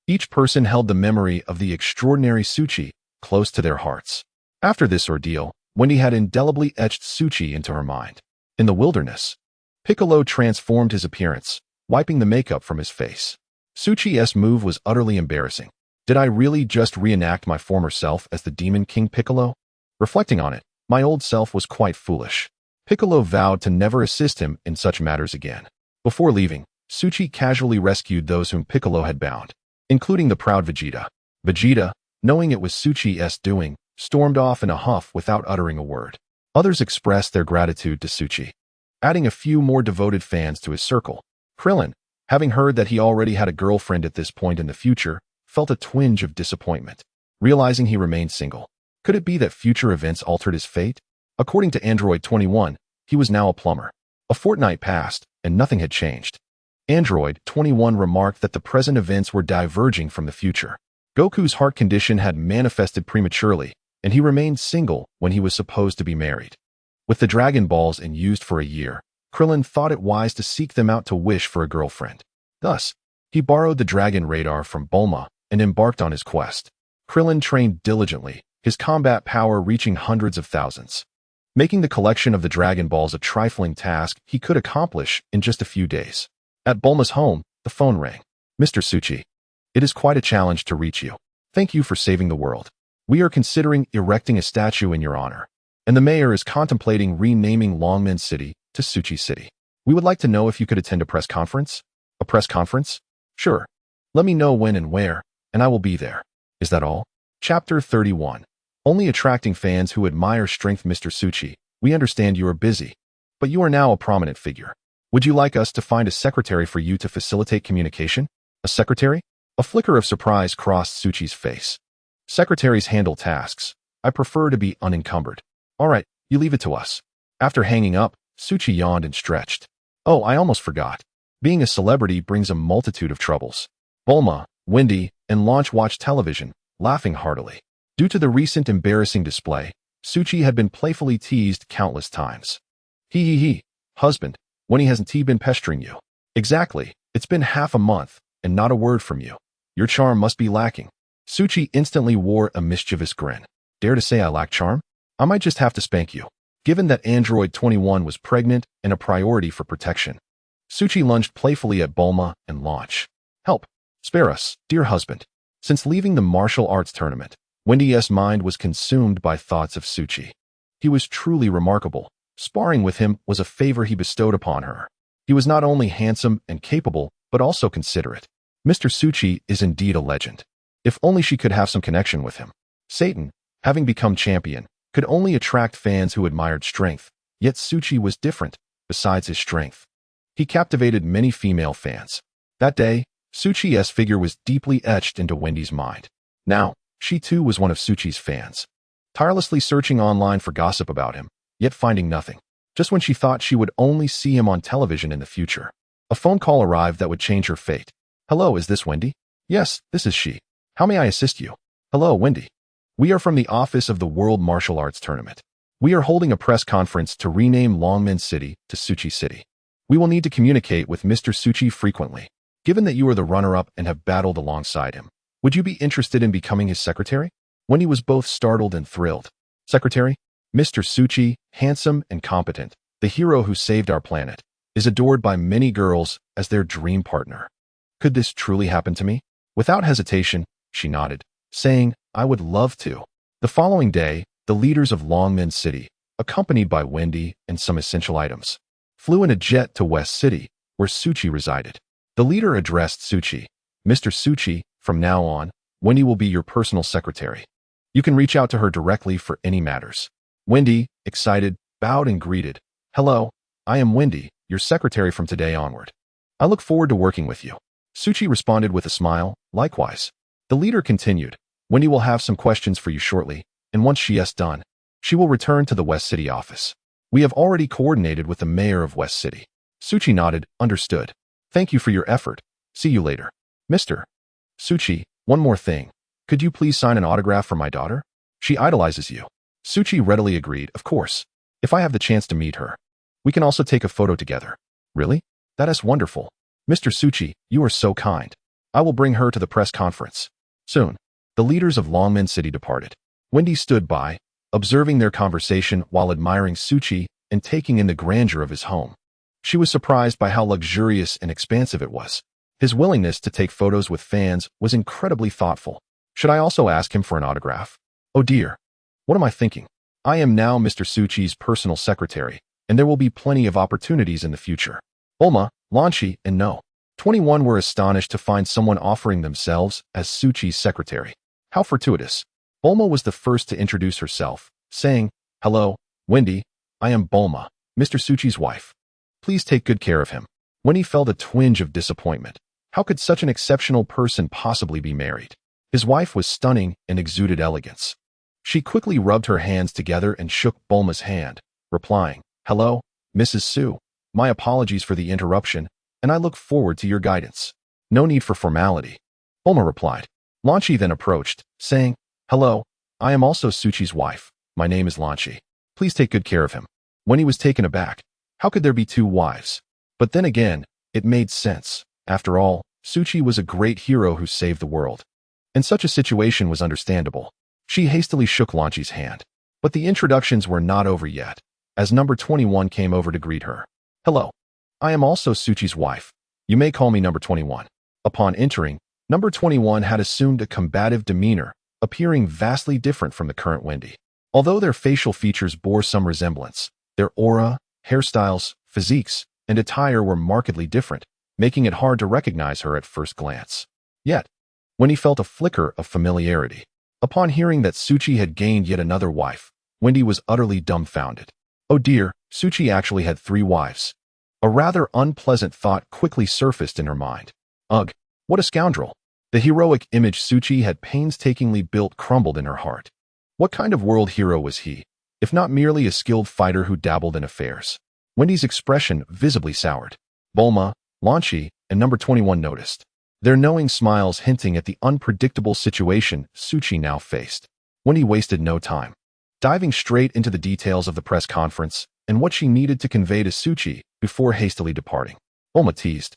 Each person held the memory of the extraordinary Suchi close to their hearts. After this ordeal, Wendy had indelibly etched Suchi into her mind. In the wilderness, Piccolo transformed his appearance, wiping the makeup from his face. Suchi's move was utterly embarrassing. Did I really just reenact my former self as the Demon King Piccolo? Reflecting on it, my old self was quite foolish. Piccolo vowed to never assist him in such matters again. Before leaving, Suchi casually rescued those whom Piccolo had bound, including the proud Vegeta. Vegeta, knowing it was Suchi's doing, stormed off in a huff without uttering a word. Others expressed their gratitude to Suchi, adding a few more devoted fans to his circle. Krillin, having heard that he already had a girlfriend at this point in the future, felt a twinge of disappointment, realizing he remained single. Could it be that future events altered his fate? According to Android 21, he was now a plumber. A fortnight passed, and nothing had changed. Android 21 remarked that the present events were diverging from the future. Goku's heart condition had manifested prematurely, and he remained single when he was supposed to be married. With the Dragon Balls in use for a year, Krillin thought it wise to seek them out to wish for a girlfriend. Thus, he borrowed the Dragon Radar from Bulma and embarked on his quest. Krillin trained diligently, his combat power reaching hundreds of thousands, making the collection of the Dragon Balls a trifling task he could accomplish in just a few days. At Bulma's home, the phone rang. Mr. Suchi, it is quite a challenge to reach you. Thank you for saving the world. We are considering erecting a statue in your honor, and the mayor is contemplating renaming Longmen City to Suchi City. We would like to know if you could attend a press conference. A press conference? Sure. Let me know when and where, and I will be there. Is that all? Chapter 31. Only attracting fans who admire strength. Mr. Suchi, we understand you are busy, but you are now a prominent figure. Would you like us to find a secretary for you to facilitate communication? A secretary? A flicker of surprise crossed Suchi's face. Secretaries handle tasks. I prefer to be unencumbered. All right, you leave it to us. After hanging up, Suchi yawned and stretched. Oh, I almost forgot. Being a celebrity brings a multitude of troubles. Bulma, Wendy, and Launch watched television, laughing heartily. Due to the recent embarrassing display, Suchi had been playfully teased countless times. He, husband, when hasn't he been pestering you? Exactly, it's been half a month, and not a word from you. Your charm must be lacking. Suchi instantly wore a mischievous grin. Dare to say I lack charm? I might just have to spank you. Given that Android 21 was pregnant and a priority for protection, Suchi lunged playfully at Bulma and Launch. Help! Spare us, dear husband. Since leaving the martial arts tournament, Wendy's mind was consumed by thoughts of Suchi. He was truly remarkable, Sparring with him was a favor he bestowed upon her. He was not only handsome and capable, but also considerate. Mr. Tsuchi is indeed a legend. If only she could have some connection with him. Satan, having become champion, could only attract fans who admired strength, yet Tsuchi was different, besides his strength. He captivated many female fans. That day, Tsuchi's figure was deeply etched into Wendy's mind. Now, she too was one of Tsuchi's fans. Tirelessly searching online for gossip about him, yet finding nothing. Just when she thought she would only see him on television in the future, a phone call arrived that would change her fate. Hello, is this Wendy? Yes, this is she. How may I assist you? Hello, Wendy. We are from the office of the World Martial Arts Tournament. We are holding a press conference to rename Longmen City to Tsuchi City. We will need to communicate with Mr. Tsuchi frequently. Given that you are the runner-up and have battled alongside him, would you be interested in becoming his secretary? Wendy was both startled and thrilled. Secretary? Mr. Tsuchi, handsome and competent, the hero who saved our planet, is adored by many girls as their dream partner. Could this truly happen to me? Without hesitation, she nodded, saying, I would love to. The following day, the leaders of Longmen City, accompanied by Wendy and some essential items, flew in a jet to West City, where Tsuchi resided. The leader addressed Tsuchi. Mr. Tsuchi, from now on, Wendy will be your personal secretary. You can reach out to her directly for any matters. Wendy, excited, bowed and greeted. Hello, I am Wendy, your secretary from today onward. I look forward to working with you. Tsuchi responded with a smile. Likewise. The leader continued. Wendy will have some questions for you shortly, and once she is done, she will return to the West City office. We have already coordinated with the mayor of West City. Tsuchi nodded. Understood. Thank you for your effort. See you later. Mr. Tsuchi, one more thing. Could you please sign an autograph for my daughter? She idolizes you. Tsuchi readily agreed. Of course. If I have the chance to meet her, we can also take a photo together. Really? That is wonderful. Mr. Tsuchi, you are so kind. I will bring her to the press conference. Soon, the leaders of Longmen City departed. Wendy stood by, observing their conversation while admiring Tsuchi and taking in the grandeur of his home. She was surprised by how luxurious and expansive it was. His willingness to take photos with fans was incredibly thoughtful. Should I also ask him for an autograph? Oh dear. What am I thinking? I am now Mr. Tsuchi's personal secretary, and there will be plenty of opportunities in the future. Bulma, Lanchi, and No. 21 were astonished to find someone offering themselves as Tsuchi's secretary. How fortuitous. Bulma was the first to introduce herself, saying, Hello, Wendy, I am Bulma, Mr. Tsuchi's wife. Please take good care of him. When he felt a twinge of disappointment, how could such an exceptional person possibly be married? His wife was stunning and exuded elegance. She quickly rubbed her hands together and shook Bulma's hand, replying, Hello, Mrs. Su. My apologies for the interruption, and I look forward to your guidance. No need for formality. Bulma replied. Lanchi then approached, saying, Hello, I am also Tsuchi's wife. My name is Lanchi. Please take good care of him. When he was taken aback, how could there be two wives? But then again, it made sense. After all, Tsuchi was a great hero who saved the world. And such a situation was understandable. She hastily shook Lanchi's hand. But the introductions were not over yet, as number 21 came over to greet her. Hello. I am also Tsuchi's wife. You may call me number 21. Upon entering, number 21 had assumed a combative demeanor, appearing vastly different from the current Wendy. Although their facial features bore some resemblance, their aura, hairstyles, physiques, and attire were markedly different, making it hard to recognize her at first glance. Yet, Wendy felt a flicker of familiarity. Upon hearing that Tsuchi had gained yet another wife, Wendy was utterly dumbfounded. Oh dear, Tsuchi actually had 3 wives. A rather unpleasant thought quickly surfaced in her mind. Ugh, what a scoundrel. The heroic image Tsuchi had painstakingly built crumbled in her heart. What kind of world hero was he, if not merely a skilled fighter who dabbled in affairs? Wendy's expression visibly soured. Bulma, Lanchi, and number 21 noticed, their knowing smiles hinting at the unpredictable situation Tsuchi now faced. Wendy wasted no time, diving straight into the details of the press conference and what she needed to convey to Tsuchi before hastily departing. Bulma teased,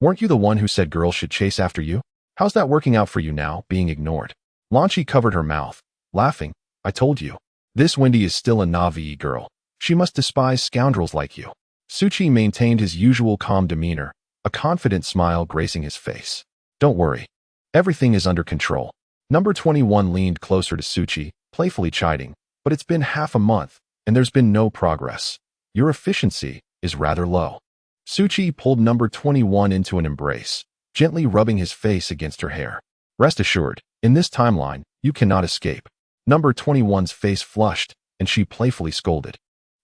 Weren't you the one who said girls should chase after you? How's that working out for you now, being ignored? Lanchi covered her mouth, laughing. I told you. This Wendy is still a Navi girl. She must despise scoundrels like you. Tsuchi maintained his usual calm demeanor, a confident smile gracing his face. Don't worry. Everything is under control. Number 21 leaned closer to Tsuchi, playfully chiding, but it's been half a month, and there's been no progress. Your efficiency is rather low. Suchi pulled number 21 into an embrace, gently rubbing his face against her hair. Rest assured, in this timeline, you cannot escape. Number 21's face flushed, and she playfully scolded.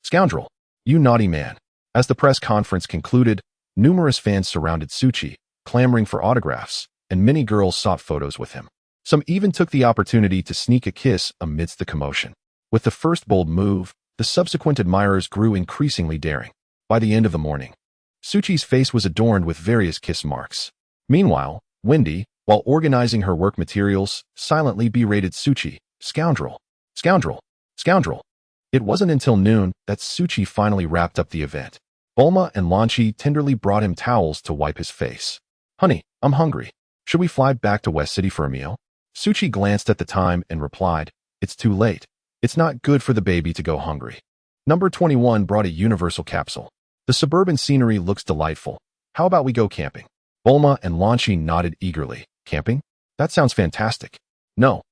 Scoundrel! You naughty man! As the press conference concluded, numerous fans surrounded Suchi, clamoring for autographs, and many girls sought photos with him. Some even took the opportunity to sneak a kiss amidst the commotion. With the first bold move, the subsequent admirers grew increasingly daring. By the end of the morning, Suchi's face was adorned with various kiss marks. Meanwhile, Wendy, while organizing her work materials, silently berated Suchi, scoundrel, scoundrel, scoundrel. It wasn't until noon that Suchi finally wrapped up the event. Bulma and Lanchi tenderly brought him towels to wipe his face. Honey, I'm hungry. Should we fly back to West City for a meal? Suchi glanced at the time and replied, It's too late. It's not good for the baby to go hungry. Number 21 brought a universal capsule. The suburban scenery looks delightful. How about we go camping? Bulma and Lanchi nodded eagerly. Camping? That sounds fantastic. No.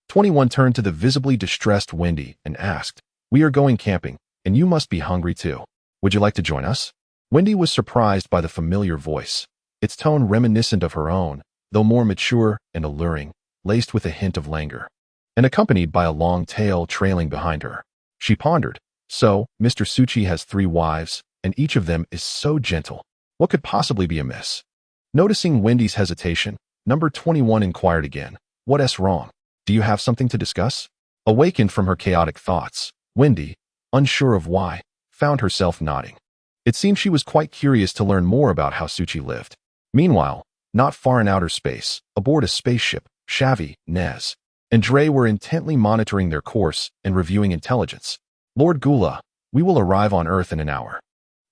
21 turned to the visibly distressed Wendy and asked, We are going camping, and you must be hungry too. Would you like to join us? Wendy was surprised by the familiar voice, its tone reminiscent of her own, though more mature and alluring, laced with a hint of languor, and accompanied by a long tail trailing behind her. She pondered, So, Mr. Suchi has 3 wives, and each of them is so gentle. What could possibly be amiss? Noticing Wendy's hesitation, number 21 inquired again, What's wrong? Do you have something to discuss? Awakened from her chaotic thoughts, Wendy, unsure of why, found herself nodding. It seemed she was quite curious to learn more about how Suchi lived. Meanwhile, not far in outer space, aboard a spaceship, Shavi, Nez, and Dre were intently monitoring their course and reviewing intelligence. Lord Gula, we will arrive on Earth in an hour.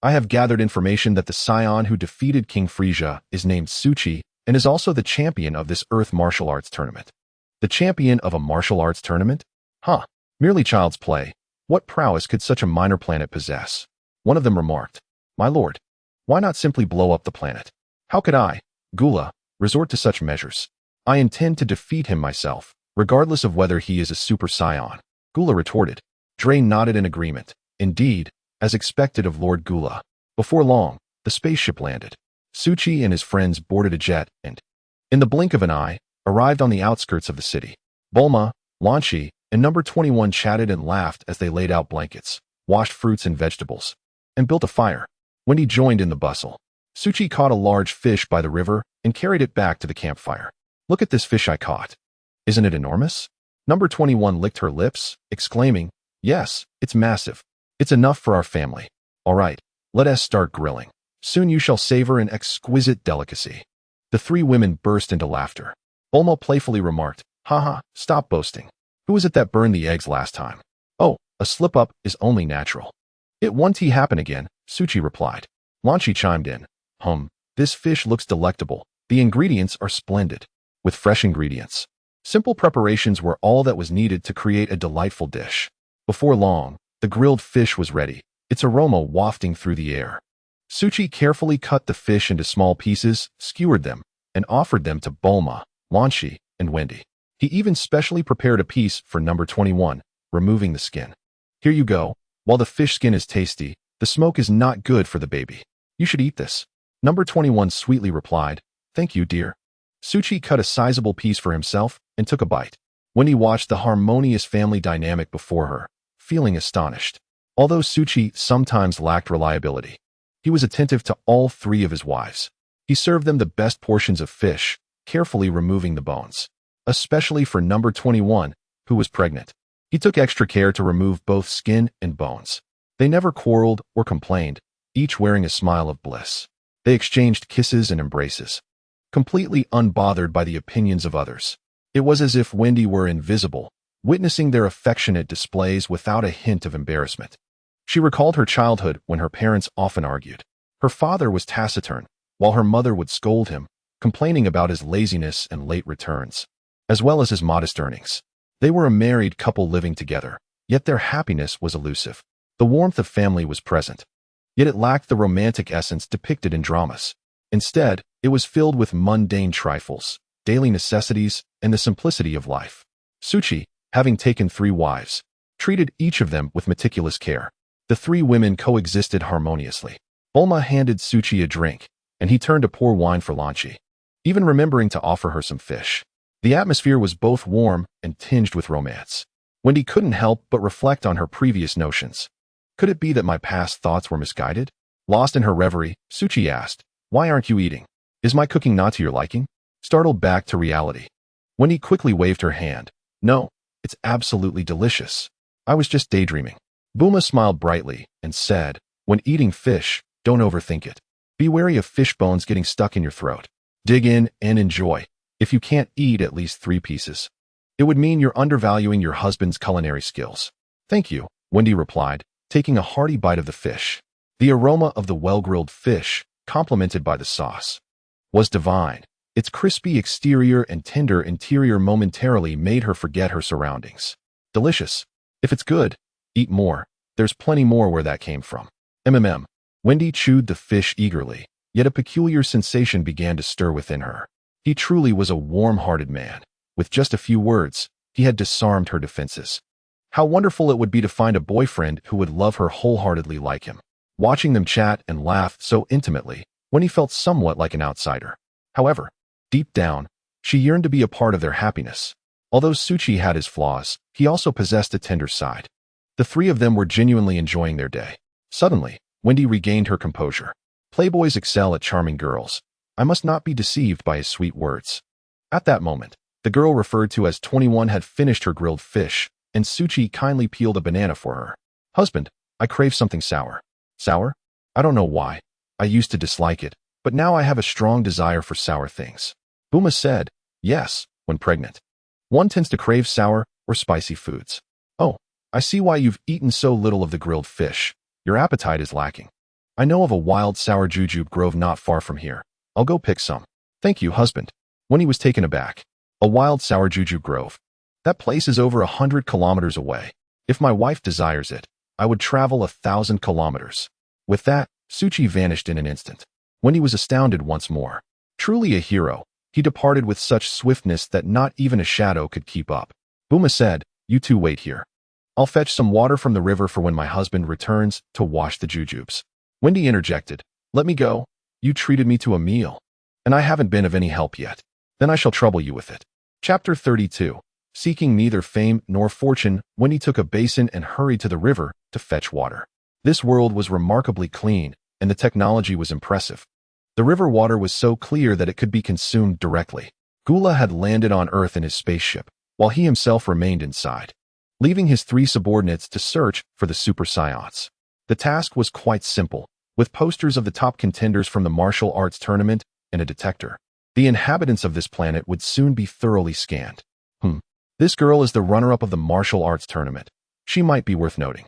I have gathered information that the scion who defeated King Frisia is named Suchi and is also the champion of this Earth martial arts tournament. The champion of a martial arts tournament? Huh, merely child's play. What prowess could such a minor planet possess? One of them remarked, My lord, why not simply blow up the planet? How could I, Gula, resort to such measures? I intend to defeat him myself, regardless of whether he is a super scion. Gula retorted. Dre nodded in agreement. Indeed, as expected of Lord Gula. Before long, the spaceship landed. Suchi and his friends boarded a jet and, in the blink of an eye, arrived on the outskirts of the city. Bulma, Lanchi, and number 21 chatted and laughed as they laid out blankets, washed fruits and vegetables, and built a fire. Wendy joined in the bustle. Suchi caught a large fish by the river and carried it back to the campfire. Look at this fish I caught. Isn't it enormous? Number 21 licked her lips, exclaiming, Yes, it's massive. It's enough for our family. All right, let us start grilling. Soon you shall savor an exquisite delicacy. The 3 women burst into laughter. Bulma playfully remarked, Haha, stop boasting. Who was it that burned the eggs last time? Oh, a slip-up is only natural. It won't happen again, Suchi replied. Lanchi chimed in, This fish looks delectable. The ingredients are splendid. With fresh ingredients. Simple preparations were all that was needed to create a delightful dish. Before long, the grilled fish was ready, its aroma wafting through the air. Suchi carefully cut the fish into small pieces, skewered them, and offered them to Bulma, Lanchi, and Wendy. He even specially prepared a piece for number 21, removing the skin. Here you go. While the fish skin is tasty, the smoke is not good for the baby. You should eat this. Number 21 sweetly replied, Thank you, dear. Suchi cut a sizable piece for himself and took a bite. Wendy watched the harmonious family dynamic before her, feeling astonished. Although Suchi sometimes lacked reliability, he was attentive to all 3 of his wives. He served them the best portions of fish, carefully removing the bones. Especially for number 21, who was pregnant. He took extra care to remove both skin and bones. They never quarreled or complained, each wearing a smile of bliss. They exchanged kisses and embraces, completely unbothered by the opinions of others. It was as if Wendy were invisible, witnessing their affectionate displays without a hint of embarrassment. She recalled her childhood when her parents often argued. Her father was taciturn, while her mother would scold him, complaining about his laziness and late returns, as well as his modest earnings. They were a married couple living together, yet their happiness was elusive. The warmth of family was present, yet it lacked the romantic essence depicted in dramas. Instead, it was filled with mundane trifles, daily necessities, and the simplicity of life. Suchi, having taken 3 wives, treated each of them with meticulous care. The three women coexisted harmoniously. Bulma handed Suchi a drink, and he turned to pour wine for Lanchi, even remembering to offer her some fish. The atmosphere was both warm and tinged with romance. Wendy couldn't help but reflect on her previous notions. Could it be that my past thoughts were misguided? Lost in her reverie, Suchi asked, "Why aren't you eating? Is my cooking not to your liking?" Startled back to reality, Wendy quickly waved her hand. "No, it's absolutely delicious. I was just daydreaming." Bulma smiled brightly and said, "When eating fish, don't overthink it. Be wary of fish bones getting stuck in your throat. Dig in and enjoy. If you can't eat at least 3 pieces, it would mean you're undervaluing your husband's culinary skills." "Thank you," Wendy replied, taking a hearty bite of the fish. The aroma of the well-grilled fish, complemented by the sauce, was divine. Its crispy exterior and tender interior momentarily made her forget her surroundings. "Delicious. If it's good, eat more. There's plenty more where that came from." Wendy chewed the fish eagerly, yet a peculiar sensation began to stir within her. He truly was a warm-hearted man. With just a few words, he had disarmed her defenses. How wonderful it would be to find a boyfriend who would love her wholeheartedly like him. Watching them chat and laugh so intimately, Wendy felt somewhat like an outsider. However, deep down, she yearned to be a part of their happiness. Although Suchi had his flaws, he also possessed a tender side. The three of them were genuinely enjoying their day. Suddenly, Wendy regained her composure. Playboys excel at charming girls. I must not be deceived by his sweet words. At that moment, the girl referred to as 21 had finished her grilled fish, and Suchi kindly peeled a banana for her. "Husband, I crave something sour." "Sour? I don't know why. I used to dislike it, but now I have a strong desire for sour things." Bulma said, "Yes, when pregnant, one tends to crave sour or spicy foods." "Oh, I see why you've eaten so little of the grilled fish. Your appetite is lacking. I know of a wild sour jujube grove not far from here. I'll go pick some." "Thank you, husband." When he was taken aback, "A wild sour jujube grove? That place is over 100 kilometers away. If my wife desires it, I would travel 1,000 kilometers." With that, Suchi vanished in an instant. Wendy was astounded once more. Truly a hero, he departed with such swiftness that not even a shadow could keep up. Bulma said, "You two wait here. I'll fetch some water from the river for when my husband returns to wash the jujubes." Wendy interjected, "Let me go. You treated me to a meal, and I haven't been of any help yet. Then I shall trouble you with it." Chapter 32. Seeking neither fame nor fortune, Wendy took a basin and hurried to the river to fetch water. This world was remarkably clean, and the technology was impressive. The river water was so clear that it could be consumed directly. Gula had landed on Earth in his spaceship, while he himself remained inside, leaving his 3 subordinates to search for the Super Science. The task was quite simple, with posters of the top contenders from the martial arts tournament and a detector. The inhabitants of this planet would soon be thoroughly scanned. This girl is the runner-up of the martial arts tournament. She might be worth noting.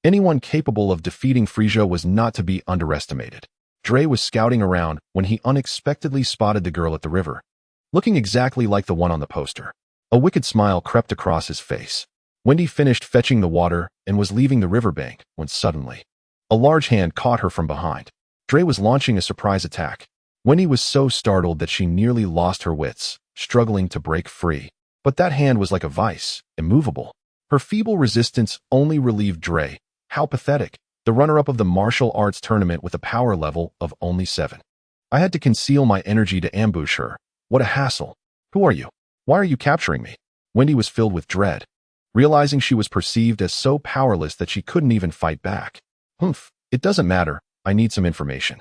Anyone capable of defeating Frisia was not to be underestimated. Dre was scouting around when he unexpectedly spotted the girl at the river, looking exactly like the one on the poster. A wicked smile crept across his face. Wendy finished fetching the water and was leaving the riverbank when suddenly, a large hand caught her from behind. Dre was launching a surprise attack. Wendy was so startled that she nearly lost her wits, struggling to break free. But that hand was like a vice, immovable. Her feeble resistance only relieved Dre. How pathetic. The runner-up of the martial arts tournament with a power level of only 7. I had to conceal my energy to ambush her. What a hassle. "Who are you? Why are you capturing me?" Wendy was filled with dread, realizing she was perceived as so powerless that she couldn't even fight back. It doesn't matter. I need some information.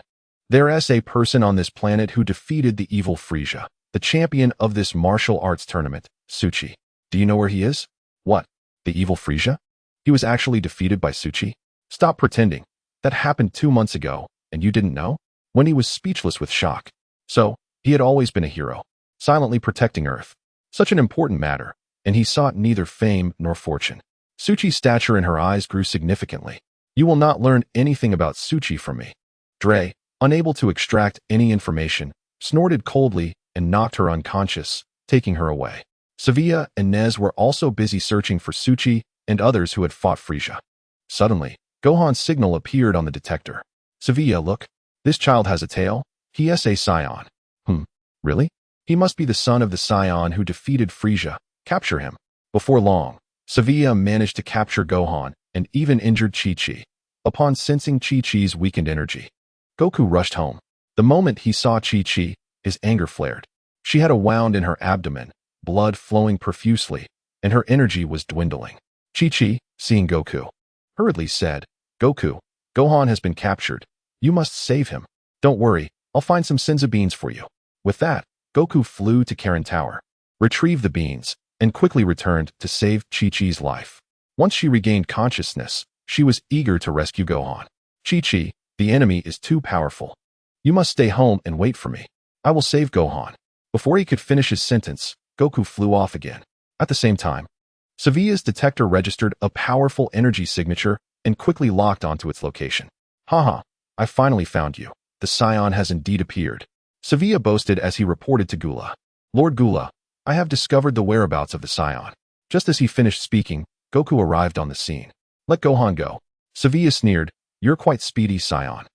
There's a person on this planet who defeated the evil Frisia, the champion of this martial arts tournament, Suchi. Do you know where he is? What? The evil Frisia? He was actually defeated by Suchi? Stop pretending. That happened 2 months ago, and you didn't know? Wendy was speechless with shock. So, he had always been a hero, silently protecting Earth. Such an important matter, and he sought neither fame nor fortune. Suchi's stature in her eyes grew significantly. "You will not learn anything about Suchi from me." Dre, unable to extract any information, snorted coldly and knocked her unconscious, taking her away. Sevilla and Nez were also busy searching for Suchi and others who had fought Frisia. Suddenly, Gohan's signal appeared on the detector. "Sevilla, look. This child has a tail. He is a scion." Really? He must be the son of the scion who defeated Frisia. Capture him. Before long, Sevilla managed to capture Gohan and even injured Chi-Chi. upon sensing Chi-Chi's weakened energy. Goku rushed home. The moment he saw Chi-Chi, his anger flared. She had a wound in her abdomen, blood flowing profusely, and her energy was dwindling. Chi-Chi, seeing Goku, hurriedly said, "Goku, Gohan has been captured. You must save him. Don't worry, I'll find some Senzu beans for you." With that, Goku flew to Karen Tower, retrieved the beans, and quickly returned to save Chi-Chi's life. Once she regained consciousness, she was eager to rescue Gohan. "Chi-Chi, the enemy is too powerful. You must stay home and wait for me. I will save Gohan." Before he could finish his sentence, Goku flew off again. At the same time, Sevilla's detector registered a powerful energy signature and quickly locked onto its location. "Haha, I finally found you. The Scion has indeed appeared," Sevilla boasted as he reported to Gula. "Lord Gula, I have discovered the whereabouts of the Scion." Just as he finished speaking, Goku arrived on the scene. "Let Gohan go." Sevilla sneered, "You're quite speedy, Scion.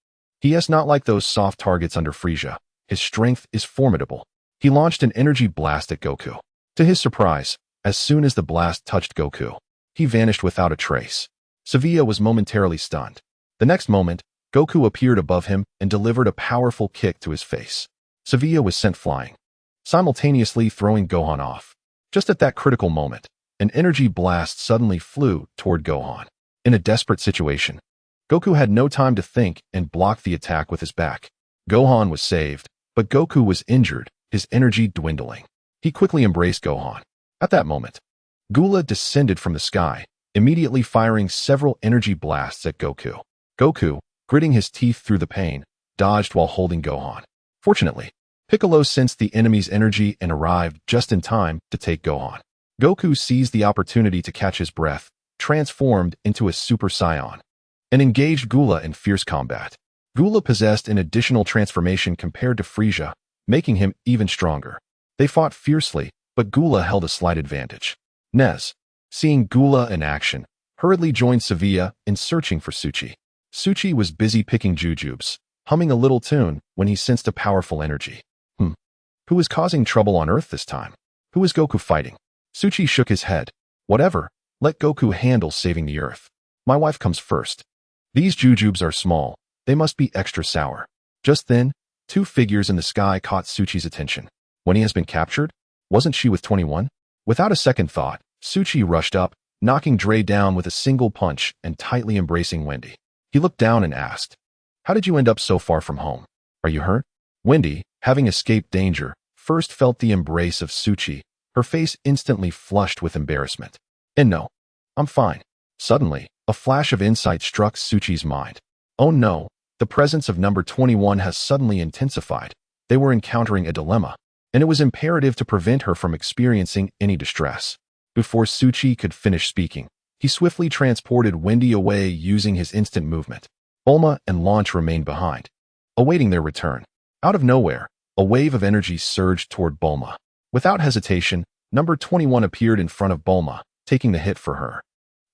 He is not like those soft targets under Frieza. His strength is formidable." He launched an energy blast at Goku. To his surprise, as soon as the blast touched Goku, he vanished without a trace. Sevilla was momentarily stunned. The next moment, Goku appeared above him and delivered a powerful kick to his face. Sevilla was sent flying, simultaneously throwing Gohan off. Just at that critical moment, an energy blast suddenly flew toward Gohan. In a desperate situation, Goku had no time to think and blocked the attack with his back. Gohan was saved, but Goku was injured, his energy dwindling. He quickly embraced Gohan. At that moment, Gula descended from the sky, immediately firing several energy blasts at Goku. Goku, gritting his teeth through the pain, dodged while holding Gohan. Fortunately, Piccolo sensed the enemy's energy and arrived just in time to take Gohan. Goku seized the opportunity to catch his breath, transformed into a Super Saiyan, and engaged Gula in fierce combat. Gula possessed an additional transformation compared to Frieza, making him even stronger. They fought fiercely, but Gula held a slight advantage. Nez, seeing Gula in action, hurriedly joined Sevilla in searching for Suchi. Suchi was busy picking jujubes, humming a little tune when he sensed a powerful energy. Who is causing trouble on Earth this time? Who is Goku fighting? Suchi shook his head. "Whatever, let Goku handle saving the Earth. My wife comes first. These jujubes are small, they must be extra sour." Just then, two figures in the sky caught Suchi's attention. When he has been captured? Wasn't she with 21? Without a second thought, Suchi rushed up, knocking Dre down with a single punch and tightly embracing Wendy. He looked down and asked, "How did you end up so far from home? Are you hurt?" Wendy, having escaped danger, first felt the embrace of Suchi, her face instantly flushed with embarrassment. "And no, I'm fine." Suddenly, a flash of insight struck Suchi's mind. Oh no, the presence of number 21 has suddenly intensified. They were encountering a dilemma, and it was imperative to prevent her from experiencing any distress. Before Suchi could finish speaking, he swiftly transported Wendy away using his instant movement. Bulma and Launch remained behind, awaiting their return. Out of nowhere, a wave of energy surged toward Bulma. Without hesitation, number 21 appeared in front of Bulma, taking the hit for her.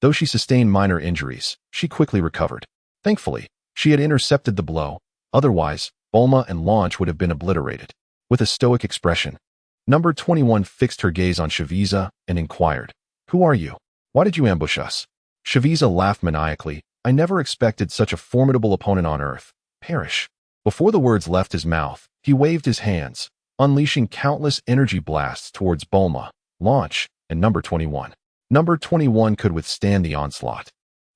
Though she sustained minor injuries, she quickly recovered. Thankfully, she had intercepted the blow. Otherwise, Bulma and Launch would have been obliterated. With a stoic expression, number 21 fixed her gaze on Shaviza and inquired, "Who are you? Why did you ambush us?" Shaviza laughed maniacally. "I never expected such a formidable opponent on Earth. Perish." Before the words left his mouth, he waved his hands, unleashing countless energy blasts towards Bulma, Launch, and number 21. Number 21 could withstand the onslaught,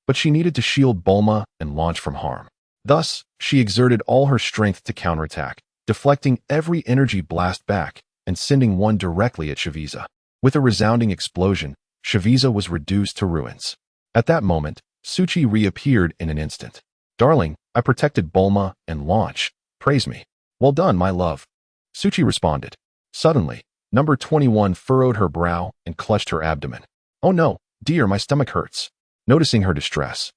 but she needed to shield Bulma and Launch from harm. Thus, she exerted all her strength to counterattack, deflecting every energy blast back and sending one directly at Shaviza. With a resounding explosion, Shaviza was reduced to ruins. At that moment, Suchi reappeared in an instant. "Darling, I protected Bulma and Launch. Praise me." "Well done, my love," Suchi responded. Suddenly, number 21 furrowed her brow and clutched her abdomen. "Oh no, dear, my stomach hurts." Noticing her distress,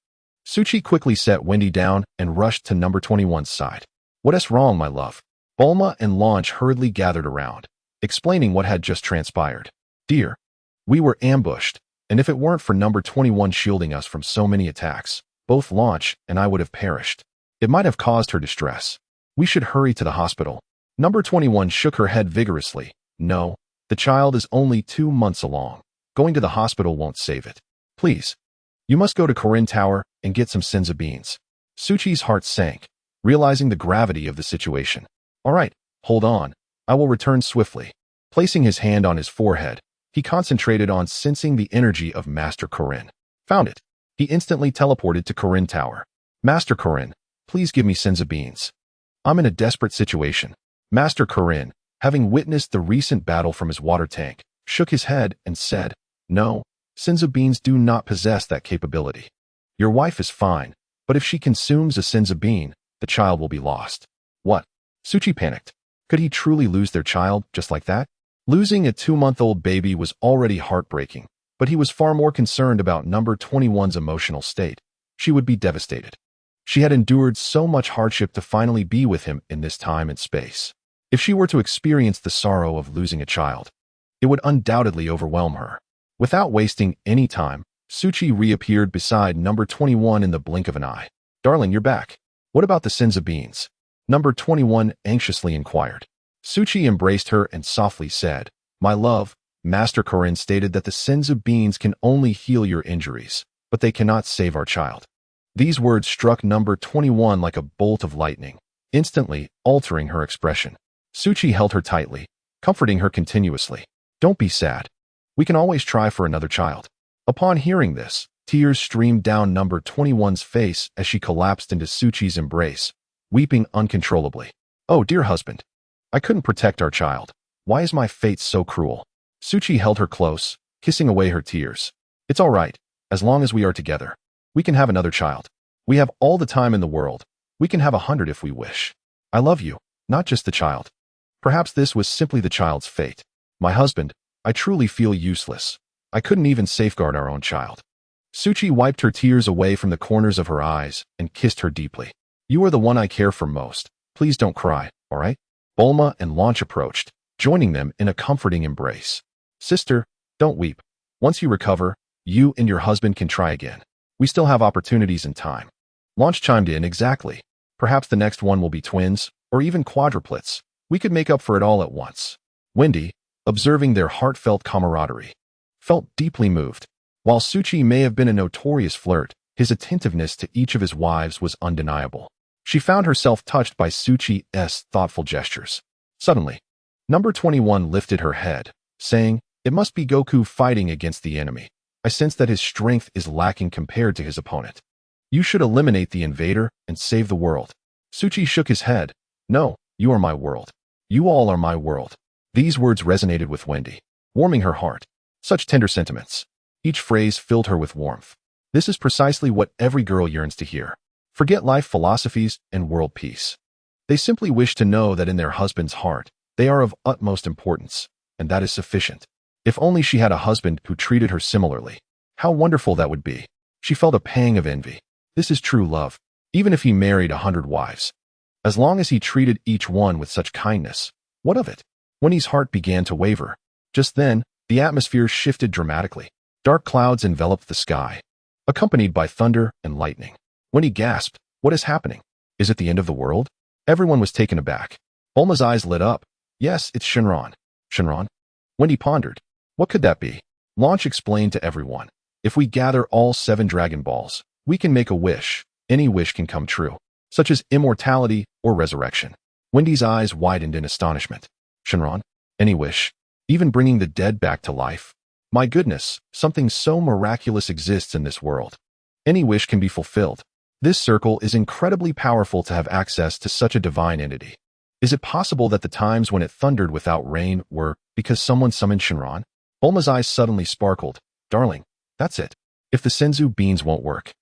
Suchi quickly set Wendy down and rushed to number 21's side. "What is wrong, my love?" Bulma and Launch hurriedly gathered around, explaining what had just transpired. "Dear, we were ambushed, and if it weren't for number 21 shielding us from so many attacks, both Launch and I would have perished. It might have caused her distress. We should hurry to the hospital." Number 21 shook her head vigorously. "No, the child is only 2 months along. Going to the hospital won't save it. Please, You must go to Corinne Tower and get some senza beans. Suchi's heart sank, realizing the gravity of the situation. All right, hold on. I will return swiftly. Placing his hand on his forehead, he concentrated on sensing the energy of Master Corinne. Found it. He instantly teleported to Corinne Tower. Master Corinne, please give me senza beans. I'm in a desperate situation. Master Corinne, having witnessed the recent battle from his water tank, shook his head and said, No, senza beans do not possess that capability. Your wife is fine, but if she consumes a senza bean, the child will be lost. What? Suchi panicked. Could he truly lose their child just like that? Losing a 2-month-old baby was already heartbreaking, but he was far more concerned about number 21's emotional state. She would be devastated. She had endured so much hardship to finally be with him in this time and space. If she were to experience the sorrow of losing a child, it would undoubtedly overwhelm her. Without wasting any time, Suchi reappeared beside number 21 in the blink of an eye. Darling, you're back. What about the senza beans? Number 21 anxiously inquired. Suchi embraced her and softly said, My love, Master Corinne stated that the senza beans can only heal your injuries, but they cannot save our child. These words struck number 21 like a bolt of lightning, instantly altering her expression. Suchi held her tightly, comforting her continuously. Don't be sad. We can always try for another child. Upon hearing this, tears streamed down number 21's face as she collapsed into Suchi's embrace, weeping uncontrollably. Oh, dear husband. I couldn't protect our child. Why is my fate so cruel? Suchi held her close, kissing away her tears. It's all right, as long as we are together. We can have another child. We have all the time in the world. We can have 100 if we wish. I love you, not just the child. Perhaps this was simply the child's fate. My husband, I truly feel useless. I couldn't even safeguard our own child. Suchi wiped her tears away from the corners of her eyes and kissed her deeply. You are the one I care for most. Please don't cry, all right? Bulma and Launch approached, joining them in a comforting embrace. Sister, don't weep. Once you recover, you and your husband can try again. We still have opportunities and time. Launch chimed in. Exactly. Perhaps the next one will be twins, or even quadruplets. We could make up for it all at once. Wendy, observing their heartfelt camaraderie, felt deeply moved. While Suchi may have been a notorious flirt, his attentiveness to each of his wives was undeniable. She found herself touched by Suchi's thoughtful gestures. Suddenly, number 21 lifted her head, saying, It must be Goku fighting against the enemy. I sense that his strength is lacking compared to his opponent. You should eliminate the invader and save the world. Suchi shook his head. No, you are my world. You all are my world. These words resonated with Wendy, warming her heart. Such tender sentiments. Each phrase filled her with warmth. This is precisely what every girl yearns to hear. Forget life philosophies and world peace. They simply wish to know that in their husband's heart, they are of utmost importance, and that is sufficient. If only she had a husband who treated her similarly. How wonderful that would be. She felt a pang of envy. This is true love, even if he married 100 wives. As long as he treated each one with such kindness, what of it? Wendy's heart began to waver. Just then, the atmosphere shifted dramatically. Dark clouds enveloped the sky, accompanied by thunder and lightning. Wendy gasped, What is happening? Is it the end of the world? Everyone was taken aback. Bulma's eyes lit up. Yes, it's Shenron. Shenron? Wendy pondered. What could that be? Launch explained to everyone. If we gather all 7 Dragon Balls, we can make a wish. Any wish can come true, such as immortality or resurrection. Wendy's eyes widened in astonishment. Shenron? Any wish? Even bringing the dead back to life? My goodness, something so miraculous exists in this world. Any wish can be fulfilled. This circle is incredibly powerful to have access to such a divine entity. Is it possible that the times when it thundered without rain were because someone summoned Shenron? Bulma's eyes suddenly sparkled. Darling, that's it. If the senzu beans won't work,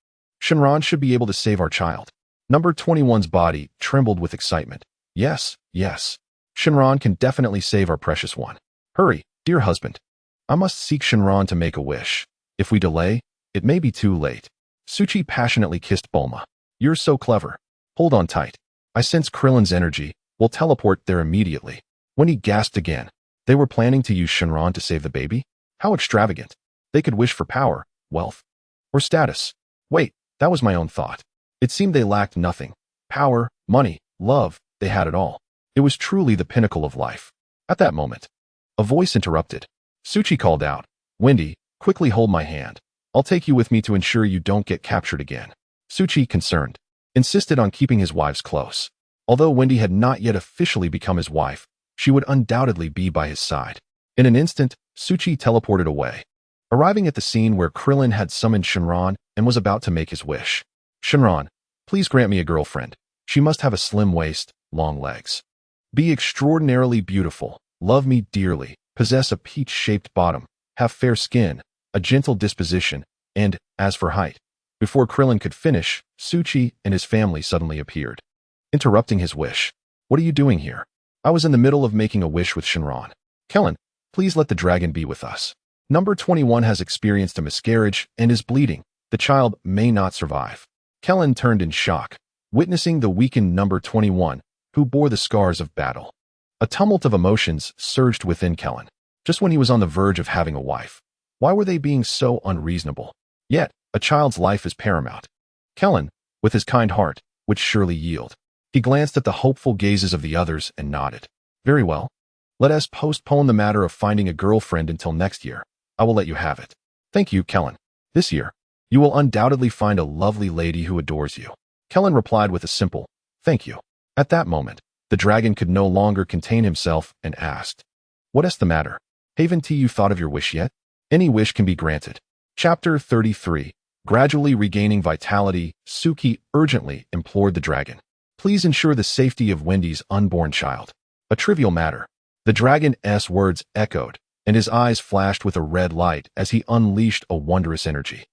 Shenron should be able to save our child. Number 21's body trembled with excitement. Yes, yes. Shenron can definitely save our precious one. Hurry, dear husband. I must seek Shenron to make a wish. If we delay, it may be too late. Suchi passionately kissed Bulma. You're so clever. Hold on tight. I sense Krillin's energy. We'll teleport there immediately. When he gasped again, they were planning to use Shenron to save the baby? How extravagant. They could wish for power, wealth, or status. Wait, that was my own thought. It seemed they lacked nothing. Power, money, love, they had it all. It was truly the pinnacle of life. At that moment, a voice interrupted. Suchi called out, Wendy, quickly hold my hand. I'll take you with me to ensure you don't get captured again. Suchi, concerned, insisted on keeping his wives close. Although Wendy had not yet officially become his wife, she would undoubtedly be by his side. In an instant, Suchi teleported away, arriving at the scene where Krillin had summoned Shinran and was about to make his wish. Shinran, please grant me a girlfriend. She must have a slim waist, long legs, be extraordinarily beautiful, love me dearly, possess a peach-shaped bottom, have fair skin, a gentle disposition, and, as for height. Before Krillin could finish, Suchi and his family suddenly appeared, interrupting his wish. What are you doing here? I was in the middle of making a wish with Shinran. Kellen, please let the dragon be with us. Number 21 has experienced a miscarriage and is bleeding. The child may not survive. Kellen turned in shock, witnessing the weakened number 21, who bore the scars of battle. A tumult of emotions surged within Kellen. Just when he was on the verge of having a wife, why were they being so unreasonable? Yet, a child's life is paramount. Kellen, with his kind heart, would surely yield. He glanced at the hopeful gazes of the others and nodded. Very well. Let us postpone the matter of finding a girlfriend until next year. I will let you have it. Thank you, Kellen. This year, you will undoubtedly find a lovely lady who adores you. Kellen replied with a simple, thank you. At that moment, the dragon could no longer contain himself and asked, what is the matter? Haven't you thought of your wish yet? Any wish can be granted. Chapter 33. Gradually regaining vitality, Suki urgently implored the dragon. Please ensure the safety of Wendy's unborn child. A trivial matter. The dragon's words echoed, and his eyes flashed with a red light as he unleashed a wondrous energy.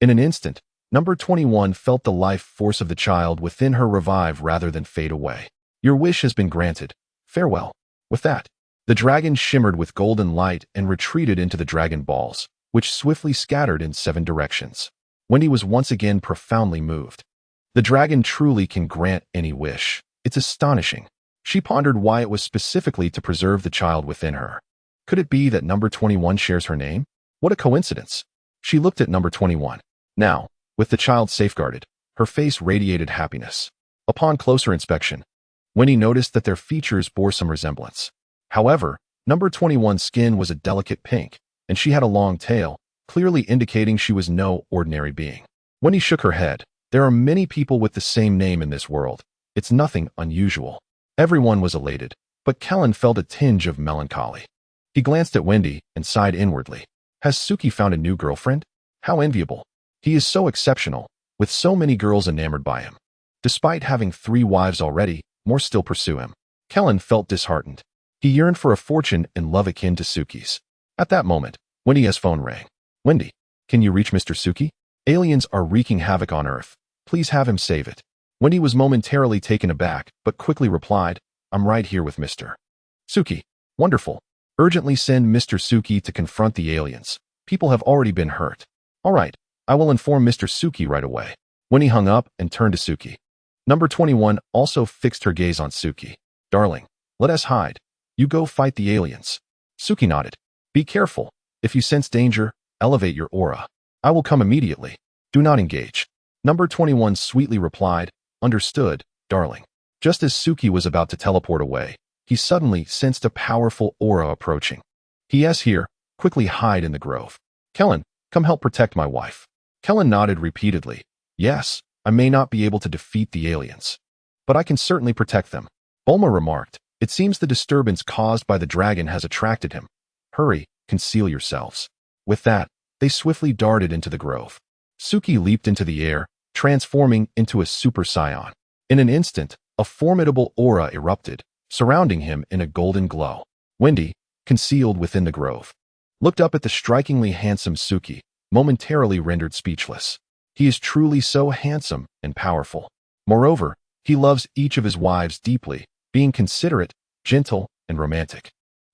In an instant, number 21 felt the life force of the child within her revive rather than fade away. Your wish has been granted. Farewell. With that, the dragon shimmered with golden light and retreated into the dragon balls, which swiftly scattered in 7 directions. Wendy was once again profoundly moved. The dragon truly can grant any wish. It's astonishing. She pondered why it was specifically to preserve the child within her. Could it be that number 21 shares her name? What a coincidence. She looked at number 21. Now, with the child safeguarded, her face radiated happiness. Upon closer inspection, Wendy noticed that their features bore some resemblance. However, number 21's skin was a delicate pink, and she had a long tail, clearly indicating she was no ordinary being. Wendy shook her head. There are many people with the same name in this world. It's nothing unusual. Everyone was elated, but Kellen felt a tinge of melancholy. He glanced at Wendy and sighed inwardly. Has Suki found a new girlfriend? How enviable. He is so exceptional, with so many girls enamored by him. Despite having 3 wives already, more still pursue him. Kellen felt disheartened. He yearned for a fortune and love akin to Suki's. At that moment, Wendy's phone rang. Wendy, can you reach Mr. Suki? Aliens are wreaking havoc on Earth. Please have him save it. Wendy was momentarily taken aback, but quickly replied, I'm right here with Mr. Suki. Wonderful. Urgently send Mr. Suki to confront the aliens. People have already been hurt. All right, I will inform Mr. Suki right away. Wendy hung up and turned to Suki. Number 21 also fixed her gaze on Suki. Darling, let us hide. You go fight the aliens. Suki nodded. Be careful. If you sense danger, elevate your aura. I will come immediately. Do not engage. Number 21 sweetly replied, understood, darling. Just as Suki was about to teleport away, he suddenly sensed a powerful aura approaching. He.s. here, quickly hide in the grove. Kellen, come help protect my wife. Kellen nodded repeatedly. Yes, I may not be able to defeat the aliens, but I can certainly protect them. Bulma remarked, it seems the disturbance caused by the dragon has attracted him. Hurry, conceal yourselves. With that, they swiftly darted into the grove. Suki leaped into the air, transforming into a Super Saiyan. In an instant, a formidable aura erupted, surrounding him in a golden glow. Wendy, concealed within the grove, looked up at the strikingly handsome Suki, momentarily rendered speechless. He is truly so handsome and powerful. Moreover, he loves each of his wives deeply, being considerate, gentle, and romantic.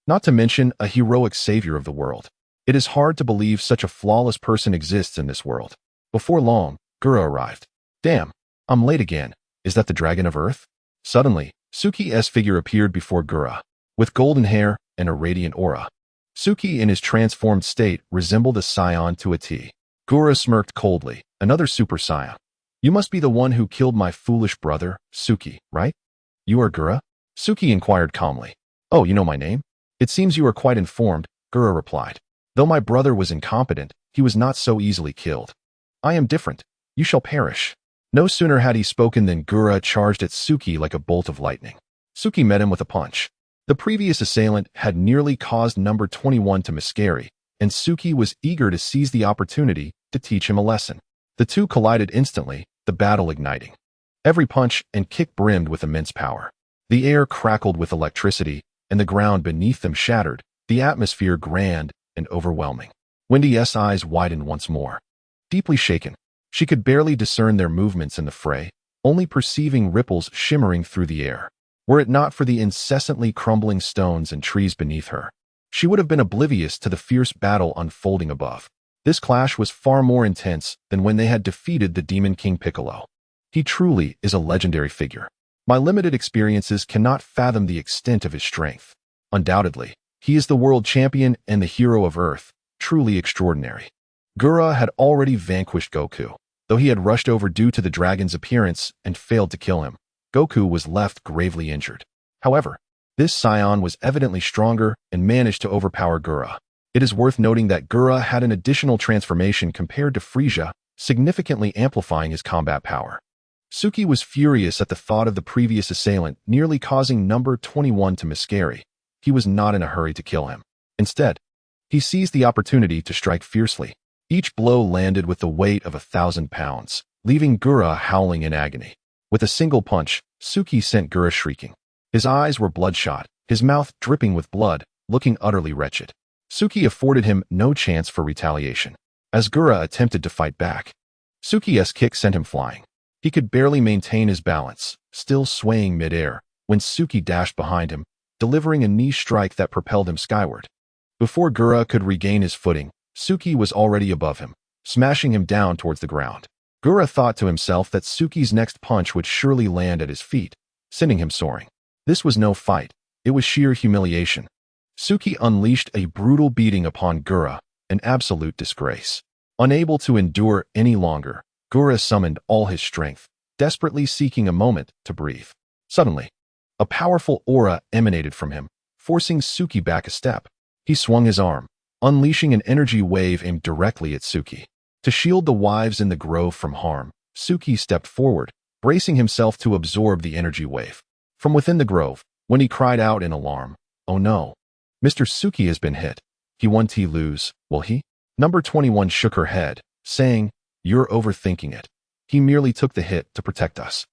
Not to mention a heroic savior of the world. It is hard to believe such a flawless person exists in this world. Before long, Gura arrived. Damn, I'm late again. Is that the dragon of Earth? Suddenly, Suki's figure appeared before Gura, with golden hair and a radiant aura. Suki in his transformed state resembled a Saiyan to a T. Gura smirked coldly, another Super Saiyan. You must be the one who killed my foolish brother, Suki, right? You are Gura? Suki inquired calmly. Oh, you know my name? It seems you are quite informed, Gura replied. Though my brother was incompetent, he was not so easily killed. I am different. You shall perish. No sooner had he spoken than Gura charged at Suki like a bolt of lightning. Suki met him with a punch. The previous assailant had nearly caused number 21 to miscarry, and Suki was eager to seize the opportunity to teach him a lesson. The two collided instantly, the battle igniting. Every punch and kick brimmed with immense power. The air crackled with electricity, and the ground beneath them shattered, the atmosphere grand and overwhelming. Wendy's eyes widened once more. Deeply shaken, she could barely discern their movements in the fray, only perceiving ripples shimmering through the air. Were it not for the incessantly crumbling stones and trees beneath her, she would have been oblivious to the fierce battle unfolding above. This clash was far more intense than when they had defeated the Demon King Piccolo. He truly is a legendary figure. My limited experiences cannot fathom the extent of his strength. Undoubtedly, he is the world champion and the hero of Earth, truly extraordinary. Gura had already vanquished Goku. Though he had rushed over due to the dragon's appearance and failed to kill him, Goku was left gravely injured. However, this scion was evidently stronger and managed to overpower Gura. It is worth noting that Gura had an additional transformation compared to Frieza, significantly amplifying his combat power. Suki was furious at the thought of the previous assailant nearly causing number 21 to miscarry. He was not in a hurry to kill him. Instead, he seized the opportunity to strike fiercely. Each blow landed with the weight of 1,000 pounds, leaving Gura howling in agony. With a single punch, Suki sent Gura shrieking. His eyes were bloodshot, his mouth dripping with blood, looking utterly wretched. Suki afforded him no chance for retaliation. As Gura attempted to fight back, Suki's kick sent him flying. He could barely maintain his balance, still swaying midair, when Suki dashed behind him, delivering a knee strike that propelled him skyward. Before Gura could regain his footing, Suki was already above him, smashing him down towards the ground. Gura thought to himself that Suki's next punch would surely land at his feet, sending him soaring. This was no fight, it was sheer humiliation. Suki unleashed a brutal beating upon Gura, an absolute disgrace. Unable to endure any longer, Gura summoned all his strength, desperately seeking a moment to breathe. Suddenly, a powerful aura emanated from him, forcing Suki back a step. He swung his arm, unleashing an energy wave aimed directly at Suki. To shield the wives in the grove from harm, Suki stepped forward, bracing himself to absorb the energy wave. From within the grove, when he cried out in alarm, "Oh no! Mr. Suki has been hit. He won't lose, will he?" Number 21 shook her head, saying, "You're overthinking it. He merely took the hit to protect us."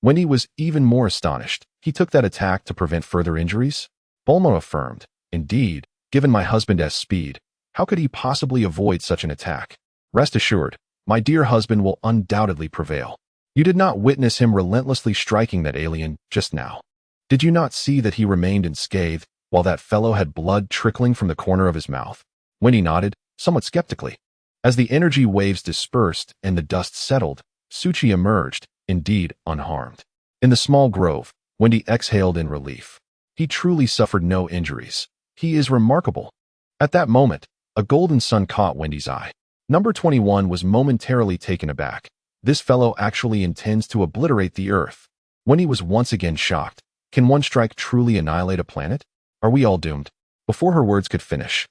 Wendy was even more astonished. He took that attack to prevent further injuries? Bulma affirmed, "Indeed, given my husband's speed, how could he possibly avoid such an attack? Rest assured, my dear husband will undoubtedly prevail. You did not witness him relentlessly striking that alien just now. Did you not see that he remained unscathed while that fellow had blood trickling from the corner of his mouth?" Wendy nodded, somewhat skeptically. As the energy waves dispersed and the dust settled, Suchi emerged, indeed unharmed. In the small grove, Wendy exhaled in relief. He truly suffered no injuries. He is remarkable. At that moment, a golden sun caught Wendy's eye. Number 21 was momentarily taken aback. This fellow actually intends to obliterate the Earth. Wendy was once again shocked. Can one strike truly annihilate a planet? Are we all doomed? Before her words could finish,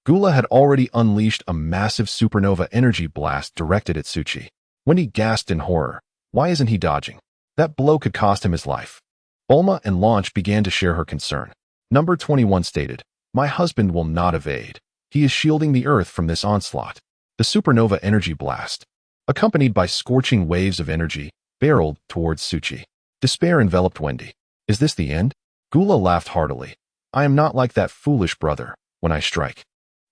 Gula had already unleashed a massive supernova energy blast directed at Suchi. Wendy gasped in horror. Why isn't he dodging? That blow could cost him his life. Bulma and Launch began to share her concern. Number 21 stated, "My husband will not evade. He is shielding the Earth from this onslaught." The supernova energy blast, accompanied by scorching waves of energy, barreled towards Suchi. Despair enveloped Wendy. Is this the end? Gula laughed heartily. I am not like that foolish brother. When I strike,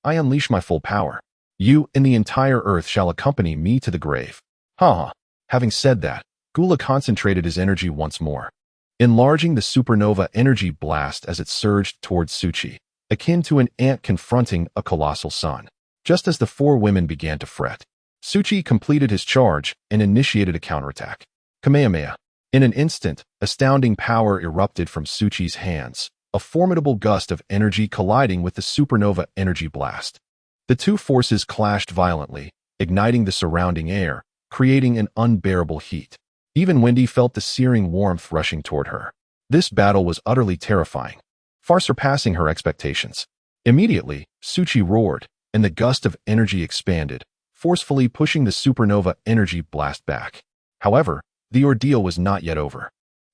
I unleash my full power. You and the entire Earth shall accompany me to the grave. Ha! Having said that, Gula concentrated his energy once more, enlarging the supernova energy blast as it surged towards Suchi, akin to an ant confronting a colossal sun. Just as the four women began to fret, Suchi completed his charge and initiated a counterattack. Kamehameha. In an instant, astounding power erupted from Suchi's hands, a formidable gust of energy colliding with the supernova energy blast. The two forces clashed violently, igniting the surrounding air, creating an unbearable heat. Even Wendy felt the searing warmth rushing toward her. This battle was utterly terrifying, far surpassing her expectations. Immediately, Suchi roared, and the gust of energy expanded, forcefully pushing the supernova energy blast back. However, the ordeal was not yet over.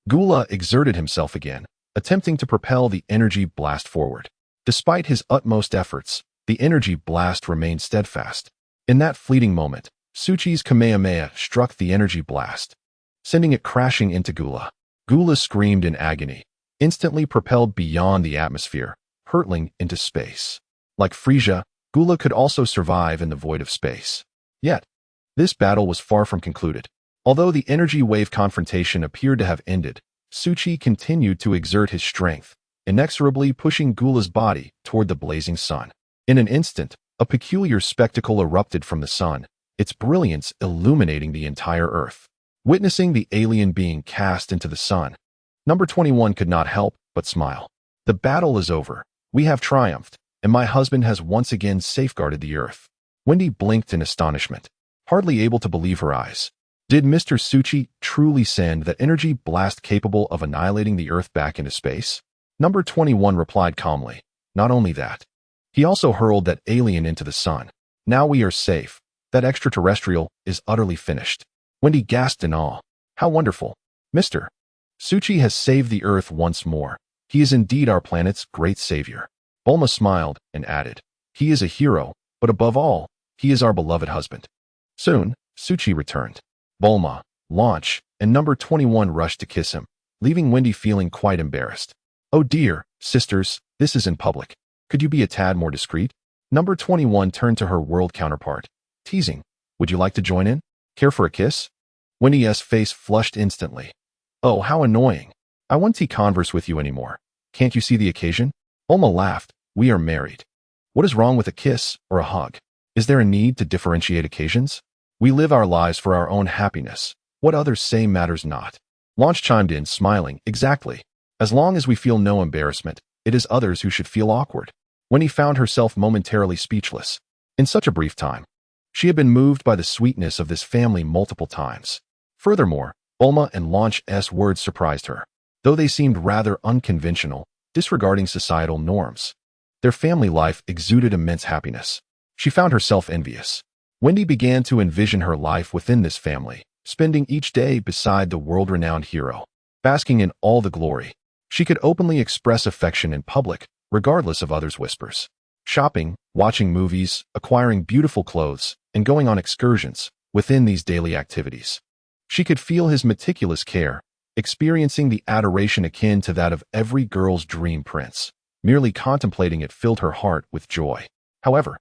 Gula exerted himself again, attempting to propel the energy blast forward. Despite his utmost efforts, the energy blast remained steadfast. In that fleeting moment, Suchi's Kamehameha struck the energy blast, sending it crashing into Gula. Gula screamed in agony, instantly propelled beyond the atmosphere, hurtling into space. Like Frisia, Gula could also survive in the void of space. Yet, this battle was far from concluded. Although the energy wave confrontation appeared to have ended, Suchi continued to exert his strength, inexorably pushing Gula's body toward the blazing sun. In an instant, a peculiar spectacle erupted from the sun, its brilliance illuminating the entire earth. Witnessing the alien being cast into the sun, Number 21 could not help but smile. The battle is over. We have triumphed, and my husband has once again safeguarded the earth. Wendy blinked in astonishment, hardly able to believe her eyes. Did Mr. Suchi truly send that energy blast capable of annihilating the earth back into space? Number 21 replied calmly. Not only that, he also hurled that alien into the sun. Now we are safe. That extraterrestrial is utterly finished. Wendy gasped in awe. How wonderful. Mr. Suchi has saved the earth once more. He is indeed our planet's great savior. Bulma smiled and added, he is a hero, but above all, he is our beloved husband. Soon, Suchi returned. Bulma, Launch, and Number 21 rushed to kiss him, leaving Wendy feeling quite embarrassed. Oh dear, sisters, this is in public. Could you be a tad more discreet? Number 21 turned to her world counterpart, teasing, would you like to join in? Care for a kiss? Wendy's face flushed instantly. Oh, how annoying. I won't converse with you anymore. Can't you see the occasion? Bulma laughed. We are married. What is wrong with a kiss or a hug? Is there a need to differentiate occasions? We live our lives for our own happiness. What others say matters not. Launch chimed in, smiling. Exactly. As long as we feel no embarrassment, it is others who should feel awkward. Wendy found herself momentarily speechless. In such a brief time, she had been moved by the sweetness of this family multiple times. Furthermore, Bulma and Launch's words surprised her, though they seemed rather unconventional, disregarding societal norms. Their family life exuded immense happiness. She found herself envious. Wendy began to envision her life within this family, spending each day beside the world-renowned hero, basking in all the glory. She could openly express affection in public, regardless of others' whispers. Shopping, watching movies, acquiring beautiful clothes, and going on excursions within these daily activities. She could feel his meticulous care, experiencing the adoration akin to that of every girl's dream prince. Merely contemplating it filled her heart with joy. However,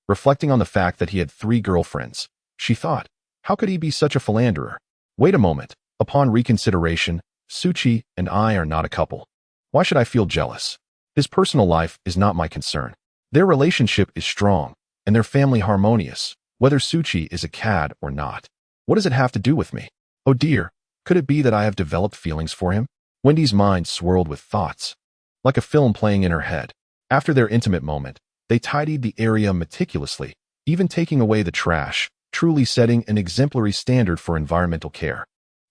reflecting on the fact that he had 3 girlfriends, she thought, how could he be such a philanderer? Wait a moment. Upon reconsideration, Suchi and I are not a couple. Why should I feel jealous? His personal life is not my concern. Their relationship is strong, and their family harmonious, whether Suchi is a cad or not. What does it have to do with me? Oh dear, could it be that I have developed feelings for him? Wendy's mind swirled with thoughts, like a film playing in her head. After their intimate moment, they tidied the area meticulously, even taking away the trash, truly setting an exemplary standard for environmental care.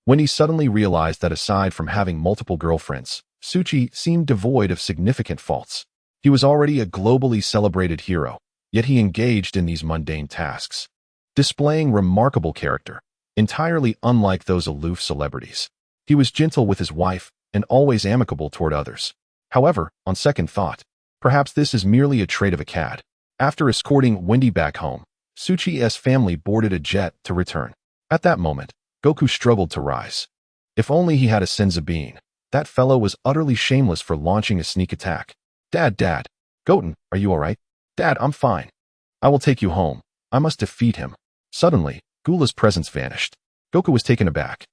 Wendy suddenly realized that aside from having multiple girlfriends, Suchi seemed devoid of significant faults. He was already a globally celebrated hero, yet he engaged in these mundane tasks, displaying remarkable character, entirely unlike those aloof celebrities. He was gentle with his wife and always amicable toward others. However, on second thought, perhaps this is merely a trait of a cad. After escorting Wendy back home, Suchi's family boarded a jet to return. At that moment, Goku struggled to rise. If only he had a sense of being. That fellow was utterly shameless for launching a sneak attack. Dad. Goten, are you alright? Dad, I'm fine. I will take you home. I must defeat him. Suddenly, Gula's presence vanished. Goku was taken aback.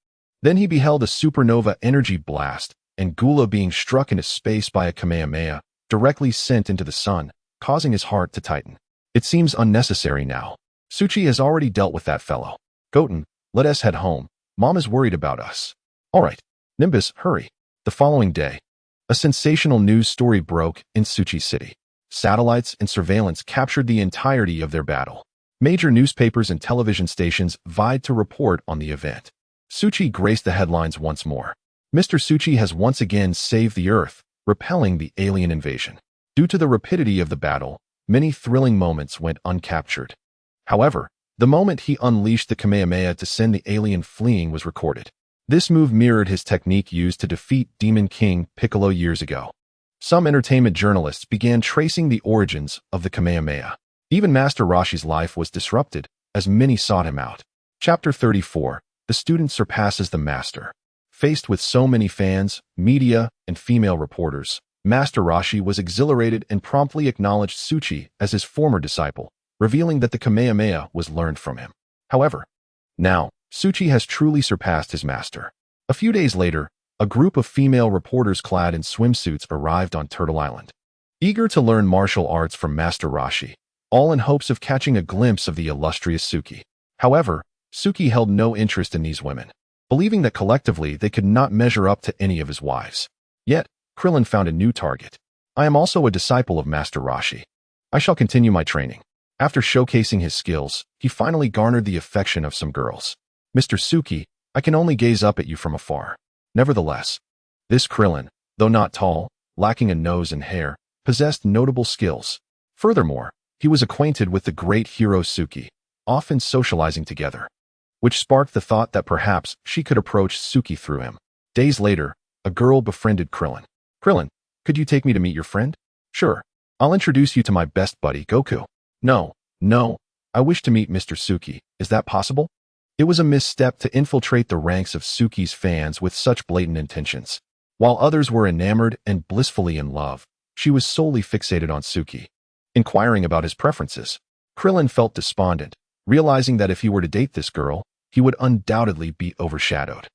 Then he beheld a supernova energy blast, and Gula being struck into space by a Kamehameha, directly sent into the sun, causing his heart to tighten. It seems unnecessary now. Suchi has already dealt with that fellow. Goten, let us head home. Mom is worried about us. Alright, Nimbus, hurry. The following day, a sensational news story broke in Suchi City. Satellites and surveillance captured the entirety of their battle. Major newspapers and television stations vied to report on the event. Suchi graced the headlines once more. Mr. Suchi has once again saved the Earth, repelling the alien invasion. Due to the rapidity of the battle, many thrilling moments went uncaptured. However, the moment he unleashed the Kamehameha to send the alien fleeing was recorded. This move mirrored his technique used to defeat Demon King Piccolo years ago. Some entertainment journalists began tracing the origins of the Kamehameha. Even Master Roshi's life was disrupted, as many sought him out. Chapter 34. The student surpasses the master. Faced with so many fans, media, and female reporters, Master Roshi was exhilarated and promptly acknowledged Tsuchi as his former disciple, revealing that the Kamehameha was learned from him. However, now, Tsuchi has truly surpassed his master. A few days later, a group of female reporters clad in swimsuits arrived on Turtle Island, eager to learn martial arts from Master Roshi, all in hopes of catching a glimpse of the illustrious Suki. However, Suki held no interest in these women, believing that collectively they could not measure up to any of his wives. Yet, Krillin found a new target. I am also a disciple of Master Roshi. I shall continue my training. After showcasing his skills, he finally garnered the affection of some girls. Mr. Suki, I can only gaze up at you from afar. Nevertheless, this Krillin, though not tall, lacking a nose and hair, possessed notable skills. Furthermore, he was acquainted with the great hero Suki, often socializing together, which sparked the thought that perhaps she could approach Suki through him. Days later, a girl befriended Krillin. Krillin, could you take me to meet your friend? Sure. I'll introduce you to my best buddy, Goku. No, I wish to meet Mr. Suki. Is that possible? It was a misstep to infiltrate the ranks of Suki's fans with such blatant intentions. While others were enamored and blissfully in love, she was solely fixated on Suki. Inquiring about his preferences, Krillin felt despondent, realizing that if he were to date this girl, he would undoubtedly be overshadowed.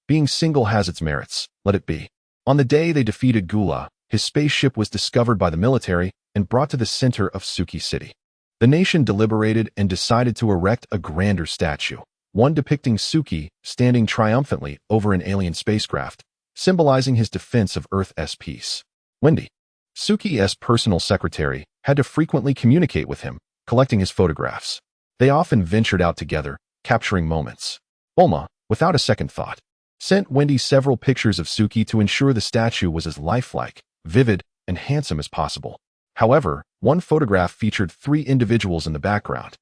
Being single has its merits, let it be. On the day they defeated Gula, his spaceship was discovered by the military and brought to the center of Suki City. The nation deliberated and decided to erect a grander statue, one depicting Suki standing triumphantly over an alien spacecraft, symbolizing his defense of Earth's peace. Wendy, Suki's personal secretary, had to frequently communicate with him, collecting his photographs. They often ventured out together, capturing moments. Bulma, without a second thought, sent Wendy several pictures of Suki to ensure the statue was as lifelike, vivid, and handsome as possible. However, one photograph featured 3 individuals in the background,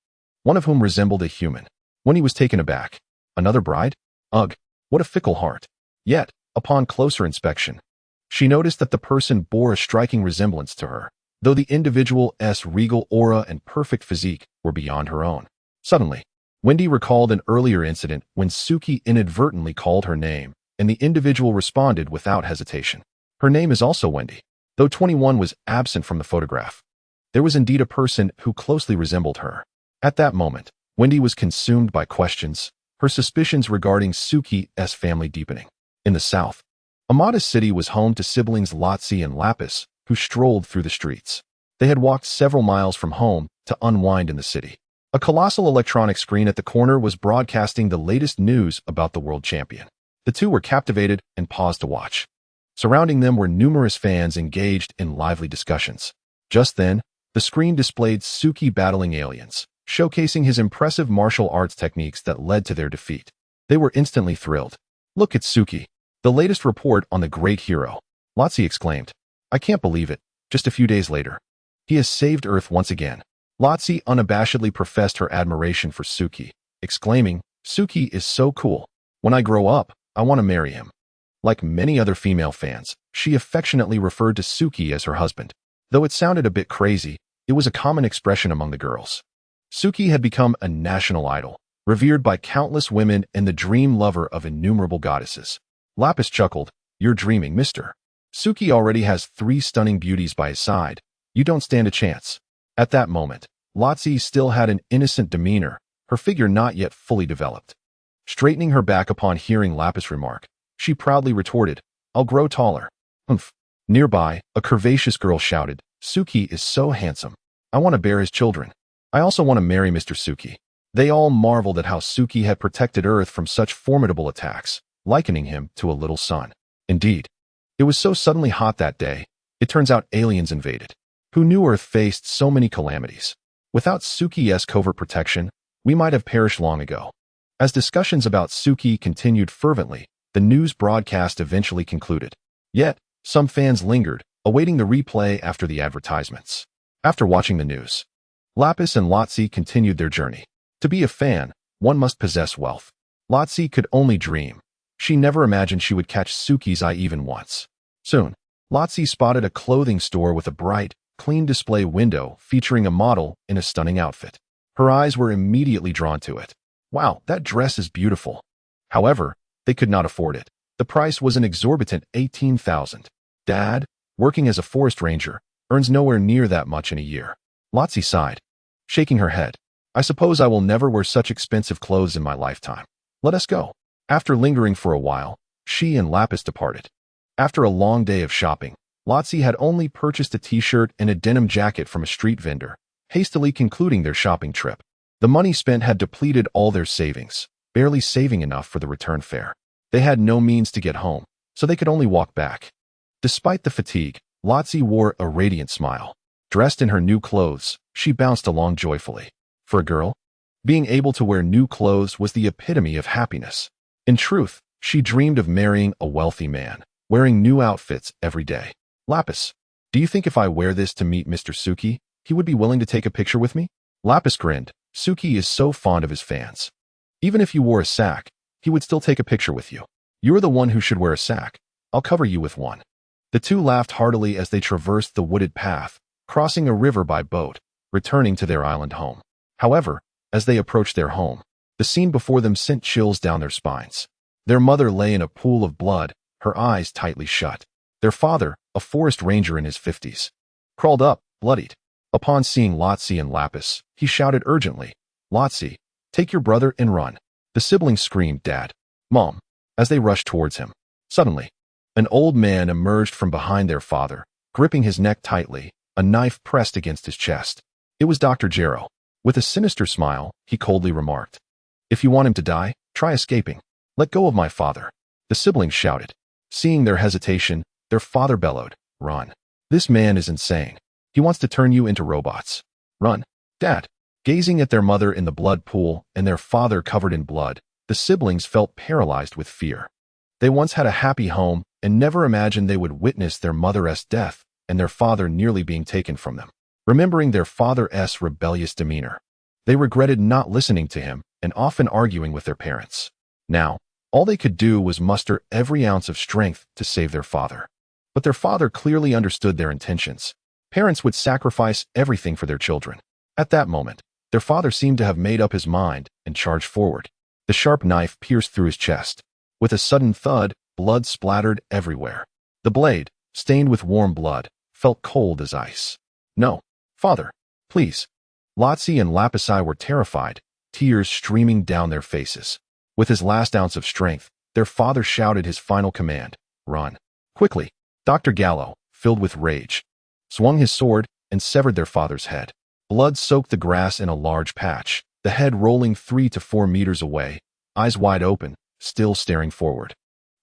one of whom resembled a human. Wendy was taken aback. Another bride? Ugh, what a fickle heart. Yet, upon closer inspection, she noticed that the person bore a striking resemblance to her, though the individual's regal aura and perfect physique were beyond her own. Suddenly, Wendy recalled an earlier incident when Suki inadvertently called her name, and the individual responded without hesitation. Her name is also Wendy. Though 21 was absent from the photograph, there was indeed a person who closely resembled her. At that moment, Wendy was consumed by questions, her suspicions regarding Suki's family deepening. In the south, Amada's city was home to siblings Lotzi and Lapis, who strolled through the streets. They had walked several miles from home to unwind in the city. A colossal electronic screen at the corner was broadcasting the latest news about the world champion. The two were captivated and paused to watch. Surrounding them were numerous fans engaged in lively discussions. Just then, the screen displayed Suki battling aliens, showcasing his impressive martial arts techniques that led to their defeat. They were instantly thrilled. Look at Suki, the latest report on the great hero, Lotzi exclaimed. I can't believe it. Just a few days later, he has saved Earth once again. Lotzi unabashedly professed her admiration for Suki, exclaiming, Suki is so cool. When I grow up, I want to marry him. Like many other female fans, she affectionately referred to Suki as her husband. Though it sounded a bit crazy, it was a common expression among the girls. Suki had become a national idol, revered by countless women and the dream lover of innumerable goddesses. Lapis chuckled, You're dreaming, mister. Suki already has 3 stunning beauties by his side. You don't stand a chance. At that moment, Lotzi still had an innocent demeanor, her figure not yet fully developed. Straightening her back upon hearing Lapis remark, she proudly retorted, I'll grow taller. Humph. Nearby, a curvaceous girl shouted, Suki is so handsome. I want to bear his children. I also want to marry Mr. Suki. They all marveled at how Suki had protected Earth from such formidable attacks, likening him to a little sun. Indeed, it was so suddenly hot that day, it turns out aliens invaded. Who knew Earth faced so many calamities? Without Suki's covert protection, we might have perished long ago. As discussions about Suki continued fervently, the news broadcast eventually concluded. Yet, some fans lingered, awaiting the replay after the advertisements. After watching the news, Lapis and Lotzi continued their journey. To be a fan, one must possess wealth. Lotzi could only dream. She never imagined she would catch Suki's eye even once. Soon, Lotzi spotted a clothing store with a bright, clean display window featuring a model in a stunning outfit. Her eyes were immediately drawn to it. Wow, that dress is beautiful. However, they could not afford it. The price was an exorbitant $18,000. Dad, working as a forest ranger, earns nowhere near that much in a year. Lotzi sighed, shaking her head. I suppose I will never wear such expensive clothes in my lifetime. Let us go. After lingering for a while, she and Lapis departed. After a long day of shopping, Lotzi had only purchased a t-shirt and a denim jacket from a street vendor, hastily concluding their shopping trip. The money spent had depleted all their savings, barely saving enough for the return fare. They had no means to get home, so they could only walk back. Despite the fatigue, Lotzi wore a radiant smile. Dressed in her new clothes, she bounced along joyfully. For a girl, being able to wear new clothes was the epitome of happiness. In truth, she dreamed of marrying a wealthy man, wearing new outfits every day. Lapis, do you think if I wear this to meet Mr. Suki, he would be willing to take a picture with me? Lapis grinned. Suki is so fond of his fans. Even if you wore a sack, he would still take a picture with you. You're the one who should wear a sack. I'll cover you with one. The two laughed heartily as they traversed the wooded path, crossing a river by boat, returning to their island home. However, as they approached their home, the scene before them sent chills down their spines. Their mother lay in a pool of blood, her eyes tightly shut. Their father, a forest ranger in his 50s, crawled up, bloodied. Upon seeing Lotzi and Lapis, he shouted urgently, Lotzi, take your brother and run. The siblings screamed, Dad, Mom, as they rushed towards him. Suddenly, an old man emerged from behind their father, gripping his neck tightly, a knife pressed against his chest. It was Dr. Jero. With a sinister smile, he coldly remarked, If you want him to die, try escaping. Let go of my father. The siblings shouted. Seeing their hesitation, their father bellowed, Run. This man is insane. He wants to turn you into robots. Run. Dad. Gazing at their mother in the blood pool and their father covered in blood, the siblings felt paralyzed with fear. They once had a happy home and never imagined they would witness their mother's death and their father nearly being taken from them. Remembering their father's rebellious demeanor, they regretted not listening to him and often arguing with their parents. Now, all they could do was muster every ounce of strength to save their father. But their father clearly understood their intentions. Parents would sacrifice everything for their children. At that moment, their father seemed to have made up his mind and charged forward. The sharp knife pierced through his chest. With a sudden thud, blood splattered everywhere. The blade, stained with warm blood, felt cold as ice. No, father, please. Lotzi and Lapisai were terrified, tears streaming down their faces. With his last ounce of strength, their father shouted his final command, Run. Quickly, Dr. Gallo, filled with rage, swung his sword and severed their father's head. Blood soaked the grass in a large patch, the head rolling 3 to 4 meters away, eyes wide open, still staring forward.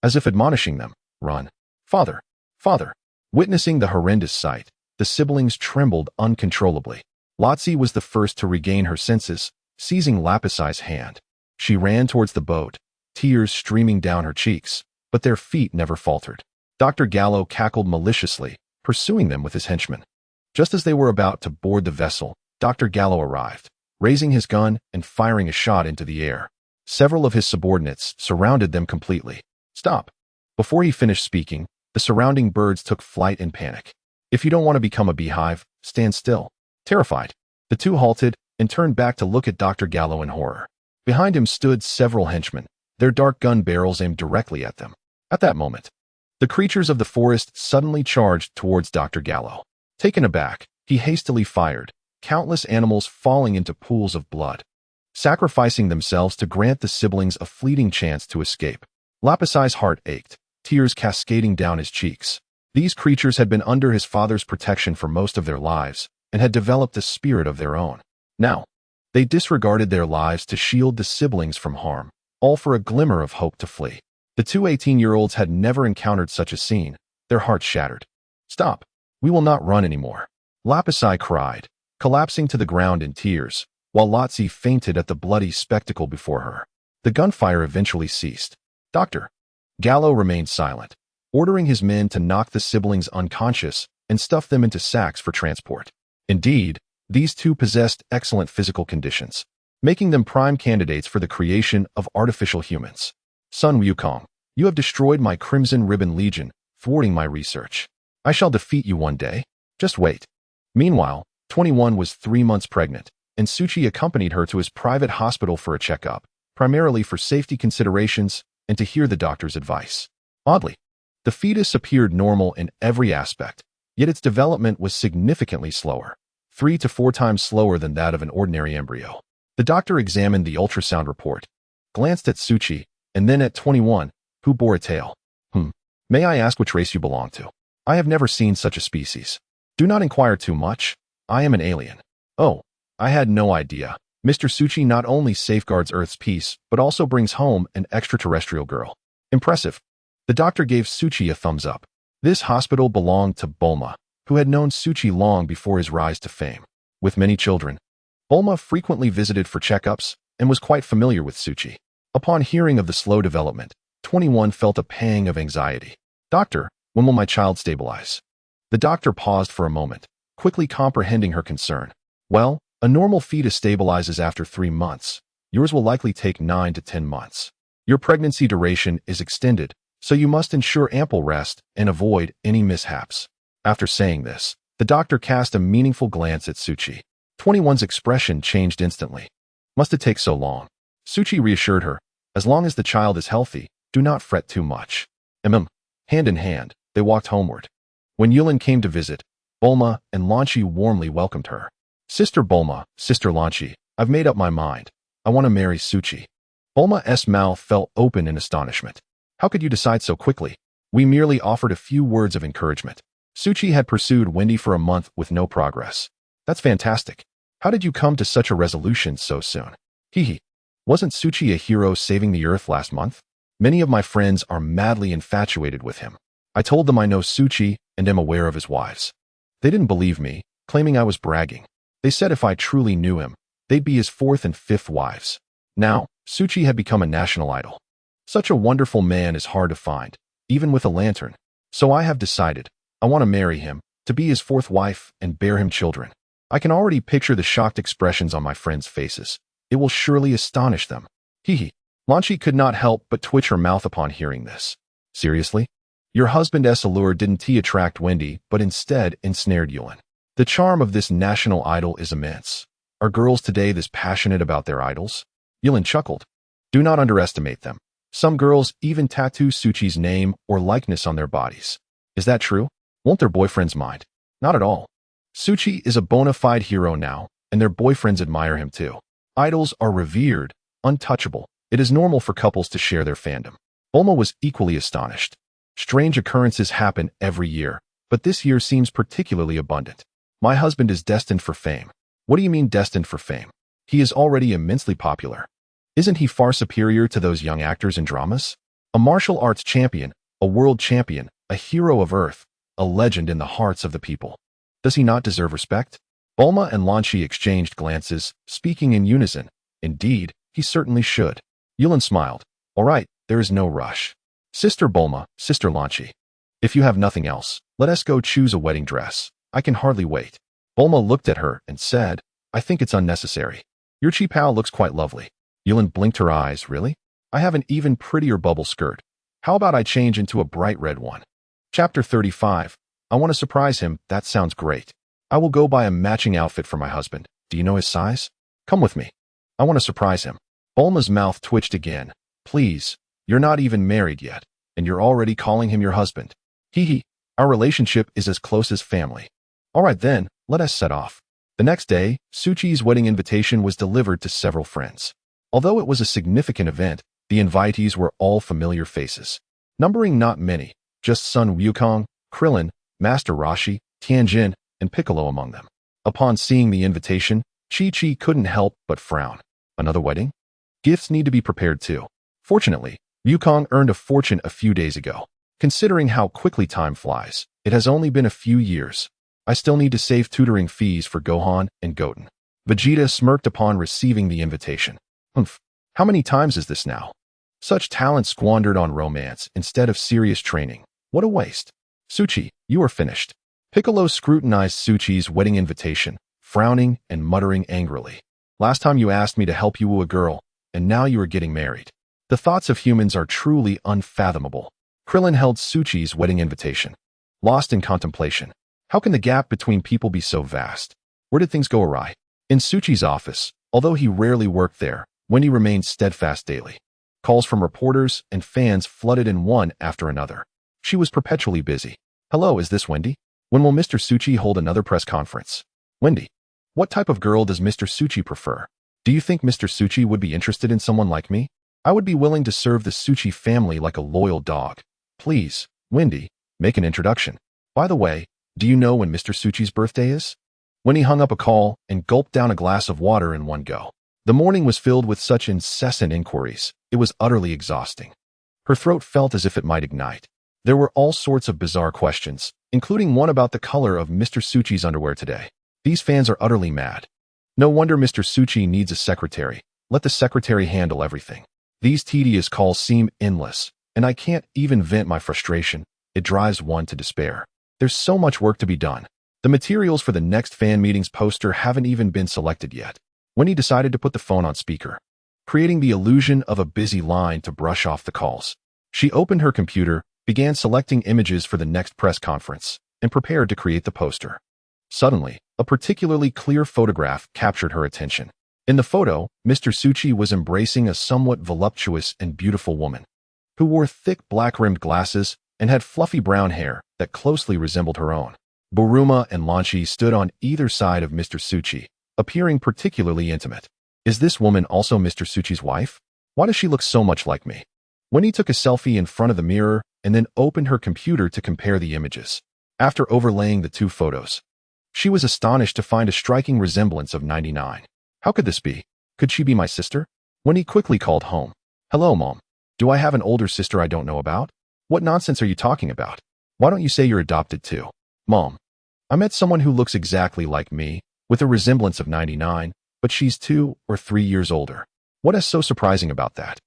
As if admonishing them, Run. Father, father. Witnessing the horrendous sight, the siblings trembled uncontrollably. Lotzi was the first to regain her senses, seizing Lapisai's hand. She ran towards the boat, tears streaming down her cheeks, but their feet never faltered. Dr. Gallo cackled maliciously, pursuing them with his henchmen. Just as they were about to board the vessel, Dr. Gallo arrived, raising his gun and firing a shot into the air. Several of his subordinates surrounded them completely. Stop. Before he finished speaking, the surrounding birds took flight in panic. If you don't want to become a beehive, stand still. Terrified, the two halted and turned back to look at Dr. Gallo in horror. Behind him stood several henchmen, their dark gun barrels aimed directly at them. At that moment, the creatures of the forest suddenly charged towards Dr. Gallo. Taken aback, he hastily fired, countless animals falling into pools of blood, sacrificing themselves to grant the siblings a fleeting chance to escape. Lapisai's heart ached, tears cascading down his cheeks. These creatures had been under his father's protection for most of their lives and had developed a spirit of their own. Now, they disregarded their lives to shield the siblings from harm, all for a glimmer of hope to flee. The two 18-year-olds had never encountered such a scene, their hearts shattered. Stop. We will not run anymore. Lapisai cried, collapsing to the ground in tears, while Lotzi fainted at the bloody spectacle before her. The gunfire eventually ceased. Dr. Gallo remained silent, ordering his men to knock the siblings unconscious and stuff them into sacks for transport. Indeed, these two possessed excellent physical conditions, making them prime candidates for the creation of artificial humans. Sun Wukong, you have destroyed my Crimson Ribbon Legion, thwarting my research. I shall defeat you one day. Just wait. Meanwhile, 21 was 3 months pregnant, and Suchi accompanied her to his private hospital for a checkup, primarily for safety considerations and to hear the doctor's advice. Oddly, the fetus appeared normal in every aspect, yet its development was significantly slower, 3 to 4 times slower than that of an ordinary embryo. The doctor examined the ultrasound report, glanced at Suchi, and then at 21, who bore a tail. May I ask which race you belong to? I have never seen such a species. Do not inquire too much. I am an alien. Oh, I had no idea. Mr. Suchi not only safeguards Earth's peace, but also brings home an extraterrestrial girl. Impressive. The doctor gave Suchi a thumbs up. This hospital belonged to Bulma, who had known Suchi long before his rise to fame. With many children, Bulma frequently visited for checkups and was quite familiar with Suchi. Upon hearing of the slow development, 21 felt a pang of anxiety. Doctor, when will my child stabilize? The doctor paused for a moment, quickly comprehending her concern. Well, a normal fetus stabilizes after 3 months. Yours will likely take 9 to 10 months. Your pregnancy duration is extended, so you must ensure ample rest and avoid any mishaps. After saying this, the doctor cast a meaningful glance at Suchi. 21's expression changed instantly. Must it take so long? Suchi reassured her, as long as the child is healthy, do not fret too much. Hand in hand, they walked homeward. When Yulin came to visit, Bulma and Lanchi warmly welcomed her. Sister Bulma, Sister Lanchi, I've made up my mind. I want to marry Suchi. Bulma's mouth fell open in astonishment. How could you decide so quickly? We merely offered a few words of encouragement. Suchi had pursued Wendy for a month with no progress. That's fantastic. How did you come to such a resolution so soon? Wasn't Suchi a hero saving the Earth last month? Many of my friends are madly infatuated with him. I told them I know Suchi and am aware of his wives. They didn't believe me, claiming I was bragging. They said if I truly knew him, they'd be his 4th and 5th wives. Now, Suchi had become a national idol. Such a wonderful man is hard to find, even with a lantern. So I have decided, I want to marry him, to be his 4th wife and bear him children. I can already picture the shocked expressions on my friends' faces. It will surely astonish them. Lanchi could not help but twitch her mouth upon hearing this. Seriously? Your husband's allure didn't attract Wendy, but instead ensnared Yulin. The charm of this national idol is immense. Are girls today this passionate about their idols? Yulin chuckled. Do not underestimate them. Some girls even tattoo Suchi's name or likeness on their bodies. Is that true? Won't their boyfriends mind? Not at all. Suchi is a bona fide hero now, and their boyfriends admire him too. Idols are revered, untouchable. It is normal for couples to share their fandom. Bulma was equally astonished. Strange occurrences happen every year, but this year seems particularly abundant. My husband is destined for fame. What do you mean destined for fame? He is already immensely popular. Isn't he far superior to those young actors in dramas? A martial arts champion, a world champion, a hero of Earth, a legend in the hearts of the people. Does he not deserve respect? Bulma and Lanchi exchanged glances, speaking in unison. Indeed, he certainly should. Yulin smiled. All right, there is no rush. Sister Bulma, Sister Lanchi. If you have nothing else, let us go choose a wedding dress. I can hardly wait. Bulma looked at her and said, I think it's unnecessary. Your qipao looks quite lovely. Yulin blinked her eyes. Really? I have an even prettier bubble skirt. How about I change into a bright red one? Chapter 35. I want to surprise him. That sounds great. I will go buy a matching outfit for my husband. Do you know his size? Come with me. I want to surprise him. Bulma's mouth twitched again. Please, you're not even married yet, and you're already calling him your husband. Our relationship is as close as family. All right then, let us set off. The next day, Suchi's wedding invitation was delivered to several friends. Although it was a significant event, the invitees were all familiar faces. Numbering not many, just Sun Wukong, Krillin, Master Roshi, Tianjin, and Piccolo among them. Upon seeing the invitation, Chi-Chi couldn't help but frown. Another wedding? Gifts need to be prepared too. Fortunately, Wukong earned a fortune a few days ago. Considering how quickly time flies, it has only been a few years. I still need to save tutoring fees for Gohan and Goten. Vegeta smirked upon receiving the invitation. How many times is this now? Such talent squandered on romance instead of serious training. What a waste. Suchi, you are finished. Piccolo scrutinized Suchi's wedding invitation, frowning and muttering angrily. Last time you asked me to help you woo a girl, and now you are getting married. The thoughts of humans are truly unfathomable. Krillin held Suchi's wedding invitation, lost in contemplation. How can the gap between people be so vast? Where did things go awry? In Suchi's office, although he rarely worked there, Wendy remained steadfast daily. Calls from reporters and fans flooded in one after another. She was perpetually busy. Hello, is this Wendy? When will Mr. Suchi hold another press conference? Wendy, what type of girl does Mr. Suchi prefer? Do you think Mr. Suchi would be interested in someone like me? I would be willing to serve the Suchi family like a loyal dog. Please, Wendy, make an introduction. By the way, do you know when Mr. Suchi's birthday is? Wendy hung up a call and gulped down a glass of water in one go. The morning was filled with such incessant inquiries, it was utterly exhausting. Her throat felt as if it might ignite. There were all sorts of bizarre questions, including one about the color of Mr. Suchi's underwear today. These fans are utterly mad. No wonder Mr. Suchi needs a secretary. Let the secretary handle everything. These tedious calls seem endless, and I can't even vent my frustration. It drives one to despair. There's so much work to be done. The materials for the next fan meeting's poster haven't even been selected yet. Wendy decided to put the phone on speaker, creating the illusion of a busy line to brush off the calls. She opened her computer, began selecting images for the next press conference, and prepared to create the poster. Suddenly, a particularly clear photograph captured her attention. In the photo, Mr. Suchi was embracing a somewhat voluptuous and beautiful woman, who wore thick black-rimmed glasses and had fluffy brown hair that closely resembled her own. Bulma and Lanchi stood on either side of Mr. Suchi, appearing particularly intimate. Is this woman also Mr. Suchi's wife? Why does she look so much like me? Wendy took a selfie in front of the mirror and then opened her computer to compare the images. After overlaying the two photos, she was astonished to find a striking resemblance of 99. How could this be? Could she be my sister? Wendy quickly called home. Hello, Mom. Do I have an older sister I don't know about? What nonsense are you talking about? Why don't you say you're adopted too? Mom, I met someone who looks exactly like me, with a resemblance of 99, but she's 2 or 3 years older. What is so surprising about that?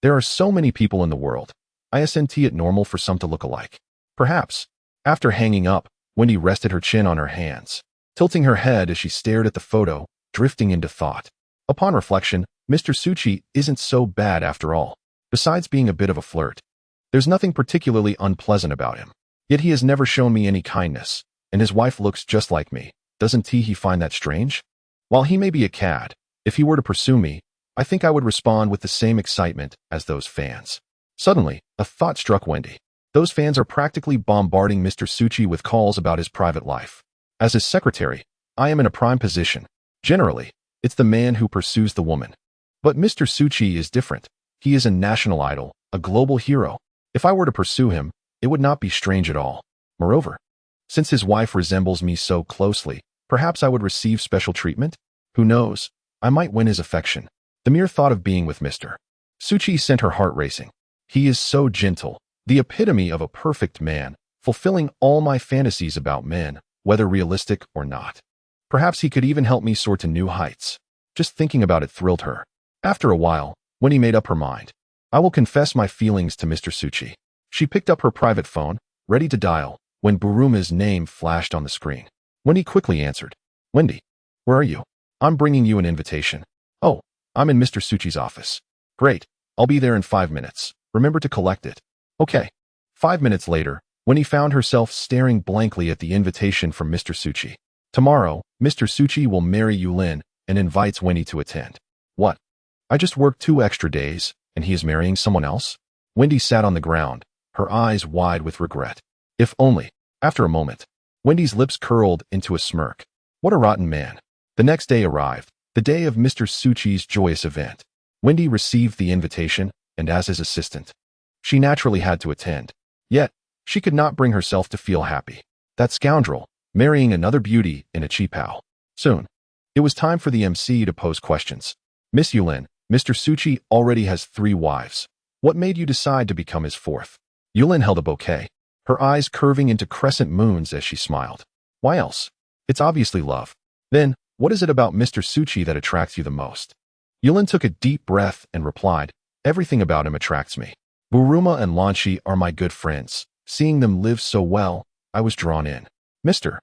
There are so many people in the world. Isn't it normal for some to look alike? Perhaps. After hanging up, Wendy rested her chin on her hands, tilting her head as she stared at the photo, drifting into thought. Upon reflection, Mr. Suchi isn't so bad after all. Besides being a bit of a flirt, there's nothing particularly unpleasant about him. Yet he has never shown me any kindness, and his wife looks just like me. Doesn't he find that strange? While he may be a cad, if he were to pursue me, I think I would respond with the same excitement as those fans. Suddenly, a thought struck Wendy. Those fans are practically bombarding Mr. Suchi with calls about his private life. As his secretary, I am in a prime position. Generally, it's the man who pursues the woman. But Mr. Suchi is different. He is a national idol, a global hero. If I were to pursue him, it would not be strange at all. Moreover, since his wife resembles me so closely, perhaps I would receive special treatment? Who knows? I might win his affection. The mere thought of being with Mr. Suchi sent her heart racing. He is so gentle, the epitome of a perfect man, fulfilling all my fantasies about men, whether realistic or not. Perhaps he could even help me soar to new heights. Just thinking about it thrilled her. After a while, Wendy made up her mind. I will confess my feelings to Mr. Suchi. She picked up her private phone, ready to dial, when Bulma's name flashed on the screen. Wendy quickly answered. Wendy, where are you? I'm bringing you an invitation. Oh, I'm in Mr. Suchi's office. Great, I'll be there in 5 minutes. Remember to collect it. Okay. 5 minutes later, Wendy found herself staring blankly at the invitation from Mr. Suchi. Tomorrow, Mr. Suchi will marry Yulin and invites Wendy to attend. What? I just worked 2 extra days, and he is marrying someone else? Wendy sat on the ground, her eyes wide with regret. If only. After a moment, Wendy's lips curled into a smirk. What a rotten man. The next day arrived, the day of Mr. Suchi's joyous event. Wendy received the invitation, and as his assistant, she naturally had to attend. Yet, she could not bring herself to feel happy. That scoundrel, marrying another beauty in a cheap house. Soon, it was time for the MC to pose questions. Miss Yulin, Mr. Suchi already has 3 wives. What made you decide to become his 4th? Yulin held a bouquet, her eyes curving into crescent moons as she smiled. Why else? It's obviously love. Then, what is it about Mr. Suchi that attracts you the most? Yulin took a deep breath and replied, everything about him attracts me. Bulma and Lanchi are my good friends. Seeing them live so well, I was drawn in. Mr.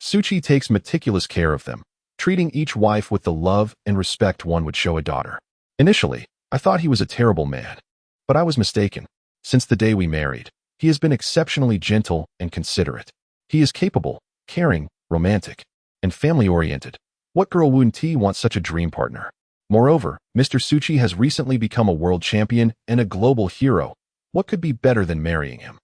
Suchi takes meticulous care of them, treating each wife with the love and respect one would show a daughter. Initially, I thought he was a terrible man, but I was mistaken. Since the day we married, he has been exceptionally gentle and considerate. He is capable, caring, romantic, and family-oriented. What girl wouldn't want such a dream partner? Moreover, Mr. Suchi has recently become a world champion and a global hero. What could be better than marrying him?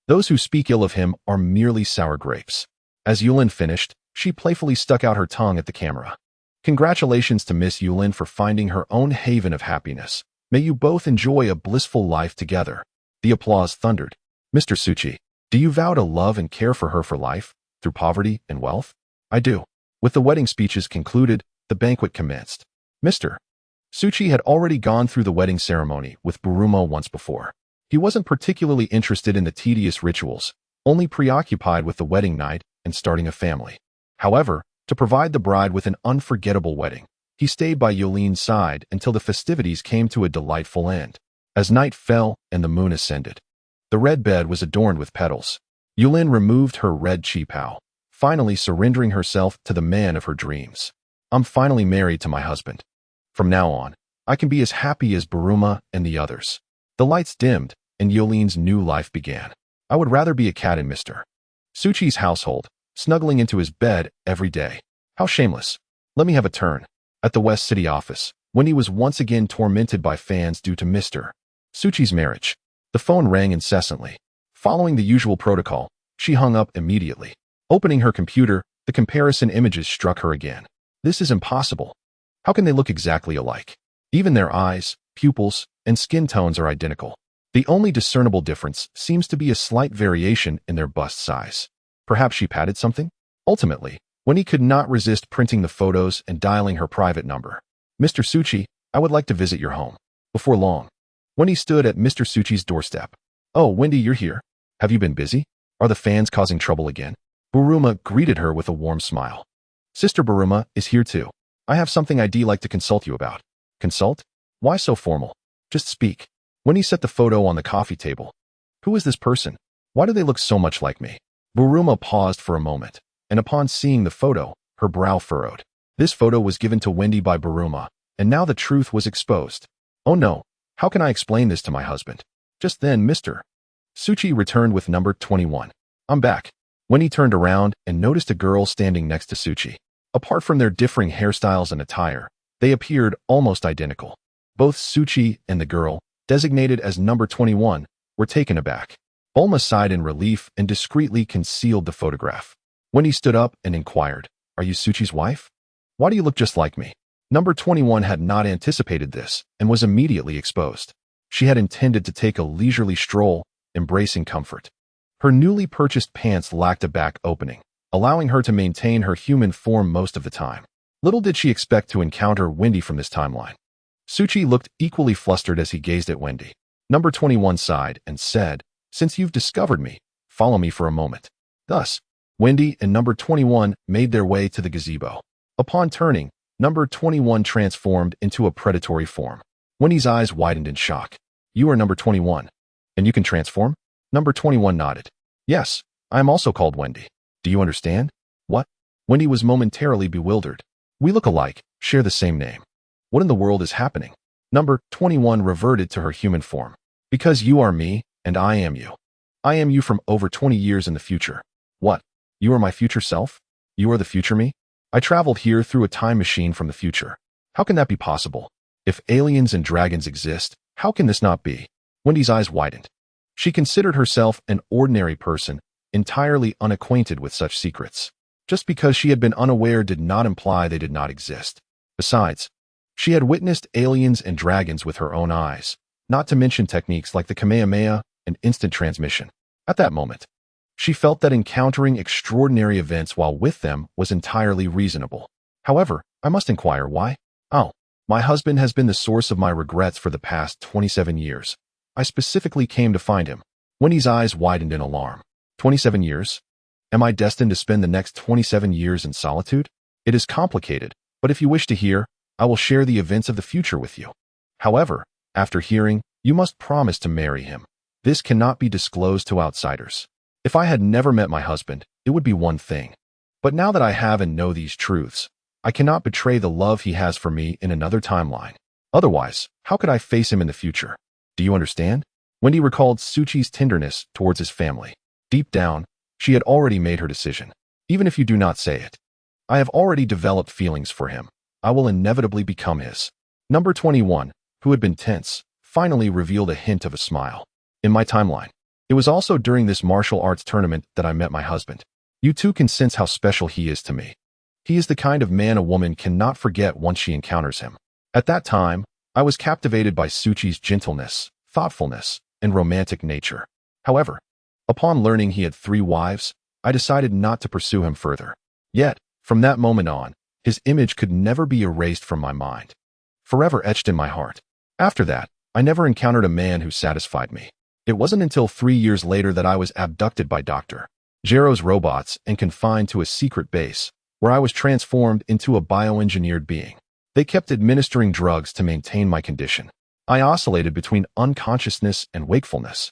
Those who speak ill of him are merely sour grapes. As Yulin finished, she playfully stuck out her tongue at the camera. Congratulations to Miss Yulin for finding her own haven of happiness. May you both enjoy a blissful life together. The applause thundered. Mr. Suchi, do you vow to love and care for her for life, through poverty and wealth? I do. With the wedding speeches concluded, the banquet commenced. Mr. Suchi had already gone through the wedding ceremony with Bulma once before. He wasn't particularly interested in the tedious rituals, only preoccupied with the wedding night and starting a family. However, to provide the bride with an unforgettable wedding, he stayed by Yulin's side until the festivities came to a delightful end. As night fell and the moon ascended, the red bed was adorned with petals. Yulin removed her red qipao, finally surrendering herself to the man of her dreams. I'm finally married to my husband. From now on, I can be as happy as Bulma and the others. The lights dimmed, and Yulin's new life began. I would rather be a cat in Mr. Suchi's household, snuggling into his bed every day. How shameless. Let me have a turn. At the West City office, Wendy was once again tormented by fans due to Mr. Suchi's marriage. The phone rang incessantly. Following the usual protocol, she hung up immediately. Opening her computer, the comparison images struck her again. This is impossible. How can they look exactly alike? Even their eyes, pupils, and skin tones are identical. The only discernible difference seems to be a slight variation in their bust size. Perhaps she padded something? Ultimately, Wendy could not resist printing the photos and dialing her private number. Mr. Suchi, I would like to visit your home. Before long, Wendy stood at Mr. Suchi's doorstep. Oh, Wendy, you're here. Have you been busy? Are the fans causing trouble again? Bulma greeted her with a warm smile. Sister Bulma is here too. I have something I'd like to consult you about. Consult? Why so formal? Just speak. Wendy set the photo on the coffee table. Who is this person? Why do they look so much like me? Bulma paused for a moment, and upon seeing the photo, her brow furrowed. This photo was given to Wendy by Bulma, and now the truth was exposed. Oh no, how can I explain this to my husband? Just then Mr. Suchi returned with number 21. I'm back. Wendy turned around and noticed a girl standing next to Suchi. Apart from their differing hairstyles and attire, they appeared almost identical. Both Suchi and the girl, designated as number 21, were taken aback. Bulma sighed in relief and discreetly concealed the photograph. Wendy stood up and inquired, Are you Suchi's wife? Why do you look just like me? Number 21 had not anticipated this and was immediately exposed. She had intended to take a leisurely stroll, embracing comfort. Her newly purchased pants lacked a back opening, allowing her to maintain her human form most of the time. Little did she expect to encounter Wendy from this timeline. Suchi looked equally flustered as he gazed at Wendy. Number 21 sighed and said, Since you've discovered me, follow me for a moment. Thus, Wendy and number 21 made their way to the gazebo. Upon turning, number 21 transformed into a predatory form. Wendy's eyes widened in shock. You are number 21. And you can transform? Number 21 nodded. Yes, I am also called Wendy. Do you understand? What? Wendy was momentarily bewildered. We look alike, share the same name. What in the world is happening? Number 21 reverted to her human form. Because you are me, and I am you. I am you from over 20 years in the future. What? You are my future self? You are the future me? I traveled here through a time machine from the future. How can that be possible? If aliens and dragons exist, how can this not be? Wendy's eyes widened. She considered herself an ordinary person, entirely unacquainted with such secrets. Just because she had been unaware did not imply they did not exist. Besides, she had witnessed aliens and dragons with her own eyes, not to mention techniques like the Kamehameha and instant transmission. At that moment, she felt that encountering extraordinary events while with them was entirely reasonable. However, I must inquire why? Oh, my husband has been the source of my regrets for the past 27 years. I specifically came to find him. Wendy's eyes widened in alarm. 27 years? Am I destined to spend the next 27 years in solitude? It is complicated, but if you wish to hear, I will share the events of the future with you. However, after hearing, you must promise to marry him. This cannot be disclosed to outsiders. If I had never met my husband, it would be one thing. But now that I have and know these truths, I cannot betray the love he has for me in another timeline. Otherwise, how could I face him in the future? Do you understand? Wendy recalled Suchi's tenderness towards his family. Deep down, she had already made her decision. Even if you do not say it. I have already developed feelings for him. I will inevitably become his. Number 21, who had been tense, finally revealed a hint of a smile. In my timeline. It was also during this martial arts tournament that I met my husband. You too can sense how special he is to me. He is the kind of man a woman cannot forget once she encounters him. At that time, I was captivated by Suchi's gentleness, thoughtfulness, and romantic nature. However, upon learning he had 3 wives, I decided not to pursue him further. Yet, from that moment on, his image could never be erased from my mind. Forever etched in my heart. After that, I never encountered a man who satisfied me. It wasn't until 3 years later that I was abducted by Dr. Jero's robots and confined to a secret base, where I was transformed into a bioengineered being. They kept administering drugs to maintain my condition. I oscillated between unconsciousness and wakefulness.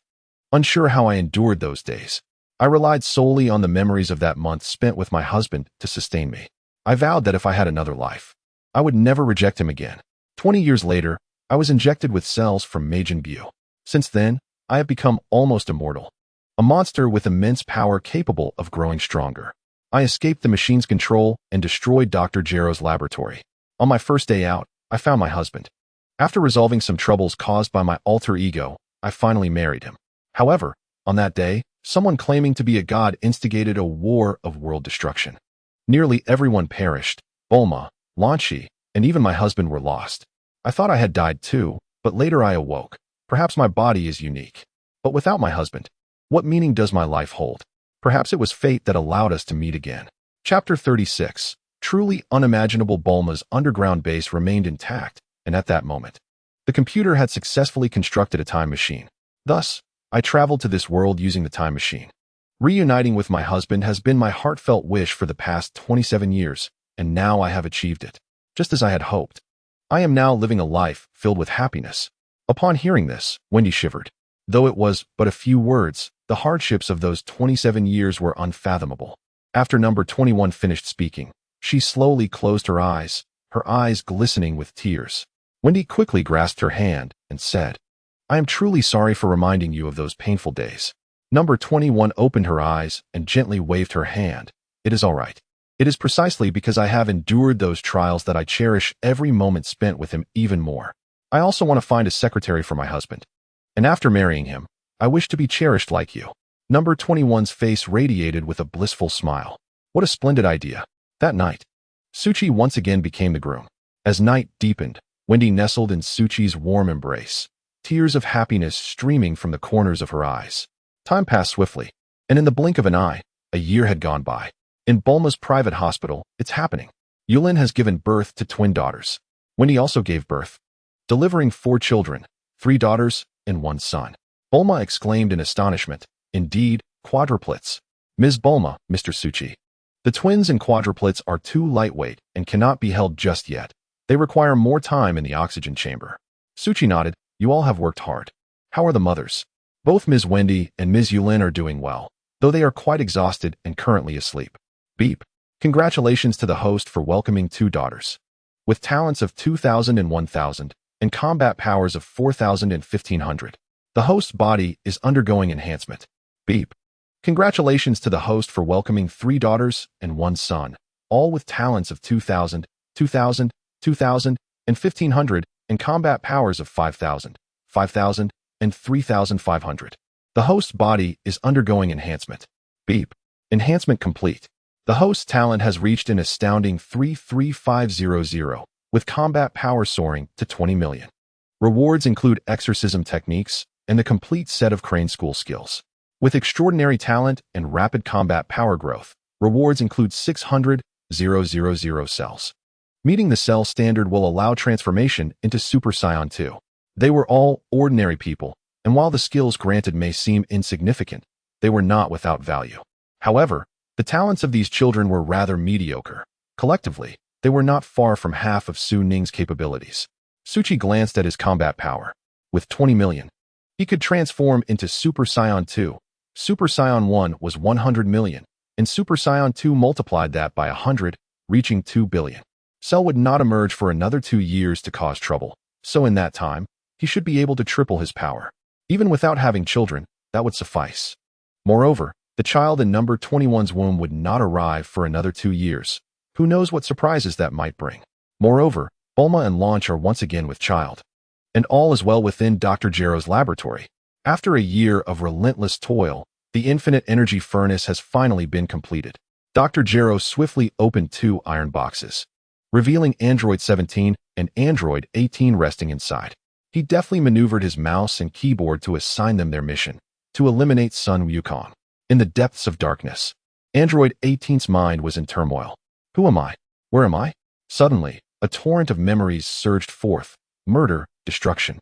Unsure how I endured those days. I relied solely on the memories of that month spent with my husband to sustain me. I vowed that if I had another life, I would never reject him again. 20 years later, I was injected with cells from Majin Buu. Since then, I have become almost immortal. A monster with immense power capable of growing stronger. I escaped the machine's control and destroyed Dr. Jero's laboratory. On my first day out, I found my husband. After resolving some troubles caused by my alter ego, I finally married him. However, on that day, someone claiming to be a god instigated a war of world destruction. Nearly everyone perished. Bulma, Lanchi, and even my husband were lost. I thought I had died too, but later I awoke. Perhaps my body is unique. But without my husband, what meaning does my life hold? Perhaps it was fate that allowed us to meet again. Chapter 36. Truly unimaginable. Bulma's underground base remained intact, and at that moment, the computer had successfully constructed a time machine. Thus, I traveled to this world using the time machine. Reuniting with my husband has been my heartfelt wish for the past 27 years, and now I have achieved it. Just as I had hoped. I am now living a life filled with happiness. Upon hearing this, Wendy shivered. Though it was but a few words, the hardships of those 27 years were unfathomable. After number 21 finished speaking, she slowly closed her eyes glistening with tears. Wendy quickly grasped her hand and said, I am truly sorry for reminding you of those painful days. Number 21 opened her eyes and gently waved her hand. It is all right. It is precisely because I have endured those trials that I cherish every moment spent with him even more. I also want to find a secretary for my husband. And after marrying him, I wish to be cherished like you. Number 21's face radiated with a blissful smile. What a splendid idea. That night, Suchi once again became the groom. As night deepened, Wendy nestled in Suchi's warm embrace, tears of happiness streaming from the corners of her eyes. Time passed swiftly, and in the blink of an eye, a year had gone by. In Bulma's private hospital, it's happening. Yulin has given birth to twin daughters. Wendy also gave birth, delivering 4 children, 3 daughters and 1 son. Bulma exclaimed in astonishment, indeed, quadruplets. Ms. Bulma, Mr. Suchi. The twins and quadruplets are too lightweight and cannot be held just yet. They require more time in the oxygen chamber. Suchi nodded, you all have worked hard. How are the mothers? Both Ms. Wendy and Ms. Yulin are doing well, though they are quite exhausted and currently asleep. Beep. Congratulations to the host for welcoming 2 daughters. With talents of 2,000 and 1,000, and combat powers of 4,000 and 1,500. The host's body is undergoing enhancement. Beep. Congratulations to the host for welcoming 3 daughters and 1 son, all with talents of 2,000, 2,000, 2,000, and 1,500, and combat powers of 5,000, 5,000, and 3,500. The host's body is undergoing enhancement. Beep. Enhancement complete. The host's talent has reached an astounding 33500, with combat power soaring to 20 million. Rewards include exorcism techniques and the complete set of Crane School skills. With extraordinary talent and rapid combat power growth, rewards include 600,000 cells. Meeting the cell standard will allow transformation into Super Saiyan 2. They were all ordinary people, and while the skills granted may seem insignificant, they were not without value. However, the talents of these children were rather mediocre. Collectively, they were not far from half of Su Ning's capabilities. Suchi glanced at his combat power. With 20 million, he could transform into Super Saiyan 2, Super Saiyan 1 was 100 million, and Super Saiyan 2 multiplied that by 100, reaching 2 billion. Cell would not emerge for another 2 years to cause trouble, so in that time, he should be able to triple his power. Even without having children, that would suffice. Moreover, the child in number 21's womb would not arrive for another 2 years. Who knows what surprises that might bring. Moreover, Bulma and Launch are once again with child. And all is well within Dr. Gero's laboratory. After a year of relentless toil, the infinite energy furnace has finally been completed. Dr. Gero swiftly opened 2 iron boxes, revealing Android 17 and Android 18 resting inside. He deftly maneuvered his mouse and keyboard to assign them their mission, to eliminate Sun Wukong. In the depths of darkness, Android 18's mind was in turmoil. Who am I? Where am I? Suddenly, a torrent of memories surged forth. Murder, destruction,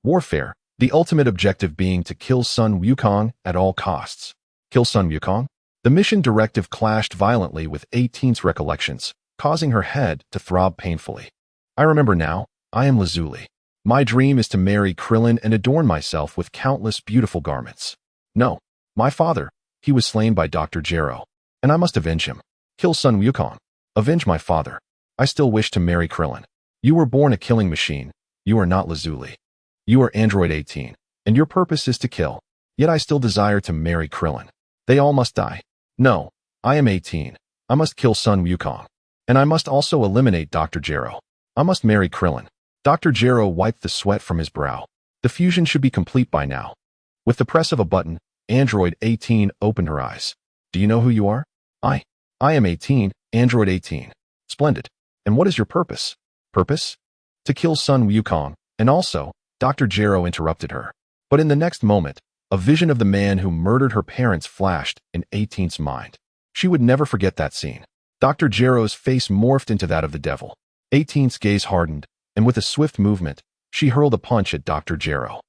warfare, the ultimate objective being to kill Sun Wukong at all costs. Kill Sun Wukong? The mission directive clashed violently with 18's recollections, causing her head to throb painfully. I remember now, I am Lazuli. My dream is to marry Krillin and adorn myself with countless beautiful garments. No, my father, he was slain by Dr. Gero, and I must avenge him. Kill Sun Wukong. Avenge my father. I still wish to marry Krillin. You were born a killing machine. You are not Lazuli. You are Android 18, and your purpose is to kill. Yet I still desire to marry Krillin. They all must die. No, I am 18. I must kill Sun Wukong. And I must also eliminate Dr. Gero. I must marry Krillin. Dr. Gero wiped the sweat from his brow. The fusion should be complete by now. With the press of a button, Android 18 opened her eyes. Do you know who you are? I am 18, Android 18. Splendid. And what is your purpose? Purpose? To kill Sun Wukong, and also, Dr. Gero interrupted her. But in the next moment, a vision of the man who murdered her parents flashed in 18's mind. She would never forget that scene. Dr. Gero's face morphed into that of the devil. 18's gaze hardened, and with a swift movement, she hurled a punch at Dr. Gero.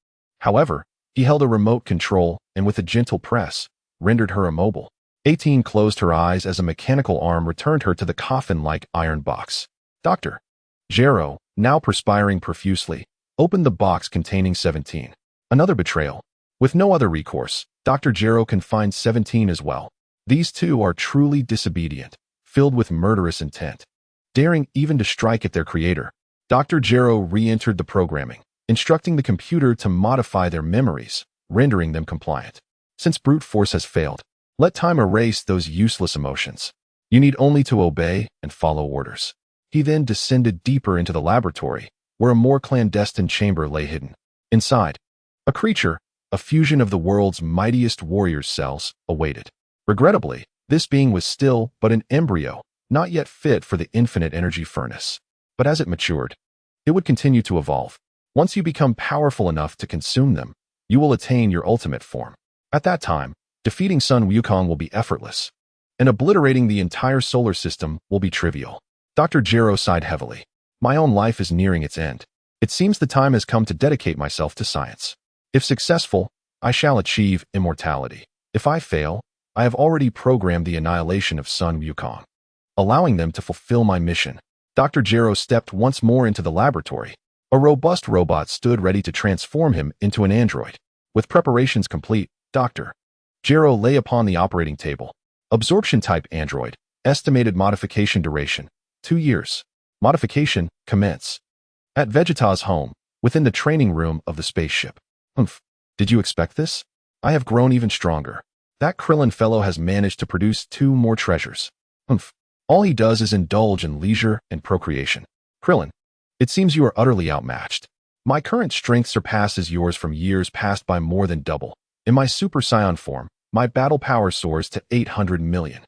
However, he held a remote control and with a gentle press, rendered her immobile. 18 closed her eyes as a mechanical arm returned her to the coffin-like iron box. Dr. Gero, now perspiring profusely, opened the box containing 17. Another betrayal. With no other recourse, Dr. Gero confined 17 as well. These two are truly disobedient, filled with murderous intent, daring even to strike at their creator. Dr. Gero re-entered the programming, instructing the computer to modify their memories, rendering them compliant. Since brute force has failed, let time erase those useless emotions. You need only to obey and follow orders. He then descended deeper into the laboratory, where a more clandestine chamber lay hidden. Inside, a creature, a fusion of the world's mightiest warriors' cells, awaited. Regrettably, this being was still but an embryo, not yet fit for the infinite energy furnace. But as it matured, it would continue to evolve. Once you become powerful enough to consume them, you will attain your ultimate form. At that time, defeating Sun Wukong will be effortless, and obliterating the entire solar system will be trivial. Dr. Gero sighed heavily. My own life is nearing its end. It seems the time has come to dedicate myself to science. If successful, I shall achieve immortality. If I fail, I have already programmed the annihilation of Sun Wukong, allowing them to fulfill my mission. Dr. Gero stepped once more into the laboratory. A robust robot stood ready to transform him into an android. With preparations complete, Dr. Gero lay upon the operating table. Absorption type android. Estimated modification duration, 2 years. Modification, commence. At Vegeta's home, within the training room of the spaceship. Humph. Did you expect this? I have grown even stronger. That Krillin fellow has managed to produce 2 more treasures. Humph. All he does is indulge in leisure and procreation. Krillin, it seems you are utterly outmatched. My current strength surpasses yours from years past by more than double. In my Super Saiyan form, my battle power soars to 800 million.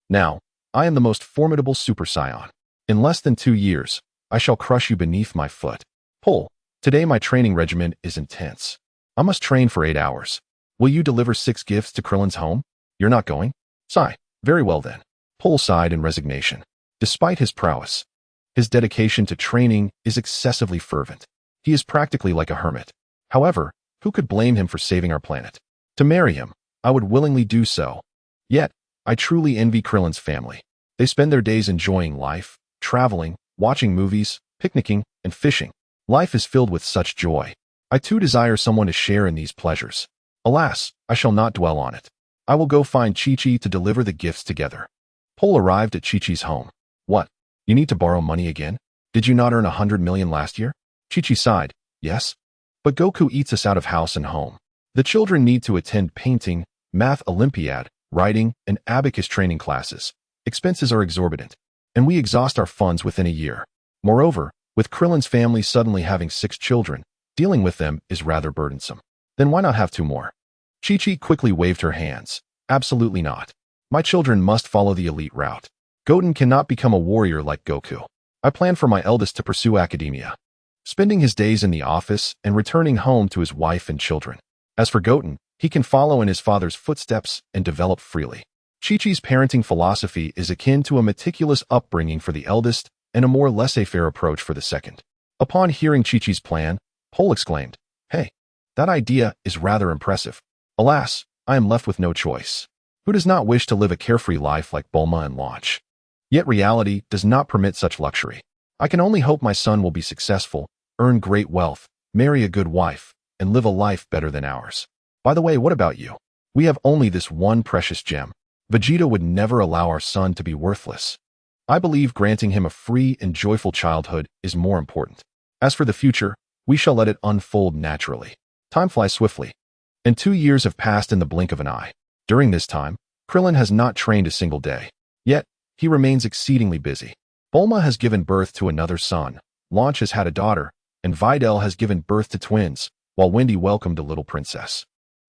Now, I am the most formidable Super Saiyan. In less than 2 years, I shall crush you beneath my foot. Pull. Today my training regimen is intense. I must train for 8 hours. Will you deliver 6 gifts to Krillin's home? You're not going? Sigh. Very well then. Pull sighed in resignation. Despite his prowess, his dedication to training is excessively fervent. He is practically like a hermit. However, who could blame him for saving our planet? To marry him, I would willingly do so. Yet, I truly envy Krillin's family. They spend their days enjoying life, traveling, watching movies, picnicking, and fishing. Life is filled with such joy. I too desire someone to share in these pleasures. Alas, I shall not dwell on it. I will go find Chi-Chi to deliver the gifts together. Pol arrived at Chi-Chi's home. What? You need to borrow money again? Did you not earn 100 million last year? Chi-Chi sighed. Yes. But Goku eats us out of house and home. The children need to attend painting, math Olympiad, writing, and abacus training classes. Expenses are exorbitant, and we exhaust our funds within a year. Moreover, with Krillin's family suddenly having 6 children, dealing with them is rather burdensome. Then why not have 2 more? Chi-Chi quickly waved her hands. Absolutely not. My children must follow the elite route. Goten cannot become a warrior like Goku. I plan for my eldest to pursue academia, spending his days in the office and returning home to his wife and children. As for Goten, he can follow in his father's footsteps and develop freely. Chi-Chi's parenting philosophy is akin to a meticulous upbringing for the eldest and a more laissez-faire approach for the second. Upon hearing Chi-Chi's plan, Pol exclaimed, Hey, that idea is rather impressive. Alas, I am left with no choice. Who does not wish to live a carefree life like Bulma and Launch? Yet reality does not permit such luxury. I can only hope my son will be successful, earn great wealth, marry a good wife, and live a life better than ours. By the way, what about you? We have only this one precious gem. Vegeta would never allow our son to be worthless. I believe granting him a free and joyful childhood is more important. As for the future, we shall let it unfold naturally. Time flies swiftly, and 2 years have passed in the blink of an eye. During this time, Krillin has not trained a single day. Yet, he remains exceedingly busy. Bulma has given birth to another son, Launch has had a daughter, and Videl has given birth to twins, while Wendy welcomed a little princess.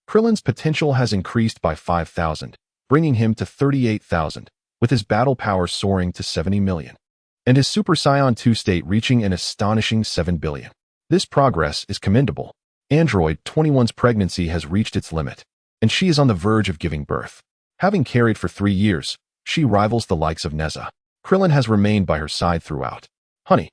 Krillin's potential has increased by 5,000, bringing him to 38,000, with his battle power soaring to 70 million, and his Super Saiyan 2 state reaching an astonishing 7 billion. This progress is commendable. Android 21's pregnancy has reached its limit, and she is on the verge of giving birth. Having carried for 3 years, she rivals the likes of Neza. Krillin has remained by her side throughout. Honey,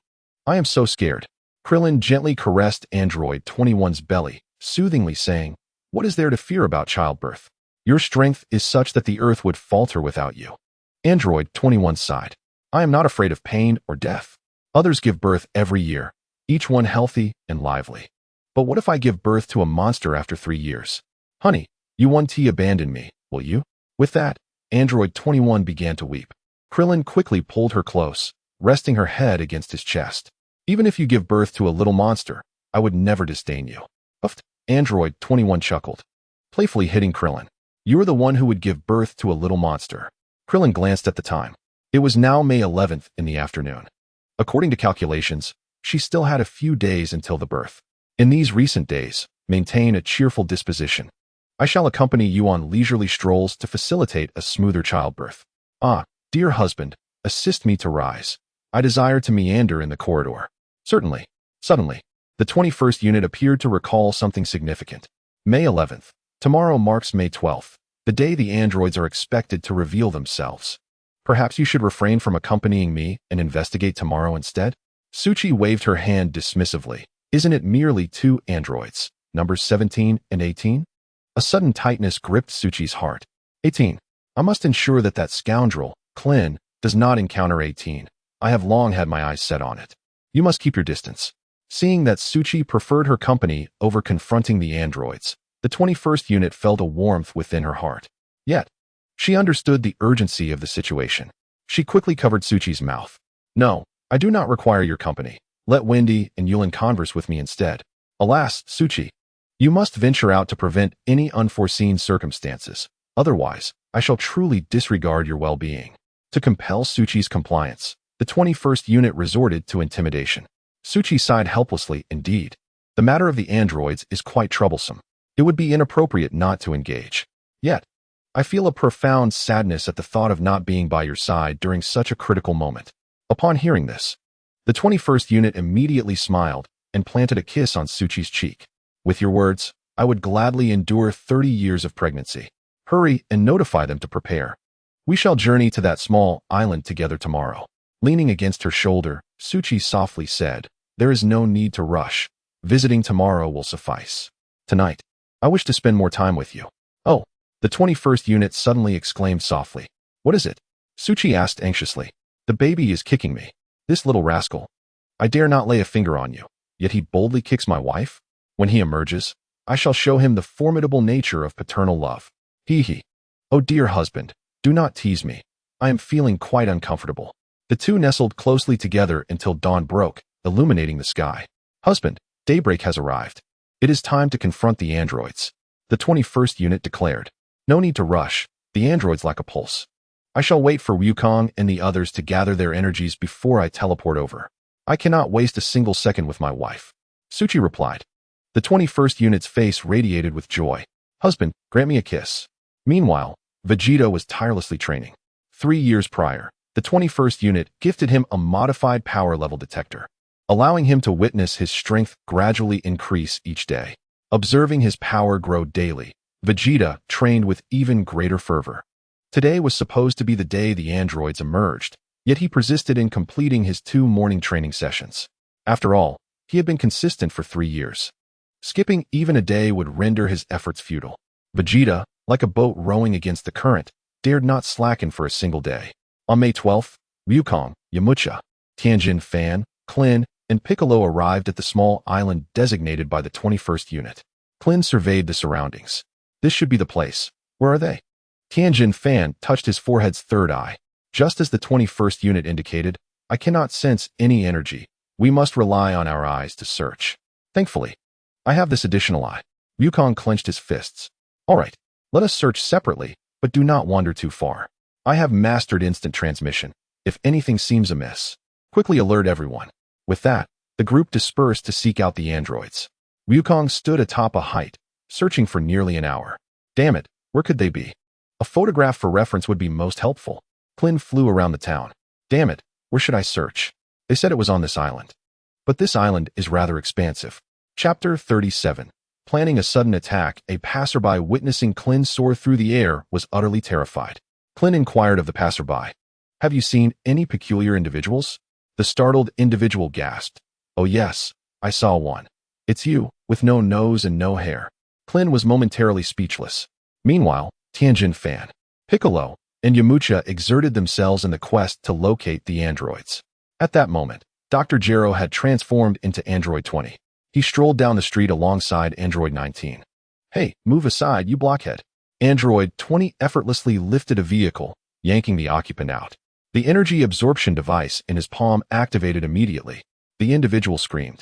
I am so scared. Krillin gently caressed Android 21's belly, soothingly saying, What is there to fear about childbirth? Your strength is such that the earth would falter without you. Android 21 sighed. I am not afraid of pain or death. Others give birth every year, each one healthy and lively. But what if I give birth to a monster after 3 years? Honey, you won't abandon me, will you? With that, Android 21 began to weep. Krillin quickly pulled her close, resting her head against his chest. Even if you give birth to a little monster, I would never disdain you. Puffed. Android 21 chuckled, playfully hitting Krillin. You are the one who would give birth to a little monster. Krillin glanced at the time. It was now May 11th in the afternoon. According to calculations, she still had a few days until the birth. In these recent days, maintain a cheerful disposition. I shall accompany you on leisurely strolls to facilitate a smoother childbirth. Ah, dear husband, assist me to rise. I desire to meander in the corridor. Certainly. Suddenly, the 21st unit appeared to recall something significant. May 11th. Tomorrow marks May 12th, the day the androids are expected to reveal themselves. Perhaps you should refrain from accompanying me and investigate tomorrow instead? Suchi waved her hand dismissively. Isn't it merely 2 androids, numbers 17 and 18? A sudden tightness gripped Suchi's heart. 18. I must ensure that that scoundrel, Klin, does not encounter 18. I have long had my eyes set on it. You must keep your distance. Seeing that Suchi preferred her company over confronting the androids, the 21st unit felt a warmth within her heart. Yet, she understood the urgency of the situation. She quickly covered Suchi's mouth. No, I do not require your company. Let Wendy and Yulin converse with me instead. Alas, Suchi, you must venture out to prevent any unforeseen circumstances. Otherwise, I shall truly disregard your well-being. To compel Suchi's compliance, the 21st unit resorted to intimidation. Suchi sighed helplessly indeed. The matter of the androids is quite troublesome. It would be inappropriate not to engage. Yet, I feel a profound sadness at the thought of not being by your side during such a critical moment. Upon hearing this, the 21st unit immediately smiled and planted a kiss on Suchi's cheek. With your words, I would gladly endure 30 years of pregnancy. Hurry and notify them to prepare. We shall journey to that small island together tomorrow. Leaning against her shoulder, Suchi softly said, There is no need to rush. Visiting tomorrow will suffice. Tonight, I wish to spend more time with you. Oh, the 21st unit suddenly exclaimed softly. What is it? Suchi asked anxiously. The baby is kicking me. This little rascal. I dare not lay a finger on you, yet he boldly kicks my wife? When he emerges, I shall show him the formidable nature of paternal love. Hee hee. "Oh dear husband, do not tease me. I am feeling quite uncomfortable." The two nestled closely together until dawn broke, illuminating the sky. "Husband, daybreak has arrived. It is time to confront the androids," the 21st unit declared. "No need to rush. The androids lack a pulse. I shall wait for Wukong and the others to gather their energies before I teleport over. I cannot waste a single second with my wife," Suchi replied. The 21st unit's face radiated with joy. "Husband, grant me a kiss." Meanwhile, Vegeta was tirelessly training. 3 years prior, the 21st unit gifted him a modified power level detector, allowing him to witness his strength gradually increase each day. Observing his power grow daily, Vegeta trained with even greater fervor. Today was supposed to be the day the androids emerged, yet he persisted in completing his 2 morning training sessions. After all, he had been consistent for 3 years. Skipping even a day would render his efforts futile. Vegeta, like a boat rowing against the current, dared not slacken for a single day. On May 12th, Wukong, Yamcha, Tianjin Fan, Klin, and Piccolo arrived at the small island designated by the 21st unit. Klin surveyed the surroundings. "This should be the place. Where are they?" Tianjin Fan touched his forehead's third eye. "Just as the 21st unit indicated, I cannot sense any energy. We must rely on our eyes to search. Thankfully, I have this additional eye." Wukong clenched his fists. "All right, let us search separately, but do not wander too far. I have mastered instant transmission. If anything seems amiss, quickly alert everyone." With that, the group dispersed to seek out the androids. Wukong stood atop a height, searching for nearly an hour. Damn it, where could they be? A photograph for reference would be most helpful. Klin flew around the town. Damn it, where should I search? They said it was on this island. But this island is rather expansive. Chapter 37. Planning a sudden attack, a passerby witnessing Klin soar through the air was utterly terrified. Klin inquired of the passerby, "Have you seen any peculiar individuals?" The startled individual gasped, "Oh yes, I saw one. It's you, with no nose and no hair." Klin was momentarily speechless. Meanwhile, Tianjin Fan, Piccolo, and Yamcha exerted themselves in the quest to locate the androids. At that moment, Dr. Gero had transformed into Android 20. He strolled down the street alongside Android 19. "Hey, move aside, you blockhead." Android 20 effortlessly lifted a vehicle, yanking the occupant out. The energy absorption device in his palm activated immediately. The individual screamed,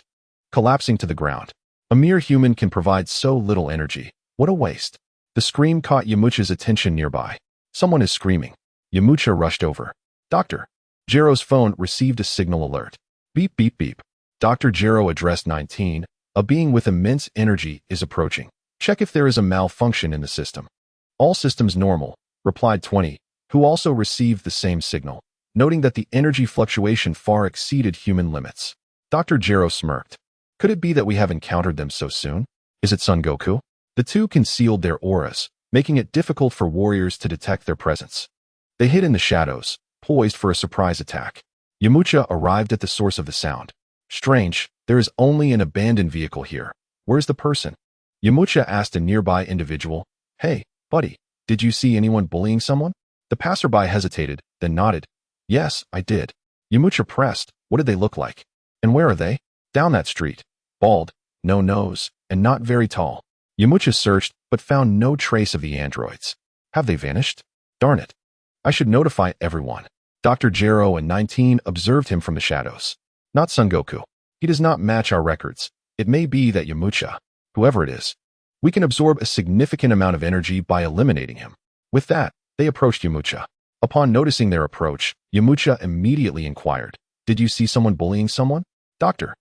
collapsing to the ground. A mere human can provide so little energy. What a waste. The scream caught Yamcha's attention nearby. Someone is screaming. Yamcha rushed over. "Doctor." Gero's phone received a signal alert. Beep, beep, beep. Dr. Gero addressed 19. "A being with immense energy is approaching. Check if there is a malfunction in the system." "All systems normal," replied 20, who also received the same signal, noting that the energy fluctuation far exceeded human limits. Dr. Gero smirked. "Could it be that we have encountered them so soon? Is it Son Goku?" The two concealed their auras, making it difficult for warriors to detect their presence. They hid in the shadows, poised for a surprise attack. Yamcha arrived at the source of the sound. "Strange, there is only an abandoned vehicle here. Where's the person?" Yamcha asked a nearby individual. "Hey, buddy, did you see anyone bullying someone?" The passerby hesitated, then nodded. "Yes, I did." Yamcha pressed. "What did they look like? And where are they?" "Down that street. Bald, no nose, and not very tall." Yamcha searched, but found no trace of the androids. Have they vanished? Darn it. I should notify everyone. Dr. Gero and 19 observed him from the shadows. Not Son Goku. He does not match our records. It may be that Yamcha, whoever it is, we can absorb a significant amount of energy by eliminating him. With that, they approached Yamcha. Upon noticing their approach, Yamcha immediately inquired, "Did you see someone bullying someone?" "Doctor."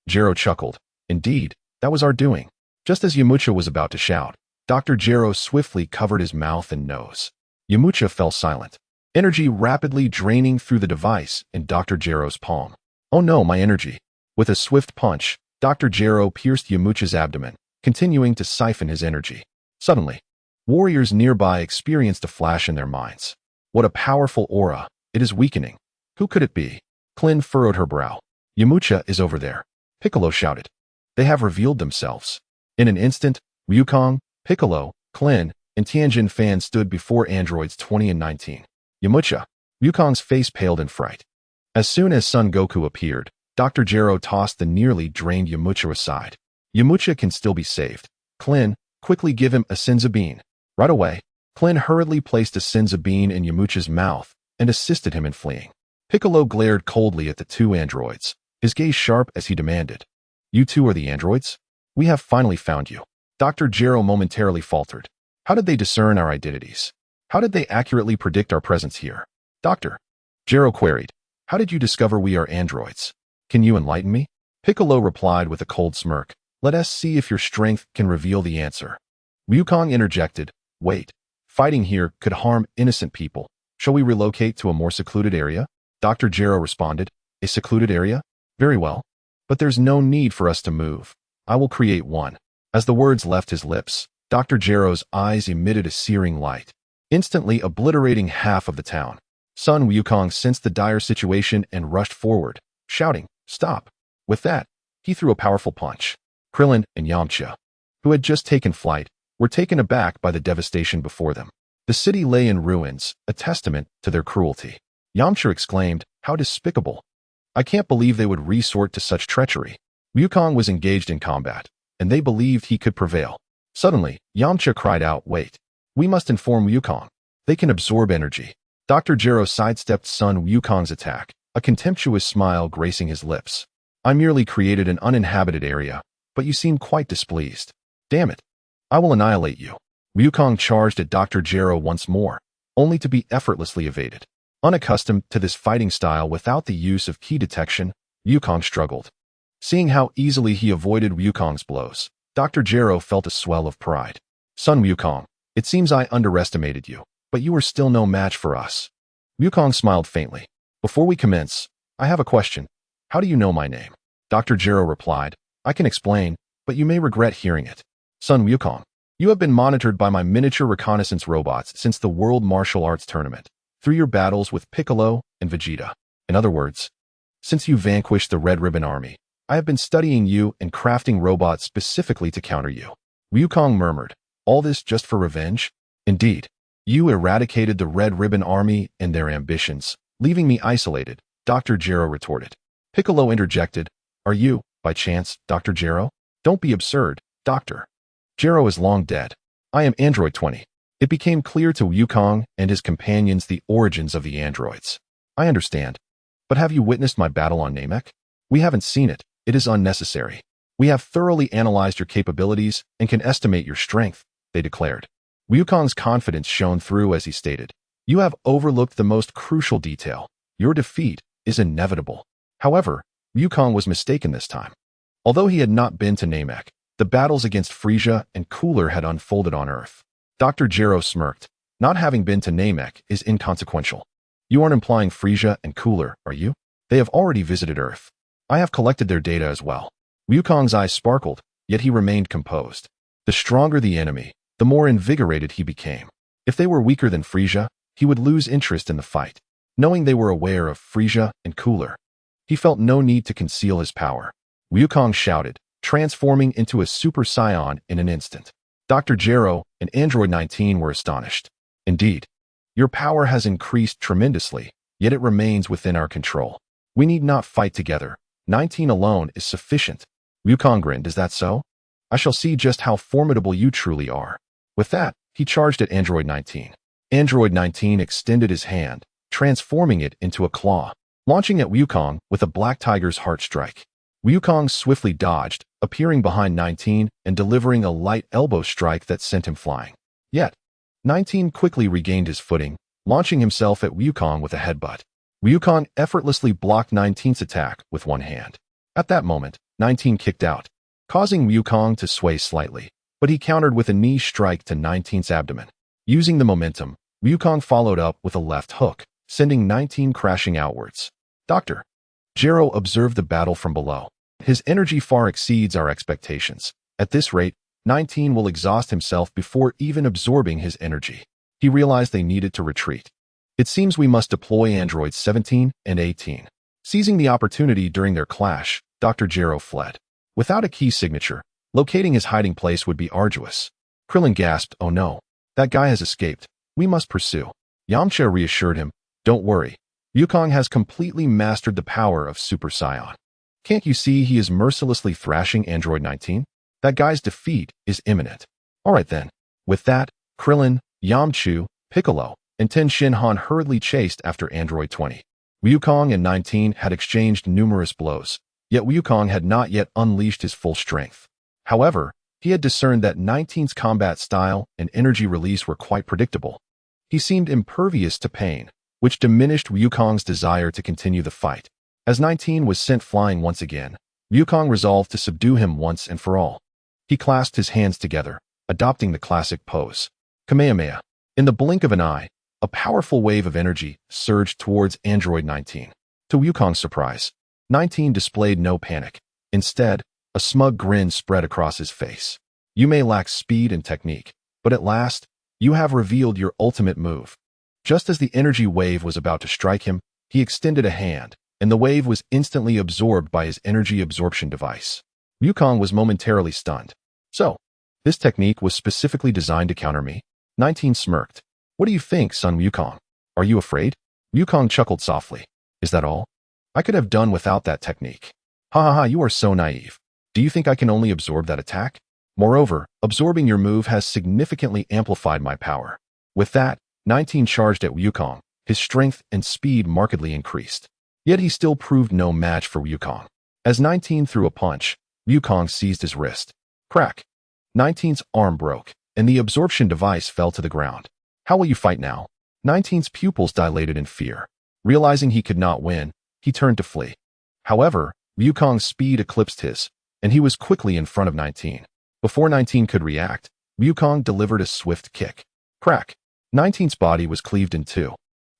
Gero chuckled. "Indeed, that was our doing." Just as Yamcha was about to shout, Dr. Gero swiftly covered his mouth and nose. Yamcha fell silent, energy rapidly draining through the device in Dr. Gero's palm. "Oh no, my energy." With a swift punch, Dr. Gero pierced Yamcha's abdomen, continuing to siphon his energy. Suddenly, warriors nearby experienced a flash in their minds. What a powerful aura. It is weakening. Who could it be? Klin furrowed her brow. "Yamcha is over there," Piccolo shouted. "They have revealed themselves." In an instant, Wukong, Piccolo, Klin, and Tianjin Fan stood before androids 20 and 19. "Yamcha." Wukong's face paled in fright. As soon as Son Goku appeared, Dr. Gero tossed the nearly drained Yamcha aside. "Yamcha can still be saved. Klin, quickly give him a Sinza bean." Right away, Klin hurriedly placed a Senzabine in Yamucha's mouth and assisted him in fleeing. Piccolo glared coldly at the two androids, his gaze sharp as he demanded, "You two are the androids? We have finally found you." Dr. Gero momentarily faltered. How did they discern our identities? How did they accurately predict our presence here? Doctor, Gero queried, how did you discover we are androids? Can you enlighten me? Piccolo replied with a cold smirk. Let us see if your strength can reveal the answer. Wukong interjected, wait, fighting here could harm innocent people. Shall we relocate to a more secluded area? Dr. Gero responded, a secluded area? Very well. But there's no need for us to move. I will create one. As the words left his lips, Dr. Gero's eyes emitted a searing light, instantly obliterating half of the town. Sun Wukong sensed the dire situation and rushed forward, shouting, stop. With that, he threw a powerful punch. Krillin and Yamcha, who had just taken flight, were taken aback by the devastation before them. The city lay in ruins, a testament to their cruelty. Yamcha exclaimed, how despicable. I can't believe they would resort to such treachery. Wukong was engaged in combat, and they believed he could prevail. Suddenly, Yamcha cried out, wait. We must inform Wukong. They can absorb energy. Dr. Gero sidestepped Sun Wukong's attack, a contemptuous smile gracing his lips. I merely created an uninhabited area, but you seem quite displeased. Damn it. I will annihilate you. Wukong charged at Dr. Gero once more, only to be effortlessly evaded. Unaccustomed to this fighting style without the use of ki detection, Wukong struggled. Seeing how easily he avoided Wukong's blows, Dr. Gero felt a swell of pride. Sun Wukong, it seems I underestimated you, but you are still no match for us. Wukong smiled faintly. Before we commence, I have a question. How do you know my name? Dr. Gero replied, I can explain, but you may regret hearing it. Sun Wukong, you have been monitored by my miniature reconnaissance robots since the World Martial Arts Tournament, through your battles with Piccolo and Vegeta. In other words, since you vanquished the Red Ribbon Army, I have been studying you and crafting robots specifically to counter you. Wukong murmured, all this just for revenge? Indeed. You eradicated the Red Ribbon Army and their ambitions, leaving me isolated, Dr. Gero retorted. Piccolo interjected, are you, by chance, Dr. Gero? Don't be absurd, Dr. Gero is long dead. I am Android 20. It became clear to Wukong and his companions the origins of the androids. I understand. But have you witnessed my battle on Namek? We haven't seen it. It is unnecessary. We have thoroughly analyzed your capabilities and can estimate your strength, they declared. Wukong's confidence shone through as he stated, you have overlooked the most crucial detail. Your defeat is inevitable. However, Wukong was mistaken this time. Although he had not been to Namek, the battles against Frisia and Cooler had unfolded on Earth. Dr. Gero smirked. Not having been to Namek is inconsequential. You aren't implying Frisia and Cooler, are you? They have already visited Earth. I have collected their data as well. Wukong's eyes sparkled, yet he remained composed. The stronger the enemy, the more invigorated he became. If they were weaker than Frisia, he would lose interest in the fight. Knowing they were aware of Frisia and Cooler, he felt no need to conceal his power. Wukong shouted, transforming into a Super Saiyan in an instant. Dr. Gero and Android 19 were astonished. Indeed, your power has increased tremendously, yet it remains within our control. We need not fight together. 19 alone is sufficient. Wukong grinned, is that so? I shall see just how formidable you truly are. With that, he charged at Android 19. Android 19 extended his hand, transforming it into a claw, launching at Wukong with a Black Tiger's heart strike. Wukong swiftly dodged, appearing behind 19 and delivering a light elbow strike that sent him flying. Yet, 19 quickly regained his footing, launching himself at Wukong with a headbutt. Wukong effortlessly blocked 19's attack with one hand. At that moment, 19 kicked out, causing Wukong to sway slightly, but he countered with a knee strike to 19's abdomen. Using the momentum, Wukong followed up with a left hook, sending 19 crashing outwards. Dr. Gero observed the battle from below. His energy far exceeds our expectations. At this rate, 19 will exhaust himself before even absorbing his energy. He realized they needed to retreat. It seems we must deploy androids 17 and 18. Seizing the opportunity during their clash, Dr. Gero fled. Without a key signature, locating his hiding place would be arduous. Krillin gasped, oh no, that guy has escaped. We must pursue. Yamcha reassured him, don't worry. Wukong has completely mastered the power of Super Saiyan. Can't you see he is mercilessly thrashing Android 19? That guy's defeat is imminent. Alright then. With that, Krillin, Yamchu, Piccolo, and Ten Shinhan hurriedly chased after Android 20. Wukong and 19 had exchanged numerous blows, yet Wukong had not yet unleashed his full strength. However, he had discerned that 19's combat style and energy release were quite predictable. He seemed impervious to pain, which diminished Wukong's desire to continue the fight. As 19 was sent flying once again, Wukong resolved to subdue him once and for all. He clasped his hands together, adopting the classic pose. Kamehameha. In the blink of an eye, a powerful wave of energy surged towards Android 19. To Wukong's surprise, 19 displayed no panic. Instead, a smug grin spread across his face. You may lack speed and technique, but at last, you have revealed your ultimate move. Just as the energy wave was about to strike him, he extended a hand, and the wave was instantly absorbed by his energy absorption device. Wukong was momentarily stunned. So, this technique was specifically designed to counter me? 19 smirked. What do you think, son Wukong? Are you afraid? Wukong chuckled softly. Is that all? I could have done without that technique. Ha ha ha, you are so naive. Do you think I can only absorb that attack? Moreover, absorbing your move has significantly amplified my power. With that, 19 charged at Wukong. His strength and speed markedly increased. Yet he still proved no match for Wukong. As 19 threw a punch, Wukong seized his wrist. Crack! 19's arm broke, and the absorption device fell to the ground. How will you fight now? 19's pupils dilated in fear. Realizing he could not win, he turned to flee. However, Wukong's speed eclipsed his, and he was quickly in front of 19. Before 19 could react, Wukong delivered a swift kick. Crack! 19's body was cleaved in two.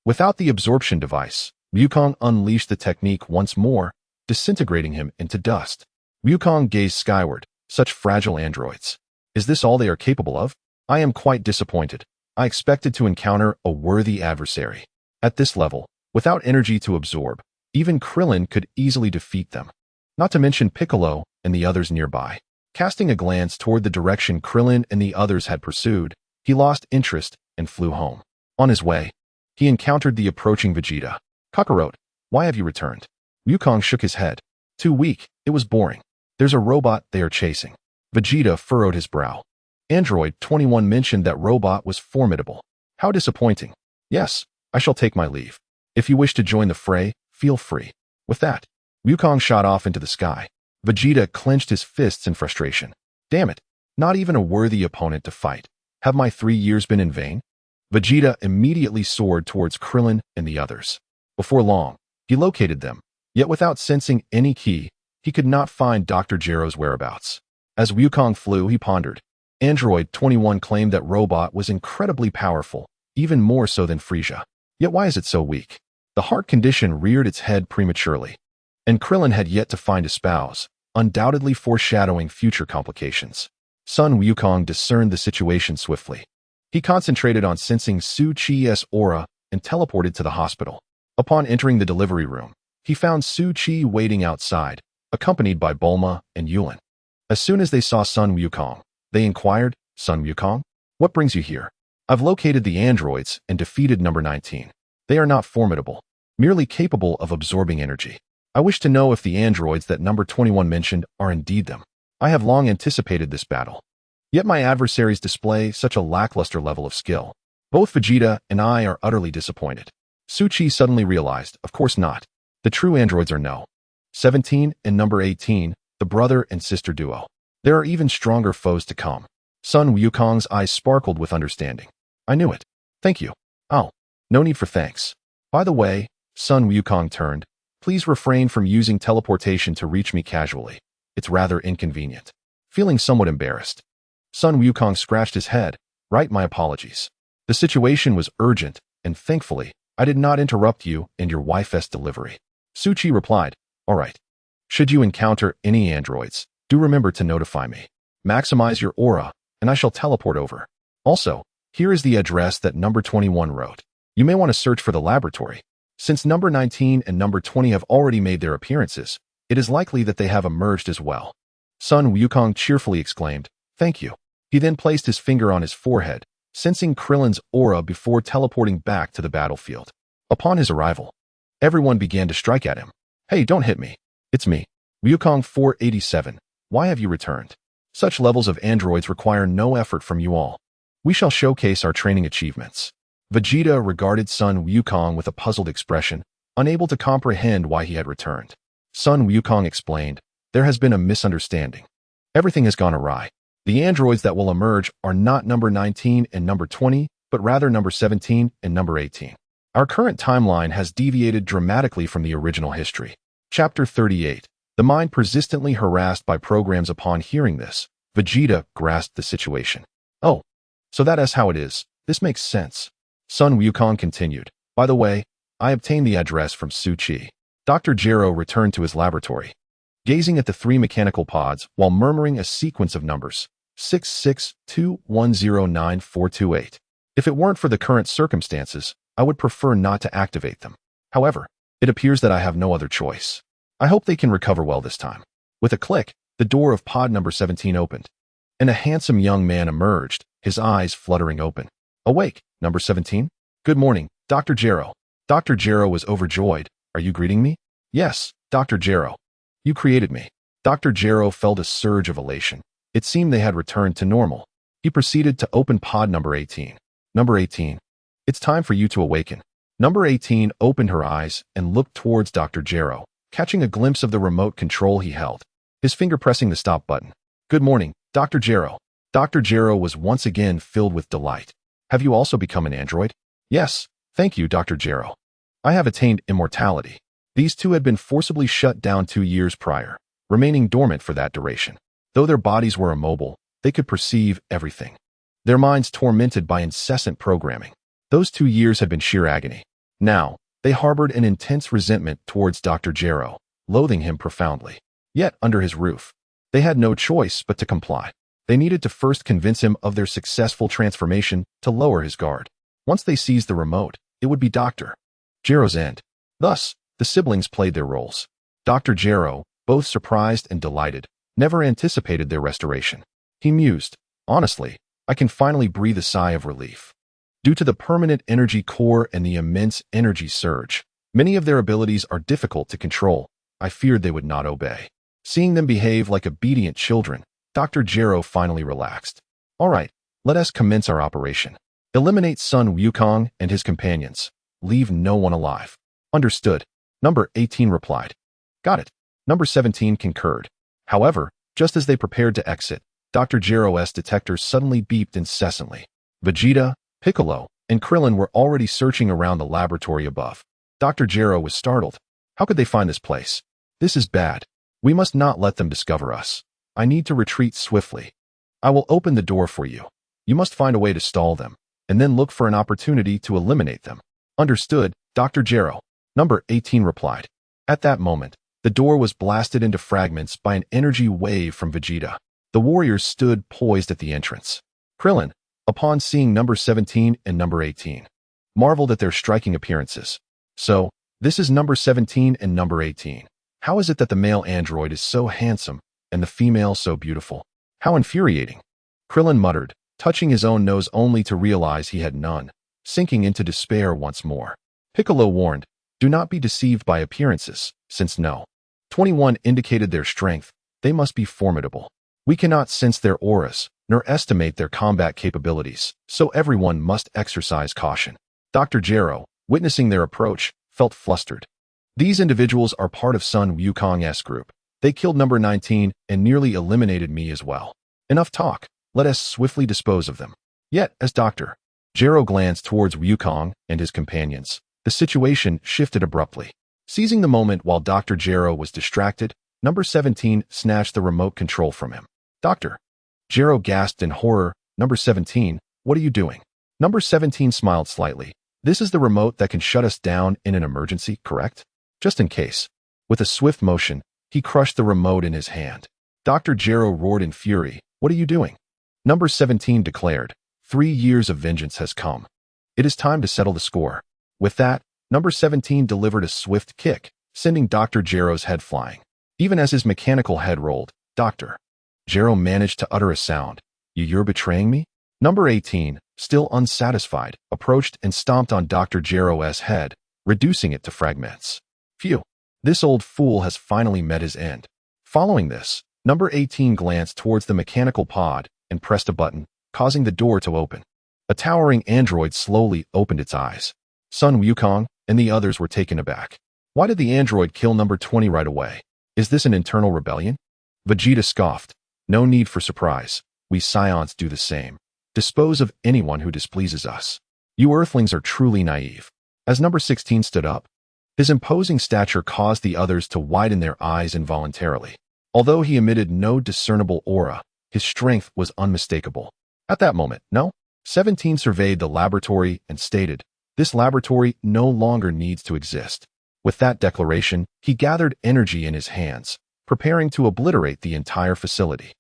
Without the absorption device, Wukong unleashed the technique once more, disintegrating him into dust. Wukong gazed skyward. Such fragile androids. Is this all they are capable of? I am quite disappointed. I expected to encounter a worthy adversary. At this level, without energy to absorb, even Krillin could easily defeat them. Not to mention Piccolo and the others nearby. Casting a glance toward the direction Krillin and the others had pursued, he lost interest and flew home. On his way, he encountered the approaching Vegeta. Kakarot, why have you returned? Wukong shook his head. Too weak, it was boring. There's a robot they are chasing. Vegeta furrowed his brow. Android 21 mentioned that robot was formidable. How disappointing. Yes, I shall take my leave. If you wish to join the fray, feel free. With that, Wukong shot off into the sky. Vegeta clenched his fists in frustration. Damn it, not even a worthy opponent to fight. Have my 3 years been in vain? Vegeta immediately soared towards Krillin and the others. Before long, he located them, yet without sensing any key, he could not find Dr. Gero's whereabouts. As Wukong flew, he pondered. Android 21 claimed that robot was incredibly powerful, even more so than Frieza. Yet why is it so weak? The heart condition reared its head prematurely. And Krillin had yet to find a spouse, undoubtedly foreshadowing future complications. Son Wukong discerned the situation swiftly. He concentrated on sensing Su Chi's aura and teleported to the hospital. Upon entering the delivery room, he found Su Chi waiting outside, accompanied by Bulma and Yulin. As soon as they saw Son Wukong, they inquired, Son Wukong, what brings you here? I've located the androids and defeated number 19. They are not formidable, merely capable of absorbing energy. I wish to know if the androids that number 21 mentioned are indeed them. I have long anticipated this battle. Yet my adversaries display such a lackluster level of skill. Both Vegeta and I are utterly disappointed. Su Chi suddenly realized, of course not. The true androids are no. 17 and number 18, the brother and sister duo. There are even stronger foes to come. Son Wukong's eyes sparkled with understanding. I knew it. Thank you. Oh, no need for thanks. By the way, Son Wukong turned. Please refrain from using teleportation to reach me casually. It's rather inconvenient. Feeling somewhat embarrassed, Son Wukong scratched his head. Right, my apologies. The situation was urgent, and thankfully, I did not interrupt you and your wife's delivery. Su Chi replied, all right. Should you encounter any androids, do remember to notify me. Maximize your aura, and I shall teleport over. Also, here is the address that number 21 wrote. You may want to search for the laboratory. Since number 19 and number 20 have already made their appearances, it is likely that they have emerged as well. Son Wukong cheerfully exclaimed, thank you. He then placed his finger on his forehead, sensing Krillin's aura before teleporting back to the battlefield. Upon his arrival, everyone began to strike at him. Hey, don't hit me. It's me. Wukong 487. Why have you returned? Such levels of androids require no effort from you all. We shall showcase our training achievements. Vegeta regarded Sun Wukong with a puzzled expression, unable to comprehend why he had returned. Sun Wukong explained, "There has been a misunderstanding. Everything has gone awry. The androids that will emerge are not number 19 and number 20, but rather number 17 and number 18. Our current timeline has deviated dramatically from the original history." Chapter 38. The mind persistently harassed by programs. Upon hearing this, Vegeta grasped the situation. "Oh, so that is how it is. This makes sense." Sun Wukong continued, "By the way, I obtained the address from Su Chi." Dr. Gero returned to his laboratory, gazing at the three mechanical pods while murmuring a sequence of numbers, 662109428. If it weren't for the current circumstances, I would prefer not to activate them. However, it appears that I have no other choice. I hope they can recover well this time. With a click, the door of pod number 17 opened, and a handsome young man emerged, his eyes fluttering open. "Awake, number 17? Good morning, Dr. Gero." Dr. Gero was overjoyed. "Are you greeting me?" "Yes, Dr. Gero. You created me." Dr. Gero felt a surge of elation. It seemed they had returned to normal. He proceeded to open pod number 18. "Number 18. It's time for you to awaken." Number 18 opened her eyes and looked towards Dr. Gero, catching a glimpse of the remote control he held, his finger pressing the stop button. "Good morning, Dr. Gero." Dr. Gero was once again filled with delight. "Have you also become an android?" "Yes, thank you, Dr. Gero. I have attained immortality." These two had been forcibly shut down 2 years prior, remaining dormant for that duration. Though their bodies were immobile, they could perceive everything, their minds tormented by incessant programming. Those 2 years had been sheer agony. Now, they harbored an intense resentment towards Dr. Gero, loathing him profoundly. Yet, under his roof, they had no choice but to comply. They needed to first convince him of their successful transformation to lower his guard. Once they seized the remote, it would be Dr. Gero's end. Thus, the siblings played their roles. Dr. Gero, both surprised and delighted, never anticipated their restoration. He mused, "Honestly, I can finally breathe a sigh of relief." Due to the permanent energy core and the immense energy surge, many of their abilities are difficult to control. I feared they would not obey. Seeing them behave like obedient children, Dr. Gero finally relaxed. "All right, let us commence our operation. Eliminate Sun Wukong and his companions. Leave no one alive." "Understood," Number 18 replied. "Got it," Number 17 concurred. However, just as they prepared to exit, Dr. Gero's detectors suddenly beeped incessantly. Vegeta, Piccolo, and Krillin were already searching around the laboratory above. Dr. Gero was startled. How could they find this place? "This is bad. We must not let them discover us. I need to retreat swiftly. I will open the door for you. You must find a way to stall them, and then look for an opportunity to eliminate them." "Understood, Dr. Gero," Number 18 replied. At that moment, the door was blasted into fragments by an energy wave from Vegeta. The warriors stood poised at the entrance. Krillin, upon seeing Number 17 and Number 18, marveled at their striking appearances. "So, this is Number 17 and Number 18. How is it that the male android is so handsome and the female so beautiful? How infuriating." Krillin muttered, touching his own nose only to realize he had none, sinking into despair once more. Piccolo warned, "Do not be deceived by appearances, since no 21 indicated their strength, they must be formidable. We cannot sense their auras, nor estimate their combat capabilities, so everyone must exercise caution." Dr. Gero, witnessing their approach, felt flustered. "These individuals are part of Sun Wukong's group. They killed Number 19 and nearly eliminated me as well. Enough talk, let us swiftly dispose of them." Yet, as Dr. Gero glanced towards Wukong and his companions, the situation shifted abruptly. Seizing the moment while Dr. Gero was distracted, Number 17 snatched the remote control from him. "Dr. Gero gasped in horror. "Number 17, what are you doing?" Number 17 smiled slightly. "This is the remote that can shut us down in an emergency, correct? Just in case." With a swift motion, he crushed the remote in his hand. Dr. Gero roared in fury. "What are you doing?" Number 17 declared, 3 years of vengeance has come. It is time to settle the score." With that, Number 17 delivered a swift kick, sending Dr. Gero's head flying. Even as his mechanical head rolled, Dr. Gero managed to utter a sound. You're betraying me?" Number 18, still unsatisfied, approached and stomped on Dr. Gero's head, reducing it to fragments. Phew, this old fool has finally met his end. Following this, Number 18 glanced towards the mechanical pod and pressed a button, causing the door to open. A towering android slowly opened its eyes. Sun Wukong and the others were taken aback. Why did the android kill number 20 right away? Is this an internal rebellion? Vegeta scoffed. No need for surprise. We Scions do the same. Dispose of anyone who displeases us. You Earthlings are truly naive. As number 16 stood up, his imposing stature caused the others to widen their eyes involuntarily. Although he emitted no discernible aura, his strength was unmistakable. At that moment, no? 17 surveyed the laboratory and stated, "This laboratory no longer needs to exist." With that declaration, he gathered energy in his hands, preparing to obliterate the entire facility.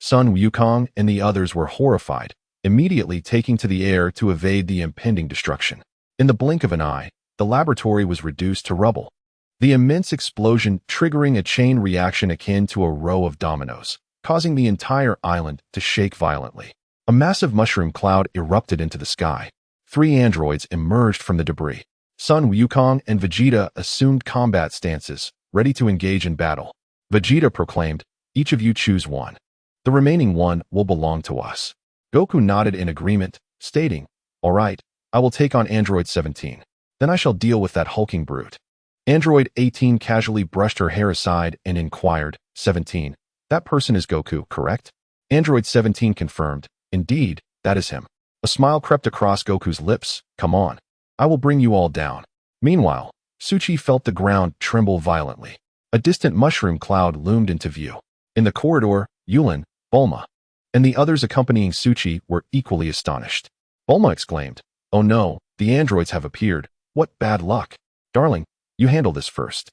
Sun Wukong and the others were horrified, immediately taking to the air to evade the impending destruction. In the blink of an eye, the laboratory was reduced to rubble. The immense explosion triggering a chain reaction akin to a row of dominoes, causing the entire island to shake violently. A massive mushroom cloud erupted into the sky. 3 androids emerged from the debris. Sun Wukong and Vegeta assumed combat stances, ready to engage in battle. Vegeta proclaimed, "Each of you choose one. The remaining one will belong to us." Goku nodded in agreement, stating, "All right, I will take on Android 17. Then I shall deal with that hulking brute." Android 18 casually brushed her hair aside and inquired, 17, "That person is Goku, correct?" Android 17 confirmed, "Indeed, that is him." A smile crept across Goku's lips. "Come on. I will bring you all down." Meanwhile, Suchi felt the ground tremble violently. A distant mushroom cloud loomed into view. In the corridor, Yulin, Bulma, and the others accompanying Suchi were equally astonished. Bulma exclaimed, "Oh no, the androids have appeared. What bad luck. Darling, you handle this first.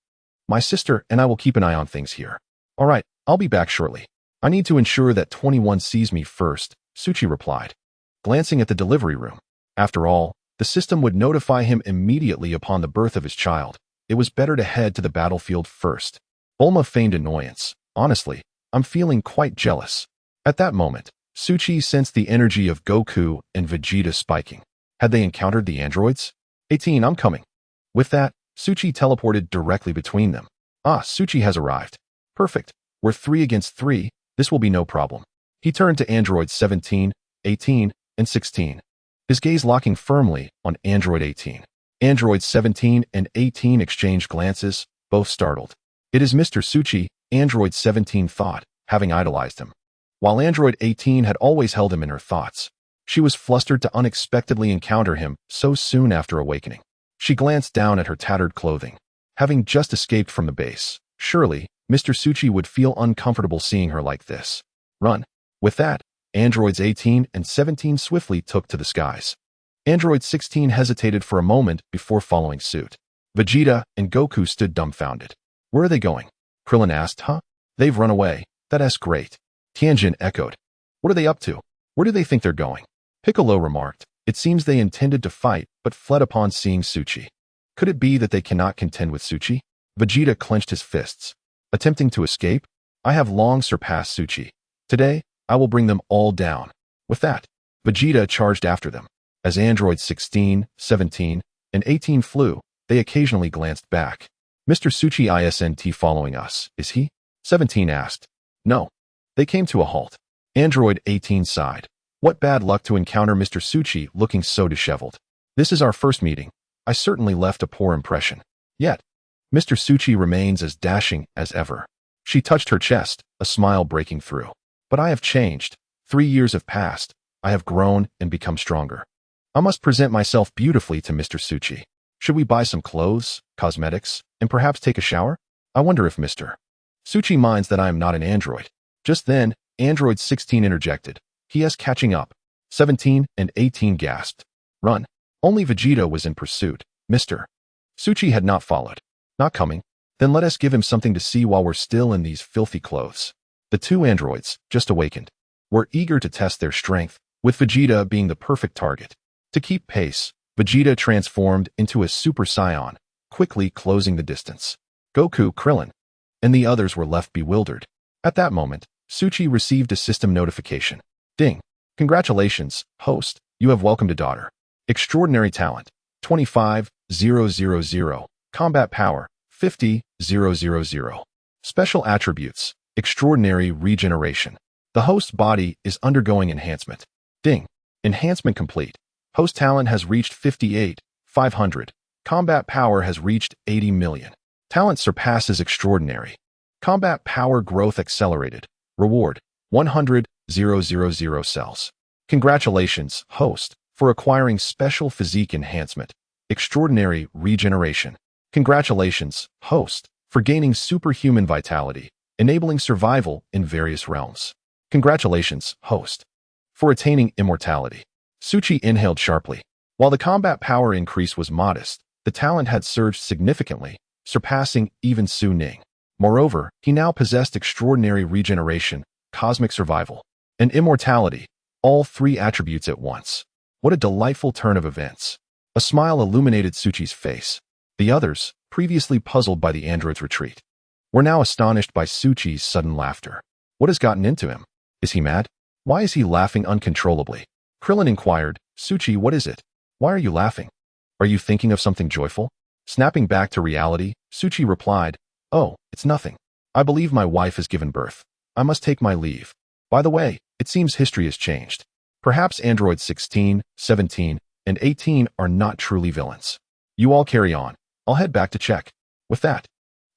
My sister and I will keep an eye on things here." "All right, I'll be back shortly. I need to ensure that 21 sees me first," Suchi replied, glancing at the delivery room. After all, the system would notify him immediately upon the birth of his child. It was better to head to the battlefield first. Bulma feigned annoyance. "Honestly, I'm feeling quite jealous." At that moment, Suchi sensed the energy of Goku and Vegeta spiking. Had they encountered the androids? 18, I'm coming. With that, Suchi teleported directly between them. "Ah, Suchi has arrived. Perfect. We're 3 against 3. This will be no problem." He turned to androids 17, 18, and 16. His gaze locking firmly on Android 18. Androids 17 and 18 exchanged glances, both startled. "It is Mr. Suchi," Android 17 thought, having idolized him. While Android 18 had always held him in her thoughts, she was flustered to unexpectedly encounter him so soon after awakening. She glanced down at her tattered clothing. Having just escaped from the base, surely, Mr. Suchi would feel uncomfortable seeing her like this. "Run." With that, Androids 18 and 17 swiftly took to the skies. Android 16 hesitated for a moment before following suit. Vegeta and Goku stood dumbfounded. "Where are they going?" Krillin asked. "Huh? They've run away. That's great." Tianjin echoed. "What are they up to? Where do they think they're going?" Piccolo remarked, "It seems they intended to fight, but fled upon seeing Suchi. Could it be that they cannot contend with Suchi?" Vegeta clenched his fists. "Attempting to escape? I have long surpassed Suchi. Today, I will bring them all down." With that, Vegeta charged after them. As androids 16, 17, and 18 flew, they occasionally glanced back. "Mr. Suchi isn't following us, is he?" 17 asked. "No." They came to a halt. Android 18 sighed. "What bad luck to encounter Mr. Suchi looking so disheveled. This is our first meeting. I certainly left a poor impression. Yet, Mr. Suchi remains as dashing as ever." She touched her chest, a smile breaking through. "But I have changed. 3 years have passed. I have grown and become stronger. I must present myself beautifully to Mr. Suchi. Should we buy some clothes, cosmetics, and perhaps take a shower? I wonder if Mr. Suchi minds that I am not an android." Just then, Android 16 interjected. "He is catching up." 17 and 18 gasped. "Run." Only Vegeta was in pursuit. Mr. Suchi had not followed. "Not coming? Then let us give him something to see while we're still in these filthy clothes." The 2 androids, just awakened, were eager to test their strength, with Vegeta being the perfect target. To keep pace, Vegeta transformed into a Super Saiyan, quickly closing the distance. Goku, Krillin, and the others were left bewildered. At that moment, Suchi received a system notification. "Ding. Congratulations, host. You have welcomed a daughter. Extraordinary talent, 25,000. Combat power, 50,000. Special attributes, extraordinary regeneration. The host's body is undergoing enhancement. Ding. Enhancement complete. Host talent has reached 58,500. Combat power has reached 80 million. Talent surpasses extraordinary. Combat power growth accelerated. Reward, 100,000 cells. Congratulations, host, for acquiring special physique enhancement. Extraordinary regeneration. Congratulations, host, for gaining superhuman vitality, enabling survival in various realms. Congratulations, host, for attaining immortality. Suchi inhaled sharply. While the combat power increase was modest, the talent had surged significantly, surpassing even Su Ning. Moreover, he now possessed extraordinary regeneration, cosmic survival, and immortality, all three attributes at once. What a delightful turn of events. A smile illuminated Suchi's face. The others, previously puzzled by the android's retreat, were now astonished by Suchi's sudden laughter. What has gotten into him? Is he mad? Why is he laughing uncontrollably? Krillin inquired, Suchi, what is it? Why are you laughing? Are you thinking of something joyful? Snapping back to reality, Suchi replied, Oh, it's nothing. I believe my wife has given birth. I must take my leave. By the way, it seems history has changed. Perhaps androids 16, 17, and 18 are not truly villains. You all carry on. I'll head back to check. With that,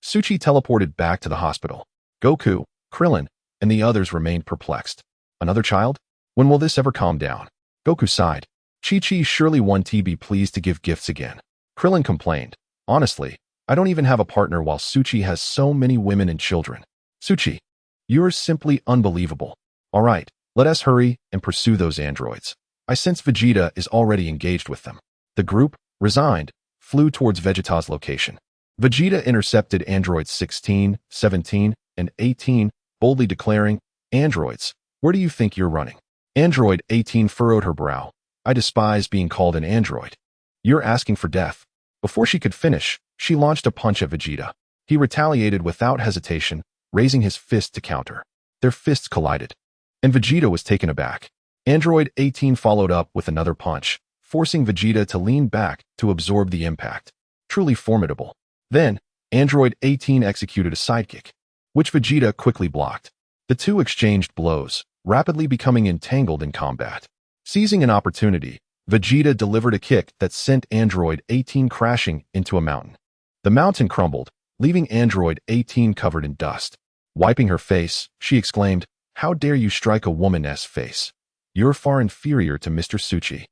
Suchi teleported back to the hospital. Goku, Krillin, and the others remained perplexed. Another child? When will this ever calm down? Goku sighed. Chi-Chi surely won't be pleased to give gifts again. Krillin complained. Honestly, I don't even have a partner while Suchi has so many women and children. Suchi, you're simply unbelievable. All right, let us hurry and pursue those androids. I sense Vegeta is already engaged with them. The group, resigned, flew towards Vegeta's location. Vegeta intercepted androids 16, 17, and 18, boldly declaring, Androids, where do you think you're running? Android 18 furrowed her brow. I despise being called an android. You're asking for death. Before she could finish, she launched a punch at Vegeta. He retaliated without hesitation, raising his fist to counter. Their fists collided, and Vegeta was taken aback. Android 18 followed up with another punch, forcing Vegeta to lean back to absorb the impact. Truly formidable. Then, Android 18 executed a sidekick, which Vegeta quickly blocked. The two exchanged blows, rapidly becoming entangled in combat. Seizing an opportunity, Vegeta delivered a kick that sent Android 18 crashing into a mountain. The mountain crumbled, leaving Android 18 covered in dust. Wiping her face, she exclaimed, How dare you strike a woman's face? You're far inferior to Mr. Suchi.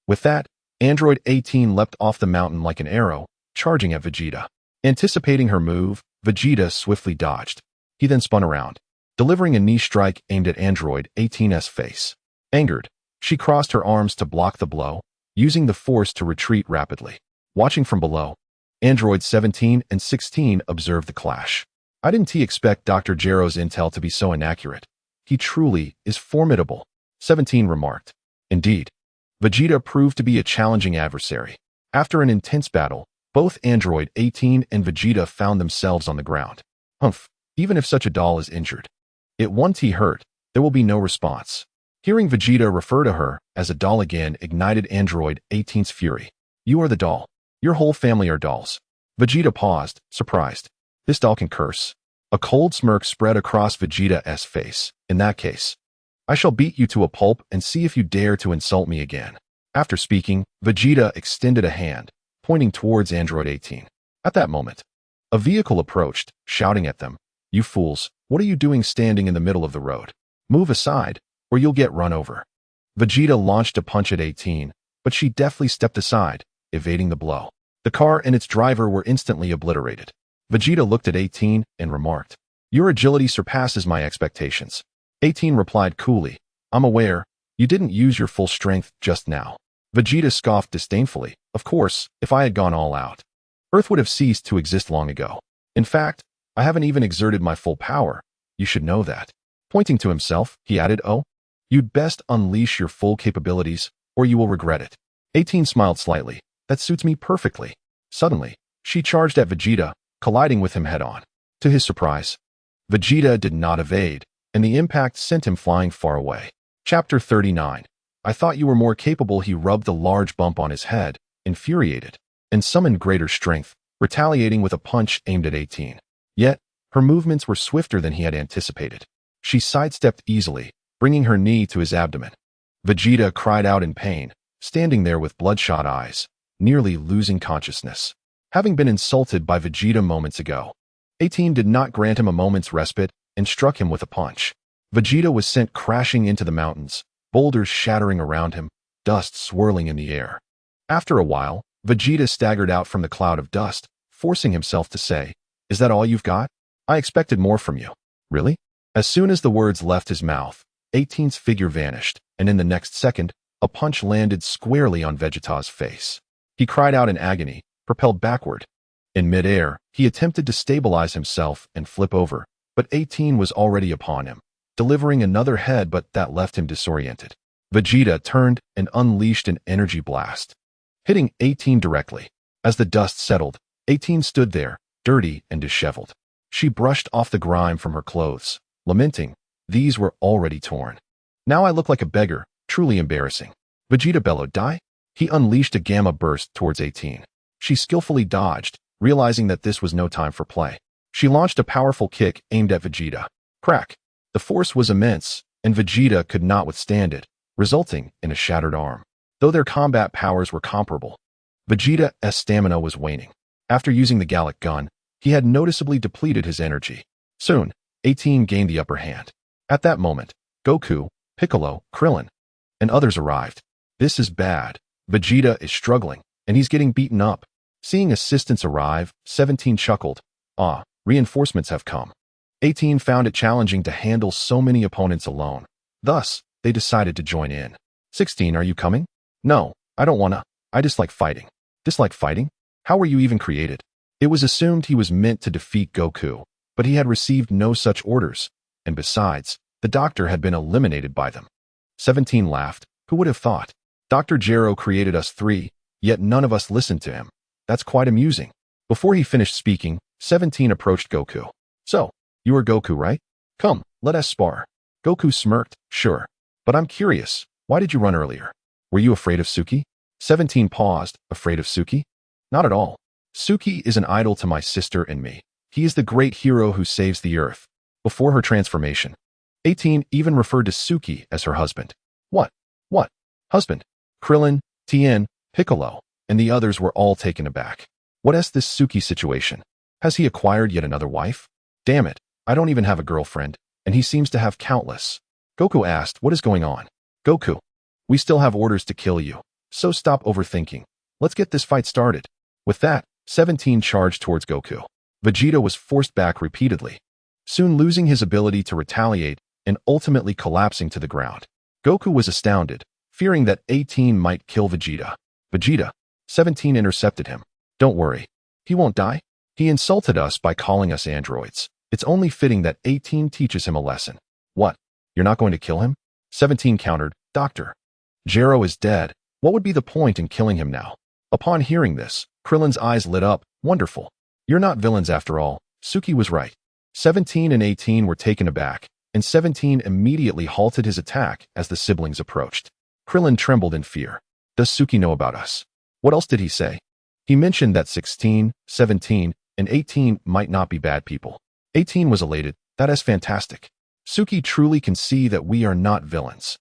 With that, Android 18 leapt off the mountain like an arrow, charging at Vegeta. Anticipating her move, Vegeta swiftly dodged. He then spun around, delivering a knee strike aimed at Android 18's face. Angered, she crossed her arms to block the blow, using the force to retreat rapidly. Watching from below, Android 17 and 16 observed the clash. I didn't expect Dr. Gero's intel to be so inaccurate. He truly is formidable, 17 remarked. Indeed, Vegeta proved to be a challenging adversary. After an intense battle, both Android 18 and Vegeta found themselves on the ground. Humph, even if such a doll is injured, it won't hurt, there will be no response. Hearing Vegeta refer to her as a doll again ignited Android 18's fury. You are the doll. Your whole family are dolls. Vegeta paused, surprised. This doll can curse. A cold smirk spread across Vegeta's face. In that case, I shall beat you to a pulp and see if you dare to insult me again. After speaking, Vegeta extended a hand, pointing towards Android 18. At that moment, a vehicle approached, shouting at them, You fools, what are you doing standing in the middle of the road? Move aside, or you'll get run over. Vegeta launched a punch at 18, but she deftly stepped aside, evading the blow. The car and its driver were instantly obliterated. Vegeta looked at 18 and remarked, Your agility surpasses my expectations. 18 replied coolly, I'm aware, you didn't use your full strength just now. Vegeta scoffed disdainfully, Of course, if I had gone all out, Earth would have ceased to exist long ago. In fact, I haven't even exerted my full power. You should know that. Pointing to himself, he added, Oh, you'd best unleash your full capabilities, or you will regret it. 18 smiled slightly. That suits me perfectly. Suddenly, she charged at Vegeta, colliding with him head-on. To his surprise, Vegeta did not evade, and the impact sent him flying far away. Chapter 39. I thought you were more capable. He rubbed the large bump on his head, infuriated, and summoned greater strength, retaliating with a punch aimed at 18. Yet, her movements were swifter than he had anticipated. She sidestepped easily, bringing her knee to his abdomen. Vegeta cried out in pain, standing there with bloodshot eyes, nearly losing consciousness. Having been insulted by Vegeta moments ago, 18 did not grant him a moment's respite and struck him with a punch. Vegeta was sent crashing into the mountains, boulders shattering around him, dust swirling in the air. After a while, Vegeta staggered out from the cloud of dust, forcing himself to say, "Is that all you've got? I expected more from you." Really? As soon as the words left his mouth, 18's figure vanished, and in the next second, a punch landed squarely on Vegeta's face. He cried out in agony, propelled backward. In midair, he attempted to stabilize himself and flip over, but 18 was already upon him, delivering another head but that left him disoriented. Vegeta turned and unleashed an energy blast, hitting 18 directly. As the dust settled, 18 stood there, dirty and disheveled. She brushed off the grime from her clothes, lamenting, these were already torn. "Now I look like a beggar, truly embarrassing." Vegeta bellowed, "Die?" He unleashed a gamma burst towards 18. She skillfully dodged, realizing that this was no time for play. She launched a powerful kick aimed at Vegeta. Crack! The force was immense, and Vegeta could not withstand it, resulting in a shattered arm. Though their combat powers were comparable, Vegeta's stamina was waning. After using the Gallic gun, he had noticeably depleted his energy. Soon, 18 gained the upper hand. At that moment, Goku, Piccolo, Krillin, and others arrived. This is bad. Vegeta is struggling, and he's getting beaten up. Seeing assistance arrive, 17 chuckled. "Ah, reinforcements have come." 18 found it challenging to handle so many opponents alone. Thus, they decided to join in. 16, are you coming? "No, I don't wanna. I dislike fighting." "Dislike fighting? How were you even created?" It was assumed he was meant to defeat Goku, but he had received no such orders, and besides, the doctor had been eliminated by them. 17 laughed. Who would have thought? Dr. Gero created us three, yet none of us listened to him. That's quite amusing. Before he finished speaking, 17 approached Goku. "So, you are Goku, right? Come, let us spar." Goku smirked. "Sure. But I'm curious, why did you run earlier? Were you afraid of Suki?" 17 paused. "Afraid of Suki?" "Not at all. Suki is an idol to my sister and me. He is the great hero who saves the earth." Before her transformation, 18 even referred to Suki as her husband. What? Husband? Krillin, Tien, Piccolo, and the others were all taken aback. What is this Suki situation? Has he acquired yet another wife? Damn it, I don't even have a girlfriend, and he seems to have countless. Goku asked, what is going on? Goku, we still have orders to kill you, so stop overthinking. Let's get this fight started. With that, 17 charged towards Goku. Vegeta was forced back repeatedly, soon losing his ability to retaliate and ultimately collapsing to the ground. Goku was astounded, fearing that 18 might kill Vegeta. Vegeta, 17 intercepted him. Don't worry, he won't die. He insulted us by calling us androids. It's only fitting that 18 teaches him a lesson. What? You're not going to kill him? 17 countered, Doctor. Gero is dead. What would be the point in killing him now? Upon hearing this, Krillin's eyes lit up. Wonderful. You're not villains after all. Suki was right. 17 and 18 were taken aback, and 17 immediately halted his attack as the siblings approached. Krillin trembled in fear. Does Suki know about us? What else did he say? He mentioned that 16, 17, and 18 might not be bad people. 18 was elated. That is fantastic. Suki truly can see that we are not villains.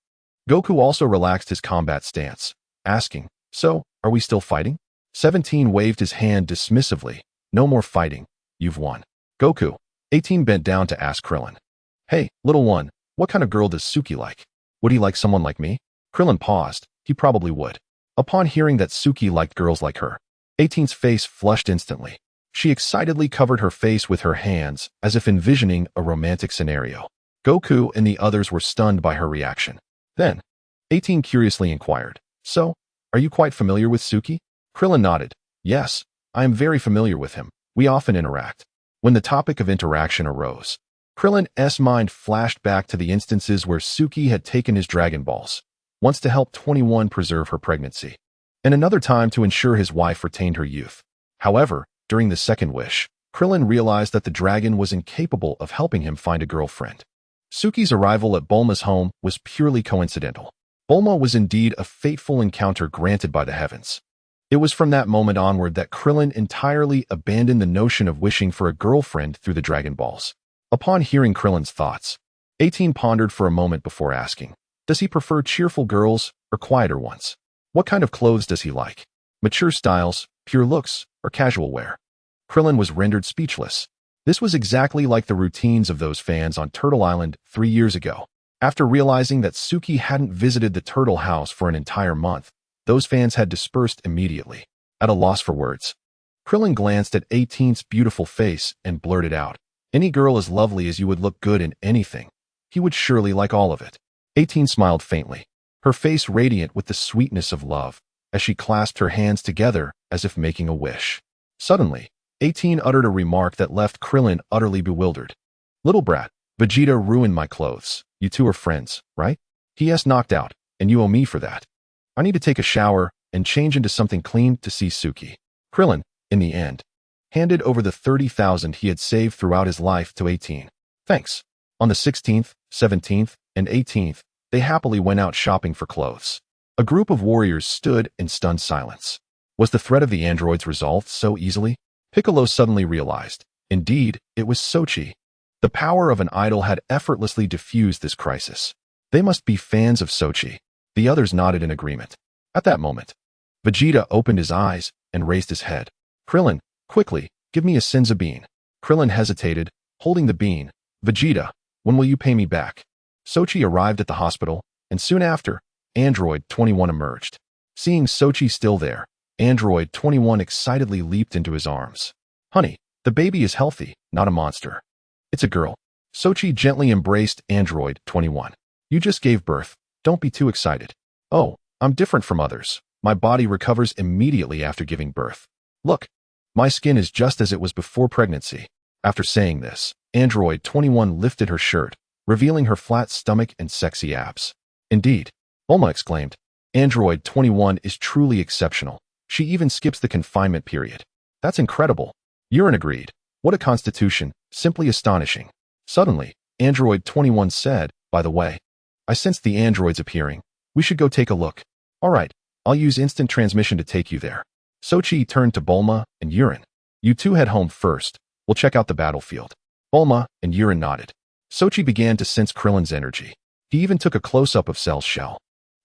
Goku also relaxed his combat stance, asking, so, are we still fighting? 17 waved his hand dismissively. No more fighting. You've won. Goku. 18 bent down to ask Krillin. Hey, little one, what kind of girl does Suki like? Would he like someone like me? Krillin paused. He probably would. Upon hearing that Suki liked girls like her, 18's face flushed instantly. She excitedly covered her face with her hands, as if envisioning a romantic scenario. Goku and the others were stunned by her reaction. Then, 18 curiously inquired, so, are you quite familiar with Suki? Krillin nodded. Yes, I am very familiar with him. We often interact. When the topic of interaction arose, Krillin's mind flashed back to the instances where Suki had taken his Dragon Balls, once to help 21 preserve her pregnancy, and another time to ensure his wife retained her youth. However, during the second wish, Krillin realized that the dragon was incapable of helping him find a girlfriend. Suki's arrival at Bulma's home was purely coincidental. Bulma was indeed a fateful encounter granted by the heavens. It was from that moment onward that Krillin entirely abandoned the notion of wishing for a girlfriend through the Dragon Balls. Upon hearing Krillin's thoughts, 18 pondered for a moment before asking, does he prefer cheerful girls or quieter ones? What kind of clothes does he like? Mature styles, pure looks, or casual wear? Krillin was rendered speechless. This was exactly like the routines of those fans on Turtle Island 3 years ago. After realizing that Suki hadn't visited the turtle house for an entire month, those fans had dispersed immediately. At a loss for words, Krillin glanced at 18's beautiful face and blurted out, "Any girl as lovely as you would look good in anything. He would surely like all of it." 18 smiled faintly, her face radiant with the sweetness of love, as she clasped her hands together as if making a wish. Suddenly, 18 uttered a remark that left Krillin utterly bewildered. "Little brat, Vegeta ruined my clothes. You two are friends, right? He knocked out, and you owe me for that. I need to take a shower and change into something clean to see Suki." Krillin, in the end, handed over the 30,000 he had saved throughout his life to 18. "Thanks." On the 16th, 17th, and 18th, they happily went out shopping for clothes. A group of warriors stood in stunned silence. Was the threat of the androids resolved so easily? Piccolo suddenly realized. Indeed, it was Sochi. The power of an idol had effortlessly diffused this crisis. They must be fans of Sochi. The others nodded in agreement. At that moment, Vegeta opened his eyes and raised his head. "Krillin, quickly, give me a Senzu bean." Krillin hesitated, holding the bean. "Vegeta, when will you pay me back?" Sochi arrived at the hospital, and soon after, Android 21 emerged. Seeing Sochi still there, Android 21 excitedly leaped into his arms. "Honey, the baby is healthy, not a monster." "It's a girl." Sochi gently embraced Android 21. "You just gave birth. Don't be too excited." "Oh, I'm different from others. My body recovers immediately after giving birth. Look, my skin is just as it was before pregnancy." After saying this, Android 21 lifted her shirt, revealing her flat stomach and sexy abs. "Indeed," Bulma exclaimed. "Android 21 is truly exceptional. She even skips the confinement period." "That's incredible." Urine agreed. "What a constitution, simply astonishing." Suddenly, Android 21 said, "By the way, I sensed the androids appearing. We should go take a look." "All right, I'll use instant transmission to take you there." Sochi turned to Bulma and Urine. "You two head home first. We'll check out the battlefield." Bulma and Urine nodded. Sochi began to sense Krillin's energy. He even took a close-up of Cell's shell.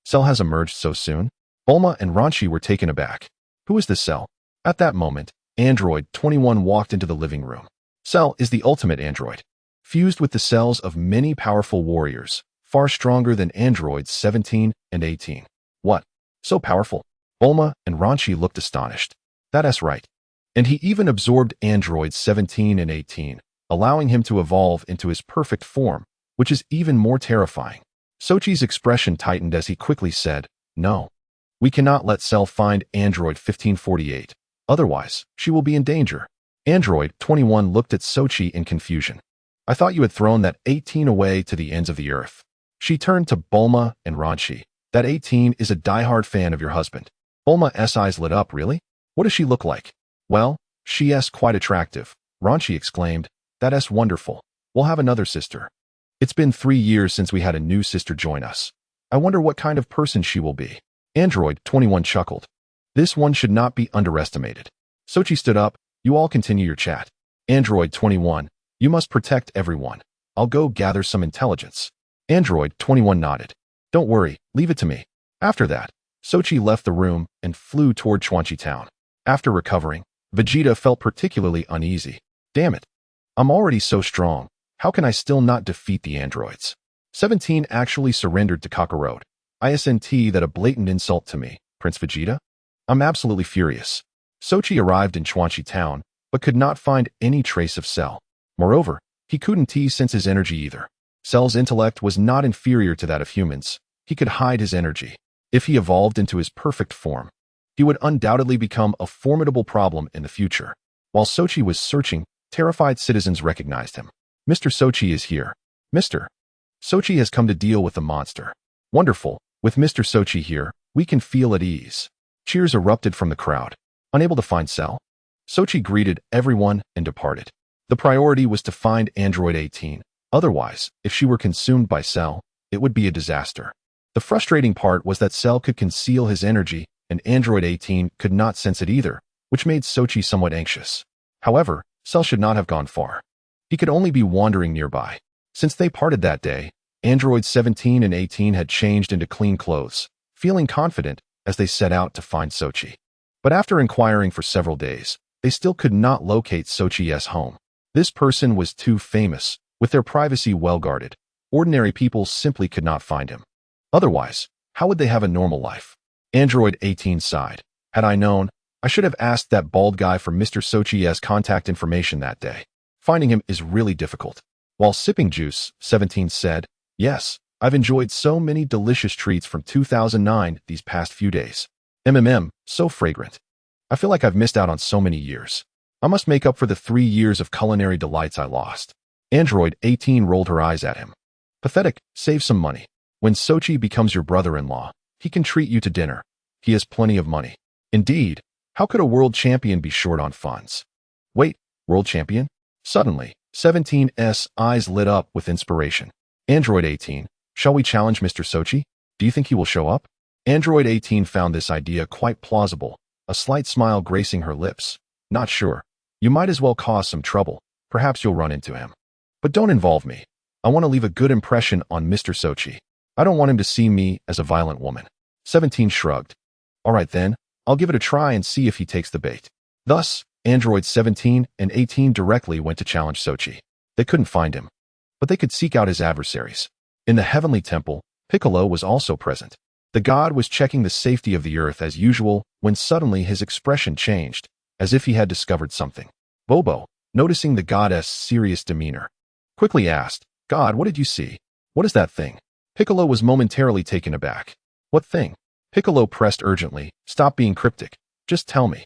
"Cell has emerged so soon?" Bulma and Ranchi were taken aback. "Who is this Cell?" At that moment, Android 21 walked into the living room. Cell is the ultimate android, fused with the cells of many powerful warriors, far stronger than androids 17 and 18. "What? So powerful?" Bulma and Ranchi looked astonished. "That's right. And he even absorbed androids 17 and 18, allowing him to evolve into his perfect form, which is even more terrifying." Sochi's expression tightened as he quickly said, "No. We cannot let Cell find Android 1548. Otherwise, she will be in danger." Android 21 looked at Sochi in confusion. "I thought you had thrown that 18 away to the ends of the earth." She turned to Bulma and Ranchi. "That 18 is a diehard fan of your husband." Bulma's eyes lit up. "Really? What does she look like?" "Well, she's quite attractive." Ranchi exclaimed, "That's wonderful. We'll have another sister." "It's been 3 years since we had a new sister join us. I wonder what kind of person she will be." Android 21 chuckled. "This one should not be underestimated." Sochi stood up. "You all continue your chat." Android 21, "You must protect everyone. I'll go gather some intelligence." Android 21 nodded. "Don't worry, leave it to me." After that, Sochi left the room and flew toward Chuanchi Town. After recovering, Vegeta felt particularly uneasy. "Damn it. I'm already so strong. How can I still not defeat the androids?" 17 actually surrendered to Kakarot. "Isn't that a blatant insult to me, Prince Vegeta? I'm absolutely furious." Sochi arrived in Chuanchi Town, but could not find any trace of Cell. Moreover, he couldn't sense his energy either. Cell's intellect was not inferior to that of humans. He could hide his energy. If he evolved into his perfect form, he would undoubtedly become a formidable problem in the future. While Sochi was searching, terrified citizens recognized him. "Mr. Sochi is here." "Mr. Sochi has come to deal with the monster." "Wonderful. With Mr. Sochi here, we can feel at ease." Cheers erupted from the crowd. Unable to find Cell, Sochi greeted everyone and departed. The priority was to find Android 18. Otherwise, if she were consumed by Cell, it would be a disaster. The frustrating part was that Cell could conceal his energy, and Android 18 could not sense it either, which made Sochi somewhat anxious. However, Cell should not have gone far. He could only be wandering nearby. Since they parted that day, Androids 17 and 18 had changed into clean clothes. Feeling confident, as they set out to find Sochi. But after inquiring for several days, they still could not locate Sochi's home. This person was too famous, with their privacy well guarded. Ordinary people simply could not find him. Otherwise, how would they have a normal life? Android 18 sighed. Had I known, I should have asked that bald guy for Mr. Sochi's contact information that day. Finding him is really difficult. While sipping juice, 17 said, yes, I've enjoyed so many delicious treats from 2009 these past few days. So fragrant. I feel like I've missed out on so many years. I must make up for the 3 years of culinary delights I lost. Android 18 rolled her eyes at him. Pathetic, save some money. When Sochi becomes your brother-in-law, he can treat you to dinner. He has plenty of money. Indeed, how could a world champion be short on funds? Wait, world champion? Suddenly, 17's eyes lit up with inspiration. Android 18, shall we challenge Mr. Sochi? Do you think he will show up? Android 18 found this idea quite plausible, a slight smile gracing her lips. Not sure. You might as well cause some trouble. Perhaps you'll run into him. But don't involve me. I want to leave a good impression on Mr. Sochi. I don't want him to see me as a violent woman. 17 shrugged. All right then, I'll give it a try and see if he takes the bait. Thus, Android 17 and 18 directly went to challenge Sochi. They couldn't find him, but they could seek out his adversaries. In the heavenly temple, Piccolo was also present. The god was checking the safety of the earth as usual when suddenly his expression changed, as if he had discovered something. Bobo, noticing the goddess' serious demeanor, quickly asked, God, what did you see? What is that thing? Piccolo was momentarily taken aback. What thing? Piccolo pressed urgently, stop being cryptic. Just tell me.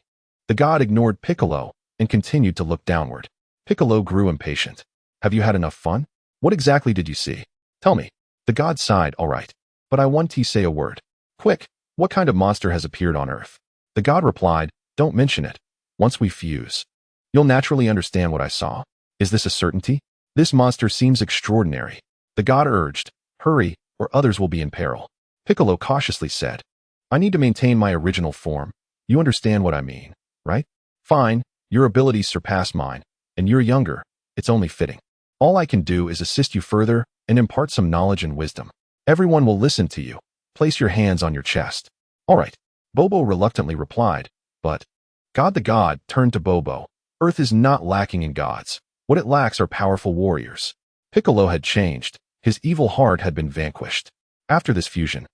The god ignored Piccolo and continued to look downward. Piccolo grew impatient. Have you had enough fun? What exactly did you see? Tell me. The god sighed, all right. But I want to say a word. Quick, what kind of monster has appeared on Earth? The god replied, don't mention it. Once we fuse, you'll naturally understand what I saw. Is this a certainty? This monster seems extraordinary. The god urged, hurry, or others will be in peril. Piccolo cautiously said, I need to maintain my original form. You understand what I mean, right? Fine, your abilities surpass mine, and you're younger. It's only fitting. All I can do is assist you further and impart some knowledge and wisdom. Everyone will listen to you. Place your hands on your chest. All right, Bobo reluctantly replied, but God the god turned to Bobo. Earth is not lacking in gods. What it lacks are powerful warriors. Piccolo had changed. His evil heart had been vanquished. After this fusion,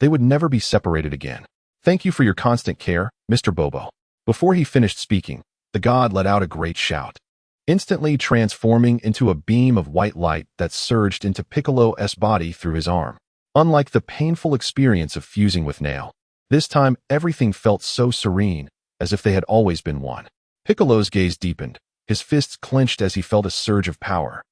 they would never be separated again. Thank you for your constant care, Mr. Bobo. Before he finished speaking, the god let out a great shout, instantly transforming into a beam of white light that surged into Piccolo's body through his arm. Unlike the painful experience of fusing with Nail, this time everything felt so serene, as if they had always been one. Piccolo's gaze deepened, his fists clenched as he felt a surge of power.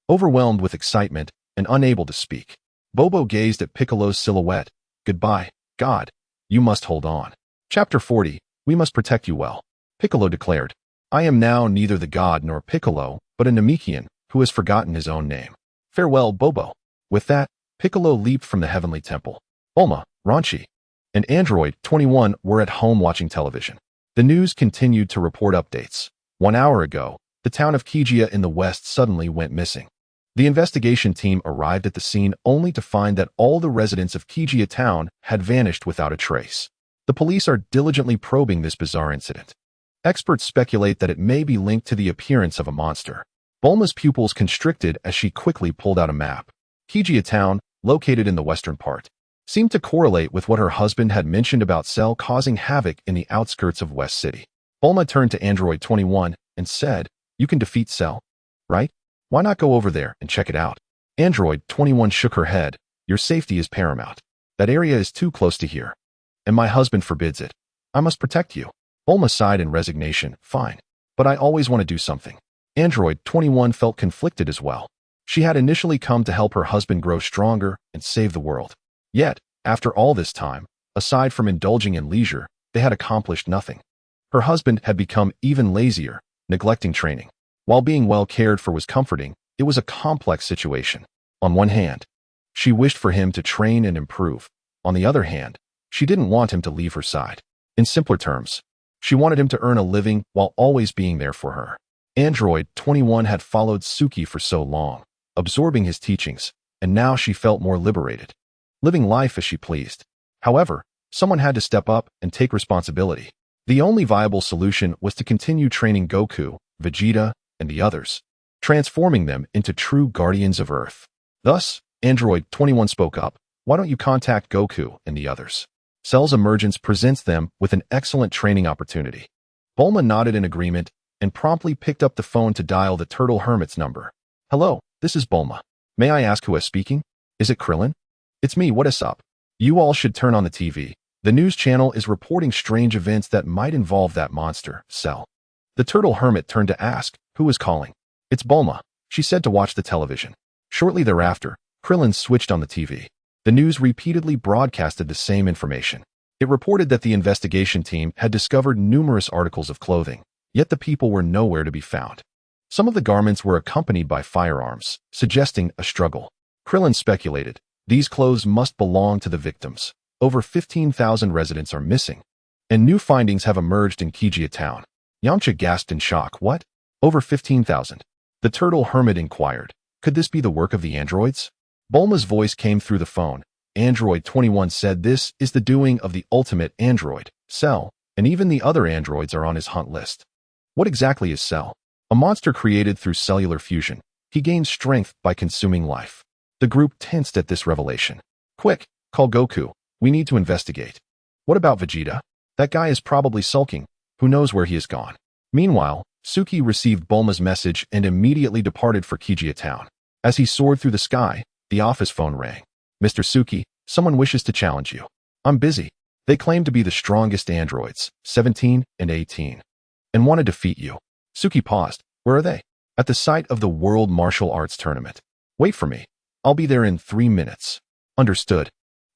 Overwhelmed with excitement and unable to speak, Bobo gazed at Piccolo's silhouette. Goodbye, God. You must hold on. Chapter 40, We must protect you well. Piccolo declared, I am now neither the god nor Piccolo, but a Namekian who has forgotten his own name. Farewell, Bobo. With that, Piccolo leaped from the heavenly temple. Bulma, Ranchi, and Android 21 were at home watching television. The news continued to report updates. 1 hour ago, the town of Kijia in the west suddenly went missing. The investigation team arrived at the scene only to find that all the residents of Kijia town had vanished without a trace. The police are diligently probing this bizarre incident. Experts speculate that it may be linked to the appearance of a monster. Bulma's pupils constricted as she quickly pulled out a map. Kijia town, located in the western part, seemed to correlate with what her husband had mentioned about Cell causing havoc in the outskirts of West City. Bulma turned to Android 21 and said, you can defeat Cell, right? Why not go over there and check it out? Android 21 shook her head. Your safety is paramount. That area is too close to here, and my husband forbids it. I must protect you. Bulma sighed in resignation. Fine, but I always want to do something. Android 21 felt conflicted as well. She had initially come to help her husband grow stronger and save the world. Yet, after all this time, aside from indulging in leisure, they had accomplished nothing. Her husband had become even lazier, neglecting training. While being well cared for was comforting, it was a complex situation. On one hand, she wished for him to train and improve. On the other hand, she didn't want him to leave her side. In simpler terms, she wanted him to earn a living while always being there for her. Android 21 had followed Suki for so long, absorbing his teachings, and now she felt more liberated, living life as she pleased. However, Someone had to step up and take responsibility. The only viable solution was to continue training Goku, Vegeta, and the others, transforming them into true guardians of Earth. Thus, Android 21 spoke up. Why don't you contact Goku and the others? Cell's emergence presents them with an excellent training opportunity. Bulma nodded in agreement and promptly picked up the phone to dial the Turtle Hermit's number. Hello, this is Bulma. May I ask who is speaking? Is it Krillin? It's me, what is up? You all should turn on the TV. The news channel is reporting strange events that might involve that monster, Cell. The Turtle Hermit turned to ask, who is calling? It's Bulma, she said to watch the television. Shortly thereafter, Krillin switched on the TV. The news repeatedly broadcasted the same information. It reported that the investigation team had discovered numerous articles of clothing, yet the people were nowhere to be found. Some of the garments were accompanied by firearms, suggesting a struggle. Krillin speculated, these clothes must belong to the victims. Over 15,000 residents are missing, and new findings have emerged in Kijia town. Yamcha gasped in shock. What? Over 15,000? The Turtle Hermit inquired. Could this be the work of the androids? Bulma's voice came through the phone. Android 21 said this is the doing of the ultimate android, Cell, and even the other androids are on his hunt list. What exactly is Cell? A monster created through cellular fusion. He gains strength by consuming life. The group tensed at this revelation. Quick, call Goku. We need to investigate. What about Vegeta? That guy is probably sulking. Who knows where he has gone? Meanwhile, Suki received Bulma's message and immediately departed for Kijia town. As he soared through the sky, the office phone rang. Mr. Suki, someone wishes to challenge you. I'm busy. They claim to be the strongest androids, 17 and 18, and want to defeat you. Suki paused. Where are they? At the site of the World Martial Arts Tournament. Wait for me. I'll be there in 3 minutes. Understood.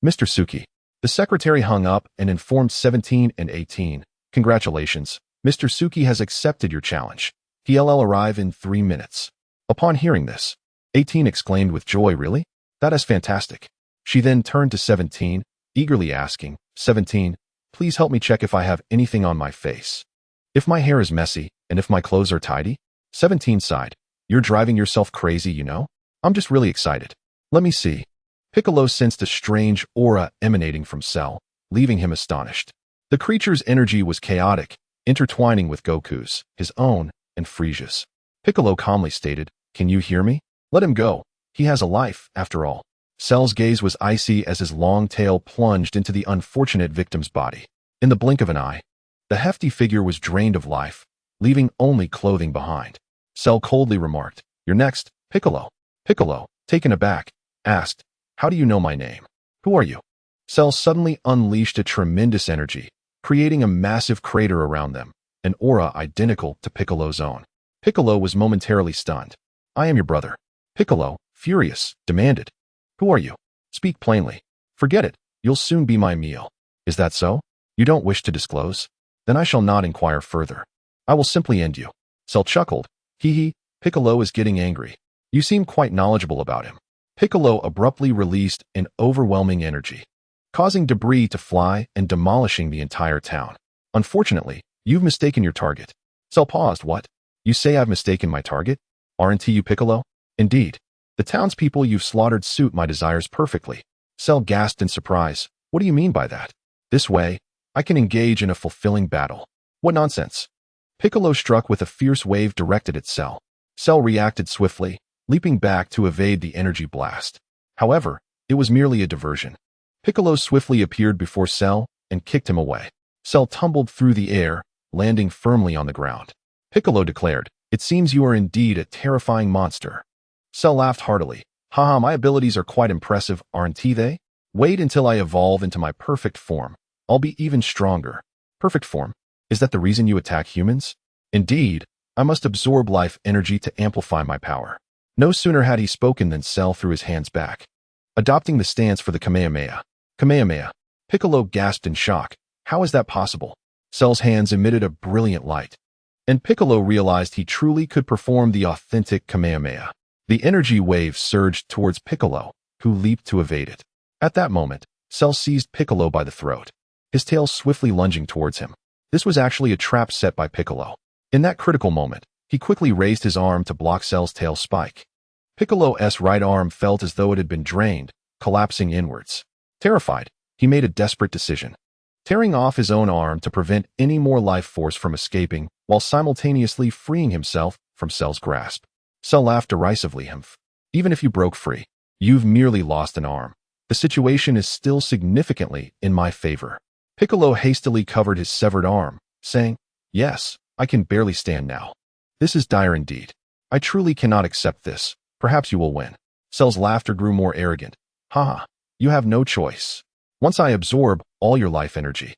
Mr. Suki. The secretary hung up and informed 17 and 18. Congratulations. Mr. Suki has accepted your challenge. He'll arrive in 3 minutes. Upon hearing this, 18 exclaimed with joy, really? That is fantastic. She then turned to 17, eagerly asking, 17, please help me check if I have anything on my face. If my hair is messy, and if my clothes are tidy? 17 sighed. You're driving yourself crazy, you know? I'm just really excited. Let me see. Piccolo sensed a strange aura emanating from Cell, leaving him astonished. The creature's energy was chaotic, intertwining with Goku's, his own, and Frisia's. Piccolo calmly stated, can you hear me? Let him go. He has a life, after all. Cell's gaze was icy as his long tail plunged into the unfortunate victim's body. In the blink of an eye, the hefty figure was drained of life, leaving only clothing behind. Cell coldly remarked, you're next, Piccolo. Piccolo, taken aback, asked, how do you know my name? Who are you? Cell suddenly unleashed a tremendous energy, creating a massive crater around them, an aura identical to Piccolo's own. Piccolo was momentarily stunned. I am your brother. Piccolo, furious, demanded. Who are you? Speak plainly. Forget it. You'll soon be my meal. Is that so? You don't wish to disclose? Then I shall not inquire further. I will simply end you. Cell chuckled. Hee hee, Piccolo is getting angry. You seem quite knowledgeable about him. Piccolo abruptly released an overwhelming energy, causing debris to fly and demolishing the entire town. Unfortunately, you've mistaken your target. Cell paused. What? You say I've mistaken my target? Aren't you, Piccolo? Indeed. The townspeople you've slaughtered suit my desires perfectly. Cell gasped in surprise. What do you mean by that? This way, I can engage in a fulfilling battle. What nonsense. Piccolo struck with a fierce wave directed at Cell. Cell reacted swiftly, leaping back to evade the energy blast. However, it was merely a diversion. Piccolo swiftly appeared before Cell and kicked him away. Cell tumbled through the air, landing firmly on the ground. Piccolo declared, it seems you are indeed a terrifying monster. Cell laughed heartily. Haha, my abilities are quite impressive, aren't they? Wait until I evolve into my perfect form. I'll be even stronger. Perfect form? Is that the reason you attack humans? Indeed, I must absorb life energy to amplify my power. No sooner had he spoken than Cell threw his hands back, adopting the stance for the Kamehameha. Kamehameha. Piccolo gasped in shock. How is that possible? Cell's hands emitted a brilliant light, and Piccolo realized he truly could perform the authentic Kamehameha. The energy wave surged towards Piccolo, who leaped to evade it. At that moment, Cell seized Piccolo by the throat, his tail swiftly lunging towards him. This was actually a trap set by Piccolo. In that critical moment, he quickly raised his arm to block Cell's tail spike. Piccolo's right arm felt as though it had been drained, collapsing inwards. Terrified, he made a desperate decision. tearing off his own arm to prevent any more life force from escaping, while simultaneously freeing himself from Cell's grasp. Cell laughed derisively. Even if you broke free, you've merely lost an arm. The situation is still significantly in my favor. Piccolo hastily covered his severed arm, saying, yes, I can barely stand now. This is dire indeed. I truly cannot accept this. Perhaps you will win. Cell's laughter grew more arrogant. Haha, you have no choice. Once I absorb all your life energy,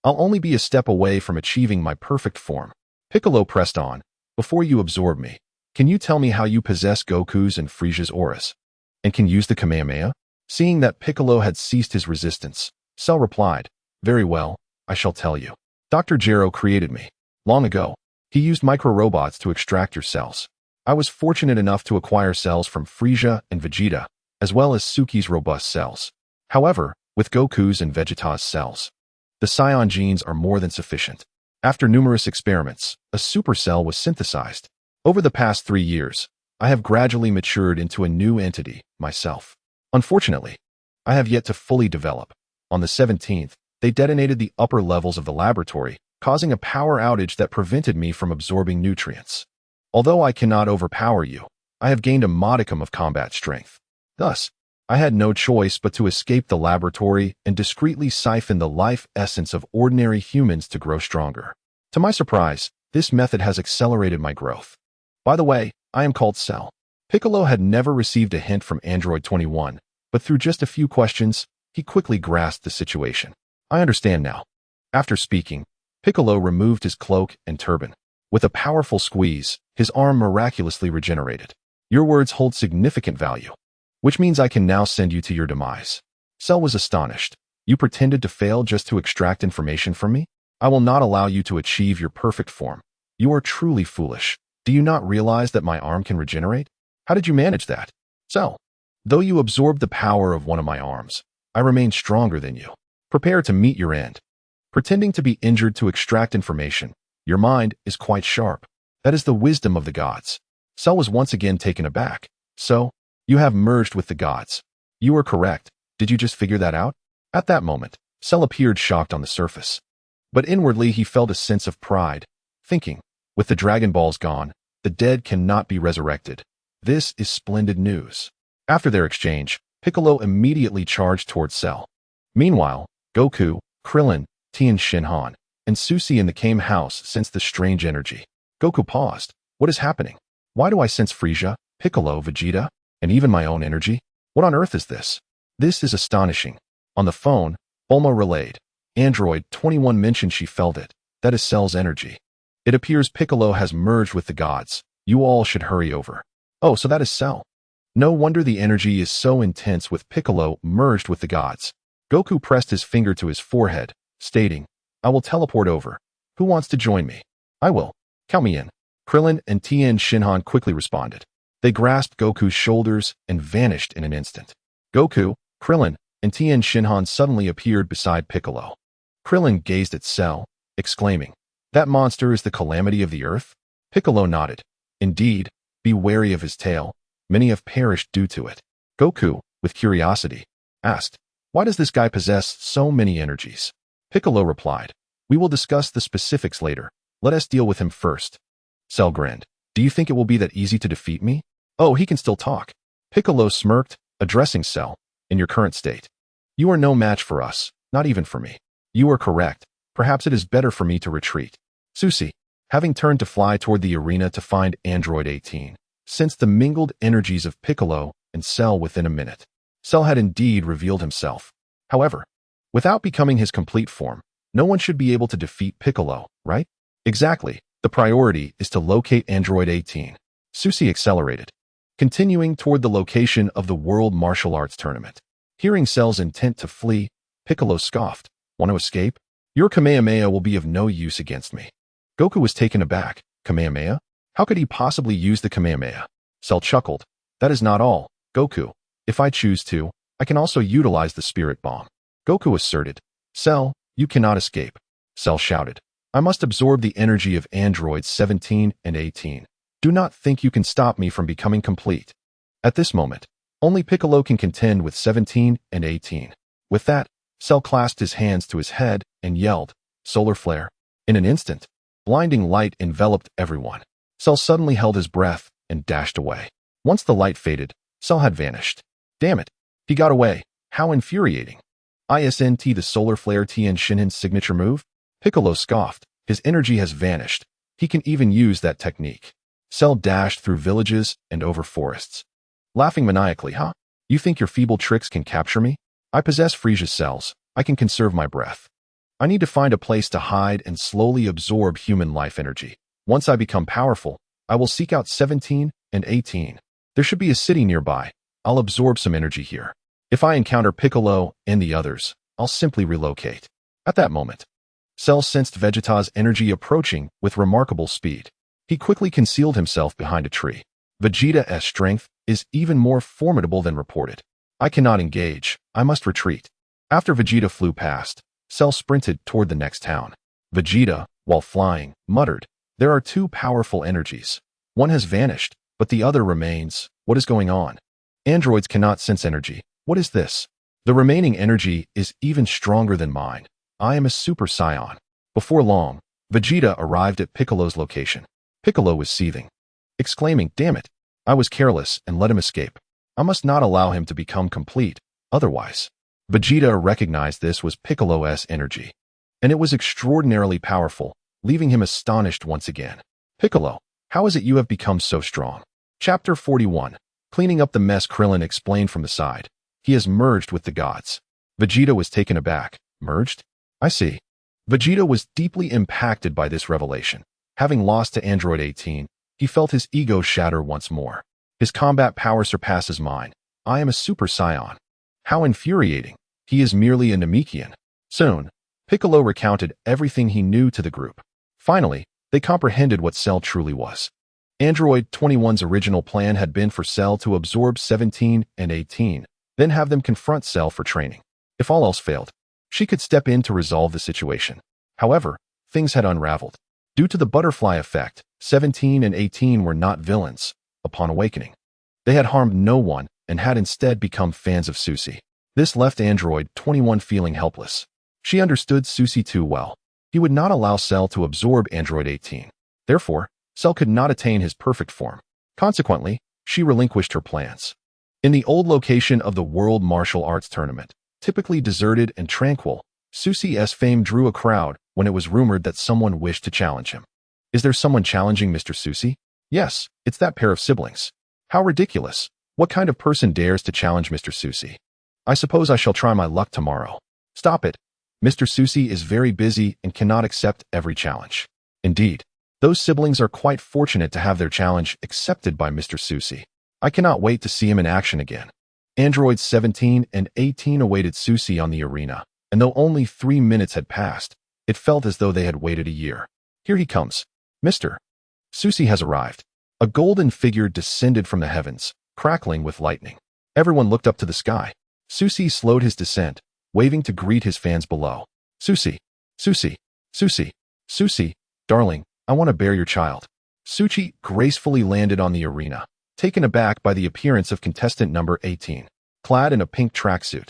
I'll only be a step away from achieving my perfect form. Piccolo pressed on. Before you absorb me, can you tell me how you possess Goku's and Frieza's auras? And can use the Kamehameha? Seeing that Piccolo had ceased his resistance, Cell replied, very well, I shall tell you. Dr. Gero created me. Long ago, he used micro-robots to extract your cells. I was fortunate enough to acquire cells from Frieza and Vegeta, as well as Suki's robust cells. However, with Goku's and Vegeta's cells, the Scion genes are more than sufficient. After numerous experiments, a supercell was synthesized. Over the past 3 years, I have gradually matured into a new entity, myself. Unfortunately, I have yet to fully develop. On the 17th, they detonated the upper levels of the laboratory, causing a power outage that prevented me from absorbing nutrients. Although I cannot overpower you, I have gained a modicum of combat strength. Thus, I had no choice but to escape the laboratory and discreetly siphon the life essence of ordinary humans to grow stronger. To my surprise, this method has accelerated my growth. By the way, I am called Cell. Piccolo had never received a hint from Android 21, but through just a few questions, he quickly grasped the situation. I understand now. After speaking, Piccolo removed his cloak and turban. With a powerful squeeze, his arm miraculously regenerated. Your words hold significant value, which means I can now send you to your demise. Cell was astonished. You pretended to fail just to extract information from me? I will not allow you to achieve your perfect form. You are truly foolish. Do you not realize that my arm can regenerate? How did you manage that? Cell, though you absorbed the power of one of my arms, I remain stronger than you. Prepare to meet your end. Pretending to be injured to extract information, your mind is quite sharp. That is the wisdom of the gods. Cell was once again taken aback. So, you have merged with the gods. You are correct. Did you just figure that out? At that moment, Cell appeared shocked on the surface. But inwardly he felt a sense of pride, thinking, with the Dragon Balls gone, the dead cannot be resurrected. This is splendid news. After their exchange, Piccolo immediately charged towards Cell. Meanwhile, Goku, Krillin, Tien Shinhan, and Susi in the Kame house sensed the strange energy. Goku paused. What is happening? Why do I sense Frieza, Piccolo, Vegeta, and even my own energy? What on earth is this? This is astonishing. On the phone, Bulma relayed. Android 21 mentioned she felt it. That is Cell's energy. It appears Piccolo has merged with the gods. You all should hurry over. Oh, so that is Cell. No wonder the energy is so intense with Piccolo merged with the gods. Goku pressed his finger to his forehead, stating, I will teleport over. Who wants to join me? I will. Count me in. Krillin and Tien Shinhan quickly responded. They grasped Goku's shoulders and vanished in an instant. Goku, Krillin, and Tien Shinhan suddenly appeared beside Piccolo. Krillin gazed at Cell, exclaiming, that monster is the calamity of the earth? Piccolo nodded. Indeed, be wary of his tail. Many have perished due to it. Goku, with curiosity, asked, why does this guy possess so many energies? Piccolo replied, we will discuss the specifics later. Let us deal with him first. Cell grinned. Do you think it will be that easy to defeat me? Oh, he can still talk. Piccolo smirked, addressing Cell. In your current state, you are no match for us, not even for me. You are correct. Perhaps it is better for me to retreat. Susi, having turned to fly toward the arena to find Android 18, sensed the mingled energies of Piccolo and Cell within a minute. Cell had indeed revealed himself. However, without becoming his complete form, no one should be able to defeat Piccolo, right? Exactly. The priority is to locate Android 18. Susi accelerated, continuing toward the location of the World Martial Arts Tournament. Hearing Cell's intent to flee, Piccolo scoffed. Want to escape? Your Kamehameha will be of no use against me. Goku was taken aback. Kamehameha? How could he possibly use the Kamehameha? Cell chuckled. That is not all, Goku. If I choose to, I can also utilize the Spirit Bomb. Goku asserted. Cell, you cannot escape. Cell shouted. I must absorb the energy of androids 17 and 18. Do not think you can stop me from becoming complete. At this moment, only Piccolo can contend with 17 and 18. With that, Cell clasped his hands to his head and yelled, "Solar flare!" In an instant, blinding light enveloped everyone. Cell suddenly held his breath and dashed away. Once the light faded, Cell had vanished. Damn it! He got away. How infuriating. Isn't the solar flare Tien Shinhan's signature move? Piccolo scoffed. His energy has vanished. He can even use that technique. Cell dashed through villages and over forests. Laughing maniacally, huh? You think your feeble tricks can capture me? I possess Frisia's cells. I can conserve my breath. I need to find a place to hide and slowly absorb human life energy. Once I become powerful, I will seek out 17 and 18. There should be a city nearby. I'll absorb some energy here. If I encounter Piccolo and the others, I'll simply relocate. At that moment, Cell sensed Vegeta's energy approaching with remarkable speed. He quickly concealed himself behind a tree. Vegeta's strength is even more formidable than reported. I cannot engage. I must retreat. After Vegeta flew past, Cell sprinted toward the next town. Vegeta, while flying, muttered, "There are two powerful energies. One has vanished, but the other remains. What is going on? Androids cannot sense energy. What is this? The remaining energy is even stronger than mine. I am a Super Saiyan." Before long, Vegeta arrived at Piccolo's location. Piccolo was seething, exclaiming, "Damn it! I was careless and let him escape. I must not allow him to become complete, otherwise." Vegeta recognized this was Piccolo's energy, and it was extraordinarily powerful, leaving him astonished once again. "Piccolo, how is it you have become so strong?" Chapter 41. Cleaning up the mess. Krillin explained from the side. "He has merged with the gods." Vegeta was taken aback. "Merged? I see." Vegeta was deeply impacted by this revelation. Having lost to Android 18, he felt his ego shatter once more. His combat power surpasses mine. I am a Super Saiyan. How infuriating. He is merely a Namekian. Soon, Piccolo recounted everything he knew to the group. Finally, they comprehended what Cell truly was. Android 21's original plan had been for Cell to absorb 17 and 18, then have them confront Cell for training. If all else failed, she could step in to resolve the situation. However, things had unraveled. Due to the butterfly effect, 17 and 18 were not villains. Upon awakening, they had harmed no one and had instead become fans of Susi. This left Android 21 feeling helpless. She understood Susi too well. He would not allow Cell to absorb Android 18. Therefore, Cell could not attain his perfect form. Consequently, she relinquished her plans. In the old location of the World Martial Arts Tournament, typically deserted and tranquil, Susi's fame drew a crowd when it was rumored that someone wished to challenge him. Is there someone challenging Mr. Susi? Yes, it's that pair of siblings. How ridiculous. What kind of person dares to challenge Mr. Susi? I suppose I shall try my luck tomorrow. Stop it. Mr. Susi is very busy and cannot accept every challenge. Indeed, those siblings are quite fortunate to have their challenge accepted by Mr. Susi. I cannot wait to see him in action again. Androids 17 and 18 awaited Susi on the arena, and though only 3 minutes had passed, it felt as though they had waited a year. Here he comes. Mr. Susi has arrived. A golden figure descended from the heavens, crackling with lightning. Everyone looked up to the sky. Susi slowed his descent, waving to greet his fans below. Susi, Susi, Susi, Susi, darling, I want to bear your child. Suchi gracefully landed on the arena, taken aback by the appearance of contestant number 18, clad in a pink tracksuit.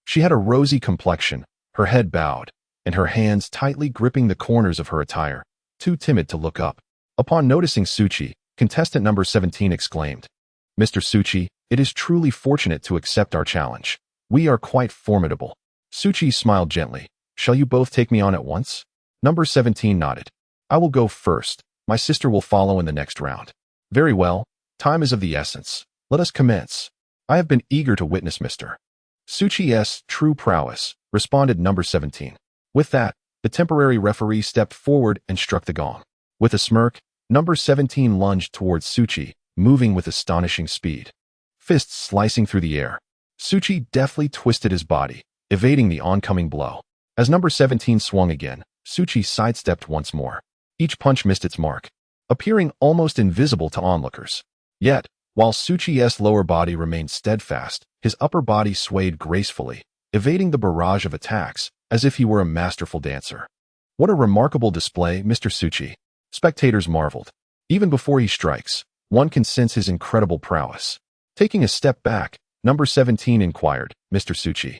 She had a rosy complexion, her head bowed, and her hands tightly gripping the corners of her attire, too timid to look up. Upon noticing Suchi, contestant number 17 exclaimed, "Mr. Suchi, it is truly fortunate to accept our challenge. We are quite formidable." Suchi smiled gently. "Shall you both take me on at once?" Number 17 nodded. "I will go first. My sister will follow in the next round." "Very well. Time is of the essence. Let us commence. I have been eager to witness Mr. Suchi's true prowess," responded number 17. With that, the temporary referee stepped forward and struck the gong. With a smirk, number 17 lunged towards Suchi, moving with astonishing speed. Fists slicing through the air. Suchi deftly twisted his body, evading the oncoming blow. As number 17 swung again, Suchi sidestepped once more. Each punch missed its mark, appearing almost invisible to onlookers. Yet, while Suchi's lower body remained steadfast, his upper body swayed gracefully, evading the barrage of attacks as if he were a masterful dancer. "What a remarkable display, Mr. Suchi." Spectators marveled. Even before he strikes, one can sense his incredible prowess. Taking a step back, number 17 inquired, "Mr. Suchi,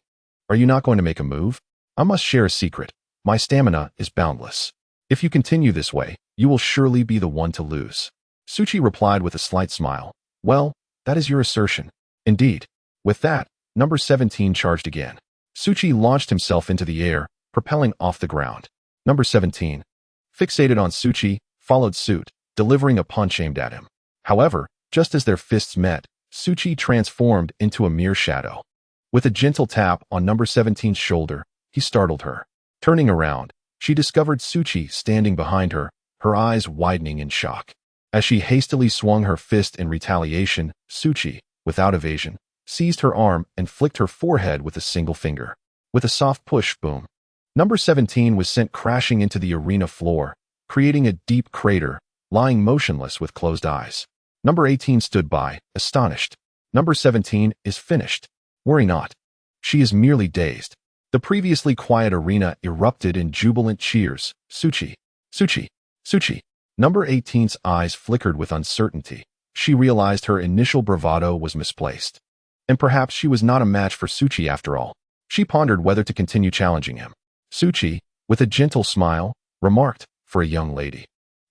Are you not going to make a move? I must share a secret. My stamina is boundless. If you continue this way, you will surely be the one to lose. Suchi replied with a slight smile. Well, that is your assertion. Indeed. With that, number 17 charged again. Suchi launched himself into the air, propelling off the ground. Number 17, fixated on Suchi, followed suit, delivering a punch aimed at him. However, just as their fists met, Suchi transformed into a mere shadow. With a gentle tap on number 17's shoulder, he startled her. Turning around, she discovered Suchi standing behind her, her eyes widening in shock. As she hastily swung her fist in retaliation, Suchi, without evasion, seized her arm and flicked her forehead with a single finger. With a soft push, boom. Number 17 was sent crashing into the arena floor, creating a deep crater, lying motionless with closed eyes. Number 18 stood by, astonished. Number 17 is finished. Worry not. She is merely dazed. The previously quiet arena erupted in jubilant cheers. Suchi, Suchi, Suchi. Number 18's eyes flickered with uncertainty. She realized her initial bravado was misplaced. And perhaps she was not a match for Suchi after all. She pondered whether to continue challenging him. Suchi, with a gentle smile, remarked, for a young lady,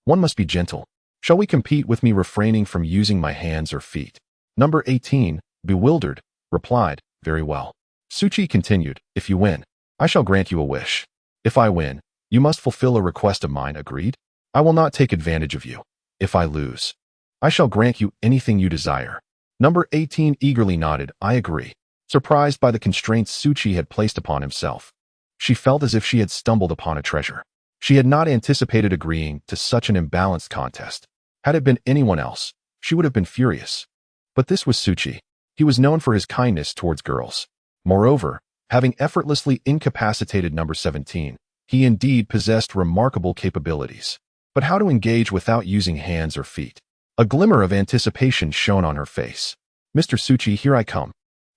one must be gentle. Shall we compete with me refraining from using my hands or feet? Number 18, bewildered, replied, very well. Suchi continued, if you win, I shall grant you a wish. If I win, you must fulfill a request of mine, agreed? I will not take advantage of you. If I lose, I shall grant you anything you desire. Number 18 eagerly nodded, I agree. Surprised by the constraints Suchi had placed upon himself, she felt as if she had stumbled upon a treasure. She had not anticipated agreeing to such an imbalanced contest. Had it been anyone else, she would have been furious. But this was Suchi. He was known for his kindness towards girls. Moreover, having effortlessly incapacitated number 17, he indeed possessed remarkable capabilities. But how to engage without using hands or feet? A glimmer of anticipation shone on her face. Mr. Suchi, here I come.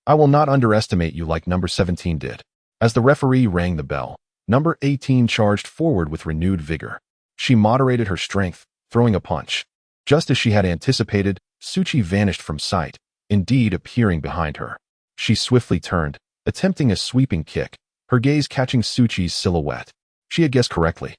I will not underestimate you like number 17 did. As the referee rang the bell, number 18 charged forward with renewed vigor. She moderated her strength, throwing a punch. Just as she had anticipated, Suchi vanished from sight, indeed appearing behind her. She swiftly turned, attempting a sweeping kick, her gaze catching Suchi's silhouette. She had guessed correctly.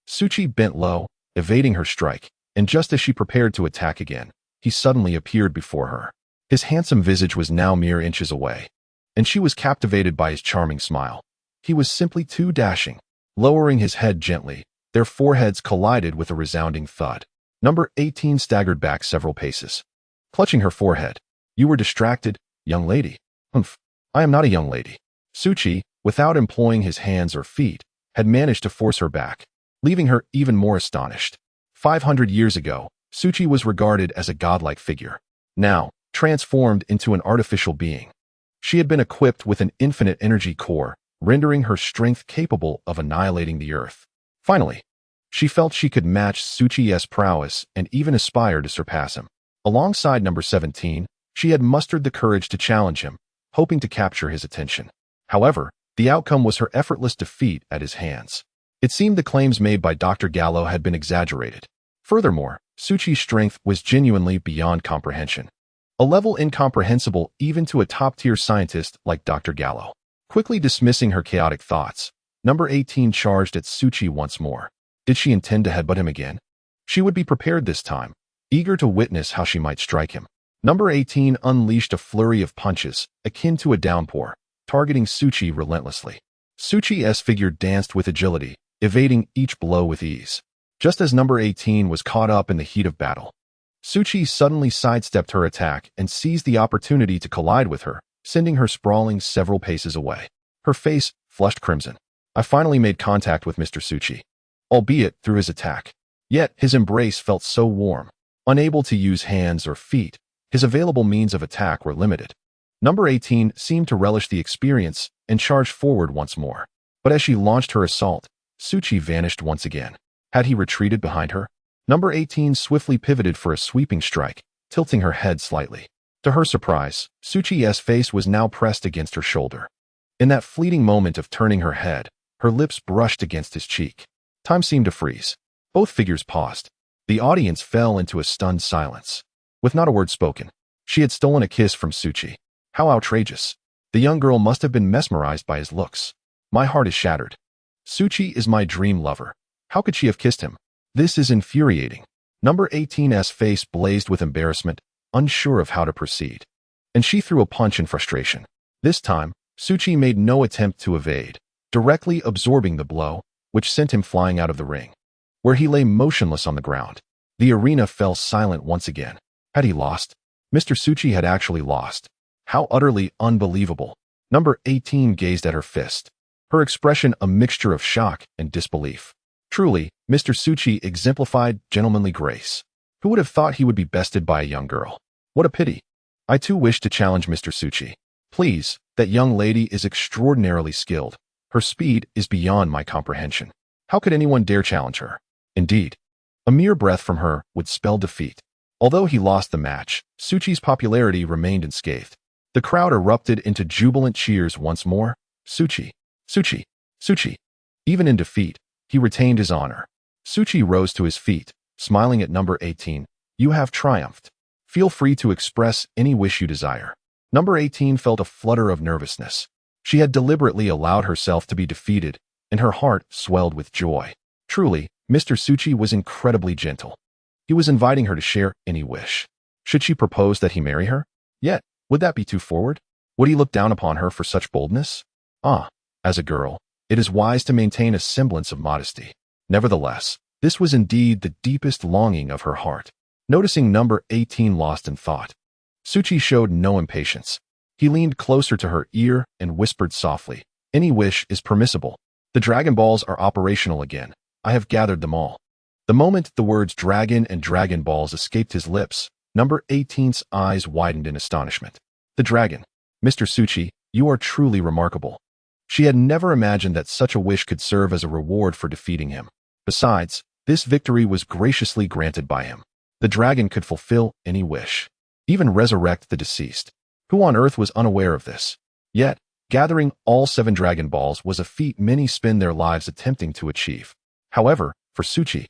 Suchi bent low, evading her strike, and just as she prepared to attack again, he suddenly appeared before her. His handsome visage was now mere inches away, and she was captivated by his charming smile. He was simply too dashing. Lowering his head gently, their foreheads collided with a resounding thud. Number 18 staggered back several paces, clutching her forehead. You were distracted, young lady. Humph, I am not a young lady. Suchi, without employing his hands or feet, had managed to force her back, leaving her even more astonished. 500 years ago, Suchi was regarded as a godlike figure. Now, transformed into an artificial being, she had been equipped with an infinite energy core, rendering her strength capable of annihilating the earth. Finally, she felt she could match Suchi's prowess and even aspire to surpass him. Alongside number 17, she had mustered the courage to challenge him, hoping to capture his attention. However, the outcome was her effortless defeat at his hands. It seemed the claims made by Dr. Gallo had been exaggerated. Furthermore, Suchi's strength was genuinely beyond comprehension. A level incomprehensible even to a top-tier scientist like Dr. Gallo. Quickly dismissing her chaotic thoughts, number 18 charged at Suchi once more. Did she intend to headbutt him again? She would be prepared this time, eager to witness how she might strike him. Number 18 unleashed a flurry of punches, akin to a downpour, targeting Suchi relentlessly. Suchi's figure danced with agility, evading each blow with ease. Just as number 18 was caught up in the heat of battle, Suchi suddenly sidestepped her attack and seized the opportunity to collide with her, sending her sprawling several paces away. Her face flushed crimson. I finally made contact with Mr. Suchi, albeit through his attack. Yet his embrace felt so warm. Unable to use hands or feet, his available means of attack were limited. Number 18 seemed to relish the experience and charged forward once more. But as she launched her assault, Suchi vanished once again. Had he retreated behind her? Number 18 swiftly pivoted for a sweeping strike, tilting her head slightly. To her surprise, Suchi's face was now pressed against her shoulder. In that fleeting moment of turning her head, her lips brushed against his cheek. Time seemed to freeze. Both figures paused. The audience fell into a stunned silence. With not a word spoken, she had stolen a kiss from Suchi. How outrageous. The young girl must have been mesmerized by his looks. My heart is shattered. Suchi is my dream lover. How could she have kissed him? This is infuriating. Number 18's face blazed with embarrassment, unsure of how to proceed. And she threw a punch in frustration. This time, Suchi made no attempt to evade, directly absorbing the blow, which sent him flying out of the ring, where he lay motionless on the ground. The arena fell silent once again. Had he lost? Mr. Suchi had actually lost. How utterly unbelievable. Number 18 gazed at her fist, her expression a mixture of shock and disbelief. Truly, Mr. Suchi exemplified gentlemanly grace. Who would have thought he would be bested by a young girl? What a pity. I too wish to challenge Mr. Suchi. Please, that young lady is extraordinarily skilled. Her speed is beyond my comprehension. How could anyone dare challenge her? Indeed, a mere breath from her would spell defeat. Although he lost the match, Suchi's popularity remained unscathed. The crowd erupted into jubilant cheers once more. Suchi, Suchi, Suchi. Even in defeat, he retained his honor. Suchi rose to his feet, smiling at number 18. You have triumphed. Feel free to express any wish you desire. Number 18 felt a flutter of nervousness. She had deliberately allowed herself to be defeated, and her heart swelled with joy. Truly, Mr. Suchi was incredibly gentle. He was inviting her to share any wish. Should she propose that he marry her? Yet, would that be too forward? Would he look down upon her for such boldness? As a girl, it is wise to maintain a semblance of modesty. Nevertheless, this was indeed the deepest longing of her heart. Noticing number 18 lost in thought, Suchi showed no impatience. He leaned closer to her ear and whispered softly, any wish is permissible. The Dragon Balls are operational again. I have gathered them all. The moment the words dragon and Dragon Balls escaped his lips, number 18's eyes widened in astonishment. The dragon. Mr. Suchi, you are truly remarkable. She had never imagined that such a wish could serve as a reward for defeating him. Besides, this victory was graciously granted by him. The dragon could fulfill any wish, even resurrect the deceased. Who on earth was unaware of this? Yet, gathering all 7 Dragon Balls was a feat many spend their lives attempting to achieve. However, for Suchi,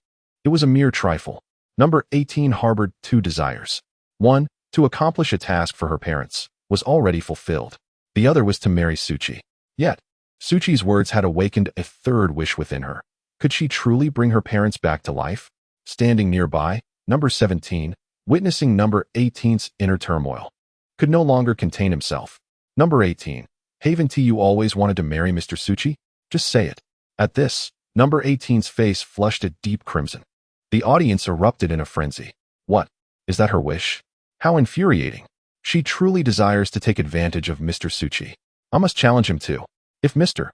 it was a mere trifle. Number 18 harbored 2 desires. One, to accomplish a task for her parents, was already fulfilled. The other was to marry Suchi. Yet, Suchi's words had awakened a third wish within her. Could she truly bring her parents back to life? Standing nearby, number 17, witnessing number 18's inner turmoil, could no longer contain himself. Number 18, haven't you always wanted to marry Mr. Suchi? Just say it. At this, number 18's face flushed a deep crimson. The audience erupted in a frenzy. What? Is that her wish? How infuriating. She truly desires to take advantage of Mr. Suchi. I must challenge him too. If Mr.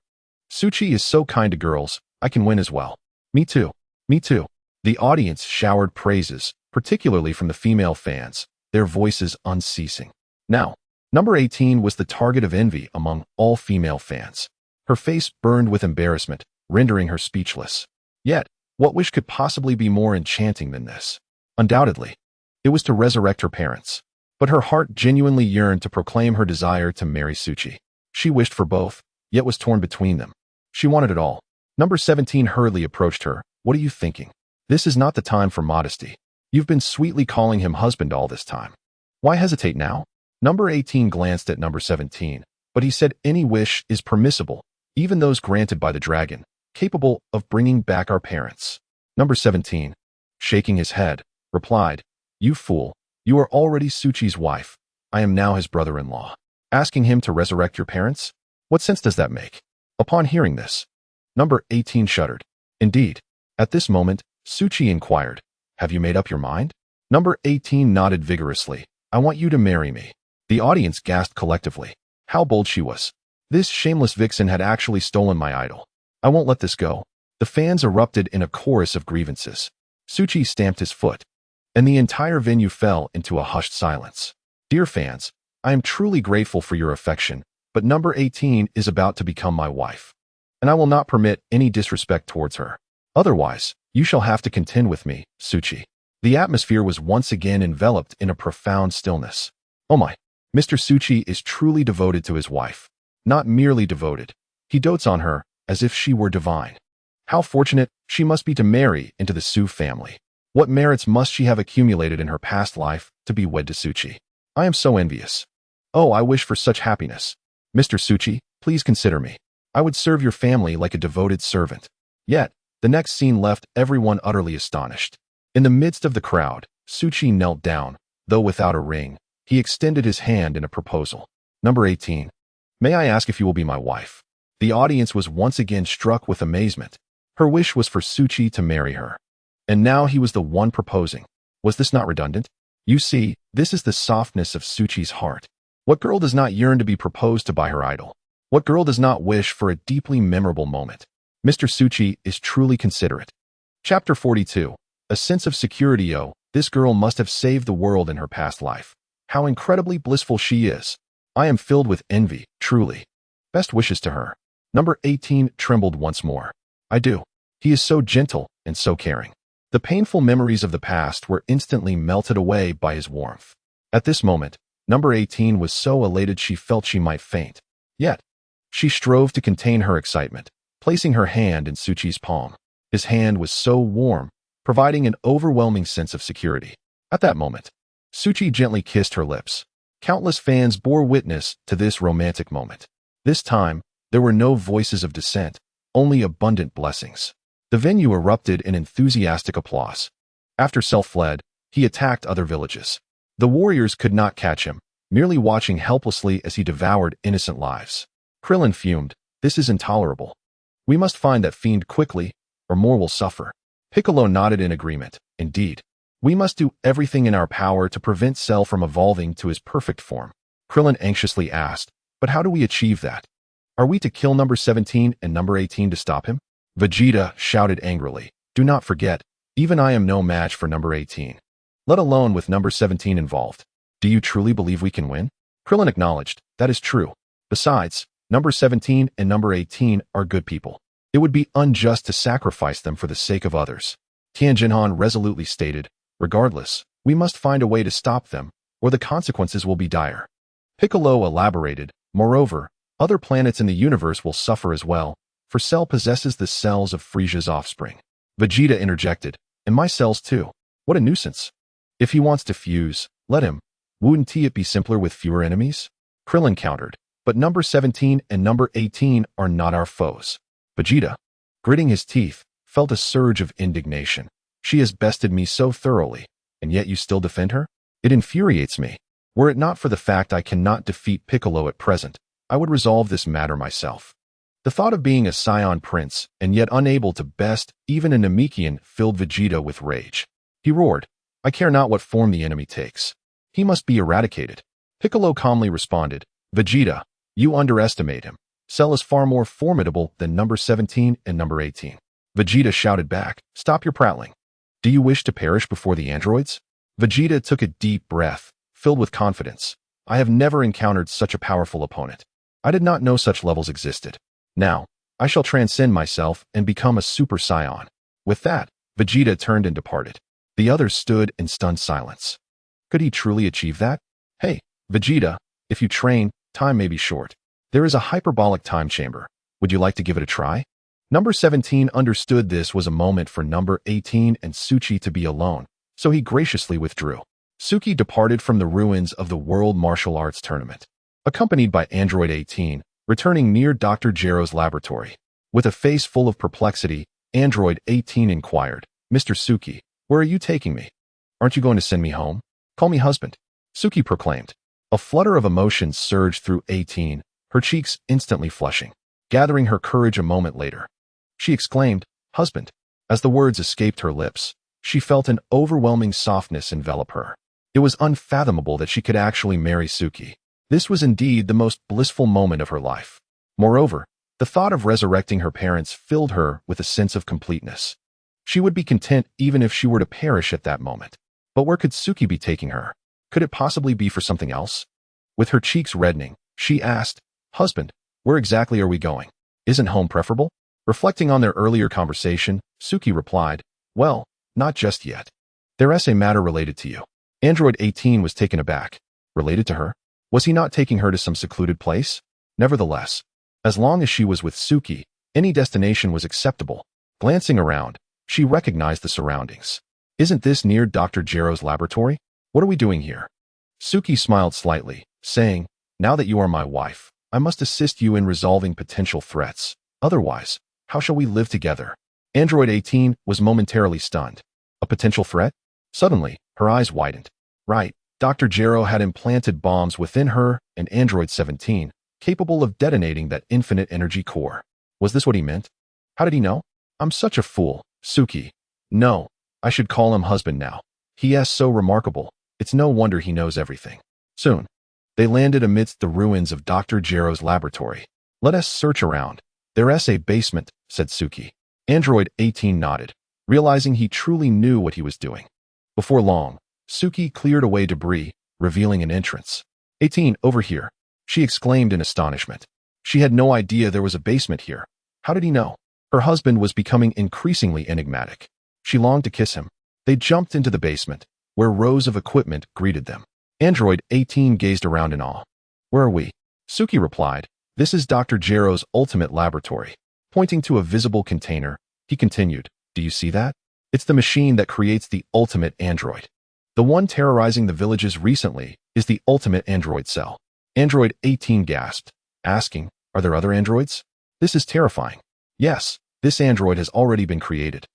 Suchi is so kind to girls, I can win as well. Me too. Me too. The audience showered praises, particularly from the female fans, their voices unceasing. Now, number 18 was the target of envy among all female fans. Her face burned with embarrassment, rendering her speechless. Yet, what wish could possibly be more enchanting than this? Undoubtedly, it was to resurrect her parents. But her heart genuinely yearned to proclaim her desire to marry Suchi. She wished for both, yet was torn between them. She wanted it all. Number 17 hurriedly approached her. What are you thinking? This is not the time for modesty. You've been sweetly calling him husband all this time. Why hesitate now? Number 18 glanced at number 17, but he said any wish is permissible, even those granted by the dragon, capable of bringing back our parents. Number 17, shaking his head, replied, You fool, you are already Suchi's wife. I am now his brother-in-law. Asking him to resurrect your parents? What sense does that make? Upon hearing this, number 18 shuddered. Indeed, at this moment, Suchi inquired, Have you made up your mind? Number 18 nodded vigorously. I want you to marry me. The audience gasped collectively. How bold she was. This shameless vixen had actually stolen my idol. I won't let this go. The fans erupted in a chorus of grievances. Suchi stamped his foot, and the entire venue fell into a hushed silence. Dear fans, I am truly grateful for your affection, but number 18 is about to become my wife, and I will not permit any disrespect towards her. Otherwise, you shall have to contend with me, Suchi. The atmosphere was once again enveloped in a profound stillness. Oh my, Mr. Suchi is truly devoted to his wife. Not merely devoted. He dotes on her as if she were divine. How fortunate she must be to marry into the Su family. What merits must she have accumulated in her past life to be wed to Suchi? I am so envious. Oh, I wish for such happiness. Mr. Tsuchi, please consider me. I would serve your family like a devoted servant. Yet, the next scene left everyone utterly astonished. In the midst of the crowd, Tsuchi knelt down, though without a ring. He extended his hand in a proposal. Number 18. May I ask if you will be my wife? The audience was once again struck with amazement. Her wish was for Tsuchi to marry her. And now he was the one proposing. Was this not redundant? You see, this is the softness of Tsuchi's heart. What girl does not yearn to be proposed to by her idol? What girl does not wish for a deeply memorable moment? Mr. Tsuchi is truly considerate. Chapter 42. A sense of security. Oh, this girl must have saved the world in her past life. How incredibly blissful she is. I am filled with envy, truly. Best wishes to her. Number 18 trembled once more. I do. He is so gentle and so caring. The painful memories of the past were instantly melted away by his warmth. At this moment, number 18 was so elated she felt she might faint. Yet, she strove to contain her excitement, placing her hand in Tsuchi's palm. His hand was so warm, providing an overwhelming sense of security. At that moment, Tsuchi gently kissed her lips. Countless fans bore witness to this romantic moment. This time, there were no voices of dissent, only abundant blessings. The venue erupted in enthusiastic applause. After Self fled, he attacked other villages. The warriors could not catch him, merely watching helplessly as he devoured innocent lives. Krillin fumed. This is intolerable. We must find that fiend quickly, or more will suffer. Piccolo nodded in agreement. Indeed. We must do everything in our power to prevent Cell from evolving to his perfect form. Krillin anxiously asked, but how do we achieve that? Are we to kill number 17 and number 18 to stop him? Vegeta shouted angrily. Do not forget, even I am no match for number 18. Let alone with number 17 involved. Do you truly believe we can win? Krillin acknowledged, that is true. Besides, number 17 and number 18 are good people. It would be unjust to sacrifice them for the sake of others. Tianjinhan resolutely stated, regardless, we must find a way to stop them, or the consequences will be dire. Piccolo elaborated, moreover, other planets in the universe will suffer as well, for Cell possesses the cells of Frisia's offspring. Vegeta interjected, and my cells too. What a nuisance. If he wants to fuse, let him. Wouldn't it be simpler with fewer enemies? Krillin countered, but number 17 and number 18 are not our foes. Vegeta, gritting his teeth, felt a surge of indignation. She has bested me so thoroughly, and yet you still defend her? It infuriates me. Were it not for the fact I cannot defeat Piccolo at present, I would resolve this matter myself. The thought of being a Scion Prince and yet unable to best even a Namekian filled Vegeta with rage. He roared, I care not what form the enemy takes. He must be eradicated. Piccolo calmly responded, Vegeta, you underestimate him. Cell is far more formidable than number 17 and number 18. Vegeta shouted back, stop your prattling. Do you wish to perish before the androids? Vegeta took a deep breath, filled with confidence. I have never encountered such a powerful opponent. I did not know such levels existed. Now, I shall transcend myself and become a Super Saiyan. With that, Vegeta turned and departed. The others stood in stunned silence. Could he truly achieve that? Hey, Vegeta, if you train, time may be short. There is a hyperbolic time chamber. Would you like to give it a try? Number 17 understood this was a moment for number 18 and Tsuchi to be alone, so he graciously withdrew. Suki departed from the ruins of the World Martial Arts Tournament, accompanied by Android 18, returning near Dr. Gero's laboratory. With a face full of perplexity, Android 18 inquired, Mr. Suki, where are you taking me? Aren't you going to send me home? Call me husband. Suki proclaimed. A flutter of emotions surged through 18, her cheeks instantly flushing. Gathering her courage a moment later, she exclaimed, husband. As the words escaped her lips, she felt an overwhelming softness envelop her. It was unfathomable that she could actually marry Suki. This was indeed the most blissful moment of her life. Moreover, the thought of resurrecting her parents filled her with a sense of completeness. She would be content even if she were to perish at that moment. But where could Suki be taking her? Could it possibly be for something else? With her cheeks reddening, she asked, husband, where exactly are we going? Isn't home preferable? Reflecting on their earlier conversation, Suki replied, well, not just yet. There's a matter related to you. Android 18 was taken aback. Related to her? Was he not taking her to some secluded place? Nevertheless, as long as she was with Suki, any destination was acceptable. Glancing around, she recognized the surroundings. Isn't this near Dr. Gero's laboratory? What are we doing here? Suki smiled slightly, saying, now that you are my wife, I must assist you in resolving potential threats. Otherwise, how shall we live together? Android 18 was momentarily stunned. A potential threat? Suddenly, her eyes widened. Right, Dr. Gero had implanted bombs within her and Android 17, capable of detonating that infinite energy core. Was this what he meant? How did he know? I'm such a fool, Suki. No, I should call him husband now. He is so remarkable. It's no wonder he knows everything. Soon, they landed amidst the ruins of Dr. Gero's laboratory. Let us search around. There's a basement, said Suki. Android 18 nodded, realizing he truly knew what he was doing. Before long, Suki cleared away debris, revealing an entrance. 18, over here, she exclaimed in astonishment. She had no idea there was a basement here. How did he know? Her husband was becoming increasingly enigmatic. She longed to kiss him. They jumped into the basement, where rows of equipment greeted them. Android 18 gazed around in awe. Where are we? Suki replied, this is Dr. Gero's ultimate laboratory. Pointing to a visible container, he continued, do you see that? It's the machine that creates the ultimate android. The one terrorizing the villages recently is the ultimate android cell. Android 18 gasped, asking, are there other androids? This is terrifying. Yes, this android has already been created.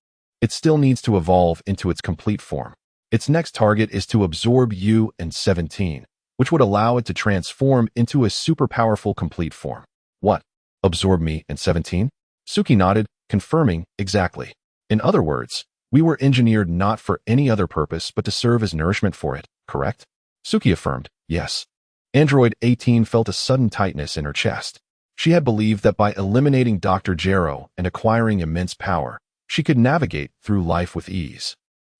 It still needs to evolve into its complete form. Its next target is to absorb you and 17, which would allow it to transform into a super powerful complete form. What? Absorb me and 17? Suki nodded, confirming, exactly. In other words, we were engineered not for any other purpose but to serve as nourishment for it, correct? Suki affirmed, yes. Android 18 felt a sudden tightness in her chest. She had believed that by eliminating Dr. Gero and acquiring immense power, she could navigate through life with ease.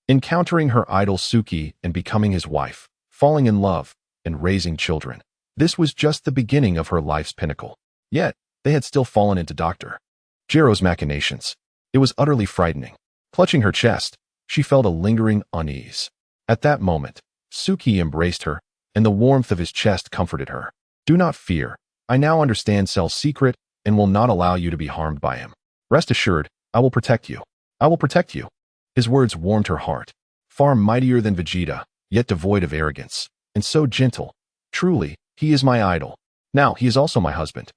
Encountering her idol Suki and becoming his wife, falling in love, and raising children. This was just the beginning of her life's pinnacle. Yet, they had still fallen into Dr. Gero's machinations. It was utterly frightening. Clutching her chest, she felt a lingering unease. At that moment, Suki embraced her, and the warmth of his chest comforted her. Do not fear. I now understand Cell's secret and will not allow you to be harmed by him. Rest assured, I will protect you. I will protect you. His words warmed her heart. Far mightier than Vegeta, yet devoid of arrogance, and so gentle. Truly, he is my idol. Now he is also my husband.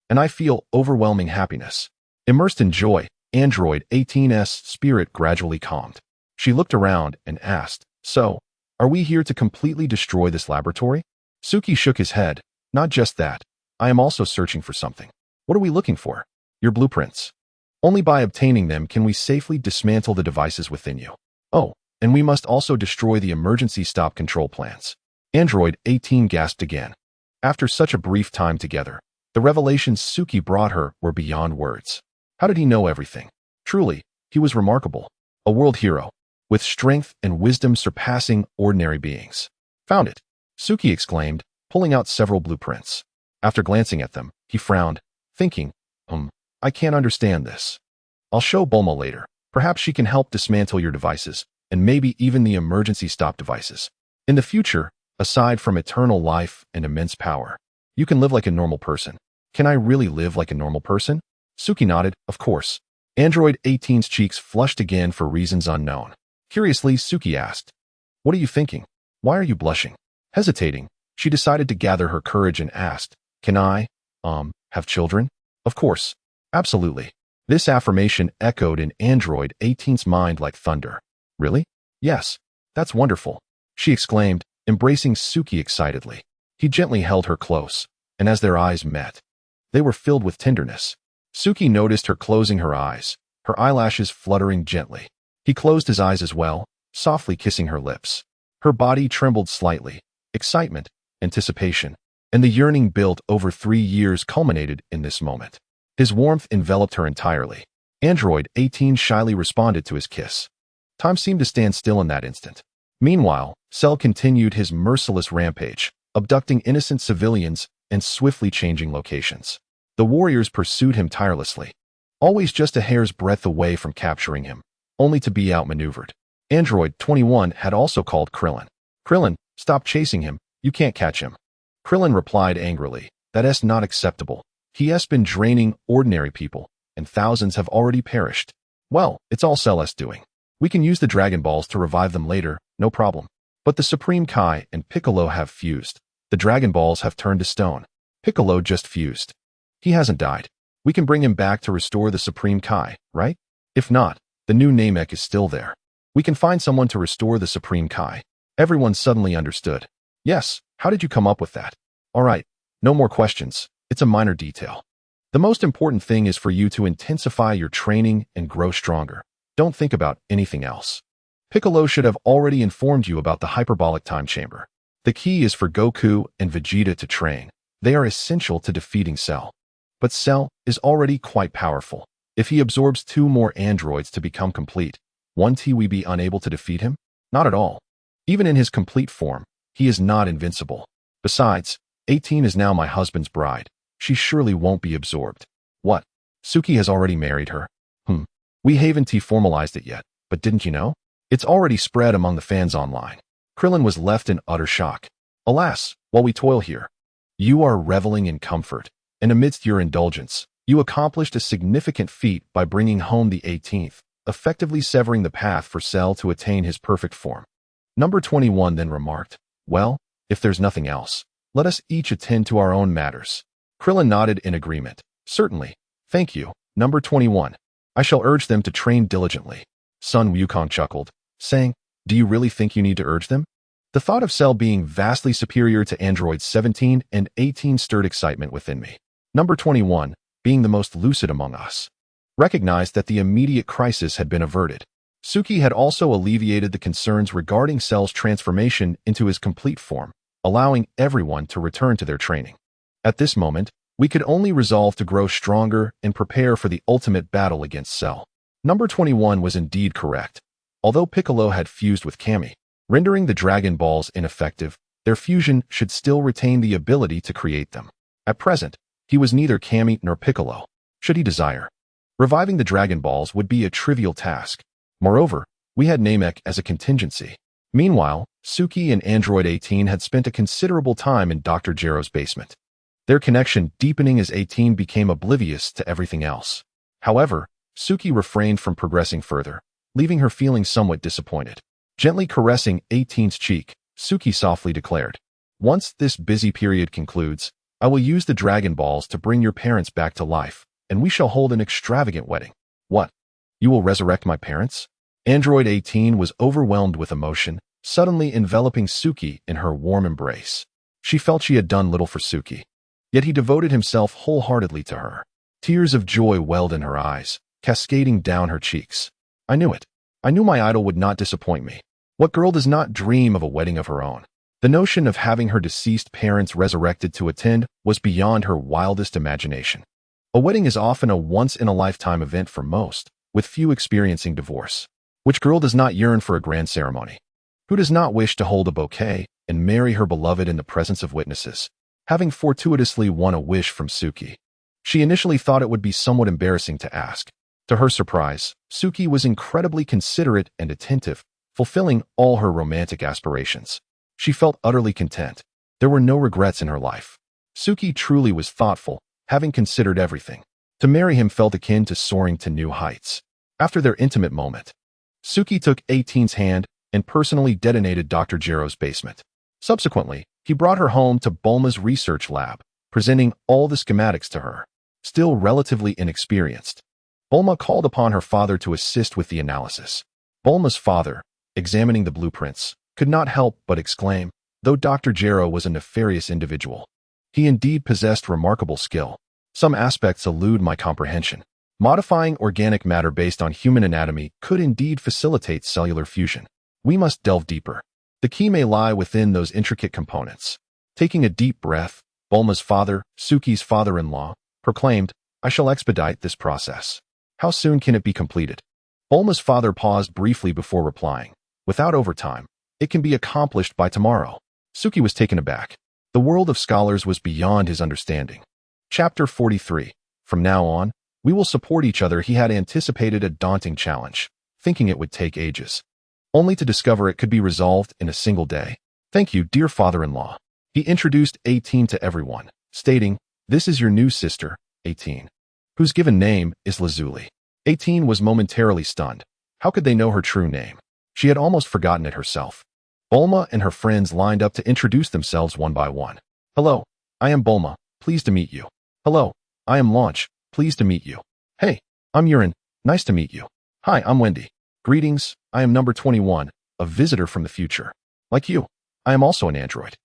And I feel overwhelming happiness. Immersed in joy, Android 18's spirit gradually calmed. She looked around and asked, so, are we here to completely destroy this laboratory? Suki shook his head. Not just that. I am also searching for something. What are we looking for? Your blueprints. Only by obtaining them can we safely dismantle the devices within you. Oh, and we must also destroy the emergency stop control plans. Android 18 gasped again. After such a brief time together, the revelations Suki brought her were beyond words. How did he know everything? Truly, he was remarkable. A world hero, with strength and wisdom surpassing ordinary beings. Found it, Suki exclaimed, pulling out several blueprints. After glancing at them, he frowned, thinking, I can't understand this. I'll show Bulma later. Perhaps she can help dismantle your devices, and maybe even the emergency stop devices. In the future, aside from eternal life and immense power, you can live like a normal person. Can I really live like a normal person? Suki nodded, of course. Android 18's cheeks flushed again for reasons unknown. Curiously, Suki asked, what are you thinking? Why are you blushing? Hesitating, she decided to gather her courage and asked, can I, have children? Of course. Absolutely. This affirmation echoed in Android 18's mind like thunder. Really? Yes. That's wonderful, she exclaimed, embracing Suki excitedly. He gently held her close, and as their eyes met, they were filled with tenderness. Suki noticed her closing her eyes, her eyelashes fluttering gently. He closed his eyes as well, softly kissing her lips. Her body trembled slightly. Excitement, anticipation, and the yearning built over 3 years culminated in this moment. His warmth enveloped her entirely. Android 18 shyly responded to his kiss. Time seemed to stand still in that instant. Meanwhile, Cell continued his merciless rampage, abducting innocent civilians and swiftly changing locations. The warriors pursued him tirelessly, always just a hair's breadth away from capturing him, only to be outmaneuvered. Android 21 had also called Krillin. Krillin, stop chasing him, you can't catch him. Krillin replied angrily, that's not acceptable. He has been draining ordinary people, and thousands have already perished. Well, it's all Cell's doing. We can use the Dragon Balls to revive them later, no problem. But the Supreme Kai and Piccolo have fused. The Dragon Balls have turned to stone. Piccolo just fused. He hasn't died. We can bring him back to restore the Supreme Kai, right? If not, the new Namek is still there. We can find someone to restore the Supreme Kai. Everyone suddenly understood. Yes, how did you come up with that? All right, no more questions. It's a minor detail. The most important thing is for you to intensify your training and grow stronger. Don't think about anything else. Piccolo should have already informed you about the hyperbolic time chamber. The key is for Goku and Vegeta to train. They are essential to defeating Cell. But Cell is already quite powerful. If he absorbs 2 more androids to become complete, won't we be unable to defeat him? Not at all. Even in his complete form, he is not invincible. Besides, 18 is now my husband's bride. She surely won't be absorbed. What? Suki has already married her? We haven't formalized it yet, but didn't you know? It's already spread among the fans online. Krillin was left in utter shock. Alas, while we toil here, you are reveling in comfort, and amidst your indulgence, you accomplished a significant feat by bringing home the 18th, effectively severing the path for Cell to attain his perfect form. Number 21 then remarked, well, if there's nothing else, let us each attend to our own matters. Krillin nodded in agreement. Certainly. Thank you, Number 21. I shall urge them to train diligently. Sun Wukong chuckled, saying, do you really think you need to urge them? The thought of Cell being vastly superior to androids 17 and 18 stirred excitement within me. Number 21, being the most lucid among us, recognized that the immediate crisis had been averted. Suki had also alleviated the concerns regarding Cell's transformation into his complete form, allowing everyone to return to their training. At this moment, we could only resolve to grow stronger and prepare for the ultimate battle against Cell. Number 21 was indeed correct. Although Piccolo had fused with Kami, rendering the Dragon Balls ineffective, their fusion should still retain the ability to create them. At present, he was neither Kami nor Piccolo, should he desire. Reviving the Dragon Balls would be a trivial task. Moreover, we had Namek as a contingency. Meanwhile, Suki and Android 18 had spent a considerable time in Dr. Gero's basement. Their connection deepening as 18 became oblivious to everything else. However, Suki refrained from progressing further, leaving her feeling somewhat disappointed. Gently caressing 18's cheek, Suki softly declared, once this busy period concludes, I will use the Dragon Balls to bring your parents back to life, and we shall hold an extravagant wedding. What? You will resurrect my parents? Android 18 was overwhelmed with emotion, suddenly enveloping Suki in her warm embrace. She felt she had done little for Suki, yet he devoted himself wholeheartedly to her. Tears of joy welled in her eyes, cascading down her cheeks. I knew it. I knew my idol would not disappoint me. What girl does not dream of a wedding of her own? The notion of having her deceased parents resurrected to attend was beyond her wildest imagination. A wedding is often a once-in-a-lifetime event for most, with few experiencing divorce. Which girl does not yearn for a grand ceremony? Who does not wish to hold a bouquet and marry her beloved in the presence of witnesses? Having fortuitously won a wish from Suki, she initially thought it would be somewhat embarrassing to ask. To her surprise, Suki was incredibly considerate and attentive, fulfilling all her romantic aspirations. She felt utterly content. There were no regrets in her life. Suki truly was thoughtful, having considered everything. To marry him felt akin to soaring to new heights. After their intimate moment, Suki took 18's hand and personally detonated Dr. Gero's basement. Subsequently, he brought her home to Bulma's research lab, presenting all the schematics to her. Still relatively inexperienced, Bulma called upon her father to assist with the analysis. Bulma's father, examining the blueprints, could not help but exclaim, though Dr. Gero was a nefarious individual, he indeed possessed remarkable skill. Some aspects elude my comprehension. Modifying organic matter based on human anatomy could indeed facilitate cellular fusion. We must delve deeper. The key may lie within those intricate components. Taking a deep breath, Bulma's father, Suki's father-in-law, proclaimed, I shall expedite this process. How soon can it be completed? Bulma's father paused briefly before replying. Without overtime, it can be accomplished by tomorrow. Suki was taken aback. The world of scholars was beyond his understanding. Chapter 43. From now on, we will support each other. He had anticipated a daunting challenge, thinking it would take ages, only to discover it could be resolved in a single day. Thank you, dear father-in-law. He introduced 18 to everyone, stating, this is your new sister, 18, whose given name is Lazuli. 18 was momentarily stunned. How could they know her true name? She had almost forgotten it herself. Bulma and her friends lined up to introduce themselves one by one. Hello, I am Bulma. Pleased to meet you. Hello, I am Launch. Pleased to meet you. Hey, I'm Urine. Nice to meet you. Hi, I'm Wendy. Greetings, I am number 21, a visitor from the future. Like you, I am also an android.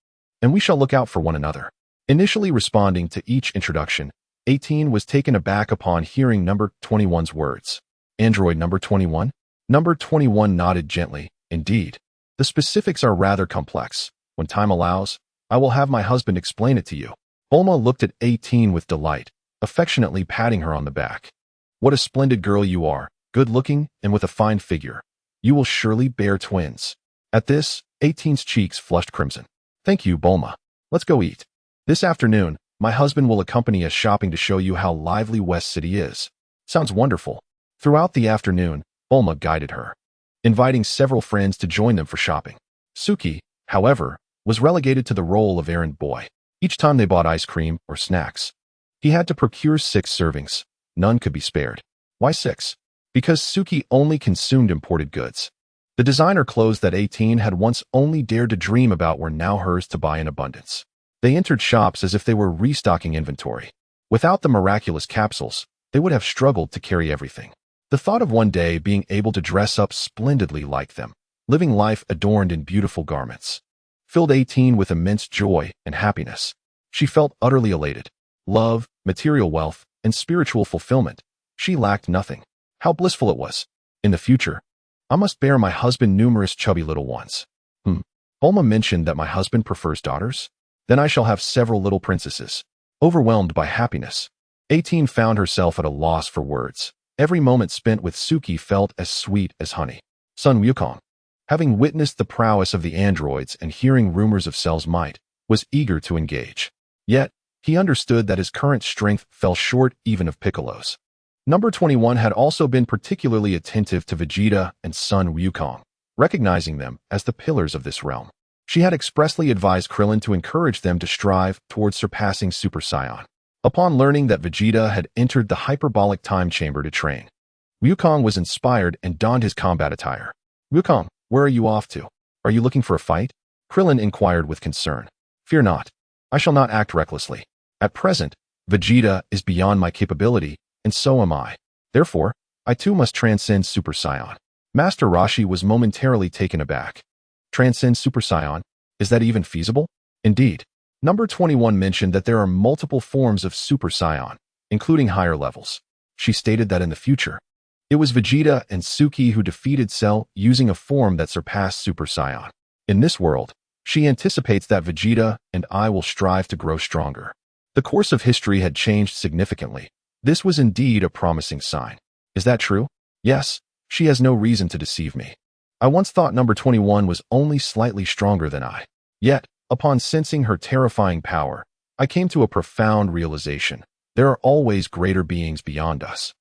And we shall look out for one another. Initially responding to each introduction, 18 was taken aback upon hearing number 21's words. Android number 21? Number 21 nodded gently. Indeed. The specifics are rather complex. When time allows, I will have my husband explain it to you. Bulma looked at 18 with delight, affectionately patting her on the back. What a splendid girl you are, good-looking and with a fine figure. You will surely bear twins. At this, 18's cheeks flushed crimson. Thank you, Bulma. Let's go eat. This afternoon, my husband will accompany us shopping to show you how lively West City is. Sounds wonderful. Throughout the afternoon, Bulma guided her, inviting several friends to join them for shopping. Suki, however, was relegated to the role of errand boy. Each time they bought ice cream or snacks, he had to procure 6 servings. None could be spared. Why 6? Because Suki only consumed imported goods. The designer clothes that 18 had once only dared to dream about were now hers to buy in abundance. They entered shops as if they were restocking inventory. Without the miraculous capsules, they would have struggled to carry everything. The thought of one day being able to dress up splendidly like them, living life adorned in beautiful garments, filled 18 with immense joy and happiness. She felt utterly elated. Love, material wealth, and spiritual fulfillment. She lacked nothing. How blissful it was. In the future, I must bear my husband numerous chubby little ones. Bulma mentioned that my husband prefers daughters? Then I shall have several little princesses. Overwhelmed by happiness, 18 found herself at a loss for words. Every moment spent with Suki felt as sweet as honey. Sun Wukong, having witnessed the prowess of the androids and hearing rumors of Cell's might, was eager to engage. Yet, he understood that his current strength fell short even of Piccolo's. Number 21 had also been particularly attentive to Vegeta and Sun Wukong, recognizing them as the pillars of this realm. She had expressly advised Krillin to encourage them to strive towards surpassing Super Saiyan. Upon learning that Vegeta had entered the hyperbolic time chamber to train, Wukong was inspired and donned his combat attire. Wukong, where are you off to? Are you looking for a fight? Krillin inquired with concern. Fear not. I shall not act recklessly. At present, Vegeta is beyond my capability, and so am I. Therefore, I too must transcend Super Saiyan. Master Roshi was momentarily taken aback. Transcend Super Saiyan? Is that even feasible? Indeed. Number 21 mentioned that there are multiple forms of Super Saiyan, including higher levels. She stated that in the future, it was Vegeta and Suki who defeated Cell using a form that surpassed Super Saiyan. In this world, she anticipates that Vegeta and I will strive to grow stronger. The course of history had changed significantly. This was indeed a promising sign. Is that true? Yes, she has no reason to deceive me. I once thought number 21 was only slightly stronger than I. Yet, upon sensing her terrifying power, I came to a profound realization. There are always greater beings beyond us.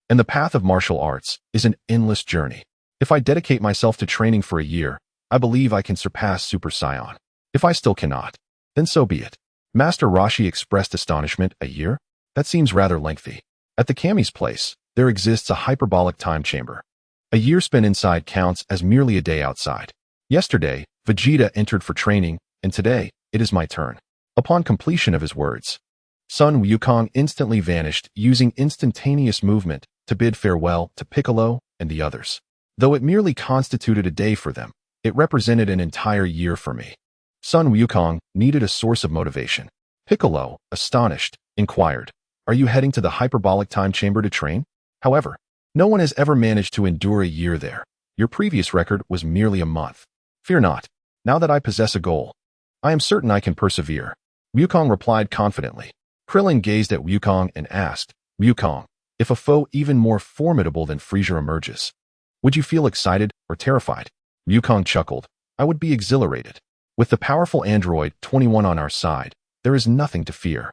And the path of martial arts is an endless journey. If I dedicate myself to training for a year, I believe I can surpass Super Saiyan. If I still cannot, then so be it. Master Roshi expressed astonishment. A year? That seems rather lengthy. At the Kami's place, there exists a hyperbolic time chamber. A year spent inside counts as merely a day outside. Yesterday, Vegeta entered for training, and today, it is my turn. Upon completion of his words, Sun Wukong instantly vanished using instantaneous movement to bid farewell to Piccolo and the others. Though it merely constituted a day for them, it represented an entire year for me. Sun Wukong needed a source of motivation. Piccolo, astonished, inquired, "Are you heading to the hyperbolic time chamber to train?" However, no one has ever managed to endure a year there. Your previous record was merely a month. Fear not. Now that I possess a goal, I am certain I can persevere. Wukong replied confidently. Krillin gazed at Wukong and asked, Wukong, if a foe even more formidable than Frieza emerges, would you feel excited or terrified? Wukong chuckled. I would be exhilarated. With the powerful android 21 on our side, there is nothing to fear.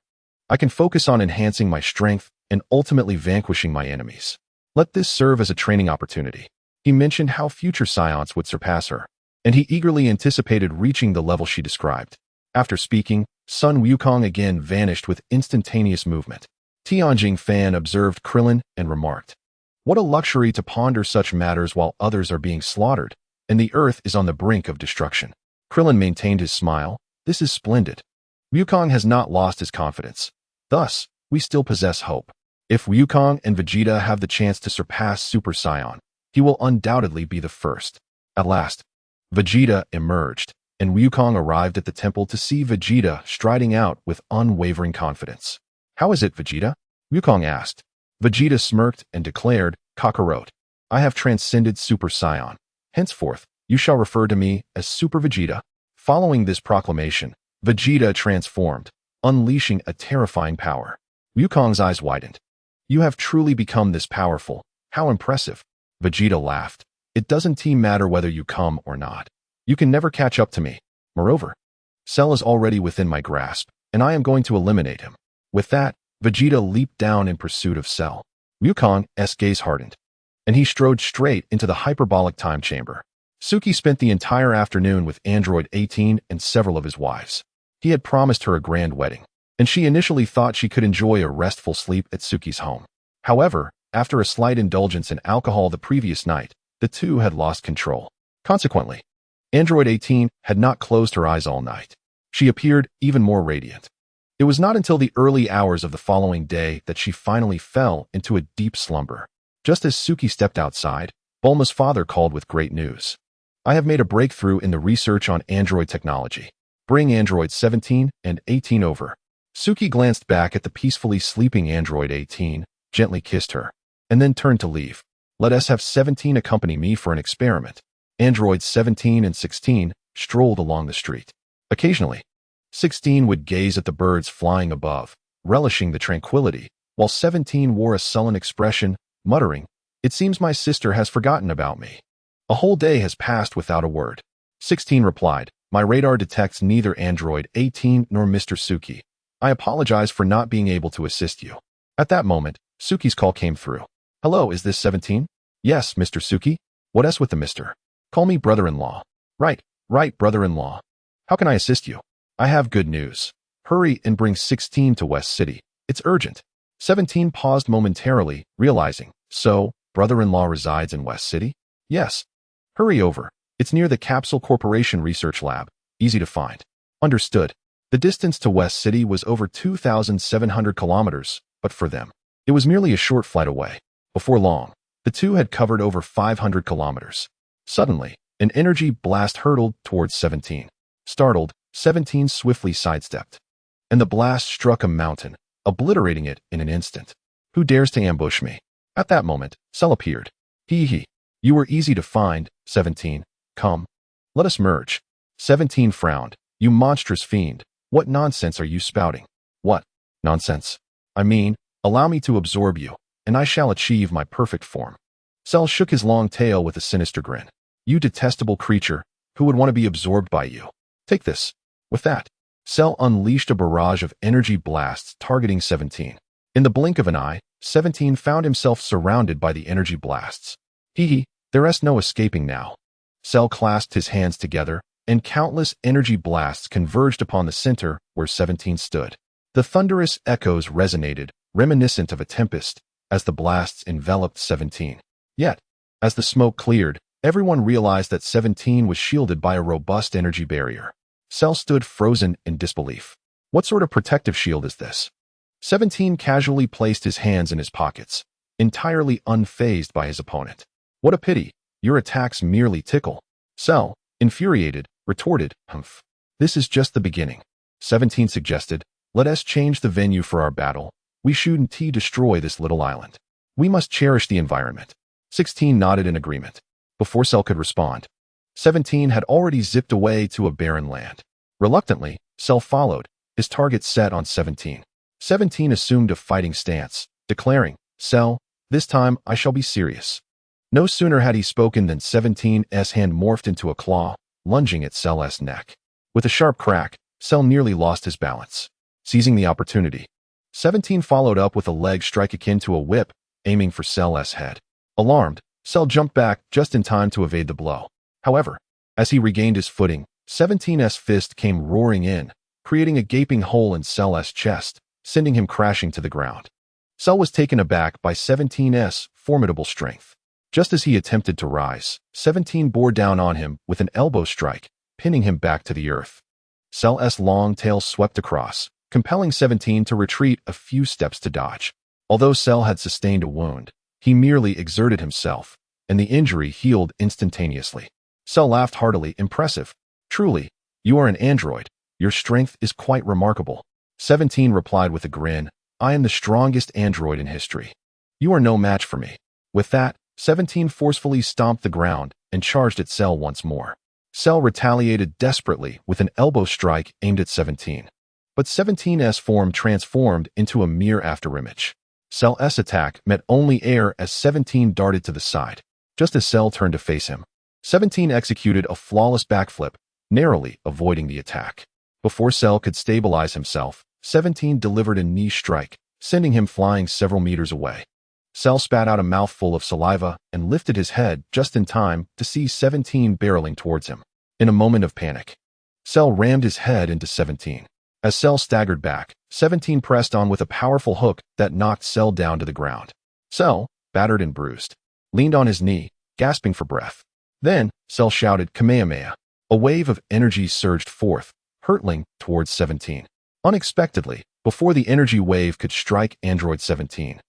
I can focus on enhancing my strength and ultimately vanquishing my enemies. Let this serve as a training opportunity. He mentioned how future Saiyans would surpass her, and he eagerly anticipated reaching the level she described. After speaking, Sun Wukong again vanished with instantaneous movement. Tianjing Fan observed Krillin and remarked, "What a luxury to ponder such matters while others are being slaughtered, and the earth is on the brink of destruction." Krillin maintained his smile. This is splendid. Wukong has not lost his confidence. Thus, we still possess hope. If Wukong and Vegeta have the chance to surpass Super Saiyan, he will undoubtedly be the first. At last, Vegeta emerged, and Wukong arrived at the temple to see Vegeta striding out with unwavering confidence. "How is it, Vegeta?" Wukong asked. Vegeta smirked and declared, "Kakarot, I have transcended Super Saiyan. Henceforth, you shall refer to me as Super Vegeta." Following this proclamation, Vegeta transformed, unleashing a terrifying power. Wukong's eyes widened. "You have truly become this powerful. How impressive." Vegeta laughed. "It doesn't matter whether you come or not. You can never catch up to me. Moreover, Cell is already within my grasp, and I am going to eliminate him." With that, Vegeta leaped down in pursuit of Cell. Wukong's gaze hardened, and he strode straight into the hyperbolic time chamber. Suki spent the entire afternoon with Android 18 and several of his wives. He had promised her a grand wedding, and she initially thought she could enjoy a restful sleep at Suki's home. However, after a slight indulgence in alcohol the previous night, the two had lost control. Consequently, Android 18 had not closed her eyes all night. She appeared even more radiant. It was not until the early hours of the following day that she finally fell into a deep slumber. Just as Suki stepped outside, Bulma's father called with great news. "I have made a breakthrough in the research on Android technology. Bring Android 17 and 18 over." Suki glanced back at the peacefully sleeping Android 18, gently kissed her, and then turned to leave. "Let us have 17 accompany me for an experiment." Androids 17 and 16 strolled along the street. Occasionally, 16 would gaze at the birds flying above, relishing the tranquility, while 17 wore a sullen expression, muttering, "It seems my sister has forgotten about me." A whole day has passed without a word. 16 replied, "My radar detects neither Android 18 nor Mr. Suki. I apologize for not being able to assist you." At that moment, Suki's call came through. "Hello, is this 17? "Yes, Mr. Suki. What else with the Mr.? "Call me brother-in-law." Right, brother-in-law. "How can I assist you?" "I have good news. Hurry and bring 16 to West City. It's urgent." 17 paused momentarily, realizing, "So, brother-in-law resides in West City?" "Yes." "Hurry over. It's near the Capsule Corporation Research Lab. Easy to find." Understood. The distance to West City was over 2,700 kilometers, but for them, it was merely a short flight away. Before long, the two had covered over 500 kilometers. Suddenly, an energy blast hurtled towards 17. Startled, 17 swiftly sidestepped, and the blast struck a mountain, obliterating it in an instant. "Who dares to ambush me?" At that moment, Cell appeared. "Hee. You were easy to find, 17. Come. Let us merge." 17 frowned. "You monstrous fiend. What nonsense are you spouting?" "What nonsense?" "I mean, allow me to absorb you, and I shall achieve my perfect form." Cell shook his long tail with a sinister grin. "You detestable creature, who would want to be absorbed by you? Take this." With that, Cell unleashed a barrage of energy blasts targeting 17. In the blink of an eye, 17 found himself surrounded by the energy blasts. There's no escaping now. Cell clasped his hands together, and countless energy blasts converged upon the center where 17 stood. The thunderous echoes resonated, reminiscent of a tempest, as the blasts enveloped 17. Yet, as the smoke cleared, everyone realized that 17 was shielded by a robust energy barrier. Cell stood frozen in disbelief. What sort of protective shield is this? 17 casually placed his hands in his pockets, entirely unfazed by his opponent. "What a pity, your attacks merely tickle." Cell, infuriated, retorted, "Humph. This is just the beginning." 17 suggested, "Let us change the venue for our battle. We shouldn't destroy this little island. We must cherish the environment." 16 nodded in agreement. Before Cell could respond, 17 had already zipped away to a barren land. Reluctantly, Cell followed, his target set on 17. 17 assumed a fighting stance, declaring, "Cell, this time I shall be serious." No sooner had he spoken than 17's hand morphed into a claw, lunging at Cell's neck. With a sharp crack, Cell nearly lost his balance. Seizing the opportunity, 17 followed up with a leg strike akin to a whip, aiming for Cell's head. Alarmed, Cell jumped back just in time to evade the blow. However, as he regained his footing, 17's fist came roaring in, creating a gaping hole in Cell's chest, sending him crashing to the ground. Cell was taken aback by 17's formidable strength. Just as he attempted to rise, 17 bore down on him with an elbow strike, pinning him back to the earth. Cell's long tail swept across, compelling 17 to retreat a few steps to dodge. Although Cell had sustained a wound, he merely exerted himself, and the injury healed instantaneously. Cell laughed heartily. Impressive. Truly, you are an android. Your strength is quite remarkable. 17 replied with a grin. I am the strongest android in history. You are no match for me. With that, 17 forcefully stomped the ground and charged at Cell once more. Cell retaliated desperately with an elbow strike aimed at 17. But 17's form transformed into a mere afterimage. Cell's attack met only air as 17 darted to the side. Just as Cell turned to face him, 17 executed a flawless backflip, narrowly avoiding the attack. Before Cell could stabilize himself, 17 delivered a knee strike, sending him flying several meters away. Cell spat out a mouthful of saliva and lifted his head just in time to see 17 barreling towards him. In a moment of panic, Cell rammed his head into 17. As Cell staggered back, 17 pressed on with a powerful hook that knocked Cell down to the ground. Cell, battered and bruised, leaned on his knee, gasping for breath. Then, Cell shouted, Kamehameha. A wave of energy surged forth, hurtling towards 17. Unexpectedly, before the energy wave could strike Android 17,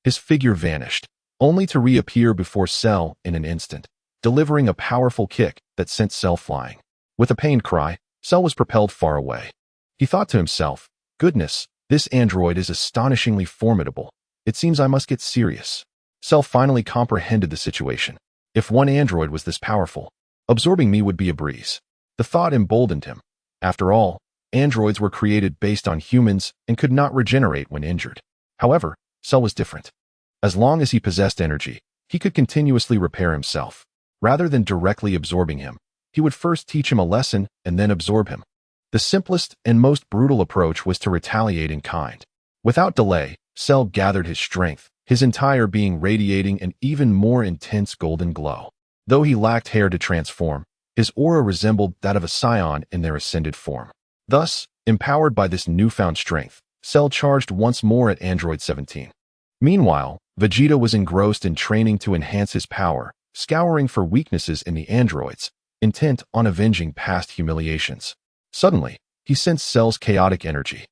his figure vanished, only to reappear before Cell in an instant, delivering a powerful kick that sent Cell flying. With a pained cry, Cell was propelled far away. He thought to himself, goodness, this android is astonishingly formidable. It seems I must get serious. Cell finally comprehended the situation. If one android was this powerful, absorbing me would be a breeze. The thought emboldened him. After all, androids were created based on humans and could not regenerate when injured. However, Cell was different. As long as he possessed energy, he could continuously repair himself. Rather than directly absorbing him, he would first teach him a lesson and then absorb him. The simplest and most brutal approach was to retaliate in kind. Without delay, Cell gathered his strength, his entire being radiating an even more intense golden glow. Though he lacked hair to transform, his aura resembled that of a scion in their ascended form. Thus, empowered by this newfound strength, Cell charged once more at Android 17. Meanwhile, Vegeta was engrossed in training to enhance his power, scouring for weaknesses in the androids, intent on avenging past humiliations. Suddenly, he sensed Cell's chaotic energy.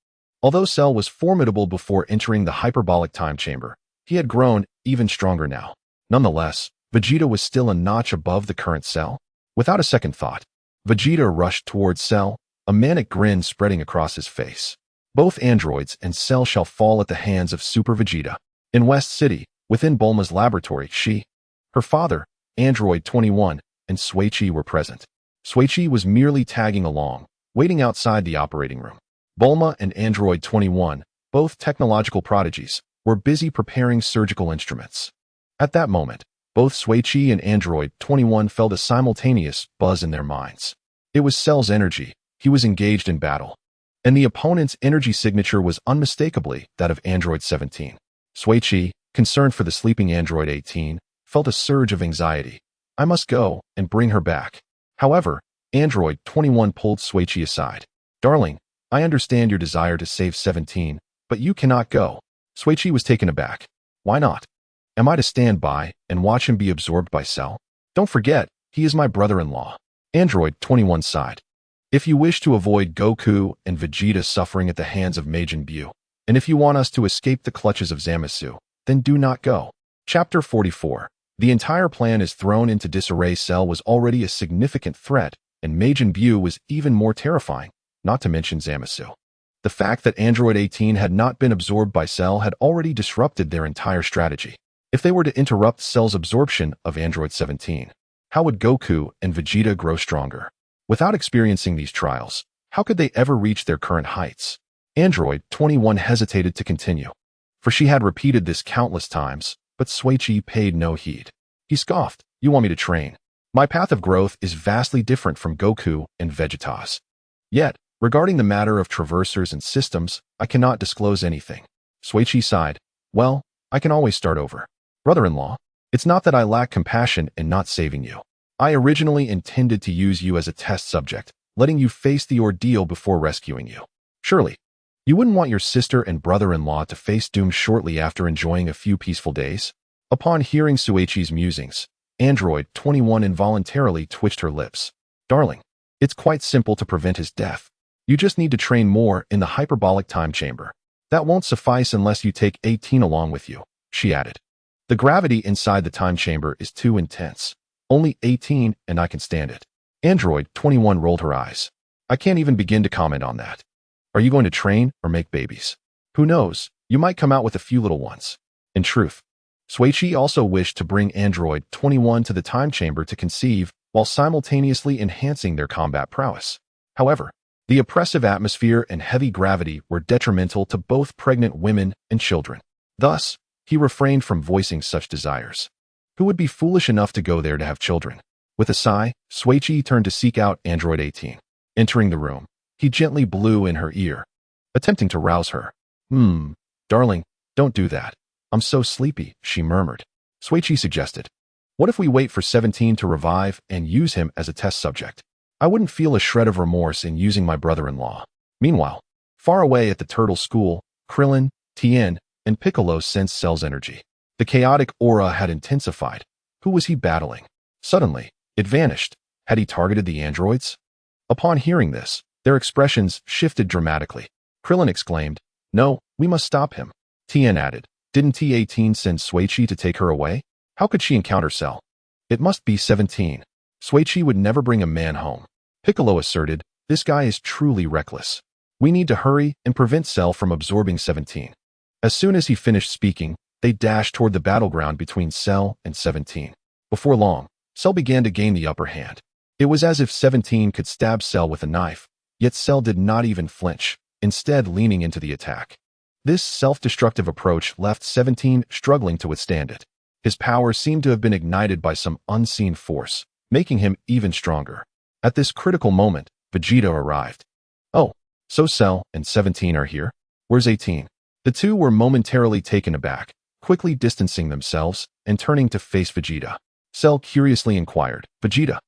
Although Cell was formidable before entering the hyperbolic time chamber, he had grown even stronger now. Nonetheless, Vegeta was still a notch above the current Cell. Without a second thought, Vegeta rushed towards Cell, a manic grin spreading across his face. Both androids and Cell shall fall at the hands of Super Vegeta. In West City, within Bulma's laboratory, her father, Android 21, and Suichi were present. Suichi was merely tagging along, waiting outside the operating room. Bulma and Android 21, both technological prodigies, were busy preparing surgical instruments. At that moment, both Suichi and Android 21 felt a simultaneous buzz in their minds. It was Cell's energy. He was engaged in battle. And the opponent's energy signature was unmistakably that of Android 17. Suichi, concerned for the sleeping Android 18, felt a surge of anxiety. I must go and bring her back. However, Android 21 pulled Suichi aside. Darling, I understand your desire to save 17, but you cannot go. Suichi was taken aback. Why not? Am I to stand by and watch him be absorbed by Cell? Don't forget, he is my brother-in-law. Android 21 sighed. If you wish to avoid Goku and Vegeta suffering at the hands of Majin Buu, and if you want us to escape the clutches of Zamasu, then do not go. Chapter 44. The entire plan is thrown into disarray. Cell was already a significant threat, and Majin Buu was even more terrifying, not to mention Zamasu. The fact that Android 18 had not been absorbed by Cell had already disrupted their entire strategy. If they were to interrupt Cell's absorption of Android 17, how would Goku and Vegeta grow stronger? Without experiencing these trials, how could they ever reach their current heights? Android 21 hesitated to continue, for she had repeated this countless times, but Suichi paid no heed. He scoffed, You want me to train? My path of growth is vastly different from Goku and Vegeta's. Yet, regarding the matter of traversers and systems, I cannot disclose anything. Suichi sighed. Well, I can always start over. Brother-in-law, it's not that I lack compassion in not saving you. I originally intended to use you as a test subject, letting you face the ordeal before rescuing you. Surely, you wouldn't want your sister and brother-in-law to face doom shortly after enjoying a few peaceful days? Upon hearing Suichi's musings, Android 21 involuntarily twitched her lips. Darling, it's quite simple to prevent his death. You just need to train more in the hyperbolic time chamber. That won't suffice unless you take 18 along with you, she added. The gravity inside the time chamber is too intense. Only 18 and I can stand it. Android 21 rolled her eyes. I can't even begin to comment on that. Are you going to train or make babies? Who knows, you might come out with a few little ones. In truth, Suichi also wished to bring Android 21 to the time chamber to conceive while simultaneously enhancing their combat prowess. However, the oppressive atmosphere and heavy gravity were detrimental to both pregnant women and children. Thus, he refrained from voicing such desires. Who would be foolish enough to go there to have children? With a sigh, Suichi turned to seek out Android 18. Entering the room, he gently blew in her ear, attempting to rouse her. Darling, don't do that. I'm so sleepy, she murmured. Suichi suggested. What if we wait for 17 to revive and use him as a test subject? I wouldn't feel a shred of remorse in using my brother-in-law. Meanwhile, far away at the turtle school, Krillin, Tien, and Piccolo sensed Cell's energy. The chaotic aura had intensified. Who was he battling? Suddenly, it vanished. Had he targeted the androids? Upon hearing this, their expressions shifted dramatically. Krillin exclaimed, No, we must stop him. Tien added, Didn't T-18 send Suichi to take her away? How could she encounter Cell? It must be 17. Suichi would never bring a man home. Piccolo asserted, This guy is truly reckless. We need to hurry and prevent Cell from absorbing 17. As soon as he finished speaking, they dashed toward the battleground between Cell and 17. Before long, Cell began to gain the upper hand. It was as if 17 could stab Cell with a knife, yet Cell did not even flinch, instead leaning into the attack. This self-destructive approach left 17 struggling to withstand it. His power seemed to have been ignited by some unseen force, making him even stronger. At this critical moment, Vegeta arrived. Oh, so Cell and 17 are here? Where's 18? The two were momentarily taken aback, quickly distancing themselves and turning to face Vegeta. Cell curiously inquired, Vegeta,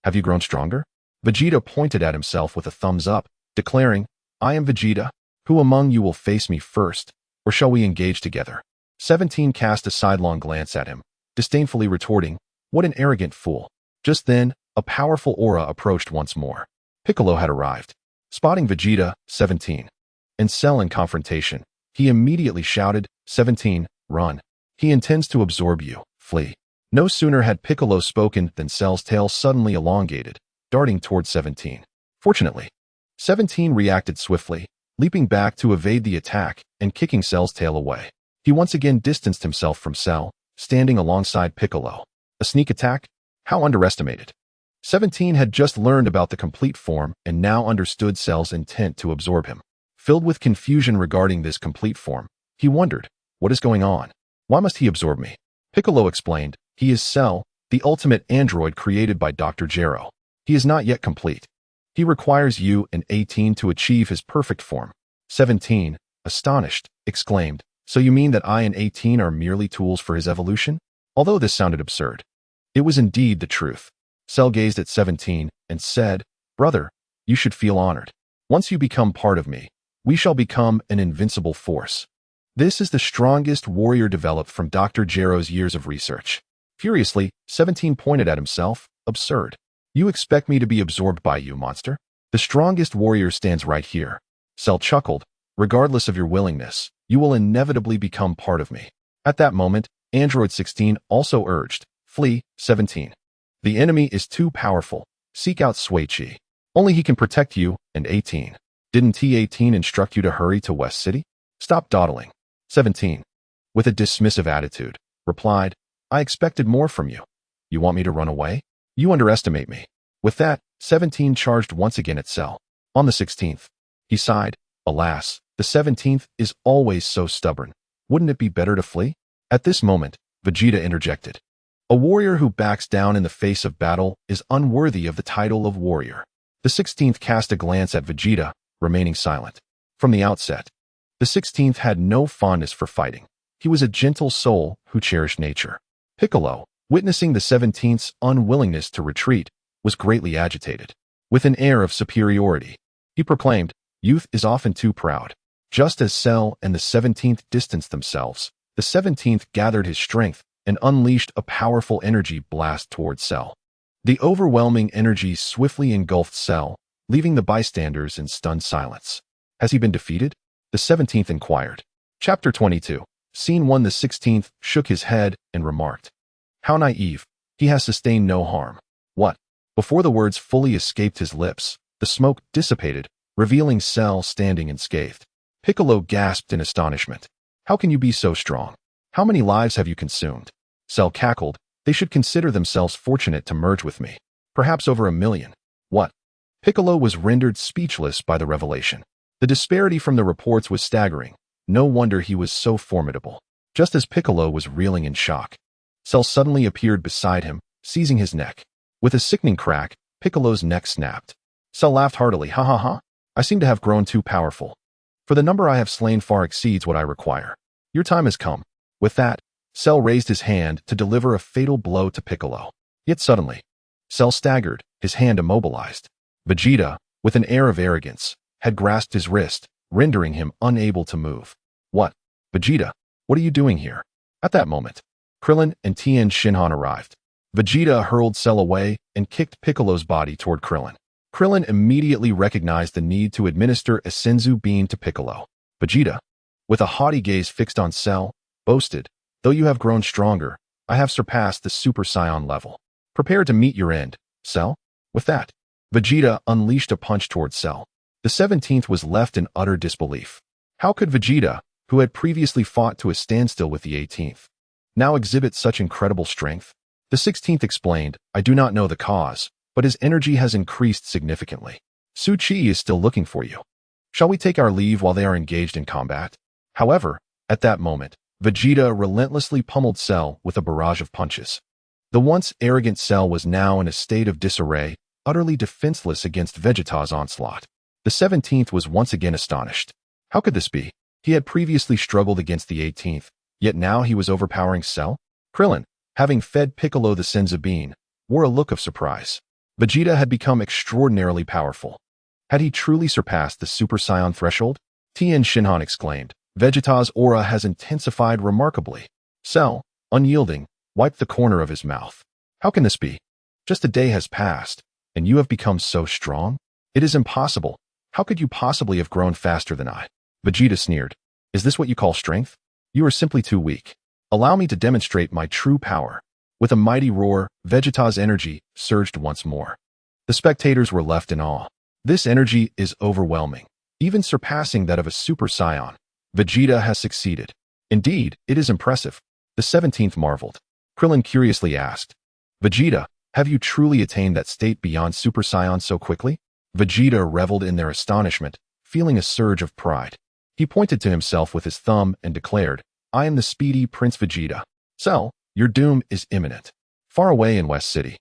have you grown stronger? Vegeta pointed at himself with a thumbs up, declaring, I am Vegeta. Who among you will face me first, or shall we engage together? 17 cast a sidelong glance at him, disdainfully retorting, What an arrogant fool. Just then, a powerful aura approached once more. Piccolo had arrived. Spotting Vegeta, 17, and Cell in confrontation, he immediately shouted, 17, run. He intends to absorb you, flee. No sooner had Piccolo spoken than Cell's tail suddenly elongated, darting toward 17. Fortunately, 17 reacted swiftly, leaping back to evade the attack and kicking Cell's tail away. He once again distanced himself from Cell, standing alongside Piccolo. A sneak attack? How underestimated. 17 had just learned about the complete form and now understood Cell's intent to absorb him. Filled with confusion regarding this complete form, he wondered, what is going on? Why must he absorb me? Piccolo explained, he is Cell, the ultimate android created by Dr. Gero. He is not yet complete. He requires you and 18 to achieve his perfect form. 17, astonished, exclaimed, So you mean that I and 18 are merely tools for his evolution? Although this sounded absurd, it was indeed the truth. Cell gazed at 17 and said, Brother, you should feel honored. Once you become part of me, we shall become an invincible force. This is the strongest warrior developed from Dr. Gero's years of research. Furiously, 17 pointed at himself, absurd. You expect me to be absorbed by you, monster? The strongest warrior stands right here. Cell chuckled, regardless of your willingness, you will inevitably become part of me. At that moment, Android 16 also urged, Flee, 17. The enemy is too powerful. Seek out Suichi. Only he can protect you, and 18. Didn't T-18 instruct you to hurry to West City? Stop dawdling. 17, with a dismissive attitude, replied, I expected more from you. You want me to run away? You underestimate me. With that, 17 charged once again at Cell. On the 16th, he sighed, Alas, the 17th is always so stubborn. Wouldn't it be better to flee? At this moment, Vegeta interjected. A warrior who backs down in the face of battle is unworthy of the title of warrior. The 16th cast a glance at Vegeta, remaining silent. From the outset, the 16th had no fondness for fighting. He was a gentle soul who cherished nature. Piccolo, witnessing the 17th's unwillingness to retreat, was greatly agitated. With an air of superiority, he proclaimed, Youth is often too proud. Just as Cell and the 17th distanced themselves, the 17th gathered his strength and unleashed a powerful energy blast toward Cell. The overwhelming energy swiftly engulfed Cell, leaving the bystanders in stunned silence. Has he been defeated? The 17th inquired. Chapter 22. Scene 1. The 16th shook his head and remarked, "How naive. He has sustained no harm." What? Before the words fully escaped his lips, the smoke dissipated, revealing Cell standing unscathed. Piccolo gasped in astonishment. "How can you be so strong? How many lives have you consumed?" Cell cackled. "They should consider themselves fortunate to merge with me. Perhaps over 1,000,000. What? Piccolo was rendered speechless by the revelation. The disparity from the reports was staggering. No wonder he was so formidable. Just as Piccolo was reeling in shock, Cell suddenly appeared beside him, seizing his neck. With a sickening crack, Piccolo's neck snapped. Cell laughed heartily. "Ha ha ha. I seem to have grown too powerful. For the number I have slain far exceeds what I require. Your time has come." With that, Cell raised his hand to deliver a fatal blow to Piccolo. Yet suddenly, Cell staggered, his hand immobilized. Vegeta, with an air of arrogance, had grasped his wrist, rendering him unable to move. "What? Vegeta, what are you doing here?" At that moment, Krillin and Tien Shinhan arrived. Vegeta hurled Cell away and kicked Piccolo's body toward Krillin. Krillin immediately recognized the need to administer a Senzu bean to Piccolo. Vegeta, with a haughty gaze fixed on Cell, boasted, "Though you have grown stronger, I have surpassed the Super Saiyan level. Prepare to meet your end, Cell." With that, Vegeta unleashed a punch toward Cell. The 17th was left in utter disbelief. How could Vegeta, who had previously fought to a standstill with the 18th, now exhibit such incredible strength? The 16th explained, "I do not know the cause, but his energy has increased significantly. Su Chi is still looking for you. Shall we take our leave while they are engaged in combat?" However, at that moment, Vegeta relentlessly pummeled Cell with a barrage of punches. The once arrogant Cell was now in a state of disarray, utterly defenseless against Vegeta's onslaught. The 17th was once again astonished. How could this be? He had previously struggled against the 18th, yet now he was overpowering Cell? Krillin, having fed Piccolo the Senzu bean, wore a look of surprise. Vegeta had become extraordinarily powerful. Had he truly surpassed the Super Saiyan threshold? Tien Shinhan exclaimed. Vegeta's aura has intensified remarkably. Cell, unyielding, wiped the corner of his mouth. How can this be? Just a day has passed, and you have become so strong? It is impossible. How could you possibly have grown faster than I? Vegeta sneered. Is this what you call strength? You are simply too weak. Allow me to demonstrate my true power. With a mighty roar, Vegeta's energy surged once more. The spectators were left in awe. This energy is overwhelming, even surpassing that of a Super Saiyan. Vegeta has succeeded. Indeed, it is impressive. The 17th marveled. Krillin curiously asked, Vegeta, have you truly attained that state beyond Super Saiyan so quickly? Vegeta reveled in their astonishment, feeling a surge of pride. He pointed to himself with his thumb and declared, I am the speedy Prince Vegeta. Cell, your doom is imminent. Far away in West City,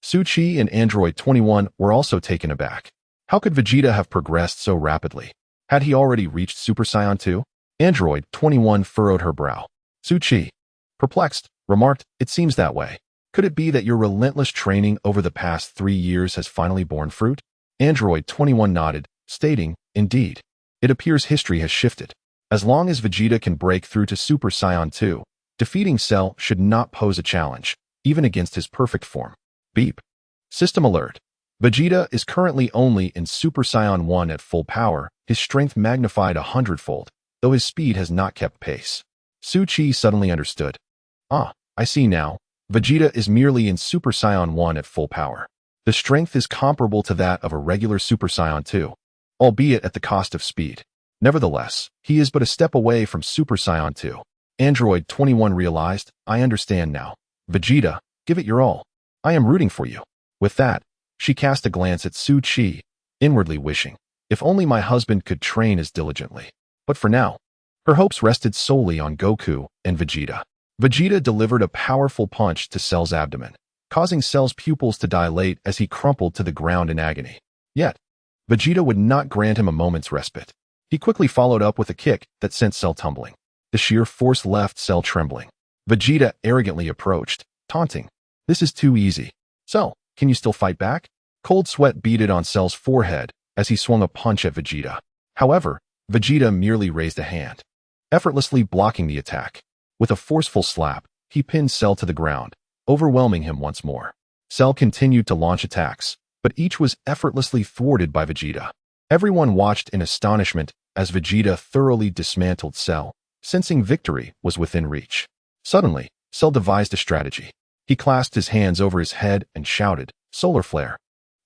Su Chi and Android 21 were also taken aback. How could Vegeta have progressed so rapidly? Had he already reached Super Saiyan 2? Android 21 furrowed her brow. Su Chi, perplexed, remarked, it seems that way. Could it be that your relentless training over the past 3 years has finally borne fruit? Android 21 nodded, stating, indeed. It appears history has shifted. As long as Vegeta can break through to Super Saiyan 2, defeating Cell should not pose a challenge, even against his perfect form. Beep. System alert. Vegeta is currently only in Super Saiyan 1 at full power, his strength magnified 100-fold, though his speed has not kept pace. Su Chi suddenly understood. Ah, I see now. Vegeta is merely in Super Saiyan 1 at full power. The strength is comparable to that of a regular Super Saiyan 2, albeit at the cost of speed. Nevertheless, he is but a step away from Super Saiyan 2. Android 21 realized, I understand now. Vegeta, give it your all. I am rooting for you. With that, she cast a glance at Su Chi, inwardly wishing, if only my husband could train as diligently. But for now, her hopes rested solely on Goku and Vegeta. Vegeta delivered a powerful punch to Cell's abdomen, causing Cell's pupils to dilate as he crumpled to the ground in agony. Yet, Vegeta would not grant him a moment's respite. He quickly followed up with a kick that sent Cell tumbling. The sheer force left Cell trembling. Vegeta arrogantly approached, taunting, this is too easy. Cell, can you still fight back? Cold sweat beaded on Cell's forehead as he swung a punch at Vegeta. However, Vegeta merely raised a hand, effortlessly blocking the attack. With a forceful slap, he pinned Cell to the ground, overwhelming him once more. Cell continued to launch attacks, but each was effortlessly thwarted by Vegeta. Everyone watched in astonishment as Vegeta thoroughly dismantled Cell, sensing victory was within reach. Suddenly, Cell devised a strategy. He clasped his hands over his head and shouted, "Solar flare!"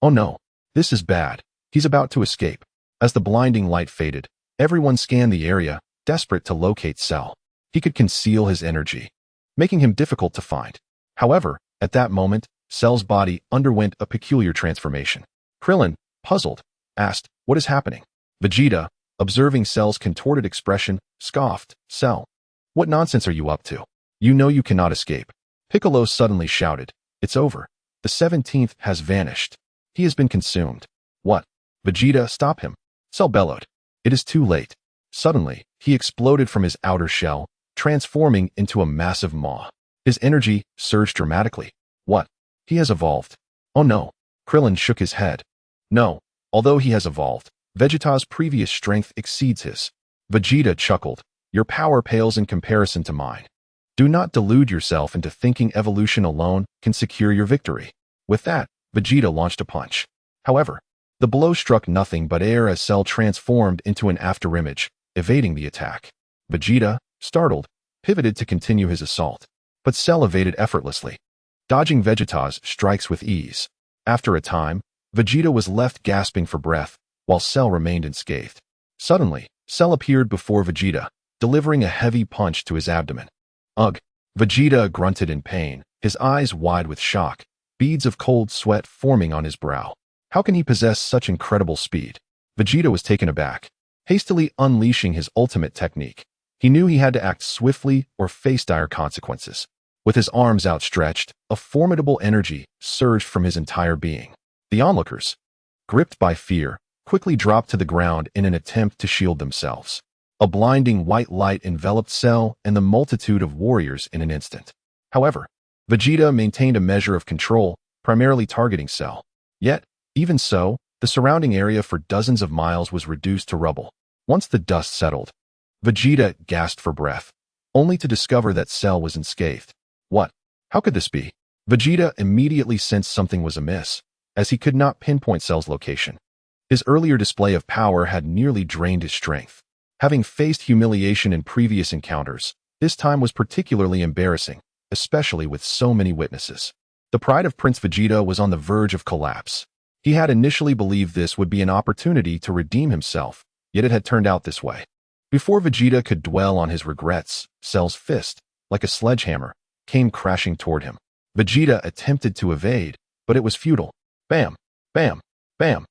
Oh no, this is bad. He's about to escape. As the blinding light faded, everyone scanned the area, desperate to locate Cell. He could conceal his energy, making him difficult to find. However, at that moment, Cell's body underwent a peculiar transformation. Krillin, puzzled, asked, "What is happening?" Vegeta, observing Cell's contorted expression, scoffed, "Cell, what nonsense are you up to? You know you cannot escape." Piccolo suddenly shouted, "It's over. The 17th has vanished. He has been consumed." "What?" Vegeta, "Stop him." Cell bellowed. "It is too late." Suddenly, he exploded from his outer shell, transforming into a massive maw. His energy surged dramatically. "What? He has evolved." "Oh no." Krillin shook his head. "No, although he has evolved, Vegeta's previous strength exceeds his." Vegeta chuckled, "Your power pales in comparison to mine. Do not delude yourself into thinking evolution alone can secure your victory." With that, Vegeta launched a punch. However, the blow struck nothing but air as Cell transformed into an afterimage, evading the attack. Vegeta, startled, pivoted to continue his assault, but Cell evaded effortlessly, dodging Vegeta's strikes with ease. After a time, Vegeta was left gasping for breath, while Cell remained unscathed. Suddenly, Cell appeared before Vegeta, delivering a heavy punch to his abdomen. "Ugh!" Vegeta grunted in pain, his eyes wide with shock, beads of cold sweat forming on his brow. How can he possess such incredible speed? Vegeta was taken aback. Hastily unleashing his ultimate technique, he knew he had to act swiftly or face dire consequences. With his arms outstretched, a formidable energy surged from his entire being. The onlookers, gripped by fear, quickly dropped to the ground in an attempt to shield themselves. A blinding white light enveloped Cell and the multitude of warriors in an instant. However, Vegeta maintained a measure of control, primarily targeting Cell. Yet, even so, the surrounding area for dozens of miles was reduced to rubble. Once the dust settled, Vegeta gasped for breath, only to discover that Cell was unscathed. What? How could this be? Vegeta immediately sensed something was amiss, as he could not pinpoint Cell's location. His earlier display of power had nearly drained his strength. Having faced humiliation in previous encounters, this time was particularly embarrassing, especially with so many witnesses. The pride of Prince Vegeta was on the verge of collapse. He had initially believed this would be an opportunity to redeem himself, yet it had turned out this way. Before Vegeta could dwell on his regrets, Cell's fist, like a sledgehammer, came crashing toward him. Vegeta attempted to evade, but it was futile. Bam! Bam! Bam!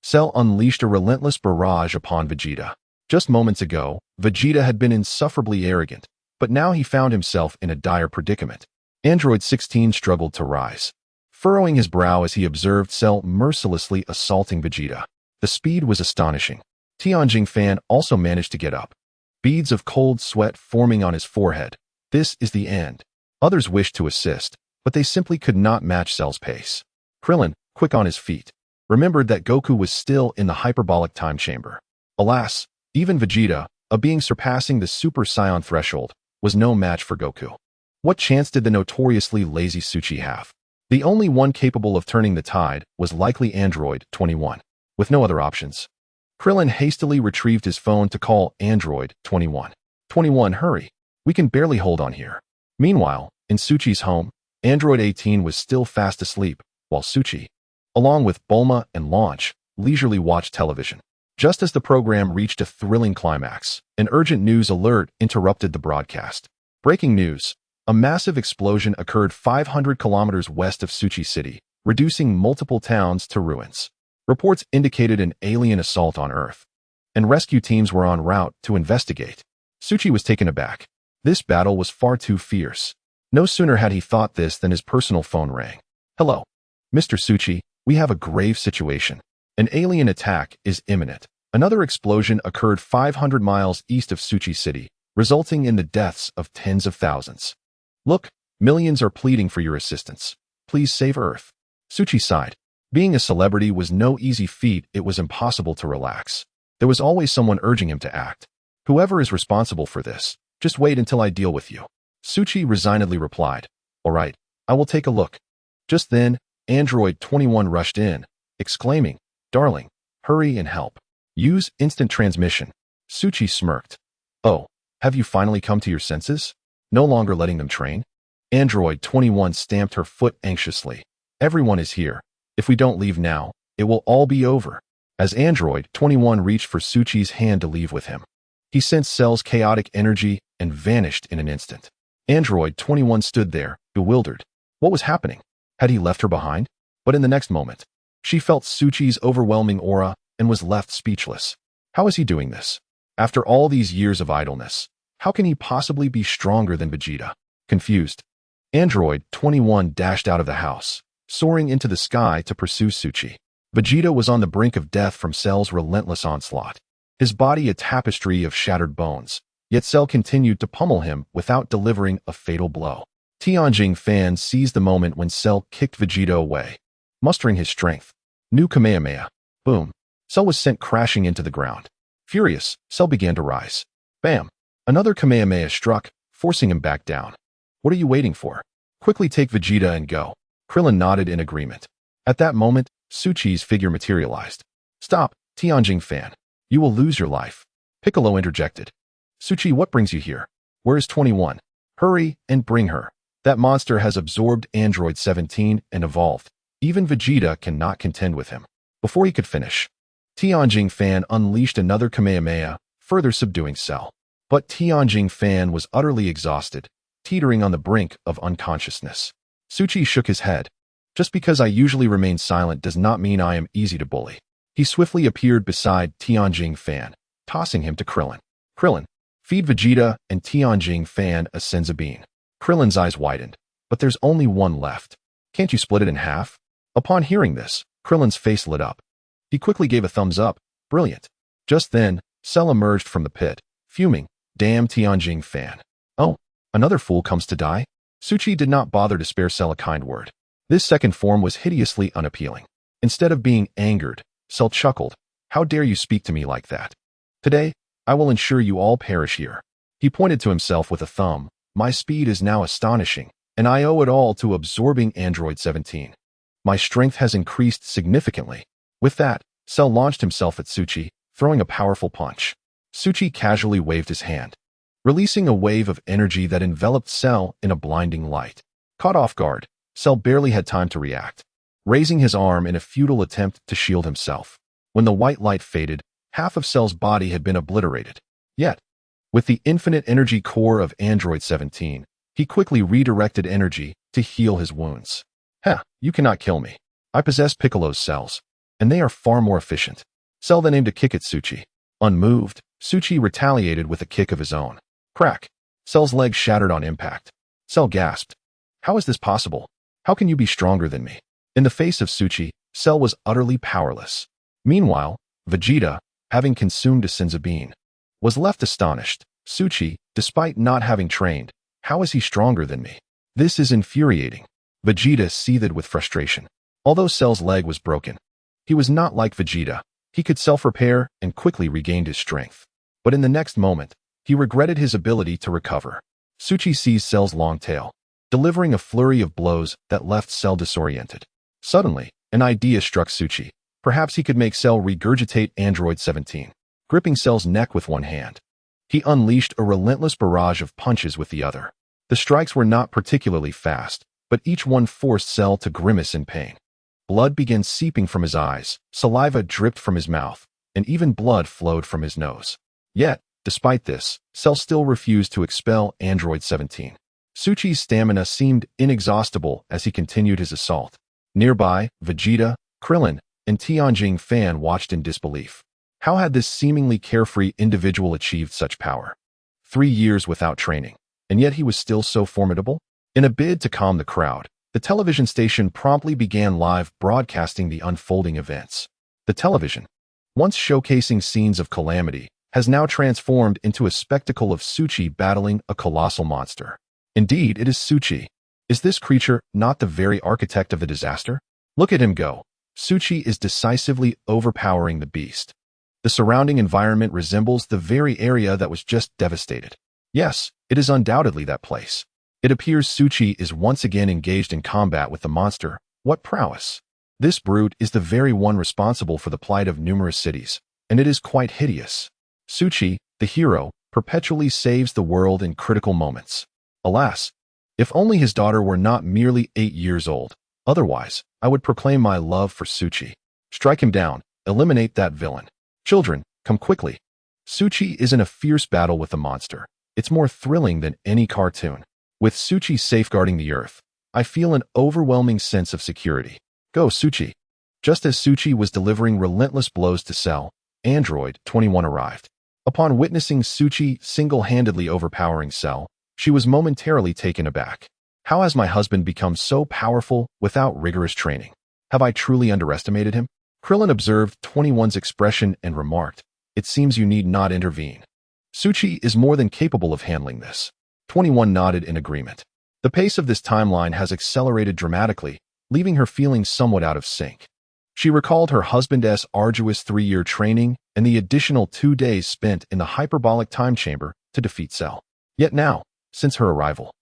Cell unleashed a relentless barrage upon Vegeta. Just moments ago, Vegeta had been insufferably arrogant, but now he found himself in a dire predicament. Android 16 struggled to rise, furrowing his brow as he observed Cell mercilessly assaulting Vegeta. The speed was astonishing. Tianjing Fan also managed to get up, beads of cold sweat forming on his forehead. This is the end. Others wished to assist, but they simply could not match Cell's pace. Krillin, quick on his feet, remembered that Goku was still in the hyperbolic time chamber. Alas, even Vegeta, a being surpassing the Super Saiyan threshold, was no match for Goku. What chance did the notoriously lazy Suchi have? The only one capable of turning the tide was likely Android 21. With no other options, Krillin hastily retrieved his phone to call Android 21. 21, hurry. We can barely hold on here. Meanwhile, in Suchi's home, Android 18 was still fast asleep, while Suchi, along with Bulma and Launch, leisurely watched television. Just as the program reached a thrilling climax, an urgent news alert interrupted the broadcast. Breaking news. A massive explosion occurred 500 kilometers west of Suchi City, reducing multiple towns to ruins. Reports indicated an alien assault on Earth, and rescue teams were en route to investigate. Suchi was taken aback. This battle was far too fierce. No sooner had he thought this than his personal phone rang. "Hello, Mr. Suchi, we have a grave situation. An alien attack is imminent." Another explosion occurred 500 miles east of Suchi City, resulting in the deaths of tens of thousands. "Look, millions are pleading for your assistance. Please save Earth." Suchi sighed. Being a celebrity was no easy feat. It was impossible to relax. There was always someone urging him to act. "Whoever is responsible for this, just wait until I deal with you." Suchi resignedly replied, "All right, I will take a look." Just then, Android 21 rushed in, exclaiming, "Darling, hurry and help. Use instant transmission." Suchi smirked. "Oh, have you finally come to your senses? No longer letting them train?" Android 21 stamped her foot anxiously. "Everyone is here. If we don't leave now, it will all be over." As Android 21 reached for Suchi's hand to leave with him, he sensed Cell's chaotic energy and vanished in an instant. Android 21 stood there, bewildered. What was happening? Had he left her behind? But in the next moment, she felt Suchi's overwhelming aura and was left speechless. How is he doing this? After all these years of idleness, how can he possibly be stronger than Vegeta? Confused, Android 21 dashed out of the house, soaring into the sky to pursue Suchi. Vegeta was on the brink of death from Cell's relentless onslaught, his body a tapestry of shattered bones, yet Cell continued to pummel him without delivering a fatal blow. Tianjin Fan seized the moment when Cell kicked Vegeta away. Mustering his strength, new Kamehameha. Boom. Cell was sent crashing into the ground. Furious, Cell began to rise. Bam! Another Kamehameha struck, forcing him back down. "What are you waiting for? Quickly take Vegeta and go." Krillin nodded in agreement. At that moment, Suchi's figure materialized. "Stop, Tianjin Fan. You will lose your life." Piccolo interjected. "Suchi, what brings you here? Where is 21? Hurry and bring her. That monster has absorbed Android 17 and evolved. Even Vegeta cannot contend with him." Before he could finish, Tianjin Fan unleashed another Kamehameha, further subduing Cell. But Tianjin Fan was utterly exhausted, teetering on the brink of unconsciousness. Suchi shook his head. "Just because I usually remain silent does not mean I am easy to bully." He swiftly appeared beside Tianjin Fan, tossing him to Krillin. "Krillin, feed Vegeta and Tianjin Fan a senzu bean." Krillin's eyes widened. "But there's only one left. Can't you split it in half?" Upon hearing this, Krillin's face lit up. He quickly gave a thumbs up. "Brilliant." Just then, Cell emerged from the pit, fuming. "Damn Tianjin Fan. Oh, another fool comes to die?" Suchi did not bother to spare Cell a kind word. This second form was hideously unappealing. Instead of being angered, Cell chuckled. "How dare you speak to me like that? Today, I will ensure you all perish here." He pointed to himself with a thumb. "My speed is now astonishing, and I owe it all to absorbing Android 17. My strength has increased significantly." With that, Cell launched himself at Suchi, throwing a powerful punch. Suchi casually waved his hand, releasing a wave of energy that enveloped Cell in a blinding light. Caught off guard, Cell barely had time to react, raising his arm in a futile attempt to shield himself. When the white light faded, half of Cell's body had been obliterated. Yet, with the infinite energy core of Android 17, he quickly redirected energy to heal his wounds. "Heh, you cannot kill me. I possess Piccolo's cells, and they are far more efficient." Cell then aimed a kick at Suchi. Unmoved, Suchi retaliated with a kick of his own. Crack! Cell's leg shattered on impact. Cell gasped. "How is this possible? How can you be stronger than me?" In the face of Suchi, Cell was utterly powerless. Meanwhile, Vegeta, having consumed a senzu bean, was left astonished. "Suchi, despite not having trained, how is he stronger than me? This is infuriating." Vegeta seethed with frustration. Although Cell's leg was broken, he was not like Vegeta. He could self-repair and quickly regained his strength. But in the next moment, he regretted his ability to recover. Suchi seized Cell's long tail, delivering a flurry of blows that left Cell disoriented. Suddenly, an idea struck Suchi. Perhaps he could make Cell regurgitate Android 17. Gripping Cell's neck with one hand, he unleashed a relentless barrage of punches with the other. The strikes were not particularly fast, but each one forced Cell to grimace in pain. Blood began seeping from his eyes, saliva dripped from his mouth, and even blood flowed from his nose. Yet, despite this, Cell still refused to expel Android 17. Suchi's stamina seemed inexhaustible as he continued his assault. Nearby, Vegeta, Krillin, and Tianjin Fan watched in disbelief. How had this seemingly carefree individual achieved such power? 3 years without training, and yet he was still so formidable? In a bid to calm the crowd, the television station promptly began live broadcasting the unfolding events. The television, once showcasing scenes of calamity, has now transformed into a spectacle of Suchi battling a colossal monster. Indeed, it is Suchi. Is this creature not the very architect of the disaster? Look at him go. Suchi is decisively overpowering the beast. The surrounding environment resembles the very area that was just devastated. Yes, it is undoubtedly that place. It appears Suchi is once again engaged in combat with the monster. What prowess! This brute is the very one responsible for the plight of numerous cities, and it is quite hideous. Suchi, the hero, perpetually saves the world in critical moments. Alas, if only his daughter were not merely 8 years old. Otherwise, I would proclaim my love for Suchi. Strike him down, eliminate that villain. Children, come quickly. Suchi is in a fierce battle with the monster. It's more thrilling than any cartoon. With Suchi safeguarding the earth, I feel an overwhelming sense of security. Go, Suchi. Just as Suchi was delivering relentless blows to Cell, Android 21 arrived. Upon witnessing Suchi single-handedly overpowering Cell, she was momentarily taken aback. How has my husband become so powerful without rigorous training? Have I truly underestimated him? Krillin observed 21's expression and remarked, "It seems you need not intervene. Suchi is more than capable of handling this." 21 nodded in agreement. The pace of this timeline has accelerated dramatically, leaving her feeling somewhat out of sync. She recalled her husband's arduous 3-year training and the additional 2 days spent in the hyperbolic time chamber to defeat Cell. Yet now, since her arrival,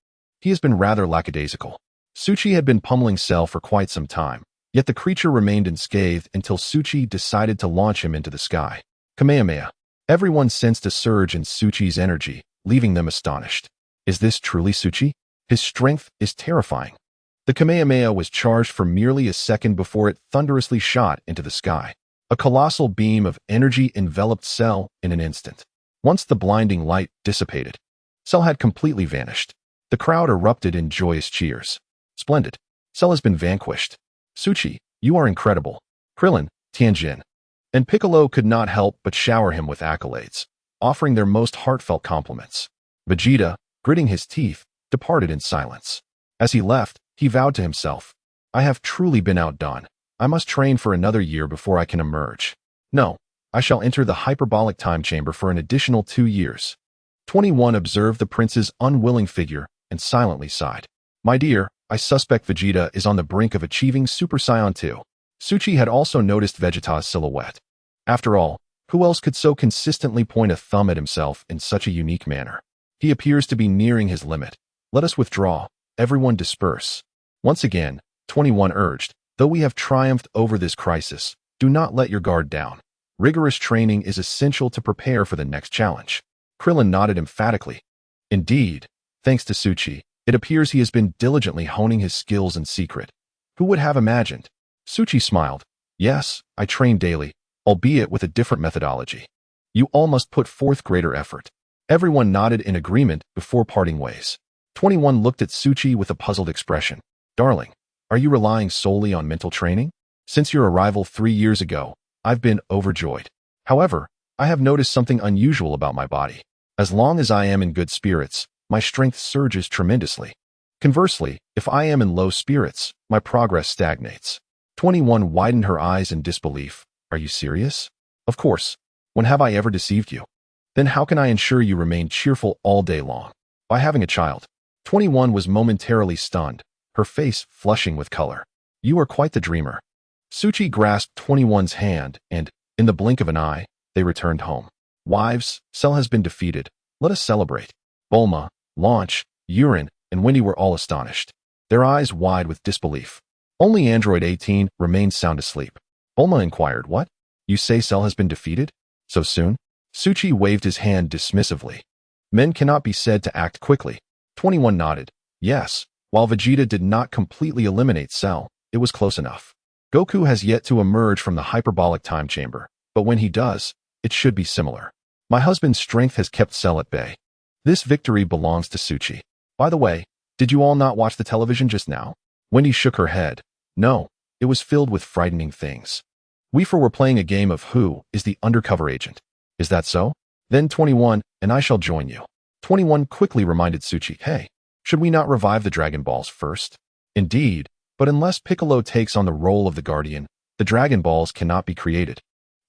he has been rather lackadaisical. Suchi had been pummeling Cell for quite some time, yet the creature remained unscathed until Suchi decided to launch him into the sky. Kamehameha. Everyone sensed a surge in Suchi's energy, leaving them astonished. Is this truly Suchi? His strength is terrifying. The Kamehameha was charged for merely a second before it thunderously shot into the sky. A colossal beam of energy enveloped Cell in an instant. Once the blinding light dissipated, Cell had completely vanished. The crowd erupted in joyous cheers. Splendid. Cell has been vanquished. Suchi, you are incredible. Krillin, Tianjin, and Piccolo could not help but shower him with accolades, offering their most heartfelt compliments. Vegeta, gritting his teeth, departed in silence. As he left, he vowed to himself, "I have truly been outdone. I must train for another year before I can emerge. No, I shall enter the hyperbolic time chamber for an additional 2 years." 21 observed the prince's unwilling figure and silently sighed. "My dear, I suspect Vegeta is on the brink of achieving Super Saiyan 2. Suchi had also noticed Vegeta's silhouette. After all, who else could so consistently point a thumb at himself in such a unique manner? He appears to be nearing his limit. Let us withdraw. Everyone disperse. Once again, 21 urged, though we have triumphed over this crisis, do not let your guard down. Rigorous training is essential to prepare for the next challenge. Krillin nodded emphatically. Indeed, thanks to Suchi, it appears he has been diligently honing his skills in secret. Who would have imagined? Suchi smiled. Yes, I train daily, albeit with a different methodology. You all must put forth greater effort. Everyone nodded in agreement before parting ways. 21 looked at Suchi with a puzzled expression. Darling, are you relying solely on mental training? Since your arrival 3 years ago, I've been overjoyed. However, I have noticed something unusual about my body. As long as I am in good spirits, my strength surges tremendously. Conversely, if I am in low spirits, my progress stagnates. 21 widened her eyes in disbelief. Are you serious? Of course. When have I ever deceived you? Then how can I ensure you remain cheerful all day long? By having a child. 21 was momentarily stunned, her face flushing with color. You are quite the dreamer. Suchi grasped 21's hand and, in the blink of an eye, they returned home. Wives, Cell has been defeated. Let us celebrate. Bulma, Launch, Urine, and Wendy were all astonished, their eyes wide with disbelief. Only Android 18 remained sound asleep. Bulma inquired, What? You say Cell has been defeated? So soon? Suchi waved his hand dismissively. Men cannot be said to act quickly. 21 nodded. Yes, while Vegeta did not completely eliminate Cell, it was close enough. Goku has yet to emerge from the hyperbolic time chamber, but when he does, it should be similar. My husband's strength has kept Cell at bay. This victory belongs to Suchi. By the way, did you all not watch the television just now? Wendy shook her head. No, it was filled with frightening things. We were playing a game of who is the undercover agent. Is that so? Then 21, and I shall join you. 21 quickly reminded Suchi, Hey, should we not revive the Dragon Balls first? Indeed, but unless Piccolo takes on the role of the Guardian, the Dragon Balls cannot be created.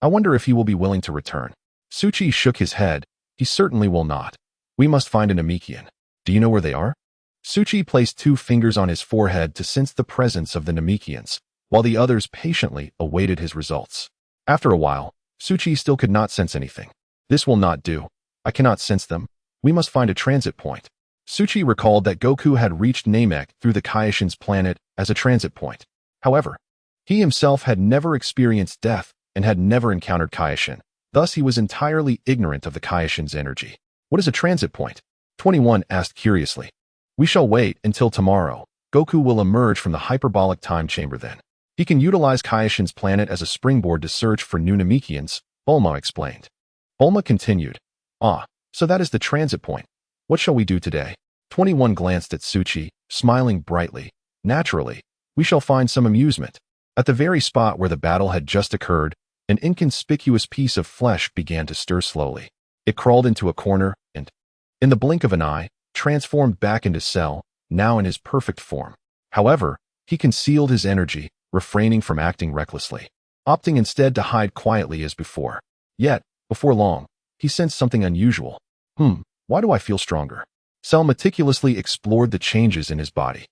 I wonder if he will be willing to return. Suchi shook his head. He certainly will not. We must find an Namekian. Do you know where they are? Suchi placed 2 fingers on his forehead to sense the presence of the Namekians, while the others patiently awaited his results. After a while, Suchi still could not sense anything. This will not do. I cannot sense them. We must find a transit point. Suchi recalled that Goku had reached Namek through the Kaioshin's planet as a transit point. However, He himself had never experienced death and had never encountered Kaioshin. Thus, he was entirely ignorant of the Kaioshin's energy. What is a transit point? 21 asked curiously. We shall wait until tomorrow. Goku will emerge from the hyperbolic time chamber then. He can utilize Kaioshin's planet as a springboard to search for new Namekians, Bulma explained. Bulma continued. Ah, so that is the transit point. What shall we do today? 21 glanced at Suchi, smiling brightly. Naturally, we shall find some amusement. At the very spot where the battle had just occurred, an inconspicuous piece of flesh began to stir slowly. It crawled into a corner and, in the blink of an eye, transformed back into Cell, now in his perfect form. However, he concealed his energy, refraining from acting recklessly, opting instead to hide quietly as before. Yet, before long, he sensed something unusual. Why do I feel stronger? Cell meticulously explored the changes in his body.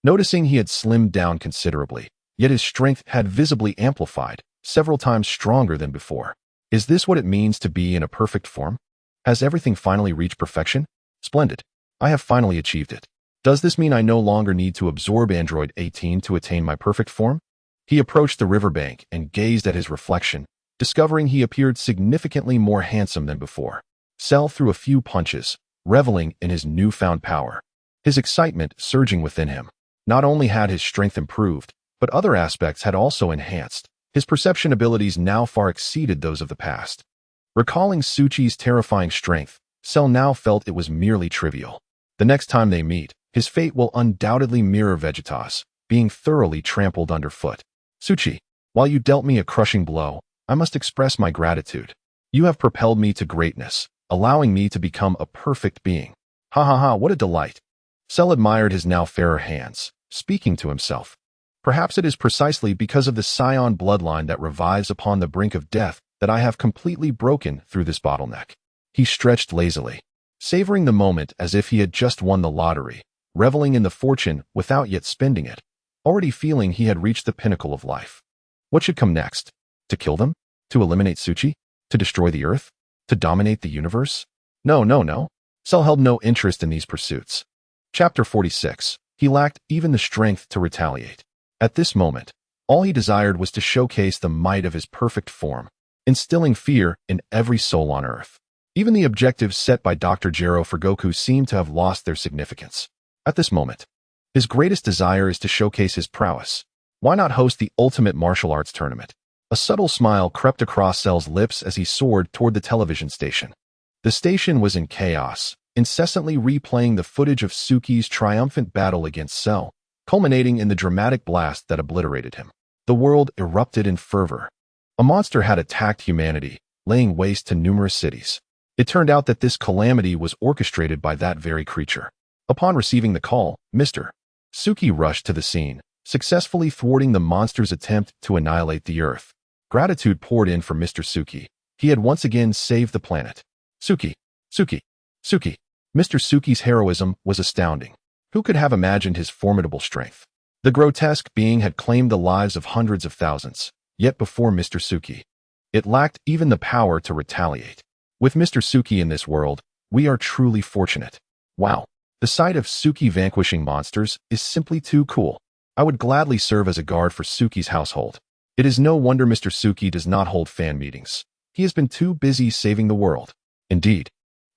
Noticing he had slimmed down considerably, yet his strength had visibly amplified, several times stronger than before. Is this what it means to be in a perfect form? Has everything finally reached perfection? Splendid. I have finally achieved it. Does this mean I no longer need to absorb Android 18 to attain my perfect form? He approached the riverbank and gazed at his reflection, discovering he appeared significantly more handsome than before. Cell threw a few punches, reveling in his newfound power. His excitement surging within him. Not only had his strength improved, but other aspects had also enhanced. His perception abilities now far exceeded those of the past. Recalling Suchi's terrifying strength, Cell now felt it was merely trivial. The next time they meet, his fate will undoubtedly mirror Vegeta's, being thoroughly trampled underfoot. Suchi, while you dealt me a crushing blow, I must express my gratitude. You have propelled me to greatness, allowing me to become a perfect being. Ha ha ha, what a delight. Cell admired his now fairer hands, speaking to himself. Perhaps it is precisely because of the Scion bloodline that revives upon the brink of death that I have completely broken through this bottleneck. He stretched lazily, savoring the moment as if he had just won the lottery, reveling in the fortune without yet spending it, already feeling he had reached the pinnacle of life. What should come next? To kill them? To eliminate Suchi? To destroy the Earth? To dominate the universe? No. Cell held no interest in these pursuits. Chapter 46. He lacked even the strength to retaliate. At this moment, all he desired was to showcase the might of his perfect form, instilling fear in every soul on Earth. Even the objectives set by Dr. Gero for Goku seemed to have lost their significance. At this moment, his greatest desire is to showcase his prowess. Why not host the ultimate martial arts tournament? A subtle smile crept across Cell's lips as he soared toward the television station. The station was in chaos, incessantly replaying the footage of Suki's triumphant battle against Cell, culminating in the dramatic blast that obliterated him. The world erupted in fervor. A monster had attacked humanity, laying waste to numerous cities. It turned out that this calamity was orchestrated by that very creature. Upon receiving the call, Mr. Suki rushed to the scene, successfully thwarting the monster's attempt to annihilate the Earth. Gratitude poured in for Mr. Suki. He had once again saved the planet. Suki. Mr. Suki's heroism was astounding. Who could have imagined his formidable strength? The grotesque being had claimed the lives of hundreds of thousands, yet before Mr. Suki, it lacked even the power to retaliate. With Mr. Suki in this world, we are truly fortunate. Wow. The sight of Suki vanquishing monsters is simply too cool. I would gladly serve as a guard for Suki's household. It is no wonder Mr. Suki does not hold fan meetings. He has been too busy saving the world. Indeed,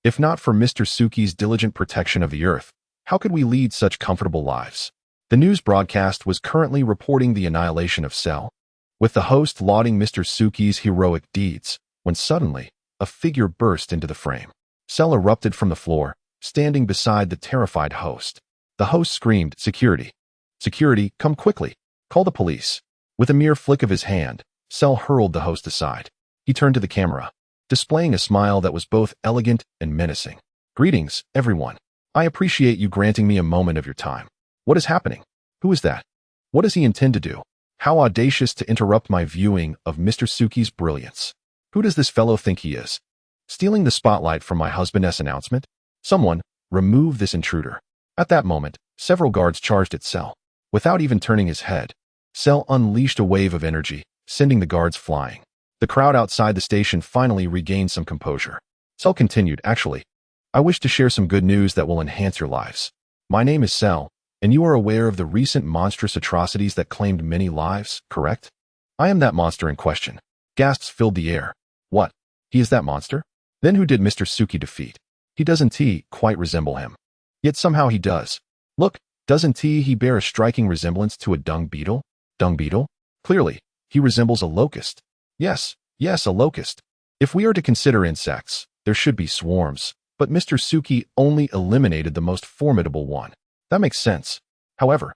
if not for Mr. Suki's diligent protection of the Earth, how could we lead such comfortable lives? The news broadcast was currently reporting the annihilation of Cell, with the host lauding Mr. Suki's heroic deeds, when suddenly, a figure burst into the frame. Cell erupted from the floor, standing beside the terrified host. The host screamed, "Security! Security, come quickly! Call the police!" With a mere flick of his hand, Cell hurled the host aside. He turned to the camera, displaying a smile that was both elegant and menacing. "Greetings, everyone. I appreciate you granting me a moment of your time. What is happening? Who is that? What does he intend to do? How audacious to interrupt my viewing of Mr. Suki's brilliance. Who does this fellow think he is? Stealing the spotlight from my husband's announcement? Someone, remove this intruder." At that moment, several guards charged at Cell. Without even turning his head, Cell unleashed a wave of energy, sending the guards flying. The crowd outside the station finally regained some composure. Cell continued, "Actually, I wish to share some good news that will enhance your lives. My name is Cell, And you are aware of the recent monstrous atrocities that claimed many lives, correct? I am that monster in question. Gasps filled the air. What? He is that monster? Then who did Mr. Suki defeat? He doesn't quite resemble him. Yet somehow he does. Look, doesn't he bear a striking resemblance to a dung beetle? Dung beetle? Clearly, he resembles a locust. Yes, a locust. If we are to consider insects, there should be swarms, but Mr. Suki only eliminated the most formidable one. That makes sense. However,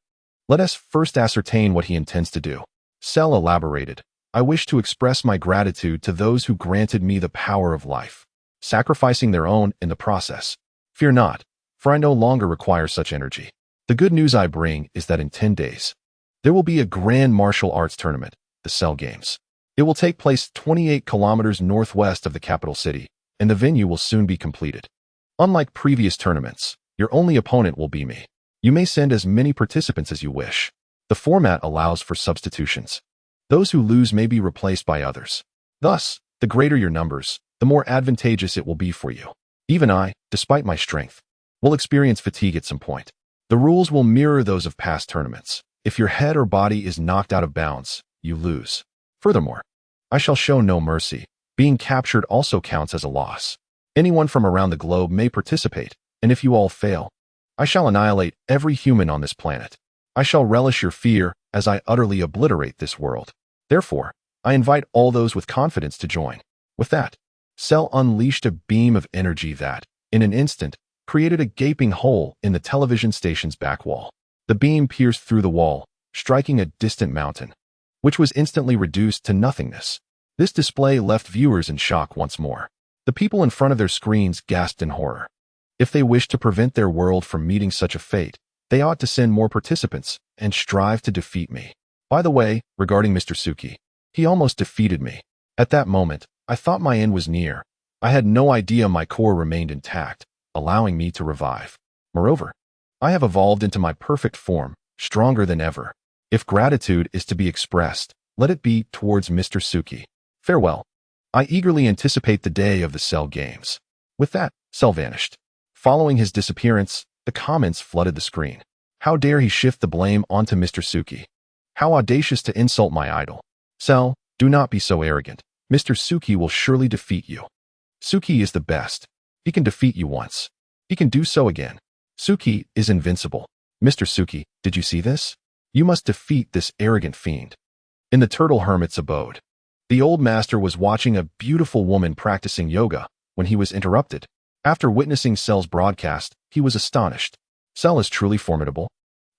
let us first ascertain what he intends to do. Cell elaborated. I wish to express my gratitude to those who granted me the power of life, sacrificing their own in the process. Fear not, for I no longer require such energy. The good news I bring is that in 10 days, there will be a grand martial arts tournament, the Cell Games. It will take place 28 kilometers northwest of the capital city, and the venue will soon be completed. Unlike previous tournaments, your only opponent will be me. You may send as many participants as you wish. The format allows for substitutions. Those who lose may be replaced by others. Thus, the greater your numbers, the more advantageous it will be for you. Even I, despite my strength, will experience fatigue at some point. The rules will mirror those of past tournaments. If your head or body is knocked out of bounds, you lose. Furthermore, I shall show no mercy. Being captured also counts as a loss. Anyone from around the globe may participate, and if you all fail, I shall annihilate every human on this planet. I shall relish your fear as I utterly obliterate this world. Therefore, I invite all those with confidence to join. With that, Cell unleashed a beam of energy that, in an instant, created a gaping hole in the television station's back wall. The beam pierced through the wall, striking a distant mountain, which was instantly reduced to nothingness. This display left viewers in shock once more. The people in front of their screens gasped in horror. If they wished to prevent their world from meeting such a fate, they ought to send more participants and strive to defeat me. By the way, regarding Mr. Suki, he almost defeated me. At that moment, I thought my end was near. I had no idea my core remained intact, allowing me to revive. Moreover, I have evolved into my perfect form, stronger than ever. If gratitude is to be expressed, let it be towards Mr. Suki. Farewell. I eagerly anticipate the day of the Cell Games. With that, Cell vanished. Following his disappearance, the comments flooded the screen. How dare he shift the blame onto Mr. Suki? How audacious to insult my idol. Cell, do not be so arrogant. Mr. Suki will surely defeat you. Suki is the best. He can defeat you once. He can do so again. Suki is invincible. Mr. Suki, did you see this? You must defeat this arrogant fiend. In the turtle hermit's abode, the old master was watching a beautiful woman practicing yoga when he was interrupted. After witnessing Cell's broadcast, he was astonished. Cell is truly formidable.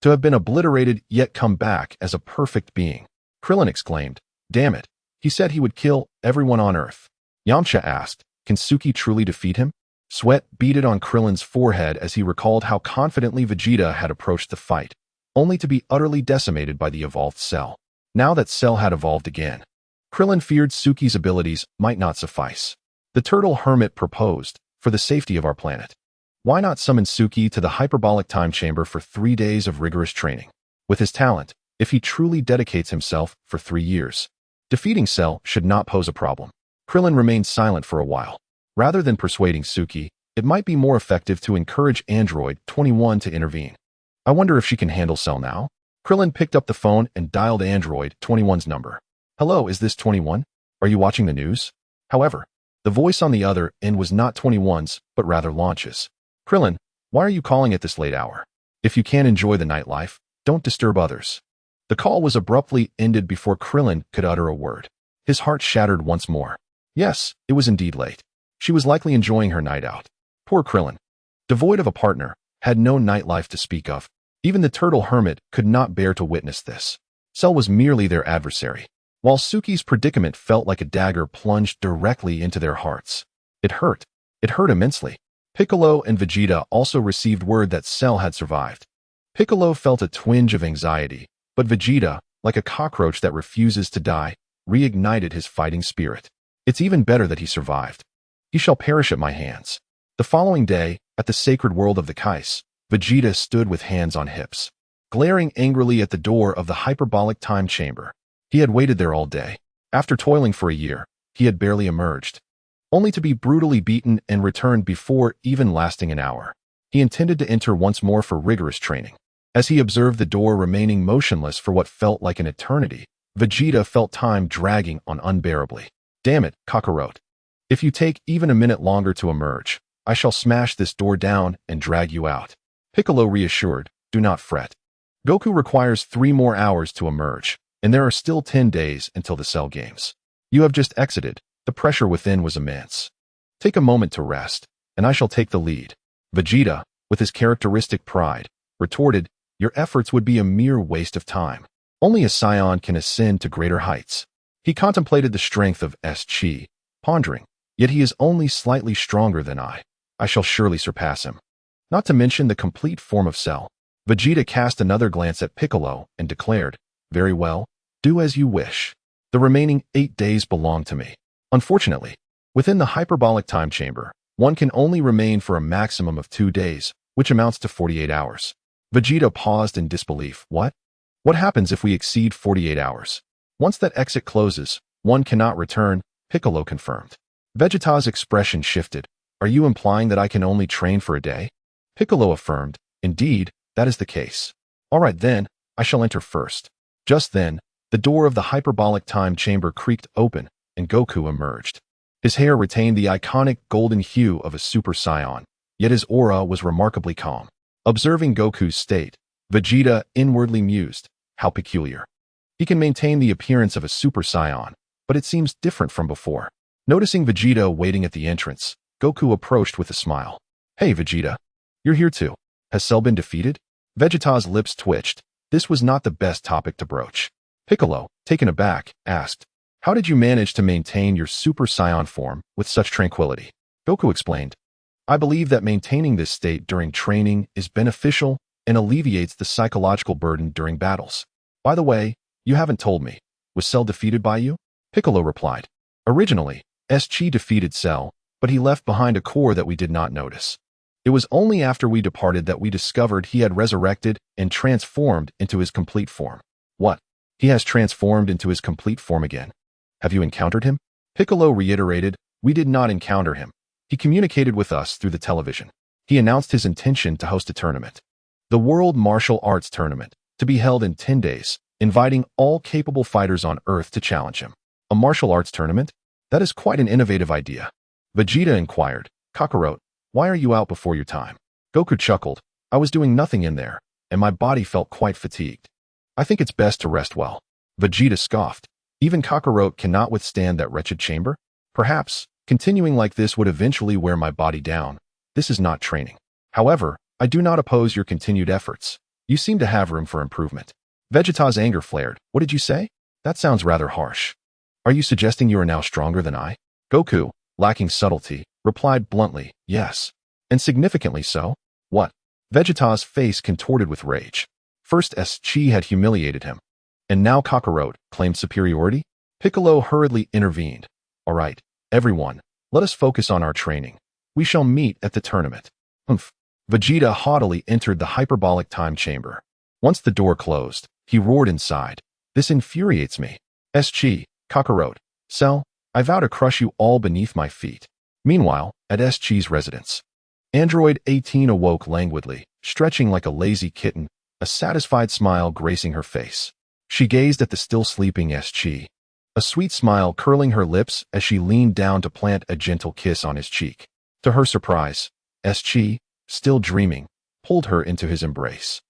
To have been obliterated yet come back as a perfect being. Krillin exclaimed, damn it. He said he would kill everyone on Earth. Yamcha asked, can Suki truly defeat him? Sweat beaded on Krillin's forehead as he recalled how confidently Vegeta had approached the fight, only to be utterly decimated by the evolved Cell. Now that Cell had evolved again, Krillin feared Suki's abilities might not suffice. The turtle hermit proposed, for the safety of our planet, why not summon Suki to the hyperbolic time chamber for 3 days of rigorous training? With his talent, if he truly dedicates himself for 3 years, defeating Cell should not pose a problem. Krillin remained silent for a while. Rather than persuading Suki, it might be more effective to encourage Android 21 to intervene. I wonder if she can handle Cell now? Krillin picked up the phone and dialed Android 21's number. Hello, is this 21? Are you watching the news? However, the voice on the other end was not 21's, but rather Launch's. Krillin, why are you calling at this late hour? If you can't enjoy the nightlife, don't disturb others. The call was abruptly ended before Krillin could utter a word. His heart shattered once more. Yes, it was indeed late. She was likely enjoying her night out. Poor Krillin, devoid of a partner, had no nightlife to speak of. Even the turtle hermit could not bear to witness this. Cell was merely their adversary, while Suki's predicament felt like a dagger plunged directly into their hearts. It hurt. It hurt immensely. Piccolo and Vegeta also received word that Cell had survived. Piccolo felt a twinge of anxiety, but Vegeta, like a cockroach that refuses to die, reignited his fighting spirit. It's even better that he survived. He shall perish at my hands. The following day, at the sacred world of the Kais, Vegeta stood with hands on hips, glaring angrily at the door of the hyperbolic time chamber. He had waited there all day. After toiling for a year, he had barely emerged, only to be brutally beaten and returned before even lasting an hour. He intended to enter once more for rigorous training. As he observed the door remaining motionless for what felt like an eternity, Vegeta felt time dragging on unbearably. Damn it, Kakarot. If you take even a minute longer to emerge, I shall smash this door down and drag you out. Piccolo reassured, do not fret. Goku requires 3 more hours to emerge, and there are still 10 days until the Cell Games. You have just exited. The pressure within was immense. Take a moment to rest, and I shall take the lead. Vegeta, with his characteristic pride, retorted, your efforts would be a mere waste of time. Only a Saiyan can ascend to greater heights. He contemplated the strength of SSJ, pondering, yet he is only slightly stronger than I. I shall surely surpass him. Not to mention the complete form of Cell. Vegeta cast another glance at Piccolo and declared, very well, do as you wish. The remaining 8 days belong to me. Unfortunately, within the hyperbolic time chamber, one can only remain for a maximum of 2 days, which amounts to 48 hours. Vegeta paused in disbelief. What? What happens if we exceed 48 hours? Once that exit closes, one cannot return, Piccolo confirmed. Vegeta's expression shifted. Are you implying that I can only train for a day? Piccolo affirmed, indeed, that is the case. All right then, I shall enter first. Just then, the door of the hyperbolic time chamber creaked open, and Goku emerged. His hair retained the iconic golden hue of a Super Saiyan, yet his aura was remarkably calm. Observing Goku's state, Vegeta inwardly mused, how peculiar. He can maintain the appearance of a Super Saiyan, but it seems different from before. Noticing Vegeta waiting at the entrance, Goku approached with a smile. Hey Vegeta, you're here too. Has Cell been defeated? Vegeta's lips twitched. This was not the best topic to broach. Piccolo, taken aback, asked, how did you manage to maintain your Super Saiyan form with such tranquility? Goku explained, I believe that maintaining this state during training is beneficial and alleviates the psychological burden during battles. By the way, you haven't told me. Was Cell defeated by you? Piccolo replied, originally, SSJ defeated Cell, but he left behind a core that we did not notice. It was only after we departed that we discovered he had resurrected and transformed into his complete form. What? He has transformed into his complete form again. Have you encountered him? Piccolo reiterated, we did not encounter him. He communicated with us through the television. He announced his intention to host a tournament. The World Martial Arts Tournament, to be held in 10 days, inviting all capable fighters on Earth to challenge him. A martial arts tournament? That is quite an innovative idea. Vegeta inquired, Kakarot, why are you out before your time? Goku chuckled, I was doing nothing in there, and my body felt quite fatigued. I think it's best to rest well. Vegeta scoffed, even Kakarot cannot withstand that wretched chamber? Perhaps, continuing like this would eventually wear my body down. This is not training. However, I do not oppose your continued efforts. You seem to have room for improvement. Vegeta's anger flared. What did you say? That sounds rather harsh. Are you suggesting you are now stronger than I? Goku, lacking subtlety, replied bluntly, yes. And significantly so? What? Vegeta's face contorted with rage. First SSJ had humiliated him. And now Kakarot claimed superiority? Piccolo hurriedly intervened. All right, everyone, let us focus on our training. We shall meet at the tournament. Humph. Vegeta haughtily entered the hyperbolic time chamber. Once the door closed, he roared inside. This infuriates me. SSJ, Kakarot, Cell, I vow to crush you all beneath my feet. Meanwhile, at SSJ's residence, Android 18 awoke languidly, stretching like a lazy kitten, a satisfied smile gracing her face. She gazed at the still sleeping SSJ, a sweet smile curling her lips as she leaned down to plant a gentle kiss on his cheek. To her surprise, SSJ, still dreaming, pulled her into his embrace.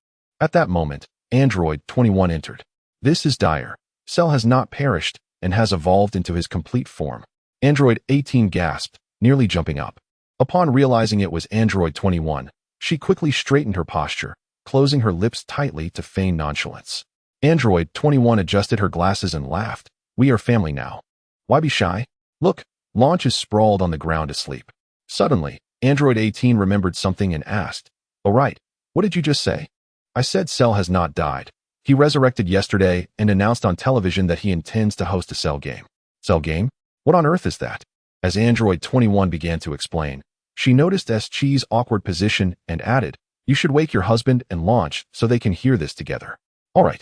At that moment, Android 21 entered. This is dire. Cell has not perished and has evolved into his complete form. Android 18 gasped, nearly jumping up. Upon realizing it was Android 21, she quickly straightened her posture, closing her lips tightly to feign nonchalance. Android 21 adjusted her glasses and laughed. We are family now. Why be shy? Look, Launch is sprawled on the ground asleep. Suddenly, Android 18 remembered something and asked, "Oh right, what did you just say?" I said Cell has not died. He resurrected yesterday and announced on television that he intends to host a Cell game. Cell game? What on earth is that? As Android 21 began to explain, she noticed SSJ's awkward position and added, "You should wake your husband and Launch so they can hear this together." All right.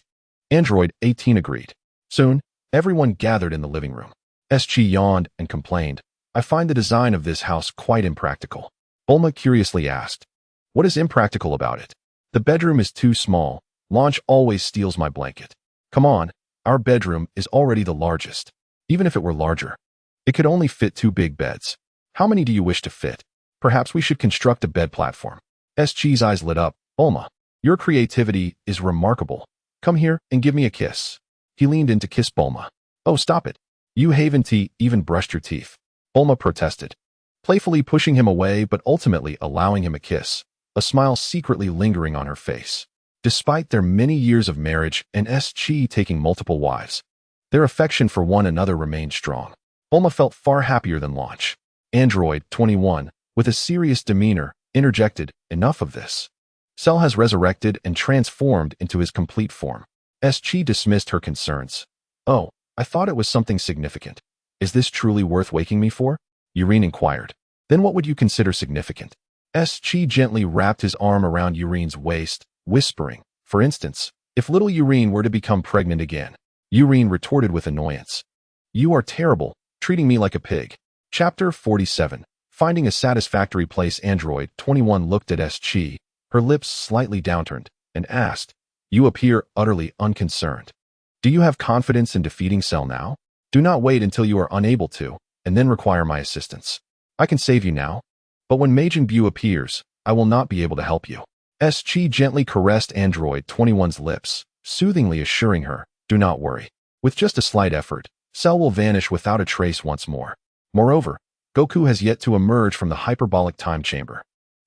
Android 18 agreed. Soon, everyone gathered in the living room. SSJ yawned and complained, "I find the design of this house quite impractical." Bulma curiously asked, "What is impractical about it?" The bedroom is too small. Launch always steals my blanket. Come on, our bedroom is already the largest. Even if it were larger, it could only fit 2 big beds. How many do you wish to fit? Perhaps we should construct a bed platform. SG's eyes lit up. Bulma, your creativity is remarkable. Come here and give me a kiss. He leaned in to kiss Bulma. Oh, stop it. You haven't even brushed your teeth. Bulma protested, playfully pushing him away but ultimately allowing him a kiss, a smile secretly lingering on her face. Despite their many years of marriage and SG taking multiple wives, their affection for one another remained strong. Bulma felt far happier than Launch. Android 21, with a serious demeanor, interjected, enough of this. Cell has resurrected and transformed into his complete form. SG dismissed her concerns. Oh, I thought it was something significant. Is this truly worth waking me for? Urine inquired. Then what would you consider significant? SG gently wrapped his arm around Urine's waist, whispering, for instance, if little Urine were to become pregnant again. Urine retorted with annoyance. You are terrible, treating me like a pig. Chapter 47. Finding a satisfactory place. Android 21 looked at SG, her lips slightly downturned, and asked, You appear utterly unconcerned. Do you have confidence in defeating Cell now? Do not wait until you are unable to, and then require my assistance. I can save you now, but when Majin Buu appears, I will not be able to help you. SG gently caressed Android 21's lips, soothingly assuring her, Do not worry. With just a slight effort, Cell will vanish without a trace once more. Moreover, Goku has yet to emerge from the hyperbolic time chamber,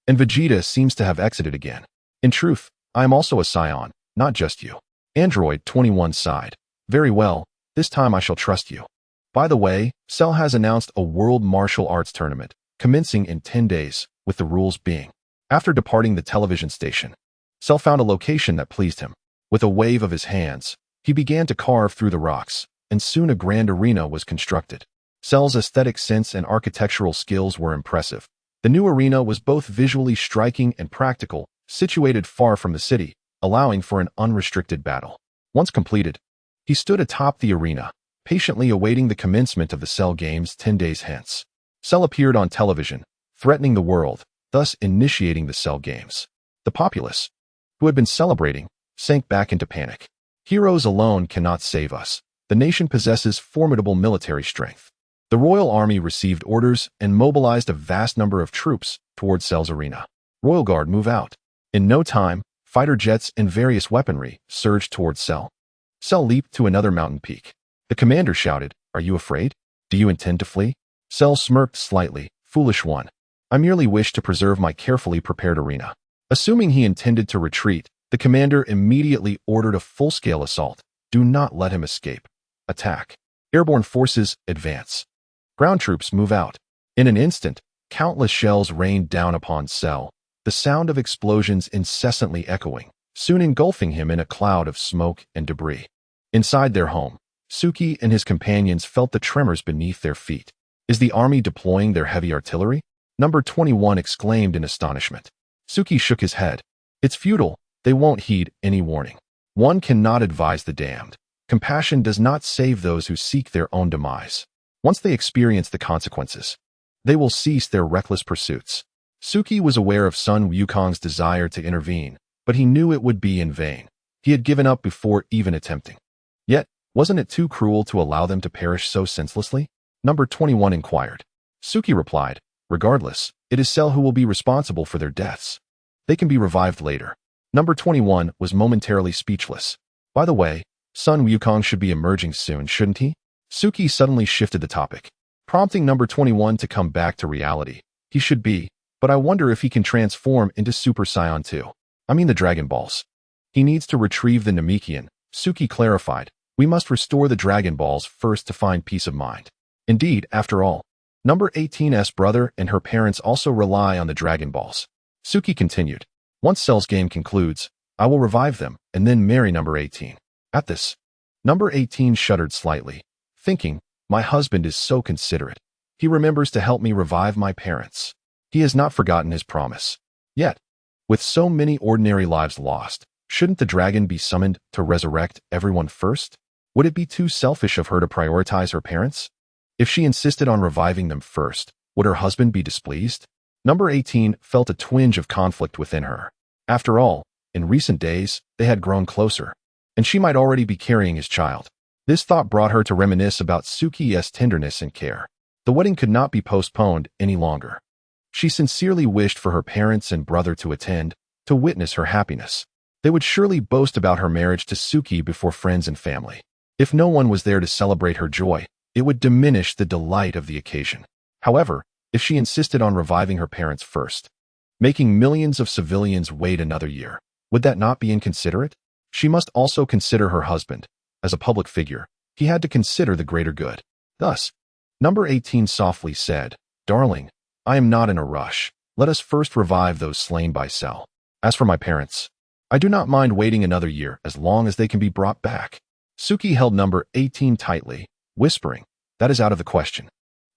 and Vegeta seems to have exited again. In truth, I am also a scion, not just you. Android 21 sighed. Very well, this time I shall trust you. By the way, Cell has announced a World Martial Arts Tournament, commencing in 10 days, with the rules being. After departing the television station, Cell found a location that pleased him. With a wave of his hands, he began to carve through the rocks, and soon a grand arena was constructed. Cell's aesthetic sense and architectural skills were impressive. The new arena was both visually striking and practical, situated far from the city, allowing for an unrestricted battle. Once completed, he stood atop the arena, patiently awaiting the commencement of the Cell Games 10 days hence. Cell appeared on television, threatening the world, thus initiating the Cell Games. The populace, who had been celebrating, sank back into panic. Heroes alone cannot save us. The nation possesses formidable military strength. The Royal Army received orders and mobilized a vast number of troops towards Cell's arena. Royal Guard, move out. In no time, fighter jets and various weaponry surged towards Cell. Cell leaped to another mountain peak. The commander shouted, Are you afraid? Do you intend to flee? Cell smirked slightly. Foolish one. I merely wish to preserve my carefully prepared arena. Assuming he intended to retreat, the commander immediately ordered a full-scale assault. Do not let him escape. Attack. Airborne forces, advance. Ground troops, move out. In an instant, countless shells rained down upon Cell, the sound of explosions incessantly echoing, soon engulfing him in a cloud of smoke and debris. Inside their home, Suki and his companions felt the tremors beneath their feet. Is the army deploying their heavy artillery? Number 21 exclaimed in astonishment. Suki shook his head. It's futile. They won't heed any warning. One cannot advise the damned. Compassion does not save those who seek their own demise. Once they experience the consequences, they will cease their reckless pursuits. Suki was aware of Sun Wukong's desire to intervene, but he knew it would be in vain. He had given up before even attempting. Yet, wasn't it too cruel to allow them to perish so senselessly? Number 21 inquired. Suki replied, Regardless, it is Cell who will be responsible for their deaths. They can be revived later. Number 21 was momentarily speechless. By the way, Sun Wukong should be emerging soon, shouldn't he? Suki suddenly shifted the topic, prompting number 21 to come back to reality. He should be, but I wonder if he can transform into Super Saiyan 2. I mean the Dragon Balls. He needs to retrieve the Namekian, Suki clarified. We must restore the Dragon Balls first to find peace of mind. Indeed, after all, number 18's brother and her parents also rely on the Dragon Balls. Suki continued. Once Cell's game concludes, I will revive them and then marry number 18. At this, number 18 shuddered slightly, thinking, my husband is so considerate. He remembers to help me revive my parents. He has not forgotten his promise. Yet, with so many ordinary lives lost, shouldn't the dragon be summoned to resurrect everyone first? Would it be too selfish of her to prioritize her parents? If she insisted on reviving them first, would her husband be displeased? Number 18 felt a twinge of conflict within her. After all, In recent days, they had grown closer, and she might already be carrying his child. This thought brought her to reminisce about Suki's tenderness and care. The wedding could not be postponed any longer. She sincerely wished for her parents and brother to attend, to witness her happiness. They would surely boast about her marriage to Suki before friends and family. If no one was there to celebrate her joy, it would diminish the delight of the occasion. However, if she insisted on reviving her parents first, making millions of civilians wait another year, would that not be inconsiderate? She must also consider her husband. As a public figure, he had to consider the greater good. Thus, number 18 softly said, "Darling, I am not in a rush. Let us first revive those slain by Cell. As for my parents, I do not mind waiting another year as long as they can be brought back." Suki held number 18 tightly, whispering, "That is out of the question.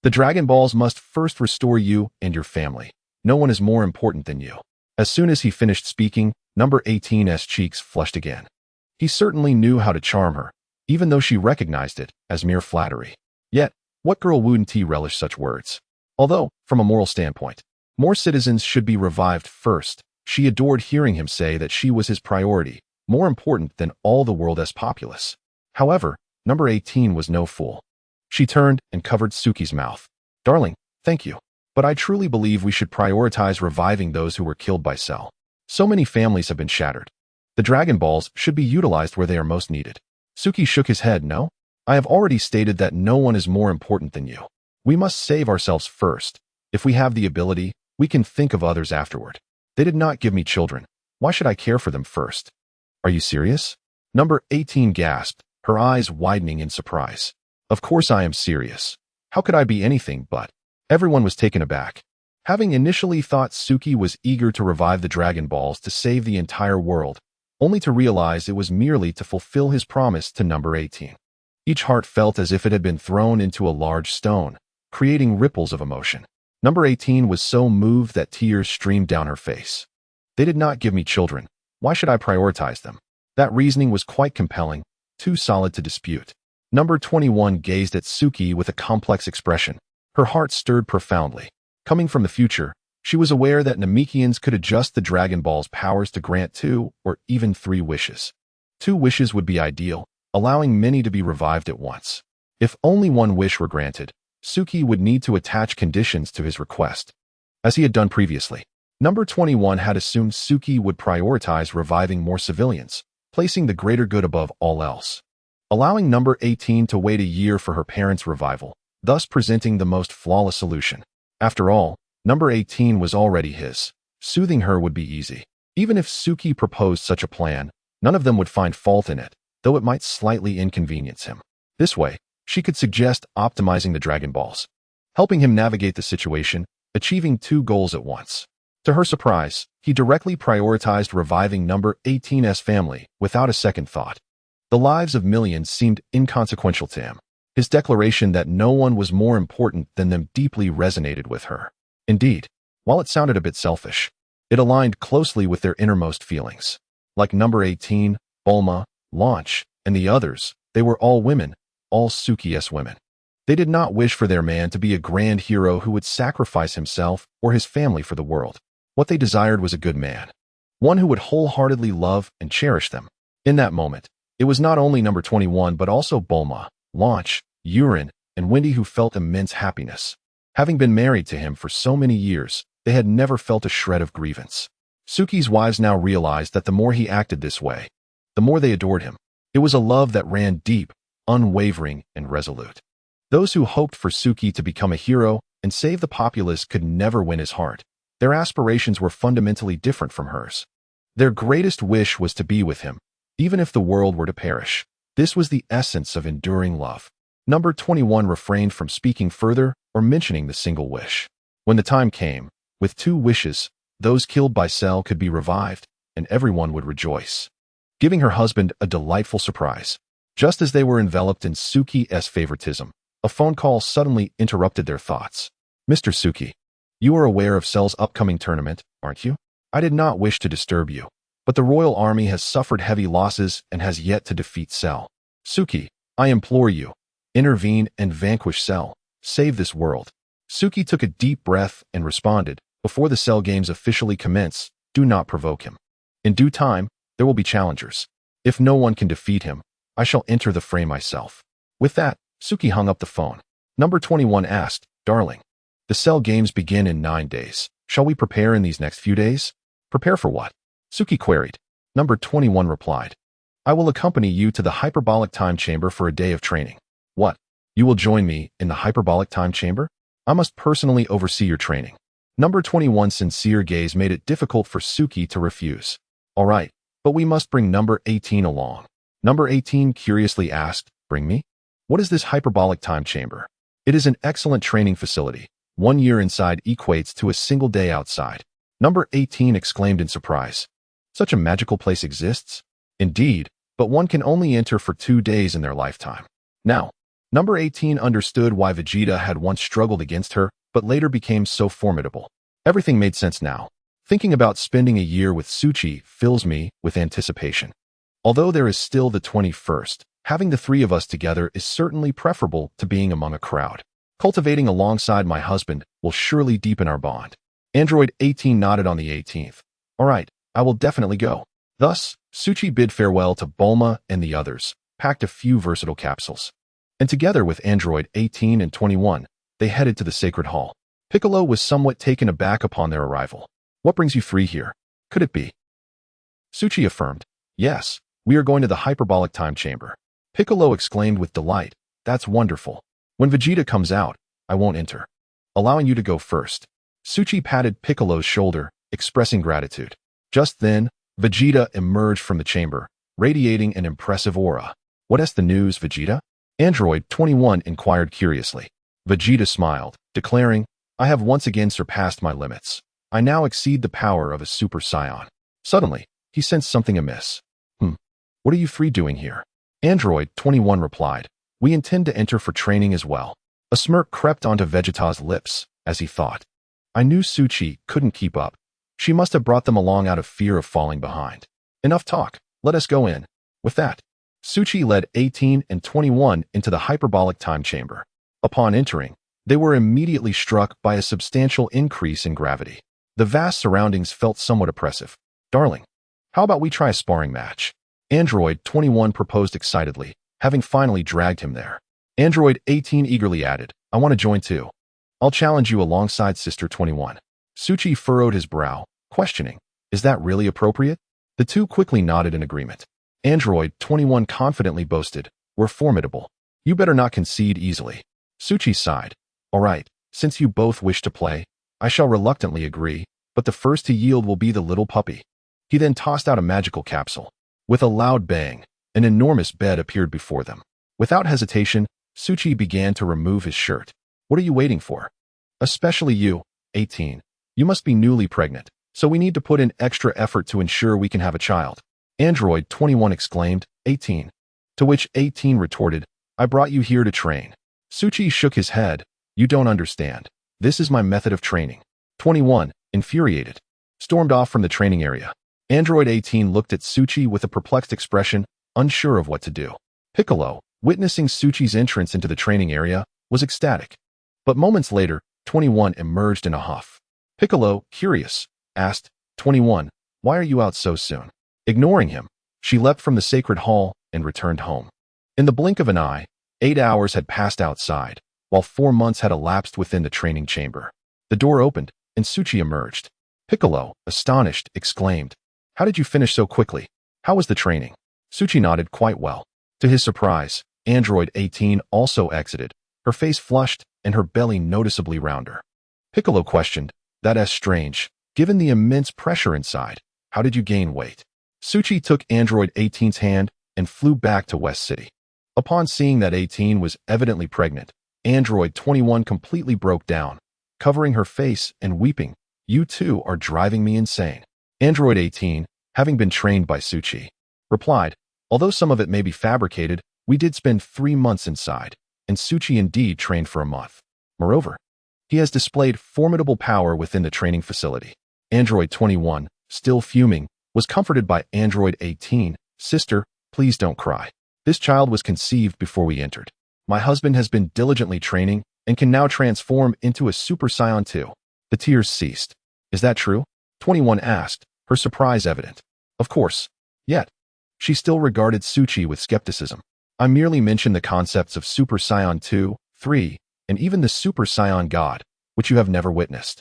The Dragon Balls must first restore you and your family. No one is more important than you." As soon as he finished speaking, number 18's cheeks flushed again. He certainly knew how to charm her, even though she recognized it as mere flattery. Yet, what girl wouldn't relish such words? Although, from a moral standpoint, more citizens should be revived first, she adored hearing him say that she was his priority, more important than all the world's populace. However, number 18 was no fool. She turned and covered Suki's mouth. "Darling, thank you. But I truly believe we should prioritize reviving those who were killed by Cell. So many families have been shattered. The Dragon Balls should be utilized where they are most needed." Suki shook his head. "No, I have already stated that no one is more important than you. We must save ourselves first. If we have the ability, we can think of others afterward. They did not give me children. Why should I care for them first?" "Are you serious?" Number 18 gasped, her eyes widening in surprise. "Of course I am serious. How could I be anything but?" Everyone was taken aback. Having initially thought Suki was eager to revive the Dragon Balls to save the entire world, only to realize it was merely to fulfill his promise to number 18. Each heart felt as if it had been thrown into a large stone, creating ripples of emotion. Number 18 was so moved that tears streamed down her face. "They did not give me children. Why should I prioritize them?" That reasoning was quite compelling, too solid to dispute. Number 21 gazed at Suki with a complex expression. Her heart stirred profoundly. Coming from the future, she was aware that Namekians could adjust the Dragon Ball's powers to grant 2 or even 3 wishes. 2 wishes would be ideal, allowing many to be revived at once. If only 1 wish were granted, Suki would need to attach conditions to his request, as he had done previously. Number 21 had assumed Suki would prioritize reviving more civilians, placing the greater good above all else. Allowing number 18 to wait a year for her parents' revival, thus presenting the most flawless solution. After all, number 18 was already his. Soothing her would be easy. Even if Suki proposed such a plan, none of them would find fault in it, though it might slightly inconvenience him. This way, she could suggest optimizing the Dragon Balls, helping him navigate the situation, achieving 2 goals at once. To her surprise, he directly prioritized reviving number 18's family without a second thought. The lives of millions seemed inconsequential to him. His declaration that no one was more important than them deeply resonated with her. Indeed, while it sounded a bit selfish, it aligned closely with their innermost feelings. Like number 18, Bulma, Launch, and the others, they were all women, all Suki's women. They did not wish for their man to be a grand hero who would sacrifice himself or his family for the world. What they desired was a good man, one who would wholeheartedly love and cherish them. In that moment, it was not only number 21 but also Bulma, Launch, Urin, and Wendy who felt immense happiness. Having been married to him for so many years, they had never felt a shred of grievance. Suki's wives now realized that the more he acted this way, the more they adored him. It was a love that ran deep, unwavering, and resolute. Those who hoped for Suki to become a hero and save the populace could never win his heart. Their aspirations were fundamentally different from hers. Their greatest wish was to be with him, even if the world were to perish. This was the essence of enduring love. Number 21 refrained from speaking further or mentioning the single wish. When the time came, with 2 wishes, those killed by Cell could be revived, and everyone would rejoice, giving her husband a delightful surprise. Just as they were enveloped in Suki's favoritism, a phone call suddenly interrupted their thoughts. "Mr. Suki, you are aware of Cell's upcoming tournament, aren't you? I did not wish to disturb you, but the royal army has suffered heavy losses and has yet to defeat Cell. Suki, I implore you, intervene and vanquish Cell. Save this world." Suki took a deep breath and responded, "Before the Cell games officially commence, do not provoke him. In due time, there will be challengers. If no one can defeat him, I shall enter the fray myself. With that, Suki hung up the phone. Number 21 asked, Darling, the cell games begin in 9 days. Shall we prepare in these next few days? Prepare for what? Suki queried. Number 21 replied, I will accompany you to the hyperbolic time chamber for a day of training. What? You will join me in the hyperbolic time chamber? I must personally oversee your training. Number 21's sincere gaze made it difficult for Suki to refuse. All right, but we must bring number 18 along. Number 18 curiously asked, Bring me? What is this hyperbolic time chamber? It is an excellent training facility. 1 year inside equates to a single day outside. Number 18 exclaimed in surprise. Such a magical place exists? Indeed, but one can only enter for 2 days in their lifetime. Now, number 18 understood why Vegeta had once struggled against her, but later became so formidable. Everything made sense now. Thinking about spending a year with Suchi fills me with anticipation. Although there is still the 21st, having the 3 of us together is certainly preferable to being among a crowd. Cultivating alongside my husband will surely deepen our bond. Android 18 nodded on the 18th. All right, I will definitely go. Thus, Suchi bid farewell to Bulma and the others, packed a few versatile capsules. And together with Android 18 and 21, they headed to the Sacred Hall. Piccolo was somewhat taken aback upon their arrival. What brings you 3 here? Could it be? Suchi affirmed. Yes, we are going to the hyperbolic time chamber. Piccolo exclaimed with delight. That's wonderful. When Vegeta comes out, I won't enter. Allowing you to go first. Suchi patted Piccolo's shoulder, expressing gratitude. Just then, Vegeta emerged from the chamber, radiating an impressive aura. What's the news, Vegeta? Android 21 inquired curiously. Vegeta smiled, declaring, I have once again surpassed my limits. I now exceed the power of a Super Saiyan. Suddenly, he sensed something amiss. What are you 3 doing here? Android 21 replied, We intend to enter for training as well. A smirk crept onto Vegeta's lips, as he thought. I knew Suchi couldn't keep up. She must have brought them along out of fear of falling behind. Enough talk, let us go in. With that, Suchi led 18 and 21 into the hyperbolic time chamber. Upon entering, they were immediately struck by a substantial increase in gravity. The vast surroundings felt somewhat oppressive. Darling, how about we try a sparring match? Android 21 proposed excitedly, having finally dragged him there. Android 18 eagerly added, I want to join too. I'll challenge you alongside Sister 21. Suchi furrowed his brow, questioning, Is that really appropriate? The 2 quickly nodded in agreement. Android 21 confidently boasted, We're formidable. You better not concede easily. Suchi sighed. All right, since you both wish to play, I shall reluctantly agree, but the first to yield will be the little puppy. He then tossed out a magical capsule. With a loud bang, an enormous bed appeared before them. Without hesitation, Suchi began to remove his shirt. What are you waiting for? Especially you, 18. You must be newly pregnant, so we need to put in extra effort to ensure we can have a child. Android 21 exclaimed, 18. To which 18 retorted, I brought you here to train. Suchi shook his head. You don't understand. This is my method of training. 21, infuriated, stormed off from the training area. Android 18 looked at Suchi with a perplexed expression, unsure of what to do. Piccolo, witnessing Suchi's entrance into the training area, was ecstatic. But moments later, 21 emerged in a huff. Piccolo, curious, asked, 21, why are you out so soon? Ignoring him, she leapt from the sacred hall and returned home. In the blink of an eye, 8 hours had passed outside, while 4 months had elapsed within the training chamber. The door opened, and Suchi emerged. Piccolo, astonished, exclaimed, How did you finish so quickly? How was the training? Suchi nodded quite well. To his surprise, Android 18 also exited, her face flushed and her belly noticeably rounder. Piccolo questioned, That's strange. Given the immense pressure inside, how did you gain weight? Suchi took Android 18's hand and flew back to West City. Upon seeing that 18 was evidently pregnant, Android 21 completely broke down, covering her face and weeping. You two are driving me insane. Android 18, having been trained by Suchi, replied, Although some of it may be fabricated, we did spend 3 months inside, and Suchi indeed trained for a month. Moreover, he has displayed formidable power within the training facility. Android 21, still fuming, was comforted by Android 18, Sister, please don't cry. This child was conceived before we entered. My husband has been diligently training and can now transform into a Super Saiyan 2. The tears ceased. Is that true? 21 asked, her surprise evident. Of course. Yet, she still regarded Suchi with skepticism. I merely mentioned the concepts of Super Saiyan 2, 3, and even the Super Saiyan God, which you have never witnessed.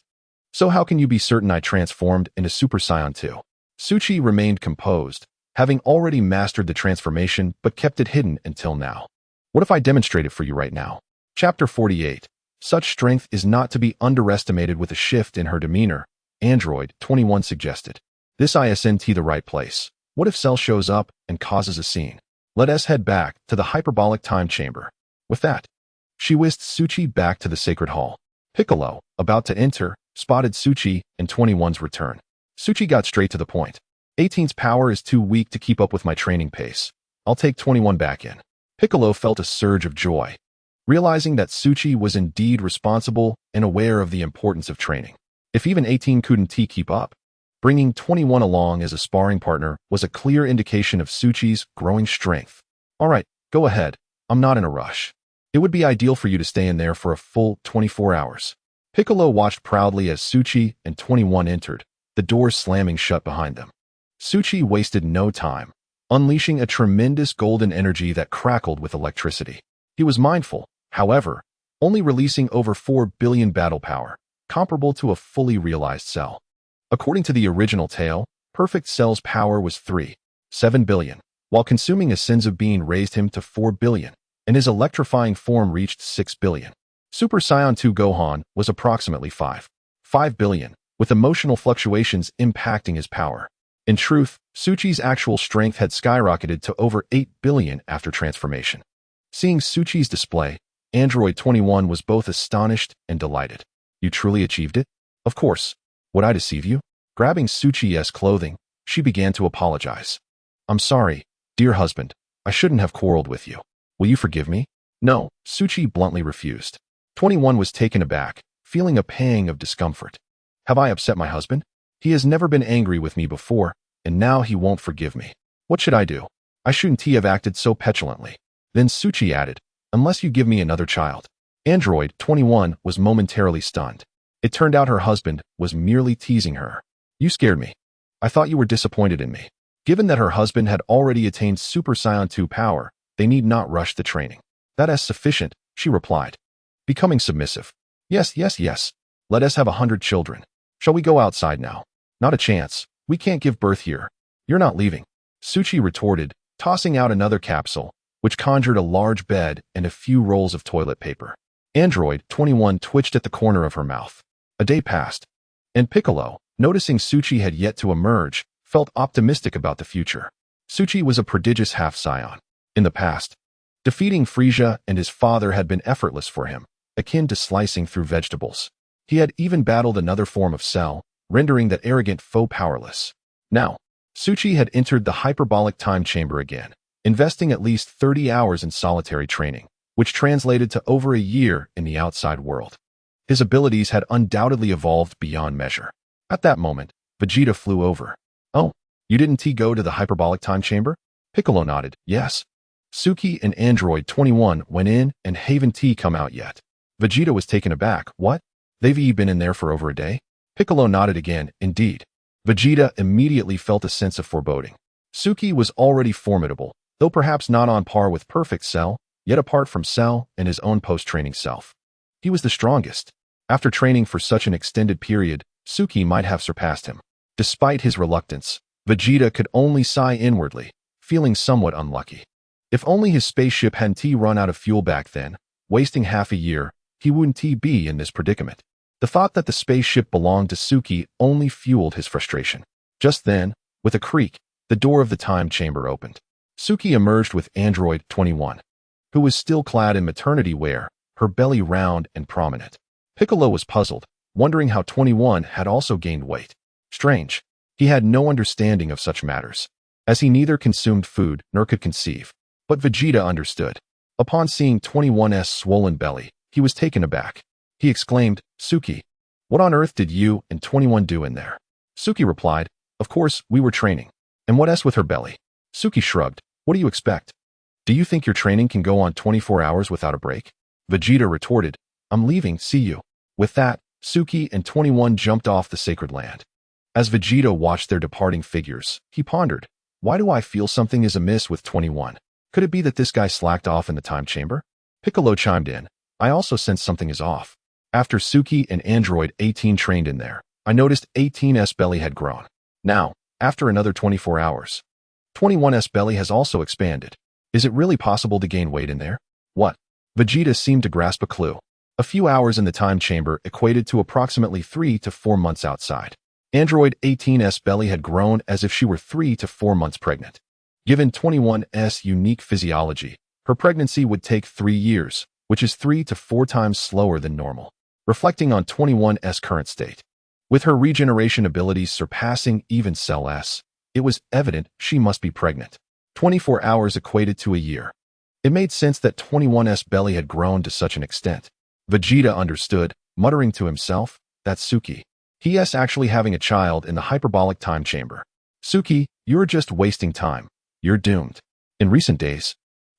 So how can you be certain I transformed into Super Saiyan 2? Suchi remained composed, having already mastered the transformation but kept it hidden until now. What if I demonstrate it for you right now? Chapter 48. Such strength is not to be underestimated. With a shift in her demeanor, Android 21 suggested. This isn't the right place. What if Cell shows up and causes a scene? Let us head back to the hyperbolic time chamber. With that, she whisked Suchi back to the sacred hall. Piccolo, about to enter, spotted Suchi and 21's return. Suchi got straight to the point. 18's power is too weak to keep up with my training pace. I'll take 21 back in. Piccolo felt a surge of joy, realizing that Suchi was indeed responsible and aware of the importance of training. If even 18 couldn't keep up, bringing 21 along as a sparring partner was a clear indication of Suchi's growing strength. All right, go ahead. I'm not in a rush. It would be ideal for you to stay in there for a full 24 hours. Piccolo watched proudly as Suchi and 21 entered, the doors slamming shut behind them. Suchi wasted no time, unleashing a tremendous golden energy that crackled with electricity. He was mindful, however, only releasing over 4 billion battle power, comparable to a fully realized Cell. According to the original tale, perfect Cell's power was 3.7 billion, while consuming a Senzu being raised him to 4 billion, and his electrifying form reached 6 billion. Super Saiyan 2 Gohan was approximately 5 billion, with emotional fluctuations impacting his power. In truth, Suchi's actual strength had skyrocketed to over 8 billion after transformation. Seeing Suchi's display, Android 21 was both astonished and delighted. You truly achieved it? Of course. Would I deceive you? Grabbing Suchi's clothing, she began to apologize. I'm sorry, dear husband. I shouldn't have quarreled with you. Will you forgive me? No, Suchi bluntly refused. 21 was taken aback, feeling a pang of discomfort. Have I upset my husband? He has never been angry with me before, and now he won't forgive me. What should I do? I shouldn't have acted so petulantly. Then Suchi added, unless you give me another child. Android 21 was momentarily stunned. It turned out her husband was merely teasing her. You scared me. I thought you were disappointed in me. Given that her husband had already attained Super Saiyan 2 power, they need not rush the training. That is sufficient, she replied, becoming submissive. Yes. Let us have 100 children. Shall we go outside now? Not a chance. We can't give birth here. You're not leaving. Suchi retorted, tossing out another capsule, which conjured a large bed and a few rolls of toilet paper. Android 21 twitched at the corner of her mouth. A day passed, and Piccolo, noticing Suchi had yet to emerge, felt optimistic about the future. Suchi was a prodigious half-Saiyan. In the past, defeating Frieza and his father had been effortless for him, akin to slicing through vegetables. He had even battled another form of Cell, rendering that arrogant foe powerless. Now, Suchi had entered the hyperbolic time chamber again, investing at least 30 hours in solitary training, which translated to over a year in the outside world. His abilities had undoubtedly evolved beyond measure. At that moment, Vegeta flew over. Oh, you didn't go to the hyperbolic time chamber? Piccolo nodded, yes. Suki and Android 21 went in and haven't come out yet. Vegeta was taken aback. What? They've been in there for over a day? Piccolo nodded again, indeed. Vegeta immediately felt a sense of foreboding. Suki was already formidable, though perhaps not on par with perfect Cell, yet apart from Cell and his own post-training self. He was the strongest. After training for such an extended period, Suki might have surpassed him. Despite his reluctance, Vegeta could only sigh inwardly, feeling somewhat unlucky. If only his spaceship hadn't run out of fuel back then, wasting half a year, he wouldn't be in this predicament. The thought that the spaceship belonged to Suki only fueled his frustration. Just then, with a creak, the door of the time chamber opened. Suki emerged with Android 21, who was still clad in maternity wear, her belly round and prominent. Piccolo was puzzled, wondering how 21 had also gained weight. Strange. He had no understanding of such matters, as he neither consumed food nor could conceive. But Vegeta understood. Upon seeing 21's swollen belly, he was taken aback. He exclaimed, Suki, what on earth did you and 21 do in there? Suki replied, of course, we were training. And what else with her belly? Suki shrugged, what do you expect? Do you think your training can go on 24 hours without a break? Vegeta retorted, I'm leaving, see you. With that, Suki and 21 jumped off the sacred land. As Vegeta watched their departing figures, he pondered, why do I feel something is amiss with 21? Could it be that this guy slacked off in the time chamber? Piccolo chimed in, I also sense something is off. After Suki and Android 18 trained in there, I noticed 18's belly had grown. Now, after another 24 hours, 21's belly has also expanded. Is it really possible to gain weight in there? What? Vegeta seemed to grasp a clue. A few hours in the time chamber equated to approximately 3 to 4 months outside. Android 18's belly had grown as if she were 3 to 4 months pregnant. Given 21's unique physiology, her pregnancy would take 3 years, which is 3 to 4 times slower than normal. Reflecting on 21's current state, with her regeneration abilities surpassing even Cell S, it was evident she must be pregnant. 24 hours equated to a year. It made sense that 21's belly had grown to such an extent. Vegeta understood, muttering to himself, that's Suki. He's actually having a child in the hyperbolic time chamber. Suki, you're just wasting time. You're doomed. In recent days,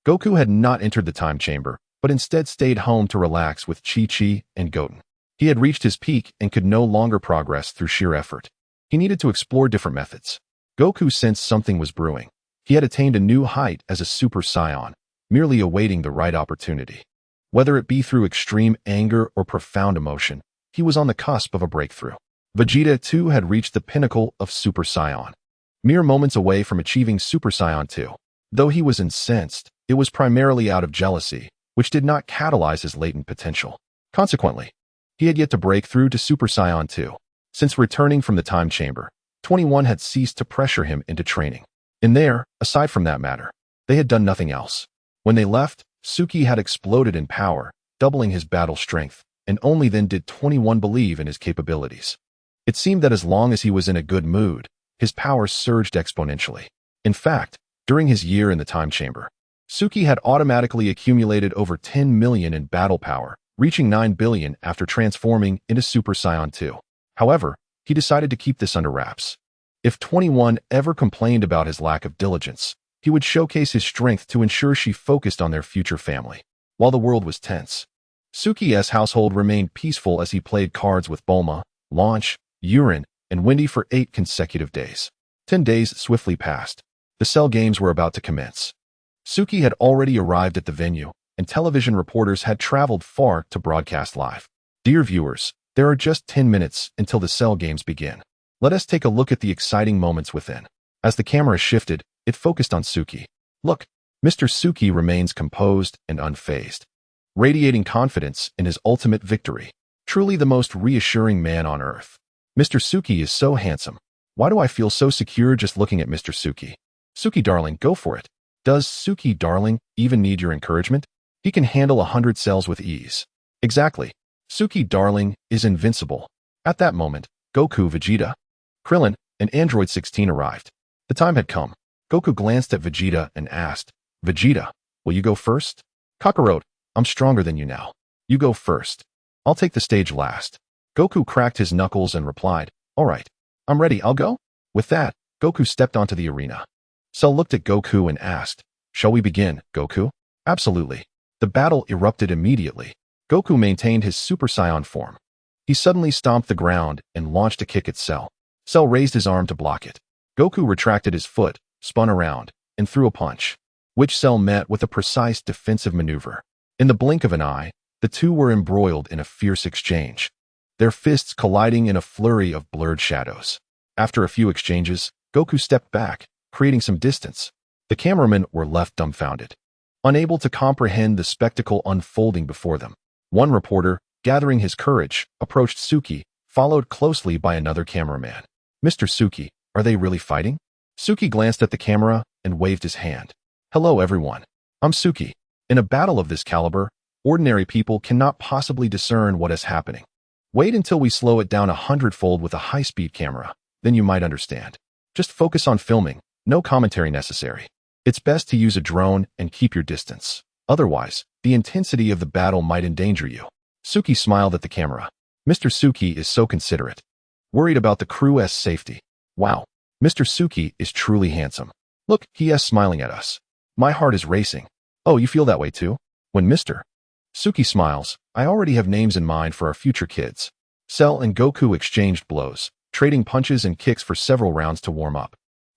Goku had not entered the time chamber, but instead stayed home to relax with Chi-Chi and Goten. He had reached his peak and could no longer progress through sheer effort. He needed to explore different methods. Goku sensed something was brewing. He had attained a new height as a Super Saiyan, merely awaiting the right opportunity. Whether it be through extreme anger or profound emotion, he was on the cusp of a breakthrough. Vegeta, too, had reached the pinnacle of Super Saiyan, mere moments away from achieving Super Saiyan 2. Though he was incensed, it was primarily out of jealousy, which did not catalyze his latent potential. Consequently, he had yet to break through to Super Saiyan 2. Since returning from the time chamber, 21 had ceased to pressure him into training. In there, aside from that matter, they had done nothing else. When they left, Suki had exploded in power, doubling his battle strength, and only then did 21 believe in his capabilities. It seemed that as long as he was in a good mood, his power surged exponentially. In fact, during his year in the time chamber, Suki had automatically accumulated over 10 million in battle power, reaching 9 billion after transforming into Super Saiyan 2. However, he decided to keep this under wraps. If 21 ever complained about his lack of diligence, he would showcase his strength to ensure she focused on their future family. While the world was tense, Suki's household remained peaceful as he played cards with Bulma, Launch, Urine, and Wendy for 8 consecutive days. 10 days swiftly passed. The Cell games were about to commence. Suki had already arrived at the venue, and television reporters had traveled far to broadcast live. Dear viewers, there are just 10 minutes until the Cell games begin. Let us take a look at the exciting moments within. As the camera shifted, it focused on Suki. Look, Mr. Suki remains composed and unfazed, radiating confidence in his ultimate victory. Truly the most reassuring man on earth. Mr. Suki is so handsome. Why do I feel so secure just looking at Mr. Suki? Suki darling, go for it. Does Suki darling even need your encouragement? He can handle 100 cells with ease. Exactly. Suki darling is invincible. At that moment, Goku, Vegeta, Krillin, and Android 16 arrived. The time had come. Goku glanced at Vegeta and asked, Vegeta, will you go first? Kakarot, I'm stronger than you now. You go first. I'll take the stage last. Goku cracked his knuckles and replied, all right, I'm ready, I'll go. With that, Goku stepped onto the arena. Cell looked at Goku and asked, shall we begin, Goku? Absolutely. The battle erupted immediately. Goku maintained his Super Saiyan form. He suddenly stomped the ground and launched a kick at Cell. Cell raised his arm to block it. Goku retracted his foot, spun around, and threw a punch, which Cell met with a precise defensive maneuver. In the blink of an eye, the two were embroiled in a fierce exchange, their fists colliding in a flurry of blurred shadows. After a few exchanges, Goku stepped back, creating some distance. The cameramen were left dumbfounded, unable to comprehend the spectacle unfolding before them. One reporter, gathering his courage, approached Suki, followed closely by another cameraman. Mr. Suki, are they really fighting? Suki glanced at the camera and waved his hand. Hello everyone. I'm Suki. In a battle of this caliber, ordinary people cannot possibly discern what is happening. Wait until we slow it down 100-fold with a high-speed camera, then you might understand. Just focus on filming, no commentary necessary. It's best to use a drone and keep your distance. Otherwise, the intensity of the battle might endanger you. Suki smiled at the camera. Mr. Suki is so considerate, worried about the crew's safety. Wow, Mr. Suki is truly handsome. Look, he is smiling at us. My heart is racing. Oh, you feel that way too? When Mr. Suki smiles, I already have names in mind for our future kids. Cell and Goku exchanged blows, trading punches and kicks for several rounds to warm up.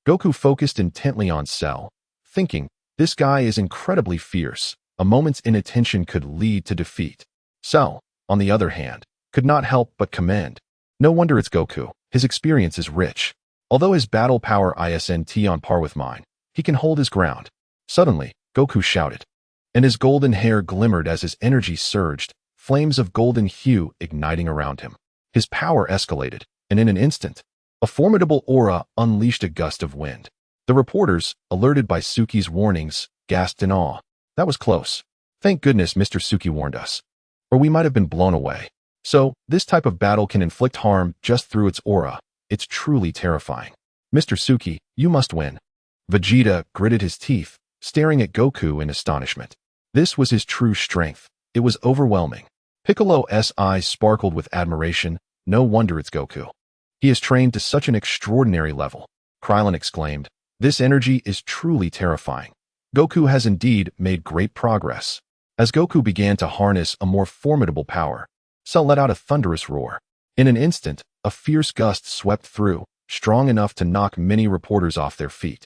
Goku focused intently on Cell, thinking, this guy is incredibly fierce. A moment's inattention could lead to defeat. Cell, on the other hand, could not help but commend. No wonder it's Goku. His experience is rich. Although his battle power isn't on par with mine, he can hold his ground. Suddenly, Goku shouted, and his golden hair glimmered as his energy surged, flames of golden hue igniting around him. His power escalated, and in an instant, a formidable aura unleashed a gust of wind. The reporters, alerted by Suki's warnings, gasped in awe. That was close. Thank goodness Mr. Suki warned us, or we might have been blown away. So, this type of battle can inflict harm just through its aura. It's truly terrifying. Mr. Suki, you must win. Vegeta gritted his teeth, staring at Goku in astonishment. This was his true strength. It was overwhelming. Piccolo's eyes sparkled with admiration. No wonder it's Goku. He is trained to such an extraordinary level. Krillin exclaimed, this energy is truly terrifying. Goku has indeed made great progress. As Goku began to harness a more formidable power, Cell let out a thunderous roar. In an instant, a fierce gust swept through, strong enough to knock many reporters off their feet,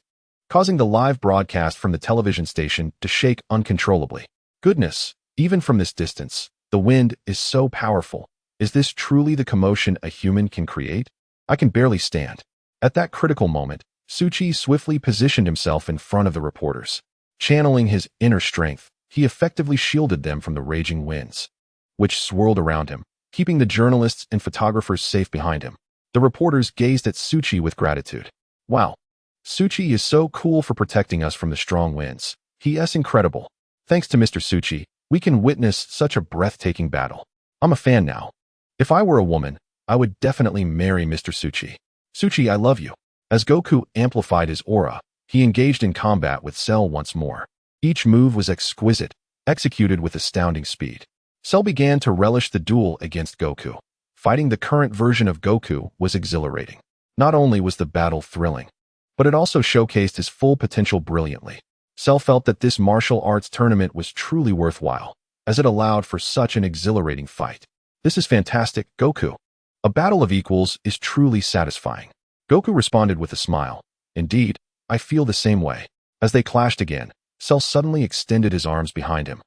causing the live broadcast from the television station to shake uncontrollably. Goodness, even from this distance, the wind is so powerful. Is this truly the commotion a human can create? I can barely stand. At that critical moment, Suchi swiftly positioned himself in front of the reporters. Channeling his inner strength, he effectively shielded them from the raging winds, which swirled around him, keeping the journalists and photographers safe behind him. The reporters gazed at Suchi with gratitude. Wow, Suchi is so cool for protecting us from the strong winds. He is incredible. Thanks to Mr. Suchi, we can witness such a breathtaking battle. I'm a fan now. If I were a woman, I would definitely marry Mr. Suchi. Suchi, I love you. As Goku amplified his aura, he engaged in combat with Cell once more. Each move was exquisite, executed with astounding speed. Cell began to relish the duel against Goku. Fighting the current version of Goku was exhilarating. Not only was the battle thrilling, but it also showcased his full potential brilliantly. Cell felt that this martial arts tournament was truly worthwhile, as it allowed for such an exhilarating fight. This is fantastic, Goku. A battle of equals is truly satisfying. Goku responded with a smile. Indeed, I feel the same way. As they clashed again, Cell suddenly extended his arms behind him.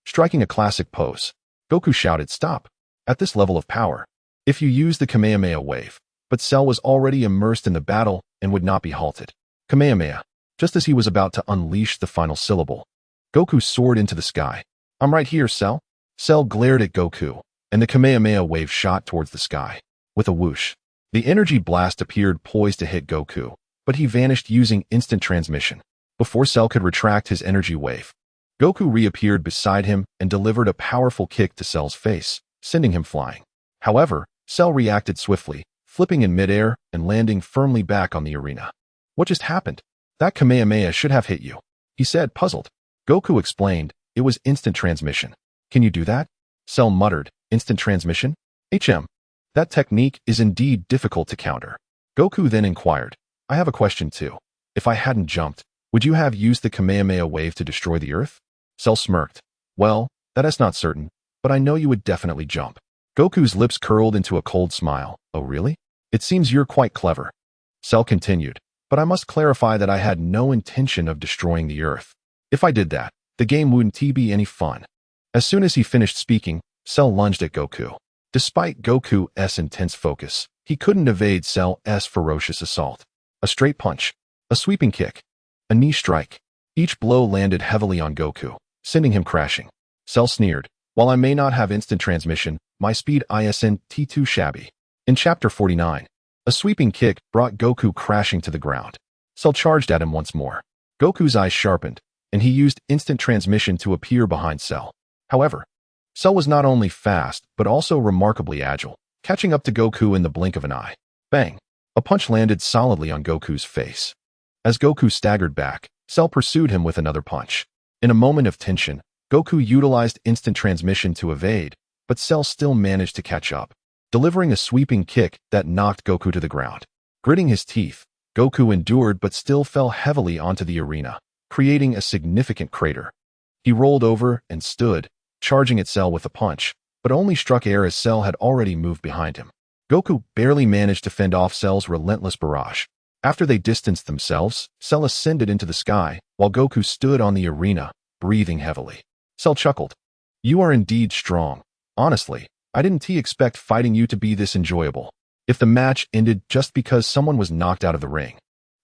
Striking a classic pose, Goku shouted, stop. At this level of power, if you use the Kamehameha wave, but Cell was already immersed in the battle and would not be halted. Kamehameha. Just as he was about to unleash the final syllable, Goku soared into the sky. I'm right here, Cell. Cell glared at Goku, and the Kamehameha wave shot towards the sky. With a whoosh, the energy blast appeared poised to hit Goku, but he vanished using instant transmission. Before Cell could retract his energy wave, Goku reappeared beside him and delivered a powerful kick to Cell's face, sending him flying. However, Cell reacted swiftly, flipping in midair and landing firmly back on the arena. What just happened? That Kamehameha should have hit you, he said, puzzled. Goku explained, it was instant transmission. Can you do that? Cell muttered, instant transmission? That technique is indeed difficult to counter. Goku then inquired, I have a question too. If I hadn't jumped, would you have used the Kamehameha wave to destroy the Earth? Cell smirked. Well, that is not certain, but I know you would definitely jump. Goku's lips curled into a cold smile. Oh really? It seems you're quite clever. Cell continued, but I must clarify that I had no intention of destroying the Earth. If I did that, the game wouldn't be any fun. As soon as he finished speaking, Cell lunged at Goku. Despite Goku's intense focus, he couldn't evade Cell's ferocious assault. A straight punch, a sweeping kick, a knee strike. Each blow landed heavily on Goku, sending him crashing. Cell sneered, while I may not have instant transmission, my speed isn't too shabby. In Chapter 49, a sweeping kick brought Goku crashing to the ground. Cell charged at him once more. Goku's eyes sharpened, and he used instant transmission to appear behind Cell. However, Cell was not only fast, but also remarkably agile, catching up to Goku in the blink of an eye. Bang! A punch landed solidly on Goku's face. As Goku staggered back, Cell pursued him with another punch. In a moment of tension, Goku utilized instant transmission to evade, but Cell still managed to catch up, delivering a sweeping kick that knocked Goku to the ground. Gritting his teeth, Goku endured but still fell heavily onto the arena, creating a significant crater. He rolled over and stood, charging at Cell with a punch, but only struck air as Cell had already moved behind him. Goku barely managed to fend off Cell's relentless barrage. After they distanced themselves, Cell ascended into the sky, while Goku stood on the arena, breathing heavily. Cell chuckled. You are indeed strong. Honestly, I didn't expect fighting you to be this enjoyable. If the match ended just because someone was knocked out of the ring,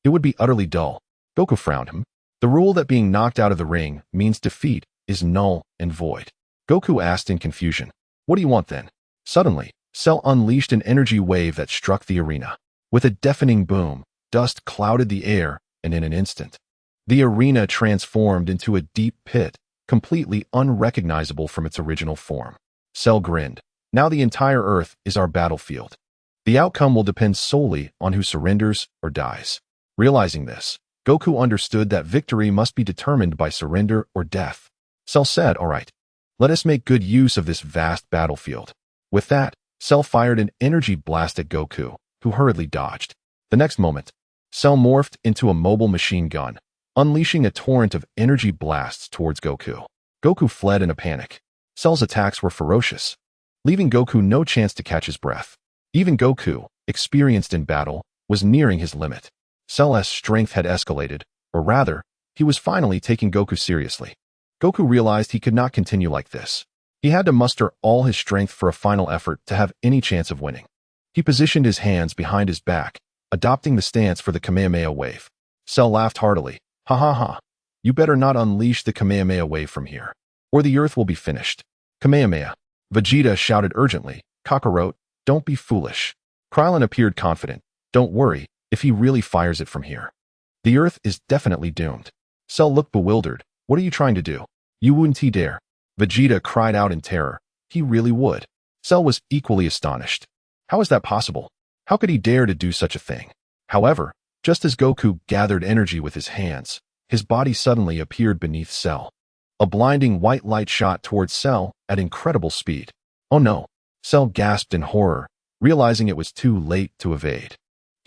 it would be utterly dull. Goku frowned. The rule that being knocked out of the ring means defeat is null and void. Goku asked in confusion. What do you want then? Suddenly, Cell unleashed an energy wave that struck the arena. With a deafening boom, dust clouded the air, and in an instant, the arena transformed into a deep pit, completely unrecognizable from its original form. Cell grinned. Now the entire Earth is our battlefield. The outcome will depend solely on who surrenders or dies. Realizing this, Goku understood that victory must be determined by surrender or death. Cell said, all right, let us make good use of this vast battlefield. With that, Cell fired an energy blast at Goku, who hurriedly dodged. The next moment, Cell morphed into a mobile machine gun, unleashing a torrent of energy blasts towards Goku. Goku fled in a panic. Cell's attacks were ferocious, leaving Goku no chance to catch his breath. Even Goku, experienced in battle, was nearing his limit. Cell's strength had escalated, or rather, he was finally taking Goku seriously. Goku realized he could not continue like this. He had to muster all his strength for a final effort to have any chance of winning. He positioned his hands behind his back, adopting the stance for the Kamehameha wave. Cell laughed heartily. Ha ha ha. You better not unleash the Kamehameha wave from here, or the Earth will be finished. Kamehameha. Vegeta shouted urgently. Kakarot, don't be foolish. Krillin appeared confident. Don't worry, if he really fires it from here, the Earth is definitely doomed. Cell looked bewildered. What are you trying to do? You wouldn't dare. Vegeta cried out in terror. He really would. Cell was equally astonished. How is that possible? How could he dare to do such a thing? However, just as Goku gathered energy with his hands, his body suddenly appeared beneath Cell. A blinding white light shot towards Cell at incredible speed. Oh no! Cell gasped in horror, realizing it was too late to evade.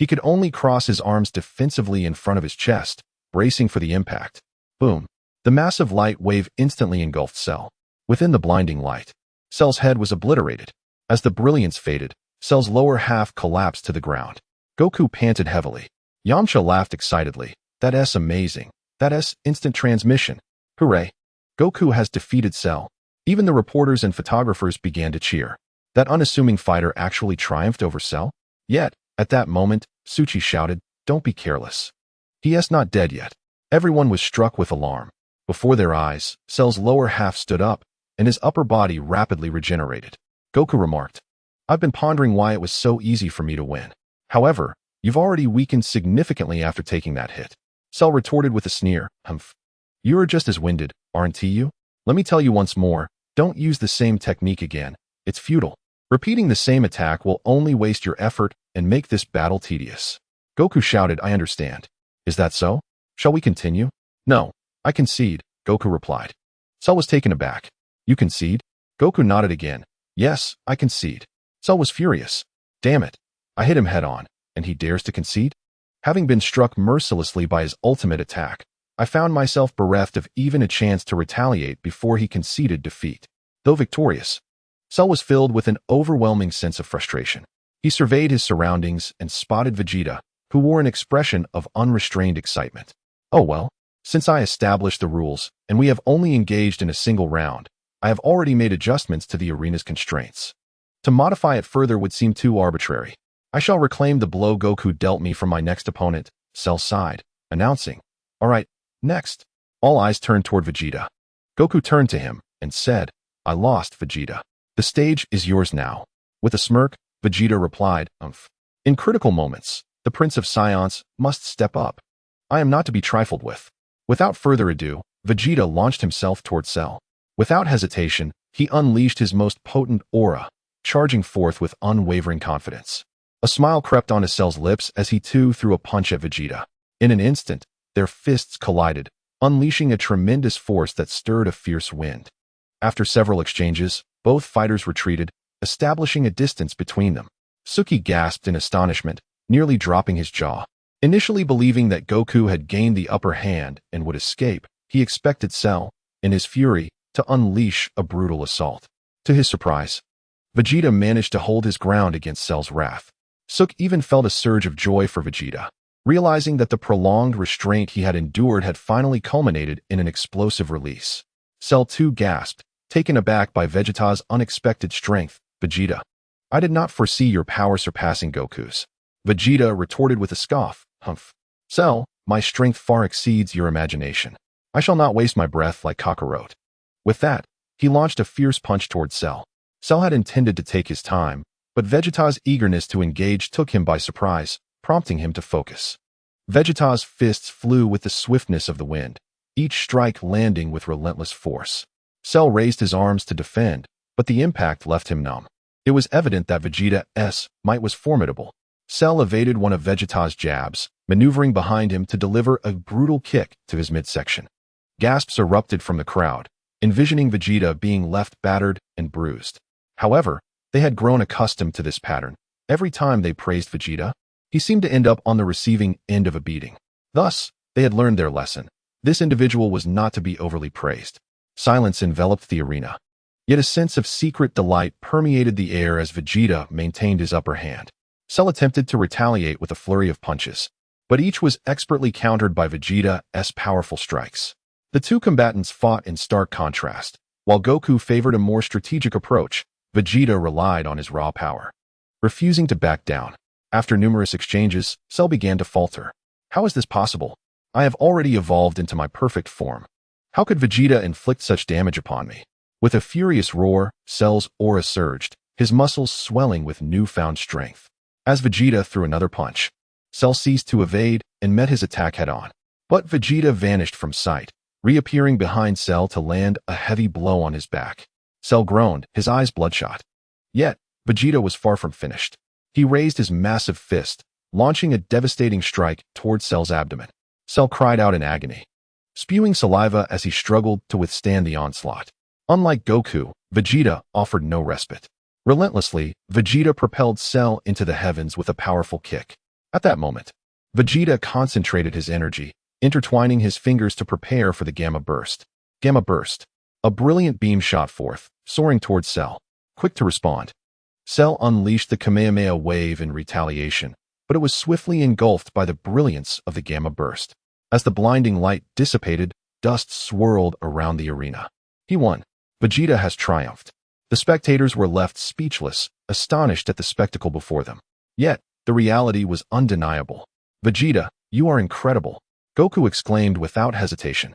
He could only cross his arms defensively in front of his chest, bracing for the impact. Boom! The massive light wave instantly engulfed Cell. Within the blinding light, Cell's head was obliterated. As the brilliance faded, Cell's lower half collapsed to the ground. Goku panted heavily. Yamcha laughed excitedly. That's amazing. That's instant transmission. Hooray! Goku has defeated Cell. Even the reporters and photographers began to cheer. That unassuming fighter actually triumphed over Cell? Yet, at that moment, Suchi shouted, don't be careless. He is not dead yet. Everyone was struck with alarm. Before their eyes, Cell's lower half stood up, and his upper body rapidly regenerated. Goku remarked, I've been pondering why it was so easy for me to win. However, you've already weakened significantly after taking that hit. Cell retorted with a sneer, Humph. You are just as winded, aren't you? Let me tell you once more, don't use the same technique again. It's futile. Repeating the same attack will only waste your effort and make this battle tedious. Goku shouted, I understand. Is that so? Shall we continue? No, I concede, Goku replied. Cell was taken aback. You concede? Goku nodded again. Yes, I concede. Cell was furious. Damn it. I hit him head on, and he dares to concede? Having been struck mercilessly by his ultimate attack, I found myself bereft of even a chance to retaliate before he conceded defeat. Though victorious, Cell was filled with an overwhelming sense of frustration. He surveyed his surroundings and spotted Vegeta, who wore an expression of unrestrained excitement. Oh well, since I established the rules, and we have only engaged in a single round, I have already made adjustments to the arena's constraints. To modify it further would seem too arbitrary. I shall reclaim the blow Goku dealt me from my next opponent, Cell sighed, announcing, all right, next. All eyes turned toward Vegeta. Goku turned to him and said, I lost, Vegeta. The stage is yours now. With a smirk, Vegeta replied, Umph. In critical moments, the Prince of Science must step up. I am not to be trifled with. Without further ado, Vegeta launched himself toward Cell. Without hesitation, he unleashed his most potent aura, charging forth with unwavering confidence. A smile crept onto Cell's lips as he too threw a punch at Vegeta. In an instant, their fists collided, unleashing a tremendous force that stirred a fierce wind. After several exchanges, both fighters retreated, establishing a distance between them. Suki gasped in astonishment, nearly dropping his jaw. Initially believing that Goku had gained the upper hand and would escape, he expected Cell, in his fury, to unleash a brutal assault. To his surprise, Vegeta managed to hold his ground against Cell's wrath. Suk even felt a surge of joy for Vegeta, realizing that the prolonged restraint he had endured had finally culminated in an explosive release. Cell too gasped, taken aback by Vegeta's unexpected strength. Vegeta, I did not foresee your power surpassing Goku's. Vegeta retorted with a scoff. Humph. Cell, my strength far exceeds your imagination. I shall not waste my breath like Kakarot. With that, he launched a fierce punch towards Cell. Cell had intended to take his time, but Vegeta's eagerness to engage took him by surprise, prompting him to focus. Vegeta's fists flew with the swiftness of the wind, each strike landing with relentless force. Cell raised his arms to defend, but the impact left him numb. It was evident that Vegeta's might was formidable. Cell evaded one of Vegeta's jabs, maneuvering behind him to deliver a brutal kick to his midsection. Gasps erupted from the crowd, envisioning Vegeta being left battered and bruised. However, they had grown accustomed to this pattern. Every time they praised Vegeta, he seemed to end up on the receiving end of a beating. Thus, they had learned their lesson. This individual was not to be overly praised. Silence enveloped the arena. Yet a sense of secret delight permeated the air as Vegeta maintained his upper hand. Cell attempted to retaliate with a flurry of punches, but each was expertly countered by Vegeta's powerful strikes. The two combatants fought in stark contrast. While Goku favored a more strategic approach, Vegeta relied on his raw power. Refusing to back down, after numerous exchanges, Cell began to falter. How is this possible? I have already evolved into my perfect form. How could Vegeta inflict such damage upon me? With a furious roar, Cell's aura surged, his muscles swelling with newfound strength. As Vegeta threw another punch, Cell ceased to evade and met his attack head-on. But Vegeta vanished from sight, reappearing behind Cell to land a heavy blow on his back. Cell groaned, his eyes bloodshot. Yet, Vegeta was far from finished. He raised his massive fist, launching a devastating strike towards Cell's abdomen. Cell cried out in agony, spewing saliva as he struggled to withstand the onslaught. Unlike Goku, Vegeta offered no respite. Relentlessly, Vegeta propelled Cell into the heavens with a powerful kick. At that moment, Vegeta concentrated his energy, intertwining his fingers to prepare for the Gamma Burst. Gamma Burst. A brilliant beam shot forth, soaring towards Cell. Quick to respond, Cell unleashed the Kamehameha wave in retaliation, but it was swiftly engulfed by the brilliance of the Gamma Burst. As the blinding light dissipated, dust swirled around the arena. He won. Vegeta has triumphed. The spectators were left speechless, astonished at the spectacle before them. Yet, the reality was undeniable. Vegeta, you are incredible, Goku exclaimed without hesitation.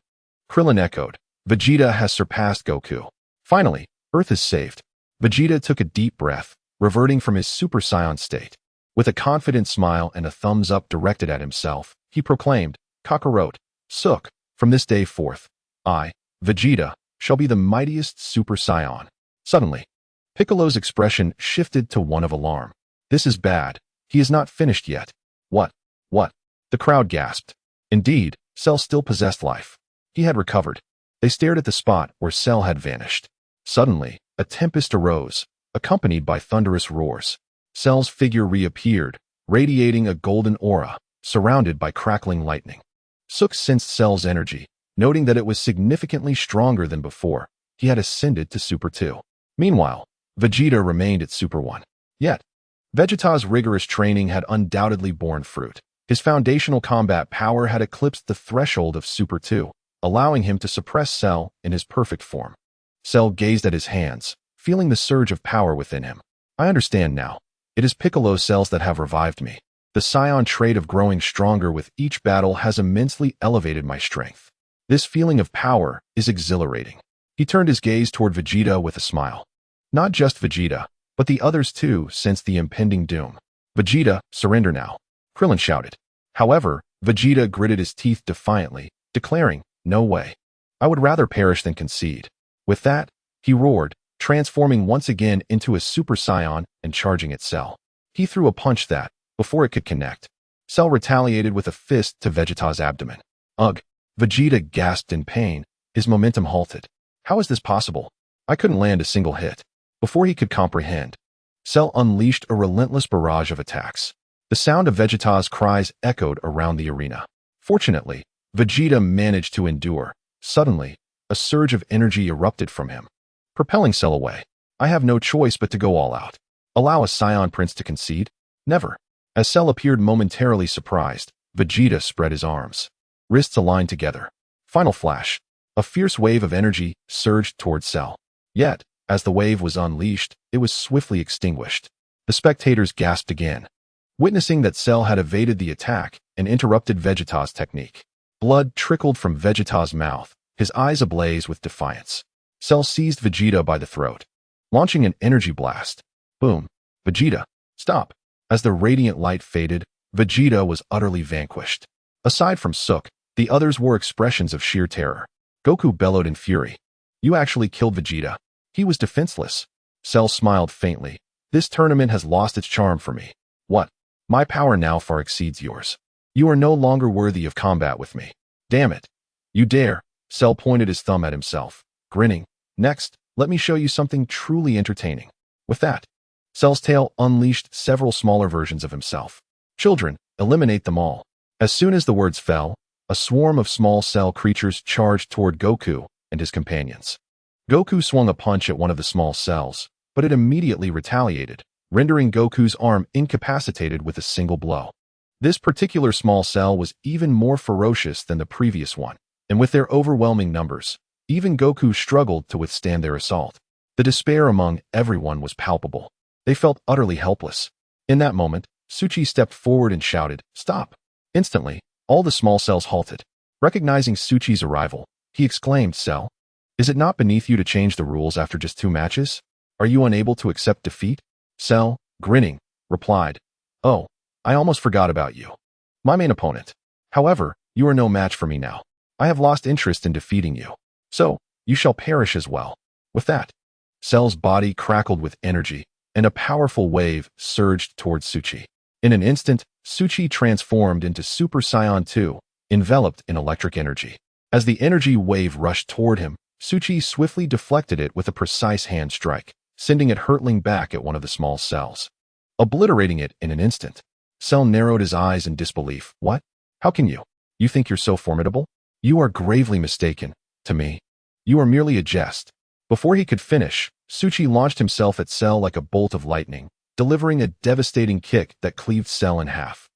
Krillin echoed, Vegeta has surpassed Goku. Finally, Earth is saved. Vegeta took a deep breath, reverting from his Super Saiyan state. With a confident smile and a thumbs up directed at himself, he proclaimed, Kakarot, Suk, from this day forth, I, Vegeta, shall be the mightiest Super Saiyan. Suddenly, Piccolo's expression shifted to one of alarm. This is bad. He is not finished yet. What? What? The crowd gasped. Indeed, Cell still possessed life. He had recovered. They stared at the spot where Cell had vanished. Suddenly, a tempest arose, accompanied by thunderous roars. Cell's figure reappeared, radiating a golden aura, surrounded by crackling lightning. Suk sensed Cell's energy, noting that it was significantly stronger than before. He had ascended to Super 2. Meanwhile, Vegeta remained at Super 1. Yet, Vegeta's rigorous training had undoubtedly borne fruit. His foundational combat power had eclipsed the threshold of Super 2, allowing him to suppress Cell in his perfect form. Cell gazed at his hands, feeling the surge of power within him. I understand now. It is Piccolo's cells that have revived me. The Saiyan trait of growing stronger with each battle has immensely elevated my strength. This feeling of power is exhilarating. He turned his gaze toward Vegeta with a smile. Not just Vegeta, but the others too sensed the impending doom. Vegeta, surrender now, Krillin shouted. However, Vegeta gritted his teeth defiantly, declaring, no way. I would rather perish than concede. With that, he roared, transforming once again into a Super Saiyan and charging at Cell. He threw a punch that, before it could connect, Cell retaliated with a fist to Vegeta's abdomen. Ugh! Vegeta gasped in pain, his momentum halted. How is this possible? I couldn't land a single hit. Before he could comprehend, Cell unleashed a relentless barrage of attacks. The sound of Vegeta's cries echoed around the arena. Fortunately, Vegeta managed to endure. Suddenly, a surge of energy erupted from him, propelling Cell away. I have no choice but to go all out. Allow a Scion Prince to concede? Never. As Cell appeared momentarily surprised, Vegeta spread his arms. Wrists aligned together. Final flash. A fierce wave of energy surged towards Cell. Yet, as the wave was unleashed, it was swiftly extinguished. The spectators gasped again, witnessing that Cell had evaded the attack and interrupted Vegeta's technique. Blood trickled from Vegeta's mouth, his eyes ablaze with defiance. Cell seized Vegeta by the throat, launching an energy blast. Boom. Vegeta, stop. As the radiant light faded, Vegeta was utterly vanquished. Aside from Sook, the others wore expressions of sheer terror. Goku bellowed in fury. You actually killed Vegeta. He was defenseless. Cell smiled faintly. This tournament has lost its charm for me. What? My power now far exceeds yours. You are no longer worthy of combat with me. Damn it. You dare. Cell pointed his thumb at himself, grinning. Next, let me show you something truly entertaining. With that, Cell's tail unleashed several smaller versions of himself. Children, eliminate them all. As soon as the words fell, a swarm of small cell creatures charged toward Goku and his companions. Goku swung a punch at one of the small cells, but it immediately retaliated, rendering Goku's arm incapacitated with a single blow. This particular small cell was even more ferocious than the previous one, and with their overwhelming numbers, even Goku struggled to withstand their assault. The despair among everyone was palpable. They felt utterly helpless. In that moment, Suchi stepped forward and shouted, "Stop!" Instantly, all the small cells halted. Recognizing Suchi's arrival, he exclaimed, "Cell, is it not beneath you to change the rules after just 2 matches? Are you unable to accept defeat?" Cell, grinning, replied, "Oh, I almost forgot about you. My main opponent. However, you are no match for me now. I have lost interest in defeating you. So, you shall perish as well." With that, Cell's body crackled with energy, and a powerful wave surged towards Suchi. In an instant, Suchi transformed into Super Saiyan 2, enveloped in electric energy. As the energy wave rushed toward him, Suchi swiftly deflected it with a precise hand strike, sending it hurtling back at one of the small cells, obliterating it in an instant. Cell narrowed his eyes in disbelief. What? How can you? You think you're so formidable? You are gravely mistaken. To me, you are merely a jest. Before he could finish, Suchi launched himself at Cell like a bolt of lightning, delivering a devastating kick that cleaved Cell in half.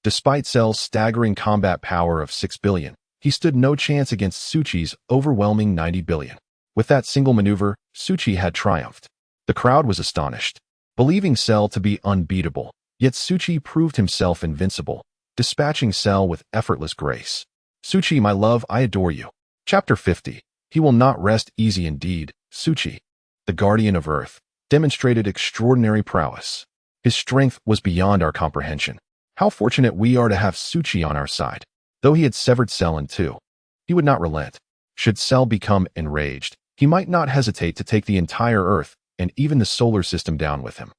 Despite Cell's staggering combat power of 6 billion, he stood no chance against Suchi's overwhelming 90 billion. With that single maneuver, Suchi had triumphed. The crowd was astonished, believing Cell to be unbeatable, yet Suchi proved himself invincible, dispatching Cell with effortless grace. Suchi, my love, I adore you. Chapter 50. He will not rest easy indeed. Suchi, the guardian of Earth, demonstrated extraordinary prowess. His strength was beyond our comprehension. How fortunate we are to have Suchi on our side. Though he had severed Cell in two, he would not relent. Should Cell become enraged, he might not hesitate to take the entire Earth and even the solar system down with him.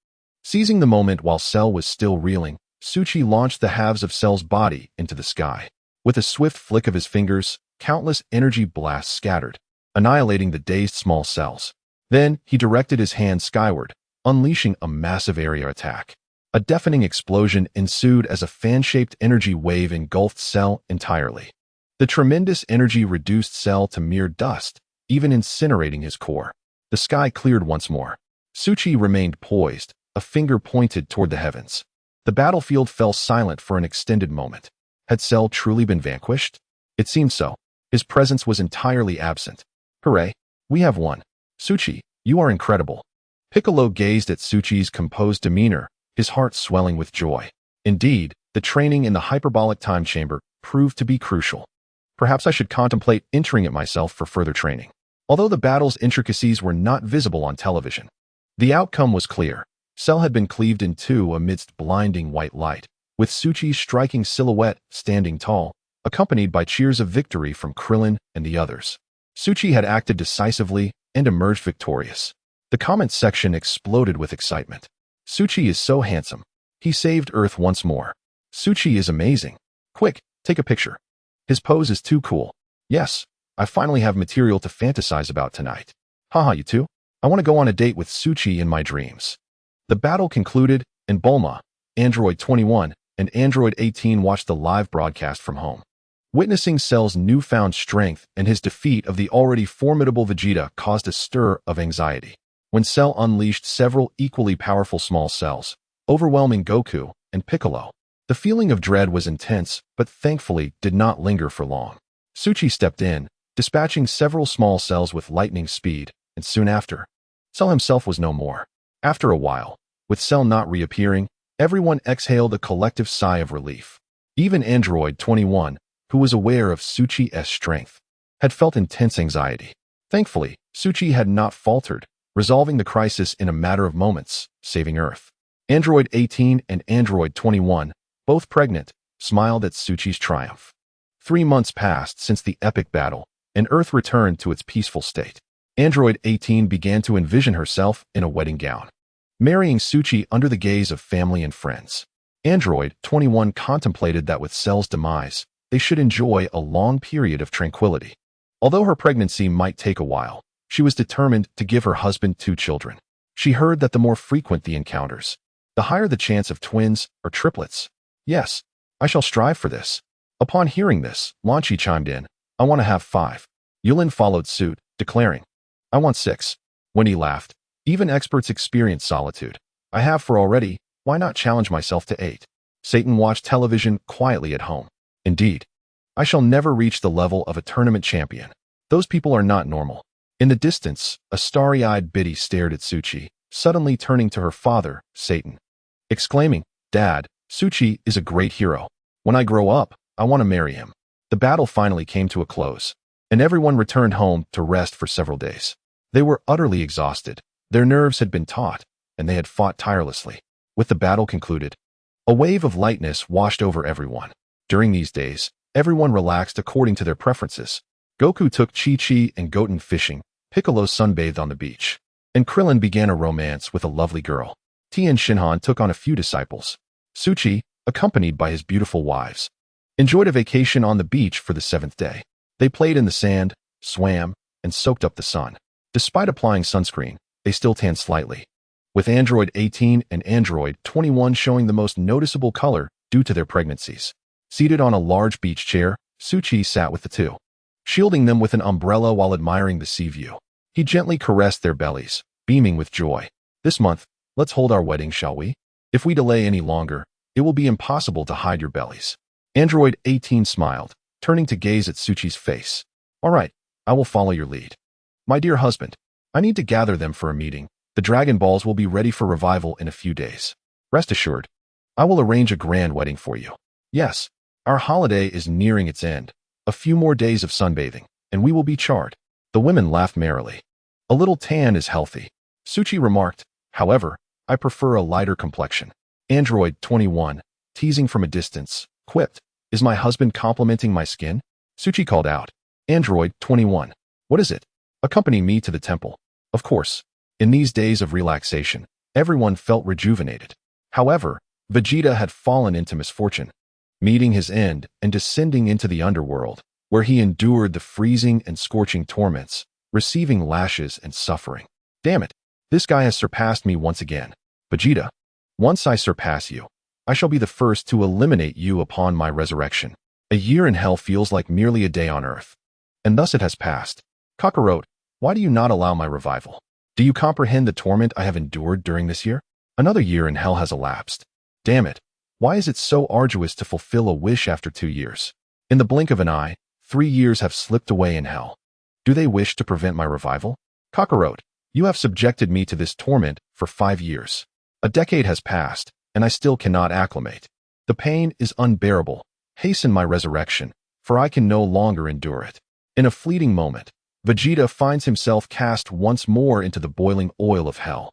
Seizing the moment while Cell was still reeling, Suchi launched the halves of Cell's body into the sky. With a swift flick of his fingers, countless energy blasts scattered, annihilating the dazed small cells. Then, he directed his hand skyward, unleashing a massive area attack. A deafening explosion ensued as a fan-shaped energy wave engulfed Cell entirely. The tremendous energy reduced Cell to mere dust, even incinerating his core. The sky cleared once more. Suchi remained poised, a finger pointed toward the heavens. The battlefield fell silent for an extended moment. Had Cell truly been vanquished? It seemed so. His presence was entirely absent. Hooray! We have won. Suchi, you are incredible. Piccolo gazed at Suchi's composed demeanor, his heart swelling with joy. Indeed, the training in the hyperbolic time chamber proved to be crucial. Perhaps I should contemplate entering it myself for further training. Although the battle's intricacies were not visible on television, the outcome was clear. Cell had been cleaved in two amidst blinding white light, with Suchi's striking silhouette standing tall, accompanied by cheers of victory from Krillin and the others. Suchi had acted decisively and emerged victorious. The comments section exploded with excitement. Suchi is so handsome. He saved Earth once more. Suchi is amazing. Quick, take a picture. His pose is too cool. Yes, I finally have material to fantasize about tonight. Haha, you two. I want to go on a date with Suchi in my dreams. The battle concluded, and Bulma, Android 21, and Android 18 watched the live broadcast from home. Witnessing Cell's newfound strength and his defeat of the already formidable Vegeta caused a stir of anxiety. when Cell unleashed several equally powerful small cells, overwhelming Goku and Piccolo. The feeling of dread was intense, but thankfully did not linger for long. Suchi stepped in, dispatching several small cells with lightning speed, and soon after, Cell himself was no more. After a while, with Cell not reappearing, everyone exhaled a collective sigh of relief. Even Android 21, who was aware of Suchi's strength, had felt intense anxiety. Thankfully, Suchi had not faltered, resolving the crisis in a matter of moments, saving Earth. Android 18 and Android 21, both pregnant, smiled at Suchi's triumph. 3 months passed since the epic battle, and Earth returned to its peaceful state. Android 18 began to envision herself in a wedding gown, marrying Suchi under the gaze of family and friends. Android 21 contemplated that with Cell's demise, they should enjoy a long period of tranquility. Although her pregnancy might take a while, she was determined to give her husband 2 children. She heard that the more frequent the encounters, the higher the chance of twins or triplets. Yes, I shall strive for this. Upon hearing this, Lanchi chimed in, I want to have 5. Yulin followed suit, declaring, I want 6. Wendy laughed. Even experts experience solitude. I have 4 already, why not challenge myself to 8? Satan watched television quietly at home. Indeed, I shall never reach the level of a tournament champion. Those people are not normal. In the distance, a starry-eyed Biddy stared at Suchi, suddenly turning to her father, Satan, exclaiming, Dad, Suchi is a great hero. When I grow up, I want to marry him. The battle finally came to a close, and everyone returned home to rest for several days. They were utterly exhausted. Their nerves had been taut, and they had fought tirelessly. With the battle concluded, a wave of lightness washed over everyone. During these days, everyone relaxed according to their preferences. Goku took Chi-Chi and Goten fishing, Piccolo sunbathed on the beach, and Krillin began a romance with a lovely girl. Tien Shinhan took on a few disciples. Suchi, accompanied by his beautiful wives, enjoyed a vacation on the beach for the 7th day. They played in the sand, swam, and soaked up the sun. Despite applying sunscreen, they still tanned slightly, with Android 18 and Android 21 showing the most noticeable color due to their pregnancies. Seated on a large beach chair, Suchi sat with the 2, shielding them with an umbrella while admiring the sea view. He gently caressed their bellies, beaming with joy. This month, let's hold our wedding, shall we? If we delay any longer, it will be impossible to hide your bellies. Android 18 smiled, turning to gaze at Suchi's face. All right, I will follow your lead. My dear husband, I need to gather them for a meeting. The Dragon Balls will be ready for revival in a few days. Rest assured, I will arrange a grand wedding for you. Yes, our holiday is nearing its end. A few more days of sunbathing, and we will be charred. The women laughed merrily. A little tan is healthy, Suchi remarked. However, I prefer a lighter complexion. Android 21, teasing from a distance, quipped, Is my husband complimenting my skin? Suchi called out. Android 21, what is it? Accompany me to the temple. Of course, in these days of relaxation, everyone felt rejuvenated. However, Vegeta had fallen into misfortune, meeting his end and descending into the underworld, where he endured the freezing and scorching torments, receiving lashes and suffering. Damn it, this guy has surpassed me once again. Vegeta, once I surpass you, I shall be the first to eliminate you upon my resurrection. A year in hell feels like merely a day on earth. And thus it has passed. Kakarot, why do you not allow my revival? Do you comprehend the torment I have endured during this year? Another year in hell has elapsed. Damn it, why is it so arduous to fulfill a wish after 2 years? In the blink of an eye, 3 years have slipped away in hell. Do they wish to prevent my revival? Kakarot, you have subjected me to this torment for 5 years. A decade has passed, and I still cannot acclimate. The pain is unbearable. Hasten my resurrection, for I can no longer endure it. In a fleeting moment, Vegeta finds himself cast once more into the boiling oil of hell.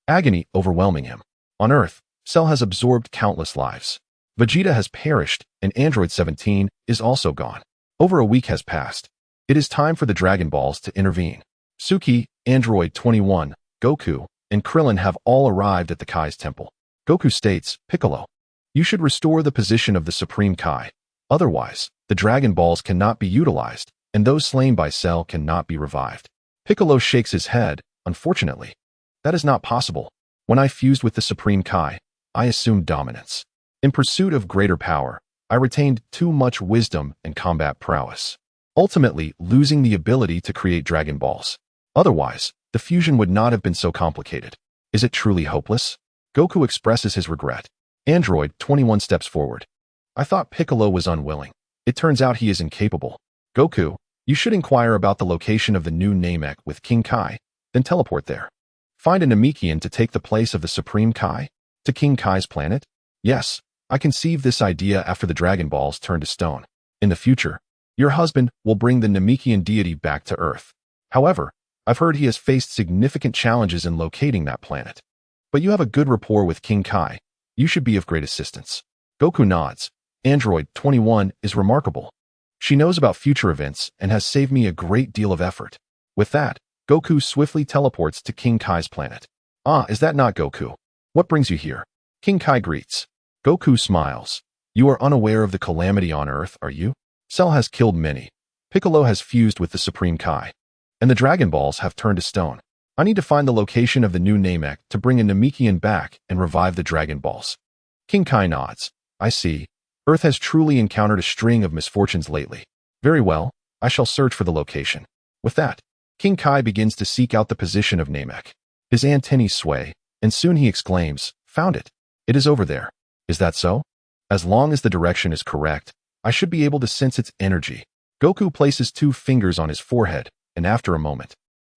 Agony overwhelming him. On Earth, Cell has absorbed countless lives. Vegeta has perished, and Android 17 is also gone. Over a week has passed. It is time for the Dragon Balls to intervene. Suki, Android 21, Goku, and Krillin have all arrived at the Kai's temple. Goku states, Piccolo, you should restore the position of the Supreme Kai. Otherwise, the Dragon Balls cannot be utilized, and those slain by Cell cannot be revived. Piccolo shakes his head, unfortunately. That is not possible. When I fused with the Supreme Kai, I assumed dominance. In pursuit of greater power, I retained too much wisdom and combat prowess, ultimately losing the ability to create Dragon Balls. Otherwise, the fusion would not have been so complicated. Is it truly hopeless? Goku expresses his regret. Android 21 steps forward. I thought Piccolo was unwilling. It turns out he is incapable. Goku, you should inquire about the location of the new Namek with King Kai, then teleport there. Find a Namekian to take the place of the Supreme Kai? To King Kai's planet? Yes, I conceived this idea after the Dragon Balls turned to stone. In the future, your husband will bring the Namekian deity back to Earth. However, I've heard he has faced significant challenges in locating that planet. But you have a good rapport with King Kai. You should be of great assistance. Goku nods. Android 21 is remarkable. She knows about future events and has saved me a great deal of effort. With that, Goku swiftly teleports to King Kai's planet. Ah, is that not Goku? What brings you here? King Kai greets. Goku smiles. You are unaware of the calamity on Earth, are you? Cell has killed many. Piccolo has fused with the Supreme Kai. And the Dragon Balls have turned to stone. I need to find the location of the new Namek to bring a Namekian back and revive the Dragon Balls. King Kai nods. I see. Earth has truly encountered a string of misfortunes lately. Very well, I shall search for the location. With that, King Kai begins to seek out the position of Namek. His antennae sway, and soon he exclaims, found it. It is over there. Is that so? As long as the direction is correct, I should be able to sense its energy. Goku places 2 fingers on his forehead, and after a moment,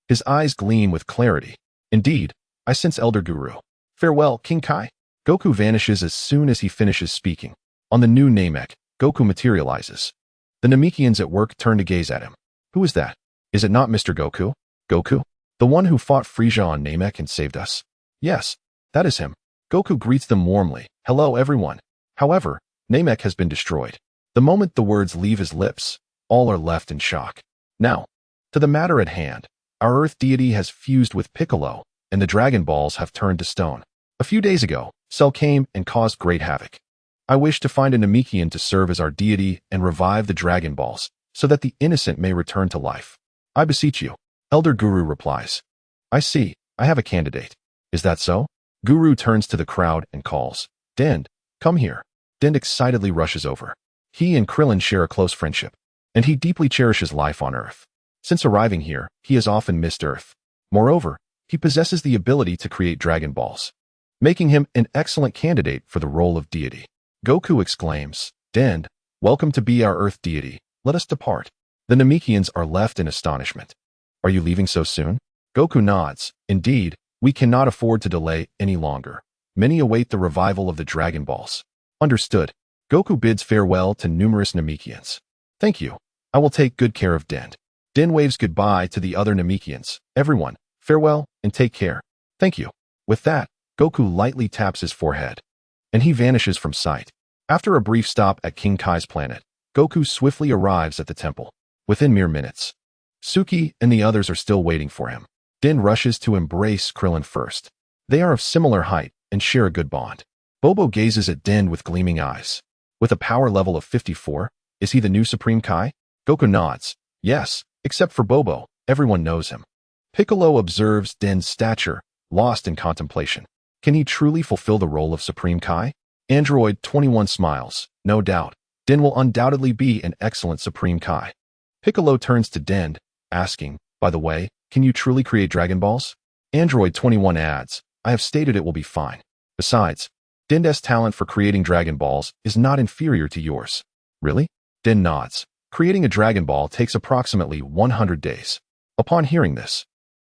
his eyes gleam with clarity. Indeed, I sense Elder Guru. Farewell, King Kai. Goku vanishes as soon as he finishes speaking. On the new Namek, Goku materializes. The Namekians at work turn to gaze at him. Who is that? Is it not Mr. Goku? Goku? The one who fought Frieza on Namek and saved us? Yes, that is him. Goku greets them warmly. Hello, everyone. However, Namek has been destroyed. The moment the words leave his lips, all are left in shock. Now, to the matter at hand. Our Earth deity has fused with Piccolo, and the Dragon Balls have turned to stone. A few days ago, Cell came and caused great havoc. I wish to find a Namekian to serve as our deity and revive the Dragon Balls, so that the innocent may return to life. I beseech you. Elder Guru replies. I see, I have a candidate. Is that so? Guru turns to the crowd and calls. Dend, come here. Dend excitedly rushes over. He and Krillin share a close friendship, and he deeply cherishes life on Earth. Since arriving here, he has often missed Earth. Moreover, he possesses the ability to create Dragon Balls, making him an excellent candidate for the role of deity. Goku exclaims, Dend, welcome to be our Earth deity. Let us depart. The Namekians are left in astonishment. Are you leaving so soon? Goku nods. Indeed, we cannot afford to delay any longer. Many await the revival of the Dragon Balls. Understood. Goku bids farewell to numerous Namekians. Thank you. I will take good care of Dend. Dend waves goodbye to the other Namekians. Everyone, farewell and take care. Thank you. With that, Goku lightly taps his forehead, and he vanishes from sight. After a brief stop at King Kai's planet, Goku swiftly arrives at the temple. Within mere minutes, Suki and the others are still waiting for him. Dend rushes to embrace Krillin first. They are of similar height and share a good bond. Bobo gazes at Dend with gleaming eyes. With a power level of 54, is he the new Supreme Kai? Goku nods. Yes, except for Bobo, everyone knows him. Piccolo observes Dend's stature, lost in contemplation. Can he truly fulfill the role of Supreme Kai? Android 21 smiles. No doubt. Dend will undoubtedly be an excellent Supreme Kai. Piccolo turns to Dend, asking, by the way, can you truly create Dragon Balls? Android 21 adds, I have stated it will be fine. Besides, Dend's talent for creating Dragon Balls is not inferior to yours. Really? Dend nods. Creating a Dragon Ball takes approximately 100 days. Upon hearing this,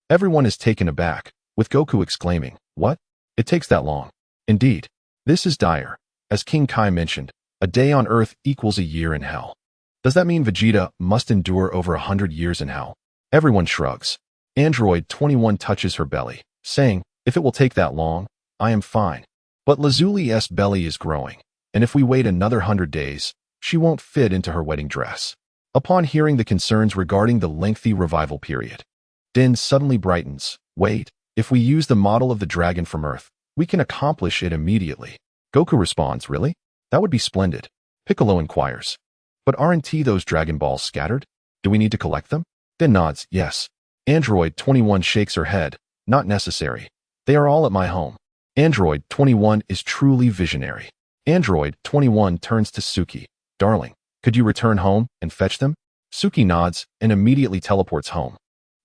everyone is taken aback, with Goku exclaiming, what? It takes that long. Indeed, this is dire. As King Kai mentioned, a day on Earth equals a year in hell. Does that mean Vegeta must endure over 100 years in hell? Everyone shrugs. Android 21 touches her belly, saying, if it will take that long, I am fine. But Lazuli's belly is growing, and if we wait another 100 days, she won't fit into her wedding dress. Upon hearing the concerns regarding the lengthy revival period, Dend suddenly brightens. Wait, if we use the model of the dragon from Earth, we can accomplish it immediately. Goku responds, really? That would be splendid. Piccolo inquires. But aren't those Dragon Balls scattered? Do we need to collect them? Dend nods, yes. Android 21 shakes her head. Not necessary. They are all at my home. Android 21 is truly visionary. Android 21 turns to Suki. Darling, could you return home and fetch them? Suki nods and immediately teleports home.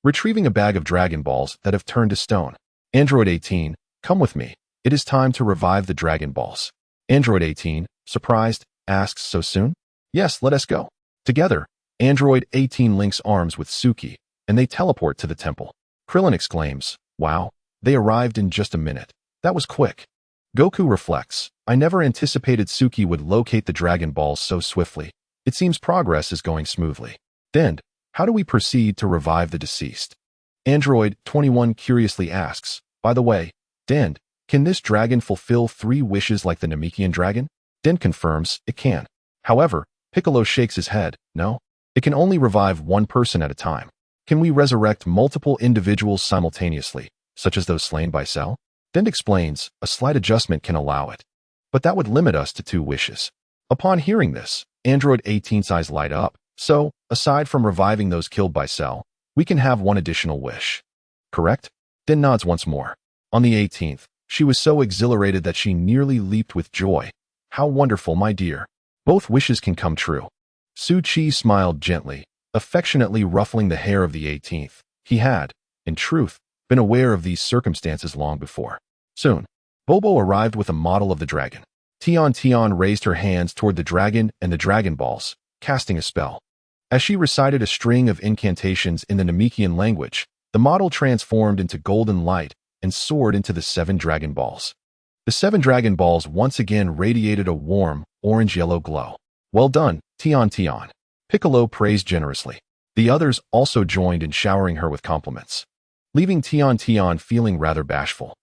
retrieving a bag of Dragon Balls that have turned to stone. Android 18, come with me. It is time to revive the Dragon Balls. Android 18, surprised, asks, so soon? Yes, let us go. Together, Android 18 links arms with Suki, and they teleport to the temple. Krillin exclaims, wow, they arrived in just a minute. That was quick. Goku reflects, I never anticipated Suki would locate the Dragon Balls so swiftly. It seems progress is going smoothly. Then, how do we proceed to revive the deceased? Android 21 curiously asks, by the way, Dend, can this dragon fulfill 3 wishes like the Namekian dragon? Dend confirms it can. However, Piccolo shakes his head, no, it can only revive one person at a time. Can we resurrect multiple individuals simultaneously, such as those slain by Cell? Dend explains, a slight adjustment can allow it. But that would limit us to 2 wishes. Upon hearing this, Android 18's eyes light up. So, aside from reviving those killed by Cell, we can have 1 additional wish. Correct? Dend nods once more. On the 18th, she was so exhilarated that she nearly leaped with joy. How wonderful, my dear. Both wishes can come true. Su Chi smiled gently, affectionately ruffling the hair of the 18th. He had, in truth, been aware of these circumstances long before. Soon, Bobo arrived with a model of the dragon. Tian raised her hands toward the dragon and the Dragon Balls, casting a spell. As she recited a string of incantations in the Namekian language, the model transformed into golden light and soared into the 7 Dragon Balls. The 7 Dragon Balls once again radiated a warm, orange-yellow glow. Well done, Tian. Piccolo praised generously. The others also joined in showering her with compliments, leaving Tian feeling rather bashful.